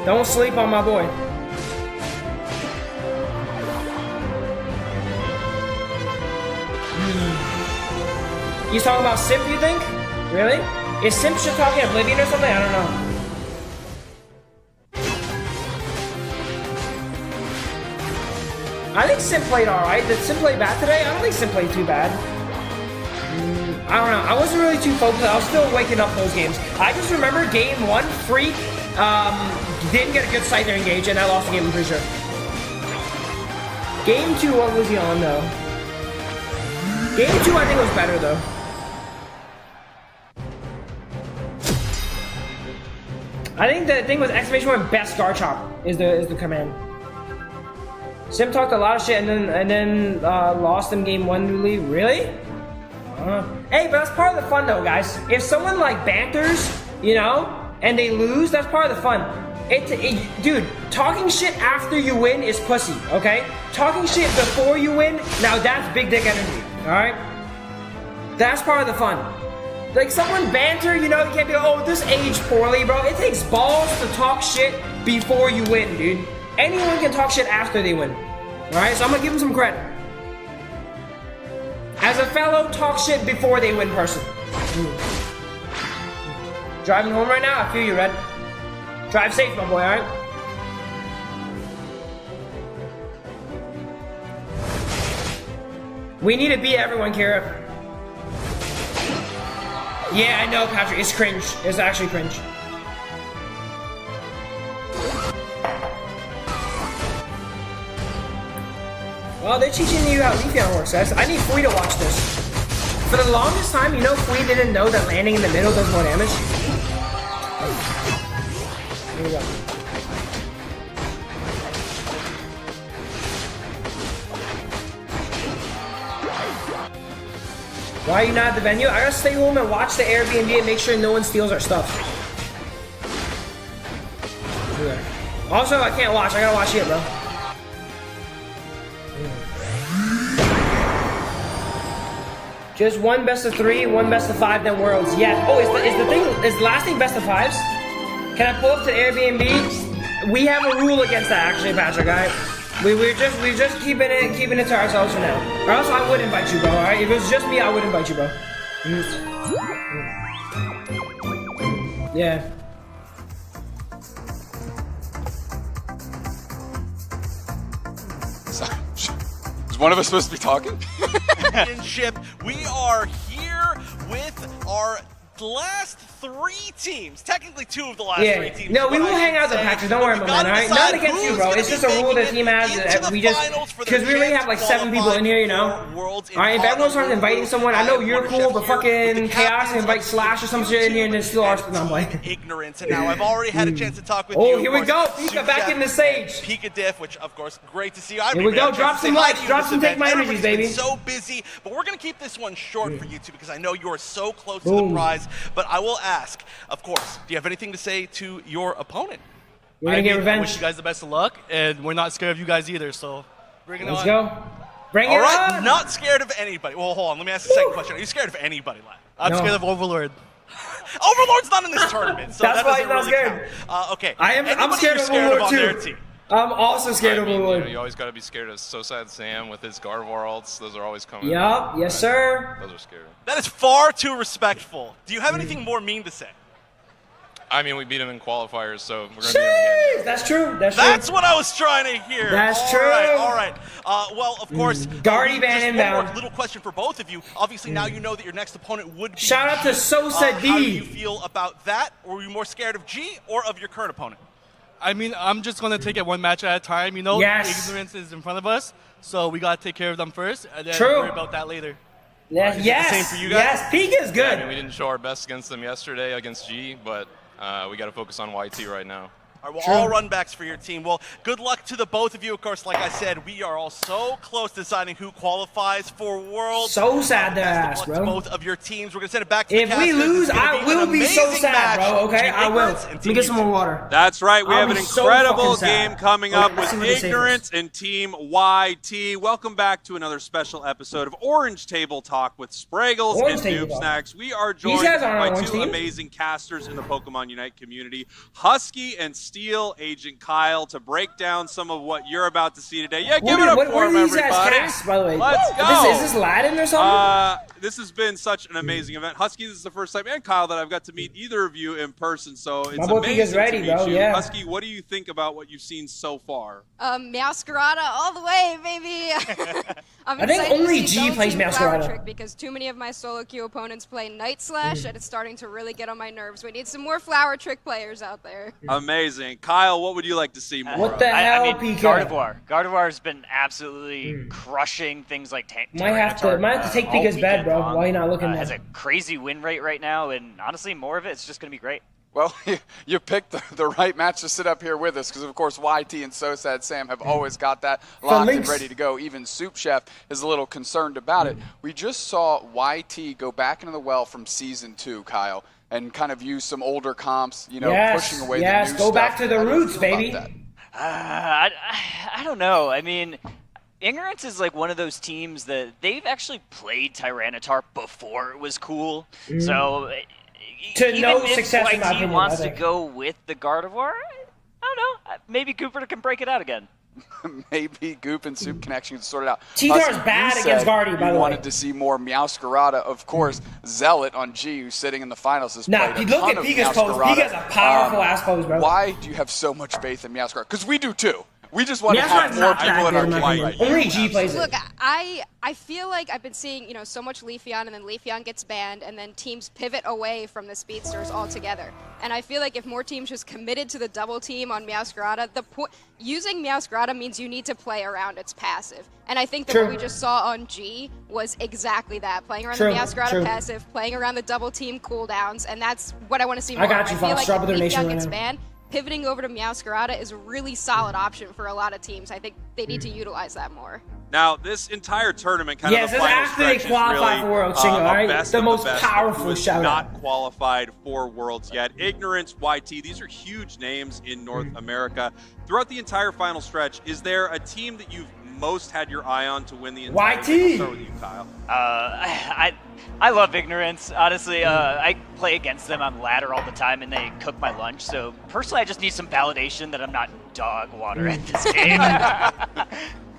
[SPEAKER 1] Don't sleep on my boy. He's talking about Simp, you think? Really? Is Simp shit talking Oblivion or something? I don't know. I think Simp played alright. Did Simp play bad today? I don't think Simp played too bad. I don't know. I wasn't really too focused. I was still waking up those games. I just remember game 1, Freak didn't get a good side there engage, and I lost the game, I'm pretty sure. Game 2, what was he on, though? Game 2, I think, was better, though. I think the thing was exclamation point best Garchomp is the command. Sim talked a lot of shit and then lost in game 1 to leave. Really? Hey, but that's part of the fun though, guys. If someone like banters, you know, and they lose, that's part of the fun. Dude, talking shit after you win is pussy, okay? Talking shit before you win, now that's big dick energy, alright? That's part of the fun. Like, someone banter, you know, you can't be like, oh, this aged poorly, bro. It takes balls to talk shit before you win, dude. Anyone can talk shit after they win, alright? So I'm gonna give them some credit. As a fellow talk shit before they win person. Driving home right now? I feel you, Red. Drive safe, my boy, alright? We need to beat everyone, Kira. Yeah, I know, Patrick. It's cringe. It's actually cringe. Well, they're teaching you how Leafeon works, guys. I need Fui to watch this. For the longest time, you know, Fui didn't know that landing in the middle does more damage. Here we go. Why are you not at the venue? I gotta stay home and watch the Airbnb and make sure no one steals our stuff. Also, I can't watch. I gotta watch it, bro. Just one best of 3, one best of 5, then Worlds. Yeah. Oh, is the last thing best of 5s? Can I pull up to Airbnb? We have a rule against that, actually, Patrick. Alright. We're just keeping it to ourselves for now. Or else I would invite you, bro. Alright. If it was just me, I would invite you, bro. Yeah.
[SPEAKER 2] Is one of us supposed to be talking?
[SPEAKER 4] Championship. We are here with our last 3 teams. Technically 2 of the last 3 teams.
[SPEAKER 1] No, we will hang out there, Patrick. Don't worry about that, alright? Not against you, bro. It's just a rule the team has. We just, because we already have like 7 people in here, you know? Alright, if everyone starts inviting someone, I know you're cool, but fucking Chaos can invite Slash or some shit in here and then still our stuff. I'm like,
[SPEAKER 4] ignorance. And now I've already had a chance to talk with you.
[SPEAKER 1] Oh, here we go. Pika back in the stage.
[SPEAKER 4] Pika Diff, which of course, great to see you.
[SPEAKER 1] Here we go. Drop some likes. Drop some Take My Energies, baby.
[SPEAKER 4] So busy, but we're going to keep this one short for you two because I know you are so close to the prize. But I will ask, of course, do you have anything to say to your opponent?
[SPEAKER 1] We're gonna get revenge.
[SPEAKER 19] I wish you guys the best of luck, and we're not scared of you guys either, so bring it on.
[SPEAKER 1] Let's go. Bring it
[SPEAKER 4] All right,
[SPEAKER 1] on.
[SPEAKER 4] not scared of anybody. Well, hold on, let me ask the second question. Are you scared of anybody, lad?
[SPEAKER 19] I'm scared of Overlord.
[SPEAKER 4] Overlord's not in this tournament, so
[SPEAKER 1] that's
[SPEAKER 4] that
[SPEAKER 1] why he's not
[SPEAKER 4] really
[SPEAKER 1] scared.
[SPEAKER 4] Okay.
[SPEAKER 1] I'm scared of Overlord too. I'm also scared of Overlord.
[SPEAKER 15] You always got to be scared of So Sad Sam with his Garchomp. Those are always coming.
[SPEAKER 1] Yup, yes sir.
[SPEAKER 15] Those are scary.
[SPEAKER 4] That is far too respectful. Do you have anything more mean to say?
[SPEAKER 15] I mean, we beat him in qualifiers, so we're going to beat him again.
[SPEAKER 1] That's true.
[SPEAKER 4] That's what I was trying to hear.
[SPEAKER 1] That's true.
[SPEAKER 4] All right. Well, of course.
[SPEAKER 1] Guardy ban inbound.
[SPEAKER 4] One more little question for both of you. Obviously, now you know that your next opponent would be
[SPEAKER 1] Shout out to Sosa D.
[SPEAKER 4] How do you feel about that? Or are you more scared of G or of your current opponent?
[SPEAKER 19] I mean, I'm just going to take it one match at a time. You know, ignorance is in front of us, so we got to take care of them first, and then worry about that later.
[SPEAKER 1] Yes,
[SPEAKER 4] same for you guys?
[SPEAKER 1] Yes, Pika's good.
[SPEAKER 15] Yeah, I mean, we didn't show our best against them yesterday against G, but we got to focus on YT right now.
[SPEAKER 4] All right, well, all run backs for your team. Well, good luck to the both of you. Of course, like I said, we are all so close to deciding who qualifies for Worlds.
[SPEAKER 1] So sad to ask,
[SPEAKER 4] bro. Both of your teams. We're going to send it back to
[SPEAKER 1] if
[SPEAKER 4] the
[SPEAKER 1] we lose, I will be so sad, bro, okay? I will. Let me get some more water.
[SPEAKER 14] That's right. We have an incredible
[SPEAKER 1] so
[SPEAKER 14] game coming up with Ignorance and Team YT. Welcome back to another special episode of Orange Table Talk with Spraggles and Noob Snacks. We are joined by 2 amazing casters in the Pokemon Unite community, Husky and Steel Agent Kyle, to break down some of what you're about to see today. Yeah, give it up for him, everybody.
[SPEAKER 1] Cast, by the way?
[SPEAKER 14] Let's go.
[SPEAKER 1] Is this Latin or something?
[SPEAKER 14] This has been such an amazing event. Husky, this is the first time, and Kyle, that I've got to meet either of you in person, so it's amazing
[SPEAKER 1] ready,
[SPEAKER 14] to meet
[SPEAKER 1] bro.
[SPEAKER 14] you.
[SPEAKER 1] Yeah.
[SPEAKER 14] Husky, what do you think about what you've seen so far?
[SPEAKER 3] Masquerada all the way, baby.
[SPEAKER 1] I think only G plays Masquerada.
[SPEAKER 3] Because too many of my solo queue opponents play Night Slash, and it's starting to really get on my nerves. We need some more Flower Trick players out there.
[SPEAKER 14] Amazing. Kyle, what would you like to see more?
[SPEAKER 1] What the hell,
[SPEAKER 10] I mean,
[SPEAKER 1] Pika?
[SPEAKER 10] Gardevoir's been absolutely crushing things like
[SPEAKER 1] might have to take Pika's bed, bro. Why are you not looking
[SPEAKER 10] has a crazy win rate right now, and honestly, more of it's just going to be great.
[SPEAKER 2] Well, you picked the right match to sit up here with us because, of course, YT and So Sad Sam have always got that locked and ready to go. Even Soup Chef is a little concerned about it. We just saw YT go back into the well from Season 2, Kyle. and kind of use some older comps, you know,
[SPEAKER 1] Yes,
[SPEAKER 2] pushing away
[SPEAKER 1] yes,
[SPEAKER 2] the new
[SPEAKER 1] go
[SPEAKER 2] stuff.
[SPEAKER 1] back to the
[SPEAKER 2] How do you
[SPEAKER 1] roots,
[SPEAKER 2] feel about
[SPEAKER 1] baby.
[SPEAKER 2] that?
[SPEAKER 10] I don't know. I mean, Ignorance is like one of those teams that they've actually played Tyranitar before it was cool.
[SPEAKER 1] Mhm.
[SPEAKER 10] So
[SPEAKER 1] To
[SPEAKER 10] even
[SPEAKER 1] no
[SPEAKER 10] if
[SPEAKER 1] success, in my
[SPEAKER 10] YT
[SPEAKER 1] opinion,
[SPEAKER 10] wants
[SPEAKER 1] I
[SPEAKER 10] to
[SPEAKER 1] think.
[SPEAKER 10] go with the Gardevoir, I don't know. Maybe Cooper can break it out again.
[SPEAKER 2] Maybe Goop and Soup Connection can sort it out.
[SPEAKER 1] T-Tar's
[SPEAKER 2] Husky,
[SPEAKER 1] bad
[SPEAKER 2] you
[SPEAKER 1] against
[SPEAKER 2] said
[SPEAKER 1] Guardy, by
[SPEAKER 2] you
[SPEAKER 1] the way.
[SPEAKER 2] wanted to see more Meowscarada. Of course, Zealot on G, who's sitting in the finals, has
[SPEAKER 1] Nah,
[SPEAKER 2] played a
[SPEAKER 1] look
[SPEAKER 2] ton
[SPEAKER 1] at
[SPEAKER 2] of
[SPEAKER 1] Pika's pose.
[SPEAKER 2] Meowscarada.
[SPEAKER 1] Pika's a powerful ass pose, bro.
[SPEAKER 2] Why do you have so much faith in Meowscarada? Because we do too. We just want to
[SPEAKER 1] Meowscarada's
[SPEAKER 2] have more
[SPEAKER 1] not that
[SPEAKER 2] people in our
[SPEAKER 1] good,
[SPEAKER 2] game
[SPEAKER 1] Mikey.
[SPEAKER 2] right
[SPEAKER 1] Only
[SPEAKER 2] now.
[SPEAKER 1] G plays it.
[SPEAKER 3] Look, I feel like I've been seeing, you know, so much Leafeon, and then Leafeon gets banned, and then teams pivot away from the speedsters altogether. And I feel like if more teams just committed to the double team on Meowscarada, using Meowscarada means you need to play around its passive. And I think that
[SPEAKER 1] True.
[SPEAKER 3] what we just saw on G was exactly that, playing around
[SPEAKER 1] True,
[SPEAKER 3] the Meowscarada
[SPEAKER 1] true.
[SPEAKER 3] passive, playing around the double team cooldowns, and that's what I want to see more.
[SPEAKER 1] I got you,
[SPEAKER 3] I feel
[SPEAKER 1] Fox.
[SPEAKER 3] like
[SPEAKER 1] Drop
[SPEAKER 3] if
[SPEAKER 1] with their nation
[SPEAKER 3] Leafeon
[SPEAKER 1] right
[SPEAKER 3] gets
[SPEAKER 1] now.
[SPEAKER 3] banned, pivoting over to Meowscarada is a really solid option for a lot of teams. I think they need to utilize that more.
[SPEAKER 14] Now, this entire tournament, kind
[SPEAKER 1] Yes,
[SPEAKER 14] of the
[SPEAKER 1] this is
[SPEAKER 14] final
[SPEAKER 1] after they
[SPEAKER 14] stretch,
[SPEAKER 1] qualify
[SPEAKER 14] is
[SPEAKER 1] for
[SPEAKER 14] really
[SPEAKER 1] Worlds, Shingo,
[SPEAKER 14] a
[SPEAKER 1] alright?
[SPEAKER 14] best
[SPEAKER 1] The
[SPEAKER 14] of
[SPEAKER 1] most
[SPEAKER 14] best of
[SPEAKER 1] powerful
[SPEAKER 14] who is
[SPEAKER 1] shout-out.
[SPEAKER 14] not qualified for Worlds yet. Ignorance, YT, these are huge names in North America. Throughout the entire final stretch, is there a team that you've most had your eye on to win the entire
[SPEAKER 1] YT.
[SPEAKER 14] thing? We'll start with you, Kyle.
[SPEAKER 10] I love Ignorance. Honestly, I play against them on ladder all the time, and they cook my lunch. So personally, I just need some validation that I'm not dog water at this game.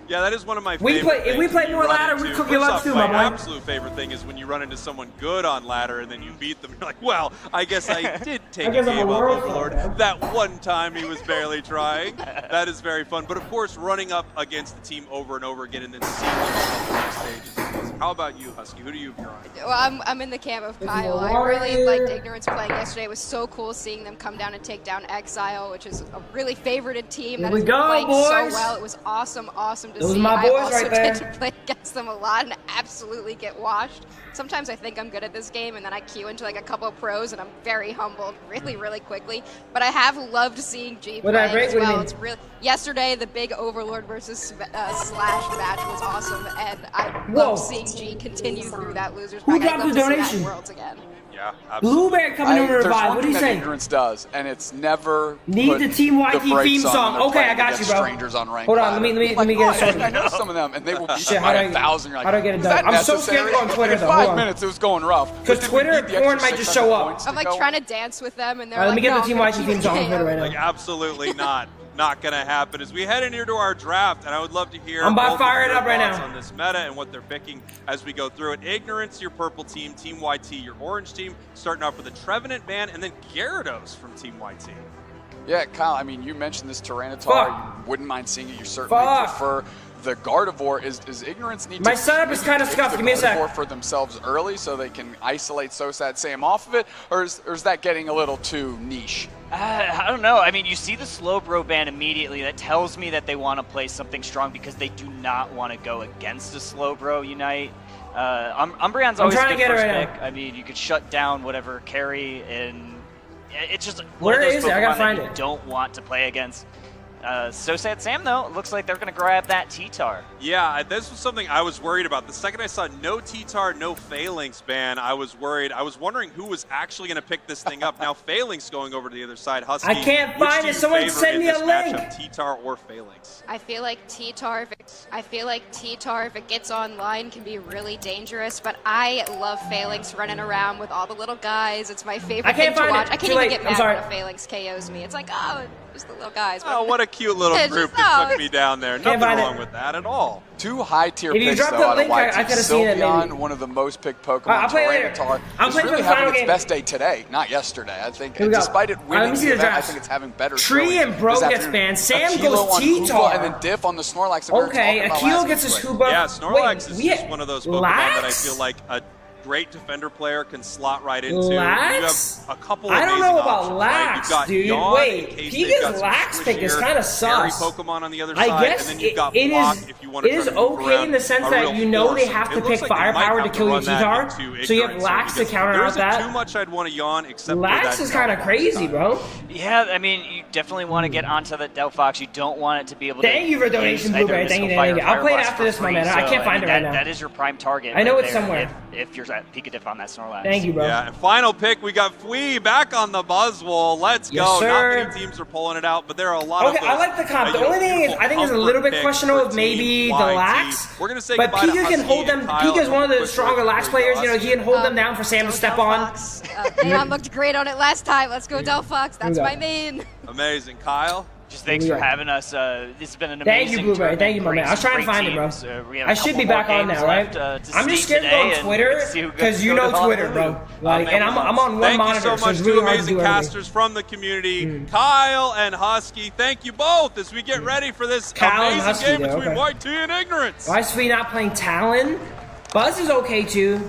[SPEAKER 14] Yeah, that is one of my
[SPEAKER 1] We
[SPEAKER 14] favorite
[SPEAKER 1] play- if we
[SPEAKER 14] things
[SPEAKER 1] play
[SPEAKER 14] when you
[SPEAKER 1] more
[SPEAKER 14] run
[SPEAKER 1] ladder, we
[SPEAKER 14] into-
[SPEAKER 1] cook your
[SPEAKER 14] first
[SPEAKER 1] lunch
[SPEAKER 14] off,
[SPEAKER 1] too, my boy.
[SPEAKER 14] My absolute favorite thing is when you run into someone good on ladder and then you beat them. You're like, well, I guess I did take a
[SPEAKER 1] guess I'm
[SPEAKER 14] game
[SPEAKER 1] a
[SPEAKER 14] off
[SPEAKER 1] world
[SPEAKER 14] Overlord.
[SPEAKER 1] star.
[SPEAKER 14] That one time he was barely trying. That is very fun. But of course, running up against the team over and over again and then seeing them on the next stage is amazing. How about you, Husky? Who do you have your eye on?
[SPEAKER 3] Well, I'm in the camp of Kyle. I really liked Ignorance playing yesterday. It was so cool seeing them come down and take down Exile, which is a really favorited team that
[SPEAKER 1] Here we
[SPEAKER 3] has been
[SPEAKER 1] go,
[SPEAKER 3] playing
[SPEAKER 1] boys.
[SPEAKER 3] so well. It was awesome to
[SPEAKER 1] Those
[SPEAKER 3] see.
[SPEAKER 1] my
[SPEAKER 3] I
[SPEAKER 1] boys
[SPEAKER 3] also
[SPEAKER 1] right there.
[SPEAKER 3] did play against them a lot and absolutely get washed. Sometimes I think I'm good at this game, and then I queue into like a couple of pros, and I'm very humbled really quickly. But I have loved seeing G
[SPEAKER 1] What did I
[SPEAKER 3] playing
[SPEAKER 1] break?
[SPEAKER 3] as
[SPEAKER 1] What do you
[SPEAKER 3] well.
[SPEAKER 1] mean?
[SPEAKER 3] It's really yesterday the big Overlord versus Slash match was awesome, and I
[SPEAKER 1] Whoa.
[SPEAKER 3] love seeing G continue through that losers
[SPEAKER 1] Who
[SPEAKER 3] bracket. I'd
[SPEAKER 1] dropped
[SPEAKER 3] love
[SPEAKER 1] the
[SPEAKER 3] to see that
[SPEAKER 1] donation?
[SPEAKER 3] in Worlds again.
[SPEAKER 14] Yeah,
[SPEAKER 1] Blueberry coming over to
[SPEAKER 2] There's
[SPEAKER 1] revive.
[SPEAKER 2] one
[SPEAKER 1] What do you
[SPEAKER 2] thing that
[SPEAKER 1] say?
[SPEAKER 2] Ignorance does, and it's never
[SPEAKER 1] Need
[SPEAKER 2] put
[SPEAKER 1] the Team YT
[SPEAKER 2] brakes
[SPEAKER 1] theme
[SPEAKER 2] on
[SPEAKER 1] song.
[SPEAKER 2] when they're
[SPEAKER 1] Okay, I
[SPEAKER 2] playing
[SPEAKER 1] got you,
[SPEAKER 2] against
[SPEAKER 1] bro.
[SPEAKER 2] strangers on ranked
[SPEAKER 1] Hold on,
[SPEAKER 2] ladder.
[SPEAKER 1] let me
[SPEAKER 2] Like,
[SPEAKER 1] get it
[SPEAKER 2] oh,
[SPEAKER 1] started.
[SPEAKER 2] I know some of them, and they will beat
[SPEAKER 1] Shit,
[SPEAKER 2] you
[SPEAKER 1] how
[SPEAKER 2] by
[SPEAKER 1] do I-
[SPEAKER 2] 1,000. You're like,
[SPEAKER 1] how do I get it
[SPEAKER 2] "Is
[SPEAKER 1] done?
[SPEAKER 2] that
[SPEAKER 1] I'm so scared
[SPEAKER 2] necessary?"
[SPEAKER 1] to go on Twitter,
[SPEAKER 2] In
[SPEAKER 1] though.
[SPEAKER 2] 5
[SPEAKER 1] Hold on.
[SPEAKER 2] minutes, it was going rough.
[SPEAKER 1] Because
[SPEAKER 2] But did we
[SPEAKER 1] Twitter
[SPEAKER 2] beat
[SPEAKER 1] and
[SPEAKER 2] the extra
[SPEAKER 1] porn might just
[SPEAKER 2] 600
[SPEAKER 1] show up.
[SPEAKER 2] points
[SPEAKER 3] I'm
[SPEAKER 2] to
[SPEAKER 3] like
[SPEAKER 2] go?
[SPEAKER 3] trying to dance with them, and they're
[SPEAKER 1] All right, let
[SPEAKER 3] like,
[SPEAKER 1] me get
[SPEAKER 3] no,
[SPEAKER 1] the Team
[SPEAKER 3] I'm
[SPEAKER 1] YT
[SPEAKER 3] gonna
[SPEAKER 1] theme
[SPEAKER 3] keep
[SPEAKER 1] song on
[SPEAKER 3] the
[SPEAKER 1] Twitter
[SPEAKER 3] KO.
[SPEAKER 1] right now.
[SPEAKER 14] Like, absolutely not. Not going to happen. As we head in here to our draft, and I would love to hear
[SPEAKER 1] I'm about
[SPEAKER 14] both
[SPEAKER 1] fired
[SPEAKER 14] of your
[SPEAKER 1] up right
[SPEAKER 14] thoughts
[SPEAKER 1] now.
[SPEAKER 14] on this meta and what they're picking as we go through it. Ignorance, your purple team. Team YT, your orange team. Starting off with a Trevenant ban, and then Gyarados from Team YT.
[SPEAKER 2] Yeah, Kyle, I mean, you mentioned this Tyranitar.
[SPEAKER 1] Fuck.
[SPEAKER 2] You wouldn't mind seeing it. You certainly
[SPEAKER 1] Fuck.
[SPEAKER 2] prefer the Gardevoir. Is Ignorance need
[SPEAKER 1] My
[SPEAKER 2] to
[SPEAKER 1] setup is
[SPEAKER 2] maybe
[SPEAKER 1] kinda
[SPEAKER 2] take
[SPEAKER 1] scuffed.
[SPEAKER 2] the
[SPEAKER 1] Give me a sec.
[SPEAKER 2] Gardevoir for themselves early so they can isolate Sosad Sam off of it? Or is that getting a little too niche?
[SPEAKER 10] I don't know. I mean, you see the Slowbro ban immediately. That tells me that they want to play something strong because they do not want to go against a Slowbro Unite. Umbreon's
[SPEAKER 1] I'm
[SPEAKER 10] always a
[SPEAKER 1] trying to
[SPEAKER 10] good
[SPEAKER 1] get it
[SPEAKER 10] first
[SPEAKER 1] right
[SPEAKER 10] pick. I mean, you could shut down whatever carry, and it's just one
[SPEAKER 1] Where
[SPEAKER 10] of those
[SPEAKER 1] is it? I gotta
[SPEAKER 10] Pokemon
[SPEAKER 1] find
[SPEAKER 10] that you
[SPEAKER 1] it.
[SPEAKER 10] don't want to play against. So Sad Sam, though, it looks like they're going to grab that T-Tar.
[SPEAKER 14] Yeah, this was something I was worried about. The second I saw no T-Tar, no Phalanx ban, I was worried. I was wondering who was actually going to pick this thing up. Now Phalanx going over to the other side. Husky,
[SPEAKER 1] I can't
[SPEAKER 14] which
[SPEAKER 1] find
[SPEAKER 14] do
[SPEAKER 1] it.
[SPEAKER 14] you
[SPEAKER 1] Someone
[SPEAKER 14] favor
[SPEAKER 1] send
[SPEAKER 14] in
[SPEAKER 1] me a
[SPEAKER 14] this
[SPEAKER 1] link.
[SPEAKER 14] matchup, T-Tar or Phalanx?
[SPEAKER 3] I feel like T-Tar, if it gets online, can be really dangerous. But I love Phalanx running around with all the little guys. It's my favorite
[SPEAKER 1] I can't
[SPEAKER 3] thing to
[SPEAKER 1] find
[SPEAKER 3] watch.
[SPEAKER 1] it.
[SPEAKER 3] I can't
[SPEAKER 1] Too
[SPEAKER 3] even
[SPEAKER 1] late.
[SPEAKER 3] get
[SPEAKER 1] I'm
[SPEAKER 3] mad
[SPEAKER 1] sorry.
[SPEAKER 3] when a Phalanx KOs me. It's like, oh, just the little guys.
[SPEAKER 14] Oh, what a cute little
[SPEAKER 3] Yeah,
[SPEAKER 14] group
[SPEAKER 3] just-
[SPEAKER 14] that
[SPEAKER 3] oh,
[SPEAKER 14] took me down there.
[SPEAKER 1] Can't
[SPEAKER 14] Nothing
[SPEAKER 1] find
[SPEAKER 14] wrong
[SPEAKER 1] it.
[SPEAKER 14] with that at all.
[SPEAKER 2] Two high-tier
[SPEAKER 1] If you
[SPEAKER 2] picks,
[SPEAKER 1] dropped
[SPEAKER 2] though,
[SPEAKER 1] the
[SPEAKER 2] out of
[SPEAKER 1] link, I
[SPEAKER 2] YT.
[SPEAKER 1] could've seen it,
[SPEAKER 2] Sylveon,
[SPEAKER 1] maybe.
[SPEAKER 2] one of the most picked Pokemon.
[SPEAKER 1] I'll play later.
[SPEAKER 2] Tyranitar
[SPEAKER 1] I'm
[SPEAKER 2] is
[SPEAKER 1] playing for
[SPEAKER 2] really
[SPEAKER 1] the final
[SPEAKER 2] having its
[SPEAKER 1] game.
[SPEAKER 2] best day today, not yesterday. I think,
[SPEAKER 1] Here we go.
[SPEAKER 2] despite it
[SPEAKER 1] Let
[SPEAKER 2] winning
[SPEAKER 1] me see
[SPEAKER 2] the
[SPEAKER 1] the
[SPEAKER 2] event, I
[SPEAKER 1] drafts.
[SPEAKER 2] think it's having better
[SPEAKER 1] Tree
[SPEAKER 2] showings
[SPEAKER 1] and Bro
[SPEAKER 2] this
[SPEAKER 1] gets
[SPEAKER 2] afternoon.
[SPEAKER 1] banned. Sam
[SPEAKER 2] Akilo
[SPEAKER 1] goes
[SPEAKER 2] on
[SPEAKER 1] T-Tar.
[SPEAKER 2] Hoopa, and then Diff on the Snorlax that we were
[SPEAKER 1] Okay,
[SPEAKER 2] talking about
[SPEAKER 1] Akilo
[SPEAKER 2] last
[SPEAKER 1] gets his
[SPEAKER 2] week.
[SPEAKER 1] Hoopa.
[SPEAKER 14] Yeah, Snorlax is
[SPEAKER 1] Wait,
[SPEAKER 14] just one of those Pokemon that I
[SPEAKER 1] Lax?
[SPEAKER 14] feel like a great defender player can slot right into.
[SPEAKER 1] Lax?
[SPEAKER 14] You have a couple
[SPEAKER 1] I
[SPEAKER 14] of
[SPEAKER 1] don't
[SPEAKER 14] amazing
[SPEAKER 1] know about
[SPEAKER 14] options,
[SPEAKER 1] Lax,
[SPEAKER 14] right? You've got
[SPEAKER 1] dude.
[SPEAKER 14] Yawn
[SPEAKER 1] Wait,
[SPEAKER 14] in case
[SPEAKER 1] Pika's
[SPEAKER 14] they've got some
[SPEAKER 1] Lax pick is
[SPEAKER 14] squishier
[SPEAKER 1] kinda
[SPEAKER 14] scary
[SPEAKER 1] sus.
[SPEAKER 14] Pokemon on the other
[SPEAKER 1] I
[SPEAKER 14] side,
[SPEAKER 1] guess
[SPEAKER 14] and then you've got
[SPEAKER 1] it
[SPEAKER 14] Block
[SPEAKER 1] is
[SPEAKER 14] if you want to
[SPEAKER 1] It is okay in the sense that you know they have to pick firepower to kill your T-Tar, so you have Lax to counter out that.
[SPEAKER 14] Too much I'd want to yawn, except
[SPEAKER 1] Lax is kind of crazy, bro.
[SPEAKER 10] Yeah, I mean, you definitely want to get onto the Delphox. You don't want it to be able to.
[SPEAKER 1] Thank you for donation, Blueberry. Thank you. I'll play it after this, my man. I can't find it right now.
[SPEAKER 10] That is your prime target.
[SPEAKER 1] I know
[SPEAKER 10] right
[SPEAKER 1] it's
[SPEAKER 10] there
[SPEAKER 1] somewhere.
[SPEAKER 10] If you're at Pika Diff on that Snorlax.
[SPEAKER 1] Thank you, bro.
[SPEAKER 14] Yeah, and final pick, we got Fwee back on the Buzzwole. Let's
[SPEAKER 1] Yes,
[SPEAKER 14] go.
[SPEAKER 1] sir.
[SPEAKER 14] Not many teams are pulling it out, but there are a lot of
[SPEAKER 1] Okay, I like the comp. The only thing is, I think it's a little bit questionable of maybe the Lax.
[SPEAKER 14] We're gonna say
[SPEAKER 1] but
[SPEAKER 14] goodbye to
[SPEAKER 1] Pika can
[SPEAKER 14] Husky
[SPEAKER 1] hold them.
[SPEAKER 14] and Kyle
[SPEAKER 1] Pika's one of the
[SPEAKER 14] quick
[SPEAKER 1] stronger Lax players. You know, he can hold them down for Sam to step on.
[SPEAKER 3] Leon looked great on it last time. Let's go Delphox. That's my main.
[SPEAKER 14] Amazing. Kyle?
[SPEAKER 10] Just thanks for having us. This has been an
[SPEAKER 1] Thank
[SPEAKER 10] amazing
[SPEAKER 1] you, Blueberry.
[SPEAKER 10] tournament.
[SPEAKER 1] Thank you, my man. I was trying to find it, bro. I should be back on now, right? I'm just scared to go on Twitter because you know Twitter, bro. Like, and I'm on one monitor, so it's really hard to do everything.
[SPEAKER 14] Casters from the community, Kyle and Husky. Thank you both as we get ready for this amazing game between YT and Ignorance.
[SPEAKER 1] Why is Sweet not playing Talon? Buzz is okay too.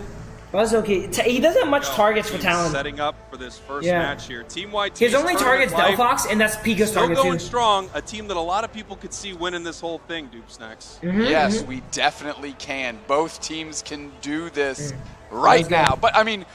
[SPEAKER 1] Buzz is okay. He doesn't have much targets for Talon.
[SPEAKER 14] Setting up for this first match here. Team YT.
[SPEAKER 1] His only target's Delphox, and that's Pika's target
[SPEAKER 14] Still going
[SPEAKER 1] too.
[SPEAKER 14] strong. A team that a lot of people could see winning this whole thing, Dupe Snacks.
[SPEAKER 2] Yes, we definitely can. Both teams can do this right now. But I mean,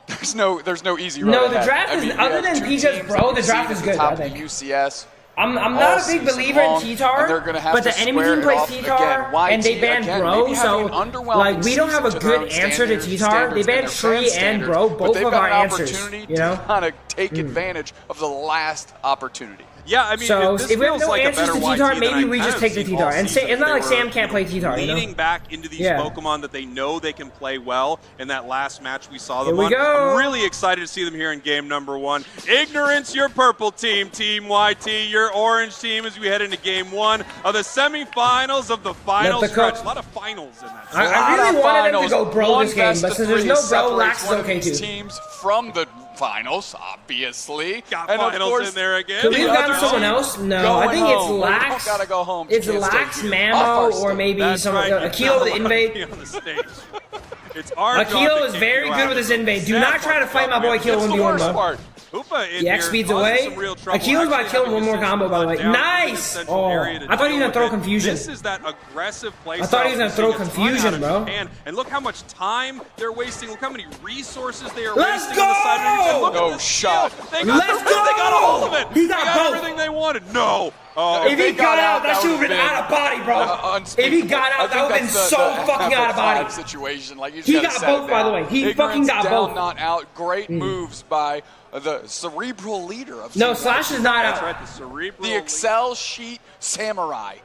[SPEAKER 2] there's no easy road
[SPEAKER 1] No, the
[SPEAKER 2] ahead.
[SPEAKER 1] draft is other than Pika's bro. The draft is good. I think.
[SPEAKER 2] UCS.
[SPEAKER 1] I'm not a big believer in T-Tar, but the enemy team plays T-Tar, and they banned Bro, so like we don't have a good answer to T-Tar. They banned Tree and Bro, both of our answers. You know,
[SPEAKER 2] to kind of take advantage of the last opportunity.
[SPEAKER 14] Yeah, I mean,
[SPEAKER 1] so
[SPEAKER 14] this
[SPEAKER 1] if we have
[SPEAKER 14] feels
[SPEAKER 1] no
[SPEAKER 14] like a
[SPEAKER 1] answers
[SPEAKER 14] better
[SPEAKER 1] to T-Tar,
[SPEAKER 14] YT
[SPEAKER 1] maybe
[SPEAKER 14] than
[SPEAKER 1] we
[SPEAKER 14] I
[SPEAKER 1] just
[SPEAKER 14] kind
[SPEAKER 1] take
[SPEAKER 14] of
[SPEAKER 1] the
[SPEAKER 14] seen
[SPEAKER 1] T-Tar.
[SPEAKER 14] all
[SPEAKER 1] And
[SPEAKER 14] season.
[SPEAKER 1] it's not like
[SPEAKER 14] They
[SPEAKER 1] Sam
[SPEAKER 14] were,
[SPEAKER 1] can't play T-Tar.
[SPEAKER 14] Leaning back into these Pokemon that they know they can play well. In that last match we saw them
[SPEAKER 1] Here we
[SPEAKER 14] on.
[SPEAKER 1] go.
[SPEAKER 14] I'm really excited to see them here in game number 1. Ignorance, your purple team. Team YT, your orange team as we head into game 1 of the semifinals of the final stretch. A lot of finals in that.
[SPEAKER 1] I really wanted them to go Bro this game, but since there's no Bro, Lax is okay too.
[SPEAKER 2] Teams from the finals, obviously.
[SPEAKER 14] Got
[SPEAKER 2] and
[SPEAKER 14] finals
[SPEAKER 2] of course,
[SPEAKER 14] in there again.
[SPEAKER 1] Could we have gotten someone else? No, I think it's Lax.
[SPEAKER 2] Gotta go home.
[SPEAKER 1] It's Lax, Mamo, or maybe some Akilo to invade.
[SPEAKER 14] It's our
[SPEAKER 1] Akilo is very good with his invade. Do not try to fight my boy Akilo 1v1, bro. The X speeds away. Akilo's about to kill him one more combo, by the way. Nice! Oh, I thought he was going to throw confusion.
[SPEAKER 14] This is that aggressive play.
[SPEAKER 1] I thought he was going to throw confusion, bro.
[SPEAKER 14] And look how much time they're wasting. Look how many resources they are
[SPEAKER 1] Let's
[SPEAKER 14] wasting on the side of the
[SPEAKER 2] No shot.
[SPEAKER 14] They got a hold of it.
[SPEAKER 1] He got both.
[SPEAKER 14] Everything they wanted. No.
[SPEAKER 1] If he got out, that should have been out of body, bro. If he got out, that would have been so fucking out of body.
[SPEAKER 2] Situation. Like
[SPEAKER 1] he got both, by the way. He fucking got both.
[SPEAKER 2] Not out. Great moves by the cerebral leader of
[SPEAKER 1] No, Slash is not out.
[SPEAKER 14] That's right, the cerebral.
[SPEAKER 2] The Excel sheet samurai.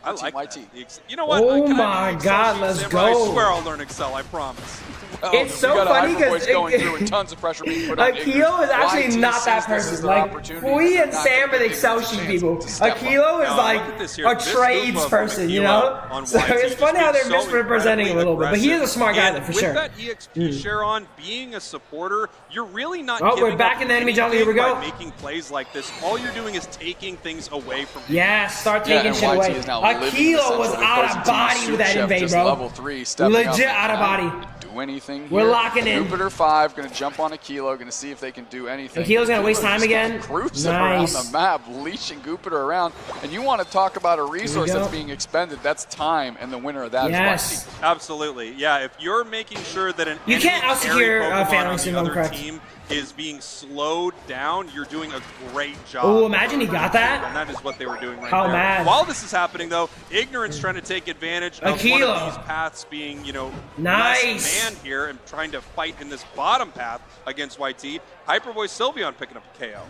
[SPEAKER 14] I like that. You know what?
[SPEAKER 1] Oh my God, let's go.
[SPEAKER 14] I swear I'll learn Excel, I promise.
[SPEAKER 1] It's so funny because
[SPEAKER 2] going through and tons of pressure being put on
[SPEAKER 1] Akilo is actually not that person. Like, we and Sam are the Excel sheet people. Akilo is like a trades person, you know? So it's funny how they're misrepresenting a little bit. But he is a smart guy, though, for sure.
[SPEAKER 14] With that EXP share on, being a supporter, you're really not
[SPEAKER 1] Oh,
[SPEAKER 14] giving
[SPEAKER 1] we're back
[SPEAKER 14] up
[SPEAKER 1] in the enemy jungle. Here we go.
[SPEAKER 14] by making plays like this. All you're doing is taking things away from people.
[SPEAKER 1] Yeah, start taking shit away. Akilo was out of body with that invade, bro.
[SPEAKER 2] Level 3,
[SPEAKER 1] Legit out of body.
[SPEAKER 2] Do anything.
[SPEAKER 1] We're
[SPEAKER 2] here.
[SPEAKER 1] locking in.
[SPEAKER 2] Jupiter 5 going to jump on Akilo, going to see if they can do anything.
[SPEAKER 1] Akilo's going to waste time again.
[SPEAKER 2] Cruising around the map, leashing Jupiter around. And you want to talk about a resource that's being expended. That's time, and the winner of that is YT.
[SPEAKER 14] Absolutely. Yeah, if you're making sure that an
[SPEAKER 1] you can't out-secure
[SPEAKER 14] Phalanx
[SPEAKER 1] if I'm correct.
[SPEAKER 14] Team is being slowed down, you're doing a great job.
[SPEAKER 1] Oh, imagine he got that.
[SPEAKER 14] And that is what they were doing right
[SPEAKER 1] How
[SPEAKER 14] there.
[SPEAKER 1] mad.
[SPEAKER 14] While this is happening, though, Ignorance trying to take advantage of one of these paths being, less manned here and trying to fight in this bottom path against YT. Hyperboy Sylveon picking up a KO.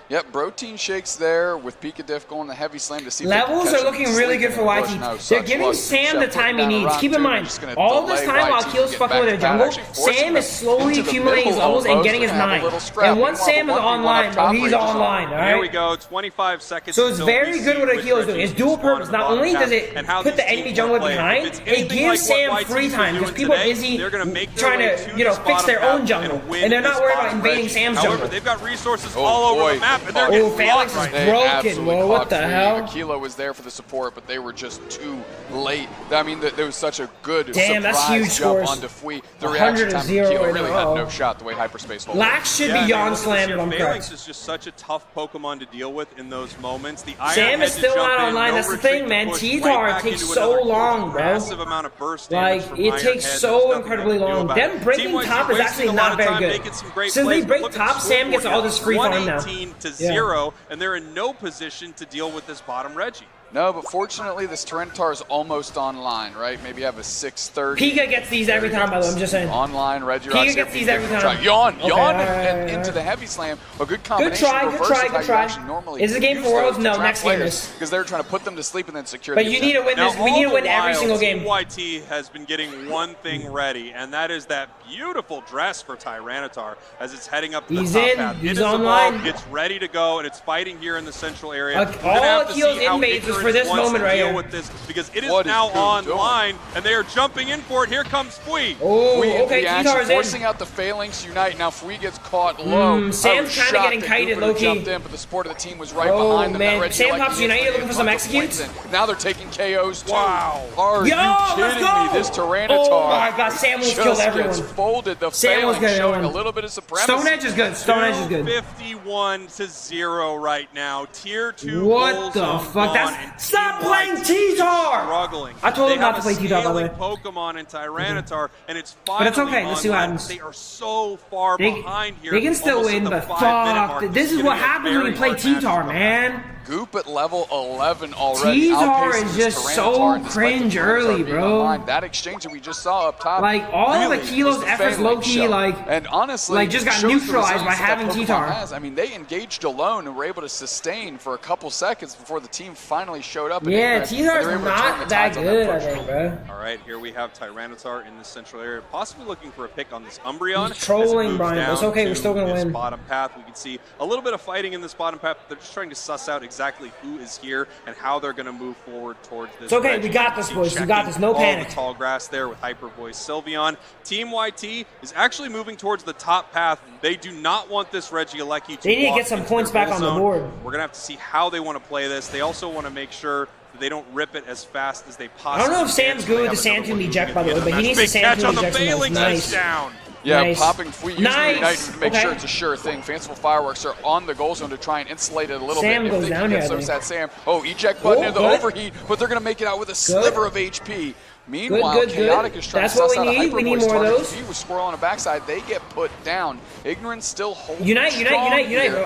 [SPEAKER 2] Yep, Protein Shakes there with Pika Diff going the heavy slam to see
[SPEAKER 1] levels are looking really good for YT. They're giving Sam the time he needs. Keep in mind, all this time while Keel's fucking with their jungle, Sam is slowly accumulating his levels and getting his 9. And once Sam is online, bro, he's online, alright?
[SPEAKER 14] Here we go, 25 seconds.
[SPEAKER 1] So it's very good what Akilo is doing. It's dual purpose. Not only does it put the enemy jungler behind, it gives Sam free time because people are busy trying to, fix their own jungle. And they're not worried about invading Sam's jungle.
[SPEAKER 14] However, they've got resources all over the map. trap, and they're getting
[SPEAKER 1] Phalanx is broken. Whoa, what the hell?
[SPEAKER 2] Aquila was there for the support, but they were just too late. I mean, there was such a good
[SPEAKER 1] Damn, that's
[SPEAKER 2] surprise
[SPEAKER 1] huge
[SPEAKER 2] jump
[SPEAKER 1] scores.
[SPEAKER 2] onto Fui. The reaction time of
[SPEAKER 1] 100-0
[SPEAKER 2] Aquila
[SPEAKER 1] in
[SPEAKER 2] really
[SPEAKER 1] a
[SPEAKER 2] had
[SPEAKER 1] row.
[SPEAKER 2] no shot the way Hyperspace holds.
[SPEAKER 1] Lax should be Yon Slam if I'm
[SPEAKER 14] Phalanx
[SPEAKER 1] correct.
[SPEAKER 14] is just such a tough Pokemon to deal with in those moments. The
[SPEAKER 1] Sam is still not online. That's the thing, man. T-Tar takes so long, bro.
[SPEAKER 14] Massive amount of burst damage
[SPEAKER 1] Like, it takes so incredibly long. Them breaking top is actually not very good. Since they break top, Sam gets all this free farm now.
[SPEAKER 14] 118 to 0, and they're in no position to deal with this bottom Reggie.
[SPEAKER 2] No, but fortunately, this Tyranitar is almost online, right? Maybe have a 6:30.
[SPEAKER 1] Pika gets these every time, by the way. I'm just saying.
[SPEAKER 2] Online, Reggie
[SPEAKER 1] Pika gets these every time.
[SPEAKER 2] Yawn,
[SPEAKER 1] Okay,
[SPEAKER 2] yawn,
[SPEAKER 1] right.
[SPEAKER 2] and into the heavy slam. A good combination.
[SPEAKER 1] Good try. Is it a game for Worlds? No, next game is.
[SPEAKER 2] Because they're trying to put them to sleep and then secure.
[SPEAKER 1] But you need to win this. We need to win every single game.
[SPEAKER 14] YT has been getting one thing ready, and that is that beautiful dress for Tyranitar as it's heading up to the top path.
[SPEAKER 1] He's
[SPEAKER 14] it is
[SPEAKER 1] online.
[SPEAKER 14] Evolved, it's ready to go, and it's fighting here in the central area.
[SPEAKER 1] All Akil's inmates is for this moment right here.
[SPEAKER 14] With this because it is now online, and they are jumping in for it. Here comes Fui.
[SPEAKER 1] Oh, okay,
[SPEAKER 2] T-Tar's forcing out the Phalanx Unite. Now Fui gets caught low.
[SPEAKER 1] Sam's kind of getting kited, low-key.
[SPEAKER 2] Jumped in, but the support of the team was right behind them.
[SPEAKER 1] Man. Sam pops Unite, looking for some executes.
[SPEAKER 2] Now they're taking KOs too.
[SPEAKER 14] Wow.
[SPEAKER 2] Are you kidding me? This Tyranitar.
[SPEAKER 1] Oh my God, Sam was killed everyone.
[SPEAKER 2] Folded. The Phalanx showing a little bit of supremacy.
[SPEAKER 1] Stone Edge is good. Stone Edge is good.
[SPEAKER 14] 51 to 0 right now. Tier 2.
[SPEAKER 1] What the fuck? Stop playing T-Tar.
[SPEAKER 14] Struggling.
[SPEAKER 1] I told him not to play T-Tar, by the way.
[SPEAKER 14] Pokemon and Tyranitar, and it's finally
[SPEAKER 1] But it's okay. Let's see what happens.
[SPEAKER 14] They are so far behind here.
[SPEAKER 1] They can still win, but fuck. This is what happens when you play T-Tar, man.
[SPEAKER 2] Goop at level 11 already.
[SPEAKER 1] T-Tar is just so cringe early, bro.
[SPEAKER 2] That exchange that we just saw up top.
[SPEAKER 1] Like, all of Akilo's efforts low-key, like,
[SPEAKER 2] and honestly,
[SPEAKER 1] like just got neutralized by having T-Tar.
[SPEAKER 2] I mean, they engaged alone and were able to sustain for a couple seconds before the team finally showed up.
[SPEAKER 1] Yeah, T-Tar's not that good, I think, bro.
[SPEAKER 14] All right, here we have Tyranitar in the central area, possibly looking for a pick on this Umbreon.
[SPEAKER 1] He's trolling, Brian. It's okay, we're still going to win.
[SPEAKER 14] Bottom path, we can see a little bit of fighting in this bottom path. They're just trying to suss out exactly who is here and how they're going to move forward towards this.
[SPEAKER 1] It's okay, we got this, boys. We got this. No panic.
[SPEAKER 14] The tall grass there with Hyper Voice Sylveon. Team YT is actually moving towards the top path. They do not want this Regieleki to
[SPEAKER 1] They need to get some points back on the board.
[SPEAKER 14] We're going to have to see how they want to play this. They also want to make sure that they don't rip it as fast as they possibly can.
[SPEAKER 1] I don't know if Sam's good with the Santoon eject, by the way, but he needs to Santoon eject. Nice.
[SPEAKER 14] Down.
[SPEAKER 2] Yeah,
[SPEAKER 1] nice.
[SPEAKER 2] popping Fui using Ignite to make sure it's a sure thing. Fanciful Fireworks are on the goal zone to try and insulate it a little
[SPEAKER 1] Sam
[SPEAKER 2] bit.
[SPEAKER 1] goes
[SPEAKER 2] If they
[SPEAKER 1] down
[SPEAKER 2] can
[SPEAKER 1] here,
[SPEAKER 2] get so sad Sam. Oh, eject button in the overheat, but they're going to make it out with a sliver of HP. Meanwhile, Chaotic is trying
[SPEAKER 1] That's
[SPEAKER 2] to suss
[SPEAKER 1] what we
[SPEAKER 2] out a
[SPEAKER 1] need. We need
[SPEAKER 2] Hyper
[SPEAKER 1] more of
[SPEAKER 2] Voice
[SPEAKER 1] those.
[SPEAKER 2] target. He was Squirrel on the backside. They get put down. Ignorance still holds
[SPEAKER 1] Unite.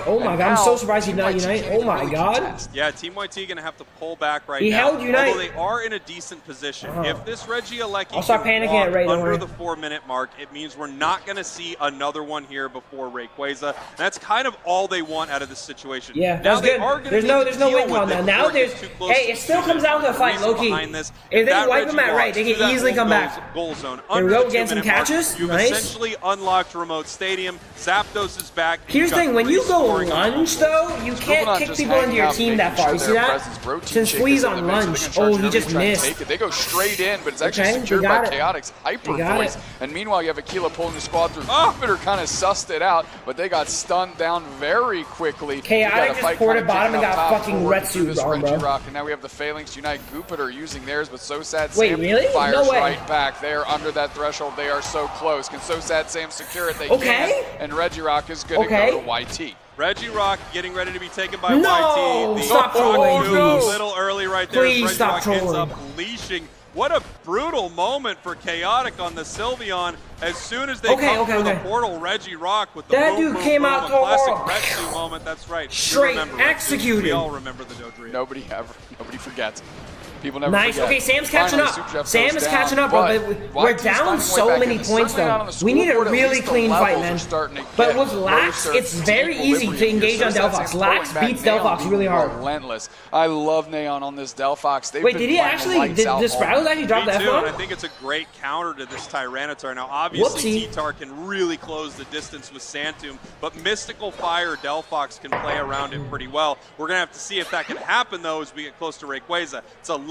[SPEAKER 1] Oh my God, I'm so surprised he did not Unite. Oh my God.
[SPEAKER 14] Yeah, Team YT going to have to pull back right
[SPEAKER 1] He
[SPEAKER 14] now.
[SPEAKER 1] held Unite.
[SPEAKER 14] Although they are in a decent position. If this Regieleki
[SPEAKER 1] I'll start panicking at Ray, don't
[SPEAKER 14] under
[SPEAKER 1] worry.
[SPEAKER 14] the 4-minute mark, it means we're not going to see another one here before Rayquaza. That's kind of all they want out of this situation.
[SPEAKER 1] Yeah,
[SPEAKER 14] now
[SPEAKER 1] that's good. There's no win con now. Now there's, hey, it still comes down to a fight, low-key. If they can wipe him at right, they can easily come back.
[SPEAKER 14] Goal zone.
[SPEAKER 1] Here we go, getting some catches.
[SPEAKER 14] You've
[SPEAKER 1] Nice.
[SPEAKER 14] essentially unlocked Remote Stadium. Zapdos is back.
[SPEAKER 1] Here's the thing, when you go lunge, though, you can't kick people into your team that far. You see that? Since Fui's on lunge. Oh, he just missed.
[SPEAKER 2] They go straight in, but it's actually secured by Chaotix. Hyper Voice. And meanwhile, you have Aquila pulling the squad through. Jupiter kind of sussed it out, but they got stunned down very quickly.
[SPEAKER 1] Chaotic just ported bottom and got fucking Retsu on, bro.
[SPEAKER 2] Rock, and now we have the Phalanx Unite. Jupiter using theirs, but So Sad
[SPEAKER 1] Wait,
[SPEAKER 2] Sam
[SPEAKER 1] really?
[SPEAKER 2] fires
[SPEAKER 1] No way.
[SPEAKER 2] right back. They're under that threshold. They are so close. Can So Sad Sam secure it? They
[SPEAKER 1] Okay.
[SPEAKER 2] can. And Regirock is going to go to YT.
[SPEAKER 14] Regirock getting ready to be taken by
[SPEAKER 1] No!
[SPEAKER 14] YT.
[SPEAKER 1] Stop trolling, please.
[SPEAKER 14] A little early right there.
[SPEAKER 1] Please stop
[SPEAKER 14] Regirock ends
[SPEAKER 1] trolling.
[SPEAKER 14] up leashing. What a brutal moment for Chaotic on the Sylveon. As soon as they come through the portal, Regirock with the
[SPEAKER 1] That
[SPEAKER 14] boom,
[SPEAKER 1] dude came out to a
[SPEAKER 14] classic
[SPEAKER 1] world.
[SPEAKER 14] Retsu moment. That's right.
[SPEAKER 1] Straight
[SPEAKER 14] We remember
[SPEAKER 1] executed.
[SPEAKER 14] Retsu. We all remember the Dodrio.
[SPEAKER 2] Nobody forgets. People never
[SPEAKER 1] Nice.
[SPEAKER 2] forget.
[SPEAKER 1] Okay, Sam's catching
[SPEAKER 2] Finally,
[SPEAKER 1] up. Sam is catching up, bro. But we're down so many points, though. We need a really clean fight, man. But with Lax, it's very easy to engage on Delphox. Lax beats Delphox really hard.
[SPEAKER 2] Relentless. I love Neon on this Delphox.
[SPEAKER 1] Wait, did he actually? Did Sprout actually drop the F1?
[SPEAKER 14] I think it's a great counter to this Tyranitar. Now, obviously,
[SPEAKER 1] Whoopsie.
[SPEAKER 14] T-Tar can really close the distance with Santum, but Mystical Fire Delphox can play around it pretty well. We're going to have to see if that can happen, though, as we get close to Rayquaza. It's a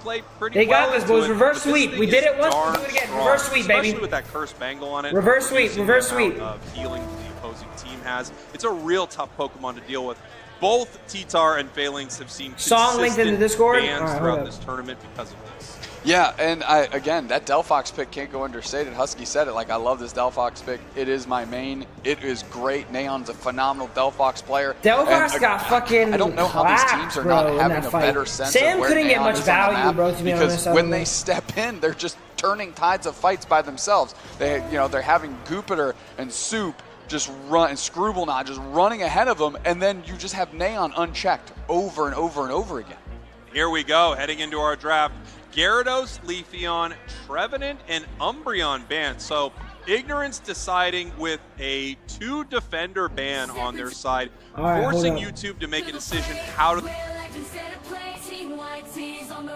[SPEAKER 14] play pretty
[SPEAKER 1] They
[SPEAKER 14] well.
[SPEAKER 1] got this,
[SPEAKER 14] into
[SPEAKER 1] boys.
[SPEAKER 14] it,
[SPEAKER 1] Reverse
[SPEAKER 14] but this
[SPEAKER 1] sweep.
[SPEAKER 14] thing
[SPEAKER 1] We did
[SPEAKER 14] is
[SPEAKER 1] it once. We'll
[SPEAKER 14] darn
[SPEAKER 1] do it again.
[SPEAKER 14] strong,
[SPEAKER 1] Reverse sweep,
[SPEAKER 14] especially
[SPEAKER 1] baby.
[SPEAKER 14] with that curse bangle on it.
[SPEAKER 1] Reverse sweep,
[SPEAKER 14] reducing
[SPEAKER 1] reverse
[SPEAKER 14] the amount
[SPEAKER 1] sweep.
[SPEAKER 14] of healing the opposing team has. It's a real tough Pokemon to deal with. Both T-Tar and Phalanx have seen
[SPEAKER 1] Song linked in the
[SPEAKER 14] consistent
[SPEAKER 1] Discord?
[SPEAKER 14] bans
[SPEAKER 1] Alright,
[SPEAKER 14] throughout
[SPEAKER 1] hold
[SPEAKER 14] this
[SPEAKER 1] up.
[SPEAKER 14] tournament because of this.
[SPEAKER 2] Yeah, and again, that Delphox pick can't go understated. Husky said it, like, I love this Delphox pick. It is my main. It is great. Neon's a phenomenal Delphox player.
[SPEAKER 1] Delphox got fucking
[SPEAKER 2] I don't know how these teams are not having a better sense of where
[SPEAKER 1] couldn't get
[SPEAKER 2] Neon
[SPEAKER 1] much
[SPEAKER 2] is on the
[SPEAKER 1] value,
[SPEAKER 2] map,
[SPEAKER 1] bro, to be
[SPEAKER 2] because
[SPEAKER 1] honest.
[SPEAKER 2] when they step in, they're just turning tides of fights by themselves. They're having Goopiter and Soup just run, and Screwball just running ahead of them, and then you just have Neon unchecked over and over and over again.
[SPEAKER 14] Here we go, heading into our draft. Gyarados, Leafeon, Trevenant, and Umbreon banned. So Ignorance deciding with a 2-defender ban on their side, forcing YouTube to make a decision how to...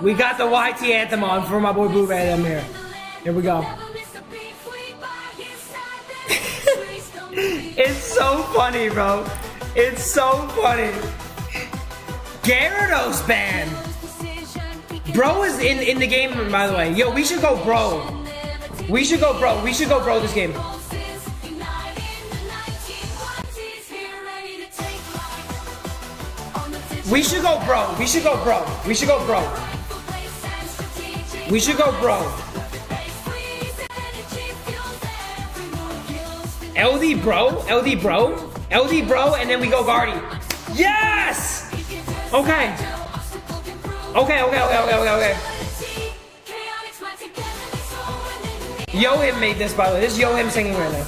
[SPEAKER 1] We got the YT anthem on for my boy Blue Red here. Here we go. It's so funny, bro. It's so funny. Gyarados ban. Bro is in the game, by the way. Yo, we should go bro. We should go bro. We should go bro this game. We should go bro. We should go bro. We should go bro. We should go bro. LD bro? LD bro? LD bro, and then we go Guardy. Yes! Okay. Okay. Yo-Him made this, by the way. This is Yo-Him singing right now.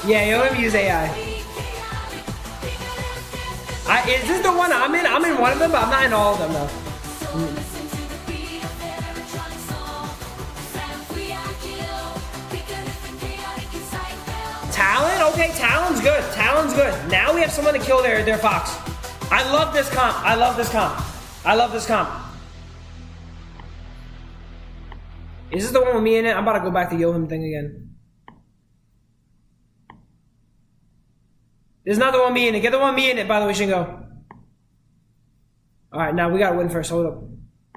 [SPEAKER 1] Yeah, Yo-Him use AI. Is this the one I'm in? I'm in one of them, but I'm not in all of them, though. Talon? Okay, Talon's good. Talon's good. Now we have someone to kill their Fox. I love this comp. I love this comp. I love this comp. Is this the one with me in it? I'm about to go back to Yo-Him thing again. This is not the one me in it. Get the one me in it, by the way, Shingo. Alright, now we gotta win first. Hold up.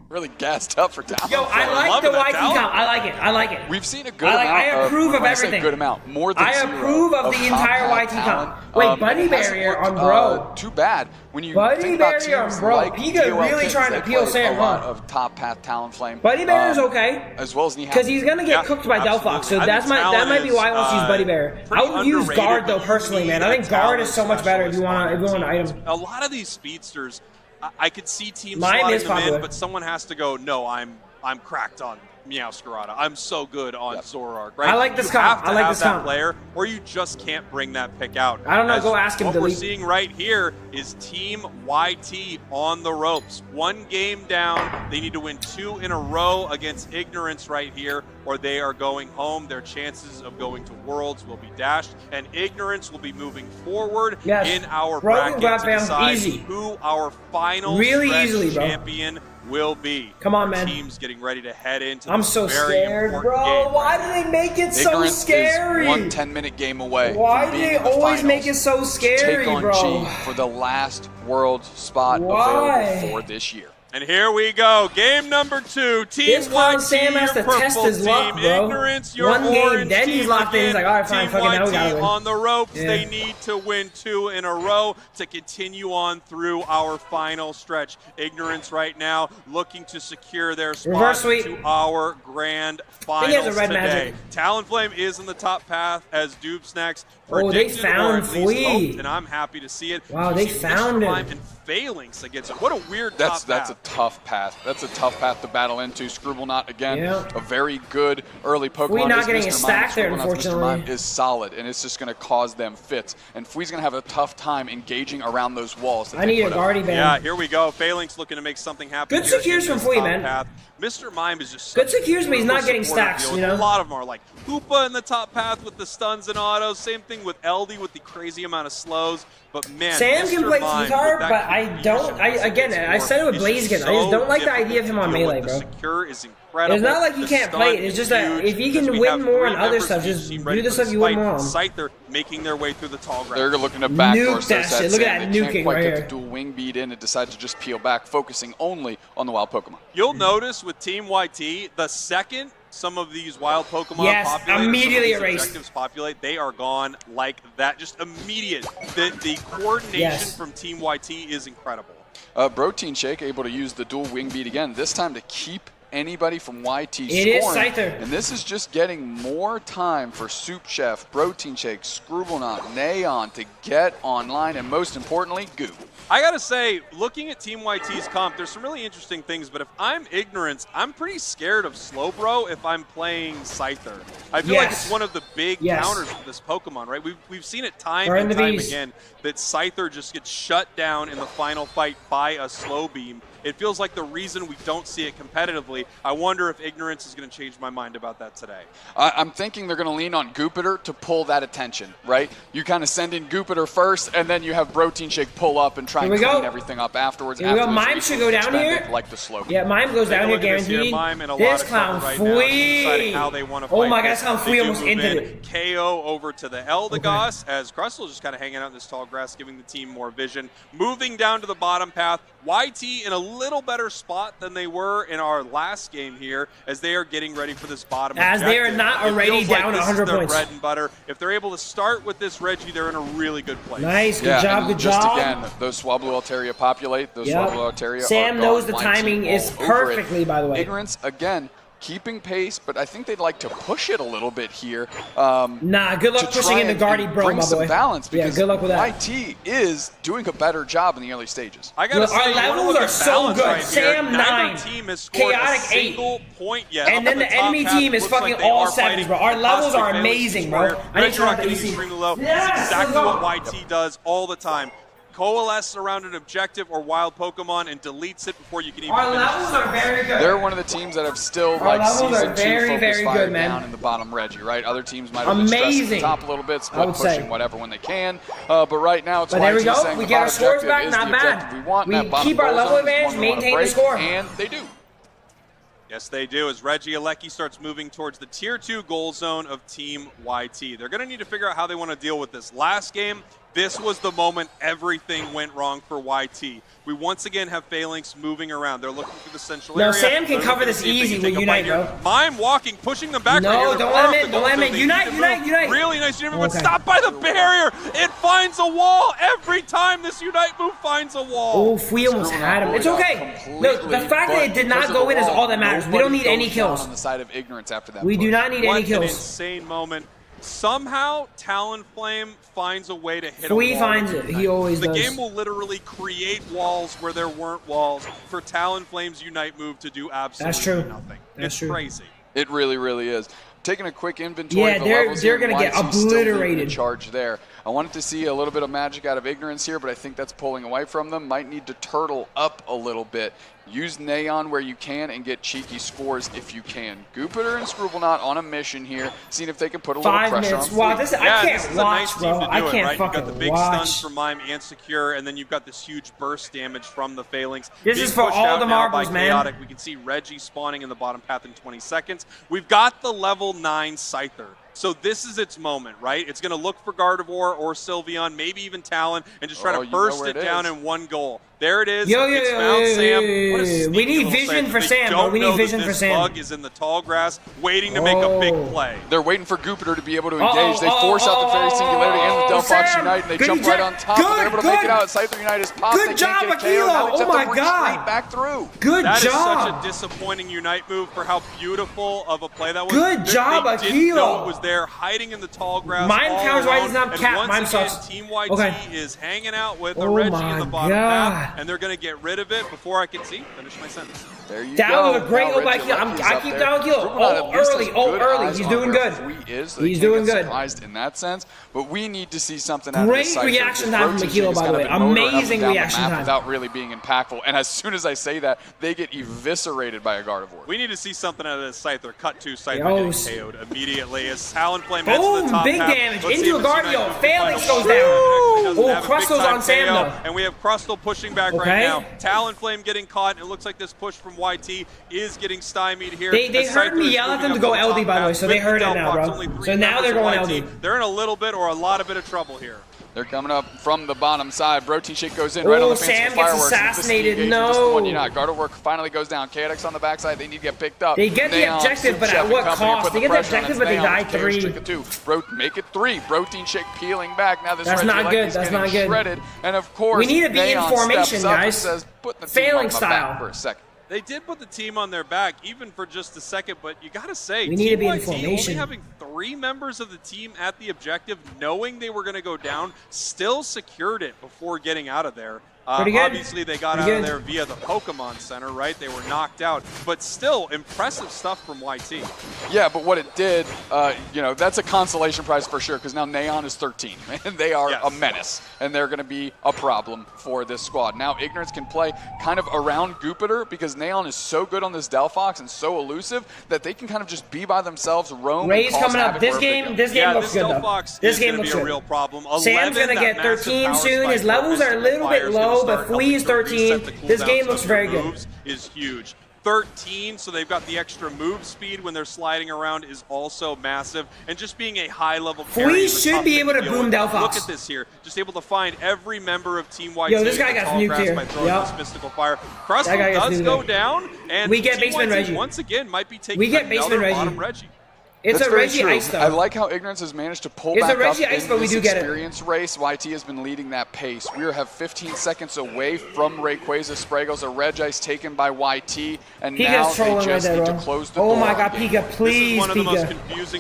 [SPEAKER 2] Really gassed up for Talon.
[SPEAKER 1] Yo, I like the YT comp. I like it. I like it.
[SPEAKER 2] We've seen a good amount.
[SPEAKER 1] I approve of
[SPEAKER 2] when
[SPEAKER 1] everything.
[SPEAKER 2] I say good amount, more than
[SPEAKER 1] I approve of the entire YT comp. Wait, Buddy Barrier on bro.
[SPEAKER 2] Too bad. When you
[SPEAKER 1] Buddy
[SPEAKER 2] think about
[SPEAKER 1] Barrier on
[SPEAKER 2] teams
[SPEAKER 1] bro.
[SPEAKER 2] like
[SPEAKER 1] He could really
[SPEAKER 2] DOL
[SPEAKER 1] trying to
[SPEAKER 2] Kids,
[SPEAKER 1] peel
[SPEAKER 2] they
[SPEAKER 1] Sam,
[SPEAKER 2] play a lot
[SPEAKER 1] huh?
[SPEAKER 2] of top path Talonflame.
[SPEAKER 1] Buddy Barrier's okay.
[SPEAKER 2] As well as Nihao.
[SPEAKER 1] Because he's gonna get cooked by Delphox, so that might be why I want to use Buddy Barrier. I would use Guard though personally, man. I think Guard is so much better if you want an item.
[SPEAKER 14] A lot of these speedsters, I could see teams
[SPEAKER 1] Mine
[SPEAKER 14] slotting
[SPEAKER 1] is
[SPEAKER 14] them
[SPEAKER 1] popular.
[SPEAKER 14] in, but someone has to go, no, I'm cracked on Meowscarada. I'm so good on Zoroark, right?
[SPEAKER 1] I like this
[SPEAKER 14] you
[SPEAKER 1] comp.
[SPEAKER 14] have to
[SPEAKER 1] I like
[SPEAKER 14] have
[SPEAKER 1] this
[SPEAKER 14] that
[SPEAKER 1] comp.
[SPEAKER 14] player, or you just can't bring that pick out.
[SPEAKER 1] I don't know, go ask him
[SPEAKER 14] What
[SPEAKER 1] to
[SPEAKER 14] we're
[SPEAKER 1] leave.
[SPEAKER 14] seeing right here is Team YT on the ropes. 1 game down. They need to win 2 in a row against Ignorance right here, or they are going home. Their chances of going to Worlds will be dashed, and Ignorance will be moving forward in our bracket to decide who our final stretch champion will be.
[SPEAKER 1] Come on, man.
[SPEAKER 14] Teams getting ready to head into
[SPEAKER 1] I'm
[SPEAKER 14] this
[SPEAKER 1] so
[SPEAKER 14] very
[SPEAKER 1] scared,
[SPEAKER 14] important
[SPEAKER 1] bro.
[SPEAKER 14] game.
[SPEAKER 1] Why do they make it so
[SPEAKER 2] Ignorance
[SPEAKER 1] scary?
[SPEAKER 2] is 1 10-minute game away.
[SPEAKER 1] Why
[SPEAKER 2] from
[SPEAKER 1] do
[SPEAKER 2] being
[SPEAKER 1] they
[SPEAKER 2] in the
[SPEAKER 1] always
[SPEAKER 2] finals
[SPEAKER 1] make it so
[SPEAKER 2] to
[SPEAKER 1] scary,
[SPEAKER 2] take on
[SPEAKER 1] bro?
[SPEAKER 2] G for the last world spot
[SPEAKER 1] Why?
[SPEAKER 2] available for this year.
[SPEAKER 14] And here we go, game number 2. Team
[SPEAKER 1] This clown
[SPEAKER 14] YT,
[SPEAKER 1] Sam has
[SPEAKER 14] your
[SPEAKER 1] to test
[SPEAKER 14] purple
[SPEAKER 1] his
[SPEAKER 14] team.
[SPEAKER 1] luck, bro.
[SPEAKER 14] Ignorance, your
[SPEAKER 1] One game,
[SPEAKER 14] orange
[SPEAKER 1] then
[SPEAKER 14] team
[SPEAKER 1] he's locked in. He's
[SPEAKER 14] again.
[SPEAKER 1] like, all right, fine,
[SPEAKER 14] Team
[SPEAKER 1] fucking now we gotta
[SPEAKER 14] YT
[SPEAKER 1] win.
[SPEAKER 14] on the ropes.
[SPEAKER 1] Yeah.
[SPEAKER 14] They need to win 2 in a row to continue on through our final stretch. Ignorance right now looking to secure their spot
[SPEAKER 1] Reverse sweep.
[SPEAKER 14] to our grand
[SPEAKER 1] I think he has
[SPEAKER 14] finals
[SPEAKER 1] a red
[SPEAKER 14] today.
[SPEAKER 1] magic.
[SPEAKER 14] Talonflame is in the top path as Dubesnax
[SPEAKER 1] Oh, they
[SPEAKER 14] predicted,
[SPEAKER 1] found
[SPEAKER 14] or at least
[SPEAKER 1] Flea.
[SPEAKER 14] hoped, and I'm happy to see it.
[SPEAKER 1] Wow, they found him.
[SPEAKER 14] And Phalanx against it. What a weird
[SPEAKER 2] That's
[SPEAKER 14] top
[SPEAKER 2] a tough path. That's a tough path to battle into. Screwball again,
[SPEAKER 1] Yeah.
[SPEAKER 2] a very good early Pokemon.
[SPEAKER 1] Flea not
[SPEAKER 2] is
[SPEAKER 1] getting
[SPEAKER 2] Mr.
[SPEAKER 1] a stack
[SPEAKER 2] Mime.
[SPEAKER 1] there,
[SPEAKER 2] Screwball Mr.
[SPEAKER 1] unfortunately.
[SPEAKER 2] Mime is solid, and it's just going to cause them fits. And Flea's going to have a tough time engaging around those walls. That
[SPEAKER 1] I
[SPEAKER 2] they
[SPEAKER 1] need a
[SPEAKER 2] put up.
[SPEAKER 1] Guardy ban.
[SPEAKER 14] Yeah, here we go. Phalanx looking to make something happen.
[SPEAKER 1] Good
[SPEAKER 14] here
[SPEAKER 1] secures
[SPEAKER 14] in
[SPEAKER 1] from
[SPEAKER 14] this
[SPEAKER 1] Flea,
[SPEAKER 14] top
[SPEAKER 1] man.
[SPEAKER 14] path. Mr. Mime is just
[SPEAKER 1] Good
[SPEAKER 14] such a
[SPEAKER 1] secures, but he's not getting
[SPEAKER 14] supportive
[SPEAKER 1] stacks,
[SPEAKER 14] deal.
[SPEAKER 1] you know?
[SPEAKER 14] A lot of them are like Hoopa in the top path with the stuns and autos. Same thing with LD with the crazy amount of slows. But man,
[SPEAKER 1] Sam
[SPEAKER 14] Mr.
[SPEAKER 1] can play
[SPEAKER 14] Mime,
[SPEAKER 1] Keycard,
[SPEAKER 14] with that
[SPEAKER 1] but I don't. I said it with
[SPEAKER 14] is
[SPEAKER 1] Blaziken again. I just don't like the idea of him on melee, bro.
[SPEAKER 14] Secure is incredible.
[SPEAKER 1] It's not like he can't play it. It's just that if he can win more on other stuff, just do the stuff you win more on.
[SPEAKER 14] Scyther making their way through the tall grass.
[SPEAKER 2] They're looking to backdoor
[SPEAKER 1] nuke that shit. Look at that
[SPEAKER 2] They
[SPEAKER 1] nuking
[SPEAKER 2] can't quite
[SPEAKER 1] right
[SPEAKER 2] get
[SPEAKER 1] here.
[SPEAKER 2] the dual wing beat in and decide to just peel back, focusing only on the wild Pokemon.
[SPEAKER 14] You'll notice with Team YT, the second some of these wild Pokemon populate,
[SPEAKER 1] immediately
[SPEAKER 14] some of these
[SPEAKER 1] erased.
[SPEAKER 14] objectives populate, they are gone like that. Just immediate. The coordination from Team YT is incredible.
[SPEAKER 2] Protein Shake able to use the dual wing beat again, this time to keep anybody from YT scoring.
[SPEAKER 1] It is Scyther.
[SPEAKER 2] And this is just getting more time for Soup Chef, Protein Shake, Scribblenaught, Neon to get online, and most importantly, Goop.
[SPEAKER 14] I gotta say, looking at Team YT's comp, there's some really interesting things, but if I'm Ignorance, I'm pretty scared of Slowbro if I'm playing Scyther. I feel like it's one of the big counters of this Pokemon, right? We've seen it time and time again that Scyther just gets shut down in the final fight by a slow beam. It feels like the reason we don't see it competitively. I wonder if Ignorance is going to change my mind about that today.
[SPEAKER 2] I'm thinking they're going to lean on Goopiter to pull that attention, right? You kind of send in Goopiter first, and then you have Protein Shake pull up and try and clean everything up afterwards.
[SPEAKER 1] Here we go. Mime should go down here.
[SPEAKER 2] Like the slow.
[SPEAKER 1] Yeah, Mime goes down here, guaranteed. This clown Fui. Oh my God, this clown Fui almost ended it.
[SPEAKER 14] KO over to the Eldegoss as Crustle just kind of hanging out in this tall grass, giving the team more vision. Moving down to the bottom path, YT in a little better spot than they were in our last game here, as they are getting ready for this bottom
[SPEAKER 1] as
[SPEAKER 14] objective.
[SPEAKER 1] they are not already down 100 points.
[SPEAKER 14] Bread and butter. If they're able to start with this Reggie, they're in a really good place.
[SPEAKER 1] Nice, good job, good
[SPEAKER 2] just
[SPEAKER 1] job.
[SPEAKER 2] Again, those Swablu Altaria populate. Those Swablu Altaria
[SPEAKER 1] Sam
[SPEAKER 2] are
[SPEAKER 1] knows
[SPEAKER 2] gone.
[SPEAKER 1] the timing is perfectly, by the way.
[SPEAKER 2] Ignorance, again, keeping pace, but I think they'd like to push it a little bit here.
[SPEAKER 1] Nah, good luck pushing into Guardy, bro,
[SPEAKER 2] bring
[SPEAKER 1] my
[SPEAKER 2] some
[SPEAKER 1] boy.
[SPEAKER 2] balance, because
[SPEAKER 1] good luck with that.
[SPEAKER 2] YT is doing a better job in the early stages.
[SPEAKER 14] I gotta say,
[SPEAKER 1] our levels are so good.
[SPEAKER 14] Right
[SPEAKER 1] Sam 9, Chaotic 8,
[SPEAKER 14] point yet.
[SPEAKER 1] and then the enemy team is fucking all 7s, bro. Our levels are amazing, bro. I need to turn off the AC.
[SPEAKER 14] Extremely low. That's exactly what YT does all the time. Coalesce around an objective or wild Pokemon and deletes it before you can even
[SPEAKER 1] Our
[SPEAKER 14] finish.
[SPEAKER 1] levels are very good.
[SPEAKER 2] They're one of the teams that have still like season 2 focus fire down in the bottom Reggie, right? Other teams might have been stressing the top a little bit, split pushing whatever when they can. But right now it's
[SPEAKER 1] there we
[SPEAKER 2] YT
[SPEAKER 1] go.
[SPEAKER 2] saying
[SPEAKER 1] We
[SPEAKER 2] the
[SPEAKER 1] get our
[SPEAKER 2] bottom
[SPEAKER 1] scores
[SPEAKER 2] objective
[SPEAKER 1] back,
[SPEAKER 2] is
[SPEAKER 1] not
[SPEAKER 2] the
[SPEAKER 1] bad.
[SPEAKER 2] objective we want.
[SPEAKER 1] We
[SPEAKER 2] That bottom
[SPEAKER 1] keep our
[SPEAKER 2] goal
[SPEAKER 1] level
[SPEAKER 2] zone is
[SPEAKER 1] advantage,
[SPEAKER 2] one we wanna
[SPEAKER 1] maintain the
[SPEAKER 2] break,
[SPEAKER 1] score.
[SPEAKER 2] and they do.
[SPEAKER 14] Yes, they do, as Reggie Alecki starts moving towards the Tier 2 goal zone of Team YT. They're going to need to figure out how they want to deal with this. Last game, this was the moment everything went wrong for YT. We once again have Phalanx moving around. They're looking through the central area.
[SPEAKER 1] No, Sam can cover this easy with Unite, bro.
[SPEAKER 14] Mime walking, pushing them back.
[SPEAKER 1] No, don't let him in. Don't let him in. Unite.
[SPEAKER 14] Really nice Unite, but stopped by the barrier. It finds a wall every time this Unite move finds a wall.
[SPEAKER 1] Oh, Fui almost had him. It's okay. Look, the fact that it did not go in is all that matters. We don't need any kills.
[SPEAKER 2] On the side of Ignorance after that.
[SPEAKER 1] We do not need any kills.
[SPEAKER 14] What an insane moment. Somehow, Talonflame finds a way to hit
[SPEAKER 1] Fui
[SPEAKER 14] a wall.
[SPEAKER 1] finds it. He always does.
[SPEAKER 14] The game will literally create walls where there weren't walls for Talonflame's Unite move to do absolutely nothing. It's crazy.
[SPEAKER 2] It really, really is. Taking a quick inventory of the levels
[SPEAKER 1] they're
[SPEAKER 2] here,
[SPEAKER 1] going to get
[SPEAKER 2] YT still leading the
[SPEAKER 1] obliterated.
[SPEAKER 2] charge there. I wanted to see a little bit of magic out of Ignorance here, but I think that's pulling away from them. Might need to turtle up a little bit. Use Neon where you can and get cheeky scores if you can. Goopiter and Scribblenaught on a mission here, seeing if they can put a little pressure
[SPEAKER 1] 5 minutes.
[SPEAKER 2] on
[SPEAKER 1] Wow,
[SPEAKER 2] Fui.
[SPEAKER 1] this I can't
[SPEAKER 14] this is a
[SPEAKER 1] watch,
[SPEAKER 14] nice team
[SPEAKER 1] bro.
[SPEAKER 14] to do
[SPEAKER 1] I
[SPEAKER 14] it,
[SPEAKER 1] can't
[SPEAKER 14] right?
[SPEAKER 1] fucking
[SPEAKER 14] You've got the big
[SPEAKER 1] watch.
[SPEAKER 14] stuns from Mime and Secure, and then you've got this huge burst damage from the Phalanx.
[SPEAKER 1] This
[SPEAKER 14] Being
[SPEAKER 1] is for
[SPEAKER 14] pushed
[SPEAKER 1] all
[SPEAKER 14] out
[SPEAKER 1] the
[SPEAKER 14] now
[SPEAKER 1] marbles,
[SPEAKER 14] by
[SPEAKER 1] man.
[SPEAKER 14] Chaotic. We can see Reggie spawning in the bottom path in 20 seconds. We've got the level 9 Scyther. So this is its moment, right? It's going to look for Gardevoir or Sylveon, maybe even Talon, and just try to burst it down in one goal. There it is. It's Mount Sam. What a sneaky
[SPEAKER 1] we need
[SPEAKER 14] little
[SPEAKER 1] vision
[SPEAKER 14] save.
[SPEAKER 1] for
[SPEAKER 14] They
[SPEAKER 1] Sam, bro.
[SPEAKER 14] don't
[SPEAKER 1] We
[SPEAKER 14] know
[SPEAKER 1] need
[SPEAKER 14] that
[SPEAKER 1] vision for
[SPEAKER 14] this
[SPEAKER 1] Sam.
[SPEAKER 14] bug is in the tall grass, waiting to make a big play.
[SPEAKER 2] They're waiting for Goopiter to be able to engage. They force out the Fairy Singularity and the Delphox Unite, and they jump right on top. And they're able to make it out. Scyther Unite is popped.
[SPEAKER 1] Good job,
[SPEAKER 2] they can't get a KO. Now they
[SPEAKER 1] Akilo.
[SPEAKER 2] just
[SPEAKER 1] Oh
[SPEAKER 2] have to
[SPEAKER 1] my God.
[SPEAKER 2] retreat back through.
[SPEAKER 1] Good
[SPEAKER 14] That is
[SPEAKER 1] job.
[SPEAKER 14] such a disappointing Unite move for how beautiful of a play that was.
[SPEAKER 1] Good job,
[SPEAKER 14] they didn't know
[SPEAKER 1] Akilo.
[SPEAKER 14] it was there, hiding in the tall grass.
[SPEAKER 1] Mime
[SPEAKER 14] all
[SPEAKER 1] counters right,
[SPEAKER 14] alone.
[SPEAKER 1] he's not
[SPEAKER 14] And
[SPEAKER 1] capped.
[SPEAKER 14] once
[SPEAKER 1] Mime
[SPEAKER 14] again,
[SPEAKER 1] sucks.
[SPEAKER 14] Team YT
[SPEAKER 1] Okay.
[SPEAKER 14] is hanging out with a
[SPEAKER 1] Oh
[SPEAKER 14] Reggie
[SPEAKER 1] my
[SPEAKER 14] in the bottom
[SPEAKER 1] God.
[SPEAKER 14] path, and they're going to get rid of it before I can finish my sentence.
[SPEAKER 2] There you
[SPEAKER 1] That
[SPEAKER 2] go.
[SPEAKER 1] was a great
[SPEAKER 2] Now
[SPEAKER 1] look by
[SPEAKER 2] Reggie
[SPEAKER 1] Akilo.
[SPEAKER 2] Alecki's
[SPEAKER 1] I
[SPEAKER 2] up
[SPEAKER 1] keep
[SPEAKER 2] there.
[SPEAKER 1] down Akilo.
[SPEAKER 2] Scribblenaught
[SPEAKER 1] Oh,
[SPEAKER 2] at least
[SPEAKER 1] early.
[SPEAKER 2] has
[SPEAKER 1] Oh,
[SPEAKER 2] good
[SPEAKER 1] early.
[SPEAKER 2] eyes
[SPEAKER 1] He's
[SPEAKER 2] on
[SPEAKER 1] doing
[SPEAKER 2] where
[SPEAKER 1] good.
[SPEAKER 2] Fui is, so they
[SPEAKER 1] He's
[SPEAKER 2] can't
[SPEAKER 1] doing
[SPEAKER 2] get
[SPEAKER 1] good.
[SPEAKER 2] surprised in that sense. But we need to see something out of
[SPEAKER 1] Great
[SPEAKER 2] this Scyther.
[SPEAKER 1] reaction
[SPEAKER 2] This
[SPEAKER 1] time from
[SPEAKER 2] Protein
[SPEAKER 1] Akilo,
[SPEAKER 2] Shake
[SPEAKER 1] by
[SPEAKER 2] has
[SPEAKER 1] the way.
[SPEAKER 2] kinda been motoring up and
[SPEAKER 1] Amazing
[SPEAKER 2] down the
[SPEAKER 1] reaction
[SPEAKER 2] map
[SPEAKER 1] time.
[SPEAKER 2] without really being impactful. And as soon as I say that, they get eviscerated by a Gardevoir.
[SPEAKER 14] We need to see something out of this Scyther. Cut to Scyther
[SPEAKER 1] Yes.
[SPEAKER 14] getting KO'd immediately as Talonflame heads to the
[SPEAKER 1] Boom!
[SPEAKER 14] top
[SPEAKER 1] Big
[SPEAKER 14] half.
[SPEAKER 1] damage
[SPEAKER 14] Let's see
[SPEAKER 1] into a
[SPEAKER 14] if this
[SPEAKER 1] Guardio.
[SPEAKER 14] Unite move can
[SPEAKER 1] Phalanx
[SPEAKER 14] find
[SPEAKER 1] goes
[SPEAKER 14] a
[SPEAKER 1] down.
[SPEAKER 14] doesn't have a big
[SPEAKER 1] Crustal's
[SPEAKER 14] time
[SPEAKER 1] on Sam,
[SPEAKER 14] KO,
[SPEAKER 1] though.
[SPEAKER 14] and we have Crustal pushing back right now. Talonflame getting caught, and it looks like this push from YT is getting stymied here.
[SPEAKER 1] They heard me yell at them to go LD, by the way, so they heard it now, bro. So now they're going LD.
[SPEAKER 14] They're in a little bit or a lot of bit of trouble here.
[SPEAKER 2] They're coming up from the bottom side. Protein Shake goes in right on the
[SPEAKER 1] Sam
[SPEAKER 2] Fancy
[SPEAKER 1] gets
[SPEAKER 2] Fireworks.
[SPEAKER 1] assassinated. No.
[SPEAKER 2] Garchomp finally goes down. Chaotix on the backside. They need to get picked up.
[SPEAKER 1] They get the objective, but at what cost? They get the objective, but they die 3.
[SPEAKER 2] Make it 3. Protein Shake peeling back. Now this
[SPEAKER 1] That's not good. That's not good.
[SPEAKER 2] Shredded. And of course,
[SPEAKER 1] we need to be in formation, guys.
[SPEAKER 2] Says, put the
[SPEAKER 1] Failing style.
[SPEAKER 2] For a second.
[SPEAKER 14] They did put the team on their back, even for just a second, but you gotta say,
[SPEAKER 1] we need to be in
[SPEAKER 14] YT
[SPEAKER 1] formation.
[SPEAKER 14] Only having 3 members of the team at the objective, knowing they were gonna go down, still secured it before getting out of there. Obviously, they got out of there via the Pokemon Center, right? They were knocked out, but still impressive stuff from YT.
[SPEAKER 2] Yeah, but what it did, that's a consolation prize for sure, because now Neon is 13, and they are a menace, and they're going to be a problem for this squad. Now, Ignorance can play kind of around Jupiter, because Neon is so good on this Delphox and so elusive that they can kind of just be by themselves, roam.
[SPEAKER 1] Ray's coming up. This game looks good, though. This game looks good.
[SPEAKER 14] A real problem.
[SPEAKER 1] Sam's going to get 13 soon. His levels are a little bit low, but Fui is 13. This game looks very good.
[SPEAKER 14] Is huge. 13, so they've got the extra move speed when they're sliding around is also massive, and just being a high-level carry.
[SPEAKER 1] We should be able to boom Delphox.
[SPEAKER 14] Look at this here, just able to find every member of Team YT.
[SPEAKER 1] Yo, this guy got nuked here.
[SPEAKER 14] By throwing this mystical fire. Crustal does go down, and
[SPEAKER 1] we get
[SPEAKER 14] Team
[SPEAKER 1] Basement
[SPEAKER 14] YT
[SPEAKER 1] Reggie.
[SPEAKER 14] once again might be taking
[SPEAKER 1] we get Basement
[SPEAKER 14] bottom Reggie.
[SPEAKER 1] It's a Reggie Ice, though.
[SPEAKER 2] I like how Ignorance has managed to pull back up in this experience race. YT has been leading that pace. We have 15 seconds away from Rayquaza. Spragos, a Reg Ice taken by YT, and now they just need to close the door.
[SPEAKER 1] Oh my God, Pika, please, Pika.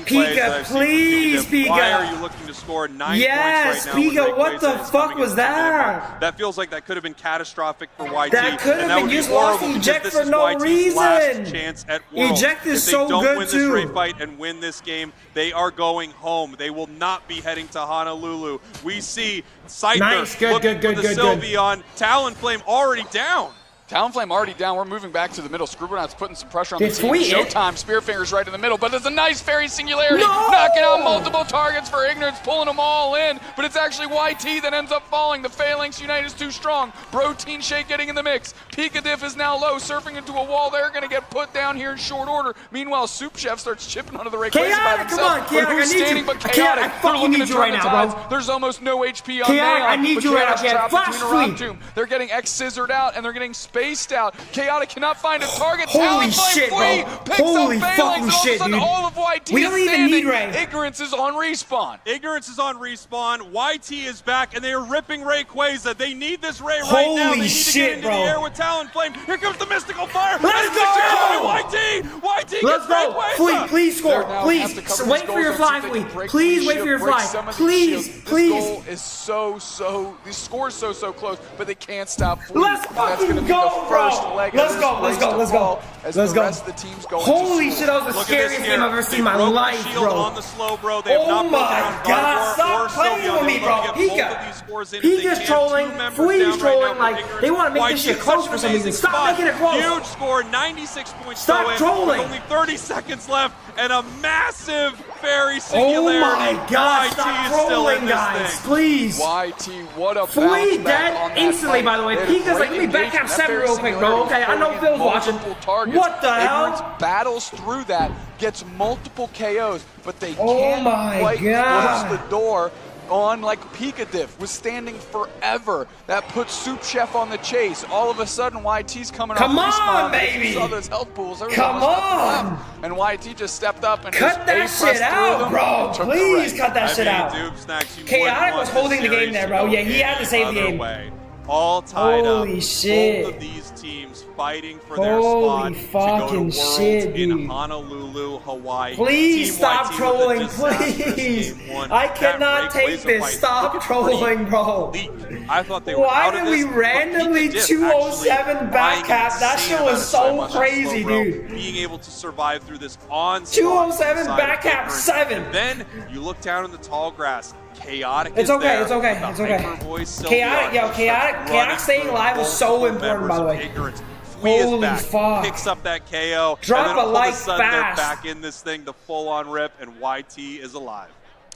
[SPEAKER 1] Pika, please, Pika.
[SPEAKER 14] Why are you looking to score 9 points
[SPEAKER 1] yes,
[SPEAKER 14] right now?
[SPEAKER 1] Pika, what the fuck was that?
[SPEAKER 14] That feels like that could have been catastrophic for YT.
[SPEAKER 1] That could have been. You just lost Eject for no reason.
[SPEAKER 14] Last chance at Worlds.
[SPEAKER 1] Eject is
[SPEAKER 14] so good, too. If they don't win this Ray fight and win this game, they are going home. They will not be heading to Honolulu. We see Scyther looking for the Sylveon. Talonflame already down.
[SPEAKER 2] Talonflame already down. We're moving back to the middle. Scribblenauts putting some pressure on the team. Showtime. Spearfinger's right in the middle, but there's a nice Fairy Singularity. Knocking out multiple targets for Ignorance, pulling them all in, but it's actually YT that ends up falling. The Phalanx Unite is too strong. Protein Shake getting in the mix. Picadiff is now low, surfing into a wall. They're going to get put down here in short order. Meanwhile, Soup Chef starts chipping onto the Rayquaza by themselves.
[SPEAKER 1] Come on, Chaotic,
[SPEAKER 2] who's standing but Chaotic?
[SPEAKER 1] I fucking need you right now, bro.
[SPEAKER 2] There's almost no HP on
[SPEAKER 1] Chaotic, I need you right now. Flash Sweep.
[SPEAKER 2] They're getting X-scissored out, and they're getting spaced out. Chaotic cannot find a target.
[SPEAKER 1] Holy shit, bro. Holy fucking shit, dude.
[SPEAKER 2] All of YT
[SPEAKER 1] we don't even need Ray.
[SPEAKER 2] Ignorance is on respawn.
[SPEAKER 14] Ignorance is on respawn. YT is back, and they are ripping Rayquaza. They need this Ray right now. They need to get into the air with Talonflame. Here comes the Mystical Fire.
[SPEAKER 1] Let's go!
[SPEAKER 14] YT
[SPEAKER 1] Let's go.
[SPEAKER 14] Rayquaza.
[SPEAKER 1] Please score. Please wait for your fly, Fui. Please wait for your fly. Please.
[SPEAKER 2] This goal is the score's so close, but they can't stop Fui.
[SPEAKER 1] Let's fucking go, bro. Let's go. Holy shit, that was the scariest game I've ever seen in my life, bro.
[SPEAKER 14] On the slow, bro. They have
[SPEAKER 1] oh my God, stop playing with me, bro. Pika's trolling, Fui's trolling, like, they want to make this shit close for some reason. Stop making it close.
[SPEAKER 14] Huge score, 96 points.
[SPEAKER 1] Stop trolling.
[SPEAKER 14] Only 30 seconds left, and a massive Fairy Singularity.
[SPEAKER 1] Oh my God,
[SPEAKER 14] YT
[SPEAKER 1] stop
[SPEAKER 14] is still
[SPEAKER 1] trolling,
[SPEAKER 14] in this
[SPEAKER 1] guys,
[SPEAKER 14] thing.
[SPEAKER 1] please.
[SPEAKER 2] YT, what a
[SPEAKER 1] Fui dead instantly, by the way. Pika's like, let me back half 7 real quick, bro. Okay, I know Phil's watching. What the hell?
[SPEAKER 2] Battles through that, gets multiple KOs, but they can't quite close the door on like Picadiff was standing forever. That puts Soup Chef on the chase. All of a sudden, YT's coming off respawn.
[SPEAKER 1] Baby.
[SPEAKER 2] Saw those health pools.
[SPEAKER 1] Come on.
[SPEAKER 2] And YT just stepped up and
[SPEAKER 1] cut that shit out, bro. Please cut that shit out. Chaotic was holding the game there, bro. Yeah, he had to save the game.
[SPEAKER 14] All tied up.
[SPEAKER 1] Holy shit.
[SPEAKER 14] Both of these teams fighting for their spot to go to Worlds in Honolulu, Hawaii.
[SPEAKER 1] Please stop trolling, please. I cannot take this. Stop trolling, bro.
[SPEAKER 14] I thought they were
[SPEAKER 1] Why did we randomly 207 back half? That shit was so crazy, dude.
[SPEAKER 14] Being able to survive through this onslaught.
[SPEAKER 1] 207 back half 7.
[SPEAKER 14] And then you look down in the tall grass. Chaotic
[SPEAKER 1] it's okay, it's okay, it's okay. Chaotic staying alive was so important, by the way.
[SPEAKER 14] Holy fuck. Picks up that KO.
[SPEAKER 1] Drop
[SPEAKER 14] and then
[SPEAKER 1] a like
[SPEAKER 14] all of a sudden
[SPEAKER 1] fast.
[SPEAKER 14] They're back in this thing, the full-on rip, and YT is alive.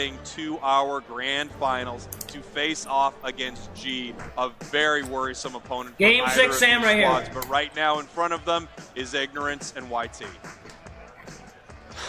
[SPEAKER 14] heading to our grand finals to face off against G, a very worrisome opponent.
[SPEAKER 1] Game 6 Sam right here.
[SPEAKER 14] But right now in front of them is Ignorance and YT.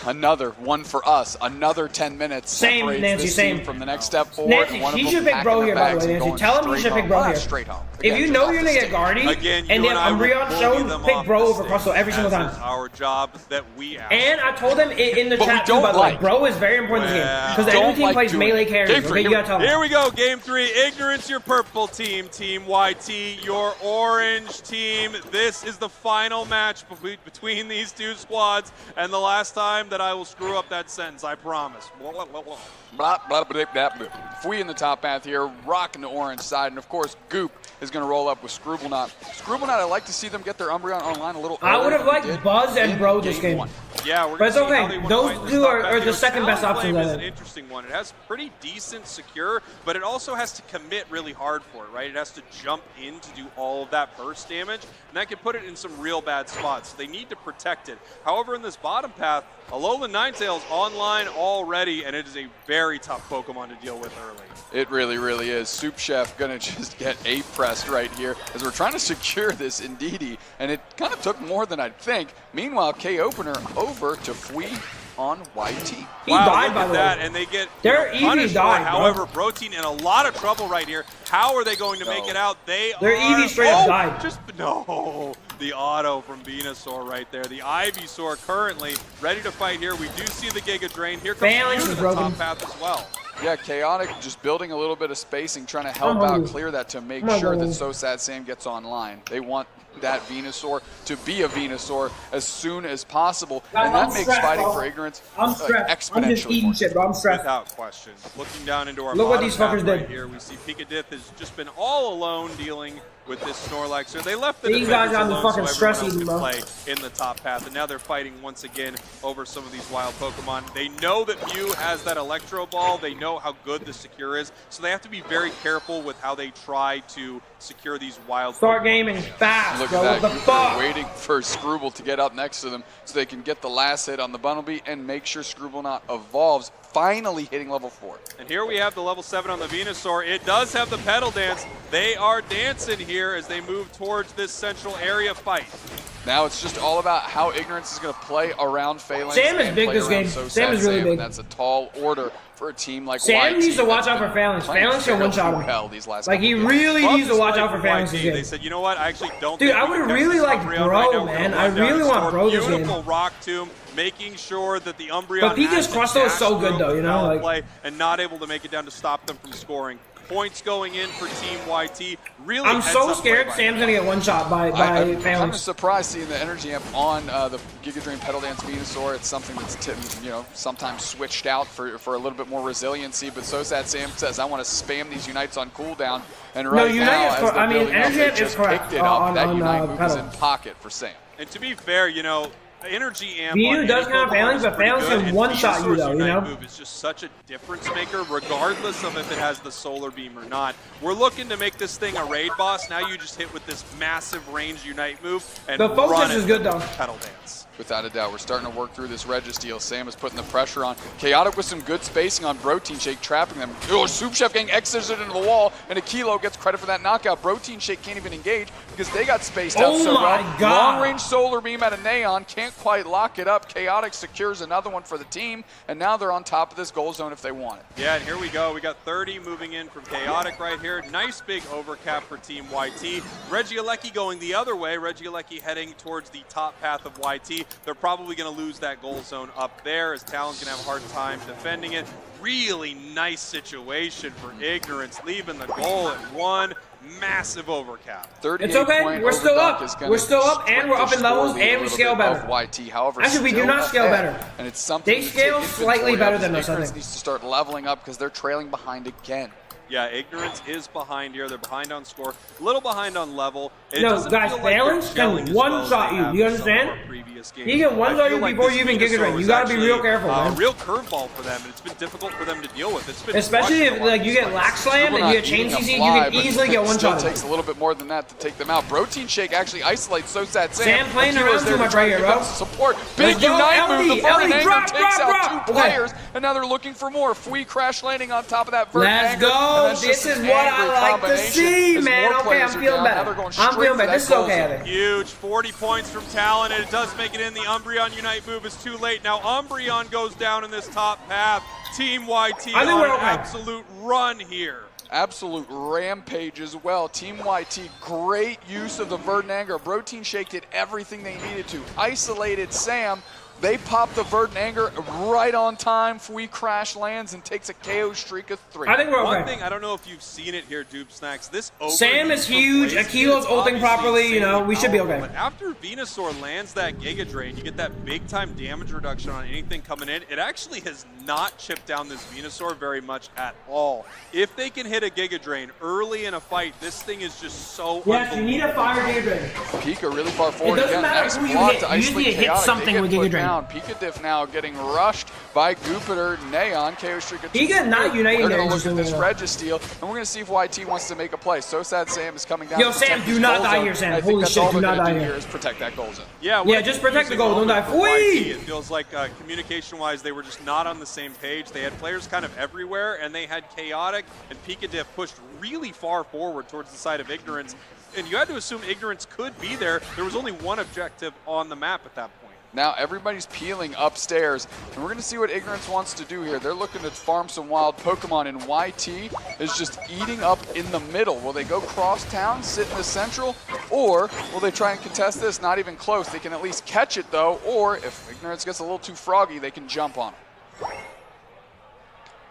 [SPEAKER 2] Another one for us. Another 10 minutes
[SPEAKER 1] Same,
[SPEAKER 2] separates
[SPEAKER 1] Nancy,
[SPEAKER 2] this
[SPEAKER 1] same.
[SPEAKER 2] team from the next step forward.
[SPEAKER 1] Nancy,
[SPEAKER 2] One
[SPEAKER 1] he
[SPEAKER 2] of
[SPEAKER 1] should
[SPEAKER 2] them
[SPEAKER 1] pick Bro
[SPEAKER 2] packing
[SPEAKER 1] here,
[SPEAKER 2] their
[SPEAKER 1] by the
[SPEAKER 2] bags
[SPEAKER 1] way,
[SPEAKER 2] and
[SPEAKER 1] Nancy.
[SPEAKER 2] going
[SPEAKER 1] Tell him he
[SPEAKER 2] straight
[SPEAKER 1] should pick
[SPEAKER 2] home.
[SPEAKER 1] Bro
[SPEAKER 2] Not
[SPEAKER 1] here.
[SPEAKER 2] straight home.
[SPEAKER 1] If you know you're going to get Guardy,
[SPEAKER 14] Again,
[SPEAKER 1] and then Umbreon shown, pick Bro over Crustle every single time.
[SPEAKER 14] Our job that we have.
[SPEAKER 1] And I told him in the
[SPEAKER 2] But
[SPEAKER 1] chat
[SPEAKER 2] we
[SPEAKER 1] too, by the way,
[SPEAKER 2] don't
[SPEAKER 1] Bro is very important in this game. Because every team plays melee carries. Okay, you got to tell him.
[SPEAKER 14] Here we go, game 3. Ignorance, your purple team. Team YT, your orange team. This is the final match between these two squads. And the last time that I will screw up that sentence, I promise.
[SPEAKER 2] Blah, blah, blah, blah, blah, blah, blah. Fui in the top path here, rocking the orange side, and of course Goop is going to roll up with Scribblenaught. Scribblenaught, I'd like to see them get their Umbreon online a little earlier.
[SPEAKER 1] I would have liked Buzz and Bro this game.
[SPEAKER 14] Yeah, we're
[SPEAKER 1] but it's
[SPEAKER 14] gonna see how
[SPEAKER 1] okay.
[SPEAKER 14] they
[SPEAKER 1] Those
[SPEAKER 14] fight
[SPEAKER 1] two
[SPEAKER 14] this
[SPEAKER 1] are
[SPEAKER 14] top
[SPEAKER 1] the second best options.
[SPEAKER 14] Talonflame is an interesting one. It has pretty decent secure, but it also has to commit really hard for it, right? It has to jump in to do all of that burst damage, and that can put it in some real bad spots. So they need to protect it. However, in this bottom path, Alolan Ninetales online already, and it is a very tough Pokemon to deal with early.
[SPEAKER 2] It really, really is. Soup Chef gonna just get A-pressed right here as we're trying to secure this Indeedee, and it kind of took more than I'd think. Meanwhile, K-Opener over to Fui on YT.
[SPEAKER 1] He died,
[SPEAKER 14] look
[SPEAKER 1] by
[SPEAKER 14] at
[SPEAKER 1] the way.
[SPEAKER 14] and they get
[SPEAKER 1] Their
[SPEAKER 14] punished
[SPEAKER 1] Eevee died,
[SPEAKER 14] for it. However, Protein in a lot of trouble right here. How are they going to make it out? Their
[SPEAKER 1] Eevee straight up died.
[SPEAKER 14] No, the auto from Venusaur right there. The Ivysaur currently ready to fight here. We do see the Giga Drain. Here comes Mew to the top path as well.
[SPEAKER 2] Yeah, Chaotic just building a little bit of spacing, trying to help out clear that to make sure that So Sad Sam gets online. They want that Venusaur to be a Venusaur as soon as possible, and that makes fighting for Ignorance exponentially
[SPEAKER 1] I'm just eating shit, bro. I'm stressed.
[SPEAKER 14] Without question. Looking down into our
[SPEAKER 1] Look what
[SPEAKER 14] bottom
[SPEAKER 1] these
[SPEAKER 14] path
[SPEAKER 1] fuckers
[SPEAKER 14] right
[SPEAKER 1] did.
[SPEAKER 14] here, we see Pikadith has just been all alone dealing with this Snorlax. So they left the
[SPEAKER 1] These guys
[SPEAKER 14] defenders
[SPEAKER 1] are the
[SPEAKER 14] alone
[SPEAKER 1] fucking
[SPEAKER 14] so
[SPEAKER 1] stress
[SPEAKER 14] everyone
[SPEAKER 1] eating,
[SPEAKER 14] else
[SPEAKER 1] bro.
[SPEAKER 14] can play in the top path, and now they're fighting once again over some of these wild Pokemon. They know that Mew has that Electro Ball. They know how good the secure is, so they have to be very careful with how they try to secure these wild
[SPEAKER 1] Start
[SPEAKER 14] Pokemon.
[SPEAKER 1] gaming fast,
[SPEAKER 2] Look
[SPEAKER 1] bro.
[SPEAKER 2] at
[SPEAKER 1] What
[SPEAKER 2] that.
[SPEAKER 1] the fuck?
[SPEAKER 2] Waiting for Scrooble to get up next to them so they can get the last hit on the Bunnelby and make sure Scribblenaught evolves, finally hitting level 4.
[SPEAKER 14] And here we have the level 7 on the Venusaur. It does have the pedal dance. They are dancing here as they move towards this central area fight.
[SPEAKER 2] Now it's just all about how Ignorance is going to play around Phalanx.
[SPEAKER 1] Sam is
[SPEAKER 2] and
[SPEAKER 1] big
[SPEAKER 2] play
[SPEAKER 1] this
[SPEAKER 2] around
[SPEAKER 1] game.
[SPEAKER 2] So
[SPEAKER 1] Sam
[SPEAKER 2] Sad
[SPEAKER 1] is really
[SPEAKER 2] Sam,
[SPEAKER 1] big.
[SPEAKER 2] and that's a tall order for a team like
[SPEAKER 1] Sam
[SPEAKER 2] YT
[SPEAKER 1] needs to watch
[SPEAKER 2] that's
[SPEAKER 1] out for
[SPEAKER 2] been
[SPEAKER 1] Phalanx.
[SPEAKER 2] playing
[SPEAKER 1] Phalanx can one-shot him.
[SPEAKER 2] well these last
[SPEAKER 1] Like, he
[SPEAKER 2] couple games.
[SPEAKER 1] really
[SPEAKER 14] From
[SPEAKER 1] needs to
[SPEAKER 14] this
[SPEAKER 1] watch
[SPEAKER 14] play
[SPEAKER 1] out for
[SPEAKER 14] from
[SPEAKER 1] Phalanx
[SPEAKER 14] YT,
[SPEAKER 1] this game.
[SPEAKER 14] They said, you know what, I actually don't
[SPEAKER 1] Dude,
[SPEAKER 14] think
[SPEAKER 1] I
[SPEAKER 14] we
[SPEAKER 1] would
[SPEAKER 14] can catch
[SPEAKER 1] really
[SPEAKER 14] this
[SPEAKER 1] like
[SPEAKER 14] Umbreon
[SPEAKER 1] Bro,
[SPEAKER 14] right now. We're
[SPEAKER 1] man.
[SPEAKER 14] gonna
[SPEAKER 1] I
[SPEAKER 14] run down
[SPEAKER 1] really
[SPEAKER 14] and
[SPEAKER 1] want
[SPEAKER 14] store
[SPEAKER 1] Bro this game.
[SPEAKER 14] Beautiful Rock Tomb, making sure that the Umbreon
[SPEAKER 1] But Pika's
[SPEAKER 14] has to
[SPEAKER 1] Crustle is so
[SPEAKER 14] dash
[SPEAKER 1] good,
[SPEAKER 14] through
[SPEAKER 1] though, you know,
[SPEAKER 14] without
[SPEAKER 1] like-
[SPEAKER 14] play and not able to make it down to stop them from scoring. Points going in for Team YT. Really
[SPEAKER 1] I'm so
[SPEAKER 14] heads-up
[SPEAKER 1] scared
[SPEAKER 14] play by
[SPEAKER 1] Sam's gonna get one shot by
[SPEAKER 2] I'm kind of
[SPEAKER 1] Phalanx.
[SPEAKER 2] surprised seeing the energy amp on the Giga Drain Pedal Dance Venusaur. It's something that's sometimes switched out for a little bit more resiliency. But So Sad Sam says, I want to spam these Unites on cooldown. And
[SPEAKER 1] No,
[SPEAKER 2] right
[SPEAKER 1] Unite
[SPEAKER 2] now,
[SPEAKER 1] is
[SPEAKER 2] as
[SPEAKER 1] correct.
[SPEAKER 2] they're
[SPEAKER 1] I mean,
[SPEAKER 2] building up,
[SPEAKER 1] energy
[SPEAKER 2] they
[SPEAKER 1] amp is
[SPEAKER 2] just
[SPEAKER 1] correct
[SPEAKER 2] picked it up.
[SPEAKER 1] on-
[SPEAKER 2] That
[SPEAKER 1] on,
[SPEAKER 2] Unite move is
[SPEAKER 1] pedal.
[SPEAKER 2] in pocket for Sam.
[SPEAKER 14] And to be fair, Energy Amp
[SPEAKER 1] Mew
[SPEAKER 14] on
[SPEAKER 1] does
[SPEAKER 14] any
[SPEAKER 1] have
[SPEAKER 14] Pokemon
[SPEAKER 1] Phalanx,
[SPEAKER 14] is
[SPEAKER 1] but
[SPEAKER 14] pretty
[SPEAKER 1] Phalanx
[SPEAKER 14] good,
[SPEAKER 1] can
[SPEAKER 14] and
[SPEAKER 1] one-shot you,
[SPEAKER 14] Venusaur's
[SPEAKER 1] though, you
[SPEAKER 14] Unite
[SPEAKER 1] know?
[SPEAKER 14] move is just such a difference maker, regardless of if it has the Solar Beam or not. We're looking to make this thing a raid boss. Now you just hit with this massive range Unite move and
[SPEAKER 1] The focus
[SPEAKER 14] run
[SPEAKER 1] is
[SPEAKER 14] it
[SPEAKER 1] good,
[SPEAKER 14] with
[SPEAKER 1] though.
[SPEAKER 14] Pedal Dance.
[SPEAKER 2] Without a doubt, we're starting to work through this Registeel. Sam is putting the pressure on. Chaotic with some good spacing on Protein Shake, trapping them. Oh, Soup Chef getting exited into the wall, and a Kilo gets credit for that knockout. Protein Shake can't even engage because they got spaced out
[SPEAKER 1] Oh
[SPEAKER 2] so
[SPEAKER 1] my
[SPEAKER 2] well.
[SPEAKER 1] God.
[SPEAKER 2] Long-range Solar Beam out of Neon, can't quite lock it up. Chaotic secures another one for the team, and now they're on top of this goal zone if they want it.
[SPEAKER 14] Yeah, and here we go. We got 30 moving in from Chaotic right here. Nice big overcap for Team YT. Regieleki going the other way. Regieleki heading towards the top path of YT. They're probably going to lose that goal zone up there as Talon's going to have a hard time defending it. Really nice situation for Ignorance, leaving the goal at 1. Massive overcap.
[SPEAKER 1] It's okay. We're still up. We're still up, and we're up in levels, and we scale better.
[SPEAKER 2] YT, however,
[SPEAKER 1] Actually, we do
[SPEAKER 2] still
[SPEAKER 1] not scale
[SPEAKER 2] ahead,
[SPEAKER 1] better.
[SPEAKER 2] and it's something
[SPEAKER 1] They
[SPEAKER 2] to
[SPEAKER 1] scale
[SPEAKER 2] take
[SPEAKER 1] slightly
[SPEAKER 2] inventory
[SPEAKER 1] better
[SPEAKER 2] of.
[SPEAKER 1] than us, I
[SPEAKER 2] Ignorance
[SPEAKER 1] think.
[SPEAKER 2] needs to start leveling up because they're trailing behind again.
[SPEAKER 14] Yeah, Ignorance is behind here. They're behind on score, a little behind on level. It
[SPEAKER 1] No,
[SPEAKER 14] doesn't
[SPEAKER 1] guys,
[SPEAKER 14] feel like
[SPEAKER 1] Phalanx
[SPEAKER 14] they're gelling
[SPEAKER 1] can
[SPEAKER 14] as well as
[SPEAKER 1] one-shot
[SPEAKER 14] they
[SPEAKER 1] you.
[SPEAKER 14] have
[SPEAKER 1] You
[SPEAKER 14] in some of
[SPEAKER 1] understand?
[SPEAKER 14] our previous games.
[SPEAKER 1] He can one-shot
[SPEAKER 14] I
[SPEAKER 1] you
[SPEAKER 14] feel like
[SPEAKER 1] before
[SPEAKER 14] this
[SPEAKER 1] you even Giga
[SPEAKER 14] Venusaur
[SPEAKER 1] Drain. You
[SPEAKER 14] was
[SPEAKER 1] gotta be real
[SPEAKER 14] actually
[SPEAKER 1] careful, man.
[SPEAKER 14] a real curveball for them, and it's been difficult for them to deal with. It's been
[SPEAKER 1] Especially if
[SPEAKER 14] frustrating
[SPEAKER 1] you get Lax Slam and you get Chain CC, you can easily get one
[SPEAKER 2] Still
[SPEAKER 1] shot.
[SPEAKER 2] takes a little bit more than that to take them out. Protein Shake actually isolates So Sad Sam.
[SPEAKER 1] Sam playing
[SPEAKER 2] Akilo's
[SPEAKER 1] around
[SPEAKER 2] there
[SPEAKER 1] too
[SPEAKER 2] to
[SPEAKER 1] much
[SPEAKER 2] try
[SPEAKER 1] right
[SPEAKER 2] to
[SPEAKER 1] here,
[SPEAKER 2] give
[SPEAKER 1] bro.
[SPEAKER 2] them some support. Big
[SPEAKER 1] Let's go,
[SPEAKER 2] Unite
[SPEAKER 1] LD,
[SPEAKER 2] move. The Vert
[SPEAKER 1] drop,
[SPEAKER 2] takes out
[SPEAKER 1] drop.
[SPEAKER 2] 2
[SPEAKER 1] Okay.
[SPEAKER 2] players, and now they're looking for more. Fui crash landing on top of that Vert
[SPEAKER 1] Let's
[SPEAKER 2] Anger.
[SPEAKER 1] go. Oh, this is what I like to see, man. Okay, I'm feeling better. I'm feeling better. This is okay, I think.
[SPEAKER 14] Huge 40 points from Talon, and it does make it in. The Umbreon Unite move is too late. Now Umbreon goes down in this top path. Team YT on an absolute run here.
[SPEAKER 2] Absolute rampage as well. Team YT, great use of the Verdant Anger. Protein Shake did everything they needed to. Isolated Sam. They pop the Verdant Anger right on time. Fui Crash lands and takes a KO streak of 3.
[SPEAKER 1] I think we're okay.
[SPEAKER 14] One thing, I don't know if you've seen it here, Dupe Snacks. This
[SPEAKER 1] Sam is huge. Akilo's ulting properly. You know, we should be okay.
[SPEAKER 14] But after Venusaur lands that Giga Drain, you get that big time damage reduction on anything coming in. It actually has not chipped down this Venusaur very much at all. If they can hit a Giga Drain early in a fight, this thing is just so
[SPEAKER 1] Yes, you need a fire Giga Drain.
[SPEAKER 2] Pika really far forward.
[SPEAKER 1] It doesn't matter who you hit. You just need to hit something with Giga Drain.
[SPEAKER 2] Pika Diff now getting rushed by Jupiter, Neon, KO streak of 2.
[SPEAKER 1] Pika not uniting.
[SPEAKER 2] They're going to look at this Registeel, and we're going to see if YT wants to make a play. So sad Sam is coming down.
[SPEAKER 1] Yo, Sam, do not die here, Sam. Holy shit, do not die here.
[SPEAKER 2] Is protect that goal zone.
[SPEAKER 14] Yeah,
[SPEAKER 1] just protect the goal. Don't die.
[SPEAKER 14] It feels like communication-wise, they were just not on the same page. They had players kind of everywhere, and they had Chaotic and Pika Diff pushed really far forward towards the side of Ignorance. And you had to assume Ignorance could be there. There was only one objective on the map at that point.
[SPEAKER 2] Now everybody's peeling upstairs, and we're going to see what Ignorance wants to do here. They're looking to farm some wild Pokemon, and YT is just eating up in the middle. Will they go cross town, sit in the central, or will they try and contest this? Not even close. They can at least catch it, though, or if Ignorance gets a little too froggy, they can jump on it.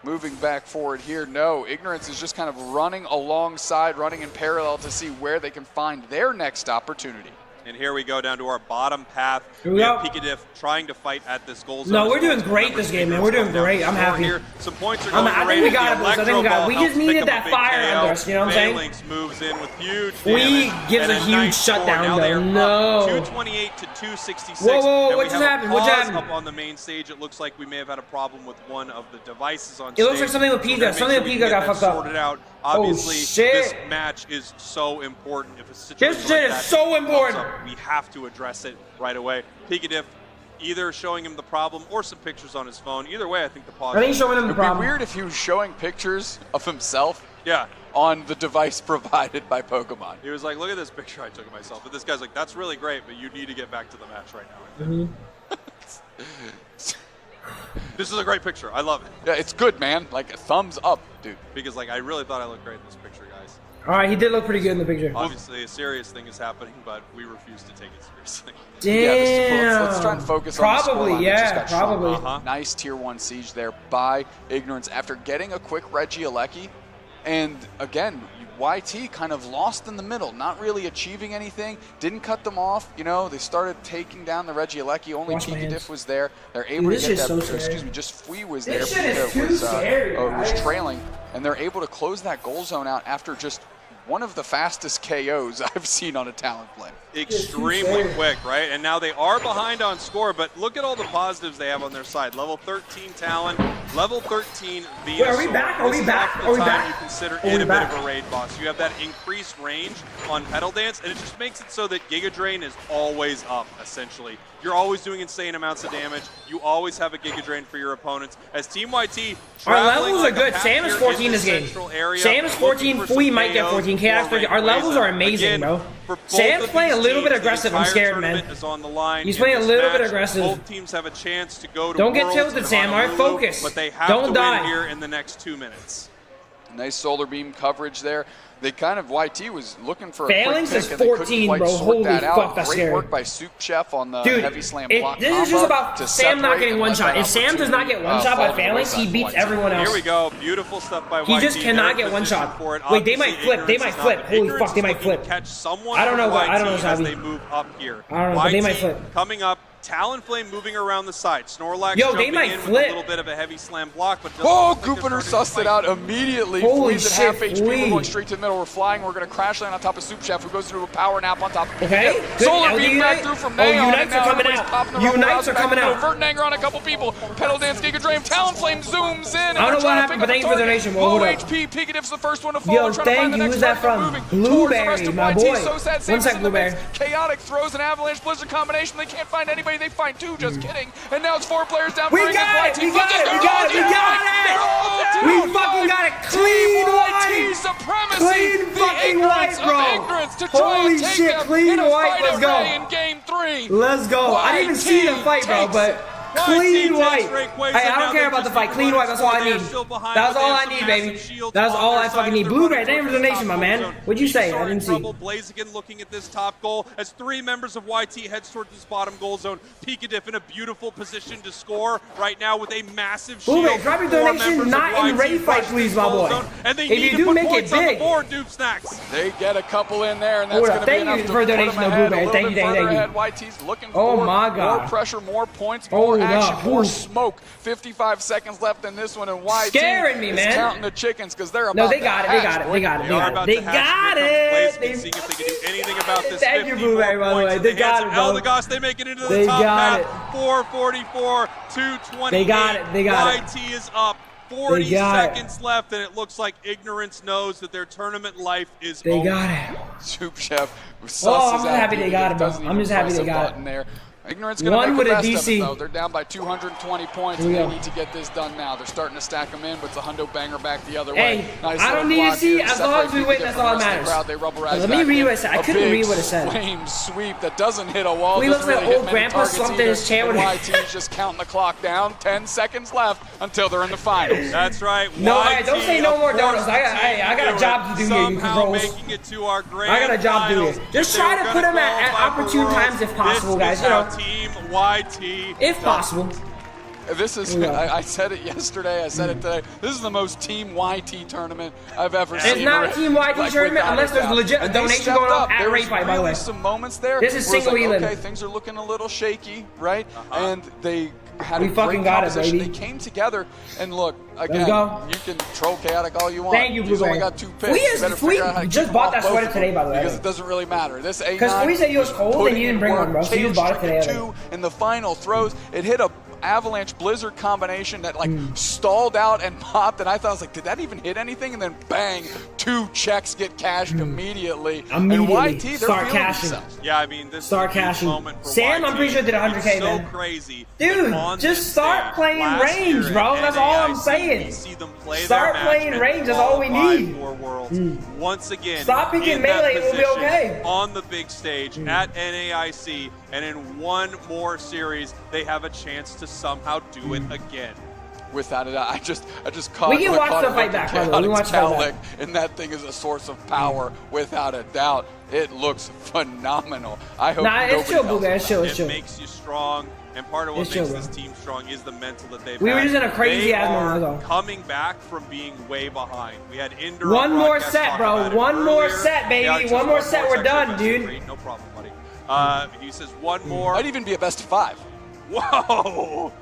[SPEAKER 2] Moving back forward here, no. Ignorance is just kind of running alongside, running in parallel to see where they can find their next opportunity.
[SPEAKER 14] And here we go down to our bottom path. We have Pika Diff trying to fight at this goal zone.
[SPEAKER 1] No, we're doing great this game, man. We're doing great. I'm happy.
[SPEAKER 14] Here. Some points are going
[SPEAKER 1] I think we got it, boys. I think we got it. We just needed that fire under us, you know what I'm saying?
[SPEAKER 14] Phalanx moves in with huge
[SPEAKER 1] We gives a huge shutdown, though. No.
[SPEAKER 14] 228 to 266.
[SPEAKER 1] Whoa, what just happened? What just happened?
[SPEAKER 14] Up on the main stage, it looks like we may have had a problem with one of the devices on stage.
[SPEAKER 1] It looks like something with Pika. Something with Pika got fucked up.
[SPEAKER 14] Sorted out. Obviously, this match is so important. If a situation
[SPEAKER 1] this shit
[SPEAKER 14] like
[SPEAKER 1] is so important.
[SPEAKER 14] Up, we have to address it right away. Pika Diff either showing him the problem or some pictures on his phone. Either way, I think the pause.
[SPEAKER 1] I think showing him the problem.
[SPEAKER 2] It'd be weird if he was showing pictures of himself.
[SPEAKER 14] Yeah.
[SPEAKER 2] On the device provided by Pokemon.
[SPEAKER 14] He was like, "Look at this picture I took of myself." But this guy's like, "That's really great, but you need to get back to the match right now." This is a great picture. I love it.
[SPEAKER 2] Yeah, it's good, man. Like, a thumbs up, dude.
[SPEAKER 14] Because, like, I really thought I looked great in this picture, guys.
[SPEAKER 1] All right, he did look pretty good in the picture.
[SPEAKER 14] Obviously, a serious thing is happening, but we refuse to take it seriously.
[SPEAKER 1] Damn.
[SPEAKER 2] Yeah, let's try and focus on the
[SPEAKER 1] Probably, yeah, probably.
[SPEAKER 2] Nice tier 1 siege there by Ignorance after getting a quick Regieleki. And, again, YT kind of lost in the middle, not really achieving anything, didn't cut them off. You know, they started taking down the Regieleki. Only Pika Diff was there. They're able to get that. Excuse me, just Fui was there. Pika was trailing, and they're able to close that goal zone out after just one of the fastest KOs I've seen on a talent play.
[SPEAKER 14] Extremely quick, right? And now they are behind on score, but look at all the positives they have on their side. Level 13 Talon, level 13 Venusaur.
[SPEAKER 1] Wait, are we back? Are we back? Are we back?
[SPEAKER 14] You consider it a bit of a raid boss. You have that increased range on Petal Dance, and it just makes it so that Giga Drain is always up, essentially. You're always doing insane amounts of damage. You always have a Giga Drain for your opponents. As Team YT,
[SPEAKER 1] our levels are good. Sam is 14 this game. Sam is 14. Fui might get 14. Chaos 13. Our levels are amazing, bro. Sam's playing a little bit aggressive. I'm scared, man. He's playing a little bit aggressive.
[SPEAKER 14] Both teams have a chance to go to
[SPEAKER 1] Don't get tilted, Sam. All right, focus.
[SPEAKER 14] But they have
[SPEAKER 1] Don't
[SPEAKER 14] to
[SPEAKER 1] die
[SPEAKER 14] win here in the next 2 minutes.
[SPEAKER 2] Nice solar beam coverage there. They kind of, YT was looking for a
[SPEAKER 1] Phalanx
[SPEAKER 2] quick
[SPEAKER 1] is
[SPEAKER 2] pick,
[SPEAKER 1] 14,
[SPEAKER 2] and they couldn't quite
[SPEAKER 1] bro.
[SPEAKER 2] sort
[SPEAKER 1] Holy
[SPEAKER 2] that
[SPEAKER 1] fuck,
[SPEAKER 2] out.
[SPEAKER 1] that's
[SPEAKER 2] Great
[SPEAKER 1] scary.
[SPEAKER 2] work by Soup Chef on the
[SPEAKER 1] Dude,
[SPEAKER 2] heavy slam block.
[SPEAKER 1] This is just about
[SPEAKER 2] to
[SPEAKER 1] Sam not getting
[SPEAKER 2] separate
[SPEAKER 1] one
[SPEAKER 2] and
[SPEAKER 1] shot.
[SPEAKER 2] let
[SPEAKER 1] If
[SPEAKER 2] that
[SPEAKER 1] Sam does not get one shot by
[SPEAKER 2] fall to the
[SPEAKER 1] Phalanx, he
[SPEAKER 2] wayside
[SPEAKER 1] beats
[SPEAKER 2] for
[SPEAKER 1] everyone else.
[SPEAKER 14] Here we go. Beautiful stuff by YT.
[SPEAKER 1] He just cannot get one shot. Wait, they might flip. They might flip. Holy fuck, they might flip.
[SPEAKER 14] Catch someone
[SPEAKER 1] I don't know.
[SPEAKER 14] I don't
[SPEAKER 1] know
[SPEAKER 14] as they move up here.
[SPEAKER 1] I don't know, but they might flip.
[SPEAKER 14] Coming up. Talonflame moving around the side. Snorlax
[SPEAKER 1] Yo, they
[SPEAKER 14] jumping
[SPEAKER 1] might
[SPEAKER 14] in
[SPEAKER 1] flip.
[SPEAKER 14] with a little bit of a heavy slam block, but
[SPEAKER 2] Jupiter sussed it out immediately.
[SPEAKER 1] Holy
[SPEAKER 2] Fui's at half HP. We're going straight to the middle. We're flying. We're going to crash land on top of Soup Chef, who goes into a power nap on top of
[SPEAKER 1] Okay, good.
[SPEAKER 2] Solar beam back through from Neon.
[SPEAKER 1] Unites are coming out. Unites are coming out.
[SPEAKER 2] Verdant Anger on a couple people. Petal Dance, Giga Drain. Talonflame zooms in.
[SPEAKER 1] I don't know what happened, but thank you for the donation.
[SPEAKER 2] Low HP. Pika Diff's the first one to fall.
[SPEAKER 1] Yo, thank you. Who's that from? Blueberry, my boy. One sec, Blueberry.
[SPEAKER 2] Chaotic throws an Avalanche Blizzard combination. They can't find anybody. They find two. Just kidding. And now it's 4 players down.
[SPEAKER 1] We got it! We got it! We got it! We got it! We fucking got it! Clean YT!
[SPEAKER 2] see the ignorance of ignorance to try and take them in a fight array in game 3.
[SPEAKER 1] Let's go. I didn't even see them fight, bro, but clean white. Hey, I don't care about the fight. Clean white, that's all I need. That's all I need, baby. That's all I fucking need. Blueberry, thank you for the donation, my man. What'd you say? I didn't see.
[SPEAKER 14] Blaziken looking at this top goal as 3 members of YT heads towards this bottom goal zone. Pikadiff in a beautiful position to score right now with a massive shield.
[SPEAKER 1] Blueberry, drop your donation, not in raid fight, please, my boy.
[SPEAKER 14] And they
[SPEAKER 1] if
[SPEAKER 14] need
[SPEAKER 1] you
[SPEAKER 14] to
[SPEAKER 1] do
[SPEAKER 14] put
[SPEAKER 1] make it
[SPEAKER 14] points on the
[SPEAKER 1] big.
[SPEAKER 14] board, Dupe Snacks.
[SPEAKER 2] They get a couple in there, and that's going to be enough to put them ahead. Thank you. YT's looking for more pressure, more points, more action, more smoke. 55 seconds left in this one, and YT
[SPEAKER 1] scaring me, man.
[SPEAKER 2] is counting the chickens because they're about
[SPEAKER 1] no, they got it. They got it. They got it. They got it.
[SPEAKER 14] Seeing if they can do anything about this.
[SPEAKER 1] Thank you, Blueberry, by the way. They got it, bro.
[SPEAKER 14] Eldegoss, they make it into the top half. 444, 228.
[SPEAKER 1] They got it. They got it.
[SPEAKER 14] YT is up. 40 seconds left, and it looks like Ignorance knows that their tournament life is over.
[SPEAKER 1] They got it.
[SPEAKER 2] Soup Chef.
[SPEAKER 1] I'm just happy they got it, bro. I'm just happy they got it.
[SPEAKER 2] There. Ignorance going to make the best of it, though. They're down by 220 points, and they need to get this done now. They're starting to stack them in, but the hundo banger back the other way.
[SPEAKER 1] Nice I don't need to see. As long as we win, that's all that matters.
[SPEAKER 2] They rubberized
[SPEAKER 1] let me read what it said. I couldn't read what it said.
[SPEAKER 2] Flame sweep that doesn't hit a wall.
[SPEAKER 1] We look like old grandpa slumped in his chair.
[SPEAKER 2] YT's just counting the clock down. 10 seconds left until they're in the finals.
[SPEAKER 14] That's right.
[SPEAKER 1] No, don't say no more donuts. I got a job to do here, you controls. I got a job to do here. Just try to put them at opportune times if possible, guys. You know.
[SPEAKER 14] Team YT.
[SPEAKER 1] If possible.
[SPEAKER 2] This is, I said it yesterday, I said it today. This is the most Team YT tournament I've ever seen.
[SPEAKER 1] It's not a Team YT tournament unless there's legit a donation going on at Raid Fight, by the way.
[SPEAKER 2] Some moments there.
[SPEAKER 1] This is single Elam.
[SPEAKER 2] Okay, things are looking a little shaky, right? And they had
[SPEAKER 1] we
[SPEAKER 2] a
[SPEAKER 1] fucking
[SPEAKER 2] great
[SPEAKER 1] got
[SPEAKER 2] composition.
[SPEAKER 1] it, baby.
[SPEAKER 2] They came together, and look, again, you can troll Chaotic all you want.
[SPEAKER 1] Thank you,
[SPEAKER 2] He's only got 2 picks.
[SPEAKER 1] We just bought that sweater today, by the way.
[SPEAKER 2] Because it doesn't really matter. This A9.
[SPEAKER 1] Because we said he was cold and you didn't bring one, bro. So you just bought it today.
[SPEAKER 2] 2 in the final throws. It hit a Avalanche Blizzard combination that stalled out and popped, and I thought, I was like, did that even hit anything? And then bang, 2 checks get cashed immediately. And YT, they're
[SPEAKER 1] start
[SPEAKER 2] feeling
[SPEAKER 1] cashing.
[SPEAKER 2] themselves.
[SPEAKER 14] Yeah, I mean, this
[SPEAKER 1] start
[SPEAKER 14] is a
[SPEAKER 1] cashing.
[SPEAKER 14] moment for
[SPEAKER 1] Sam,
[SPEAKER 14] YT.
[SPEAKER 1] I'm pretty sure did 100K,
[SPEAKER 14] so
[SPEAKER 1] man.
[SPEAKER 14] Crazy.
[SPEAKER 1] Dude, just start playing range, bro. That's all I'm saying. Start playing range. That's all we need.
[SPEAKER 14] Once again,
[SPEAKER 1] stop picking melee. It will be okay.
[SPEAKER 14] On the big stage at NAIC, and in one more series, they have a chance to somehow do it again.
[SPEAKER 2] Without it, I just caught.
[SPEAKER 1] We can watch the fight back, by the way. We watch the fight back.
[SPEAKER 2] And that thing is a source of power, without a doubt. It looks phenomenal. I hope.
[SPEAKER 1] Nah, it's chill, Boo. It's chill.
[SPEAKER 14] It makes you strong, and part of what makes this team strong is the mental that they've.
[SPEAKER 1] We were just in a crazy ass moment,
[SPEAKER 14] though. Coming back from being way behind. We had indoor.
[SPEAKER 1] One more set, bro. One more set, baby. One more set. We're done, dude.
[SPEAKER 14] No problem, buddy. He says one more.
[SPEAKER 2] Might even be a best of 5.
[SPEAKER 14] Whoa.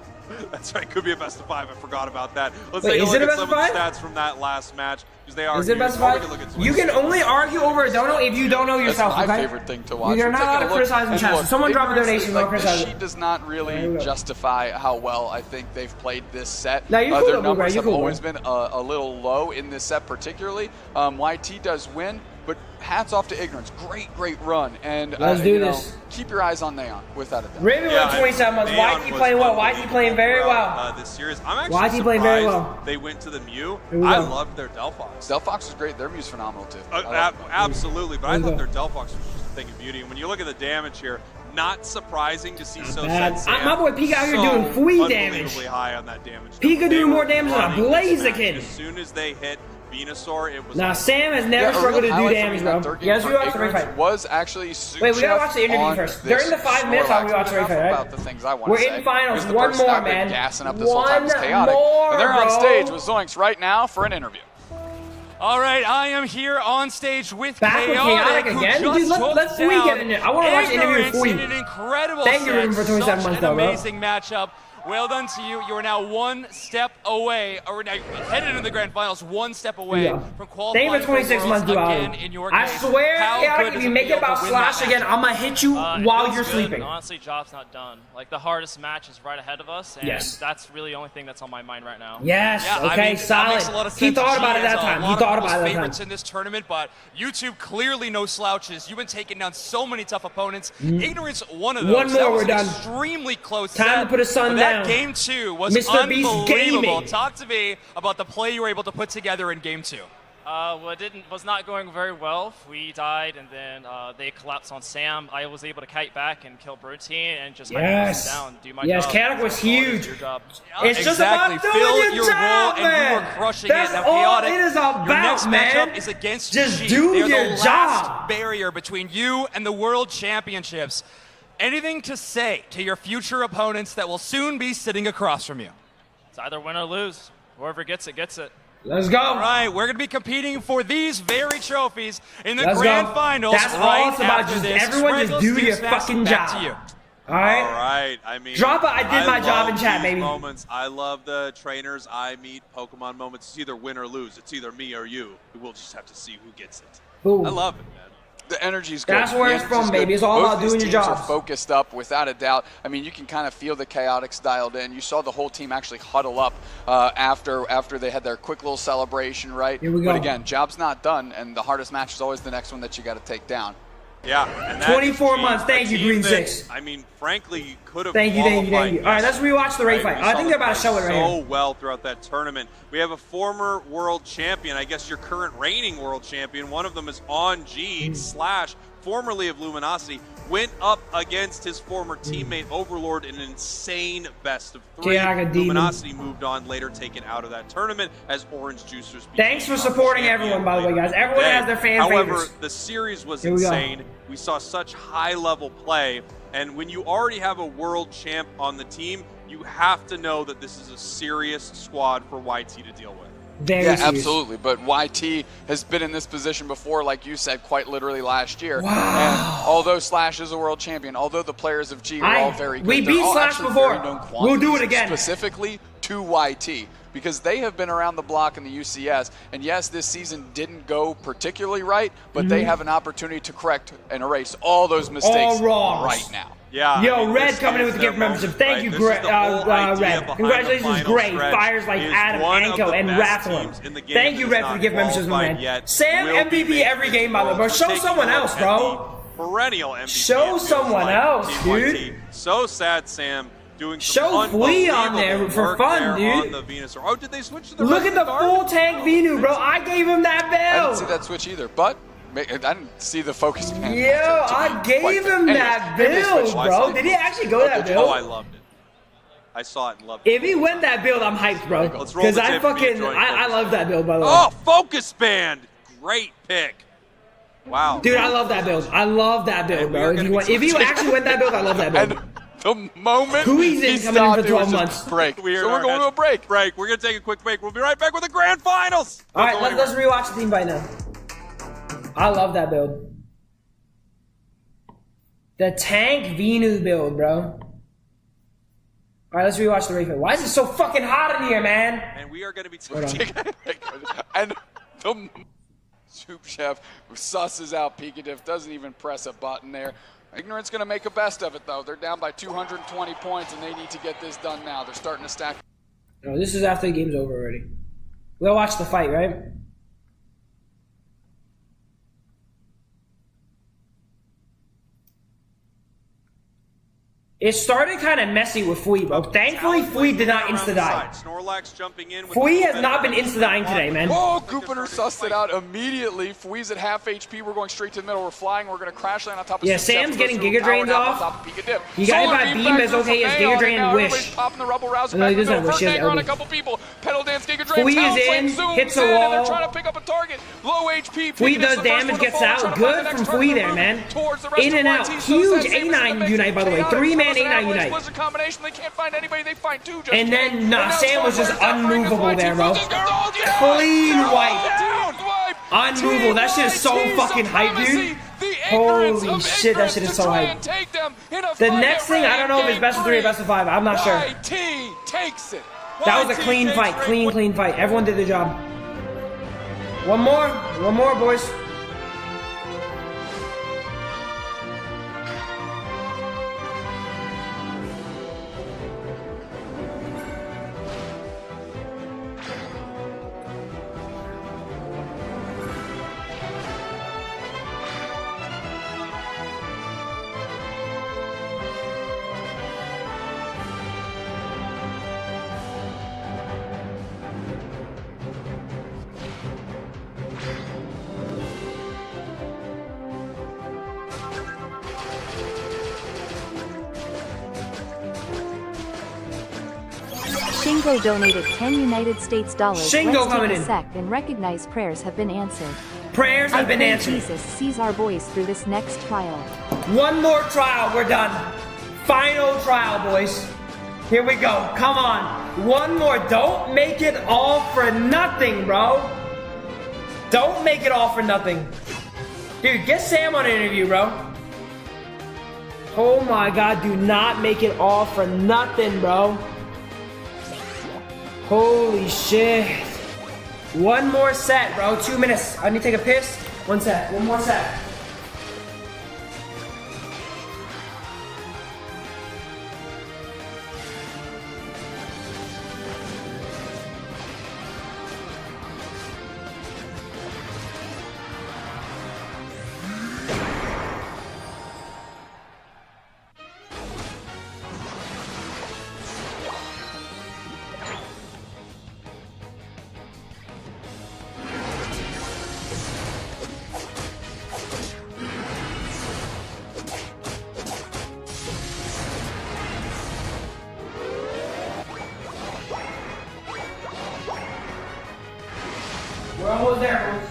[SPEAKER 14] That's right, could be a best of 5. I forgot about that. Let's take a look at some of the stats from that last match. Because they are.
[SPEAKER 1] Is it best of 5? You can only argue over a dono if you don't know yourself.
[SPEAKER 2] That's my favorite thing to watch.
[SPEAKER 1] You're not allowed to criticize in chat. Someone drop a donation.
[SPEAKER 2] This sheet does not really justify how well I think they've played this set.
[SPEAKER 1] Now, you're cool,
[SPEAKER 2] their numbers have
[SPEAKER 1] cool,
[SPEAKER 2] always been a little low in this set, particularly. YT does win. But hats off to Ignorance. Great run. And
[SPEAKER 1] let's do this.
[SPEAKER 2] Keep your eyes on Neon, without a doubt.
[SPEAKER 1] Raven went 27 months. YT playing well. YT playing very well.
[SPEAKER 14] This series, I'm actually surprised
[SPEAKER 1] playing very well.
[SPEAKER 14] They went to the Mew. I loved their Delphox.
[SPEAKER 2] Delphox is great. Their Mew's phenomenal, too.
[SPEAKER 14] Absolutely. But I thought their Delphox was just a thing of beauty. And when you look at the damage here, not surprising to see so sad.
[SPEAKER 1] My boy Pika out here doing flea damage.
[SPEAKER 14] High on that damage.
[SPEAKER 1] Pika doing more damage than a Blaziken.
[SPEAKER 14] As soon as they hit Venusaur, it was.
[SPEAKER 1] Now Sam has never struggled to do damage, bro. Yes, we watched the refight.
[SPEAKER 2] Was actually
[SPEAKER 1] wait, we gotta watch the interview first. During the 5 minutes, we watch the refight, right?
[SPEAKER 2] About the things I want
[SPEAKER 1] We're in finals. One more, man.
[SPEAKER 2] Gassing up this whole time is Chaotic. And they're on stage with Zoinks right now for an interview.
[SPEAKER 7] All right, I am here on stage with
[SPEAKER 1] Chaotic again. Dude, let's get in it. I want to watch the interview with Fui.
[SPEAKER 7] An incredible
[SPEAKER 1] Thank you, Ruben, for 27 months, though, bro.
[SPEAKER 7] Amazing matchup. Well done to you. You are now 1 step away, or now headed into the grand finals, 1 step away from qualifying.
[SPEAKER 1] Thank you for 26 months, again in your game. I swear, Chaotic, if you make it about Slash again, I'm gonna hit you while you're sleeping.
[SPEAKER 20] Honestly, job's not done. Like, the hardest match is right ahead of us, and that's really the only thing that's on my mind right now.
[SPEAKER 1] Yes. Yeah, okay. Solid. He thought about it that time. He thought about it that time.
[SPEAKER 7] In this tournament, but YouTube clearly no slouches. You've been taking down so many tough opponents. Ignorance, one of those.
[SPEAKER 1] One more, we're done.
[SPEAKER 7] Extremely close.
[SPEAKER 1] Time to put a sun down.
[SPEAKER 7] Game 2 was Mr. unbelievable. Talk to me about the play you were able to put together in Game 2.
[SPEAKER 20] Well, it was not going very well. We died, and then they collapsed on Sam. I was able to kite back and kill Birdteen and just down, do my job.
[SPEAKER 1] Yes, Chaotic was huge. It's just
[SPEAKER 9] Exactly.
[SPEAKER 1] about doing
[SPEAKER 9] Fill
[SPEAKER 1] your
[SPEAKER 9] role,
[SPEAKER 1] job,
[SPEAKER 9] and
[SPEAKER 1] man.
[SPEAKER 9] you are crushing
[SPEAKER 1] That's
[SPEAKER 9] it. Now,
[SPEAKER 1] all
[SPEAKER 9] Chaotic,
[SPEAKER 1] it is about,
[SPEAKER 9] your next
[SPEAKER 1] man.
[SPEAKER 9] matchup is against
[SPEAKER 1] Just
[SPEAKER 9] G.
[SPEAKER 1] do
[SPEAKER 9] They're
[SPEAKER 1] your
[SPEAKER 9] the
[SPEAKER 1] job.
[SPEAKER 9] last barrier between you and the World Championships. Anything to say to your future opponents that will soon be sitting across from you?
[SPEAKER 20] It's either win or lose. Whoever gets it, gets it.
[SPEAKER 1] Let's go.
[SPEAKER 9] All right, we're going to be competing for these very trophies in the
[SPEAKER 1] Let's
[SPEAKER 9] grand
[SPEAKER 1] go.
[SPEAKER 9] finals.
[SPEAKER 1] That's
[SPEAKER 9] right
[SPEAKER 1] all it's about.
[SPEAKER 9] after
[SPEAKER 1] Just
[SPEAKER 9] this.
[SPEAKER 1] everyone just
[SPEAKER 9] Sprinkles,
[SPEAKER 1] do
[SPEAKER 9] Stu
[SPEAKER 1] your
[SPEAKER 9] Snaps,
[SPEAKER 1] fucking
[SPEAKER 9] back
[SPEAKER 1] job.
[SPEAKER 9] to you.
[SPEAKER 1] All right.
[SPEAKER 14] All right. I mean,
[SPEAKER 1] Drop it. I did my job in
[SPEAKER 14] love
[SPEAKER 1] chat,
[SPEAKER 14] these
[SPEAKER 1] baby.
[SPEAKER 14] Moments. I love the trainers I meet, Pokemon moments. It's either win or lose. It's either me or you. We'll just have to see who gets it.
[SPEAKER 1] Ooh.
[SPEAKER 14] I love it, man.
[SPEAKER 2] The energy's good.
[SPEAKER 1] That's where
[SPEAKER 2] The
[SPEAKER 1] it's
[SPEAKER 2] energy's
[SPEAKER 1] from,
[SPEAKER 2] good.
[SPEAKER 1] baby. It's all
[SPEAKER 2] Both
[SPEAKER 1] about
[SPEAKER 2] these
[SPEAKER 1] doing your
[SPEAKER 2] teams
[SPEAKER 1] jobs.
[SPEAKER 2] are focused up, without a doubt. I mean, you can kind of feel the Chaotix dialed in. You saw the whole team actually huddle up after they had their quick little celebration, right?
[SPEAKER 1] Here we go.
[SPEAKER 2] But again, job's not done, and the hardest match is always the next one that you got to take down.
[SPEAKER 14] Yeah. And that
[SPEAKER 1] 24
[SPEAKER 14] is
[SPEAKER 1] months.
[SPEAKER 14] a
[SPEAKER 1] Thank you,
[SPEAKER 14] team
[SPEAKER 1] Green
[SPEAKER 14] that,
[SPEAKER 1] 6.
[SPEAKER 14] I mean, frankly, you could have
[SPEAKER 1] Thank you.
[SPEAKER 14] qualified.
[SPEAKER 1] All right, let's rewatch the raid
[SPEAKER 14] Right,
[SPEAKER 1] fight.
[SPEAKER 14] we
[SPEAKER 1] I
[SPEAKER 14] saw
[SPEAKER 1] think they're
[SPEAKER 14] them
[SPEAKER 1] about to show it right
[SPEAKER 14] so
[SPEAKER 1] here.
[SPEAKER 14] well throughout that tournament. We have a former world champion, I guess your current reigning world champion. One of them is On G / formerly of Luminosity, went up against his former teammate Overlord in an insane best of 3. Luminosity moved on, later taken out of that tournament as Orange Juicers.
[SPEAKER 1] Thanks for supporting everyone, by the way, guys. Everyone has their fan
[SPEAKER 14] However,
[SPEAKER 1] favorites.
[SPEAKER 14] the series was
[SPEAKER 1] Here we go.
[SPEAKER 14] insane. We saw such high-level play, and when you already have a world champ on the team, you have to know that this is a serious squad for YT to deal with.
[SPEAKER 2] Yeah, absolutely. But YT has been in this position before, like you said, quite literally last year.
[SPEAKER 1] Wow.
[SPEAKER 2] And although Slash is a world champion, although the players of G are all very good,
[SPEAKER 1] we
[SPEAKER 2] they're
[SPEAKER 1] beat
[SPEAKER 2] all
[SPEAKER 1] Slash
[SPEAKER 2] actually
[SPEAKER 1] before.
[SPEAKER 2] very known
[SPEAKER 1] We'll do it
[SPEAKER 2] quantities
[SPEAKER 1] again.
[SPEAKER 2] Specifically to YT, because they have been around the block in the UCS. And yes, this season didn't go particularly right, but they have an opportunity to correct and erase all those mistakes
[SPEAKER 1] wrongs.
[SPEAKER 2] right now.
[SPEAKER 14] Yeah.
[SPEAKER 1] Yo, Red coming in with the gift membership. Thank you, Red. Congratulations, Gray. Fires like Adam, Anko, and Rattler. Thank you, Red, for the gift memberships, my man. Sam MVP every game, by the way, bro. Show someone else, bro.
[SPEAKER 14] Perennial MVP.
[SPEAKER 1] Show someone else, dude.
[SPEAKER 14] So sad, Sam. Doing
[SPEAKER 1] Show Flea on there for fun, dude.
[SPEAKER 14] On the Venusaur. Oh, did they switch to the
[SPEAKER 1] Look at the full tank Venu, bro. I gave him that
[SPEAKER 2] I didn't
[SPEAKER 1] build.
[SPEAKER 2] see that switch either, but I didn't see the focus man.
[SPEAKER 1] Yo, I gave him that build, bro. Did he actually go that build?
[SPEAKER 14] Oh, I loved it. I saw it and loved it.
[SPEAKER 1] If he went that build, I'm hyped, bro.
[SPEAKER 14] Let's roll
[SPEAKER 1] Because
[SPEAKER 14] the
[SPEAKER 1] I
[SPEAKER 14] tape
[SPEAKER 1] fucking,
[SPEAKER 14] for me,
[SPEAKER 1] I love that build, by the way.
[SPEAKER 14] Oh, Focus Band. Great pick. Wow.
[SPEAKER 1] Dude, I love that build. I love that build, bro. If you actually went that build, I love that build.
[SPEAKER 2] The moment
[SPEAKER 1] Who he's in
[SPEAKER 2] he
[SPEAKER 1] coming in
[SPEAKER 2] stopped,
[SPEAKER 1] for
[SPEAKER 2] it was
[SPEAKER 1] 12
[SPEAKER 2] just
[SPEAKER 1] months.
[SPEAKER 2] break.
[SPEAKER 14] So
[SPEAKER 2] we're going to a break.
[SPEAKER 14] We're going to take a quick break. We'll be right back with the grand finals.
[SPEAKER 1] All right, let's rewatch the team by now. I love that build. The tank Venu build, bro. All right, let's rewatch the raid. Why is it so fucking hot in here, man?
[SPEAKER 14] And we are going to be
[SPEAKER 2] taking and the Soup Chef susses out Pikachu, doesn't even press a button there. Ignorant's going to make a best of it, though. They're down by 220 points, and they need to get this done now. They're starting to stack.
[SPEAKER 1] No, this is after the game's over already. We'll watch the fight, right? It started kind of messy with Fui, bro. Thankfully, Fui did not insta-die.
[SPEAKER 14] Snorlax jumping in.
[SPEAKER 1] Fui has not been insta-dying today, man.
[SPEAKER 2] Oh, Goopiter sussed it out immediately. Fui's at half HP. We're going straight to the middle. We're flying. We're going to crash land on top of
[SPEAKER 1] Yeah,
[SPEAKER 2] Soup Chef.
[SPEAKER 1] Sam's getting
[SPEAKER 2] Goes
[SPEAKER 1] Giga
[SPEAKER 2] through power
[SPEAKER 1] Drains
[SPEAKER 2] nap on
[SPEAKER 1] off.
[SPEAKER 2] top of Pikachu.
[SPEAKER 1] He got hit
[SPEAKER 2] Solar
[SPEAKER 1] by Beam as okay as Giga Drain and Wish.
[SPEAKER 2] Everybody's popping the Rebel Rouse
[SPEAKER 1] No,
[SPEAKER 2] back
[SPEAKER 1] he doesn't
[SPEAKER 2] into
[SPEAKER 1] have Wish, he has
[SPEAKER 2] First anger on a
[SPEAKER 1] Elder.
[SPEAKER 2] couple people. Pedal Dance, Giga Drain.
[SPEAKER 1] Fui is
[SPEAKER 2] Talonflame
[SPEAKER 1] in,
[SPEAKER 2] zooms
[SPEAKER 1] hits a
[SPEAKER 2] in, and
[SPEAKER 1] wall.
[SPEAKER 2] they're trying to pick up a target. Low HP.
[SPEAKER 1] Fui
[SPEAKER 2] Pikachu's
[SPEAKER 1] does
[SPEAKER 2] the first
[SPEAKER 1] damage,
[SPEAKER 2] one to
[SPEAKER 1] gets
[SPEAKER 2] fall,
[SPEAKER 1] out.
[SPEAKER 2] trying to
[SPEAKER 1] Good
[SPEAKER 2] find the
[SPEAKER 1] from
[SPEAKER 2] next
[SPEAKER 1] Fui
[SPEAKER 2] target
[SPEAKER 1] there,
[SPEAKER 2] to
[SPEAKER 1] man.
[SPEAKER 2] move towards the rest
[SPEAKER 1] In
[SPEAKER 2] of
[SPEAKER 1] and out.
[SPEAKER 2] YT.
[SPEAKER 1] Huge
[SPEAKER 2] So
[SPEAKER 1] A9 Unite, by the way. 3-man A9 Unite.
[SPEAKER 2] Blizzard combination. They can't find anybody. They find two. Just
[SPEAKER 1] And then,
[SPEAKER 2] kidding.
[SPEAKER 1] nah,
[SPEAKER 2] And now
[SPEAKER 1] Sam was just
[SPEAKER 2] Stormblade
[SPEAKER 1] unmovable there, bro. Clean wipe. Unmovable. That shit is so fucking hype, dude. Holy shit, that shit is so hype. The next thing, I don't know if it's best of 3 or best of 5. I'm not sure.
[SPEAKER 2] Takes it.
[SPEAKER 1] That was a clean fight. Clean fight. Everyone did their job. One more, boys.
[SPEAKER 5] Shingo donated 10 United States dollars.
[SPEAKER 1] Shingo
[SPEAKER 5] Let's
[SPEAKER 1] coming
[SPEAKER 5] take a
[SPEAKER 1] in.
[SPEAKER 5] sec and recognize prayers have been answered.
[SPEAKER 1] Prayers have been
[SPEAKER 5] pray
[SPEAKER 1] answered.
[SPEAKER 5] Jesus sees our boys through this next trial.
[SPEAKER 1] One more trial, we're done. Final trial, boys. Here we go. Come on. One more. Don't make it all for nothing, bro. Don't make it all for nothing. Dude, get Sam on an interview, bro. Oh my God, do not make it all for nothing, bro. Holy shit. One more set, bro. 2 minutes. I need to take a piss. One set. One more set. We're almost there, boys.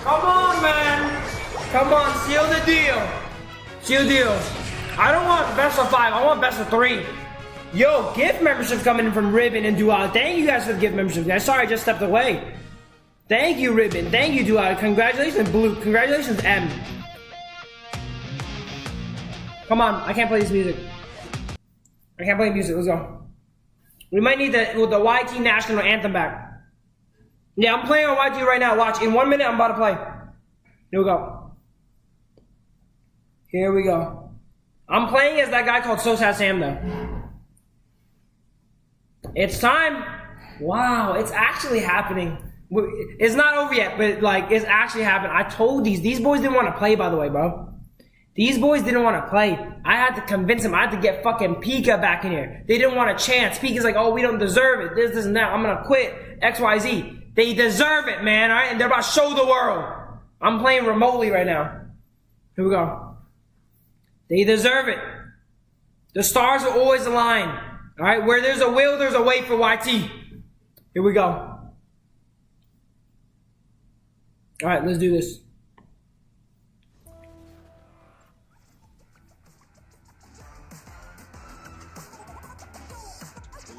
[SPEAKER 1] Come on, man. Come on, seal the deal. Seal the deal. I don't want best of 5. I want best of 3. Yo, gift memberships coming in from Ribbon and Dual. Thank you guys for the gift memberships, guys. Sorry, I just stepped away. Thank you, Ribbon. Thank you, Dual. Congratulations, Blue. Congratulations, M. Come on, I can't play this music. I can't play music. Let's go. We might need the YT National Anthem back. Yeah, I'm playing on YT right now. Watch. In 1 minute, I'm about to play. Here we go. Here we go. I'm playing as that guy called So Sad Sam, though. It's time. Wow, it's actually happening. It's not over yet, but like, it's actually happening. I told these boys didn't want to play, by the way, bro. These boys didn't want to play. I had to convince them. I had to get fucking Pika back in here. They didn't want a chance. Pika's like, oh, we don't deserve it. This and that. I'm gonna quit. XYZ. They deserve it, man, alright? And they're about to show the world. I'm playing remotely right now. Here we go. They deserve it. The stars will always align. Alright? Where there's a will, there's a way for YT. Here we go. Alright, let's do this.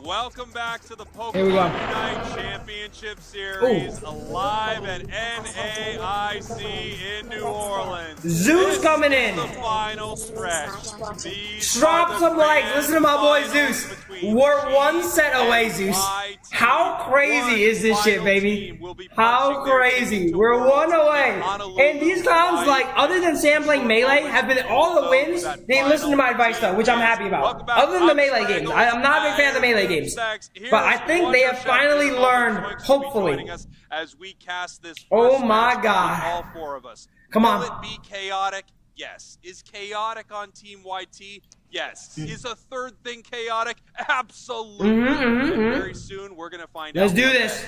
[SPEAKER 14] Welcome back to the Pokemon
[SPEAKER 1] Here we go.
[SPEAKER 14] Unite Championship Series, live at NAIC in New Orleans.
[SPEAKER 1] Zeus coming in.
[SPEAKER 14] The final stretch.
[SPEAKER 1] Drop some likes. Listen to my boy Zeus. We're one set away, Zeus. How crazy is this shit, baby? How crazy. We're one away. And these clowns, like, other than Sam playing Melee, have been all the wins. They listen to my advice, though, which I'm happy about. Other than the Melee games. I'm not a big fan of the Melee games. But I think they have finally learned, hopefully. Oh my God. Come on.
[SPEAKER 14] Will it be chaotic? Yes. Is chaotic on Team YT? Yes. Is a third thing chaotic? Absolutely. Very soon we're going to find out.
[SPEAKER 1] Let's do this.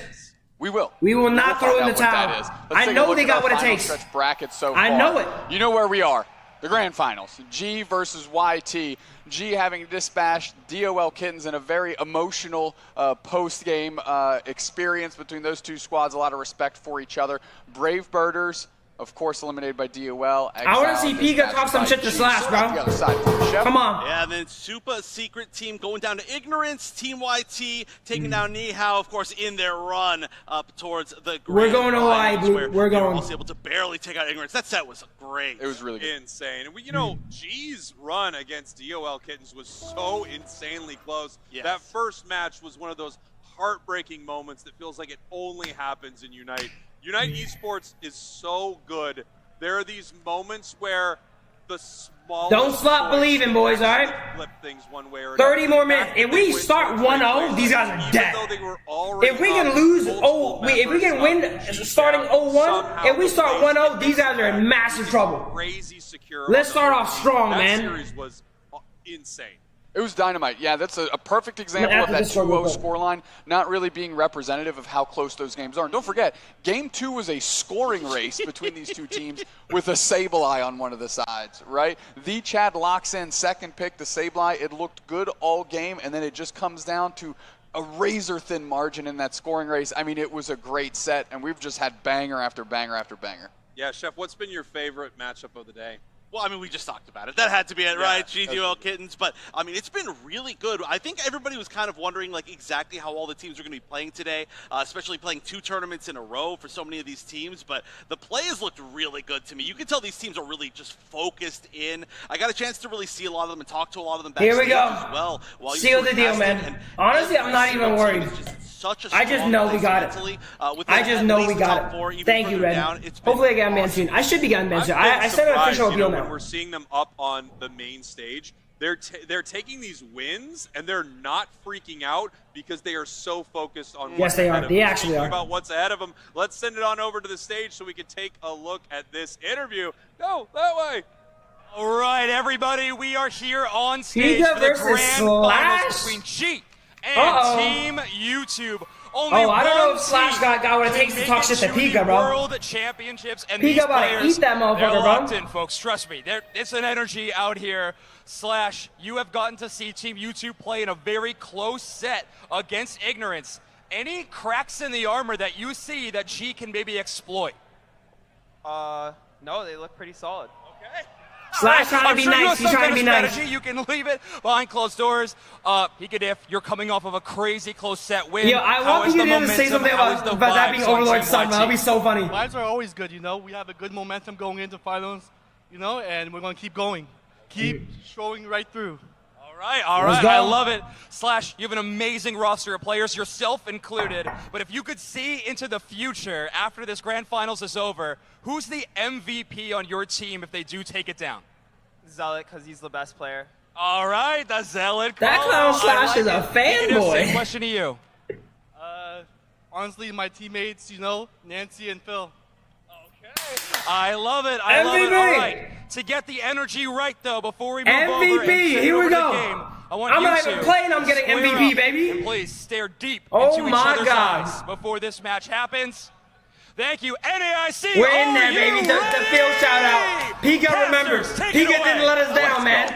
[SPEAKER 2] We will.
[SPEAKER 1] We will not throw in the towel. I know they got what it takes.
[SPEAKER 2] Bracket so far.
[SPEAKER 1] I know it.
[SPEAKER 2] You know where we are. The grand finals. G versus YT. G having dispatched DOL Kittens in a very emotional post-game experience between those two squads. A lot of respect for each other. Brave Birders, of course, eliminated by DOL. Exile,
[SPEAKER 1] I want to see Pika talk some shit to Slash, bro.
[SPEAKER 2] The other side.
[SPEAKER 1] Come on.
[SPEAKER 4] Yeah, and then Supa Secret Team going down to Ignorance. Team YT taking down Nihao, of course, in their run up towards the grand
[SPEAKER 1] We're going to Hawaii,
[SPEAKER 4] finals,
[SPEAKER 1] Blue. We're going.
[SPEAKER 4] Also able to barely take out Ignorance. That set was great.
[SPEAKER 2] It was really good.
[SPEAKER 14] Insane. And, you know, G's run against DOL Kittens was so insanely close.
[SPEAKER 4] Yes.
[SPEAKER 14] That first match was one of those heartbreaking moments that feels like it only happens in Unite. Unite Esports is so good. There are these moments where the smallest.
[SPEAKER 1] Don't stop believing, boys, all right?
[SPEAKER 14] Flip things one way or
[SPEAKER 1] 30 more minutes. If we start 1-0, these guys are dead. If we can lose, if we can win starting 0-1, if we start 1-0, these guys are in massive trouble. Let's start off strong, man.
[SPEAKER 14] That series was insane.
[SPEAKER 2] It was dynamite. Yeah, that's a perfect example of that 2-0 scoreline not really being representative of how close those games are. And don't forget, Game 2 was a scoring race between these two teams with a Sableye on one of the sides, right? The Chad locks in second pick, the Sableye. It looked good all game, and then it just comes down to a razor-thin margin in that scoring race. I mean, it was a great set, and we've just had banger after banger after banger.
[SPEAKER 14] Yeah, Chef, what's been your favorite matchup of the day?
[SPEAKER 4] Well, I mean, we just talked about it. That had to be it, right? GDL Kittens. But, I mean, it's been really good. I think everybody was kind of wondering, like, exactly how all the teams are going to be playing today, especially playing 2 tournaments in a row for so many of these teams. But the play has looked really good to me. You can tell these teams are really just focused in. I got a chance to really see a lot of them and talk to a lot of them backstage as well.
[SPEAKER 1] Seal the deal, man. Honestly, I'm not even worried. I just know we got it. I just know we got it. Thank you, Red. Hopefully I get banned soon. I should be getting banned soon. I sent an official appeal now.
[SPEAKER 14] When we're seeing them up on the main stage, they're taking these wins and they're not freaking out because they are so focused on
[SPEAKER 1] yes, they are. They actually are.
[SPEAKER 14] About what's ahead of them. Let's send it on over to the stage so we can take a look at this interview. Go that way.
[SPEAKER 9] All right, everybody, we are here on stage for the grand finals between G and Team YouTube. Only
[SPEAKER 1] I don't know if Slash got what it takes to talk shit to Pika, bro.
[SPEAKER 9] World Championships and
[SPEAKER 1] Pika about to eat that motherfucker,
[SPEAKER 9] they're
[SPEAKER 1] bro.
[SPEAKER 9] locked in, folks. Trust me. It's an energy out here. Slash, you have gotten to see Team YouTube play in a very close set against Ignorance. Any cracks in the armor that you see that G can maybe exploit?
[SPEAKER 6] No, they look pretty solid.
[SPEAKER 9] Okay.
[SPEAKER 1] Slash trying to be nice. He's trying to be nice.
[SPEAKER 9] You can leave it behind closed doors. Pika, you're coming off of a crazy close set win.
[SPEAKER 1] Yo, I want you to say something about that being Overlord's son, man. That'll be so funny.
[SPEAKER 19] Vibes are always good, you know. We have a good momentum going into finals, you know, and we're going to keep going. Keep showing right through.
[SPEAKER 9] All right. I love it. Slash, you have an amazing roster of players, yourself included. But if you could see into the future after this grand finals is over, who's the MVP on your team if they do take it down?
[SPEAKER 6] Zealot, because he's the best player.
[SPEAKER 9] All right, the Zealot.
[SPEAKER 1] That clown Slash is a fanboy.
[SPEAKER 9] Same question to you.
[SPEAKER 19] Honestly, my teammates, you know, Nancy and Phil.
[SPEAKER 9] I love it.
[SPEAKER 1] I love it.
[SPEAKER 9] All right. To get the energy right, though, before we move over and
[SPEAKER 1] here we go.
[SPEAKER 9] game,
[SPEAKER 1] I'm not even playing. I'm getting MVP, baby.
[SPEAKER 9] And please stare deep into each other's eyes before this match happens. Thank you, NAIC.
[SPEAKER 1] We're in there, baby. The field shout out. Pika remembers. Pika didn't let us down, man.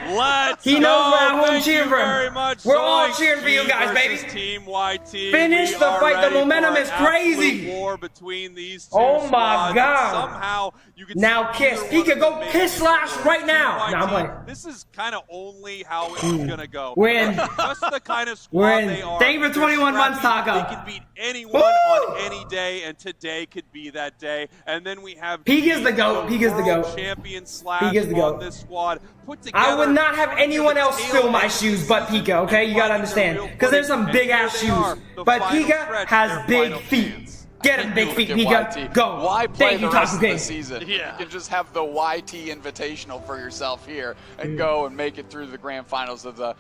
[SPEAKER 1] He knows we're at home cheering for him. We're all cheering for you guys, baby.
[SPEAKER 14] Team YT.
[SPEAKER 1] Finish the fight. The momentum is crazy.
[SPEAKER 14] War between these two
[SPEAKER 1] oh my God.
[SPEAKER 14] Somehow you can
[SPEAKER 1] now kiss. Pika, go kiss Slash right now. No, I'm playing.
[SPEAKER 14] This is kind of only how it's gonna go.
[SPEAKER 1] Win.
[SPEAKER 14] Just the kind of squad they are.
[SPEAKER 1] Thank you for 21 months, Taco.
[SPEAKER 14] They can beat anyone on any day, and today could be that day. And then we have
[SPEAKER 1] Pika's the GOAT. Pika's the GOAT.
[SPEAKER 14] Champion Slash on this squad. Put together,
[SPEAKER 1] I would not have anyone else fill my shoes but Pika, okay? You gotta understand. Because there's some big ass shoes. But Pika has big feet. Get him, big feet, Pika. Go.
[SPEAKER 2] Why play
[SPEAKER 1] Thank you,
[SPEAKER 2] the rest of
[SPEAKER 1] Taco
[SPEAKER 2] the season? You can just have the YT Invitational for yourself here and go and make it through the grand finals of the.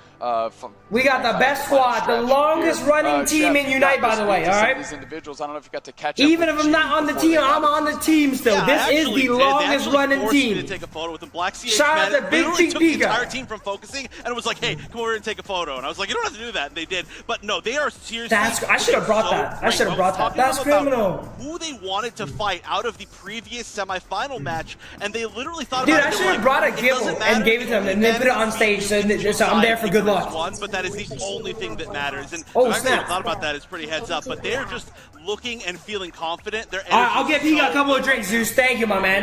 [SPEAKER 1] We got the best squad, the longest running team in Unite, by the way. All right.
[SPEAKER 2] These individuals, I don't know if you got to catch
[SPEAKER 1] Even if I'm not on the team, I'm on the team still.
[SPEAKER 4] Yeah,
[SPEAKER 1] this is the longest running team.
[SPEAKER 4] To take a photo with them. Black CH
[SPEAKER 1] Shout out to Big Cheek
[SPEAKER 4] took the
[SPEAKER 1] Pika.
[SPEAKER 4] entire team from focusing and was like, "Hey, come over and take a photo." And I was like, "You don't have to do that." And they did. But no, they are seriously.
[SPEAKER 1] I should have brought that. I should have brought that. That's criminal.
[SPEAKER 4] Who they wanted to fight out of the previous semifinal match, and they literally thought
[SPEAKER 1] Dude,
[SPEAKER 4] about it.
[SPEAKER 1] I should have brought a gift and gave it to them and then put it on stage so I'm there for good luck.
[SPEAKER 4] But that is the only thing that matters. And
[SPEAKER 1] oh,
[SPEAKER 4] the fact that
[SPEAKER 1] snap.
[SPEAKER 4] I thought about that is pretty heads up. But they're just looking and feeling confident.
[SPEAKER 1] I'll get Pika a couple of drinks, Zeus. Thank you, my man.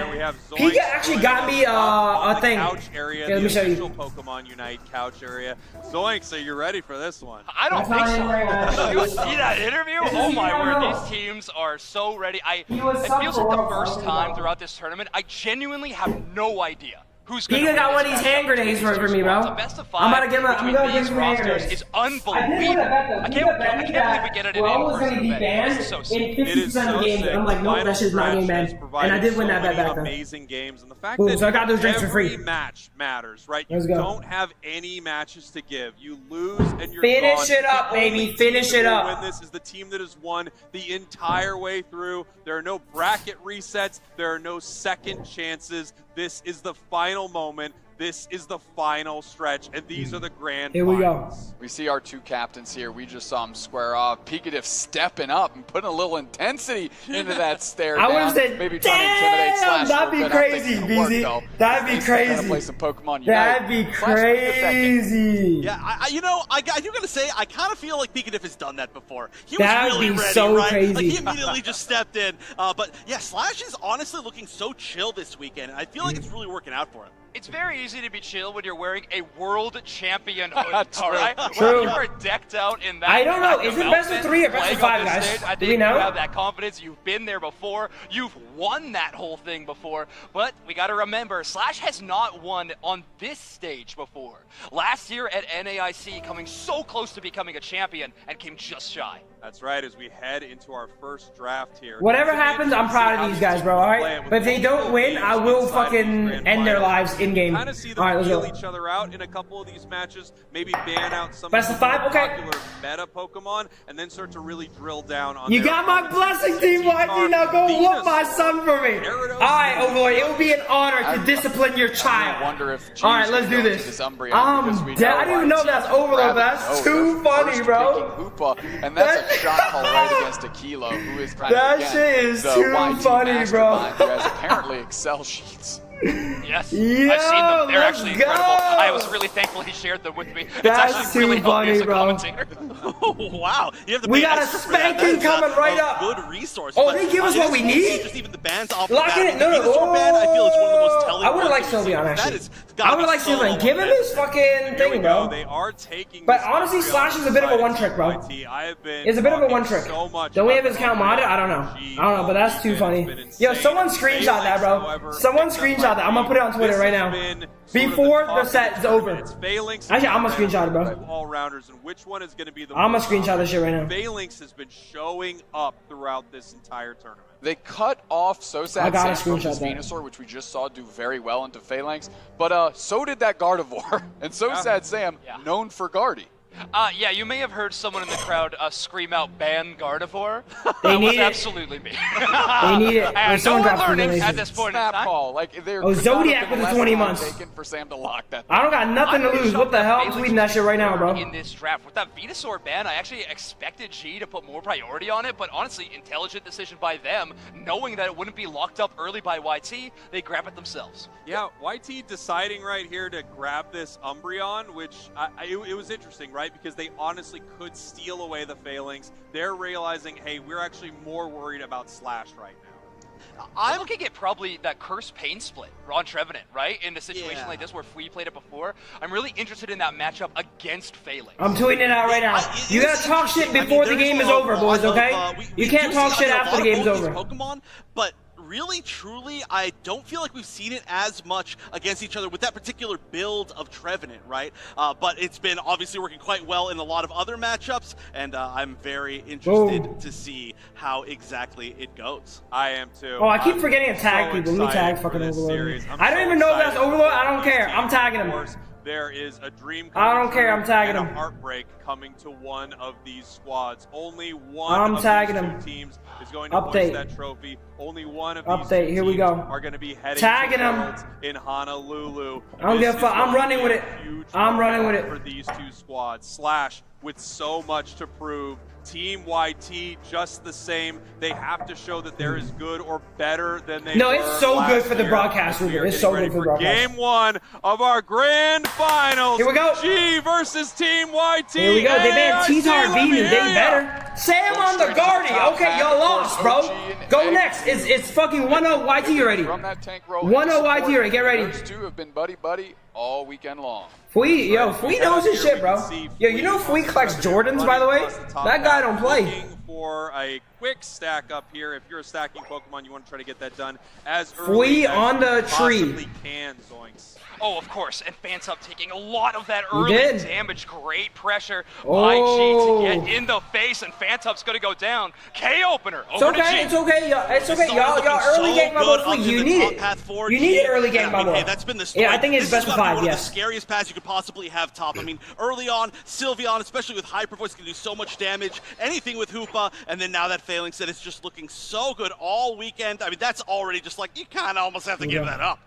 [SPEAKER 1] Pika actually got me a thing.
[SPEAKER 14] Couch area,
[SPEAKER 1] let me show you.
[SPEAKER 14] Pokemon Unite couch area. Zoink, so you're ready for this one?
[SPEAKER 9] I don't think so. Did you see that interview? Oh my word, these teams are so ready. It feels like the first time throughout this tournament, I genuinely have no idea
[SPEAKER 1] Pika got one of these hand grenades for me, bro. I'm about to give him I'm gonna give him hand grenades.
[SPEAKER 9] It's unbelievable. I can't believe we get it in in-person bet. This is so sick.
[SPEAKER 14] It is so
[SPEAKER 1] games.
[SPEAKER 14] sick.
[SPEAKER 1] I'm like, nope, that shit's not game banned. And I did win that bet back then.
[SPEAKER 14] Amazing games, and the fact
[SPEAKER 1] Boom,
[SPEAKER 14] that
[SPEAKER 1] so I got those drinks for free.
[SPEAKER 14] every match matters, right?
[SPEAKER 1] Let's
[SPEAKER 14] You
[SPEAKER 1] go.
[SPEAKER 14] don't have any matches to give. You lose and you're
[SPEAKER 1] Finish
[SPEAKER 14] gone.
[SPEAKER 1] it up,
[SPEAKER 14] The only
[SPEAKER 1] baby.
[SPEAKER 14] team
[SPEAKER 1] Finish
[SPEAKER 14] that
[SPEAKER 1] it
[SPEAKER 14] will
[SPEAKER 1] up.
[SPEAKER 14] Win this is the team that has won the entire way through. There are no bracket resets. There are no second chances. This is the final moment. This is the final stretch, and these are the grand
[SPEAKER 1] Here we go.
[SPEAKER 14] finals.
[SPEAKER 2] We see our two captains here. We just saw them square off. Pikatif stepping up and putting a little intensity into that stare
[SPEAKER 1] I
[SPEAKER 2] down.
[SPEAKER 1] would have said,
[SPEAKER 2] maybe trying to intimidate
[SPEAKER 1] damn,
[SPEAKER 2] Slash.
[SPEAKER 1] that'd be
[SPEAKER 2] but I don't think
[SPEAKER 1] crazy,
[SPEAKER 2] it'll work,
[SPEAKER 1] BZ.
[SPEAKER 2] though.
[SPEAKER 1] That'd be
[SPEAKER 2] He's trying to
[SPEAKER 1] crazy.
[SPEAKER 2] play some Pokemon Unite.
[SPEAKER 1] That'd be crazy.
[SPEAKER 4] Yeah, I do gotta say, I kind of feel like Pikatif has done that before. He
[SPEAKER 1] That'd
[SPEAKER 4] was really
[SPEAKER 1] be
[SPEAKER 4] ready,
[SPEAKER 1] so
[SPEAKER 4] right?
[SPEAKER 1] crazy.
[SPEAKER 4] Like, he immediately just stepped in. But yeah, Slash is honestly looking so chill this weekend. I feel like it's really working out for him.
[SPEAKER 9] It's very easy to be chill when you're wearing a world champion hood,
[SPEAKER 2] True.
[SPEAKER 9] all right?
[SPEAKER 1] True.
[SPEAKER 9] When you are decked out in that
[SPEAKER 1] I don't know.
[SPEAKER 9] kind
[SPEAKER 1] Is it
[SPEAKER 9] of
[SPEAKER 1] best of
[SPEAKER 9] outfit,
[SPEAKER 1] 3 or best
[SPEAKER 9] playing
[SPEAKER 1] of 5,
[SPEAKER 9] on this
[SPEAKER 1] guys?
[SPEAKER 9] stage, I
[SPEAKER 1] Do
[SPEAKER 9] think
[SPEAKER 1] we know?
[SPEAKER 9] you have that confidence. You've been there before. You've won that whole thing before. But we got to remember, Slash has not won on this stage before. Last year at NAIC, coming so close to becoming a champion and came just shy.
[SPEAKER 14] That's right, as we head into our first draft here.
[SPEAKER 1] Whatever happens, I'm proud of these guys, bro, alright? But if they don't win, I will fucking end their lives in-game.
[SPEAKER 14] Kind of see them
[SPEAKER 1] Alright, let's
[SPEAKER 14] feel
[SPEAKER 1] go.
[SPEAKER 14] each other out in a couple of these matches, maybe ban out some
[SPEAKER 1] Best of 5, okay.
[SPEAKER 14] popular meta Pokemon, and then start to really drill down on
[SPEAKER 1] You
[SPEAKER 14] their
[SPEAKER 1] got my
[SPEAKER 14] opponents.
[SPEAKER 1] blessing, Team YG. Now go whoop my son for me. Alright, Overlord, it will be an honor to discipline your
[SPEAKER 2] I
[SPEAKER 1] child.
[SPEAKER 2] wonder if G's
[SPEAKER 1] Alright, let's
[SPEAKER 2] gonna
[SPEAKER 1] do
[SPEAKER 2] go to
[SPEAKER 1] this.
[SPEAKER 2] Umbreon because we
[SPEAKER 1] I didn't even know
[SPEAKER 2] YT
[SPEAKER 1] that's Overlord, but
[SPEAKER 2] grabbing-
[SPEAKER 1] that's
[SPEAKER 2] oh,
[SPEAKER 1] too
[SPEAKER 2] they're
[SPEAKER 1] funny,
[SPEAKER 2] first
[SPEAKER 1] bro.
[SPEAKER 2] picking Hoopa, and that's a shot call right against Aquilo, who is kind
[SPEAKER 1] That
[SPEAKER 2] of, again,
[SPEAKER 1] shit is
[SPEAKER 2] the
[SPEAKER 1] too
[SPEAKER 2] YT
[SPEAKER 1] funny, bro.
[SPEAKER 2] mastermind who has apparently Excel sheets.
[SPEAKER 9] Yes,
[SPEAKER 1] Yo,
[SPEAKER 9] I've seen them. They're
[SPEAKER 1] let's
[SPEAKER 9] actually
[SPEAKER 1] go.
[SPEAKER 9] incredible. I was really thankful he shared them with me.
[SPEAKER 1] That's
[SPEAKER 9] it's actually really
[SPEAKER 1] too
[SPEAKER 9] helped me as
[SPEAKER 1] funny,
[SPEAKER 9] a
[SPEAKER 1] bro.
[SPEAKER 9] commentator.
[SPEAKER 4] Wow, you have to
[SPEAKER 1] We
[SPEAKER 4] pay
[SPEAKER 1] got a
[SPEAKER 4] extra for that.
[SPEAKER 1] spanking
[SPEAKER 4] That is
[SPEAKER 1] coming right
[SPEAKER 4] a
[SPEAKER 1] up.
[SPEAKER 4] good resource.
[SPEAKER 1] Oh,
[SPEAKER 4] but
[SPEAKER 1] they give us
[SPEAKER 4] it
[SPEAKER 1] what
[SPEAKER 4] is
[SPEAKER 1] we
[SPEAKER 4] cool to see
[SPEAKER 1] need?
[SPEAKER 4] Just even the bans off
[SPEAKER 1] Lock
[SPEAKER 4] the bat.
[SPEAKER 1] it. No,
[SPEAKER 4] The Venusaur ban, I feel, is one of the most telling.
[SPEAKER 1] I would have liked
[SPEAKER 4] ones we've
[SPEAKER 1] Sylveon,
[SPEAKER 4] seen.
[SPEAKER 1] actually.
[SPEAKER 4] That is gotta
[SPEAKER 1] I would
[SPEAKER 4] be
[SPEAKER 1] have liked
[SPEAKER 4] so
[SPEAKER 1] Sylveon. Give him his fucking thing, bro.
[SPEAKER 14] They are taking
[SPEAKER 1] But
[SPEAKER 14] this
[SPEAKER 1] honestly,
[SPEAKER 14] Umbreon
[SPEAKER 1] Slash is a bit of a one trick, bro.
[SPEAKER 14] YT. I have been
[SPEAKER 1] It's a bit of a
[SPEAKER 14] talking
[SPEAKER 1] one trick.
[SPEAKER 14] so much
[SPEAKER 1] Don't we have
[SPEAKER 14] about
[SPEAKER 1] his count modded? I don't know.
[SPEAKER 14] G.
[SPEAKER 1] I don't know, but that's too funny. Yo, someone screenshot that, bro. Someone screenshot that. I'm gonna put it on Twitter right now. Before the set is over.
[SPEAKER 14] Phalanx
[SPEAKER 1] Actually, I'm gonna screenshot it, bro.
[SPEAKER 14] all-rounders, and which one is going to be the
[SPEAKER 1] I'm gonna
[SPEAKER 14] most
[SPEAKER 1] screenshot this shit right now.
[SPEAKER 14] Phalanx has been showing up throughout this entire tournament.
[SPEAKER 2] They cut off
[SPEAKER 1] I
[SPEAKER 2] Sosad
[SPEAKER 1] gotta
[SPEAKER 2] Sam from
[SPEAKER 1] screenshot
[SPEAKER 2] his
[SPEAKER 1] that.
[SPEAKER 2] Venusaur, which we just saw do very well into Phalanx, but so did that Gardevoir. And Sosad Sam, known for Gardy.
[SPEAKER 9] Yeah, you may have heard someone in the crowd scream out "ban Gardevoir."
[SPEAKER 1] They
[SPEAKER 9] That was
[SPEAKER 1] need it.
[SPEAKER 9] absolutely me.
[SPEAKER 1] They need it.
[SPEAKER 9] And
[SPEAKER 1] Someone
[SPEAKER 9] no
[SPEAKER 1] dropped
[SPEAKER 9] learning
[SPEAKER 1] formulation.
[SPEAKER 9] at this point in
[SPEAKER 2] Snap
[SPEAKER 9] time.
[SPEAKER 2] call. Like, there
[SPEAKER 1] Oh,
[SPEAKER 2] could not have
[SPEAKER 1] Zodiac
[SPEAKER 2] been
[SPEAKER 1] with the
[SPEAKER 2] less
[SPEAKER 1] 20
[SPEAKER 2] time
[SPEAKER 1] months.
[SPEAKER 2] taken for Sam to lock that.
[SPEAKER 1] I don't got nothing to lose. What the hell? I'm tweeting that shit right now, bro.
[SPEAKER 9] In this draft, with that Venusaur ban, I actually expected G to put more priority on it, but honestly, intelligent decision by them, knowing that it wouldn't be locked up early by YT, they grab it themselves.
[SPEAKER 14] Yeah, YT deciding right here to grab this Umbreon, which it was interesting, right? Because they honestly could steal away the Phalanx. They're realizing, hey, we're actually more worried about Slash right now.
[SPEAKER 9] I'm looking at probably that Curse Pain split, Ron Trevenant, right? In a situation like this where we played it before, I'm really interested in that matchup against Phalanx.
[SPEAKER 1] I'm tweeting it out right now. You gotta talk shit before the game is over, boys, okay? You can't talk shit after the game's over.
[SPEAKER 4] Pokemon, but really, truly, I don't feel like we've seen it as much against each other with that particular build of Trevenant, right? But it's been obviously working quite well in a lot of other matchups, and I'm very interested to see how exactly it goes.
[SPEAKER 14] I am too.
[SPEAKER 1] Oh, I keep forgetting to tag people. Let me tag fucking Overlord. I don't even know if that's Overlord. I don't care. I'm tagging him.
[SPEAKER 14] There is a dream
[SPEAKER 1] I don't care, I'm tagging
[SPEAKER 14] and
[SPEAKER 1] him.
[SPEAKER 14] a heartbreak coming to one of these squads. Only one
[SPEAKER 1] I'm
[SPEAKER 14] of
[SPEAKER 1] tagging
[SPEAKER 14] these
[SPEAKER 1] him.
[SPEAKER 14] two teams is going to
[SPEAKER 1] Update.
[SPEAKER 14] hoist that trophy. Only one of
[SPEAKER 1] Update.
[SPEAKER 14] these two
[SPEAKER 1] Here we
[SPEAKER 14] teams
[SPEAKER 1] go.
[SPEAKER 14] are going to be heading
[SPEAKER 1] Tagging
[SPEAKER 14] to
[SPEAKER 1] him.
[SPEAKER 14] Worlds in Honolulu.
[SPEAKER 1] I don't give a
[SPEAKER 14] This
[SPEAKER 1] fuck.
[SPEAKER 14] is
[SPEAKER 1] I'm
[SPEAKER 14] going to
[SPEAKER 1] running
[SPEAKER 14] be
[SPEAKER 1] with
[SPEAKER 14] a
[SPEAKER 1] it.
[SPEAKER 14] huge
[SPEAKER 1] I'm running with
[SPEAKER 14] moment
[SPEAKER 1] it.
[SPEAKER 14] for these two squads. Slash with so much to prove. Team YT just the same. They have to show that they're as good or better than they
[SPEAKER 1] No,
[SPEAKER 14] were
[SPEAKER 1] it's so
[SPEAKER 14] last
[SPEAKER 1] good for the
[SPEAKER 14] year.
[SPEAKER 1] broadcast,
[SPEAKER 14] We are
[SPEAKER 1] Ruben. It's
[SPEAKER 14] getting
[SPEAKER 1] so
[SPEAKER 14] ready
[SPEAKER 1] good for the
[SPEAKER 14] for
[SPEAKER 1] broadcast.
[SPEAKER 14] Game 1 of our grand finals.
[SPEAKER 1] Here we go.
[SPEAKER 14] G versus Team YT.
[SPEAKER 1] Here we go. They banned
[SPEAKER 14] NAIC,
[SPEAKER 1] T-Tar
[SPEAKER 14] let me
[SPEAKER 1] Venu. They
[SPEAKER 14] hear ya.
[SPEAKER 1] better. Sam on the Guardy. Okay, y'all lost, bro. Go next. It's fucking 1-0 YT already.
[SPEAKER 2] From that tank roll.
[SPEAKER 1] 1-0 YT already. Get ready.
[SPEAKER 2] Those two have been buddy-buddy all weekend long.
[SPEAKER 1] Fui knows his shit, bro. Yo, you know Fui collects Jordans, by the way? That guy don't play.
[SPEAKER 14] Looking for a quick stack up here. If you're a stacking Pokemon, you want to try to get that done as early
[SPEAKER 1] Fui
[SPEAKER 14] as
[SPEAKER 1] on the
[SPEAKER 14] you
[SPEAKER 1] tree.
[SPEAKER 14] possibly can, Zoinks.
[SPEAKER 9] Oh, of course, and Phantom taking a lot of that early damage. Great pressure by G to get in the face, and Phantom's going to go down. K-opener over to G.
[SPEAKER 1] It's okay. Y'all early game bubble free. You need it. You need it early game bubble.
[SPEAKER 4] Hey, that's been the story.
[SPEAKER 1] Yeah, I think it's best of 5,
[SPEAKER 4] one of the scariest paths you could possibly have top. I mean, early on, Sylveon, especially with Hyper Voice, can do so much damage. Anything with Hoopa, and then now that failing set is just looking so good all weekend. I mean, that's already just like, you kind of almost have to give that up.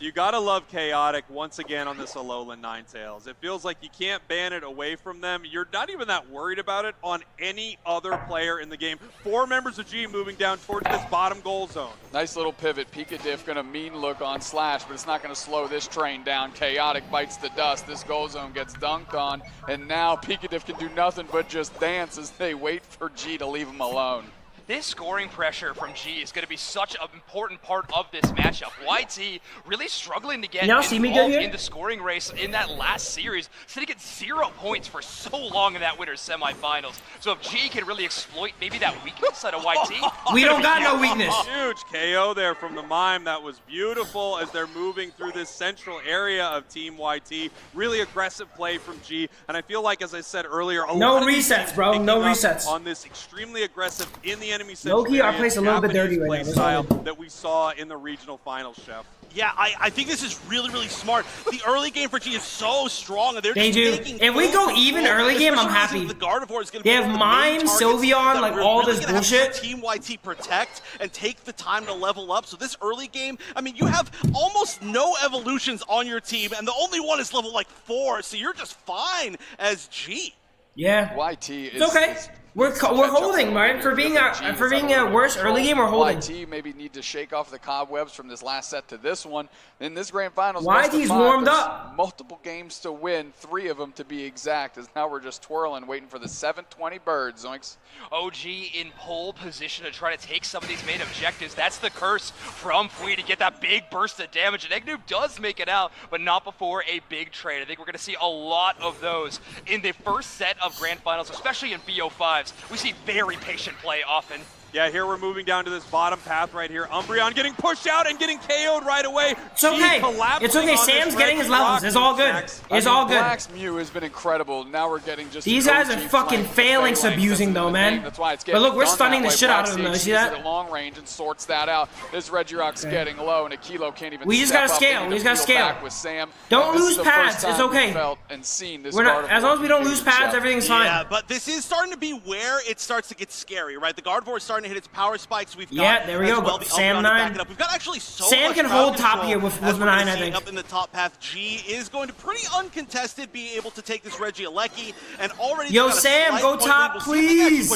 [SPEAKER 14] You gotta love Chaotic once again on this Alolan Ninetales. It feels like you can't ban it away from them. You're not even that worried about it on any other player in the game. 4 members of G moving down towards this bottom goal zone.
[SPEAKER 2] Nice little pivot. Pika Diff gonna mean look on Slash, but it's not gonna slow this train down. Chaotic bites the dust. This goal zone gets dunked on, and now Pika Diff can do nothing but just dance as they wait for G to leave him alone.
[SPEAKER 9] This scoring pressure from G is going to be such an important part of this matchup. YT really struggling to get involved in the scoring race in that last series, sitting at 0 points for so long in that winner's semifinals. So if G can really exploit maybe that weakness out of YT.
[SPEAKER 1] We don't got no weakness.
[SPEAKER 14] Huge KO there from the Mime. That was beautiful as they're moving through this central area of Team YT. Really aggressive play from G. And I feel like, as I said earlier,
[SPEAKER 1] no resets, bro. No resets.
[SPEAKER 14] On this extremely aggressive in the enemy
[SPEAKER 1] Loki, our place a little bit dirty right now.
[SPEAKER 14] Style that we saw in the regional finals, Chef.
[SPEAKER 4] Yeah, I think this is really, really smart. The early game for G is so strong, and they're just making
[SPEAKER 1] if we go even early game, I'm happy.
[SPEAKER 4] The Gardevoir is going to
[SPEAKER 1] they have Mime, Sylveon, like all this bullshit.
[SPEAKER 4] Team YT protect and take the time to level up. So this early game, I mean, you have almost no evolutions on your team, and the only one is level like 4, so you're just fine as G.
[SPEAKER 1] Yeah.
[SPEAKER 2] YT is
[SPEAKER 1] okay. We're holding, man. For being a worse early game, we're holding.
[SPEAKER 2] YT maybe need to shake off the cobwebs from this last set to this one. In this grand finals,
[SPEAKER 1] YT's warmed up.
[SPEAKER 2] Multiple games to win, 3 of them to be exact. As now we're just twirling, waiting for the 720 bird. Zoinks.
[SPEAKER 9] OG in pole position to try to take some of these main objectives. That's the curse from Fui to get that big burst of damage. And Eggnoob does make it out, but not before a big trade. I think we're going to see a lot of those in the first set of grand finals, especially in BO5. We see very patient play often.
[SPEAKER 14] Yeah, here we're moving down to this bottom path right here. Umbreon getting pushed out and getting KO'd right away.
[SPEAKER 1] It's okay. It's okay. Sam's getting his levels. It's all good. It's all good.
[SPEAKER 2] Black's Mew has been incredible. Now we're getting just
[SPEAKER 1] these guys are fucking phalanx abusing though, man.
[SPEAKER 2] That's why it's getting
[SPEAKER 1] but look, we're stunning the shit out of them though. See that?
[SPEAKER 2] At long range and sorts that out. This Regirock's getting low, and Kilo can't even.
[SPEAKER 1] We just gotta scale. We just gotta scale.
[SPEAKER 2] With Sam.
[SPEAKER 1] Don't lose pads. It's okay. We're not. As long as we don't lose pads, everything's fine.
[SPEAKER 4] Yeah, but this is starting to be where it starts to get scary, right? The Gardevoir is starting to hit its power spikes. We've got
[SPEAKER 1] there we go.
[SPEAKER 4] Well,
[SPEAKER 1] Sam 9.
[SPEAKER 4] We've got actually so
[SPEAKER 1] Sam
[SPEAKER 4] much
[SPEAKER 1] can hold top here with the 9, I think.
[SPEAKER 4] Up in the top path, G is going to pretty uncontested be able to take this Regieleki, and already.
[SPEAKER 1] Yo, Sam, go top, please.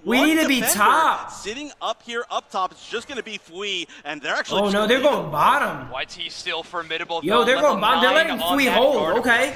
[SPEAKER 1] We need to be top.
[SPEAKER 4] Sitting up here, up top, it's just going to be Fui, and they're actually.
[SPEAKER 1] Oh no, they're going bottom.
[SPEAKER 9] YT still formidable.
[SPEAKER 1] Yo, they're going bottom. They're letting Fui hold. Okay.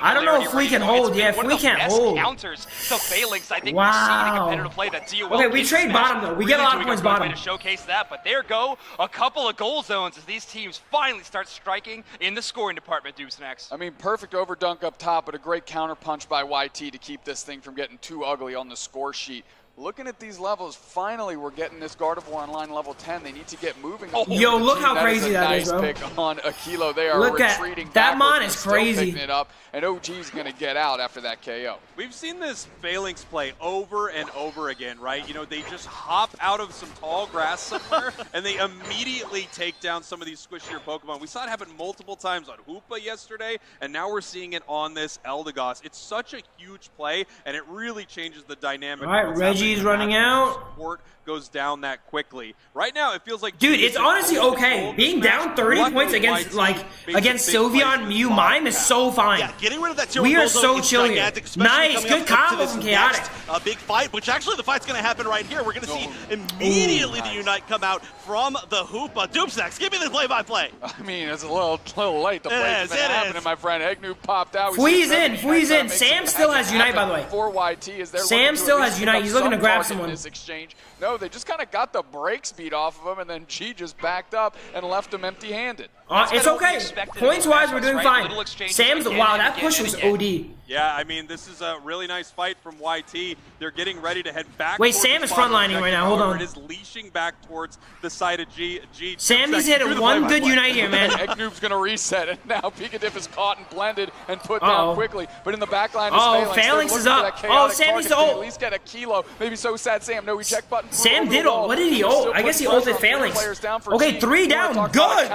[SPEAKER 1] I don't know if Fui can hold. Yeah, Fui can't hold.
[SPEAKER 9] Counters to Phalanx. I think we're seeing a competitive play that DOL.
[SPEAKER 1] Okay, we trade bottom though. We get a lot of points bottom.
[SPEAKER 9] To showcase that, but there go a couple of goal zones as these teams finally start striking in the scoring department. Deuce next.
[SPEAKER 2] I mean, perfect overdunk up top, but a great counter punch by YT to keep this thing from getting too ugly on the score sheet. Looking at these levels, finally we're getting this Gardevoir on line level 10. They need to get moving.
[SPEAKER 1] Yo, look how crazy that is, bro.
[SPEAKER 2] Nice pick on Akilo. They are retreating
[SPEAKER 1] that mon is crazy.
[SPEAKER 2] Picking it up, and OG's going to get out after that KO.
[SPEAKER 14] We've seen this Phalanx play over and over again, right? You know, they just hop out of some tall grass somewhere, and they immediately take down some of these squishier Pokemon. We saw it happen multiple times on Hoopa yesterday, and now we're seeing it on this Eldegoss. It's such a huge play, and it really changes the dynamic.
[SPEAKER 1] All right, Reggie's running out.
[SPEAKER 14] Support goes down that quickly. Right now, it feels like...
[SPEAKER 1] Dude, it's honestly okay. Being down 30 points against Sylveon, Mew, Mime is so fine.
[SPEAKER 4] Yeah, getting rid of that
[SPEAKER 1] we are so chill here. Nice, good combo from Chaotic.
[SPEAKER 4] A big fight, which actually the fight's going to happen right here. We're going to see immediately the Unite come out from the Hoopa. Doopsnax, give me the play-by-play.
[SPEAKER 2] I mean, it's a little late. The play's been happening, my friend. Eggnoob popped out.
[SPEAKER 1] Fui's in. Sam still has Unite, by the way.
[SPEAKER 2] For YT, is there
[SPEAKER 1] Sam still has Unite. He's looking to grab
[SPEAKER 2] target
[SPEAKER 1] someone.
[SPEAKER 2] in this exchange. No, they just kind of got the brakes beat off of him, and then G just backed up and left him empty-handed.
[SPEAKER 1] It's okay. Points-wise, we're doing fine. Sam's, wow, that push was OD.
[SPEAKER 14] Yeah, I mean, this is a really nice fight from YT. They're getting ready to head back.
[SPEAKER 1] Wait, Sam is frontlining right now. Hold on.
[SPEAKER 14] It is leashing back towards the side of G.
[SPEAKER 1] Sam needs to hit one good unite here, man.
[SPEAKER 2] Egg Noob's going to reset, and now Pikachup is caught and blended and put down quickly. But in the back line is
[SPEAKER 1] Phalanx is up. Oh, Sam needs to ult.
[SPEAKER 2] At least get a kilo. Maybe so sad, Sam. No eject button.
[SPEAKER 1] Sam did ult. What did he ult? I guess he ulted Phalanx. Okay, 3 down. Good.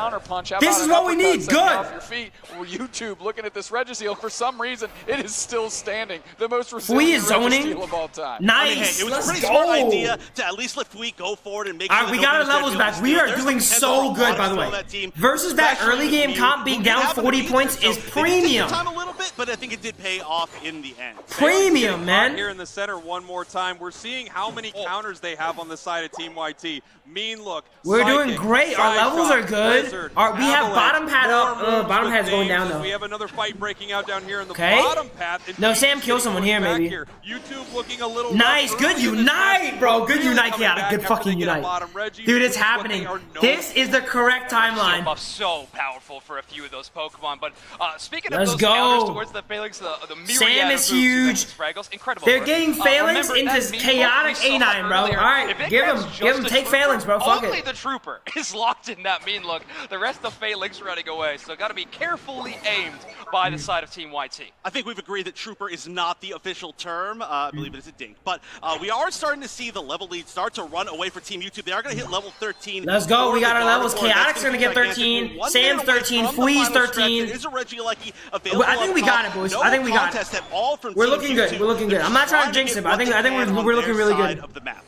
[SPEAKER 1] This is what we need. Good.
[SPEAKER 2] Well, YouTube looking at this Registeel, for some reason, it is still standing. The most resilient
[SPEAKER 1] Registeel
[SPEAKER 2] of all time.
[SPEAKER 1] Nice.
[SPEAKER 4] It was a pretty smart idea to at least let Fui go forward and make sure
[SPEAKER 1] we got our levels back. We are doing so good, by the way. Versus that early game comp being down 40 points is premium.
[SPEAKER 4] Time a little bit, but I think it did pay off in the end.
[SPEAKER 1] Premium, man.
[SPEAKER 14] Here in the center one more time. We're seeing how many counters they have on the side of Team YT. Mean look.
[SPEAKER 1] We're doing great. Our levels are good. We have bottom pad up. Bottom pad's going down though.
[SPEAKER 14] We have another fight breaking out down here in the bottom path.
[SPEAKER 1] No, Sam kills someone here maybe.
[SPEAKER 14] YouTube looking a little
[SPEAKER 1] nice. Good unite, bro. Good unite, Chaotic. Good fucking unite. Dude, it's happening. This is the correct timeline.
[SPEAKER 9] So powerful for a few of those Pokemon. But speaking of
[SPEAKER 1] Let's
[SPEAKER 9] those
[SPEAKER 1] go.
[SPEAKER 9] counters towards the Phalanx, the myriad
[SPEAKER 1] Sam is huge.
[SPEAKER 9] Incredible.
[SPEAKER 1] They're getting Phalanx into Chaotic A9, bro. All right, give him. Take Phalanx, bro. Fuck
[SPEAKER 9] Only
[SPEAKER 1] it.
[SPEAKER 9] the Trooper is locked in that mean look. The rest of Phalanx running away. So got to be carefully aimed by the side of Team YT.
[SPEAKER 4] I think we've agreed that Trooper is not the official term. I believe it is a dink. But we are starting to see the level lead start to run away for Team YouTube. They are going to hit level 13.
[SPEAKER 1] Let's go. We got our levels. Chaotic's going to get 13. Sam's 13. Fui's 13.
[SPEAKER 4] Is a Regieleki available?
[SPEAKER 1] I think we got it, boys. I think we got it. We're looking good. We're looking good. I'm not trying to jinx it, but I think we're looking really good.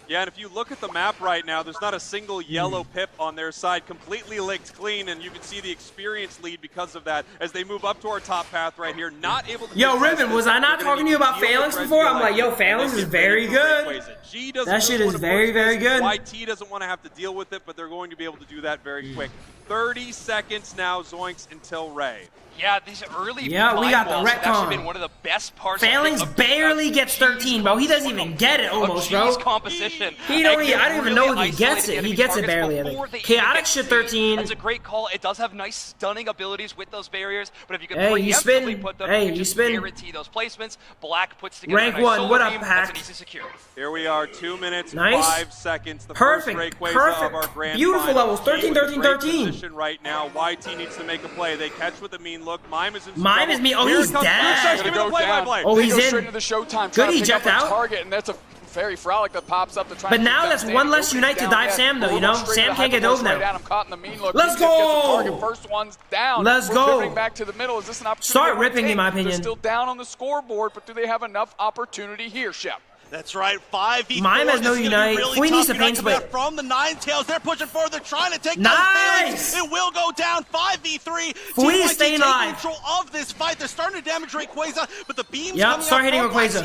[SPEAKER 14] Yeah, and if you look at the map right now, there's not a single yellow pip on their side, completely licked clean, and you can see the experience lead because of that as they move up to our top path right here, not able to...
[SPEAKER 1] Yo, Ribbon, was I not talking to you about Phalanx before? I'm like, yo, Phalanx is very good. That shit is very, very good.
[SPEAKER 14] YT doesn't want to have to deal with it, but they're going to be able to do that very quick. 30 seconds now, Zoinks until Ray.
[SPEAKER 9] Yeah, these early
[SPEAKER 1] we got the retcon.
[SPEAKER 9] have actually been one of the best parts.
[SPEAKER 1] Phalanx barely gets 13, bro. He doesn't even get it almost, bro.
[SPEAKER 9] Composition.
[SPEAKER 1] I don't even know if he gets it. He gets it barely, I think. Chaotic shit 13.
[SPEAKER 9] That's a great call. It does have nice stunning abilities with those barriers, but if you can
[SPEAKER 1] preemptively
[SPEAKER 9] put them,
[SPEAKER 1] you spin.
[SPEAKER 9] Guarantee those placements. Black puts together
[SPEAKER 1] rank
[SPEAKER 9] a nice
[SPEAKER 1] 1, what up,
[SPEAKER 9] beam.
[SPEAKER 1] Pack?
[SPEAKER 9] That's an easy secure.
[SPEAKER 14] Here we are, 2 minutes,
[SPEAKER 1] nice.
[SPEAKER 14] 5 seconds. The
[SPEAKER 1] perfect,
[SPEAKER 14] first of our grand
[SPEAKER 1] beautiful
[SPEAKER 14] final.
[SPEAKER 1] levels. 13, 13, 13.
[SPEAKER 14] Position right now. YT needs to make a play. They catch with a mean look. Mime is in
[SPEAKER 1] Mime is me. Oh, he's dead.
[SPEAKER 2] Oh, he's in. Straight into the showtime.
[SPEAKER 1] Good eject out.
[SPEAKER 2] Target, and that's a fairy frolic that pops up to try.
[SPEAKER 1] But now that's one less unite to dive Sam, though. You know, Sam can't get dove now. Let's go.
[SPEAKER 2] First one's down.
[SPEAKER 1] Let's go.
[SPEAKER 2] Back to the middle. Is this an opportunity?
[SPEAKER 1] Start ripping, in my opinion.
[SPEAKER 2] They're still down on the scoreboard, but do they have enough opportunity here, Shep?
[SPEAKER 4] That's right, 5v4.
[SPEAKER 1] Mime has no unite.
[SPEAKER 4] Really
[SPEAKER 1] we need some pain split.
[SPEAKER 4] From the Ninetales, they're pushing forward. They're trying to take
[SPEAKER 1] nice.
[SPEAKER 4] It will go down 5v3.
[SPEAKER 1] Fui is staying alive.
[SPEAKER 4] Control of this fight. They're starting to damage Rayquaza, but the beams
[SPEAKER 1] coming
[SPEAKER 4] start
[SPEAKER 1] hitting Rayquaza.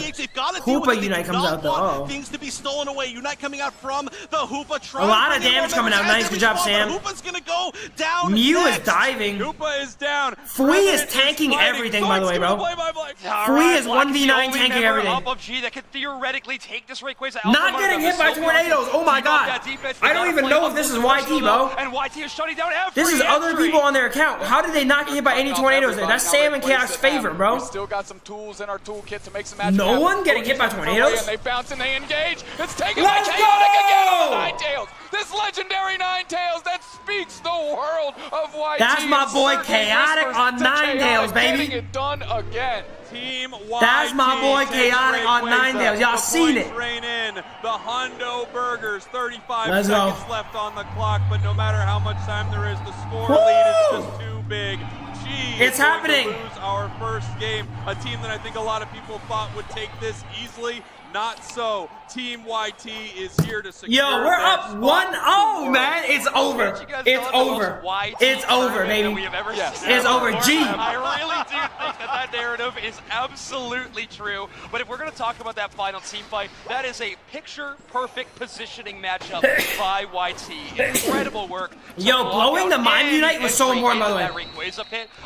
[SPEAKER 4] Hoopa
[SPEAKER 1] unite comes out though.
[SPEAKER 4] Things to be stolen away. Unite coming out from the Hoopa.
[SPEAKER 1] A lot of damage coming out. Nice, good job, Sam.
[SPEAKER 4] Hoopa's gonna go down.
[SPEAKER 1] Mew is diving.
[SPEAKER 14] Hoopa is down.
[SPEAKER 1] Fui is tanking everything, by the way, bro. Fui is 1v9 tanking everything.
[SPEAKER 9] Up of G that could theoretically take this
[SPEAKER 1] not getting hit by tornadoes. Oh my god. I don't even know if this is YT, bro.
[SPEAKER 9] And YT is shutting down every
[SPEAKER 1] This is other people on their account. How did they not get hit by any tornadoes there? That's Sam and Chaos' favorite, bro.
[SPEAKER 2] We still got some tools in our toolkit to make some magic.
[SPEAKER 1] No one getting hit by tornadoes.
[SPEAKER 2] And they bounce and they engage. It's taken by Chaotic again on the Ninetales. This legendary Ninetales that speaks the world of YT.
[SPEAKER 1] That's my boy Chaotic on Ninetales, baby.
[SPEAKER 2] Getting it done again.
[SPEAKER 14] Team YT.
[SPEAKER 1] That's my boy Chaotic on Ninetales. Y'all seen it.
[SPEAKER 14] Rain in. The Hundo Burgers. 35
[SPEAKER 1] Let's
[SPEAKER 14] seconds
[SPEAKER 1] go.
[SPEAKER 14] left on the clock, but no matter how much time there is, the score lead is just too big.
[SPEAKER 1] It's happening.
[SPEAKER 14] Lose our first game. A team that I think a lot of people thought would take this easily. Not so. Team YT is here to secure.
[SPEAKER 1] Yo, we're up 1-0, man. It's over. It's over. It's over, baby. It's over. G.
[SPEAKER 9] I really do think that narrative is absolutely true. But if we're going to talk about that final team fight, that is a picture-perfect positioning matchup by YT. Incredible work.
[SPEAKER 1] Yo, blowing the Mime Unite was so important, by the way.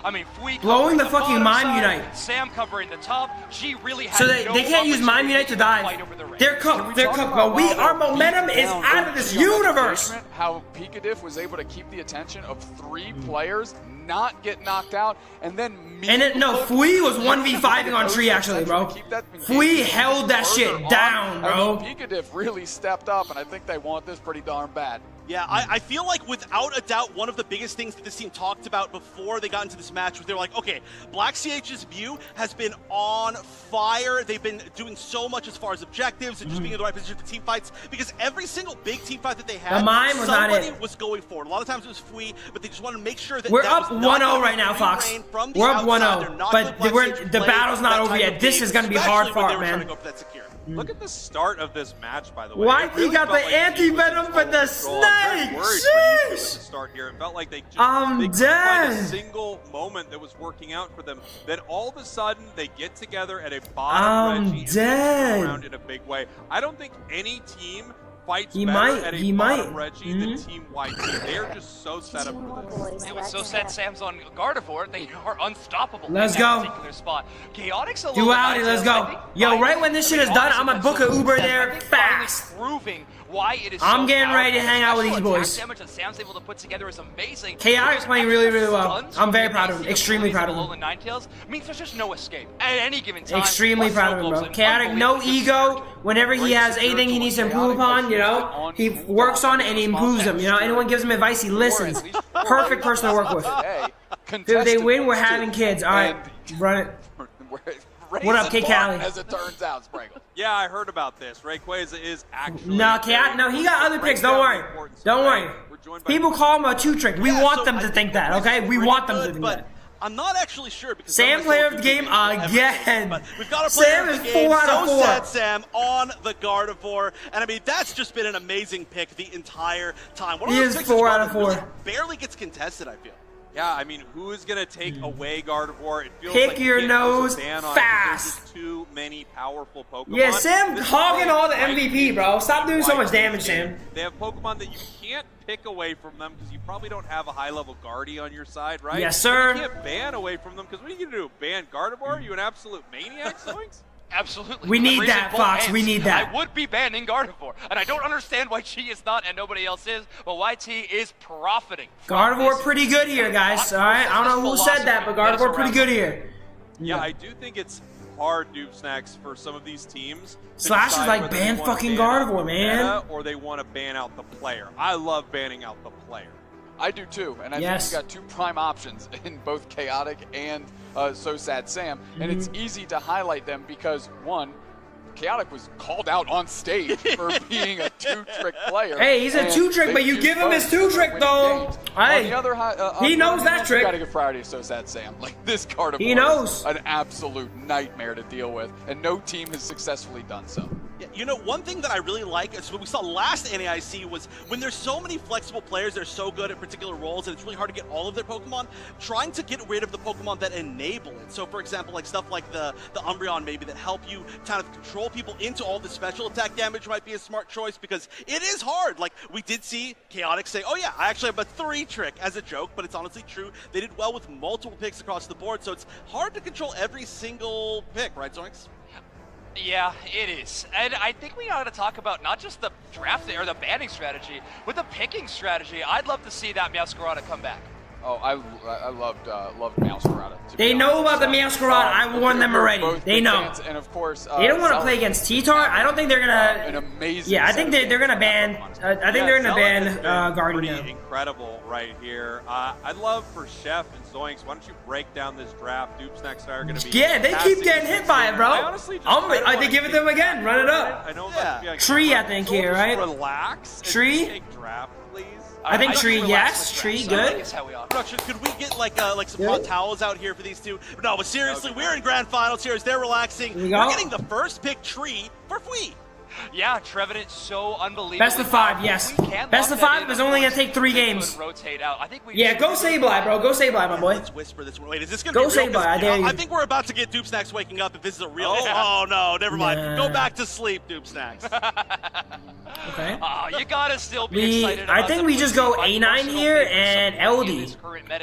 [SPEAKER 9] I mean,
[SPEAKER 1] blowing the fucking Mime Unite.
[SPEAKER 9] Sam covering the top. She really has
[SPEAKER 1] so they can't use Mime Unite to dive. They're cooked. They're cooked. But our momentum is out of this universe.
[SPEAKER 2] How Pikadiff was able to keep the attention of 3 players, not get knocked out, and then
[SPEAKER 1] Fui was 1v5ing on Tree actually, bro. Fui held that shit down, bro.
[SPEAKER 2] I mean, Pikadiff really stepped up, and I think they want this pretty darn bad.
[SPEAKER 4] Yeah, I feel like without a doubt, one of the biggest things that this team talked about before they got into this match was they were like, okay, Black CH's view has been on fire. They've been doing so much as far as objectives and just being in the right position for team fights, because every single big team fight that they had, somebody was going for it. A lot of times it was Fui, but they just wanted to make sure that
[SPEAKER 1] we're up 1-0 right now, Fox. We're up 1-0, but the battle's not over yet. This is going to be hard fought, man.
[SPEAKER 14] Look at the start of this match, by the way.
[SPEAKER 1] Why he got the anti-venom for the snake?
[SPEAKER 14] Sheesh! Start here. It felt like they just couldn't find a single moment that was working out for them. Then all of a sudden, they get together at a bottom Reggie and turn around in a big way. I don't think any team fights better at a bottom Reggie than Team YT. They are just so set up for this.
[SPEAKER 9] It was so sad Sam's on Gardevoir. They are unstoppable.
[SPEAKER 1] Let's
[SPEAKER 9] in
[SPEAKER 1] go.
[SPEAKER 9] that particular spot. Chaotix alone.
[SPEAKER 1] Duality, let's go. Yo, right when this shit is done, I'm gonna book an Uber there fast.
[SPEAKER 9] Proving why it is
[SPEAKER 1] I'm getting ready to hang out with these boys.
[SPEAKER 9] Damage that Sam's able to put together is amazing.
[SPEAKER 1] Chaotix playing really, really well. I'm very proud of him. Extremely proud of him.
[SPEAKER 9] Means there's just no escape at any given time.
[SPEAKER 1] Extremely proud of him, bro. Chaotic, no ego. Whenever he has anything he needs to improve upon, you know, he works on it and he improves them. You know, anyone gives him advice, he listens. Perfect person to work with. If they win, we're having kids. All right, run it. What up, K Cali?
[SPEAKER 2] As it turns out, Spraggle.
[SPEAKER 14] Yeah, I heard about this. Rayquaza is actually.
[SPEAKER 1] No, he got other picks. Don't worry. Don't worry. People call him a 2-trick. We want them to think that, okay? We want them to think that.
[SPEAKER 4] I'm not actually sure because
[SPEAKER 1] Sam player of the game again.
[SPEAKER 4] We've got a player of the game.
[SPEAKER 1] 4 out of 4.
[SPEAKER 4] So sad, Sam on the Gardevoir, and I mean that's just been an amazing pick the entire time.
[SPEAKER 1] He is 4 out of 4.
[SPEAKER 4] Really barely gets contested, I feel.
[SPEAKER 14] Yeah, I mean, who is going to take away Gardevoir? It feels
[SPEAKER 1] Pick
[SPEAKER 14] like
[SPEAKER 1] your nose fast.
[SPEAKER 14] There's too many powerful Pokemon.
[SPEAKER 1] Yeah, Sam hogging all the MVP, bro. Stop doing so much damage, Sam.
[SPEAKER 14] They have Pokemon that you can't pick away from them because you probably don't have a high-level Guardy on your side, right?
[SPEAKER 1] Yes, sir.
[SPEAKER 14] You can't ban away from them because what are you going to do? Ban Gardevoir? Are you an absolute maniac, Zoinks?
[SPEAKER 9] Absolutely.
[SPEAKER 1] We need that, Fox. We need that.
[SPEAKER 9] I would be banning Gardevoir, and I don't understand why she is not and nobody else is, but YT is profiting.
[SPEAKER 1] Gardevoir pretty good here, guys. All right, I don't know who said that, but Gardevoir pretty good here.
[SPEAKER 14] Yeah, I do think it's hard, Noob Snacks, for some of these teams.
[SPEAKER 1] Slash is like, ban fucking Gardevoir, man.
[SPEAKER 14] Or they want to ban out the player. I love banning out the player.
[SPEAKER 2] I do too, and I think you got 2 prime options in both Chaotic and So Sad Sam, and it's easy to highlight them because, one, Chaotic was called out on stage for being a 2-trick player.
[SPEAKER 1] Hey, he's a 2-trick, but you give him his 2-trick though. Hey, he knows that trick.
[SPEAKER 2] You gotta give priority to So Sad Sam. Like this card of is an absolute nightmare to deal with, and no team has successfully done so.
[SPEAKER 4] Yeah, you know, one thing that I really like is what we saw last NAIC was when there's so many flexible players that are so good at particular roles and it's really hard to get all of their Pokemon, trying to get rid of the Pokemon that enable it. So for example, like stuff like the Umbreon maybe that help you kind of control people into all the special attack damage might be a smart choice because it is hard. Like we did see Chaotic say, oh yeah, I actually have a 3-trick as a joke, but it's honestly true. They did well with multiple picks across the board, so it's hard to control every single pick, right, Zoinks?
[SPEAKER 9] Yeah, it is. And I think we ought to talk about not just the draft or the banning strategy, but the picking strategy. I'd love to see that Meowscarada come back.
[SPEAKER 2] Oh, I loved Meowscarada.
[SPEAKER 1] They know about the Meowscarada. I warned them already. They know.
[SPEAKER 2] And of course,
[SPEAKER 1] they don't want to play against T-Tar. I don't think they're gonna.
[SPEAKER 2] An amazing.
[SPEAKER 1] Yeah, I think they're gonna ban. I think they're gonna ban Guardian.
[SPEAKER 14] Pretty incredible right here. I'd love for Chef and Zoinks. Why don't you break down this draft? Dupes next are going to be.
[SPEAKER 1] Yeah, they keep getting hit by it, bro. I think give it to them again. Run it up.
[SPEAKER 14] I know.
[SPEAKER 1] Yeah. Tree, I think here, right?
[SPEAKER 14] Relax.
[SPEAKER 1] Tree.
[SPEAKER 14] Take draft, please.
[SPEAKER 1] I think Tree, yes. Tree, good.
[SPEAKER 4] Production, could we get like some hot towels out here for these two? No, but seriously, we're in grand finals here as they're relaxing. We're getting the first pick Tree for Fui.
[SPEAKER 9] Yeah, Trevenant so unbelievable.
[SPEAKER 1] Best of 5, yes. Best of 5 is only gonna take 3 games.
[SPEAKER 9] Rotate out. I think we
[SPEAKER 1] yeah, go Sableye, bro. Go Sableye, my boy.
[SPEAKER 4] Let's whisper this one. Wait, is this gonna
[SPEAKER 1] go
[SPEAKER 4] be real?
[SPEAKER 1] Sableye, I dare you.
[SPEAKER 4] I think we're about to get Doop Snacks waking up if this is a real. Oh no, never mind.
[SPEAKER 1] Nah.
[SPEAKER 4] Go back to sleep, Doop Snacks.
[SPEAKER 1] Okay.
[SPEAKER 9] You gotta still be excited.
[SPEAKER 1] I think we just go A9 here and LD.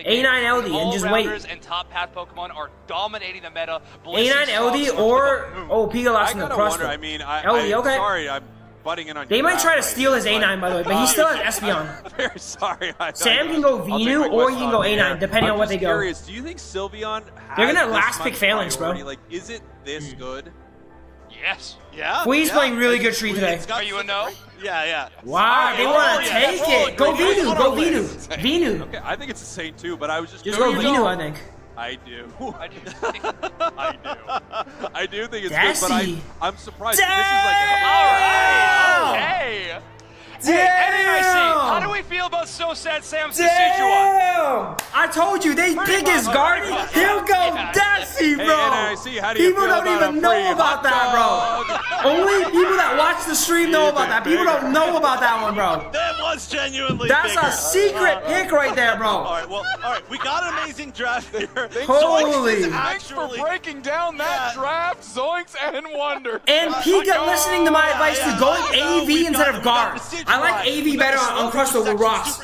[SPEAKER 1] A9 LD and just wait.
[SPEAKER 9] And top path Pokemon are dominating the meta.
[SPEAKER 1] A9 LD or Pika lost in the crust.
[SPEAKER 14] I mean,
[SPEAKER 1] LD, okay.
[SPEAKER 14] Sorry, I'm butting in on
[SPEAKER 1] They
[SPEAKER 14] your
[SPEAKER 1] might try to
[SPEAKER 14] right,
[SPEAKER 1] steal his A9, by the way, but he still has Espeon.
[SPEAKER 14] Very sorry.
[SPEAKER 1] Sam can go Venu or he can go A9, depending on what they go.
[SPEAKER 14] Curious, do you think Sylveon
[SPEAKER 1] They're gonna
[SPEAKER 14] has
[SPEAKER 1] last
[SPEAKER 14] this
[SPEAKER 1] pick
[SPEAKER 14] much
[SPEAKER 1] Phalanx, bro.
[SPEAKER 14] priority? Like, is it this good?
[SPEAKER 9] Yes.
[SPEAKER 4] Yeah.
[SPEAKER 1] Wee's playing really good tree today.
[SPEAKER 9] Are you a no?
[SPEAKER 4] Yeah.
[SPEAKER 1] Wow, they want to take it. Go Venu, go Venu. Venu.
[SPEAKER 14] Okay, I think it's the same too, but I was just
[SPEAKER 1] go Venu, I think.
[SPEAKER 14] I do.
[SPEAKER 9] I do.
[SPEAKER 14] I do think it's
[SPEAKER 1] Dassy.
[SPEAKER 14] good, but I'm surprised.
[SPEAKER 1] Damn!
[SPEAKER 14] This is like
[SPEAKER 9] Hey!
[SPEAKER 1] Damn!
[SPEAKER 9] Hey, NAIC, how do we feel about So Sad Sam's Decidueye?
[SPEAKER 1] I told you, they pick his guardian. He'll go Dassy, bro.
[SPEAKER 14] NAIC, how do you
[SPEAKER 1] People
[SPEAKER 14] feel
[SPEAKER 1] don't
[SPEAKER 14] about
[SPEAKER 1] even
[SPEAKER 14] a
[SPEAKER 1] know
[SPEAKER 14] free
[SPEAKER 1] about that, bro. Only people that watch the stream know about that. People don't know about that one, bro.
[SPEAKER 4] That was genuinely
[SPEAKER 1] That's
[SPEAKER 4] bigger.
[SPEAKER 1] a secret pick right there, bro.
[SPEAKER 4] All right, we got an amazing draft here.
[SPEAKER 1] Holy.
[SPEAKER 12] Thanks for breaking down that draft, Zoinks and Wonder.
[SPEAKER 1] And Pika listening to my advice to going AV instead of guard. I like AV better on Uncrustable with Ross.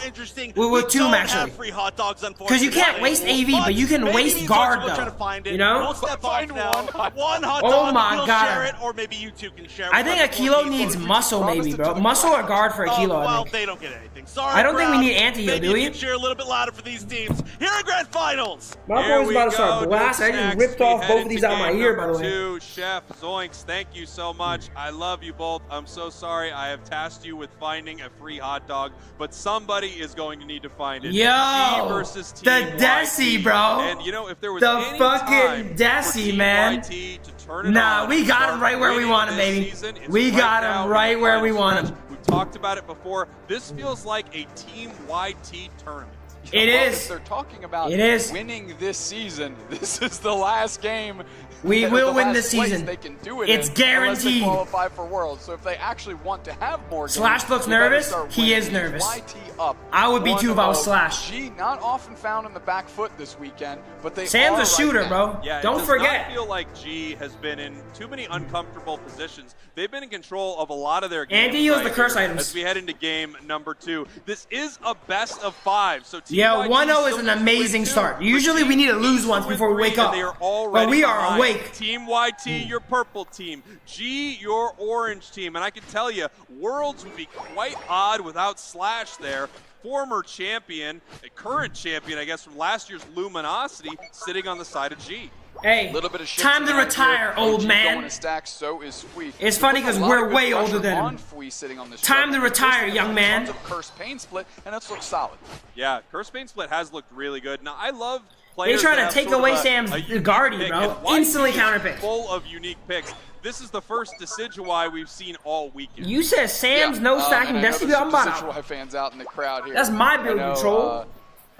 [SPEAKER 1] With Tomb, actually. Because you can't waste AV, but you can waste guard, though. You know?
[SPEAKER 4] One hot dog.
[SPEAKER 1] Oh my
[SPEAKER 4] We'll
[SPEAKER 1] god.
[SPEAKER 4] share it, or maybe you two can share it.
[SPEAKER 1] I think a Kilo needs muscle, maybe, bro. Muscle or guard for a Kilo, I
[SPEAKER 4] Well,
[SPEAKER 1] think.
[SPEAKER 4] they don't get anything. Sorry,
[SPEAKER 1] I don't think we
[SPEAKER 4] crowd.
[SPEAKER 1] need anti-heal,
[SPEAKER 4] Maybe
[SPEAKER 1] do we?
[SPEAKER 4] you can cheer a little bit louder for these teams. Here are grand finals.
[SPEAKER 1] My boy's about to start blasting. I just ripped off both of these out of my ear, by the way.
[SPEAKER 14] 2, Chef Zoinks, thank you so much. I love you both. I'm so sorry I have tasked you with finding a free hot dog, but somebody is going to need to find it.
[SPEAKER 1] Yo,
[SPEAKER 14] G versus Team
[SPEAKER 1] the Desi,
[SPEAKER 14] YT.
[SPEAKER 1] bro.
[SPEAKER 14] And you know, if there was
[SPEAKER 1] The
[SPEAKER 14] any
[SPEAKER 1] fucking
[SPEAKER 14] time for
[SPEAKER 1] Desi,
[SPEAKER 14] Team
[SPEAKER 1] man.
[SPEAKER 14] YT to turn it
[SPEAKER 1] Nah,
[SPEAKER 14] on
[SPEAKER 1] we
[SPEAKER 14] and
[SPEAKER 1] got
[SPEAKER 14] start
[SPEAKER 1] him right where we
[SPEAKER 14] winning
[SPEAKER 1] want him,
[SPEAKER 14] this
[SPEAKER 1] baby.
[SPEAKER 14] season, it's
[SPEAKER 1] We got
[SPEAKER 14] now
[SPEAKER 1] him
[SPEAKER 14] in
[SPEAKER 1] right
[SPEAKER 14] the
[SPEAKER 1] where we
[SPEAKER 14] final
[SPEAKER 1] want
[SPEAKER 14] stretch.
[SPEAKER 1] him.
[SPEAKER 14] We've talked about it before. This feels like a Team YT tournament.
[SPEAKER 1] It is.
[SPEAKER 12] If they're talking about
[SPEAKER 1] It is.
[SPEAKER 12] winning this season. This is the last game.
[SPEAKER 1] We will
[SPEAKER 12] the
[SPEAKER 1] win
[SPEAKER 12] last
[SPEAKER 1] this
[SPEAKER 12] place
[SPEAKER 1] season.
[SPEAKER 12] They can do it.
[SPEAKER 1] It's
[SPEAKER 12] in
[SPEAKER 1] guaranteed.
[SPEAKER 12] Unless they qualify for Worlds. So if they actually want to have more games,
[SPEAKER 1] Slash looks
[SPEAKER 12] they better
[SPEAKER 1] nervous.
[SPEAKER 12] start
[SPEAKER 1] He is
[SPEAKER 12] winning.
[SPEAKER 1] nervous.
[SPEAKER 12] YT up.
[SPEAKER 1] I would be too if I was
[SPEAKER 12] 1-0.
[SPEAKER 1] Slash.
[SPEAKER 12] G not often found in the back foot this weekend, but they
[SPEAKER 1] Sam's
[SPEAKER 12] are
[SPEAKER 1] a shooter,
[SPEAKER 12] right now.
[SPEAKER 1] bro.
[SPEAKER 14] Yeah,
[SPEAKER 1] Don't
[SPEAKER 14] it does
[SPEAKER 1] forget.
[SPEAKER 14] not feel like G has been in too many uncomfortable positions. They've been in control of a lot of their games.
[SPEAKER 1] And he used
[SPEAKER 14] right
[SPEAKER 1] the curse
[SPEAKER 14] here
[SPEAKER 1] items.
[SPEAKER 14] As we head into game number 2. This is a best of 5. So Team
[SPEAKER 1] Yeah,
[SPEAKER 14] YT
[SPEAKER 1] 1-0 is
[SPEAKER 14] still
[SPEAKER 1] an
[SPEAKER 14] needs to
[SPEAKER 1] amazing
[SPEAKER 14] win 2,
[SPEAKER 1] start.
[SPEAKER 14] but
[SPEAKER 1] Usually
[SPEAKER 14] Team
[SPEAKER 1] we need to lose
[SPEAKER 14] needs
[SPEAKER 1] once
[SPEAKER 14] win
[SPEAKER 1] before we
[SPEAKER 14] 3,
[SPEAKER 1] wake
[SPEAKER 14] and
[SPEAKER 1] up.
[SPEAKER 14] They are already
[SPEAKER 1] But we are
[SPEAKER 14] behind.
[SPEAKER 1] awake.
[SPEAKER 14] Team YT, your purple team. G, your orange team. And I can tell you, Worlds would be quite odd without Slash there. Former champion, a current champion, I guess, from last year's Luminosity, sitting on the side of G.
[SPEAKER 1] Hey,
[SPEAKER 12] Little bit of shit
[SPEAKER 1] time to
[SPEAKER 12] tonight
[SPEAKER 1] retire,
[SPEAKER 12] here.
[SPEAKER 1] old
[SPEAKER 12] OG
[SPEAKER 1] man.
[SPEAKER 12] going to stack, so is Fui.
[SPEAKER 1] It's funny
[SPEAKER 12] There's
[SPEAKER 1] 'cause
[SPEAKER 12] a lot
[SPEAKER 1] we're
[SPEAKER 12] of good
[SPEAKER 1] way older
[SPEAKER 12] pressure
[SPEAKER 1] than him.
[SPEAKER 12] on Fui sitting on this
[SPEAKER 1] Time
[SPEAKER 12] truck.
[SPEAKER 1] to retire,
[SPEAKER 12] There's
[SPEAKER 1] young man.
[SPEAKER 12] Tons of Curse Pain Split, and it's looked solid.
[SPEAKER 14] Yeah, Curse Pain Split has looked really good. Now, I love
[SPEAKER 1] They
[SPEAKER 14] players
[SPEAKER 1] trying
[SPEAKER 14] that
[SPEAKER 1] to
[SPEAKER 14] have
[SPEAKER 1] take
[SPEAKER 14] sort of
[SPEAKER 1] away
[SPEAKER 14] a
[SPEAKER 1] Sam's
[SPEAKER 14] unique
[SPEAKER 1] guardian,
[SPEAKER 14] pick,
[SPEAKER 1] bro.
[SPEAKER 14] and YT
[SPEAKER 1] Instantly
[SPEAKER 14] is
[SPEAKER 1] counterpick.
[SPEAKER 14] Full of unique picks. This is the first Decidueye we've seen all weekend.
[SPEAKER 1] You said Sam's no stacking Destiny. I'm about to.
[SPEAKER 12] Decidueye fans out in the crowd here.
[SPEAKER 1] That's my build
[SPEAKER 12] I know,
[SPEAKER 1] control.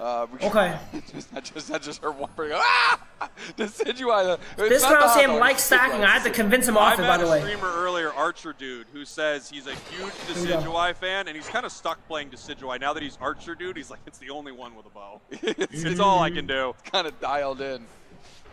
[SPEAKER 1] Okay.
[SPEAKER 12] I just heard one person go, ah! Decidueye.
[SPEAKER 1] This round Sam likes stacking. I had to convince him off it, by the
[SPEAKER 14] I
[SPEAKER 1] way.
[SPEAKER 14] met a streamer earlier, Archer Dude, who says he's a huge Decidueye fan, and he's kind of stuck playing Decidueye. Now that he's Archer Dude, he's like, it's the only one with a bow. It's all I can do.
[SPEAKER 12] Kind of dialed in.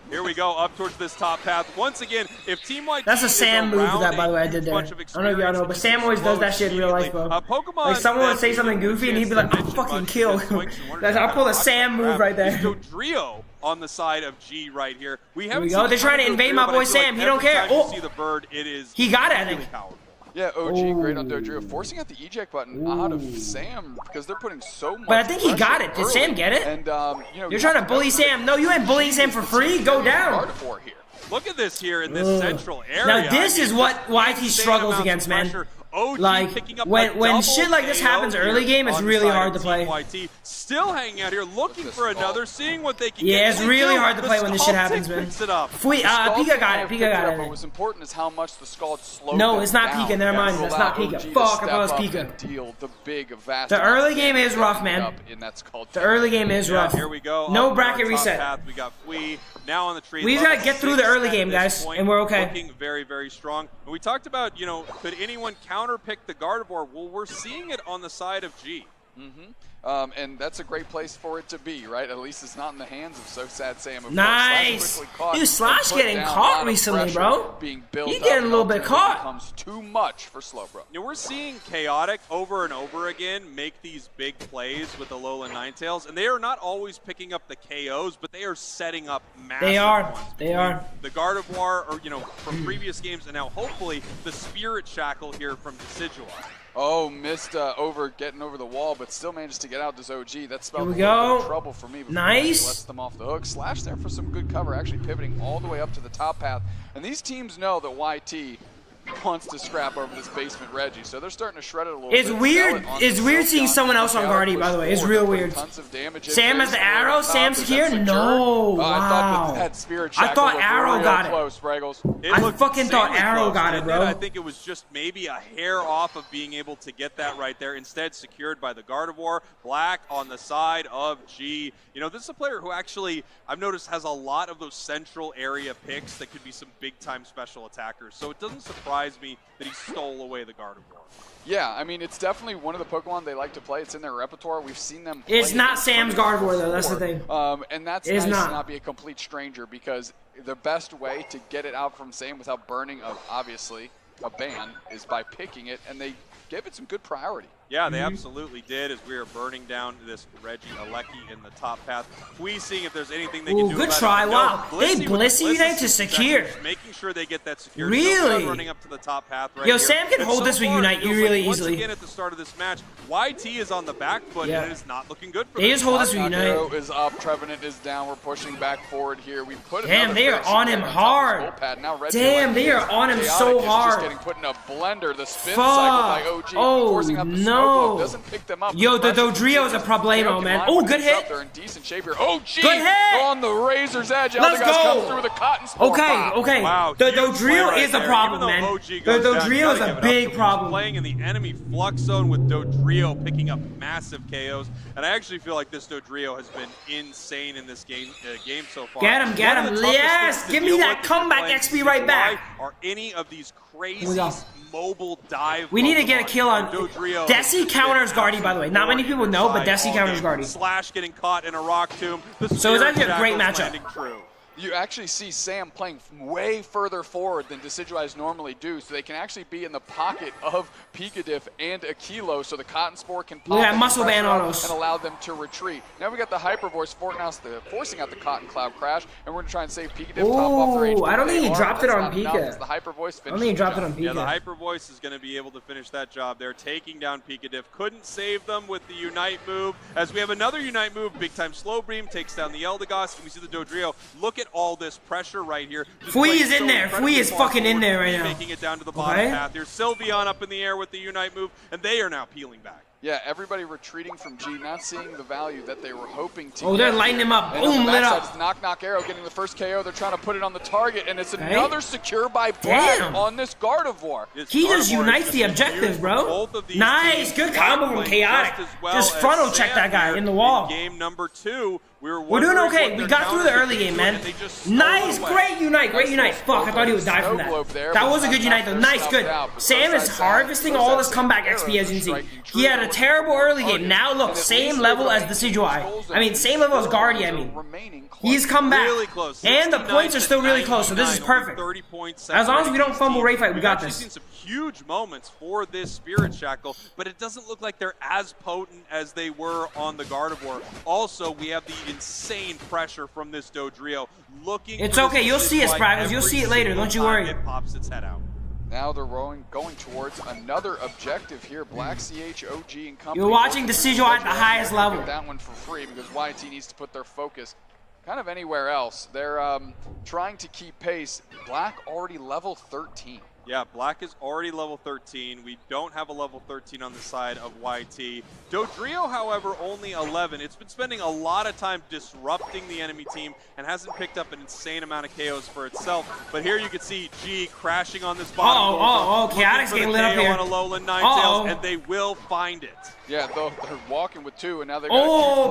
[SPEAKER 14] Here we go, up towards this top path. Once again, if Team YT
[SPEAKER 1] That's a Sam move that, by the way, I did there. I
[SPEAKER 14] bunch of
[SPEAKER 1] don't know if y'all know, but Sam always does that shit in real life, bro.
[SPEAKER 14] Pokemon
[SPEAKER 1] Like, someone would say something goofy, and he'd be like, I'll fucking kill. I pulled a Sam move right there.
[SPEAKER 14] Drio on the side of G right here. We
[SPEAKER 1] Here
[SPEAKER 14] haven't
[SPEAKER 1] we
[SPEAKER 14] seen
[SPEAKER 1] go.
[SPEAKER 14] a
[SPEAKER 1] They're
[SPEAKER 14] ton
[SPEAKER 1] trying
[SPEAKER 14] of
[SPEAKER 1] to invade
[SPEAKER 14] Drio,
[SPEAKER 1] my
[SPEAKER 14] but I
[SPEAKER 1] boy
[SPEAKER 14] feel like
[SPEAKER 1] Sam. He don't
[SPEAKER 14] every
[SPEAKER 1] care.
[SPEAKER 14] time you
[SPEAKER 1] Oh.
[SPEAKER 14] see the bird, it is
[SPEAKER 1] He got it, I
[SPEAKER 14] really
[SPEAKER 1] think.
[SPEAKER 14] powerful.
[SPEAKER 12] Yeah, OG, great on Dodrio, forcing out the eject button out of Sam because they're putting so much.
[SPEAKER 1] But I think he got it. Did
[SPEAKER 12] early.
[SPEAKER 1] Sam get it?
[SPEAKER 12] And you know,
[SPEAKER 1] You're trying to bully Sam. No, you ain't bullying Sam for free. Go down.
[SPEAKER 14] Look at this here in this central area.
[SPEAKER 1] Now this
[SPEAKER 14] I mean,
[SPEAKER 1] is what YT
[SPEAKER 14] insane
[SPEAKER 1] struggles
[SPEAKER 14] amounts
[SPEAKER 1] against,
[SPEAKER 14] of
[SPEAKER 1] man.
[SPEAKER 14] pressure OG
[SPEAKER 1] Like,
[SPEAKER 14] picking up
[SPEAKER 1] when shit like this happens early game, it's really hard to play.
[SPEAKER 14] YT still hanging out here, looking for another, seeing what they can
[SPEAKER 1] Yeah,
[SPEAKER 14] get.
[SPEAKER 1] it's really hard to play when this shit happens, man.
[SPEAKER 14] Picks it up.
[SPEAKER 1] Pika got it. Pika got it.
[SPEAKER 2] What was important is how much the Scald slowed
[SPEAKER 1] No,
[SPEAKER 2] them
[SPEAKER 1] it's not
[SPEAKER 2] down.
[SPEAKER 1] Pika. Never mind. That's not
[SPEAKER 2] Allow
[SPEAKER 1] Pika.
[SPEAKER 2] OG to
[SPEAKER 1] Fuck, I
[SPEAKER 2] step
[SPEAKER 1] thought it was
[SPEAKER 2] up
[SPEAKER 1] Pika.
[SPEAKER 2] and deal the big, vast
[SPEAKER 1] The
[SPEAKER 2] amount
[SPEAKER 1] early
[SPEAKER 2] of
[SPEAKER 1] game is
[SPEAKER 2] damage
[SPEAKER 1] rough,
[SPEAKER 2] up
[SPEAKER 1] man.
[SPEAKER 2] in that Scald
[SPEAKER 1] The early game is rough.
[SPEAKER 14] Here we go.
[SPEAKER 1] No
[SPEAKER 14] Up
[SPEAKER 1] bracket
[SPEAKER 14] on our top
[SPEAKER 1] reset.
[SPEAKER 14] path, we got Fui now on the tree.
[SPEAKER 1] We just gotta get through the early game,
[SPEAKER 14] at this
[SPEAKER 1] guys,
[SPEAKER 14] point,
[SPEAKER 1] and we're okay.
[SPEAKER 14] Looking very, very strong. And we talked about, you know, could anyone counterpick the Gardevoir? Well, we're seeing it on the side of G.
[SPEAKER 2] And that's a great place for it to be, right? At least it's not in the hands of So Sad Sam.
[SPEAKER 1] Nice. Dude, Slash getting caught recently, bro. He getting a little bit caught.
[SPEAKER 2] Becomes too much for Slowbro.
[SPEAKER 14] You know, we're seeing Chaotic over and over again make these big plays with the Alolan Ninetales, and they are not always picking up the KOs, but they are setting up massive
[SPEAKER 1] They are.
[SPEAKER 14] ones.
[SPEAKER 1] They are.
[SPEAKER 14] The Gardevoir, or, you know, from previous games, and now hopefully the Spirit Shackle here from Decidueye.
[SPEAKER 2] Oh, missed getting over the wall, but still manages to get out this OG. That spelled
[SPEAKER 1] Here we
[SPEAKER 2] a little
[SPEAKER 1] go.
[SPEAKER 2] bit of trouble for me.
[SPEAKER 1] Nice.
[SPEAKER 2] Lets them off the hook. Slash there for some good cover, actually pivoting all the way up to the top path. And these teams know that YT wants to scrap over this basement Reggie, so they're starting to shred it a little
[SPEAKER 1] It's
[SPEAKER 2] bit.
[SPEAKER 1] weird. It's weird seeing someone else on Guardy, by the way. It's real weird. Sam has the arrow. Sam's here. No. Wow. I thought Arrow got it. I fucking thought Arrow got it, bro.
[SPEAKER 14] I think it was just maybe a hair off of being able to get that right there. Instead, secured by the Gardevoir. Black on the side of G. You know, this is a player who actually, I've noticed, has a lot of those central area picks that could be some big-time special attackers. So it doesn't surprise me that he stole away the Gardevoir.
[SPEAKER 2] Yeah, I mean, it's definitely one of the Pokemon they like to play. It's in their repertoire. We've seen them play
[SPEAKER 1] It's not Sam's Gardevoir, though. That's the thing.
[SPEAKER 2] And that's
[SPEAKER 1] It's
[SPEAKER 2] nice
[SPEAKER 1] not.
[SPEAKER 2] to not be a complete stranger, because the best way to get it out from Sam without burning, obviously, a ban is by picking it, and they gave it some good priority.
[SPEAKER 14] Yeah, they absolutely did, as we are burning down this Reggie Alecki in the top path. We seeing if there's anything they can do
[SPEAKER 1] good
[SPEAKER 14] about
[SPEAKER 1] try.
[SPEAKER 14] it.
[SPEAKER 1] Wow.
[SPEAKER 14] No,
[SPEAKER 1] They
[SPEAKER 14] with
[SPEAKER 1] Blissey
[SPEAKER 14] the
[SPEAKER 1] Unite to
[SPEAKER 14] Blissey
[SPEAKER 1] secure.
[SPEAKER 14] Making sure they get that secured.
[SPEAKER 1] Really?
[SPEAKER 14] So running up to the top path right
[SPEAKER 1] Yo,
[SPEAKER 14] here.
[SPEAKER 1] Sam can
[SPEAKER 14] And
[SPEAKER 1] hold
[SPEAKER 14] so
[SPEAKER 1] this with
[SPEAKER 14] far,
[SPEAKER 1] Unite
[SPEAKER 14] it feels
[SPEAKER 1] really
[SPEAKER 14] like once
[SPEAKER 1] easily.
[SPEAKER 14] again at the start of this match, YT is on the back foot,
[SPEAKER 1] Yeah.
[SPEAKER 14] and it is not looking good for
[SPEAKER 1] They
[SPEAKER 14] them.
[SPEAKER 1] just hold this with Unite.
[SPEAKER 2] Arrow is up, Trevenant is down. We're pushing back forward here. We put
[SPEAKER 1] Damn,
[SPEAKER 2] another
[SPEAKER 1] they are
[SPEAKER 2] Tracer
[SPEAKER 1] on
[SPEAKER 2] right
[SPEAKER 1] him
[SPEAKER 2] top
[SPEAKER 1] hard.
[SPEAKER 2] of his pad. Now Reggie
[SPEAKER 1] Damn, they
[SPEAKER 2] Alecki
[SPEAKER 1] are on him
[SPEAKER 2] Chaotic
[SPEAKER 1] so
[SPEAKER 2] is
[SPEAKER 1] hard.
[SPEAKER 2] just getting put in a blender. The spin cycle by OG,
[SPEAKER 1] Oh,
[SPEAKER 2] forcing out the
[SPEAKER 1] no.
[SPEAKER 2] snow globe. Doesn't pick them up.
[SPEAKER 1] Yo, the Dodrio is a problemo, man. Oh, good hit.
[SPEAKER 2] They're in decent shape here. OG
[SPEAKER 1] Good hit.
[SPEAKER 2] on the razor's edge.
[SPEAKER 1] Let's
[SPEAKER 2] Other guys
[SPEAKER 1] go.
[SPEAKER 2] come through the cotton spore.
[SPEAKER 1] Okay, okay.
[SPEAKER 14] Wow,
[SPEAKER 1] The
[SPEAKER 14] huge play
[SPEAKER 1] Dodrio
[SPEAKER 14] right
[SPEAKER 1] is a
[SPEAKER 14] there.
[SPEAKER 1] problem,
[SPEAKER 14] Even
[SPEAKER 1] man.
[SPEAKER 14] though OG
[SPEAKER 1] The
[SPEAKER 14] goes down, you
[SPEAKER 1] Dodrio
[SPEAKER 14] gotta
[SPEAKER 1] is
[SPEAKER 14] give
[SPEAKER 1] a
[SPEAKER 14] it up
[SPEAKER 1] big
[SPEAKER 14] to him.
[SPEAKER 1] problem.
[SPEAKER 14] Playing in the enemy flux zone with Dodrio picking up massive KOs, and I actually feel like this Dodrio has been insane in this game so far.
[SPEAKER 1] Get him, get
[SPEAKER 14] One of
[SPEAKER 1] him.
[SPEAKER 14] the toughest
[SPEAKER 1] Yes,
[SPEAKER 14] things to
[SPEAKER 1] give me
[SPEAKER 14] deal
[SPEAKER 1] that
[SPEAKER 14] with
[SPEAKER 1] comeback
[SPEAKER 14] playing
[SPEAKER 1] XP right back.
[SPEAKER 14] Are any of these
[SPEAKER 1] we
[SPEAKER 14] crazy
[SPEAKER 1] go.
[SPEAKER 14] mobile dive
[SPEAKER 1] We need to get a
[SPEAKER 14] Pokemon.
[SPEAKER 1] kill on
[SPEAKER 14] Dodrio
[SPEAKER 1] Desi counters Guardy, by the way. Not many people know, but Desi counters Guardy.
[SPEAKER 14] Slash getting caught in a rock tomb. The
[SPEAKER 1] So it's actually a
[SPEAKER 14] Spirit
[SPEAKER 1] great
[SPEAKER 14] Shackle's
[SPEAKER 1] matchup.
[SPEAKER 14] landing true.
[SPEAKER 2] You actually see Sam playing way further forward than Decidueyes normally do, so they can actually be in the pocket of Pikadiff and Aquilo, so the Cotton Spore can pop
[SPEAKER 1] Yeah,
[SPEAKER 2] and
[SPEAKER 1] muscle
[SPEAKER 2] pressure
[SPEAKER 1] band
[SPEAKER 2] up
[SPEAKER 1] autos.
[SPEAKER 2] and allow them to retreat. Now we got the Hyper Voice forcing out the Cotton Cloud Crash, and we're going to try and save Pikadiff top off their
[SPEAKER 1] Ooh, I don't think he
[SPEAKER 2] HP.
[SPEAKER 1] dropped it
[SPEAKER 2] That's
[SPEAKER 1] on
[SPEAKER 2] not enough,
[SPEAKER 1] Pika.
[SPEAKER 2] as the Hyper Voice
[SPEAKER 1] I don't think he dropped it on
[SPEAKER 14] Yeah, the
[SPEAKER 1] Pika.
[SPEAKER 14] Hyper Voice is going to be able to finish that job there, taking down Pikadiff. Couldn't save them with the Unite move. As we have another Unite move, big time Slow Beam takes down the Eldegoss, and we see the Dodrio. Look at all this pressure right here. Just
[SPEAKER 1] Fui
[SPEAKER 14] playing
[SPEAKER 1] is in
[SPEAKER 14] so
[SPEAKER 1] there.
[SPEAKER 14] incredibly
[SPEAKER 1] Fui is
[SPEAKER 14] far
[SPEAKER 1] fucking in
[SPEAKER 14] forward,
[SPEAKER 1] there right now.
[SPEAKER 14] Making it down to the bottom
[SPEAKER 1] Okay.
[SPEAKER 14] path. Here's Sylveon up in the air with the Unite move, and they are now peeling back.
[SPEAKER 2] Yeah, everybody retreating from G, not seeing the value that they were hoping to.
[SPEAKER 1] Oh, they're
[SPEAKER 2] get
[SPEAKER 1] lighting
[SPEAKER 2] here.
[SPEAKER 1] him up.
[SPEAKER 2] And
[SPEAKER 1] Boom,
[SPEAKER 2] on the
[SPEAKER 1] lit
[SPEAKER 2] backside,
[SPEAKER 1] up.
[SPEAKER 2] it's knock arrow getting the first KO. They're trying to put it on the target, and it's
[SPEAKER 1] Okay.
[SPEAKER 2] another secure by Black
[SPEAKER 1] Damn.
[SPEAKER 2] on this Gardevoir.
[SPEAKER 1] He just unites the objective, bro. Nice, good combo from Chaotic. Just frontal check that guy in the wall.
[SPEAKER 14] Game number 2.
[SPEAKER 1] We're doing okay. We got through the early game, man. Nice, great Unite, great Unite. Fuck, I thought he would die from that. That was a good Unite, though. Nice, good. Sam is harvesting all this comeback XP, as you can see. He had a terrible early game. Now, look, same level as the Decidueye. I mean, same level as Guardy, I mean. He's come back.
[SPEAKER 14] Really close.
[SPEAKER 1] And the points are still really close, so this is perfect.
[SPEAKER 14] 30 points
[SPEAKER 1] As long as we don't fumble Ray Fight, we got
[SPEAKER 14] We've
[SPEAKER 1] this.
[SPEAKER 14] actually seen some huge moments for this Spirit Shackle, but it doesn't look like they're as potent as they were on the Gardevoir. Also, we have the insane pressure from this Dodrio.
[SPEAKER 1] It's okay, you'll see it, Spraggles. You'll see it later, don't you worry.
[SPEAKER 14] It pops its head out.
[SPEAKER 2] Now they're going towards another objective here. Black CH, OG, and company.
[SPEAKER 1] You're watching Decidueye at the highest level.
[SPEAKER 2] Get that one for free because YT needs to put their focus kind of anywhere else. They're trying to keep pace. Black already level 13.
[SPEAKER 14] Yeah, Black is already level 13. We don't have a level 13 on the side of YT. Dodrio, however, only 11. It's been spending a lot of time disrupting the enemy team and hasn't picked up an insane amount of KOs for itself. But here you can see G crashing on this bottom.
[SPEAKER 1] Chaotic's getting lit up here.
[SPEAKER 14] On a Lowland Ninetales, and they will find it.
[SPEAKER 2] Yeah, they're walking with 2, and now they're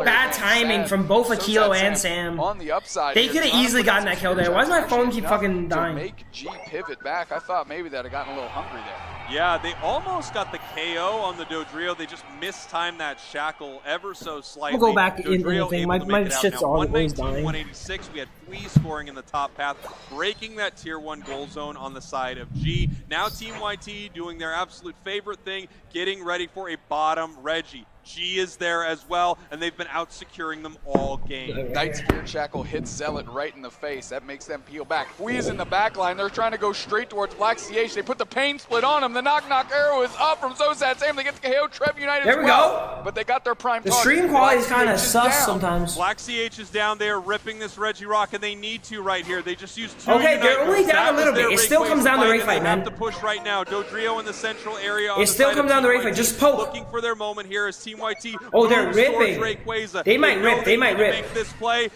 [SPEAKER 1] bad timing from both Akilo and Sam.
[SPEAKER 2] On the upside,
[SPEAKER 1] they could have easily gotten that kill there. Why does my phone keep fucking dying?
[SPEAKER 2] To make G pivot back, I thought maybe that had gotten a little hungry there.
[SPEAKER 14] Yeah, they almost got the KO on the Dodrio. They just mistimed that shackle ever so slightly.
[SPEAKER 1] We'll go back in the thing. My shit's always dying.
[SPEAKER 14] 186. We had Flee scoring in the top path, breaking that tier 1 goal zone on the side of G. Now Team YT doing their absolute favorite thing, getting ready for a bottom Reggie. G is there as well, and they've been out securing them all game.
[SPEAKER 2] Night Spirit Shackle hits Zealot right in the face. That makes them peel back. Flea's in the back line. They're trying to go straight towards Black CH. They put the pain split on him. The knock arrow is up from So Sad Sam. They get the KO. Trev United
[SPEAKER 1] there we go.
[SPEAKER 2] But they got their prime
[SPEAKER 1] The
[SPEAKER 2] target.
[SPEAKER 1] stream quality is kind of sus sometimes.
[SPEAKER 14] Black CH is down there ripping this Reggie Rock, and they need to right here. They just used 2
[SPEAKER 1] Okay, they're only down a little bit. It still comes down to Ray fight, man.
[SPEAKER 14] They have to push right now. Dodrio in the central area.
[SPEAKER 1] It still comes down to Ray fight. Just poke.
[SPEAKER 14] Looking for their moment here as Team YT.
[SPEAKER 1] Oh, they're ripping. They might rip. They might rip.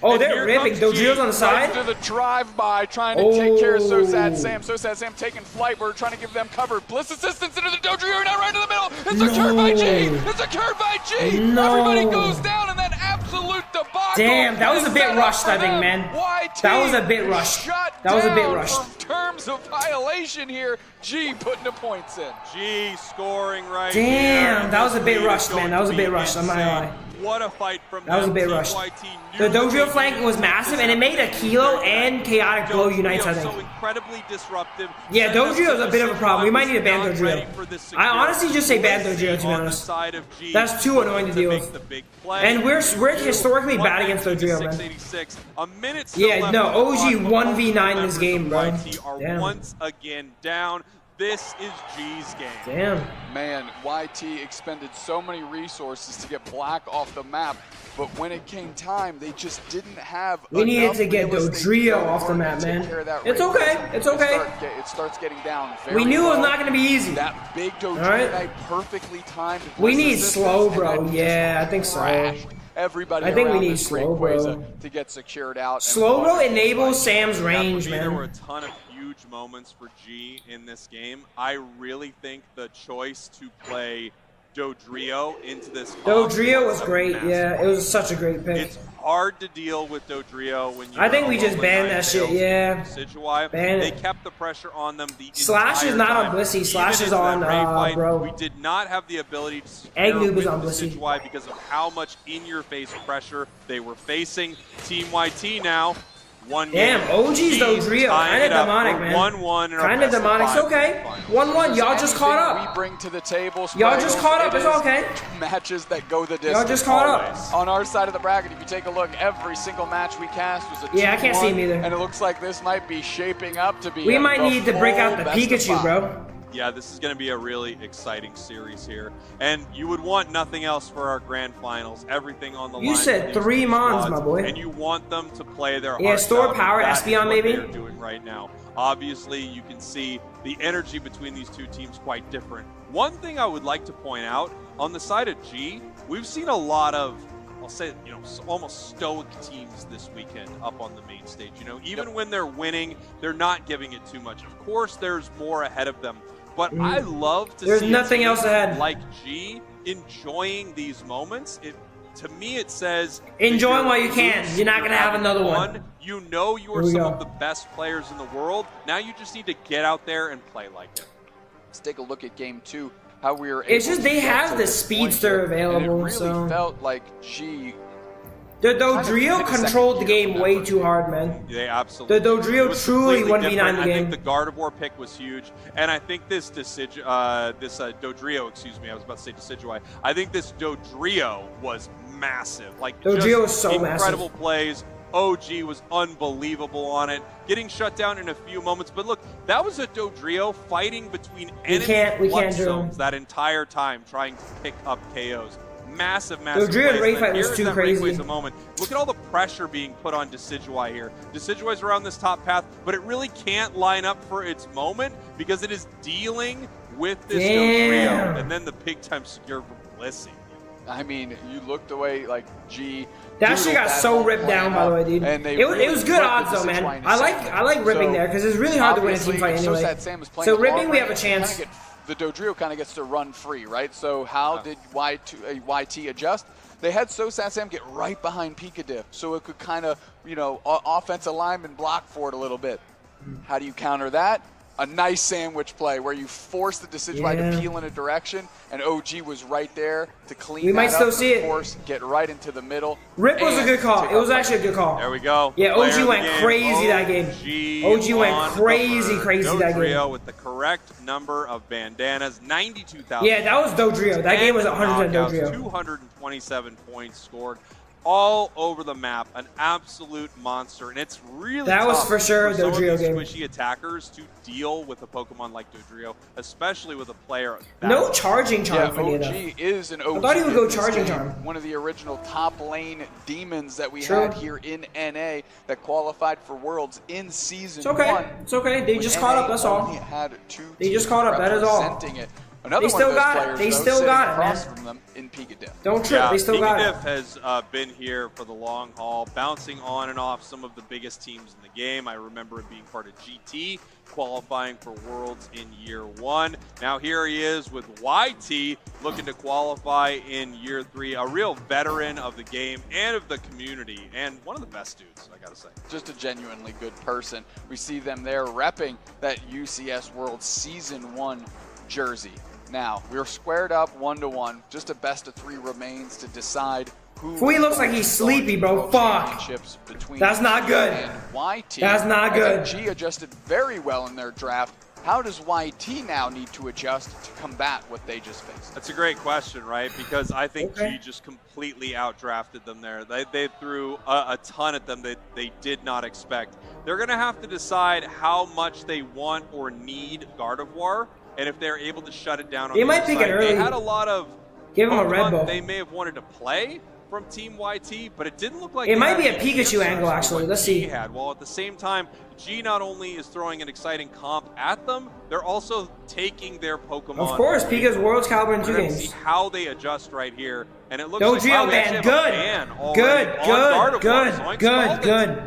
[SPEAKER 1] Oh, they're ripping. Dodrio's on the side.
[SPEAKER 2] To the drive-by, trying to take care of So Sad Sam. So Sad Sam taking flight. We're trying to give them cover. Bliss assistance into the Dodrio, now right in the middle. It's secured by G. It's secured by G. Everybody goes down in that absolute debacle.
[SPEAKER 1] Damn, that was a bit rushed, I think, man. That was a bit rushed. That was a bit rushed.
[SPEAKER 2] For terms of violation here, G putting the points in.
[SPEAKER 14] G scoring right
[SPEAKER 1] Damn,
[SPEAKER 14] here.
[SPEAKER 1] that was a bit rushed, man. That was a bit rushed. I'm not gonna lie.
[SPEAKER 14] What a fight from
[SPEAKER 1] that was a bit rushed. The Dodrio flank was massive, and it made Akilo and Chaotic blow Unites, I think.
[SPEAKER 14] So incredibly disruptive.
[SPEAKER 1] Yeah, Dodrio is a bit of a problem. We might need to ban Dodrio. I honestly just say ban Dodrio, to be honest. That's too annoying to deal with. And we're historically bad against Dodrio, man. Yeah, no, OG 1v9 this game, bro. Damn.
[SPEAKER 14] Once again down. This is G's game.
[SPEAKER 1] Damn.
[SPEAKER 2] Man, YT expended so many resources to get Black off the map, but when it came time, they just didn't have
[SPEAKER 1] We needed to get Dodrio off the map, man. It's okay. It's okay.
[SPEAKER 2] It starts getting down very
[SPEAKER 1] We knew
[SPEAKER 2] low.
[SPEAKER 1] it was not going to be easy.
[SPEAKER 2] That big Dodrio night perfectly timed.
[SPEAKER 1] We need slow, bro. Yeah, I think so.
[SPEAKER 2] Everybody
[SPEAKER 1] I think we
[SPEAKER 2] around
[SPEAKER 1] need
[SPEAKER 2] this
[SPEAKER 1] slow, bro.
[SPEAKER 2] to get secured out.
[SPEAKER 1] Slow, bro, enables Sam's range, man.
[SPEAKER 14] There were a ton of huge moments for G in this game. I really think the choice to play Dodrio into this
[SPEAKER 1] Dodrio was great, yeah. It was such a great pick.
[SPEAKER 14] It's hard to deal with Dodrio when you
[SPEAKER 1] I think we just banned that shit, yeah. Ban
[SPEAKER 14] They
[SPEAKER 1] it.
[SPEAKER 14] kept the pressure on them the
[SPEAKER 1] Slash is not on Blissey. Slash is on, bro.
[SPEAKER 14] We did not have the ability to
[SPEAKER 1] Egg Noob is
[SPEAKER 14] with
[SPEAKER 1] on
[SPEAKER 14] the
[SPEAKER 1] Blissey.
[SPEAKER 14] Sidgewai because of how much in-your-face pressure they were facing. Team YT now.
[SPEAKER 1] Damn, OG's Dodrio. Kind of demonic, man.
[SPEAKER 14] 1-1.
[SPEAKER 1] Kind of demonic. It's okay. 1-1. Y'all just caught up.
[SPEAKER 2] We bring to the table.
[SPEAKER 1] Y'all just caught up. It's okay.
[SPEAKER 2] Matches that go the distance.
[SPEAKER 1] Y'all just caught up.
[SPEAKER 2] On our side of the bracket, if you take a look, every single match we cast was a 2-1.
[SPEAKER 1] Yeah, I can't see him either.
[SPEAKER 2] And it looks like this might be shaping up to be.
[SPEAKER 1] We might need to break out the Pikachu, bro.
[SPEAKER 14] Yeah, this is going to be a really exciting series here. And you would want nothing else for our grand finals. Everything on the line.
[SPEAKER 1] You said 3 Mons, my boy.
[SPEAKER 14] And you want them to play their
[SPEAKER 1] Yeah,
[SPEAKER 14] hearts
[SPEAKER 1] store
[SPEAKER 14] out,
[SPEAKER 1] power,
[SPEAKER 14] and that is
[SPEAKER 1] Espeon
[SPEAKER 14] what
[SPEAKER 1] maybe?
[SPEAKER 14] they're doing right now. Obviously, you can see the energy between these two teams quite different. One thing I would like to point out, on the side of G, we've seen a lot of, I'll say, almost stoic teams this weekend up on the main stage. Even when they're winning, they're not giving it too much. Of course, there's more ahead of them. But I love to
[SPEAKER 1] There's
[SPEAKER 14] see
[SPEAKER 1] nothing
[SPEAKER 14] a team
[SPEAKER 1] else ahead.
[SPEAKER 14] like G enjoying these moments. To me, it says
[SPEAKER 1] Enjoy while you can. You're not gonna have another one.
[SPEAKER 14] You know you are some of the best players in the world. Now you just need to get out there and play like it.
[SPEAKER 2] Let's take a look at game 2. How we were.
[SPEAKER 1] It's just they have the speedster available,
[SPEAKER 2] and it really felt like G.
[SPEAKER 1] The Dodrio controlled the game way too hard, man.
[SPEAKER 14] They absolutely.
[SPEAKER 1] The Dodrio truly 1v9 the game.
[SPEAKER 14] I think the Gardevoir pick was huge, and I think this Dodrio, excuse me, I was about to say Decidueye. I think this Dodrio was massive. Like
[SPEAKER 1] Dodrio was so
[SPEAKER 14] incredible
[SPEAKER 1] massive.
[SPEAKER 14] plays. OG was unbelievable on it, getting shut down in a few moments. But look, that was a Dodrio fighting between enemy
[SPEAKER 1] we can't
[SPEAKER 14] clutch
[SPEAKER 1] drill.
[SPEAKER 14] zones that entire time, trying to pick up KOs. Massive
[SPEAKER 1] Dodrio and
[SPEAKER 14] plays.
[SPEAKER 1] Rayfight was
[SPEAKER 14] Here's
[SPEAKER 1] too
[SPEAKER 14] that
[SPEAKER 1] crazy.
[SPEAKER 14] Rayquaza moment. Look at all the pressure being put on Decidueye here. Decidueye's around this top path, but it really can't line up for its moment because it is dealing with this Dodrio. And then the big time secure from Blissey.
[SPEAKER 2] I mean, you looked away like G.
[SPEAKER 1] That shit got so ripped down, by the way, dude.
[SPEAKER 2] And
[SPEAKER 1] It was good odds though, man. I like ripping there because it's really hard to win a team fight anyway. So ripping, we have a chance.
[SPEAKER 2] The Dodrio kind of gets to run free, right? So how did YT adjust? They had SoSat Sam get right behind Picadiff, so it could kind of, you know, offensive lineman block for it a little bit. How do you counter that? A nice sandwich play where you force the Decidueye to peel in a direction, and OG was right there to clean that up. Of course, get right into the middle.
[SPEAKER 1] Rip was a good call. It was actually a good call.
[SPEAKER 14] There we go.
[SPEAKER 1] Yeah, OG went crazy that game. OG went crazy that game.
[SPEAKER 14] Dodrio with the correct number of bandanas, 92,000.
[SPEAKER 1] Yeah, that was Dodrio. That game was 100% Dodrio.
[SPEAKER 14] 227 points scored. All over the map, an absolute monster, and it's really
[SPEAKER 1] that was for sure
[SPEAKER 14] for
[SPEAKER 1] Dodrio game.
[SPEAKER 14] Squishy attackers to deal with a Pokemon like Dodrio, especially with a player.
[SPEAKER 1] No charging charm.
[SPEAKER 2] Yeah, OG is an OG.
[SPEAKER 1] I thought he would go charging charm.
[SPEAKER 2] One of the original top lane demons that we had here in NA that qualified for Worlds in season 1.
[SPEAKER 1] It's okay. They just caught up. That's all. They just caught up. That is all.
[SPEAKER 2] Another
[SPEAKER 1] they still
[SPEAKER 2] one of those
[SPEAKER 1] got
[SPEAKER 2] players,
[SPEAKER 1] it. They
[SPEAKER 2] though,
[SPEAKER 1] still got it,
[SPEAKER 2] across
[SPEAKER 1] man.
[SPEAKER 2] from them in Picadiff.
[SPEAKER 1] Don't trip. They still got it.
[SPEAKER 14] Picadiff has been here for the long haul, bouncing on and off some of the biggest teams in the game. I remember it being part of GT, qualifying for Worlds in year 1. Now here he is with YT, looking to qualify in year 3. A real veteran of the game and of the community, and one of the best dudes, I gotta say.
[SPEAKER 2] Just a genuinely good person. We see them there repping that UCS World Season 1 jersey. Now, we're squared up 1-1. Just a best of 3 remains to decide who.
[SPEAKER 1] Fui looks like he's sleepy, bro. Fuck. That's not good.
[SPEAKER 2] YT.
[SPEAKER 1] That's not good.
[SPEAKER 2] G adjusted very well in their draft. How does YT now need to adjust to combat what they just faced?
[SPEAKER 14] That's a great question, right? Because I think G just completely outdrafted them there. They threw a ton at them that they did not expect. They're going to have to decide how much they want or need Gardevoir. And if they're able to shut it down on the
[SPEAKER 1] might pick it early.
[SPEAKER 14] They had a lot of
[SPEAKER 1] give him a Red Bull.
[SPEAKER 14] They may have wanted to play from Team YT, but it didn't look like
[SPEAKER 1] it might be a Pikachu angle actually. Let's see.
[SPEAKER 14] While at the same time, G not only is throwing an exciting comp at them, they're also taking their Pokemon.
[SPEAKER 1] Of course, Pika's World's Caliber in 2 games.
[SPEAKER 14] See how they adjust right here, and it looks
[SPEAKER 1] Dodrio
[SPEAKER 14] like
[SPEAKER 1] ban, good.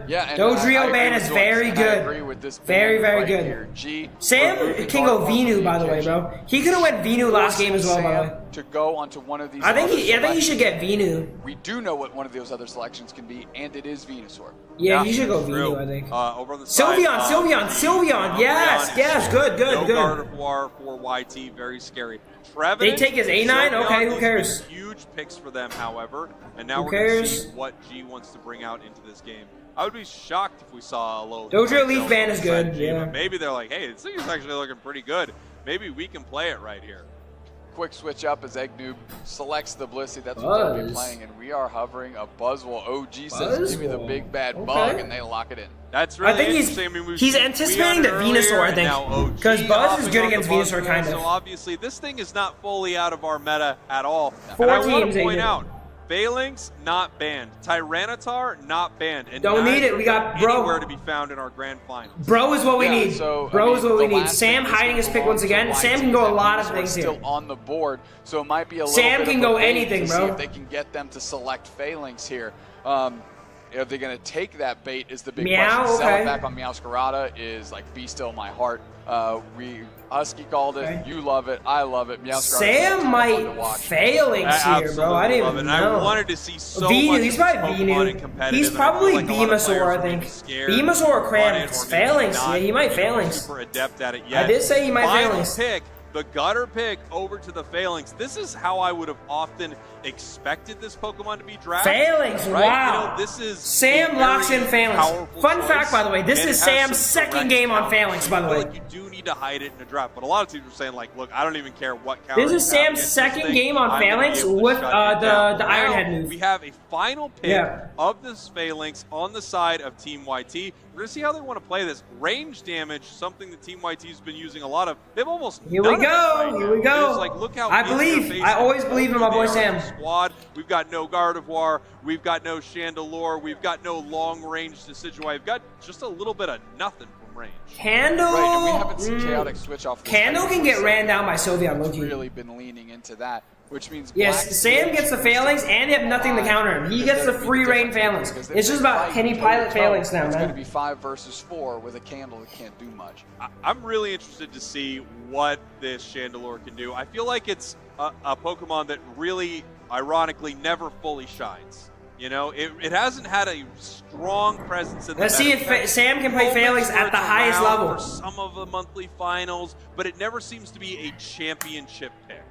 [SPEAKER 1] Yeah, Dodrio ban is very good.
[SPEAKER 2] I agree with this.
[SPEAKER 1] Very good.
[SPEAKER 2] G.
[SPEAKER 1] Sam can go Venu, by the way, bro. He could have went Venu last game as well, by the way.
[SPEAKER 2] To go onto one of these.
[SPEAKER 1] I think he should get Venu.
[SPEAKER 2] We do know what one of those other selections can be, and it is Venusaur.
[SPEAKER 1] Yeah, he should go Venu, I think.
[SPEAKER 14] Over on the
[SPEAKER 1] Sylveon. Yes, good.
[SPEAKER 14] Gardevoir for YT, very scary. Trevenant,
[SPEAKER 1] they take his A9? Okay, who cares?
[SPEAKER 14] Huge picks for them, however. And now we're going to see what G wants to bring out into this game. I would be shocked if we saw a low.
[SPEAKER 1] Dodrio Leaf Ban is good, yeah.
[SPEAKER 14] But maybe they're like, hey, this thing is actually looking pretty good. Maybe we can play it right here.
[SPEAKER 2] Quick switch up as Eggnoob selects the Blissey. That's what they'll be playing, and we are hovering a Buzzwole. OG says, give me the big bad bug, and they lock it in.
[SPEAKER 14] That's really
[SPEAKER 1] I think he's anticipating the Venusaur, I think, because Buzz is good against Venusaur, kind of.
[SPEAKER 14] So obviously, this thing is not fully out of our meta at all.
[SPEAKER 1] 4
[SPEAKER 14] and I
[SPEAKER 1] teams,
[SPEAKER 14] want to point out, Phalanx not banned, Tyranitar not banned, and
[SPEAKER 1] don't need it. We got Bro
[SPEAKER 14] anywhere to be found in our grand finals.
[SPEAKER 1] Bro is what we need.
[SPEAKER 2] So,
[SPEAKER 1] Bro is what we need. Sam hiding his pick once again. Sam can go a lot of things here.
[SPEAKER 2] Still on the board, so it might be a little
[SPEAKER 1] Sam
[SPEAKER 2] bit
[SPEAKER 1] can
[SPEAKER 2] of
[SPEAKER 1] go
[SPEAKER 2] a bait
[SPEAKER 1] anything,
[SPEAKER 2] to
[SPEAKER 1] bro.
[SPEAKER 2] See if they can get them to select Phalanx here. If they're going to take that bait is the big question. Sell it back on Meowscarada is like, be still my heart. Husky called it. You love it. I love it.
[SPEAKER 1] Sam might Phalanx here, bro. I didn't even know.
[SPEAKER 14] I wanted to see so
[SPEAKER 1] Venu,
[SPEAKER 14] much
[SPEAKER 1] he's probably Venu. He's probably Venusaur, I think. Venusaur or Cram. Phalanx. Yeah, he might Phalanx.
[SPEAKER 14] Super adept at it yet.
[SPEAKER 1] I did say he might Phalanx.
[SPEAKER 14] Pick, the gutter pick over to the Phalanx. This is how I would have often expected this Pokemon to be drafted.
[SPEAKER 1] Phalanx,
[SPEAKER 14] right?
[SPEAKER 1] wow.
[SPEAKER 14] You know, this is
[SPEAKER 1] Sam locks in Phalanx. Fun fact, by the way, this is Sam's second game on Phalanx, by the way.
[SPEAKER 14] Like you do need to hide it in a draft, but a lot of teams are saying like, look, I don't even care what counter.
[SPEAKER 1] This is Sam's second game on Phalanx with the Iron Head move.
[SPEAKER 14] We have a final pick of this Phalanx on the side of Team YT. We're going to see how they want to play this. Range damage, something that Team YT's been using a lot of. They've almost
[SPEAKER 1] Here we go.
[SPEAKER 14] Right
[SPEAKER 1] here we go.
[SPEAKER 14] It's like, look how
[SPEAKER 1] I believe. I always believe in my boy Sam.
[SPEAKER 14] Squad. We've got no Gardevoir. We've got no Chandelure. We've got no long-range Decidueye. We've got just a little bit of nothing from range.
[SPEAKER 1] Candle.
[SPEAKER 2] Right, and we haven't seen Chaotic switch off.
[SPEAKER 1] Candle can get ran down by Sylveon Loki.
[SPEAKER 2] Really been leaning into that, which means
[SPEAKER 1] yes, Sam gets the Phalanx and they have nothing to counter him. He gets the free reign Phalanx. It's just about can he pilot Phalanx now, man?
[SPEAKER 2] It's going to be 5 versus 4 with a Candle that can't do much.
[SPEAKER 14] I'm really interested to see what this Chandelure can do. I feel like it's a Pokemon that really, ironically, never fully shines. You know, it hasn't had a strong presence in the
[SPEAKER 1] Let's see if Sam can play Phalanx at the highest level.
[SPEAKER 14] For some of the monthly finals, but it never seems to be a championship pick.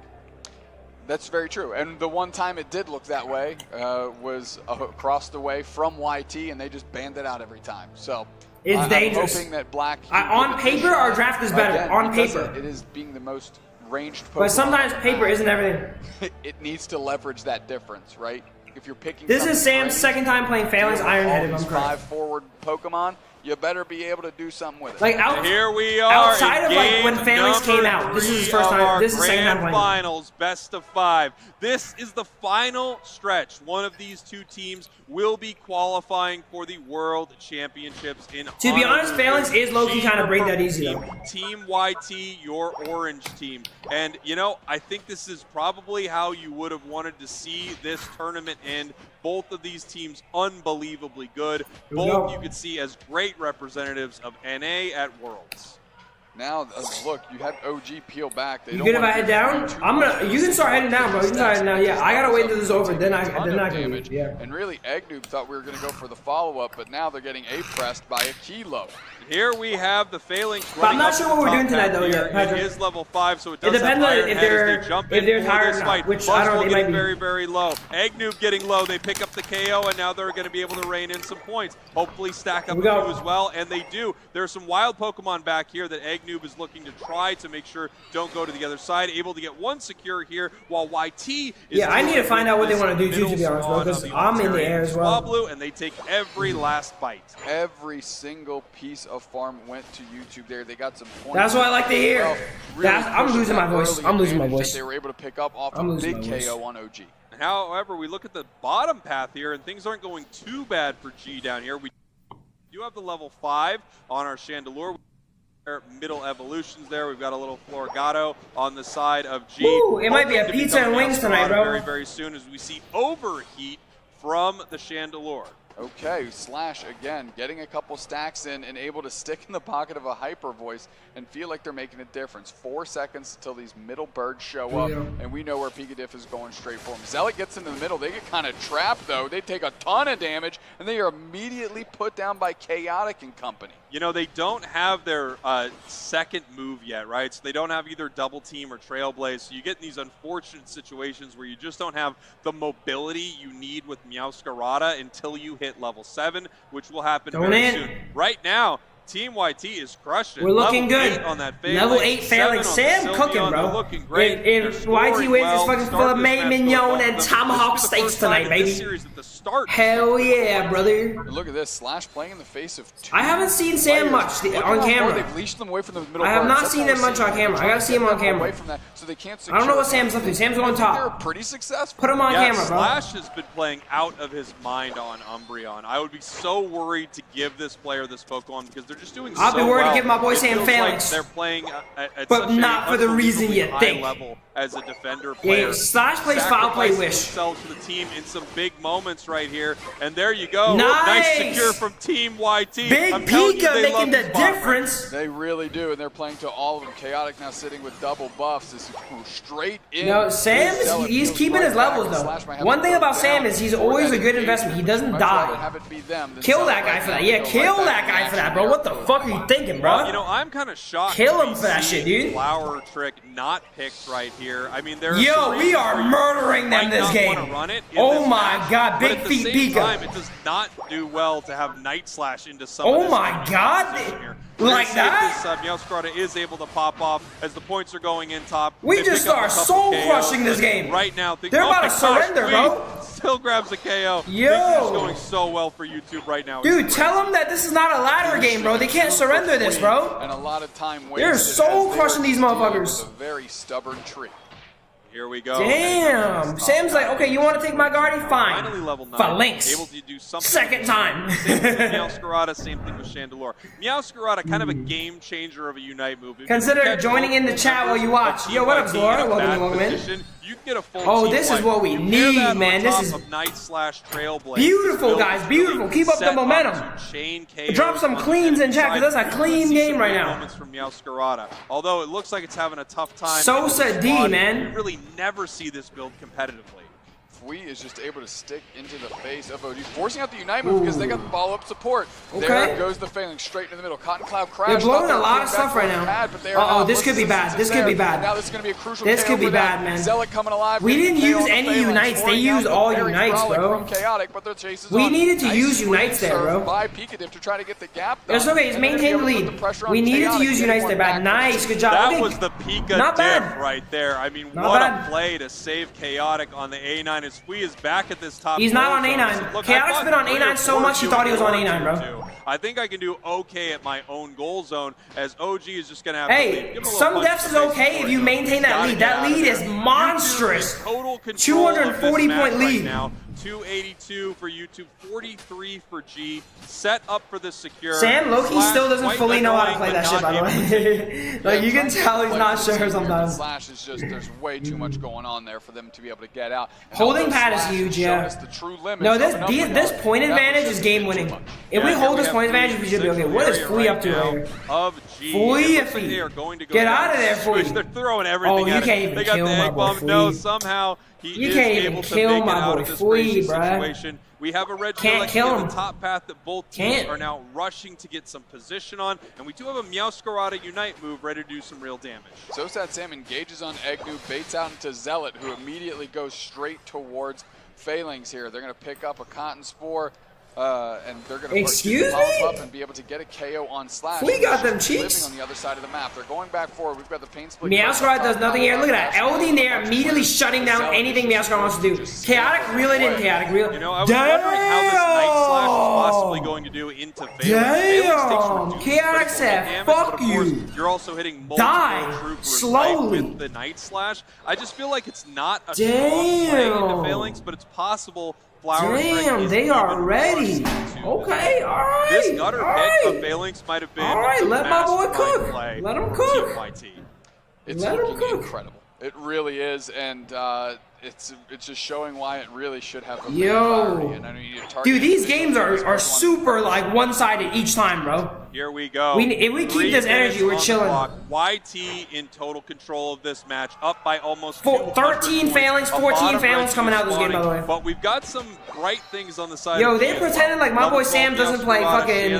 [SPEAKER 2] That's very true. And the one time it did look that way was across the way from YT, and they just banned it out every time. So
[SPEAKER 1] it's dangerous.
[SPEAKER 2] I'm hoping that Black.
[SPEAKER 1] On paper, our draft is better.
[SPEAKER 2] Again,
[SPEAKER 1] on paper,
[SPEAKER 2] it is being the most ranged Pokemon.
[SPEAKER 1] But sometimes paper isn't everything.
[SPEAKER 2] It needs to leverage that difference, right? If you're picking.
[SPEAKER 1] This is Sam's second time playing Phalanx Ironhead. If I'm correct.
[SPEAKER 2] 5 forward Pokemon. You better be able to do something with it.
[SPEAKER 1] Like
[SPEAKER 14] here we are.
[SPEAKER 1] Outside of like when Phalanx came out, this is his first time. This is second time playing.
[SPEAKER 14] Finals, best of 5. This is the final stretch. One of these two teams will be qualifying for the World Championships in.
[SPEAKER 1] To be honest, Phalanx is low-key kind of break that easy though.
[SPEAKER 14] Team YT, your orange team, and you know I think this is probably how you would have wanted to see this tournament end. Both of these teams unbelievably good. Both you could see as great representatives of NA at Worlds.
[SPEAKER 2] Now, look, you had OG peel back. They
[SPEAKER 1] you good if I head down? I'm gonna. You can start heading down, bro. You can start heading down. Yeah, I gotta wait until this is over. Then I can leave. Yeah.
[SPEAKER 2] And really, Eggnoob thought we were gonna go for the follow-up, but now they're getting A-pressed by a Kilo.
[SPEAKER 14] Here we have the Phalanx.
[SPEAKER 1] But I'm not sure what we're doing tonight, though.
[SPEAKER 14] Yet,
[SPEAKER 1] Patrick.
[SPEAKER 14] It is level 5, so it does.
[SPEAKER 1] It depends on if they're tired
[SPEAKER 14] or
[SPEAKER 1] not, which I don't know. They might be
[SPEAKER 14] very, very low. Eggnoob getting low. They pick up the KO, and now they're going to be able to rein in some points. Hopefully, stack up a few as well, and they do. There's some wild Pokemon back here that Eggnoob is looking to try to make sure don't go to the other side. Able to get one secure here, while YT is.
[SPEAKER 1] Yeah, I need to find out what they want to do too, to be honest, bro, because I'm in the air as well.
[SPEAKER 14] Blue, and they take every last bite.
[SPEAKER 2] Every single piece of farm went to YouTube there. They got some points.
[SPEAKER 1] That's what I like to hear. Really I'm losing my voice. I'm losing my voice.
[SPEAKER 2] They were able to pick up off a big KO on OG.
[SPEAKER 14] However, we look at the bottom path here, and things aren't going too bad for G down here. We do have the level 5 on our Chandelure. Middle evolutions there. We've got a little Florigato on the side of G.
[SPEAKER 1] Ooh, it might be a pizza and wings tonight, bro.
[SPEAKER 14] Very, very soon as we see Overheat from the Chandelure.
[SPEAKER 2] Okay, Slash again getting a couple stacks in and able to stick in the pocket of a Hyper Voice and feel like they're making a difference. 4 seconds until these middle birds show up, and we know where Pikatif is going straight for him. Zealot gets into the middle. They get kind of trapped though. They take a ton of damage, and they are immediately put down by Chaotic and company.
[SPEAKER 14] You know, they don't have their second move yet, right? So they don't have either Double Team or Trailblaze. So you get in these unfortunate situations where you just don't have the mobility you need with Meowscarada until you hit level 7, which will happen very soon. Right now, Team YT is crushed it.
[SPEAKER 1] We're looking
[SPEAKER 14] level
[SPEAKER 1] good.
[SPEAKER 14] 8 on that
[SPEAKER 1] level 8 Phalanx. Sam cooking, bro.
[SPEAKER 14] Looking great.
[SPEAKER 1] If YT wins, it's fucking filet mignon and tomahawk steaks tonight, baby. Hell yeah, brother.
[SPEAKER 2] Look at this. Slash playing in the face of 2
[SPEAKER 1] I haven't seen Sam much on camera.
[SPEAKER 2] They've leashed them away from the middle.
[SPEAKER 1] I have not seen them much on camera. I gotta see him on camera.
[SPEAKER 2] Away from that, so they can't
[SPEAKER 1] I don't know what Sam's up to. Sam's on top.
[SPEAKER 2] They're pretty successful.
[SPEAKER 1] Put him on camera, bro.
[SPEAKER 14] Slash has been playing out of his mind on Umbreon. I would be so worried to give this player this Pokemon because they're just doing so well.
[SPEAKER 1] I'll be worried to give my boy Sam Phalanx.
[SPEAKER 14] Like they're playing at
[SPEAKER 1] but not for the reason you think.
[SPEAKER 14] Level as a defender player.
[SPEAKER 1] Yeah, Slash plays foul play wish.
[SPEAKER 14] Themselves to the team in some big moments right here, and there you go.
[SPEAKER 1] Nice
[SPEAKER 14] secure from Team YT.
[SPEAKER 1] Big Pika making the difference.
[SPEAKER 2] They really do, and they're playing to all of them. Chaotic now sitting with double buffs. This is straight in.
[SPEAKER 1] No, Sam, he's keeping his levels though. One thing about Sam is he's always a good investment. He doesn't die. Kill that guy for that. Yeah, kill that guy for that, bro. What the fuck are you thinking, bro?
[SPEAKER 14] You know, I'm kind of shocked.
[SPEAKER 1] Kill him for that shit, dude.
[SPEAKER 14] Flower Trick not picked right here. I mean,
[SPEAKER 1] yo, we are murdering them this game. Oh my god, big feet Pika.
[SPEAKER 14] It does not do well to have Night Slash into some.
[SPEAKER 1] Oh my god, like that?
[SPEAKER 14] This Meowscarada is able to pop off as the points are going in top.
[SPEAKER 1] We just are soul crushing this game
[SPEAKER 14] right now.
[SPEAKER 1] They're about to surrender, bro.
[SPEAKER 14] still grabs a KO.
[SPEAKER 1] Yo!
[SPEAKER 14] This is going so well for YouTube right now.
[SPEAKER 1] Dude, tell them that this is not a ladder game, bro. They can't surrender this, bro.
[SPEAKER 2] And a lot of time
[SPEAKER 1] They're soul crushing these motherfuckers.
[SPEAKER 2] A very stubborn tree.
[SPEAKER 14] Here we go.
[SPEAKER 1] Damn. Sam's like, okay, you want to take my guardian? Fine.
[SPEAKER 14] Finally level 9.
[SPEAKER 1] Phalanx.
[SPEAKER 14] Able to do something.
[SPEAKER 1] Second time.
[SPEAKER 14] Same thing with Meowscarada, same thing with Chandelure. Meowscarada, kind of a game changer of a Unite move.
[SPEAKER 1] Consider joining in the chat while you watch. Yo, what up, Zora? Welcome in.
[SPEAKER 14] You can get a full
[SPEAKER 1] oh, this is what we need, man. This is beautiful, guys. Beautiful. Keep up the momentum. Drop some cleans in chat, because that's a clean game right now.
[SPEAKER 14] From Meowscarada. Although it looks like it's having a tough time.
[SPEAKER 1] Sosa D, man.
[SPEAKER 14] You really never see this build competitively.
[SPEAKER 2] Fui is just able to stick into the face of OG, forcing out the Unite move because they got the follow-up support.
[SPEAKER 1] Okay.
[SPEAKER 2] There goes the Phalanx straight into the middle. Cotton Cloud crash.
[SPEAKER 1] They're blowing a lot of stuff right now. Uh-oh, this could be bad. This could be bad.
[SPEAKER 2] Now this is going to be a crucial
[SPEAKER 1] This could be bad, man.
[SPEAKER 2] Zealot coming alive.
[SPEAKER 1] We didn't use any Unites. They used all Unites, bro. We needed to use Unites there, bro.
[SPEAKER 2] By Pikadim to try to get the gap.
[SPEAKER 1] It's okay. He's maintained the lead. We needed to use Unites there, bad. Nice. Good job.
[SPEAKER 14] That was the Pika diff right there. I mean, what a play to save Chaotic on the A9 as Fui is back at this top.
[SPEAKER 1] He's not on A9. Chaotic's been on A9 so much he thought he was on A9, bro.
[SPEAKER 14] I think I can do okay at my own goal zone as OG is just going to have
[SPEAKER 1] Hey, some deaths is okay if you maintain that lead. That lead is monstrous. 240-point lead.
[SPEAKER 14] Now. 282 for YouTube, 43 for G. Set up for the secure.
[SPEAKER 1] Sam Loki still doesn't fully know how to play that shit, by the way. Like, you can tell he's not sure sometimes.
[SPEAKER 2] Slash is just, there's way too much going on there for them to be able to get out.
[SPEAKER 1] Holding pad is huge, yeah. No, this point advantage is game winning. If we hold this point advantage, we should be okay. What is Fui up to here? Fui, get out of there, Fui.
[SPEAKER 14] They're throwing everything.
[SPEAKER 1] Oh, you can't even kill my boy, Fui.
[SPEAKER 14] No, somehow
[SPEAKER 1] you can't even kill my boy, Fui, bruh.
[SPEAKER 14] We have a red
[SPEAKER 1] Can't kill him.
[SPEAKER 14] the top path that both teams are now rushing to get some position on, and we do have a Meowscarada Unite move ready to do some real damage.
[SPEAKER 2] So Sad Sam engages on Egnu, baits out into Zealot, who immediately goes straight towards Phalanx here. They're going to pick up a Cotton Spore, and they're going to pop up and be able to get a KO on Slash.
[SPEAKER 1] We got them cheeks.
[SPEAKER 2] Living on the other side of the map. They're going back forward. We've got the pain split.
[SPEAKER 1] Meowscarada does nothing here. Look at that. LD there immediately shutting down anything Meowscarada wants to do. Chaotic really didn't Chaotic really.
[SPEAKER 14] You know, I was wondering how this Night Slash is possibly going to do into Phalanx.
[SPEAKER 1] Damn! Chaotic said, fuck you.
[SPEAKER 14] You're also hitting multiple troopers
[SPEAKER 1] slowly
[SPEAKER 14] with the Night Slash. I just feel like it's not a strong play into Phalanx, but it's possible.
[SPEAKER 1] Damn, they are ready. Okay, alright.
[SPEAKER 14] This gutter pick of Phalanx might have been
[SPEAKER 1] alright, let my boy cook. Let him cook.
[SPEAKER 2] It's looking incredible. It really is, and it's just showing why it really should have a priority. And I know you need to target.
[SPEAKER 1] Dude, these games are super like one-sided each time, bro.
[SPEAKER 14] Here we go.
[SPEAKER 1] If we keep this energy, we're chilling.
[SPEAKER 14] YT in total control of this match, up by almost
[SPEAKER 1] 13 Phalanx, 14 Phalanx coming out this game, by the way.
[SPEAKER 14] But we've got some bright things on the side.
[SPEAKER 1] Yo, they pretended like my boy Sam doesn't play fucking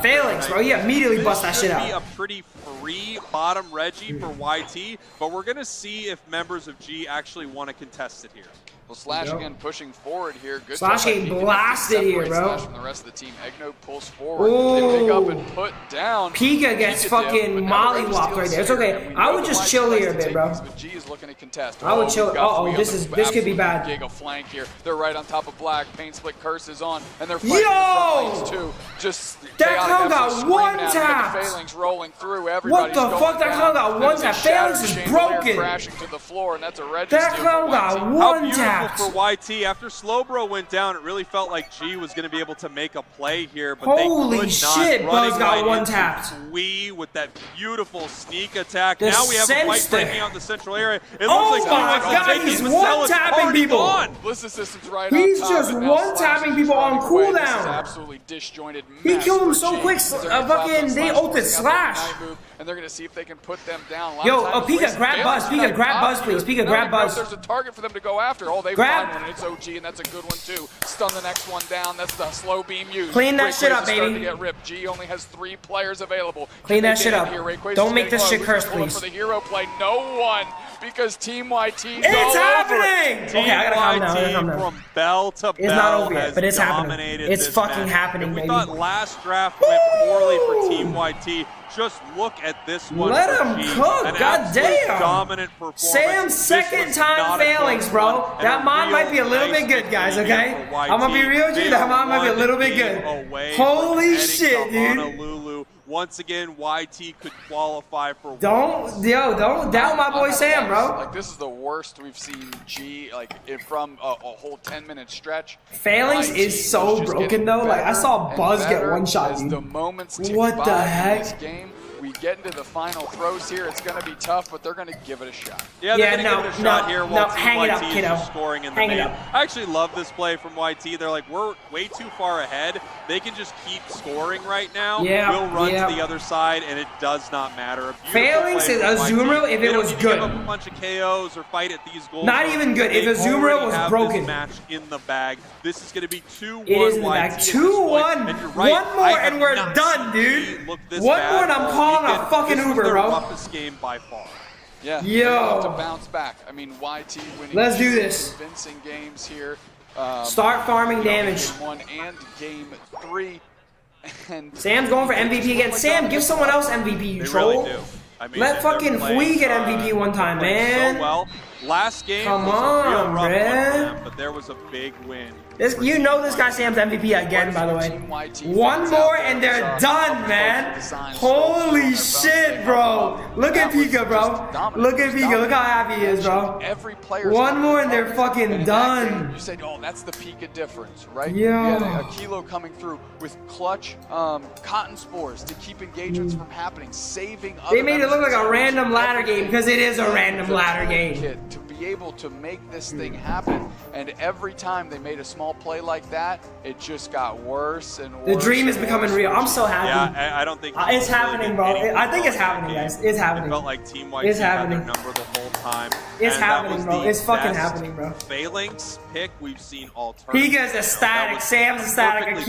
[SPEAKER 1] Phalanx, bro. He immediately bust that shit out.
[SPEAKER 14] Be a pretty free bottom Reggie for YT, but we're gonna see if members of G actually want to contest it here.
[SPEAKER 2] Well, Slash again pushing forward here. Good
[SPEAKER 1] Slash getting blasted here, bro.
[SPEAKER 2] Slash from the rest of the team. Egno pulls forward. They pick up and put down.
[SPEAKER 1] Pika gets fucking mollywopped right there. It's okay. I would just chill here a bit, bro.
[SPEAKER 2] But G is looking to contest.
[SPEAKER 1] I would chill. Uh-oh, this could be bad.
[SPEAKER 2] Giga flank here. They're right on top of Black. Pain split curse is on, and they're fighting the front lanes too. Just
[SPEAKER 1] that clown got one tap.
[SPEAKER 2] Phalanx rolling through.
[SPEAKER 1] What the fuck? That clown got one tap. Phalanx is broken.
[SPEAKER 2] Crashing to the floor, and that's a red.
[SPEAKER 1] That clown got one tap.
[SPEAKER 14] For YT, after Slowbro went down, it really felt like G was going to be able to make a play here, but
[SPEAKER 1] holy
[SPEAKER 14] they could
[SPEAKER 1] shit,
[SPEAKER 14] not.
[SPEAKER 1] Buzz got one tapped.
[SPEAKER 14] Wee with that beautiful sneak attack.
[SPEAKER 1] The
[SPEAKER 14] now we have a fight
[SPEAKER 1] sense
[SPEAKER 14] breaking out in the central area. It
[SPEAKER 1] oh
[SPEAKER 14] looks like
[SPEAKER 1] my god, he's one-tapping people.
[SPEAKER 2] Blissa System's right
[SPEAKER 1] he's
[SPEAKER 2] on top,
[SPEAKER 1] just one-tapping people on cooldown.
[SPEAKER 2] Absolutely disjointed.
[SPEAKER 1] He killed him so quick. Fucking they ulted Slash.
[SPEAKER 2] And they're going to see if they can put them down.
[SPEAKER 1] Yo, Pika, grab Buzz. Pika, grab Buzz, please. Pika, grab Buzz.
[SPEAKER 2] There's a target for them to go after. Oh, they find one, and it's OG, and that's a good one, too. Stun the next one down. That's the slow beam used.
[SPEAKER 1] Clean that shit up, baby.
[SPEAKER 2] To get ripped. G only has 3 players available.
[SPEAKER 1] Clean that shit up. Don't make this shit curse, please.
[SPEAKER 2] For the hero play, no one. Because Team YT
[SPEAKER 1] it's happening! Okay, I gotta calm down.
[SPEAKER 14] From bell to bell
[SPEAKER 1] it's not over yet, but it's happening. It's fucking happening, baby.
[SPEAKER 14] We thought last draft went poorly for Team YT. Just look at this one.
[SPEAKER 1] Let him cook, goddamn.
[SPEAKER 14] Dominant performance.
[SPEAKER 1] Sam's second time failings, bro. That mod might be a little bit good, guys, okay? I'm gonna be real with you, that mod might be a little bit good. Holy shit, dude.
[SPEAKER 14] Once again, YT could qualify for
[SPEAKER 1] don't doubt my boy Sam, bro.
[SPEAKER 2] Like, this is the worst we've seen G, like, from a whole 10-minute stretch.
[SPEAKER 1] Failings is so broken, though. Like, I saw Buzz get one shot, dude.
[SPEAKER 2] The moments tick
[SPEAKER 1] what the
[SPEAKER 2] by
[SPEAKER 1] heck?
[SPEAKER 2] in this game. We get into the final throws here. It's going to be tough, but they're going to give it a shot.
[SPEAKER 14] Yeah, they're going to give it a shot here while
[SPEAKER 1] hang it up,
[SPEAKER 14] YT
[SPEAKER 1] kiddo.
[SPEAKER 14] is scoring in the
[SPEAKER 1] Hang it
[SPEAKER 14] main.
[SPEAKER 1] up.
[SPEAKER 14] I actually love this play from YT. They're like, we're way too far ahead. They can just keep scoring right now.
[SPEAKER 1] Yeah,
[SPEAKER 14] we'll run to the other side, and it does not matter.
[SPEAKER 1] Failings is Azumarill if it was good.
[SPEAKER 14] Give up a bunch of KOs or fight at these goals.
[SPEAKER 1] Not even good. If Azumarill was broken.
[SPEAKER 14] This match in the bag. This is going to be 2-1.
[SPEAKER 1] It is in the bag. 2-1.
[SPEAKER 14] Right,
[SPEAKER 1] one more and we're done, dude. One more and I'm calling a fucking Uber,
[SPEAKER 14] the
[SPEAKER 1] bro.
[SPEAKER 14] roughest game by far.
[SPEAKER 2] Yeah.
[SPEAKER 1] Yo.
[SPEAKER 2] To bounce back. I mean, YT winning.
[SPEAKER 1] Let's do this.
[SPEAKER 2] Convincing games here.
[SPEAKER 1] Start farming damage.
[SPEAKER 2] Game 1 and Game 3. And
[SPEAKER 1] Sam's going for MVP again. Sam, give someone else MVP, you troll.
[SPEAKER 14] Really do. I mean,
[SPEAKER 1] let fucking Fui get MVP one time, man.
[SPEAKER 14] So well. Last game
[SPEAKER 1] Come
[SPEAKER 14] was
[SPEAKER 1] on,
[SPEAKER 14] a real rough one for
[SPEAKER 1] man.
[SPEAKER 14] them, but there was a big win.
[SPEAKER 1] You know this guy Sam's MVP again, by the way. One more and they're done, man. Holy shit, bro. Look at Pika, bro. Look at Pika. Look how happy he is, bro. One more and they're fucking done.
[SPEAKER 2] You said, oh, that's the Pika difference, right?
[SPEAKER 1] Yeah.
[SPEAKER 2] We had a Kilo coming through with clutch cotton spores to keep engagements from happening, saving other
[SPEAKER 1] They made it look like a random ladder game because it is a random ladder game.
[SPEAKER 2] To be able to make this thing happen, and every time they made a small play like that, it just got worse and worse.
[SPEAKER 1] The dream is becoming real. I'm so happy.
[SPEAKER 14] Yeah, I don't think
[SPEAKER 1] it's happening, bro. I think it's happening, guys. It's happening.
[SPEAKER 14] It felt like Team YT had their number the whole time.
[SPEAKER 1] It's happening, bro. It's fucking happening, bro.
[SPEAKER 14] Phalanx pick we've seen all turn.
[SPEAKER 1] Pika's ecstatic. Sam's ecstatic. I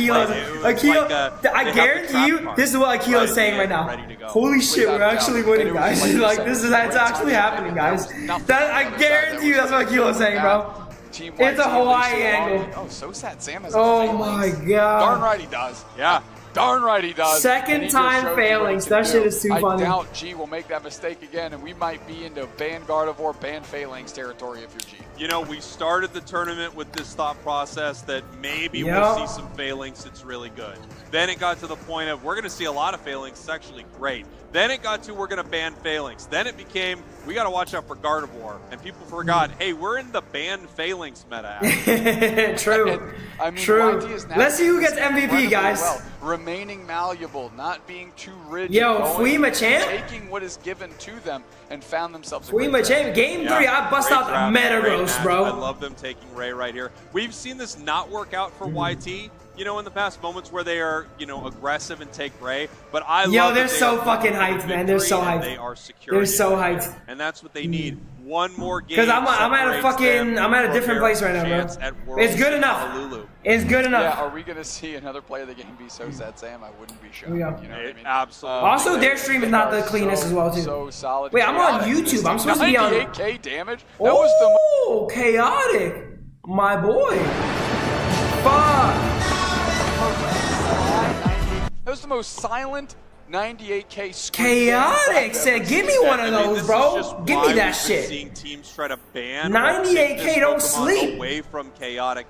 [SPEAKER 1] guarantee you, this is what Akilo's saying right now. Holy shit, we're actually winning, guys. Like, it's actually happening, guys. I guarantee you that's what Akilo's saying, bro. It's a Hawaii angle.
[SPEAKER 2] Oh, so sad. Sam has
[SPEAKER 1] oh my god.
[SPEAKER 2] Darn right he does.
[SPEAKER 14] Yeah.
[SPEAKER 2] Darn right he does.
[SPEAKER 1] Second time failings. That shit is too funny.
[SPEAKER 2] I doubt G will make that mistake again, and we might be into ban Gardevoir, ban Failings territory if you're G.
[SPEAKER 14] You know, we started the tournament with this thought process that maybe we'll see some Failings. It's really good. Then it got to the point of we're going to see a lot of Failings. It's actually great. Then it got to we're going to ban Failings. Then it became we got to watch out for Gardevoir. And people forgot, hey, we're in the ban Failings meta.
[SPEAKER 1] True.
[SPEAKER 2] I mean,
[SPEAKER 1] true. Let's see who gets MVP, guys.
[SPEAKER 2] Well. Remaining malleable, not being too rigid.
[SPEAKER 1] Yo, Fui Machamp?
[SPEAKER 2] Taking what is given to them and found themselves.
[SPEAKER 1] Fui Machamp, game 3, I bust out the Metagross, bro.
[SPEAKER 14] I love them taking Ray right here. We've seen this not work out for YT. You know, in the past moments where they are, you know, aggressive and take Ray, but I love.
[SPEAKER 1] Yo, they're so fucking hyped, man. They're so hyped.
[SPEAKER 14] They are secure.
[SPEAKER 1] They're so hyped.
[SPEAKER 14] And that's what they need. One more game.
[SPEAKER 1] Because I'm at a different place right now, bro. It's good enough. It's good enough.
[SPEAKER 2] Yeah, are we gonna see another play of the game be so sad, Sam? I wouldn't be shocked.
[SPEAKER 1] Yeah.
[SPEAKER 2] You know what I mean?
[SPEAKER 14] Absolutely.
[SPEAKER 1] Also, their stream is not the cleanest as well, too.
[SPEAKER 2] So solid.
[SPEAKER 1] Wait, I'm on YouTube. I'm supposed to be on.
[SPEAKER 2] 98k damage. That was the
[SPEAKER 1] chaotic, my boy. Fuck.
[SPEAKER 2] That was the most silent 98k.
[SPEAKER 1] Chaotic said, "Give me one of those, bro. Give me that shit."
[SPEAKER 14] Seeing teams try to ban
[SPEAKER 1] 98k, don't
[SPEAKER 14] Pokemon
[SPEAKER 1] sleep.
[SPEAKER 14] Away from chaotic.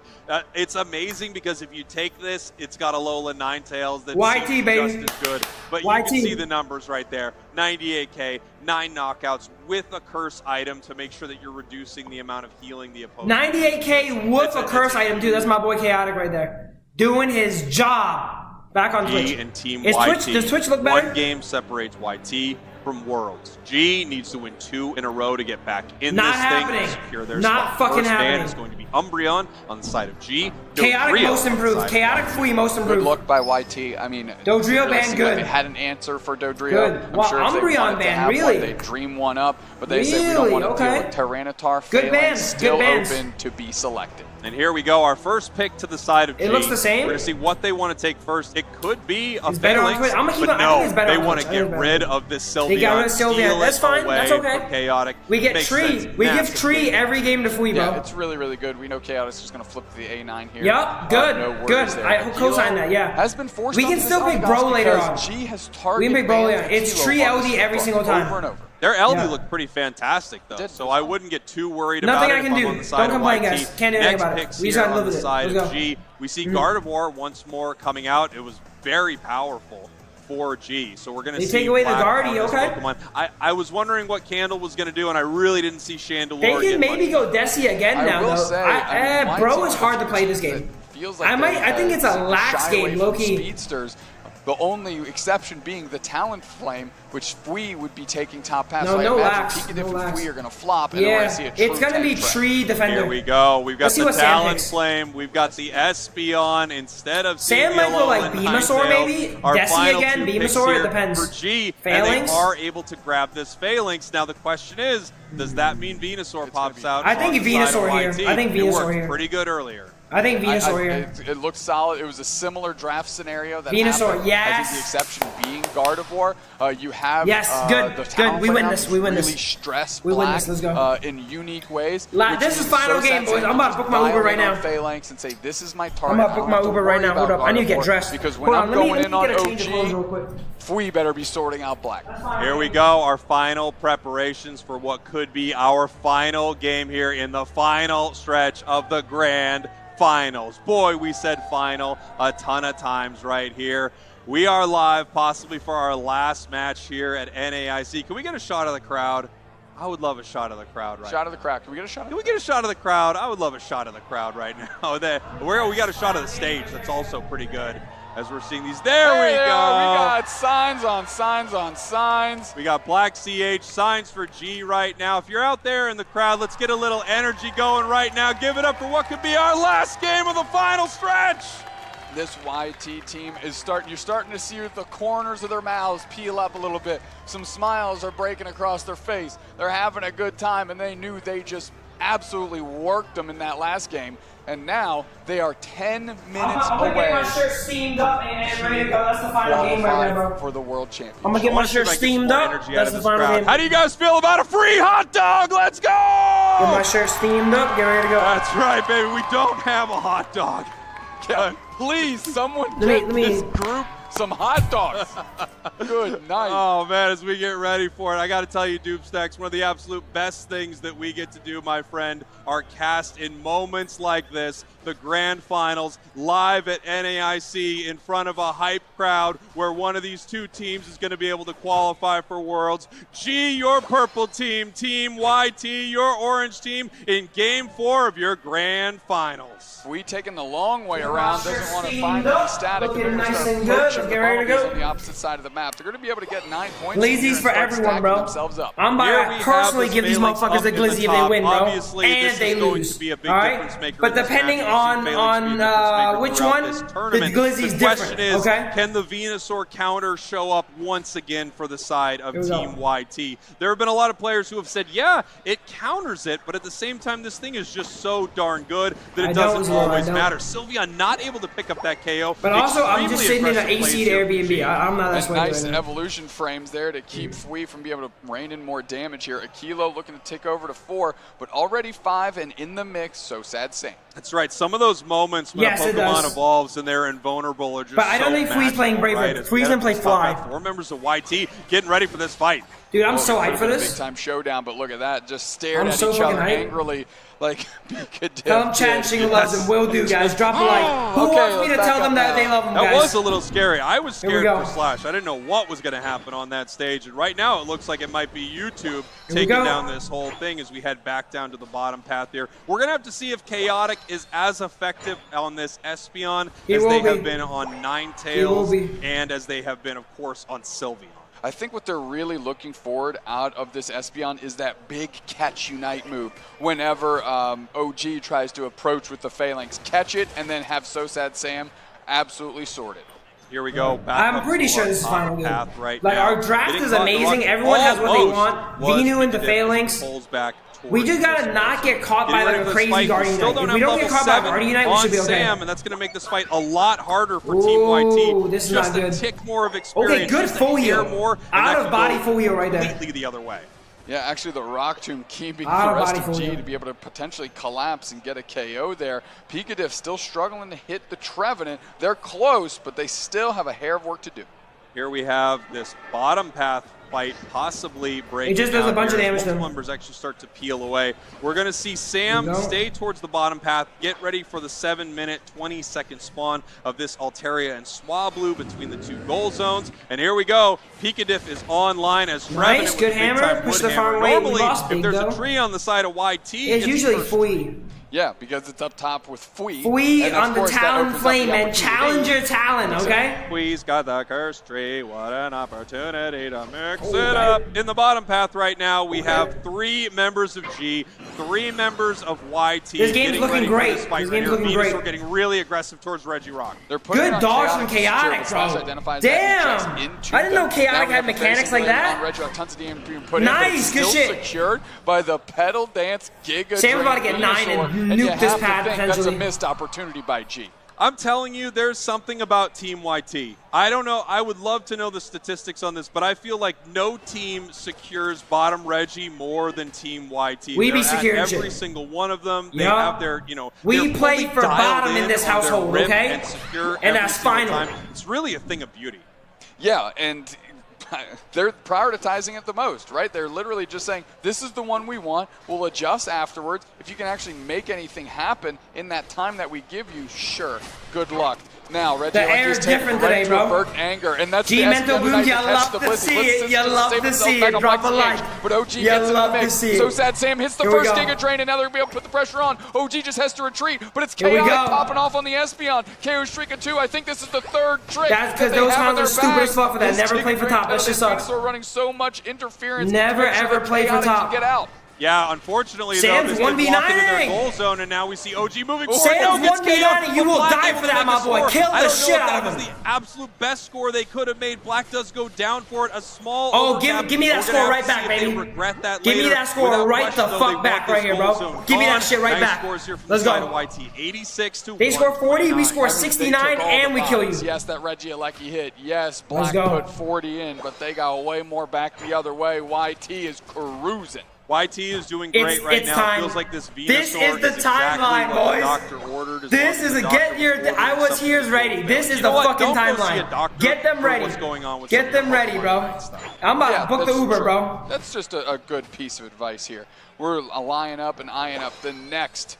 [SPEAKER 14] It's amazing because if you take this, it's got a Lola Ninetales that
[SPEAKER 1] YT, baby.
[SPEAKER 14] just as good. But you
[SPEAKER 1] YT.
[SPEAKER 14] can see the numbers right there. 98k, 9 knockouts with a curse item to make sure that you're reducing the amount of healing the opponent.
[SPEAKER 1] 98k with a curse item, dude. That's my boy Chaotic right there, doing his job. Back on Twitch.
[SPEAKER 14] And Team
[SPEAKER 1] Is
[SPEAKER 14] YT.
[SPEAKER 1] Does Twitch look better?
[SPEAKER 14] One game separates YT from Worlds. G needs to win 2 in a row to get back in
[SPEAKER 1] Not
[SPEAKER 14] this
[SPEAKER 1] happening.
[SPEAKER 14] thing. Secure their
[SPEAKER 1] Not
[SPEAKER 14] spot.
[SPEAKER 1] fucking
[SPEAKER 14] First
[SPEAKER 1] happening.
[SPEAKER 14] ban is going to be Umbreon on the side of G.
[SPEAKER 1] Chaotic
[SPEAKER 14] Dodrio
[SPEAKER 1] most improved. Chaotic Fui most improved.
[SPEAKER 2] Good look by YT. I mean,
[SPEAKER 1] Dodrio
[SPEAKER 2] really
[SPEAKER 1] ban good.
[SPEAKER 2] Like they had an answer for Dodrio.
[SPEAKER 1] Good.
[SPEAKER 2] I'm
[SPEAKER 1] Well,
[SPEAKER 2] sure if they
[SPEAKER 1] Umbreon
[SPEAKER 2] wanted to
[SPEAKER 1] ban,
[SPEAKER 2] have
[SPEAKER 1] really?
[SPEAKER 2] one, they'd dream one up. But they said we don't want to deal with Tyranitar.
[SPEAKER 1] Good bans.
[SPEAKER 2] Still
[SPEAKER 1] Good bans.
[SPEAKER 2] open to be selected.
[SPEAKER 14] And here we go, our first pick to the side of G.
[SPEAKER 1] It looks the same.
[SPEAKER 14] We're going to see what they want to take first. It could be a
[SPEAKER 1] Phalanx, but
[SPEAKER 14] no, they want to get rid of this Sylveon.
[SPEAKER 1] They got rid of Sylveon. That's fine. That's okay.
[SPEAKER 14] Chaotic.
[SPEAKER 1] We get Tree. We give Tree every game to Fui, bro.
[SPEAKER 2] Yeah, it's really, really good. We know Chaotic's just going to flip the A9 here.
[SPEAKER 1] Yep, good,
[SPEAKER 2] No
[SPEAKER 1] good.
[SPEAKER 2] there.
[SPEAKER 1] I co-sign that, yeah.
[SPEAKER 2] Has been forced
[SPEAKER 1] we can still pick Bro later on.
[SPEAKER 2] G has
[SPEAKER 1] We
[SPEAKER 2] targeted
[SPEAKER 1] can pick Bro later on. It's Tree LD every single time.
[SPEAKER 2] Over and over.
[SPEAKER 14] Their LD looked pretty fantastic, though, so I wouldn't get too worried
[SPEAKER 1] Nothing
[SPEAKER 14] about
[SPEAKER 1] I
[SPEAKER 14] it
[SPEAKER 1] can
[SPEAKER 14] if I'm
[SPEAKER 1] do.
[SPEAKER 14] on the side
[SPEAKER 1] Don't complain,
[SPEAKER 14] of YT.
[SPEAKER 1] guys. Can't do anything about it.
[SPEAKER 14] Picks
[SPEAKER 1] We just
[SPEAKER 14] here
[SPEAKER 1] gotta live
[SPEAKER 14] on the
[SPEAKER 1] with it.
[SPEAKER 14] side
[SPEAKER 1] Let's
[SPEAKER 14] of
[SPEAKER 1] go.
[SPEAKER 14] G. We see Gardevoir once more coming out. It was very powerful for G, so we're going to see.
[SPEAKER 1] They take away the
[SPEAKER 14] Black
[SPEAKER 1] Guardy,
[SPEAKER 14] on this
[SPEAKER 1] okay?
[SPEAKER 14] Pokemon. I was wondering what Candle was going to do, and I really didn't see Chandelure.
[SPEAKER 1] They can maybe go Desi again now, though.
[SPEAKER 2] Say,
[SPEAKER 1] Bro is hard to play this game.
[SPEAKER 2] Feels like
[SPEAKER 1] I think it's a lax game, low-key.
[SPEAKER 2] Speedsters. The only exception being the Talent Flame, which Fui would be taking top pass.
[SPEAKER 1] No,
[SPEAKER 2] so
[SPEAKER 1] no
[SPEAKER 2] I
[SPEAKER 1] lax.
[SPEAKER 2] imagine
[SPEAKER 1] No
[SPEAKER 2] Pikachu and
[SPEAKER 1] lax.
[SPEAKER 2] Fui are going to flop. And
[SPEAKER 1] Yeah,
[SPEAKER 2] see a true
[SPEAKER 1] it's going to be
[SPEAKER 2] tank
[SPEAKER 1] Tree Defender.
[SPEAKER 14] Here we go. We've got
[SPEAKER 1] Let's see
[SPEAKER 14] the
[SPEAKER 1] what Sam
[SPEAKER 14] Talent
[SPEAKER 1] picks.
[SPEAKER 14] Flame. We've got the Espeon instead of
[SPEAKER 1] Sam might go like Venusaur, maybe? Desi again? Venusaur? It depends.
[SPEAKER 14] For G,
[SPEAKER 1] Phalanx?
[SPEAKER 14] and they are able to grab this Phalanx. Now the question is, does that mean Venusaur pops out?
[SPEAKER 1] I think
[SPEAKER 14] on the side
[SPEAKER 1] Venusaur
[SPEAKER 14] of
[SPEAKER 1] here.
[SPEAKER 14] YT?
[SPEAKER 1] I think
[SPEAKER 14] It
[SPEAKER 1] Venusaur
[SPEAKER 14] worked
[SPEAKER 1] here.
[SPEAKER 14] pretty good earlier.
[SPEAKER 1] I think Venusaur here.
[SPEAKER 2] It looked solid. It was a similar draft scenario that
[SPEAKER 1] Venusaur,
[SPEAKER 2] happened.
[SPEAKER 1] yes.
[SPEAKER 2] I think the exception being Gardevoir. You have
[SPEAKER 1] Yes, good,
[SPEAKER 2] the
[SPEAKER 1] good.
[SPEAKER 2] Talent
[SPEAKER 1] We
[SPEAKER 2] Flame
[SPEAKER 1] win
[SPEAKER 2] out
[SPEAKER 1] this,
[SPEAKER 2] to
[SPEAKER 1] we win
[SPEAKER 2] really
[SPEAKER 1] this.
[SPEAKER 2] stress
[SPEAKER 1] We win
[SPEAKER 2] Black
[SPEAKER 1] this, let's go.
[SPEAKER 2] in unique ways.
[SPEAKER 1] This is final game, boys. I'm about to book my Uber right now.
[SPEAKER 2] Phalanx and say this is my
[SPEAKER 1] I'm
[SPEAKER 2] target.
[SPEAKER 1] about to book my Uber right now. Hold up. I need to get
[SPEAKER 2] Gardevoir,
[SPEAKER 1] dressed.
[SPEAKER 2] because when
[SPEAKER 1] Hold
[SPEAKER 2] I'm
[SPEAKER 1] on, let me
[SPEAKER 2] going in on
[SPEAKER 1] get a change of clothes real quick.
[SPEAKER 2] OG, Fui better be sorting out Black.
[SPEAKER 14] Here we go, our final preparations for what could be our final game here in the final stretch of the Grand Finals. Boy, we said final a ton of times right here. We are live possibly for our last match here at NAIC. Can we get a shot of the crowd? I would love a shot of the crowd right now.
[SPEAKER 2] Shot of the crowd. Can we get a shot?
[SPEAKER 14] Can we get a shot of the crowd? I would love a shot of the crowd right now. We got a shot of the stage. That's also pretty good. As we're seeing these, there we go.
[SPEAKER 2] We got signs on signs on signs.
[SPEAKER 14] We got Black CH, signs for G right now. If you're out there in the crowd, let's get a little energy going right now. Give it up for what could be our last game of the final stretch.
[SPEAKER 2] This YT team is you're starting to see the corners of their mouths peel up a little bit. Some smiles are breaking across their face. They're having a good time, and they knew they just absolutely worked them in that last game. And now they are 10 minutes
[SPEAKER 1] I'm gonna
[SPEAKER 2] away.
[SPEAKER 1] get my shirt steamed up and ready to go. That's the final game right now, bro.
[SPEAKER 2] For the World Championship.
[SPEAKER 1] I'm gonna get my shirt steamed up. That's the final game.
[SPEAKER 14] How do you guys feel about a free hot dog? Let's go!
[SPEAKER 1] Get my shirt steamed up. Get ready to go.
[SPEAKER 14] That's right, baby. We don't have a hot dog.
[SPEAKER 2] Please, someone
[SPEAKER 1] let
[SPEAKER 2] get
[SPEAKER 1] me
[SPEAKER 2] this group some hot dogs. Good night.
[SPEAKER 14] Oh, man, as we get ready for it, I got to tell you, Doomstacks, one of the absolute best things that we get to do, my friend, are cast in moments like this, the Grand Finals, live at NAIC in front of a hype crowd where one of these two teams is going to be able to qualify for Worlds. G, your purple team, Team YT, your orange team, in Game 4 of your Grand Finals.
[SPEAKER 2] We taking the long way around, doesn't want to find any static.
[SPEAKER 1] Looking
[SPEAKER 2] They're going to
[SPEAKER 1] nice
[SPEAKER 2] start
[SPEAKER 1] and good.
[SPEAKER 2] approaching
[SPEAKER 1] Get
[SPEAKER 2] the
[SPEAKER 1] ready to
[SPEAKER 2] bumpers
[SPEAKER 1] go.
[SPEAKER 2] on the opposite side of the map. They're going to be able to get 9 points.
[SPEAKER 1] Glizzies for everyone, bro. I'm about to personally give these motherfuckers a glizzy if they win, bro.
[SPEAKER 14] Obviously,
[SPEAKER 1] And they lose.
[SPEAKER 14] Be a big
[SPEAKER 1] all right?
[SPEAKER 14] difference maker
[SPEAKER 1] But
[SPEAKER 14] in this
[SPEAKER 1] depending
[SPEAKER 14] match.
[SPEAKER 1] on which one, the
[SPEAKER 14] The
[SPEAKER 1] glizzy's
[SPEAKER 14] question
[SPEAKER 1] different,
[SPEAKER 14] is,
[SPEAKER 1] okay?
[SPEAKER 14] can the Venusaur counter show up once again for the side of
[SPEAKER 1] Here we
[SPEAKER 14] Team YT? There have been a lot of players who have said, yeah, it counters it, but at the same time, this thing is just so darn good that it doesn't always matter. Sylveon not able to pick up that KO.
[SPEAKER 1] But also, I'm just sitting in an
[SPEAKER 14] Extremely
[SPEAKER 1] AC
[SPEAKER 14] aggressive
[SPEAKER 1] to
[SPEAKER 14] plays
[SPEAKER 1] Airbnb. I'm not that
[SPEAKER 2] And
[SPEAKER 1] sweaty
[SPEAKER 2] nice
[SPEAKER 1] right now.
[SPEAKER 2] evolution frames there to keep Fui from being able to rain in more damage here. Akilo looking to tick over to 4, but already 5 and in the mix, so sad Sam.
[SPEAKER 14] That's right. Some of those moments when
[SPEAKER 1] Yes,
[SPEAKER 14] a
[SPEAKER 1] it
[SPEAKER 14] Pokemon
[SPEAKER 1] does.
[SPEAKER 14] evolves and they're invulnerable are just
[SPEAKER 1] But I don't
[SPEAKER 14] so
[SPEAKER 1] think Fui's
[SPEAKER 14] magical,
[SPEAKER 1] playing Brave
[SPEAKER 14] right?
[SPEAKER 1] Bird.
[SPEAKER 14] As
[SPEAKER 1] Fui's
[SPEAKER 14] we
[SPEAKER 1] gonna play
[SPEAKER 14] have top
[SPEAKER 1] Fly.
[SPEAKER 14] 4 members of YT getting ready for this fight.
[SPEAKER 1] Dude, I'm so hyped for
[SPEAKER 2] Big
[SPEAKER 1] this.
[SPEAKER 2] time showdown, but look at that. Just stared
[SPEAKER 1] I'm
[SPEAKER 2] at
[SPEAKER 1] so
[SPEAKER 2] each other
[SPEAKER 1] fucking hyped.
[SPEAKER 2] angrily like
[SPEAKER 1] Tell them Chan Shingle loves him. Will do, guys. Drop a like. Who wants me to tell them that they love him,
[SPEAKER 14] That
[SPEAKER 1] guys?
[SPEAKER 14] was a little scary. I was
[SPEAKER 1] Here we
[SPEAKER 14] scared
[SPEAKER 1] go.
[SPEAKER 14] for Slash. I didn't know what was going to happen on that stage. And right now it looks like it might be YouTube
[SPEAKER 1] we
[SPEAKER 14] taking
[SPEAKER 1] go.
[SPEAKER 14] down this whole thing as we head back down to the bottom path here. We're going to have to see if Chaotic is as effective on this Espeon
[SPEAKER 1] He
[SPEAKER 14] as
[SPEAKER 1] will
[SPEAKER 14] they
[SPEAKER 1] be.
[SPEAKER 14] have been on Ninetales
[SPEAKER 1] be.
[SPEAKER 14] and as they have been, of course, on Sylveon.
[SPEAKER 2] I think what they're really looking forward out of this Espeon is that big catch unite move. Whenever OG tries to approach with the Phalanx, catch it and then have So Sad Sam absolutely sort it.
[SPEAKER 14] Here we go. Back
[SPEAKER 1] I'm
[SPEAKER 14] up
[SPEAKER 1] pretty
[SPEAKER 14] to
[SPEAKER 1] sure
[SPEAKER 14] our
[SPEAKER 1] this is
[SPEAKER 14] top
[SPEAKER 1] final game.
[SPEAKER 14] path right
[SPEAKER 1] Like,
[SPEAKER 14] now.
[SPEAKER 1] our draft
[SPEAKER 14] Getting
[SPEAKER 1] is
[SPEAKER 14] caught
[SPEAKER 1] amazing.
[SPEAKER 14] on
[SPEAKER 1] Everyone has what they
[SPEAKER 14] almost
[SPEAKER 1] want.
[SPEAKER 14] was
[SPEAKER 1] Venu and the
[SPEAKER 14] the difference.
[SPEAKER 1] Phalanx.
[SPEAKER 14] Pulls back
[SPEAKER 1] We just gotta not get caught by like a crazy Guardian Unite. If we don't get caught by Guardian Unite, we should be okay.
[SPEAKER 14] Sam, and that's gonna make this fight a lot harder for Team YT.
[SPEAKER 1] This is
[SPEAKER 14] just
[SPEAKER 1] not good.
[SPEAKER 14] a tick more of experience.
[SPEAKER 1] Okay, good full heal. Out of body full heal right there.
[SPEAKER 14] Completely the other way.
[SPEAKER 2] Yeah, actually the Rock Tomb keeping the rest of G to be able to potentially collapse and get a KO there. Picadiff still struggling to hit the Trevenant. They're close, but they still have a hair of work to do.
[SPEAKER 14] Here we have this bottom path fight possibly breaking.
[SPEAKER 1] It just does a bunch of damage to them.
[SPEAKER 14] Numbers actually start to peel away. We're going to see Sam stay towards the bottom path, get ready for the 7-minute, 20-second spawn of this Altaria and Swablu between the two goal zones. And here we go. Picadiff is online as Trevenant with
[SPEAKER 1] good hammer. Push the far away.
[SPEAKER 14] Normally, if there's a tree on the side of YT,
[SPEAKER 1] it's usually Fui.
[SPEAKER 2] Yeah, because it's up top with Fui.
[SPEAKER 1] Fui on the Talon Flame, man. Challenge your Talon, okay?
[SPEAKER 14] Fui's got the cursed tree. What an opportunity to mix it up. In the bottom path right now, we have 3 members of G, 3 members of YT.
[SPEAKER 1] This game's looking great. This game's looking great.
[SPEAKER 14] We're getting really aggressive towards Reggie Rock.
[SPEAKER 1] Good dodge from Chaotic, bro. Damn! I didn't know Chaotic had mechanics like that.
[SPEAKER 2] Tons of damage being put
[SPEAKER 1] nice,
[SPEAKER 2] in,
[SPEAKER 1] good shit.
[SPEAKER 2] Secured by the Pedal Dance Giga.
[SPEAKER 1] Sam's about to get 9 and nuke this pad potentially.
[SPEAKER 2] That's a missed opportunity by G.
[SPEAKER 14] I'm telling you, there's something about Team YT. I don't know. I would love to know the statistics on this, but I feel like no team secures bottom Reggie more than Team YT.
[SPEAKER 1] We be securing
[SPEAKER 14] every single one of them. They have their,
[SPEAKER 1] we play for bottom in this household, okay?
[SPEAKER 14] And secure
[SPEAKER 1] and that's final.
[SPEAKER 14] Time. It's really a thing of beauty.
[SPEAKER 2] Yeah, and they're prioritizing it the most, right? They're literally just saying, this is the one we want. We'll adjust afterwards. If you can actually make anything happen in that time that we give you, sure, good luck. Now, Reggie
[SPEAKER 1] the air is different today, bro.
[SPEAKER 2] Anger, and that's
[SPEAKER 1] G-Mental Boom, you love to see it. You love to see it. Drop a like.
[SPEAKER 2] But OG gets in the mix. So sad. Sam hits the first Giga Drain, and now they're going to be able to put the pressure on. OG just has to retreat, but it's Chaotic popping off on the Espeon. KO streak of 2. I think this is the 3rd trick.
[SPEAKER 1] That's because those cons are stupid as fuck for that. Never play for top. That shit sucks.
[SPEAKER 2] They're running so much interference.
[SPEAKER 1] Never ever play for top.
[SPEAKER 2] Get out.
[SPEAKER 14] Yeah, unfortunately,
[SPEAKER 1] Sam's
[SPEAKER 14] though, this
[SPEAKER 1] 1v9
[SPEAKER 14] in their goal zone, and now we see OG moving forward.
[SPEAKER 1] Sam's 1v9, you will die for that, my boy. Kill the shit out of him.
[SPEAKER 14] That was the absolute best score they could have made. Black does go down for it. A small
[SPEAKER 1] give me that score right back, baby. Give me that score right the fuck back right here, bro. Give me that shit right back. Let's go.
[SPEAKER 14] 86 to 1.
[SPEAKER 1] They score 40, we score 69, and we kill you.
[SPEAKER 2] Yes, that Reggie Alecki hit. Yes, Black put 40 in, but they got way more back the other way. YT is cruising.
[SPEAKER 14] YT is doing great right now.
[SPEAKER 1] Time.
[SPEAKER 14] It feels like this Venusaur
[SPEAKER 1] This is the timeline, boys.
[SPEAKER 14] Doctor ordered.
[SPEAKER 1] This is a get your. I was here's ready. This is the fucking timeline. Get them ready. Get them ready, bro. I'm about to book the Uber, bro.
[SPEAKER 2] That's just a good piece of advice here. We're eyeing up and eyeing up the next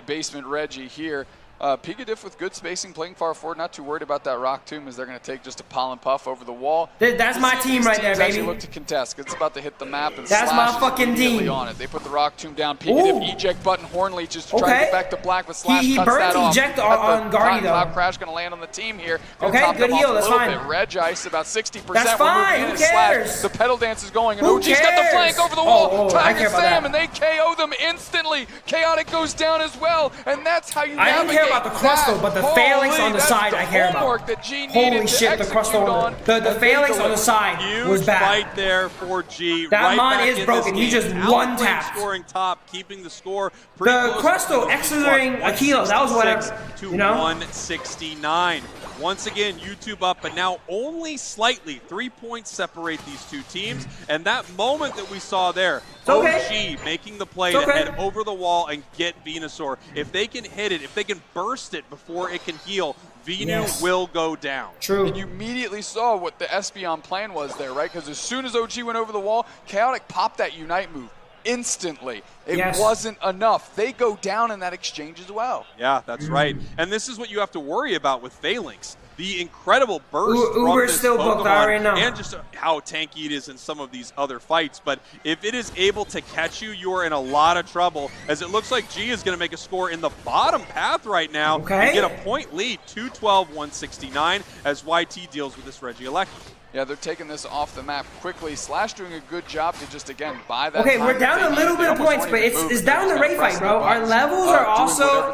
[SPEAKER 2] basement Reggie here. Picadiff with good spacing, playing far forward, not too worried about that Rock Tomb as they're going to take just a pollen puff over the wall.
[SPEAKER 1] That's my team right there, baby.
[SPEAKER 2] Look to contest. It's about to hit the map and
[SPEAKER 1] that's my fucking team
[SPEAKER 2] on it. They put the Rock Tomb down. Picadiff eject button. Hornleech just to try to get back to Black, but Slash cuts that off.
[SPEAKER 1] He eject on Guardy though.
[SPEAKER 2] Top crash going to land on the team here.
[SPEAKER 1] Okay, good heal. That's fine.
[SPEAKER 2] Reg Ice about 60%.
[SPEAKER 1] That's fine. Who cares?
[SPEAKER 2] The pedal dance is going, and OG's got the flank over the wall. Tiger Sam, and they KO them instantly. Chaotic goes down as well, and that's how you navigate.
[SPEAKER 1] I don't care about the crustal, but the phalanx on the side I care about. Holy shit, the crustal. The phalanx on the side was bad.
[SPEAKER 14] Fight there for G.
[SPEAKER 1] That mon is broken. He just one tapped.
[SPEAKER 14] Scoring top, keeping the score.
[SPEAKER 1] The crustal exiting a kilo. That was whatever.
[SPEAKER 14] To 169. Once again, YouTube up, but now only slightly. 3 points separate these two teams. And that moment that we saw there, OG making the play to head over the wall and get Venusaur. If they can hit it, if they can burst it before it can heal, Venu will go down.
[SPEAKER 1] True.
[SPEAKER 2] And you immediately saw what the Espeon plan was there, right? Because as soon as OG went over the wall, Chaotic popped that Unite move instantly. It wasn't enough. They go down in that exchange as well.
[SPEAKER 14] Yeah, that's right. And this is what you have to worry about with Phalanx. The incredible burst from this
[SPEAKER 1] still
[SPEAKER 14] Pokemon,
[SPEAKER 1] booked, I already know.
[SPEAKER 14] and just how tanky it is in some of these other fights. But if it is able to catch you, you are in a lot of trouble, as it looks like G is going to make a score in the bottom path right now and get a point lead, 212-169, as YT deals with this Reggie Alecki.
[SPEAKER 2] Yeah, they're taking this off the map quickly. Slash doing a good job to just, again, buy that
[SPEAKER 1] Okay,
[SPEAKER 2] time.
[SPEAKER 1] we're down a little bit of points, but it's down the Ray fight, bro. Our levels are also,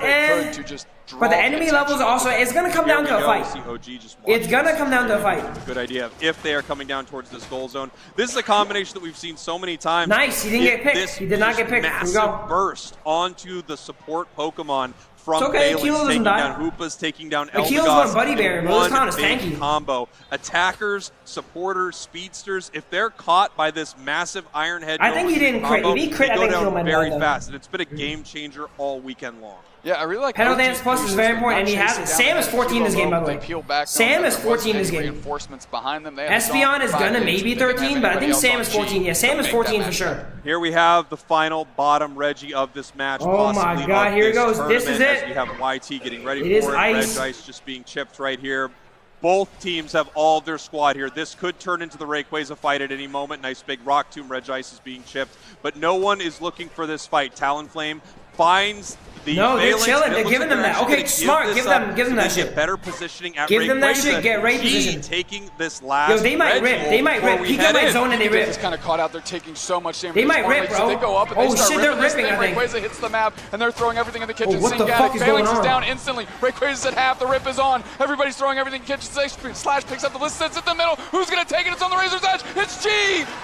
[SPEAKER 1] but the enemy levels are also, it's going to come down to a fight. It's going to come down to a fight.
[SPEAKER 14] Good idea. If they are coming down towards this goal zone. This is a combination that we've seen so many times.
[SPEAKER 1] Nice, he didn't get picked. He did not get picked. Here we go.
[SPEAKER 14] Massive burst onto the support Pokemon from
[SPEAKER 1] okay,
[SPEAKER 14] Valence, taking down Hoopas, taking down Eldegoss.
[SPEAKER 1] Akila's going Buddy Bear, bro. This count is
[SPEAKER 14] big
[SPEAKER 1] tanky.
[SPEAKER 14] Combo. Attackers, supporters, speedsters, if they're caught by this massive Iron Head,
[SPEAKER 1] I think he didn't crit. If he crit, I think he'll
[SPEAKER 14] down very fast, and it's been a game changer all weekend long.
[SPEAKER 2] Yeah, I really like
[SPEAKER 1] Pedal Dance Plus is very important, and he has it. Sam is 14 this game, by the way. Sam is 14 this game.
[SPEAKER 2] Reinforcements behind them.
[SPEAKER 1] Espeon is gonna maybe 13, but I think Sam is 14. Yeah, Sam is 14 for sure.
[SPEAKER 14] Here we have the final bottom Reggie of this match.
[SPEAKER 1] Oh my God, here it goes. This is it.
[SPEAKER 14] We have YT getting ready
[SPEAKER 1] It is
[SPEAKER 14] for it.
[SPEAKER 1] ice.
[SPEAKER 14] Reg Ice just being chipped right here. Both teams have all of their squad here. This could turn into the Rayquaza fight at any moment. Nice big Rock Tomb. Reg Ice is being chipped, but no one is looking for this fight. Talonflame finds the
[SPEAKER 1] they're chilling. They're giving them that. Okay, smart. Give them that shit.
[SPEAKER 14] Better positioning at
[SPEAKER 1] Give them that
[SPEAKER 14] Rayquaza.
[SPEAKER 1] shit. Get Ray position.
[SPEAKER 14] Taking this last.
[SPEAKER 1] Yo, they might rip. They might rip. Pika might zone and they rip.
[SPEAKER 2] Is kind of caught out. They're taking so much damage.
[SPEAKER 1] They might rip, bro.
[SPEAKER 2] They go up and
[SPEAKER 1] oh
[SPEAKER 2] they start
[SPEAKER 1] shit, they're ripping. I think.
[SPEAKER 2] Rayquaza hits the map and they're throwing everything in the kitchen.
[SPEAKER 1] What the fuck is going on?
[SPEAKER 2] Valence is down instantly. Rayquaza's at half. The rip is on. Everybody's throwing everything in the kitchen. Slash picks up the list. Sits at the middle. Who's gonna take it? It's on the razor's edge. It's G.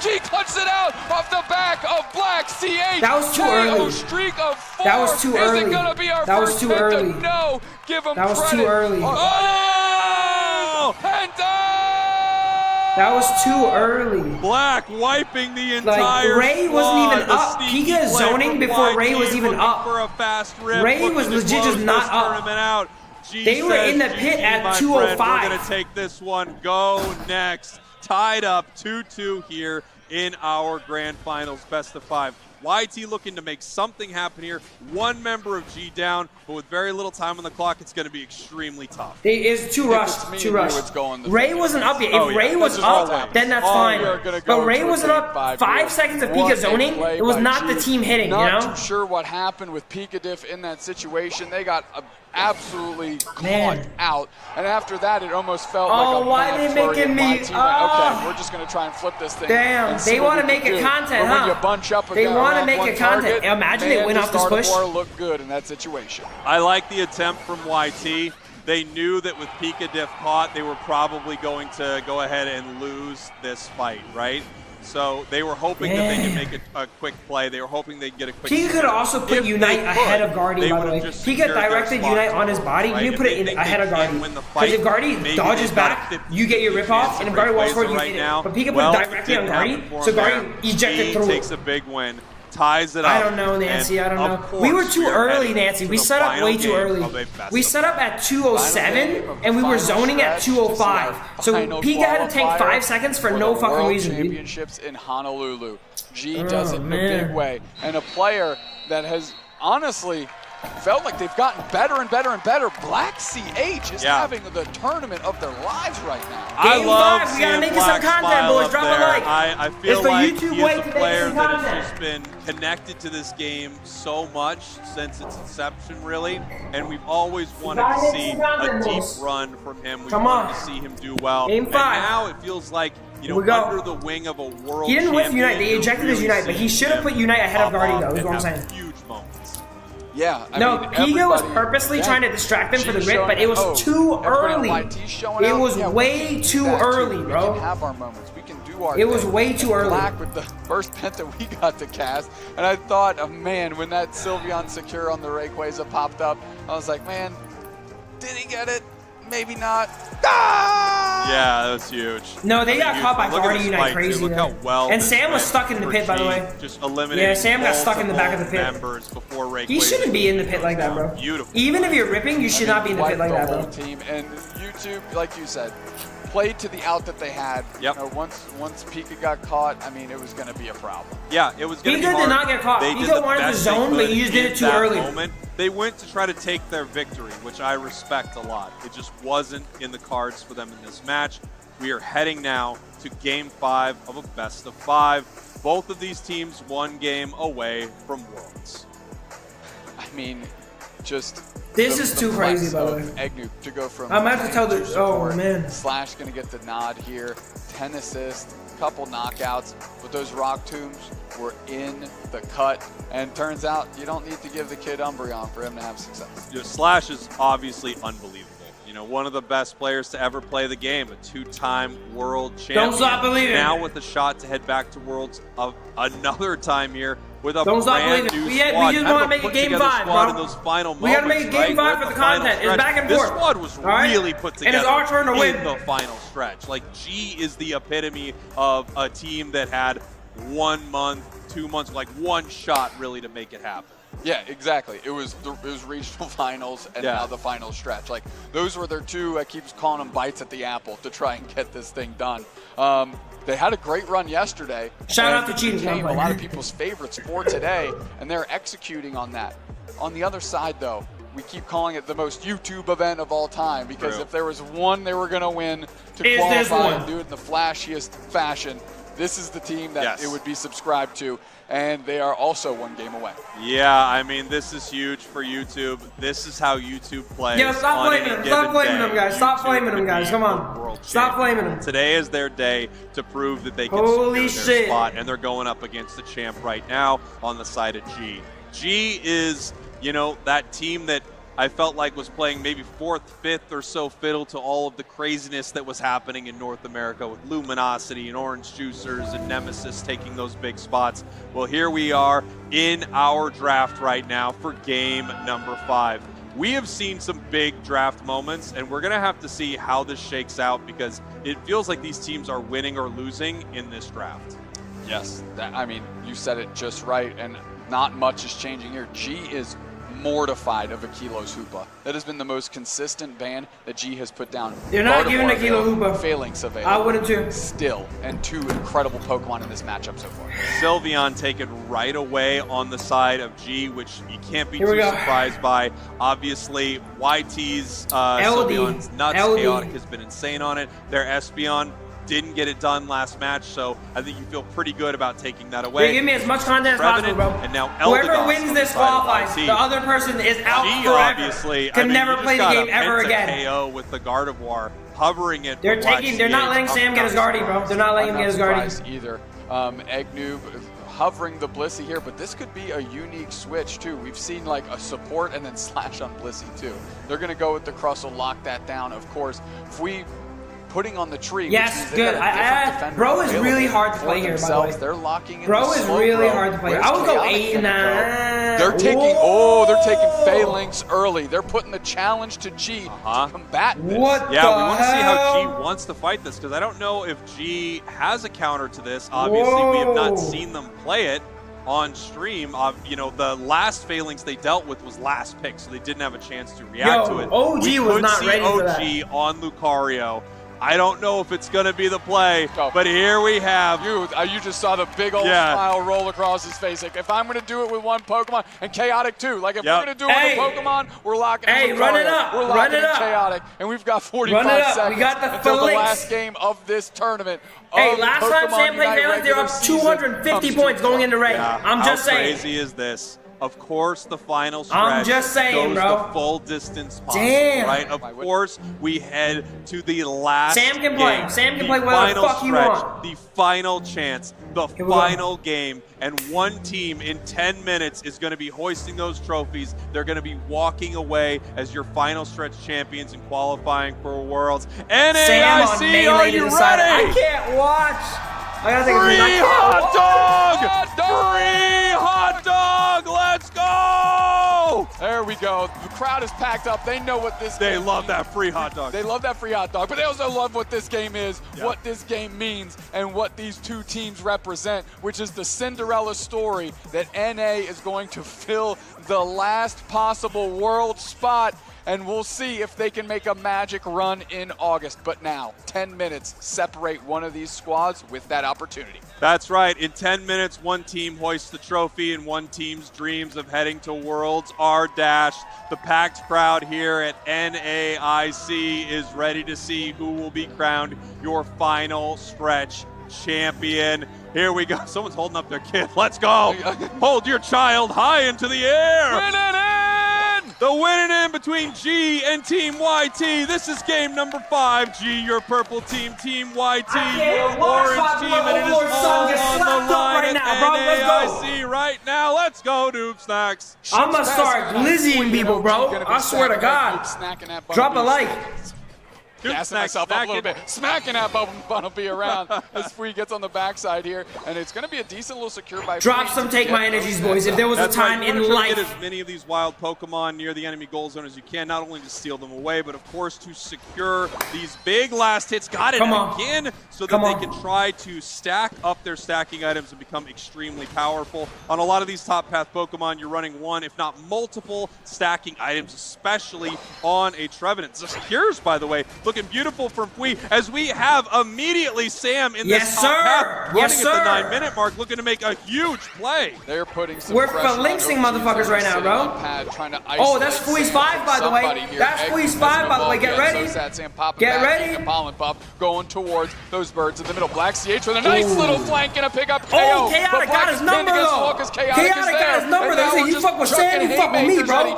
[SPEAKER 2] G clutches it out off the back of Black CH.
[SPEAKER 1] That was too early.
[SPEAKER 2] Streak of 4.
[SPEAKER 1] That was too early.
[SPEAKER 2] Is it gonna be our
[SPEAKER 1] that was too early.
[SPEAKER 2] No, give him
[SPEAKER 1] That was
[SPEAKER 2] credit.
[SPEAKER 1] too early.
[SPEAKER 2] Oh!
[SPEAKER 1] That was too early.
[SPEAKER 14] Black wiping the entire
[SPEAKER 1] like, Ray wasn't even up. Pika is zoning before Ray was even up.
[SPEAKER 14] For a fast rip,
[SPEAKER 1] Ray was legit just not up. They were in the pit at 205.
[SPEAKER 14] We're going to take this one. Go next. Tied up 2-2 here in our grand finals, best of 5. YT looking to make something happen here. One member of G down, but with very little time on the clock, it's going to be extremely tough.
[SPEAKER 1] It is too rushed. Too rushed. Ray wasn't up yet. If Ray was up, then that's fine. But Ray wasn't up 5 seconds of Pika zoning. It was not the team hitting, you know?
[SPEAKER 2] Not too sure what happened with Pika Diff in that situation. They got absolutely caught out. And after that, it almost felt like a
[SPEAKER 1] why are they making me?
[SPEAKER 2] Okay, we're just going to try and flip this thing.
[SPEAKER 1] Damn, they want to make it content, huh?
[SPEAKER 2] When you bunch up
[SPEAKER 1] they want to make it content. Imagine they win off this push.
[SPEAKER 2] Look good in that situation.
[SPEAKER 14] I like the attempt from YT. They knew that with Pika Diff caught, they were probably going to go ahead and lose this fight, right? So they were hoping that they could make a quick play. They were hoping they'd get a quick.
[SPEAKER 1] Pika could also put Unite ahead of Guardy, by the way. Pika directed Unite on his body. You put it in ahead of Guardy. Because if Guardy dodges back, you get your rip off, and if Guardy walks forward, you hit it. But Pika put it directly on Guardy, so Guardy ejected through.
[SPEAKER 14] Takes a big win. Ties it up.
[SPEAKER 1] I don't know, Nancy. I don't know. We were too early, Nancy. We set up way too early. We set up at 207, and we were zoning at 205. So Pika had to tank 5 seconds for no fucking reason.
[SPEAKER 2] Championships in Honolulu. G does it in a big way, and a player that has honestly felt like they've gotten better and better and better. Black CH is having the tournament of their lives right now.
[SPEAKER 14] I love
[SPEAKER 1] 5, we gotta make it some content, boys. Drop a like.
[SPEAKER 14] I feel like he's a player that has just been connected to this game so much since its inception, really. And we've always wanted to see a deep run from him. We wanted to see him do well.
[SPEAKER 1] Game 5.
[SPEAKER 14] And now it feels like, you know, under the wing of a world
[SPEAKER 1] He didn't whiff
[SPEAKER 14] champion,
[SPEAKER 1] Unite. They ejected his Unite, but he should have put Unite ahead of Guardy, though, is what I'm saying.
[SPEAKER 14] Huge moments.
[SPEAKER 2] Yeah.
[SPEAKER 1] No, Pika was purposely trying to distract them for the rip, but it was too early. It was way too early, bro.
[SPEAKER 2] We can have our moments. We can do our thing.
[SPEAKER 1] It was way too early.
[SPEAKER 2] Black with the first pent that we got to cast, and I thought, oh man, when that Sylveon Secure on the Rayquaza popped up, I was like, man, did he get it? Maybe not. Ah!
[SPEAKER 14] Yeah, that was huge.
[SPEAKER 1] No, they got caught by Guardy Unite crazy.
[SPEAKER 14] Look how well
[SPEAKER 1] and Sam was stuck in the pit, by the way.
[SPEAKER 14] Just eliminating.
[SPEAKER 1] Yeah, Sam got stuck in the back of the pit.
[SPEAKER 14] Members before Rayquaza.
[SPEAKER 1] He shouldn't be in the pit like that, bro.
[SPEAKER 14] Beautiful.
[SPEAKER 1] Even if you're ripping, you should not be in the pit like that, bro.
[SPEAKER 2] Team and YouTube, like you said, played to the out that they had.
[SPEAKER 14] Yep.
[SPEAKER 2] You know, once Pika got caught, I mean, it was going to be a problem.
[SPEAKER 14] Yeah, it was going to be hard.
[SPEAKER 1] Pika did not get caught. Pika wanted to zone, but he just did it too early.
[SPEAKER 14] They went to try to take their victory, which I respect a lot. It just wasn't in the cards for them in this match. We are heading now to Game 5 of a best of 5. Both of these teams 1 game away from Worlds.
[SPEAKER 2] I mean, just
[SPEAKER 1] This is too crazy, by the way.
[SPEAKER 2] Egnu to go from.
[SPEAKER 1] I'm about to tell the. Oh man.
[SPEAKER 2] Slash gonna get the nod here. 10 assists, couple knockouts, but those rock tombs were in the cut. And turns out you don't need to give the kid Umbreon for him to have success.
[SPEAKER 14] Slash is obviously unbelievable. You know, one of the best players to ever play the game, a 2-time world champion.
[SPEAKER 1] Don't stop believing.
[SPEAKER 14] Now with a shot to head back to Worlds of another time here with a
[SPEAKER 1] Don't stop
[SPEAKER 14] brand
[SPEAKER 1] believing.
[SPEAKER 14] new
[SPEAKER 1] We
[SPEAKER 14] squad.
[SPEAKER 1] just want to make a game 5, bro.
[SPEAKER 14] In those final
[SPEAKER 1] We got to make a game 5 for the content. It's back and forth.
[SPEAKER 14] This squad was really put together
[SPEAKER 1] and it's our turn to win.
[SPEAKER 14] in the final stretch. Like, G is the epitome of a team that had 1 month, 2 months, like one shot really to make it happen.
[SPEAKER 2] Yeah, exactly. It was regional finals and now the final stretch. Like, those were their two, I keep calling them bites at the apple to try and get this thing done. They had a great run yesterday.
[SPEAKER 1] Shout out to Cheetah.
[SPEAKER 2] Became a lot of people's favorites for today, and they're executing on that. On the other side, though, we keep calling it the most YouTube event of all time because if there was one they were going to win to qualify and do it in the flashiest fashion, this is the team that it would be subscribed to, and they are also 1 game away.
[SPEAKER 14] Yeah, I mean, this is huge for YouTube. This is how YouTube plays.
[SPEAKER 1] Yeah, stop blaming them. Stop blaming them, guys. Stop blaming them, guys. Come on. Stop blaming them.
[SPEAKER 14] Today is their day to prove that they can secure their spot, and they're going up against the champ right now on the side of G. G is, you know, that team that I felt like was playing maybe 4th, 5th or so fiddle to all of the craziness that was happening in North America with Luminosity and Orange Juicers and Nemesis taking those big spots. Well, here we are in our draft right now for game number 5. We have seen some big draft moments, and we're going to have to see how this shakes out because it feels like these teams are winning or losing in this draft.
[SPEAKER 2] Yes, I mean, you said it just right, and not much is changing here. G is mortified of Akilo's Hoopa. That has been the most consistent ban that G has put down.
[SPEAKER 1] You're not giving Akilo Hoopa.
[SPEAKER 2] Failing Surveil.
[SPEAKER 1] I wouldn't too.
[SPEAKER 2] Still, and 2 incredible Pokemon in this matchup so far.
[SPEAKER 14] Sylveon taken right away on the side of G, which you can't be too surprised by. Obviously, YT's Sylveon's nuts. Chaotic has been insane on it. Their Espeon didn't get it done last match, so I think you feel pretty good about taking that away.
[SPEAKER 1] Yeah, give me as much content as possible, bro.
[SPEAKER 14] And now
[SPEAKER 1] whoever wins this qualifies, the other person is out forever.
[SPEAKER 14] Obviously,
[SPEAKER 1] can never play the game ever again.
[SPEAKER 14] KO with the Gardevoir, hovering it.
[SPEAKER 1] They're not letting Sam get his Guardy, bro. They're not letting him get his Guardy
[SPEAKER 2] either. Eggnoob hovering the Blissey here, but this could be a unique switch too. We've seen like a support and then slash on Blissey too. They're gonna go with the Crustle, lock that down. Of course, if we putting on the tree.
[SPEAKER 1] Yes, good. Bro is really hard to play here, by the way.
[SPEAKER 2] They're locking in.
[SPEAKER 1] Bro is really hard to play. I would go 8 and 9.
[SPEAKER 2] They're taking Phalanx early. They're putting the challenge to G to combat this.
[SPEAKER 14] We want to see how G wants to fight this because I don't know if G has a counter to this. Obviously, we have not seen them play it on stream. You know, the last Phalanx they dealt with was last pick, so they didn't have a chance to react to it.
[SPEAKER 1] OG was not ready for that.
[SPEAKER 14] OG on Lucario. I don't know if it's going to be the play, but here we have.
[SPEAKER 2] You just saw the big old smile roll across his face. Like, if I'm going to do it with one Pokemon, and Chaotic too. Like, if we're going to do it with a Pokemon, we're locking in Lucario.
[SPEAKER 1] Run it up.
[SPEAKER 2] We're locking in Chaotic. And we've got 45 seconds
[SPEAKER 1] we got the
[SPEAKER 2] until the last game of this tournament.
[SPEAKER 1] Hey, last time Sam played Phalanx, they were up 250 points going into Ray. I'm just saying.
[SPEAKER 14] How crazy is this? Of course, the final stretch
[SPEAKER 1] I'm just saying,
[SPEAKER 14] goes
[SPEAKER 1] bro.
[SPEAKER 14] the full distance possible, right? Of course, we head to the last
[SPEAKER 1] Sam can play.
[SPEAKER 14] game.
[SPEAKER 1] Sam can play whatever the fuck you want.
[SPEAKER 14] The final chance, the final game, and one team in 10 minutes is going to be hoisting those trophies. They're going to be walking away as your final stretch champions and qualifying for Worlds. NAIC, are you ready?
[SPEAKER 1] I can't watch. I gotta take
[SPEAKER 14] Free hot dog! Free hot dog! Let's go!
[SPEAKER 2] There we go. The crowd is packed up. They know what this game
[SPEAKER 14] They love that free hot dog.
[SPEAKER 2] They love that free hot dog, but they also love what this game is, what this game means, and what these two teams represent, which is the Cinderella story that NA is going to fill the last possible world spot. And we'll see if they can make a magic run in August. But now, 10 minutes separate one of these squads with that opportunity.
[SPEAKER 14] That's right. In 10 minutes, one team hoists the trophy and one team's dreams of heading to Worlds are dashed. The packed crowd here at NAIC is ready to see who will be crowned your final stretch champion. Here we go. Someone's holding up their kid. Let's go. Hold your child high into the air.
[SPEAKER 2] Win it in!
[SPEAKER 14] The winning in between G and Team YT. This is game number 5. G, your purple team. Team YT, your orange team. And it is all on the line at NAIC right now. Let's go, Noob Snacks.
[SPEAKER 1] I'm going to start glizzying people, bro. I swear to God. Drop a like.
[SPEAKER 2] Gassing myself up a little bit. Smacking that Bumblebee around as Fui gets on the backside here. And it's going to be a decent little secure by
[SPEAKER 1] Drop some Take My Energies, boys. If there was a time in life.
[SPEAKER 14] Get as many of these wild Pokemon near the enemy goal zone as you can, not only to steal them away, but of course to secure these big last hits. Got it again, so that they can try to stack up their stacking items and become extremely powerful. On a lot of these top path Pokemon, you're running one, if not multiple stacking items, especially on a Trevenant. The secures, by the way, looking beautiful from Fui, as we have immediately Sam in this top path, running at the 9-minute mark, looking to make a huge play.
[SPEAKER 2] They're putting some
[SPEAKER 1] We're phalanxing motherfuckers right now, bro. Oh, that's Fui's 5, by the way. That's Fui's 5, by the way. Get ready. Get ready.
[SPEAKER 2] Pollen Puff going towards those birds in the middle. Black CH with a nice little flank and a pickup KO.
[SPEAKER 1] Oh, Chaotic got his number, though. Chaotic got his number. They say, you fuck with Sam, you fuck with me, bro.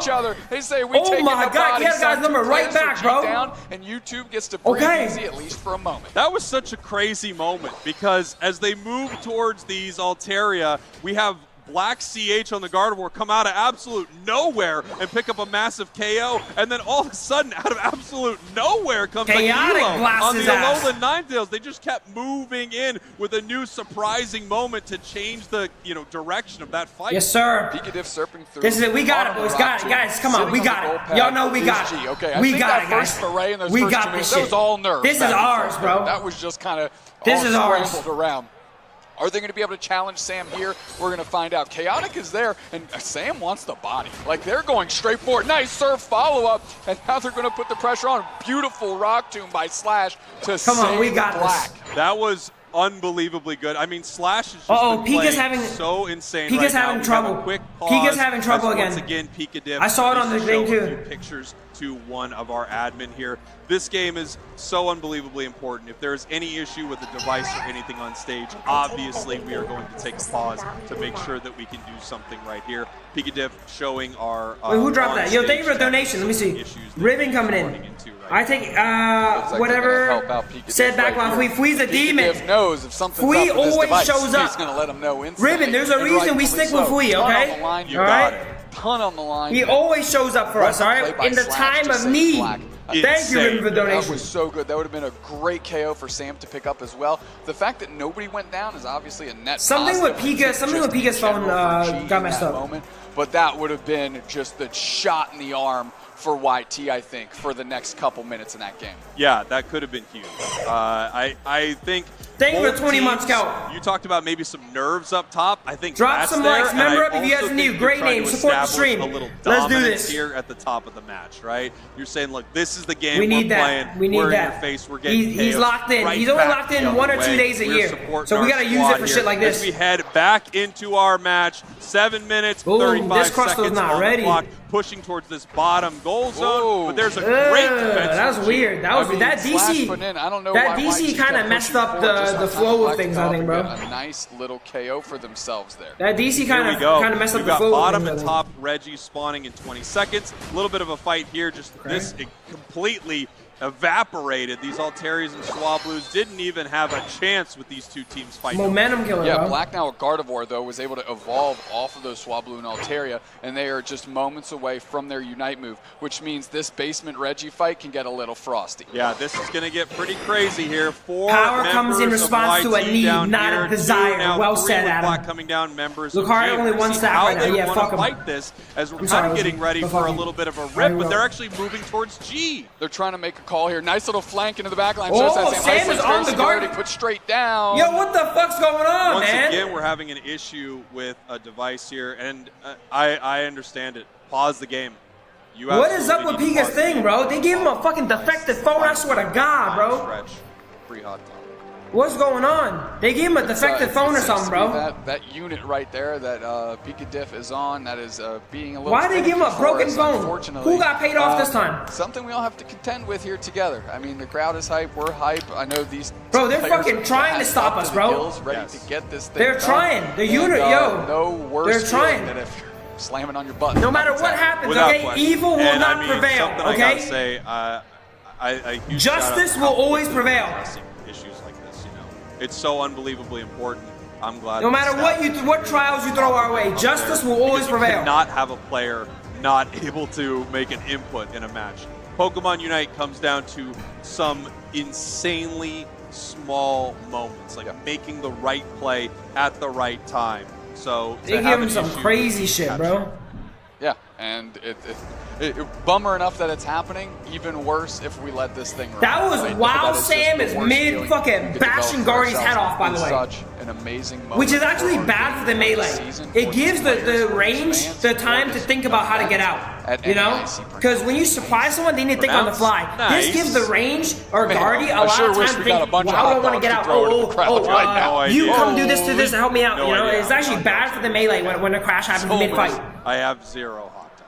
[SPEAKER 2] They say, we take
[SPEAKER 1] oh my God, Chaotic got his number right back, bro.
[SPEAKER 2] And YouTube gets to breathe easy at least for a moment.
[SPEAKER 14] That was such a crazy moment because as they move towards these Altaria, we have Black CH on the Gardevoir come out of absolute nowhere and pick up a massive KO, and then all of a sudden, out of absolute nowhere comes
[SPEAKER 1] Chaotic
[SPEAKER 14] on the Alolan Ninetales. They just kept moving in with a new surprising moment to change the direction of that fight.
[SPEAKER 1] Yes, sir.
[SPEAKER 2] Pikachu surfing through.
[SPEAKER 1] This is we got it, boys. Got it, guys. Come on, we got it. Y'all know we got it.
[SPEAKER 2] Okay,
[SPEAKER 1] we got it, guys. We got this shit.
[SPEAKER 2] That was all nerves.
[SPEAKER 1] This is ours, bro.
[SPEAKER 2] That was just kind of
[SPEAKER 1] this is ours.
[SPEAKER 2] Around. Are they going to be able to challenge Sam here? We're going to find out. Chaotic is there, and Sam wants the body. Like, they're going straight for it. Nice serve follow-up, and now they're going to put the pressure on. Beautiful Rock Tomb by Slash to save Black.
[SPEAKER 14] That was unbelievably good. I mean, Slash is just
[SPEAKER 1] Pika's having
[SPEAKER 14] so insane.
[SPEAKER 1] Pika's
[SPEAKER 14] right
[SPEAKER 1] having
[SPEAKER 14] now.
[SPEAKER 1] trouble. Pika's having trouble again.
[SPEAKER 14] Once again, Pika Div.
[SPEAKER 1] I saw it on the thing too.
[SPEAKER 14] Pictures to one of our admin here. This game is so unbelievably important. If there's any issue with the device or anything on stage, obviously we are going to take a pause to make sure that we can do something right here. Pika Div showing our
[SPEAKER 1] wait, who dropped that? Yo, thank you for the donation. Let me see. Ribbon coming in. I think whatever said back while Fui's a demon.
[SPEAKER 2] Knows if something's
[SPEAKER 1] Fui
[SPEAKER 2] up with
[SPEAKER 1] always
[SPEAKER 2] device,
[SPEAKER 1] shows up.
[SPEAKER 2] He's going to let him know instantly.
[SPEAKER 1] Ribbon, there's a reason we stick with Fui, okay? All right?
[SPEAKER 2] Ton on the line.
[SPEAKER 1] He always shows up for us, all right? In the time of need. Thank you, Ribbon, for the donation.
[SPEAKER 2] That was so good. That would have been a great KO for Sam to pick up as well. The fact that nobody went down is obviously a net
[SPEAKER 1] something with Pika. Something with Pika's phone got messed up.
[SPEAKER 2] Moment, but that would have been just the shot in the arm for YT, I think, for the next couple minutes in that game.
[SPEAKER 14] Yeah, that could have been huge. I think.
[SPEAKER 1] Thank you for 20 months, Scout.
[SPEAKER 14] You talked about maybe some nerves up top. I think
[SPEAKER 1] drop
[SPEAKER 14] that's
[SPEAKER 1] some
[SPEAKER 14] there,
[SPEAKER 1] likes. Member up if you guys are new. Great name. Support the stream. Let's do this
[SPEAKER 14] here at the top of the match, right? You're saying, look, this is the game
[SPEAKER 1] we need
[SPEAKER 14] we're
[SPEAKER 1] that.
[SPEAKER 14] playing.
[SPEAKER 1] We need
[SPEAKER 14] we're
[SPEAKER 1] that.
[SPEAKER 14] in your face. We're getting
[SPEAKER 1] he's locked in. He's only locked in 1 or 2 days a year. So we got to use it for shit like this.
[SPEAKER 14] As we head back into our match, 7 minutes, 35 seconds on the clock, pushing towards this bottom goal zone. But there's a great defense.
[SPEAKER 1] That was weird. That was that DC. That DC kind of messed up the flow of things, I think, bro.
[SPEAKER 2] A nice little KO for themselves there.
[SPEAKER 1] That DC kind of messed up the flow.
[SPEAKER 14] We've got bottom and top Reggie spawning in 20 seconds. A little bit of a fight here. Just this completely evaporated. These Altarias and Swablues didn't even have a chance with these two teams fighting.
[SPEAKER 1] Momentum killer,
[SPEAKER 2] yeah,
[SPEAKER 1] bro.
[SPEAKER 2] Black now at Gardevoir, though, was able to evolve off of those Swablu and Altaria, and they are just moments away from their Unite move, which means this basement Reggie fight can get a little frosty.
[SPEAKER 14] Yeah, this is going to get pretty crazy here.
[SPEAKER 1] Power comes in response to a need, not a desire. Well said, Adam.
[SPEAKER 14] Black coming down, members
[SPEAKER 1] Lucario only one stack right now. Yeah, fuck him.
[SPEAKER 14] Fight this as we're kind of getting ready for a little bit of a rip, but they're actually moving towards G.
[SPEAKER 2] They're trying to make a call here. Nice little flank into the back line.
[SPEAKER 1] Oh, Sam is on the guard.
[SPEAKER 2] Put straight down.
[SPEAKER 1] Yo, what the fuck's going on, man?
[SPEAKER 14] Once again, we're having an issue with a device here, and I understand it. Pause the game.
[SPEAKER 1] What is up with Pika's thing, bro? They gave him a fucking defective phone. I swear to God, bro.
[SPEAKER 14] Stretch. Free hot dog.
[SPEAKER 1] What's going on? They gave him a defective phone or something, bro.
[SPEAKER 2] That unit right there that Pika Diff is on, that is being a little.
[SPEAKER 1] Why did they give him a broken phone?
[SPEAKER 2] Unfortunately,
[SPEAKER 1] who got paid off this time?
[SPEAKER 2] Something we all have to contend with here together. I mean, the crowd is hype. We're hype. I know these.
[SPEAKER 1] Bro, they're fucking trying to stop us, bro.
[SPEAKER 2] Ready to get this thing
[SPEAKER 1] they're trying. The unit, yo.
[SPEAKER 2] No worse.
[SPEAKER 1] They're trying.
[SPEAKER 2] Than if slamming on your button.
[SPEAKER 1] No matter what happens, okay? Evil will not prevail,
[SPEAKER 13] something
[SPEAKER 1] okay?
[SPEAKER 13] I gotta say, a huge
[SPEAKER 1] Justice
[SPEAKER 13] shout out to
[SPEAKER 1] will always prevail.
[SPEAKER 13] Issues like this, it's so unbelievably important. I'm glad.
[SPEAKER 1] No matter what trials you throw our way, justice will always prevail.
[SPEAKER 13] You cannot have a player not able to make an input in a match. Pokemon Unite comes down to some insanely small moments, like making the right play at the right time. So
[SPEAKER 1] they give him some crazy shit, bro.
[SPEAKER 2] Yeah, and bummer enough that it's happening. Even worse if we let this thing run.
[SPEAKER 1] That was
[SPEAKER 2] right?
[SPEAKER 1] while
[SPEAKER 2] that is
[SPEAKER 1] Sam is mid fucking bashing Guardy's head off, by the way.
[SPEAKER 2] Such an amazing moment.
[SPEAKER 1] Which is actually bad for the melee. It gives the range the time to think about how to get out. You know? Because when you surprise someone, they need to think on the fly.
[SPEAKER 13] Nice.
[SPEAKER 1] This gives the range or Guardy a lot of time to think, well, how do I want to get out? You come do this to this to help me out. You know, it's actually bad for the melee when a crash happens mid-fight.
[SPEAKER 13] I have 0 hot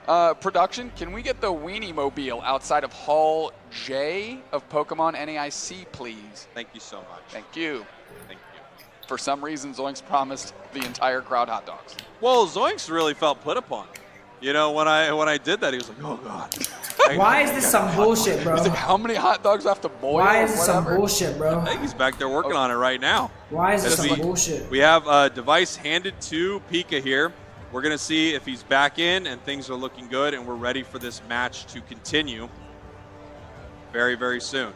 [SPEAKER 13] dogs.
[SPEAKER 2] Production, can we get the Weenie Mobile outside of Hall J of Pokemon NAIC, please?
[SPEAKER 13] Thank you so much.
[SPEAKER 2] Thank you.
[SPEAKER 13] Thank you.
[SPEAKER 2] For some reason, Zoinks promised the entire crowd hot dogs.
[SPEAKER 13] Well, Zoinks really felt put upon. You know, when I did that, he was like, "Oh God."
[SPEAKER 1] Why is this some bullshit, bro?
[SPEAKER 2] He's like, how many hot dogs do I have to boil?
[SPEAKER 1] Why is this some bullshit, bro?
[SPEAKER 13] I think he's back there working on it right now.
[SPEAKER 1] Why is this some bullshit?
[SPEAKER 13] We have a device handed to Pika here. We're going to see if he's back in and things are looking good, and we're ready for this match to continue very, very soon.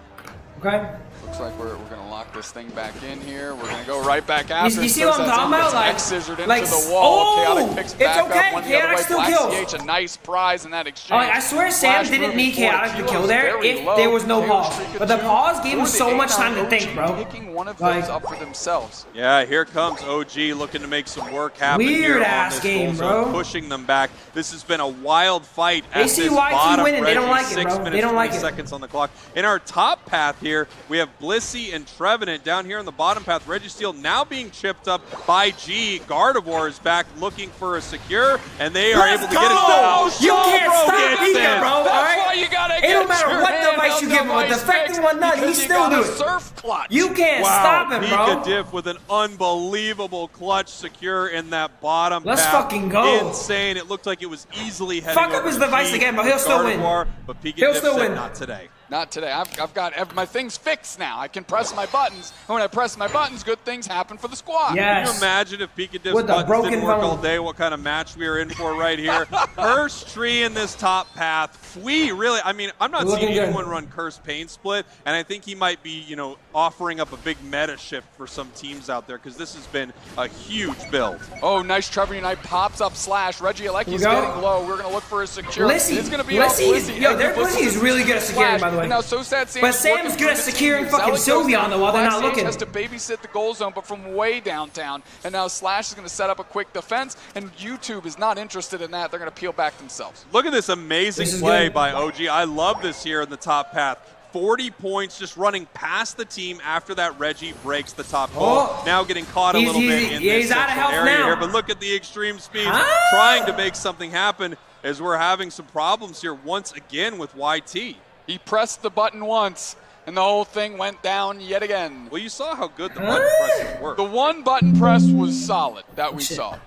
[SPEAKER 1] Okay.
[SPEAKER 2] Looks like we're going to lock this thing back in here. We're going to go right back after.
[SPEAKER 1] You see what I'm talking about? Like,
[SPEAKER 2] X-scissored into the wall. Chaotic picks back up. One the other way.
[SPEAKER 1] Still
[SPEAKER 2] Black CH, a nice prize in that exchange.
[SPEAKER 1] I swear Sam didn't need Chaotic to kill there if there was no pause. But the pause gave him so much time to think, bro.
[SPEAKER 2] Picking one of those up for themselves.
[SPEAKER 13] Yeah, here comes OG looking to make some work happen.
[SPEAKER 1] Weird ass game, bro.
[SPEAKER 13] Pushing them back. This has been a wild fight.
[SPEAKER 1] They see YT winning. They don't like it, bro.
[SPEAKER 13] 6 minutes,
[SPEAKER 1] they don't like
[SPEAKER 13] 3
[SPEAKER 1] it.
[SPEAKER 13] seconds on the clock. In our top path here, we have Blissey and Trevenant down here on the bottom path. Registeel now being chipped up by G. Gardevoir is back looking for a secure, and they are able to get it down.
[SPEAKER 1] You can't stop Pika, bro.
[SPEAKER 2] That's why you gotta get
[SPEAKER 1] it don't matter what device you give him, a defective one, none, he still do it.
[SPEAKER 2] Surf clutch.
[SPEAKER 1] You can't stop him, bro.
[SPEAKER 13] Pika Diff with an unbelievable clutch secure in that bottom
[SPEAKER 1] Let's
[SPEAKER 13] path.
[SPEAKER 1] fucking go.
[SPEAKER 13] Insane. It looked like it was easily heading
[SPEAKER 1] Fuck up his device again, but he'll still win.
[SPEAKER 13] But Pika
[SPEAKER 1] He'll
[SPEAKER 13] Diff
[SPEAKER 1] still
[SPEAKER 13] said
[SPEAKER 1] win.
[SPEAKER 13] not today.
[SPEAKER 2] Not today. I've got my things fixed now. I can press my buttons, and when I press my buttons, good things happen for the squad.
[SPEAKER 1] Yes.
[SPEAKER 13] Can you imagine if Pika Diff's buttons didn't work all day, what kind of match we are in for right here? Curse Tree in this top path. We really, I mean, I'm not seeing anyone run Curse Pain Split, and I think he might be, you know, offering up a big meta shift for some teams out there, because this has been a huge build.
[SPEAKER 2] Oh, nice Trevor Unite pops up slash. Regieleki's getting low. We're going to look for a secure.
[SPEAKER 1] Blissey.
[SPEAKER 2] It's going to be
[SPEAKER 1] Blissey. Yo, their Blissey is really good at securing, by the way.
[SPEAKER 2] Now, so sad.
[SPEAKER 1] But Sam's good at securing fucking Sylveon, though, while they're not looking.
[SPEAKER 2] Has to babysit the goal zone, but from way downtown. And now Slash is going to set up a quick defense, and YouTube is not interested in that. They're going to peel back themselves.
[SPEAKER 13] Look at this amazing play by OG. I love this here in the top path. 40 points just running past the team after that Reggie breaks the top goal. Now getting caught a little bit in this central area here. But look at the extreme speed trying to make something happen as we're having some problems here once again with YT.
[SPEAKER 2] He pressed the button once, and the whole thing went down yet again.
[SPEAKER 13] Well, you saw how good the button presses were.
[SPEAKER 2] The one button press was solid that we saw,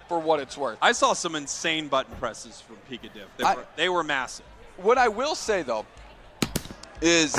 [SPEAKER 2] for what it's worth.
[SPEAKER 13] I saw some insane button presses from Pika Diff. They were massive.
[SPEAKER 2] What I will say, though, is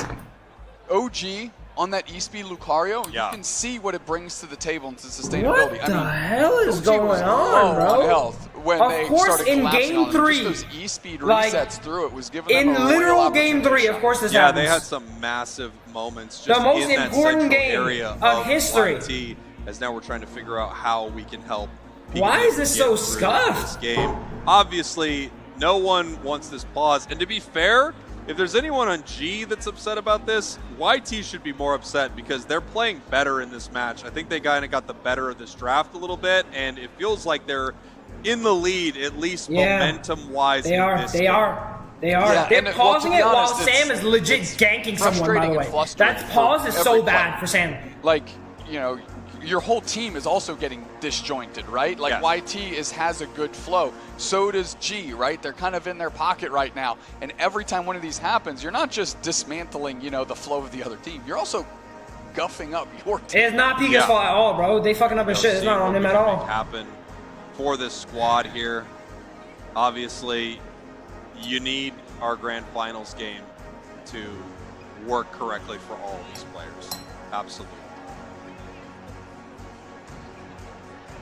[SPEAKER 2] OG on that E-Speed Lucario, you can see what it brings to the table and to sustainability.
[SPEAKER 1] What the hell is going on, bro?
[SPEAKER 2] On health when they started
[SPEAKER 1] in
[SPEAKER 2] collapsing
[SPEAKER 1] game
[SPEAKER 2] on
[SPEAKER 1] 3,
[SPEAKER 2] just those E-Speed resets through it was giving them a
[SPEAKER 1] literal game 3, of course this happens.
[SPEAKER 13] Yeah, they had some massive moments just
[SPEAKER 1] the most
[SPEAKER 13] in that
[SPEAKER 1] important game
[SPEAKER 13] area
[SPEAKER 1] of history.
[SPEAKER 13] YT, as now we're trying to figure out how we can help Pika
[SPEAKER 1] Why is this so
[SPEAKER 13] this
[SPEAKER 1] scuffed?
[SPEAKER 13] game. Obviously, no one wants this pause. And to be fair, if there's anyone on G that's upset about this, YT should be more upset because they're playing better in this match. I think they kind of got the better of this draft a little bit, and it feels like they're in the lead, at least momentum-wise.
[SPEAKER 1] They are.
[SPEAKER 2] Yeah,
[SPEAKER 1] they're pausing it while Sam is legit ganking someone, by the way. That pause is so bad for Sam.
[SPEAKER 2] Like, you know, your whole team is also getting disjointed, right? Like YT has a good flow. So does G, right? They're kind of in their pocket right now. And every time one of these happens, you're not just dismantling, you know, the flow of the other team. You're also guffing up your team.
[SPEAKER 1] It's not Pika's fault at all, bro. They fucking up his shit. It's not on them at all.
[SPEAKER 13] Happen for this squad here. obviously, you need our grand finals game to work correctly for all of these players. Absolutely.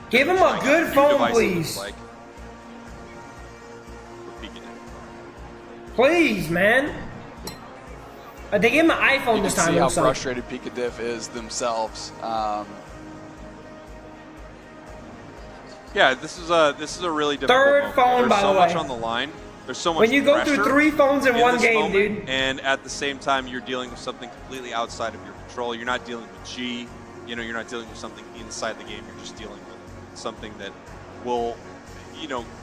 [SPEAKER 1] Give him a good phone, please.
[SPEAKER 13] Like.
[SPEAKER 1] Please, man. They gave him an iPhone this time.
[SPEAKER 2] You can see how frustrated Pikadiff is themselves.
[SPEAKER 13] Yeah, this is a really difficult
[SPEAKER 1] third phone, by the way.
[SPEAKER 13] There's so much on the line. There's so much
[SPEAKER 1] when you go through 3 phones in one game,
[SPEAKER 13] moment,
[SPEAKER 1] dude.
[SPEAKER 13] And at the same time, you're dealing with something completely outside of your control. You're not dealing with G. You know, you're not dealing with something inside the game. You're just dealing with something that will,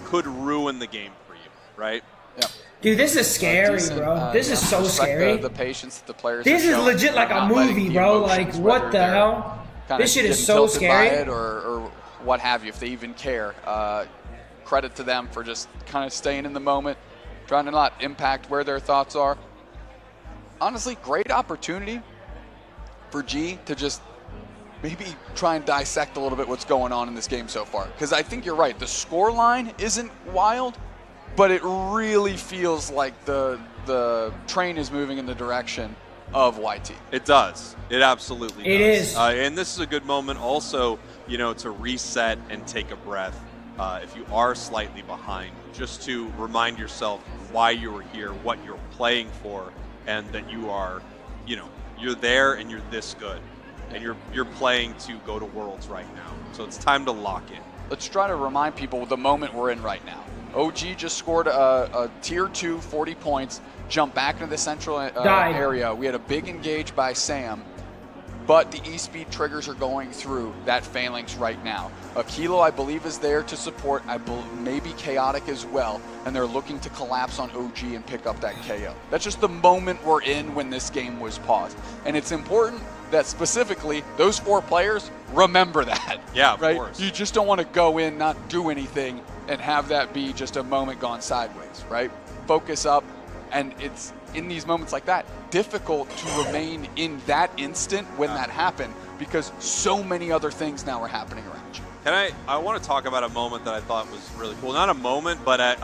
[SPEAKER 13] could ruin the game for you, right?
[SPEAKER 2] Yep.
[SPEAKER 1] Dude, this is scary, bro. This is so scary.
[SPEAKER 2] The patience that the players.
[SPEAKER 1] This is legit like a movie, bro. Like, what the hell? This shit is so scary.
[SPEAKER 2] Or what have you, if they even care. Credit to them for just kind of staying in the moment, trying to not impact where their thoughts are. Honestly, great opportunity for G to just maybe try and dissect a little bit what's going on in this game so far. Because I think you're right. The score line isn't wild, but it really feels like the train is moving in the direction of YT.
[SPEAKER 13] It does. It absolutely does.
[SPEAKER 1] It is.
[SPEAKER 13] And this is a good moment also, to reset and take a breath. If you are slightly behind, just to remind yourself why you were here, what you're playing for, and that you are, you're there and you're this good. And you're playing to go to Worlds right now. So it's time to lock in.
[SPEAKER 2] Let's try to remind people the moment we're in right now. OG just scored a tier 2, 40 points, jumped back into the central area. We had a big engage by Sam, but the E-Speed triggers are going through that phalanx right now. Kilo, I believe, is there to support, maybe Chaotic as well, and they're looking to collapse on OG and pick up that KO. That's just the moment we're in when this game was paused. And it's important that specifically those 4 players remember that.
[SPEAKER 13] Yeah, of
[SPEAKER 2] right?
[SPEAKER 13] course.
[SPEAKER 2] You just don't want to go in, not do anything, and have that be just a moment gone sideways, right? Focus up, and it's in these moments like that difficult to remain in that instant when that happened, because so many other things now are happening around you.
[SPEAKER 13] And I want to talk about a moment that I thought was really cool. Not a moment, but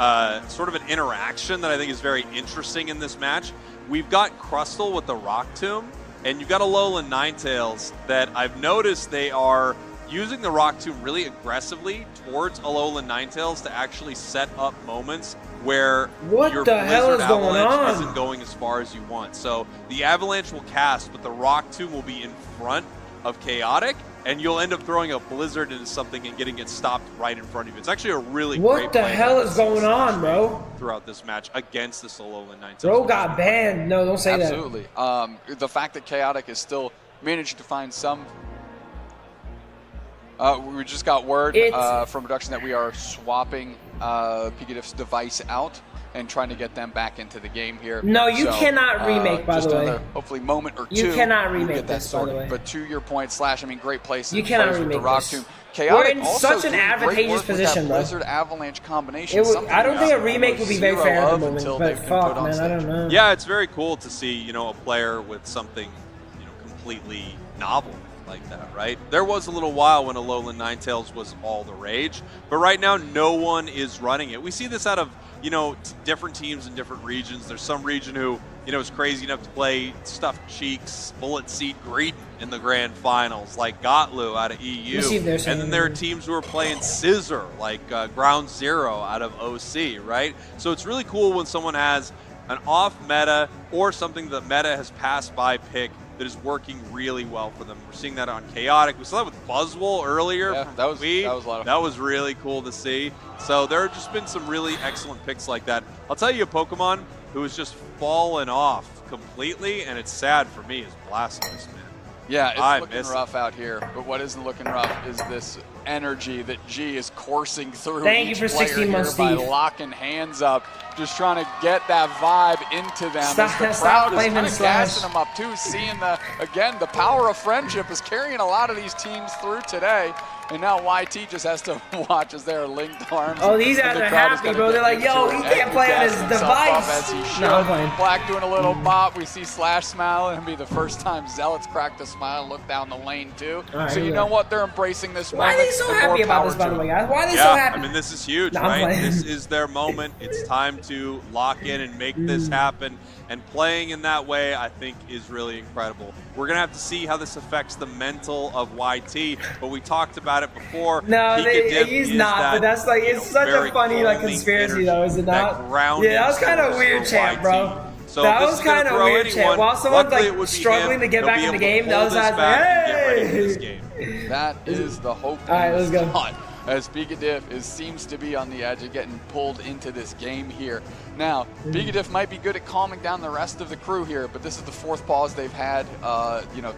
[SPEAKER 13] sort of an interaction that I think is very interesting in this match. We've got Crustle with the Rock Tomb, and you've got Alolan Ninetales that I've noticed they are using the Rock Tomb really aggressively towards Alolan Ninetales to actually set up moments where your Blizzard Avalanche isn't going as far as you want. So the Avalanche will cast, but the Rock Tomb will be in front of Chaotic, and you'll end up throwing a Blizzard into something and getting it stopped right in front of you. It's actually a really great play.
[SPEAKER 1] What the hell is going on, bro?
[SPEAKER 13] Throughout this match against this Alolan Ninetales.
[SPEAKER 1] Bro got banned. No, don't say that.
[SPEAKER 2] Absolutely. The fact that Chaotic is still managing to find some... we just got word from production that we are swapping Pikadiff's device out and trying to get them back into the game here.
[SPEAKER 1] No, you cannot remake, by the way.
[SPEAKER 2] Another, hopefully, moment or two.
[SPEAKER 1] You cannot remake
[SPEAKER 2] get that
[SPEAKER 1] this, by the way.
[SPEAKER 2] But to your point, Slash, I mean, great place.
[SPEAKER 1] You cannot remake this.
[SPEAKER 2] Chaotic
[SPEAKER 1] We're in such an advantageous position, though.
[SPEAKER 2] Blizzard Avalanche combination.
[SPEAKER 1] I don't think a remake would be very fair at the moment, but fuck, man, I don't know.
[SPEAKER 13] Yeah, it's very cool to see, a player with something, completely novel like that, right? There was a little while when Alolan Ninetales was all the rage, but right now no one is running it. We see this out of, different teams in different regions. There's some region who, is crazy enough to play Stuffed Cheeks, Bullet Seed Greedon in the grand finals, like Gotlu out of EU. And then there are teams who are playing Scissor, like Ground Zero out of OC, right? So it's really cool when someone has an off meta or something that meta has passed by pick that is working really well for them. We're seeing that on Chaotic. We saw that with Buzzwole earlier.
[SPEAKER 2] Yeah, that was a lot of fun.
[SPEAKER 13] That was really cool to see. So there have just been some really excellent picks like that. I'll tell you a Pokemon who has just fallen off completely, and it's sad for me, is Blastoise, man.
[SPEAKER 2] Yeah, it's looking rough out here. But what isn't looking rough is this energy that G is coursing through each player here by locking hands up, just trying to get that vibe into them. As the crowd is kind of gassing them up too, seeing the power of friendship is carrying a lot of these teams through today.
[SPEAKER 12] And now YT just has to watch as they're linked arms.
[SPEAKER 1] Oh, these guys are happy, bro. They're like, yo, he can't play on his device.
[SPEAKER 12] As he should.
[SPEAKER 1] No, I'm playing.
[SPEAKER 12] Black doing a little bop. We see Slash smile. It'll be the first time Zealots cracked a smile and look down the lane, too.
[SPEAKER 1] Right,
[SPEAKER 12] so you know what? They're embracing this
[SPEAKER 1] moment. Why are they so happy about this, by the way, guys? Why are they so happy?
[SPEAKER 13] I mean, this is huge, right? This is their moment. It's time to lock in and make this happen. And playing in that way, I think, is really incredible. We're going to have to see how this affects the mental of YT, but we talked about it before.
[SPEAKER 1] No, he's not, but that's like, it's such a funny like conspiracy, though, is it not? Yeah, that was kind of weird, champ, bro.
[SPEAKER 13] So
[SPEAKER 1] that was kind of weird, champ. While someone's like struggling to get back in the game, the other side's like, hey!
[SPEAKER 12] That is the hope.
[SPEAKER 1] All right, let's go.
[SPEAKER 12] As Bigadiff seems to be on the edge of getting pulled into this game here. Now, Bigadiff might be good at calming down the rest of the crew here, but this is the 4th pause they've had,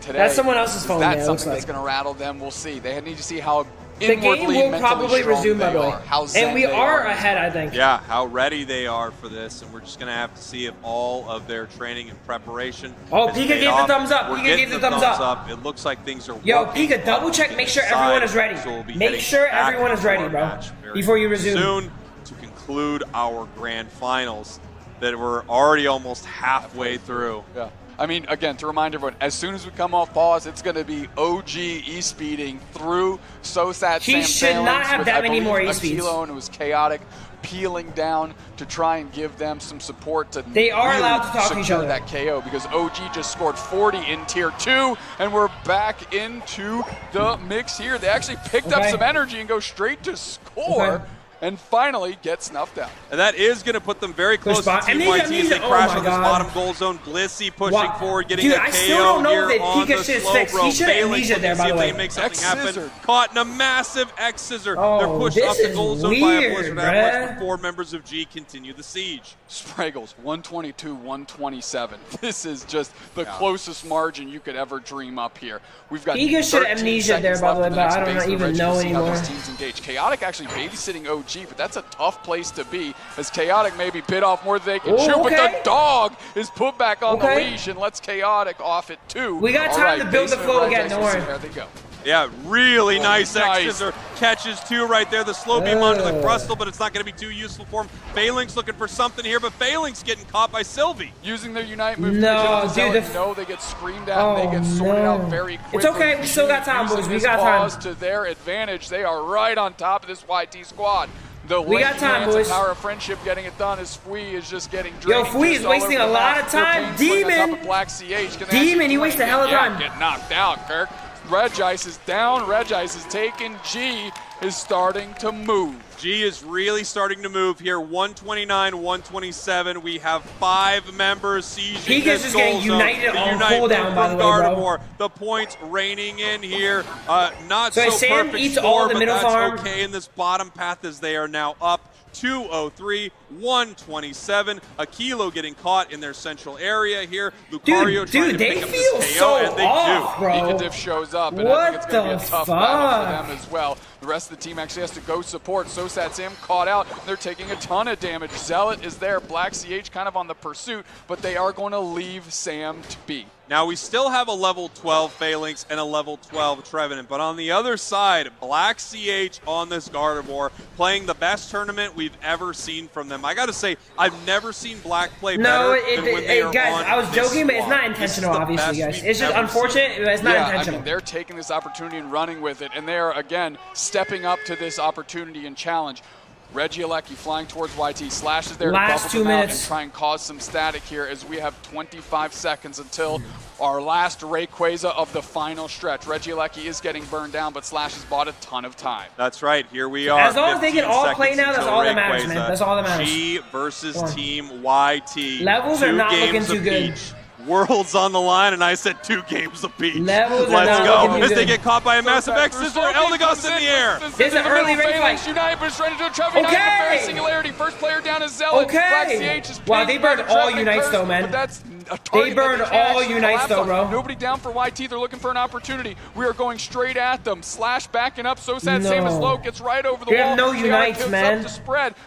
[SPEAKER 12] today.
[SPEAKER 1] That's someone else's phone.
[SPEAKER 12] That's something that's going to rattle them. We'll see. They need to see how
[SPEAKER 1] the game will probably resume, by the way. And we are ahead, I think.
[SPEAKER 13] Yeah, how ready they are for this, and we're just going to have to see if all of their training and preparation.
[SPEAKER 1] Oh, Pika gave the thumbs up. Pika gave the thumbs up.
[SPEAKER 13] It looks like things are.
[SPEAKER 1] Yo, Pika, double check. Make sure everyone is ready.
[SPEAKER 13] So
[SPEAKER 1] make sure everyone is ready, bro. Before you resume.
[SPEAKER 13] Soon to conclude our grand finals that we're already almost halfway through.
[SPEAKER 12] Yeah. I mean, again, to remind everyone, as soon as we come off pause, it's going to be OG e-speeding through Sosat.
[SPEAKER 1] He should not have that many more e-speeds.
[SPEAKER 12] And it was chaotic, peeling down to try and give them some support to
[SPEAKER 1] they are
[SPEAKER 12] really
[SPEAKER 1] allowed to talk to each other.
[SPEAKER 12] That KO, because OG just scored 40 in Tier 2, and we're back into the mix here. They actually picked up some energy and go straight to score. And finally get snuffed out.
[SPEAKER 13] And that is going to put them very close to Team YT as they crash on this bottom goal zone. Blissey pushing forward, getting a KO
[SPEAKER 1] still don't know
[SPEAKER 13] here
[SPEAKER 1] that
[SPEAKER 13] on
[SPEAKER 1] Pika
[SPEAKER 13] the
[SPEAKER 1] should
[SPEAKER 13] slow
[SPEAKER 1] fix.
[SPEAKER 13] rope.
[SPEAKER 1] He should have amnesia there, by the way.
[SPEAKER 13] They make something happen. Caught in a massive X-scissor.
[SPEAKER 1] Oh,
[SPEAKER 13] they're pushed up the goal zone by a Blizzard avalanche before members of G continue the siege.
[SPEAKER 12] Spraggles, 122, 127. This is just the closest margin you could ever dream up here. We've got
[SPEAKER 1] Pika should have amnesia there, by the way, but I don't even know anymore.
[SPEAKER 12] Teams engage. Chaotic actually babysitting OG, but that's a tough place to be, as Chaotic maybe bit off more than they can chew, but the dog is put back on the leash and lets Chaotic off it too.
[SPEAKER 1] We got time to build the flow again, don't worry.
[SPEAKER 12] There they go.
[SPEAKER 13] Yeah, really nice X-scissor. Catches 2 right there. The slow beam onto the crustal, but it's not going to be too useful for him. Phalanx looking for something here, but Phalanx getting caught by Sylvie.
[SPEAKER 12] Using their Unite move.
[SPEAKER 1] No, dude.
[SPEAKER 12] They get screamed at and they get sorted out very quickly.
[SPEAKER 1] It's okay. We still got time, boys. We got time.
[SPEAKER 12] To their advantage. They are right on top of this YT squad.
[SPEAKER 1] We got time, boys.
[SPEAKER 12] Power of friendship getting it done as Fui is just getting drained.
[SPEAKER 1] Yo, Fui is wasting a lot of time. Demon! Demon, you waste a hell of time.
[SPEAKER 12] Get knocked out, Kirk. Reg Ice is down. Reg Ice is taken. G is starting to move.
[SPEAKER 13] G is really starting to move here. 129, 127. We have 5 members sieging
[SPEAKER 1] Pika's just getting united on cooldown, by the way, bro.
[SPEAKER 13] The points raining in here. Not
[SPEAKER 1] so Sam
[SPEAKER 13] perfect
[SPEAKER 1] eats
[SPEAKER 13] score,
[SPEAKER 1] all the
[SPEAKER 13] but
[SPEAKER 1] middle
[SPEAKER 13] that's
[SPEAKER 1] farm.
[SPEAKER 13] okay in this bottom path as they are now up 203, 127. A Kilo getting caught in their central area here. Lucario trying to pick up this KO, and they do.
[SPEAKER 12] Bigadiff shows up, and I think it's going to be a tough battle for them as well. The rest of the team actually has to go support. Sosat Sam caught out. They're taking a ton of damage. Zealot is there. Black CH kind of on the pursuit, but they are going to leave Sam to be.
[SPEAKER 13] Now, we still have a level 12 Phalanx and a level 12 Trevenant, but on the other side, Black CH on this Gardevoir playing the best tournament we've ever seen from them. I got to say, I've never seen Black play better than when they are
[SPEAKER 1] guys,
[SPEAKER 13] on
[SPEAKER 1] I was joking, but it's not intentional, obviously, guys. It's just unfortunate, but it's not intentional.
[SPEAKER 12] I mean, they're taking this opportunity and running with it, and they are, again, stepping up to this opportunity and challenge. Regieleki flying towards YT. Slash is there to bubble them out and try and cause some static here as we have 25 seconds until our last Rayquaza of the final stretch. Regieleki is getting burned down, but Slash has bought a ton of time.
[SPEAKER 13] That's right. Here we are.
[SPEAKER 1] As long as they can all play now, that's all that matters, man. That's all that matters.
[SPEAKER 13] G versus Team YT.
[SPEAKER 1] Levels are not looking too good.
[SPEAKER 13] Worlds on the line, and I said 2 games apeach.
[SPEAKER 1] Let's
[SPEAKER 13] go. As they get caught by a massive X-scissor, Eldegoss in the air.
[SPEAKER 1] This is an early race fight.
[SPEAKER 12] Unite, but it's trying to do a Trevor Unite very singularity. First player down is Zealot.
[SPEAKER 1] Okay. Wow, they burned all Unites though, man. They burned all Unites though, bro.
[SPEAKER 12] Nobody down for YT. They're looking for an opportunity. We are going straight at them. Slash backing up. Sosat Sam is low. Gets right over the wall.
[SPEAKER 1] They have no Unites, man.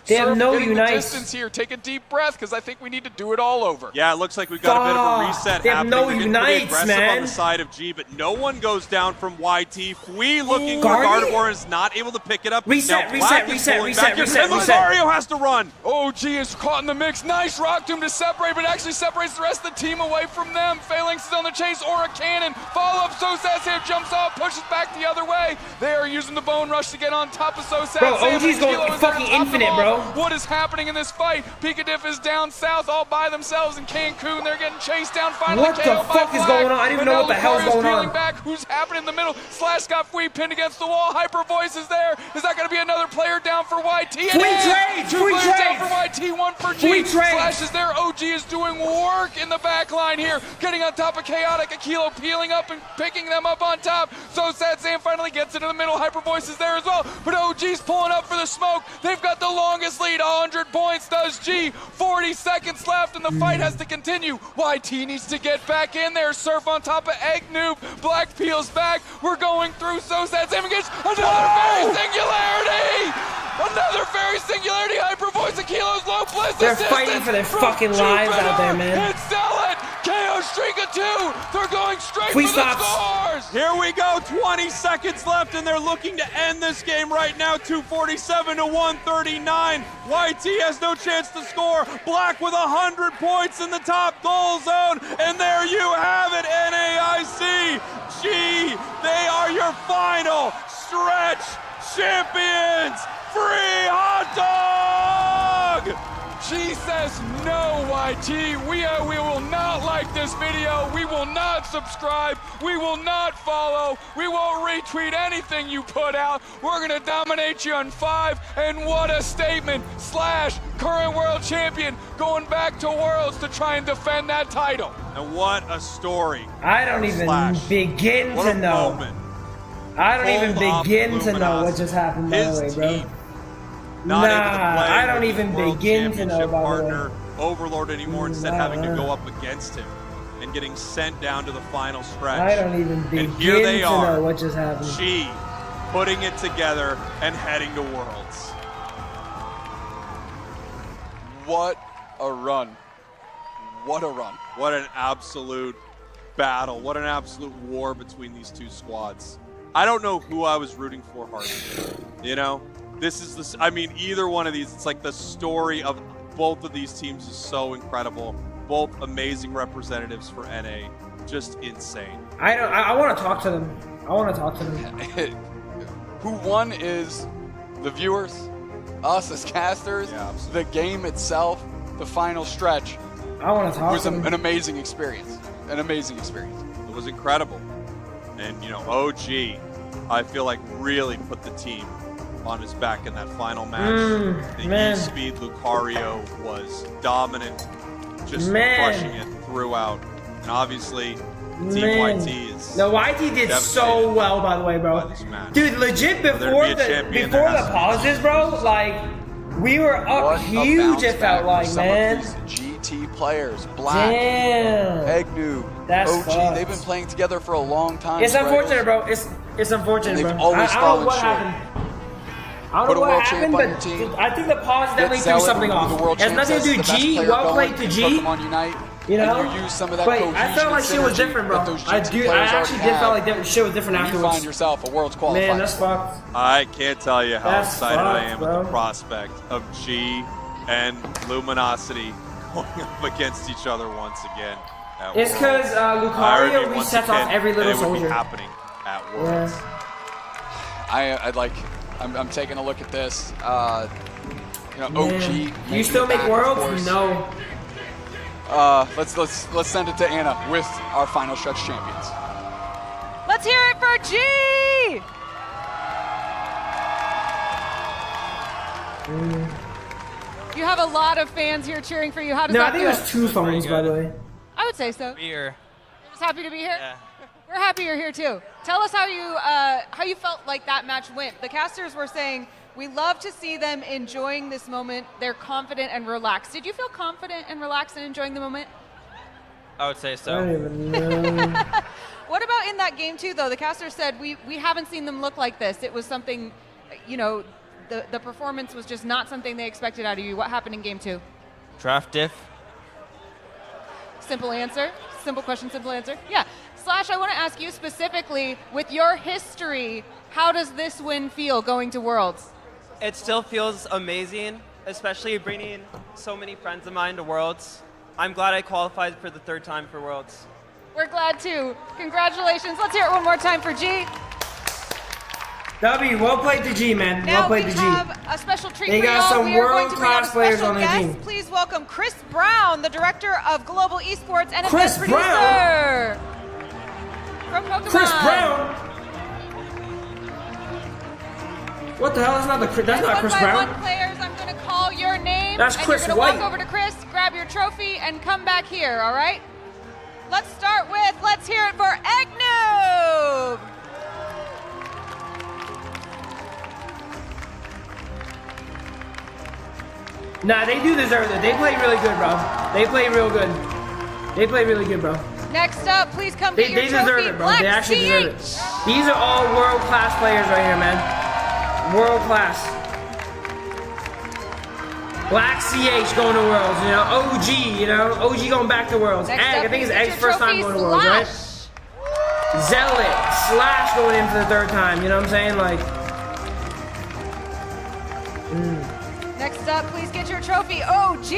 [SPEAKER 1] They have no Unites.
[SPEAKER 12] Distance here. Take a deep breath, because I think we need to do it all over.
[SPEAKER 13] Yeah, it looks like we've got a bit of a reset
[SPEAKER 1] They have
[SPEAKER 13] happening.
[SPEAKER 1] no
[SPEAKER 13] They're getting
[SPEAKER 1] unites,
[SPEAKER 13] pretty aggressive
[SPEAKER 1] man.
[SPEAKER 13] on the side of G, but no one goes down from YT. Fui looking for
[SPEAKER 1] Garden?
[SPEAKER 13] Gardevoir is not able to pick it up.
[SPEAKER 1] Reset,
[SPEAKER 13] now Black is pulling back here, and Lucario has to run.
[SPEAKER 12] OG is caught in the mix. Nice rock tomb to separate, but actually separates the rest of the team away from them. Phalanx is on the chase, or a cannon. Follow up, Sosas here jumps off, pushes back the other way. They are using the Bone Rush to get on top of Sosas.
[SPEAKER 1] Bro, OG's going fucking infinite, bro.
[SPEAKER 12] What is happening in this fight? Picadiff is down south all by themselves in Cancun. They're getting chased down. Finally,
[SPEAKER 1] What the fuck is going on? I don't even know what the hell's going on.
[SPEAKER 12] Back. Who's happening in the middle? Slash got Fui pinned against the wall. Hyper Voice is there. Is that going to be another player down for YT?
[SPEAKER 1] Free trade!
[SPEAKER 12] Two
[SPEAKER 1] Free
[SPEAKER 12] players
[SPEAKER 1] trade!
[SPEAKER 12] down for YT, one for G.
[SPEAKER 1] Free trade!
[SPEAKER 12] Slash is there. OG is doing work in the back line here. Getting on top of Chaotic. Akilo peeling up and picking them up on top. So Sad Sam finally gets into the middle. Hyper Voice is there as well. But OG's pulling up for the smoke. They've got the longest lead. 100 points does G. 40 seconds left and the fight has to continue. YT needs to get back in there. Surf on top of Egg Noob. Black peels back. We're going through so sad. Sam against another very singularity. Another very singularity. Hyper Voice. Akilo's low bliss.
[SPEAKER 1] They're fighting for their fucking lives out there, man.
[SPEAKER 12] It's Zealot. KO streak of 2. They're going straight
[SPEAKER 1] Free
[SPEAKER 12] for
[SPEAKER 1] stops.
[SPEAKER 12] the scores.
[SPEAKER 13] Here we go, 20 seconds left, and they're looking to end this game right now, 247 to 139. YT has no chance to score. Black with 100 points in the top goal zone, and there you have it, NAIC. G, they are your final stretch champions. Free hot dog! G says no, YT. We will not like this video. We will not subscribe. We will not follow. We won't retweet anything you put out. We're going to dominate you on 5. And what a statement. Slash, current world champion, going back to Worlds to try and defend that title. And what a story.
[SPEAKER 1] I don't even
[SPEAKER 13] Slash.
[SPEAKER 1] begin
[SPEAKER 13] What
[SPEAKER 1] to
[SPEAKER 13] a
[SPEAKER 1] know.
[SPEAKER 13] moment.
[SPEAKER 1] I don't even
[SPEAKER 13] Full on
[SPEAKER 1] begin to know what
[SPEAKER 13] Luminosity.
[SPEAKER 1] just happened, by the way, bro.
[SPEAKER 13] Not able to play
[SPEAKER 1] I don't
[SPEAKER 13] with
[SPEAKER 1] even
[SPEAKER 13] the World
[SPEAKER 1] begin to know,
[SPEAKER 13] Championship
[SPEAKER 1] by the way.
[SPEAKER 13] partner Overlord anymore, instead having to go up against him and getting sent down to the final stretch.
[SPEAKER 1] I don't even begin
[SPEAKER 13] and here they
[SPEAKER 1] to
[SPEAKER 13] are,
[SPEAKER 1] know what just happened.
[SPEAKER 13] G putting it together and heading to Worlds.
[SPEAKER 2] What a run. What a run.
[SPEAKER 13] What an absolute battle. What an absolute war between these two squads. I don't know who I was rooting for harder. You know, this is this. I mean, either one of these, it's like the story of both of these teams is so incredible. Both amazing representatives for NA. Just insane.
[SPEAKER 1] I want to talk to them. I want to talk to them.
[SPEAKER 2] Who won is the viewers, us as casters, the game itself, the final stretch.
[SPEAKER 1] I want to talk
[SPEAKER 2] was
[SPEAKER 1] to them.
[SPEAKER 2] an amazing experience. An amazing experience.
[SPEAKER 13] It was incredible. And, you know, OG, I feel like really put the team on his back in that final match. The E-Speed Lucario was dominant, just crushing it throughout. And obviously, Team YT is
[SPEAKER 1] No, YT did so well, by the way, bro. Dude, legit before the pauses, bro, like, we were up huge, it felt like, man.
[SPEAKER 2] GT players, Black,
[SPEAKER 1] Damn.
[SPEAKER 2] Egg Noob,
[SPEAKER 1] That's
[SPEAKER 2] OG,
[SPEAKER 1] fucked.
[SPEAKER 2] they've been playing together for a long time.
[SPEAKER 1] It's unfortunate, bro. It's unfortunate,
[SPEAKER 2] They've
[SPEAKER 1] bro.
[SPEAKER 2] always
[SPEAKER 1] I don't
[SPEAKER 2] fallen
[SPEAKER 1] know what
[SPEAKER 2] short.
[SPEAKER 1] happened. I
[SPEAKER 2] Put
[SPEAKER 1] don't
[SPEAKER 2] a
[SPEAKER 1] know what
[SPEAKER 2] world
[SPEAKER 1] happened,
[SPEAKER 2] champ on your
[SPEAKER 1] but
[SPEAKER 2] team.
[SPEAKER 1] I think the pause definitely threw
[SPEAKER 2] Zealot
[SPEAKER 1] something
[SPEAKER 2] with
[SPEAKER 1] off.
[SPEAKER 2] the world
[SPEAKER 1] It has
[SPEAKER 2] champ
[SPEAKER 1] nothing to do
[SPEAKER 2] says
[SPEAKER 1] with
[SPEAKER 2] the best
[SPEAKER 1] G.
[SPEAKER 2] player
[SPEAKER 1] Well
[SPEAKER 2] going
[SPEAKER 1] played to
[SPEAKER 2] in
[SPEAKER 1] G.
[SPEAKER 2] Pokemon Unite,
[SPEAKER 1] You know?
[SPEAKER 2] and you use some of that
[SPEAKER 1] but
[SPEAKER 2] cohesion
[SPEAKER 1] I felt like shit was
[SPEAKER 2] synergy
[SPEAKER 1] different, bro.
[SPEAKER 2] that those
[SPEAKER 1] I
[SPEAKER 2] GT
[SPEAKER 1] do. I
[SPEAKER 2] players
[SPEAKER 1] actually
[SPEAKER 2] already
[SPEAKER 1] did feel
[SPEAKER 2] have.
[SPEAKER 1] like shit was different
[SPEAKER 2] You
[SPEAKER 1] afterwards.
[SPEAKER 2] find yourself a Worlds qualifier.
[SPEAKER 1] Man, that's fucked.
[SPEAKER 13] I can't tell you how
[SPEAKER 1] That's
[SPEAKER 13] excited I
[SPEAKER 1] fucked,
[SPEAKER 13] am
[SPEAKER 1] bro.
[SPEAKER 13] at the prospect of G and Luminosity going up against each other once again at
[SPEAKER 1] It's
[SPEAKER 13] Worlds.
[SPEAKER 1] because Lucario resets off every little
[SPEAKER 13] it would be
[SPEAKER 1] soldier.
[SPEAKER 13] happening at Worlds.
[SPEAKER 2] I'd like. I'm taking a look at this. You know, OG.
[SPEAKER 1] Man.
[SPEAKER 2] making
[SPEAKER 1] You still
[SPEAKER 2] it
[SPEAKER 1] make
[SPEAKER 2] back, of
[SPEAKER 1] Worlds?
[SPEAKER 2] course.
[SPEAKER 1] No.
[SPEAKER 2] Let's send it to Anna with our final stretch champions.
[SPEAKER 16] Let's hear it for G! You have a lot of fans here cheering for you. How does
[SPEAKER 1] No,
[SPEAKER 16] that
[SPEAKER 1] I think
[SPEAKER 16] feel?
[SPEAKER 1] it was 2 phones, by the way.
[SPEAKER 16] I would say so.
[SPEAKER 20] Here.
[SPEAKER 16] You're just happy to be here?
[SPEAKER 20] Yeah.
[SPEAKER 16] We're happy you're here too. Tell us how you felt like that match went. The casters were saying, we love to see them enjoying this moment. They're confident and relaxed. Did you feel confident and relaxed and enjoying the moment?
[SPEAKER 20] I would say so.
[SPEAKER 1] I don't even know.
[SPEAKER 16] What about in that game too, though? The casters said, we haven't seen them look like this. It was something, you know, the performance was just not something they expected out of you. What happened in game 2?
[SPEAKER 20] Draft diff.
[SPEAKER 16] Simple answer. simple question, simple answer. Yeah. Slash, I want to ask you specifically, with your history, how does this win feel going to Worlds?
[SPEAKER 6] It still feels amazing, especially bringing so many friends of mine to Worlds. I'm glad I qualified for the 3rd time for Worlds.
[SPEAKER 16] We're glad too. Congratulations. Let's hear it one more time for G.
[SPEAKER 1] W, well played to G, man.
[SPEAKER 16] Now
[SPEAKER 1] well played to G.
[SPEAKER 16] We have a special treat
[SPEAKER 1] they
[SPEAKER 16] for
[SPEAKER 1] got
[SPEAKER 16] y'all.
[SPEAKER 1] some world-class players on their team.
[SPEAKER 16] Please welcome Chris Brown, the Director of Global Esports and
[SPEAKER 1] Chris
[SPEAKER 16] Event Producer from Pokemon.
[SPEAKER 1] Chris Brown? What the hell? That's not Chris Brown.
[SPEAKER 16] One players, I'm going to call your name.
[SPEAKER 1] That's Chris
[SPEAKER 16] and you're
[SPEAKER 1] White.
[SPEAKER 16] Walk over to Chris, grab your trophy, and come back here, all right? Let's start with, let's hear it for Egnoob.
[SPEAKER 1] Nah, they do deserve it. They play really good, bro. They play real good. They play really good, bro.
[SPEAKER 16] Next up, please come get your trophy.
[SPEAKER 1] They deserve it, bro. They actually deserve it. These are all world-class players right here, man. World-class. Black CH going to Worlds, you know. OG, you know. OG going back to Worlds. Egg, I think it's Egg's first time going to Worlds, right? Zealot, Slash going in for the 3rd time, you know what I'm saying? Like,
[SPEAKER 16] Next up, please get your trophy, OG!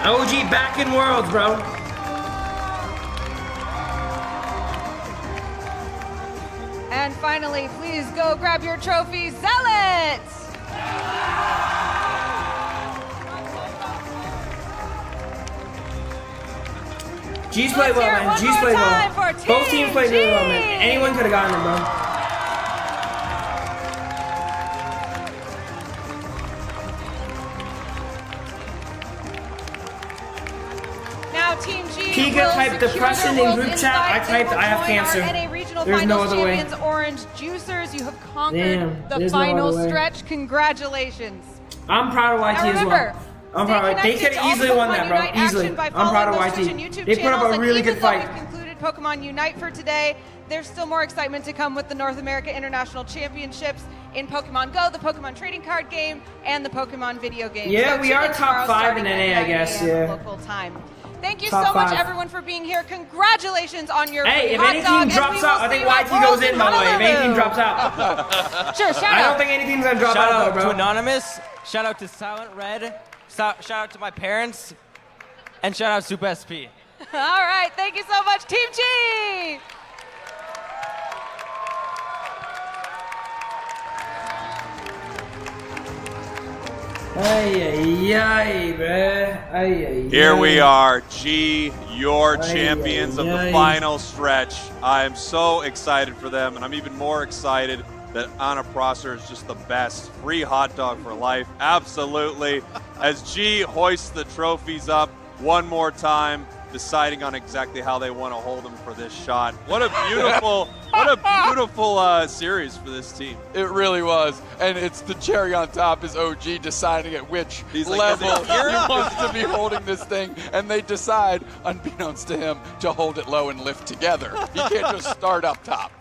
[SPEAKER 1] OG back in Worlds, bro.
[SPEAKER 16] And finally, please go grab your trophy, Zealot!
[SPEAKER 1] G's played well, man. G's played well. Both teams played really well, man. Anyone could have gotten it, bro.
[SPEAKER 16] Team G
[SPEAKER 1] Kika typed depression in group chat. I typed I have cancer. There's no other way.
[SPEAKER 16] Orange Juicers, you have conquered the final stretch. Congratulations.
[SPEAKER 1] I'm proud of YT as well. I'm proud of it. They could have easily won that, bro. Easily. I'm proud of YT. They put up a really good fight.
[SPEAKER 16] We've concluded Pokemon Unite for today. There's still more excitement to come with the North America International Championships in Pokemon Go, the Pokemon trading card game, and the Pokemon video game.
[SPEAKER 1] Yeah, we are top 5 in NA, I guess. Yeah.
[SPEAKER 16] Local time. Thank you so much, everyone, for being here. Congratulations on your
[SPEAKER 1] Hey, if any team drops out, I think YT goes in, by the way. If any team drops out.
[SPEAKER 16] Sure, shout out.
[SPEAKER 1] I don't think any team's going to drop out, though, bro.
[SPEAKER 6] Shout out to Anonymous. Shout out to Silent Red. Shout out to my parents. And shout out to Super SP.
[SPEAKER 16] All right. Thank you so much, Team G.
[SPEAKER 13] Here we are, G, your champions of the final stretch. I'm so excited for them, and I'm even more excited that Anna Prosser is just the best. Free hot dog for life, absolutely. As G hoists the trophies up one more time, deciding on exactly how they want to hold them for this shot. What a beautiful, series for this team.
[SPEAKER 12] It really was, and it's the cherry on top is OG deciding at which level he wants to be holding this thing, and they decide, unbeknownst to him, to hold it low and lift together. You can't just start up top.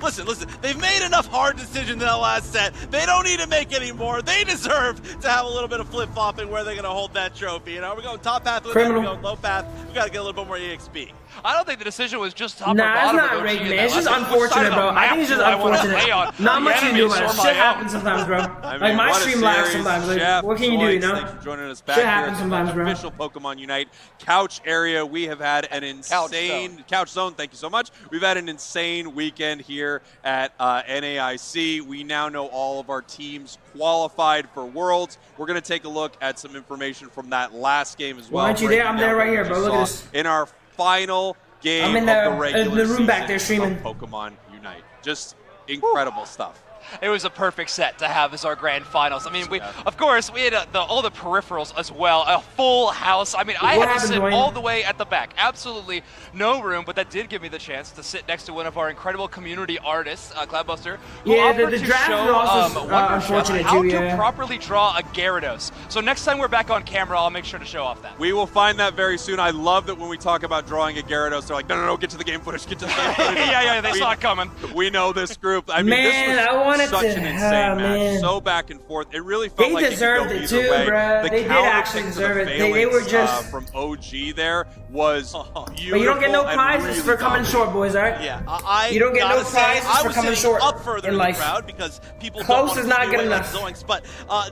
[SPEAKER 4] Listen, they've made enough hard decisions in that last set. They don't need to make any more. They deserve to have a little bit of flip-flopping where they're going to hold that trophy. You know, we're going top path, we're going low path. We got to get a little bit more EXP.
[SPEAKER 9] I don't think the decision was just top or
[SPEAKER 1] nah,
[SPEAKER 9] bottom.
[SPEAKER 1] Nah, it's not rigged, man. It's just unfortunate, bro. I think it's just unfortunate. Not much you can do about it. Shit happens sometimes, bro. Like, my stream lags sometimes. Like, what can you do, you know?
[SPEAKER 13] Thanks for joining us back here at the official Pokemon Unite couch area. We have had an insane couch zone. Thank you so much. We've had an insane weekend here at NAIC. We now know all of our teams qualified for Worlds. We're going to take a look at some information from that last game as well.
[SPEAKER 1] Why aren't you there? I'm there right here, bro. Look at this.
[SPEAKER 13] In our final game
[SPEAKER 1] of
[SPEAKER 13] the regular
[SPEAKER 1] the room back there streaming
[SPEAKER 13] Pokemon Unite. Just incredible stuff.
[SPEAKER 9] It was a perfect set to have as our grand finals. I mean, of course, we had all the peripherals as well, a full house. I mean, I had to sit all the way at the back. Absolutely no room, but that did give me the chance to sit next to one of our incredible community artists, Cloudbuster, who offered
[SPEAKER 1] the
[SPEAKER 9] to
[SPEAKER 1] draft
[SPEAKER 9] show
[SPEAKER 1] was also unfortunate
[SPEAKER 9] how
[SPEAKER 1] too,
[SPEAKER 9] to properly draw a Gyarados. So next time we're back on camera, I'll make sure to show off that.
[SPEAKER 13] We will find that very soon. I love that when we talk about drawing a Gyarados, they're like, no, get to the game footage, get to the game footage.
[SPEAKER 9] yeah, they saw it coming.
[SPEAKER 13] We know this group. I mean, this was such an insane match. So back and forth. It really felt like it could go either way.
[SPEAKER 1] Bro. They did actually deserve it. They were just
[SPEAKER 13] from OG there was beautiful.
[SPEAKER 1] But you don't get no prizes
[SPEAKER 13] really
[SPEAKER 1] for coming short, boys, alright?
[SPEAKER 11] Yeah,
[SPEAKER 1] you don't get no prizes for coming short
[SPEAKER 11] up further
[SPEAKER 1] in life.
[SPEAKER 11] The crowd because people
[SPEAKER 1] close
[SPEAKER 11] don't
[SPEAKER 1] is not good enough.
[SPEAKER 11] Zoinks, but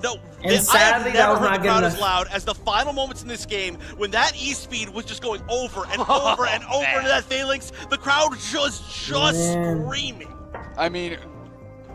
[SPEAKER 11] no,
[SPEAKER 1] and sadly,
[SPEAKER 11] I have never
[SPEAKER 1] that was
[SPEAKER 11] heard
[SPEAKER 1] not
[SPEAKER 11] the
[SPEAKER 1] good
[SPEAKER 11] crowd
[SPEAKER 1] enough.
[SPEAKER 11] as loud as the final moments in this game when that E-Speed was just going over and over and over into that Phalanx. The crowd just screaming.
[SPEAKER 2] I mean,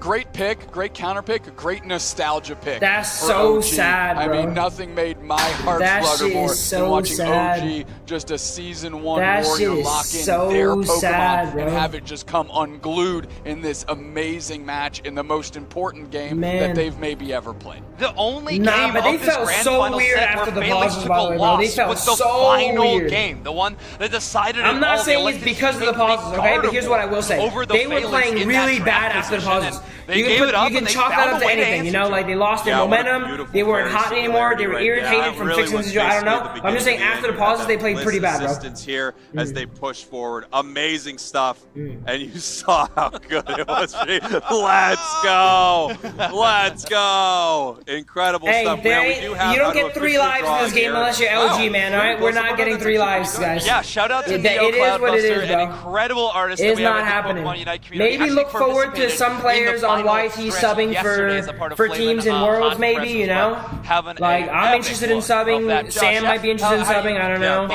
[SPEAKER 2] great pick, great counter pick, great nostalgia pick.
[SPEAKER 1] That's so
[SPEAKER 2] OG.
[SPEAKER 1] sad, bro.
[SPEAKER 2] I mean, nothing made my heart flutter more than watching OG, just a season 1 warrior lock in their Pokemon and have it just come unglued in this amazing match in the most important game that they've maybe ever played.
[SPEAKER 9] The only
[SPEAKER 1] game
[SPEAKER 9] of this grand final set where Phalanx took a loss was the final game, the one that decided.
[SPEAKER 1] I'm not saying it's because of the pauses, okay? But here's what I will say: they were playing really bad after the pauses. You can chalk that up to anything, you know, like they lost their momentum, they weren't hot anymore, they were irritated from fixing the situation. I don't know. I'm just saying after the pauses they played pretty bad, bro.
[SPEAKER 13] Here as they push forward, amazing stuff, and you saw how good it was. Let's go, incredible stuff.
[SPEAKER 1] You don't get 3 lives in this game unless you're LG, man. All right, we're not getting 3 lives, guys.
[SPEAKER 9] Yeah, shout out to Neo Cloudbuster, an incredible artist.
[SPEAKER 1] It's not happening. Maybe look forward to some players on YT subbing for teams in Worlds, maybe, you know? Like, I'm interested in subbing, Sam might be interested in subbing, I don't know.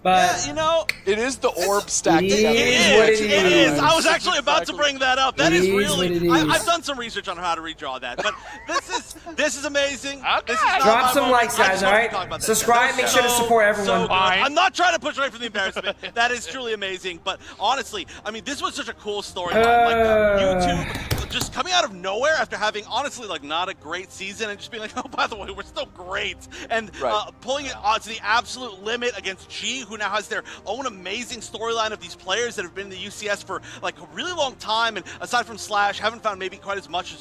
[SPEAKER 1] But,
[SPEAKER 11] you know,
[SPEAKER 2] it is the orb stack together.
[SPEAKER 11] It is. I was actually about to bring that up. That is really, I've done some research on how to redraw that, but this is amazing.
[SPEAKER 1] Drop some likes, guys, alright? Subscribe, make sure to support everyone.
[SPEAKER 11] I'm not trying to push away from the embarrassment. That is truly amazing, but honestly, I mean, this was such a cool storyline. Like, YouTube just coming out of nowhere after having, honestly, like, not a great season and just being like, oh, by the way, we're still great. And pulling it to the absolute limit against G, who now has their own amazing storyline of these players that have been in the UCS for, like, a really long time. And aside from Slash, haven't found maybe quite as much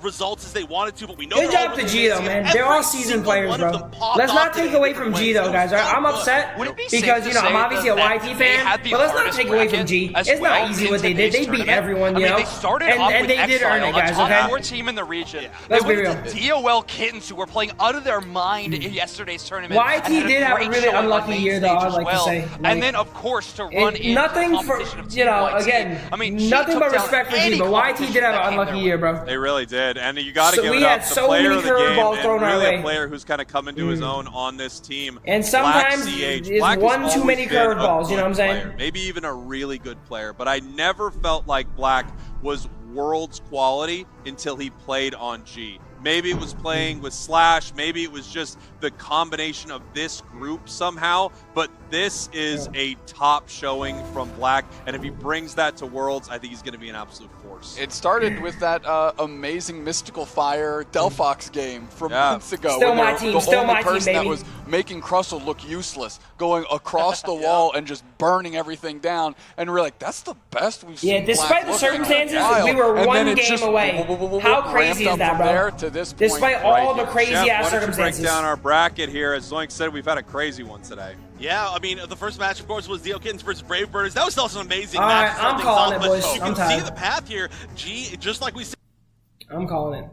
[SPEAKER 11] results as they wanted to, but we know
[SPEAKER 1] good job to G, though, man. They're all seasoned players, bro. Let's not take away from G, though, guys. I'm upset because, you know, I'm obviously a YT fan, but let's not take away from G. It's not easy what they did. They beat everyone, you know? And they did earn it, guys, okay?
[SPEAKER 9] Top 4 team in the region.
[SPEAKER 1] Let's be real.
[SPEAKER 9] DOL Kittens, who were playing out of their mind in yesterday's tournament.
[SPEAKER 1] YT did have a really unlucky year, though, I'd like to say.
[SPEAKER 9] And then, of course, to run in
[SPEAKER 1] nothing for, you know, again, nothing but respect for G, but YT did have an unlucky year, bro.
[SPEAKER 13] They really did. And you got to give it up. The player of the game, and really a player who's kind of come into his own on this team.
[SPEAKER 1] And sometimes it's one too many curveballs, you know what I'm saying?
[SPEAKER 13] Maybe even a really good player, but I never felt like Black was Worlds quality until he played on G. Maybe it was playing with Slash, maybe it was just the combination of this group somehow, but this is a top showing from Black, and if he brings that to Worlds, I think he's going to be an absolute force.
[SPEAKER 2] It started with that amazing Mystical Fire Delphox game from months ago.
[SPEAKER 1] Still my team, still my team, baby.
[SPEAKER 2] That was making Crustle look useless, going across the wall and just burning everything down, and we're like, that's the best we've seen.
[SPEAKER 1] Yeah, despite the circumstances, we were one game away. How crazy is that, bro? Despite all the crazy-ass circumstances.
[SPEAKER 13] Break down our bracket here. As Zoink said, we've had a crazy one today.
[SPEAKER 11] Yeah, I mean, the first match, of course, was DO Kittens versus Brave Birders. That was also an amazing match.
[SPEAKER 1] I'm calling it, boys.
[SPEAKER 11] You can see the path here. G, just like we said.
[SPEAKER 1] I'm calling it.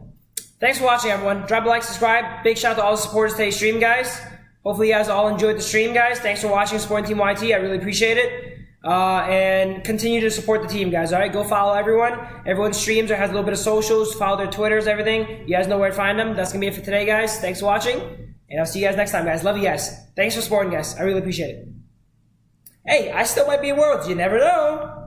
[SPEAKER 1] Thanks for watching, everyone. Drop a like, subscribe. Big shout out to all the supporters today's stream, guys. Hopefully you guys all enjoyed the stream, guys. Thanks for watching, supporting Team YT. I really appreciate it. And continue to support the team, guys. Alright, go follow everyone. Everyone streams or has a little bit of socials. Follow their Twitters, everything. You guys know where to find them. That's gonna be it for today, guys. Thanks for watching. And I'll see you guys next time, guys. Love you guys. Thanks for supporting, guys. I really appreciate it. Hey, I still might be in Worlds. You never know.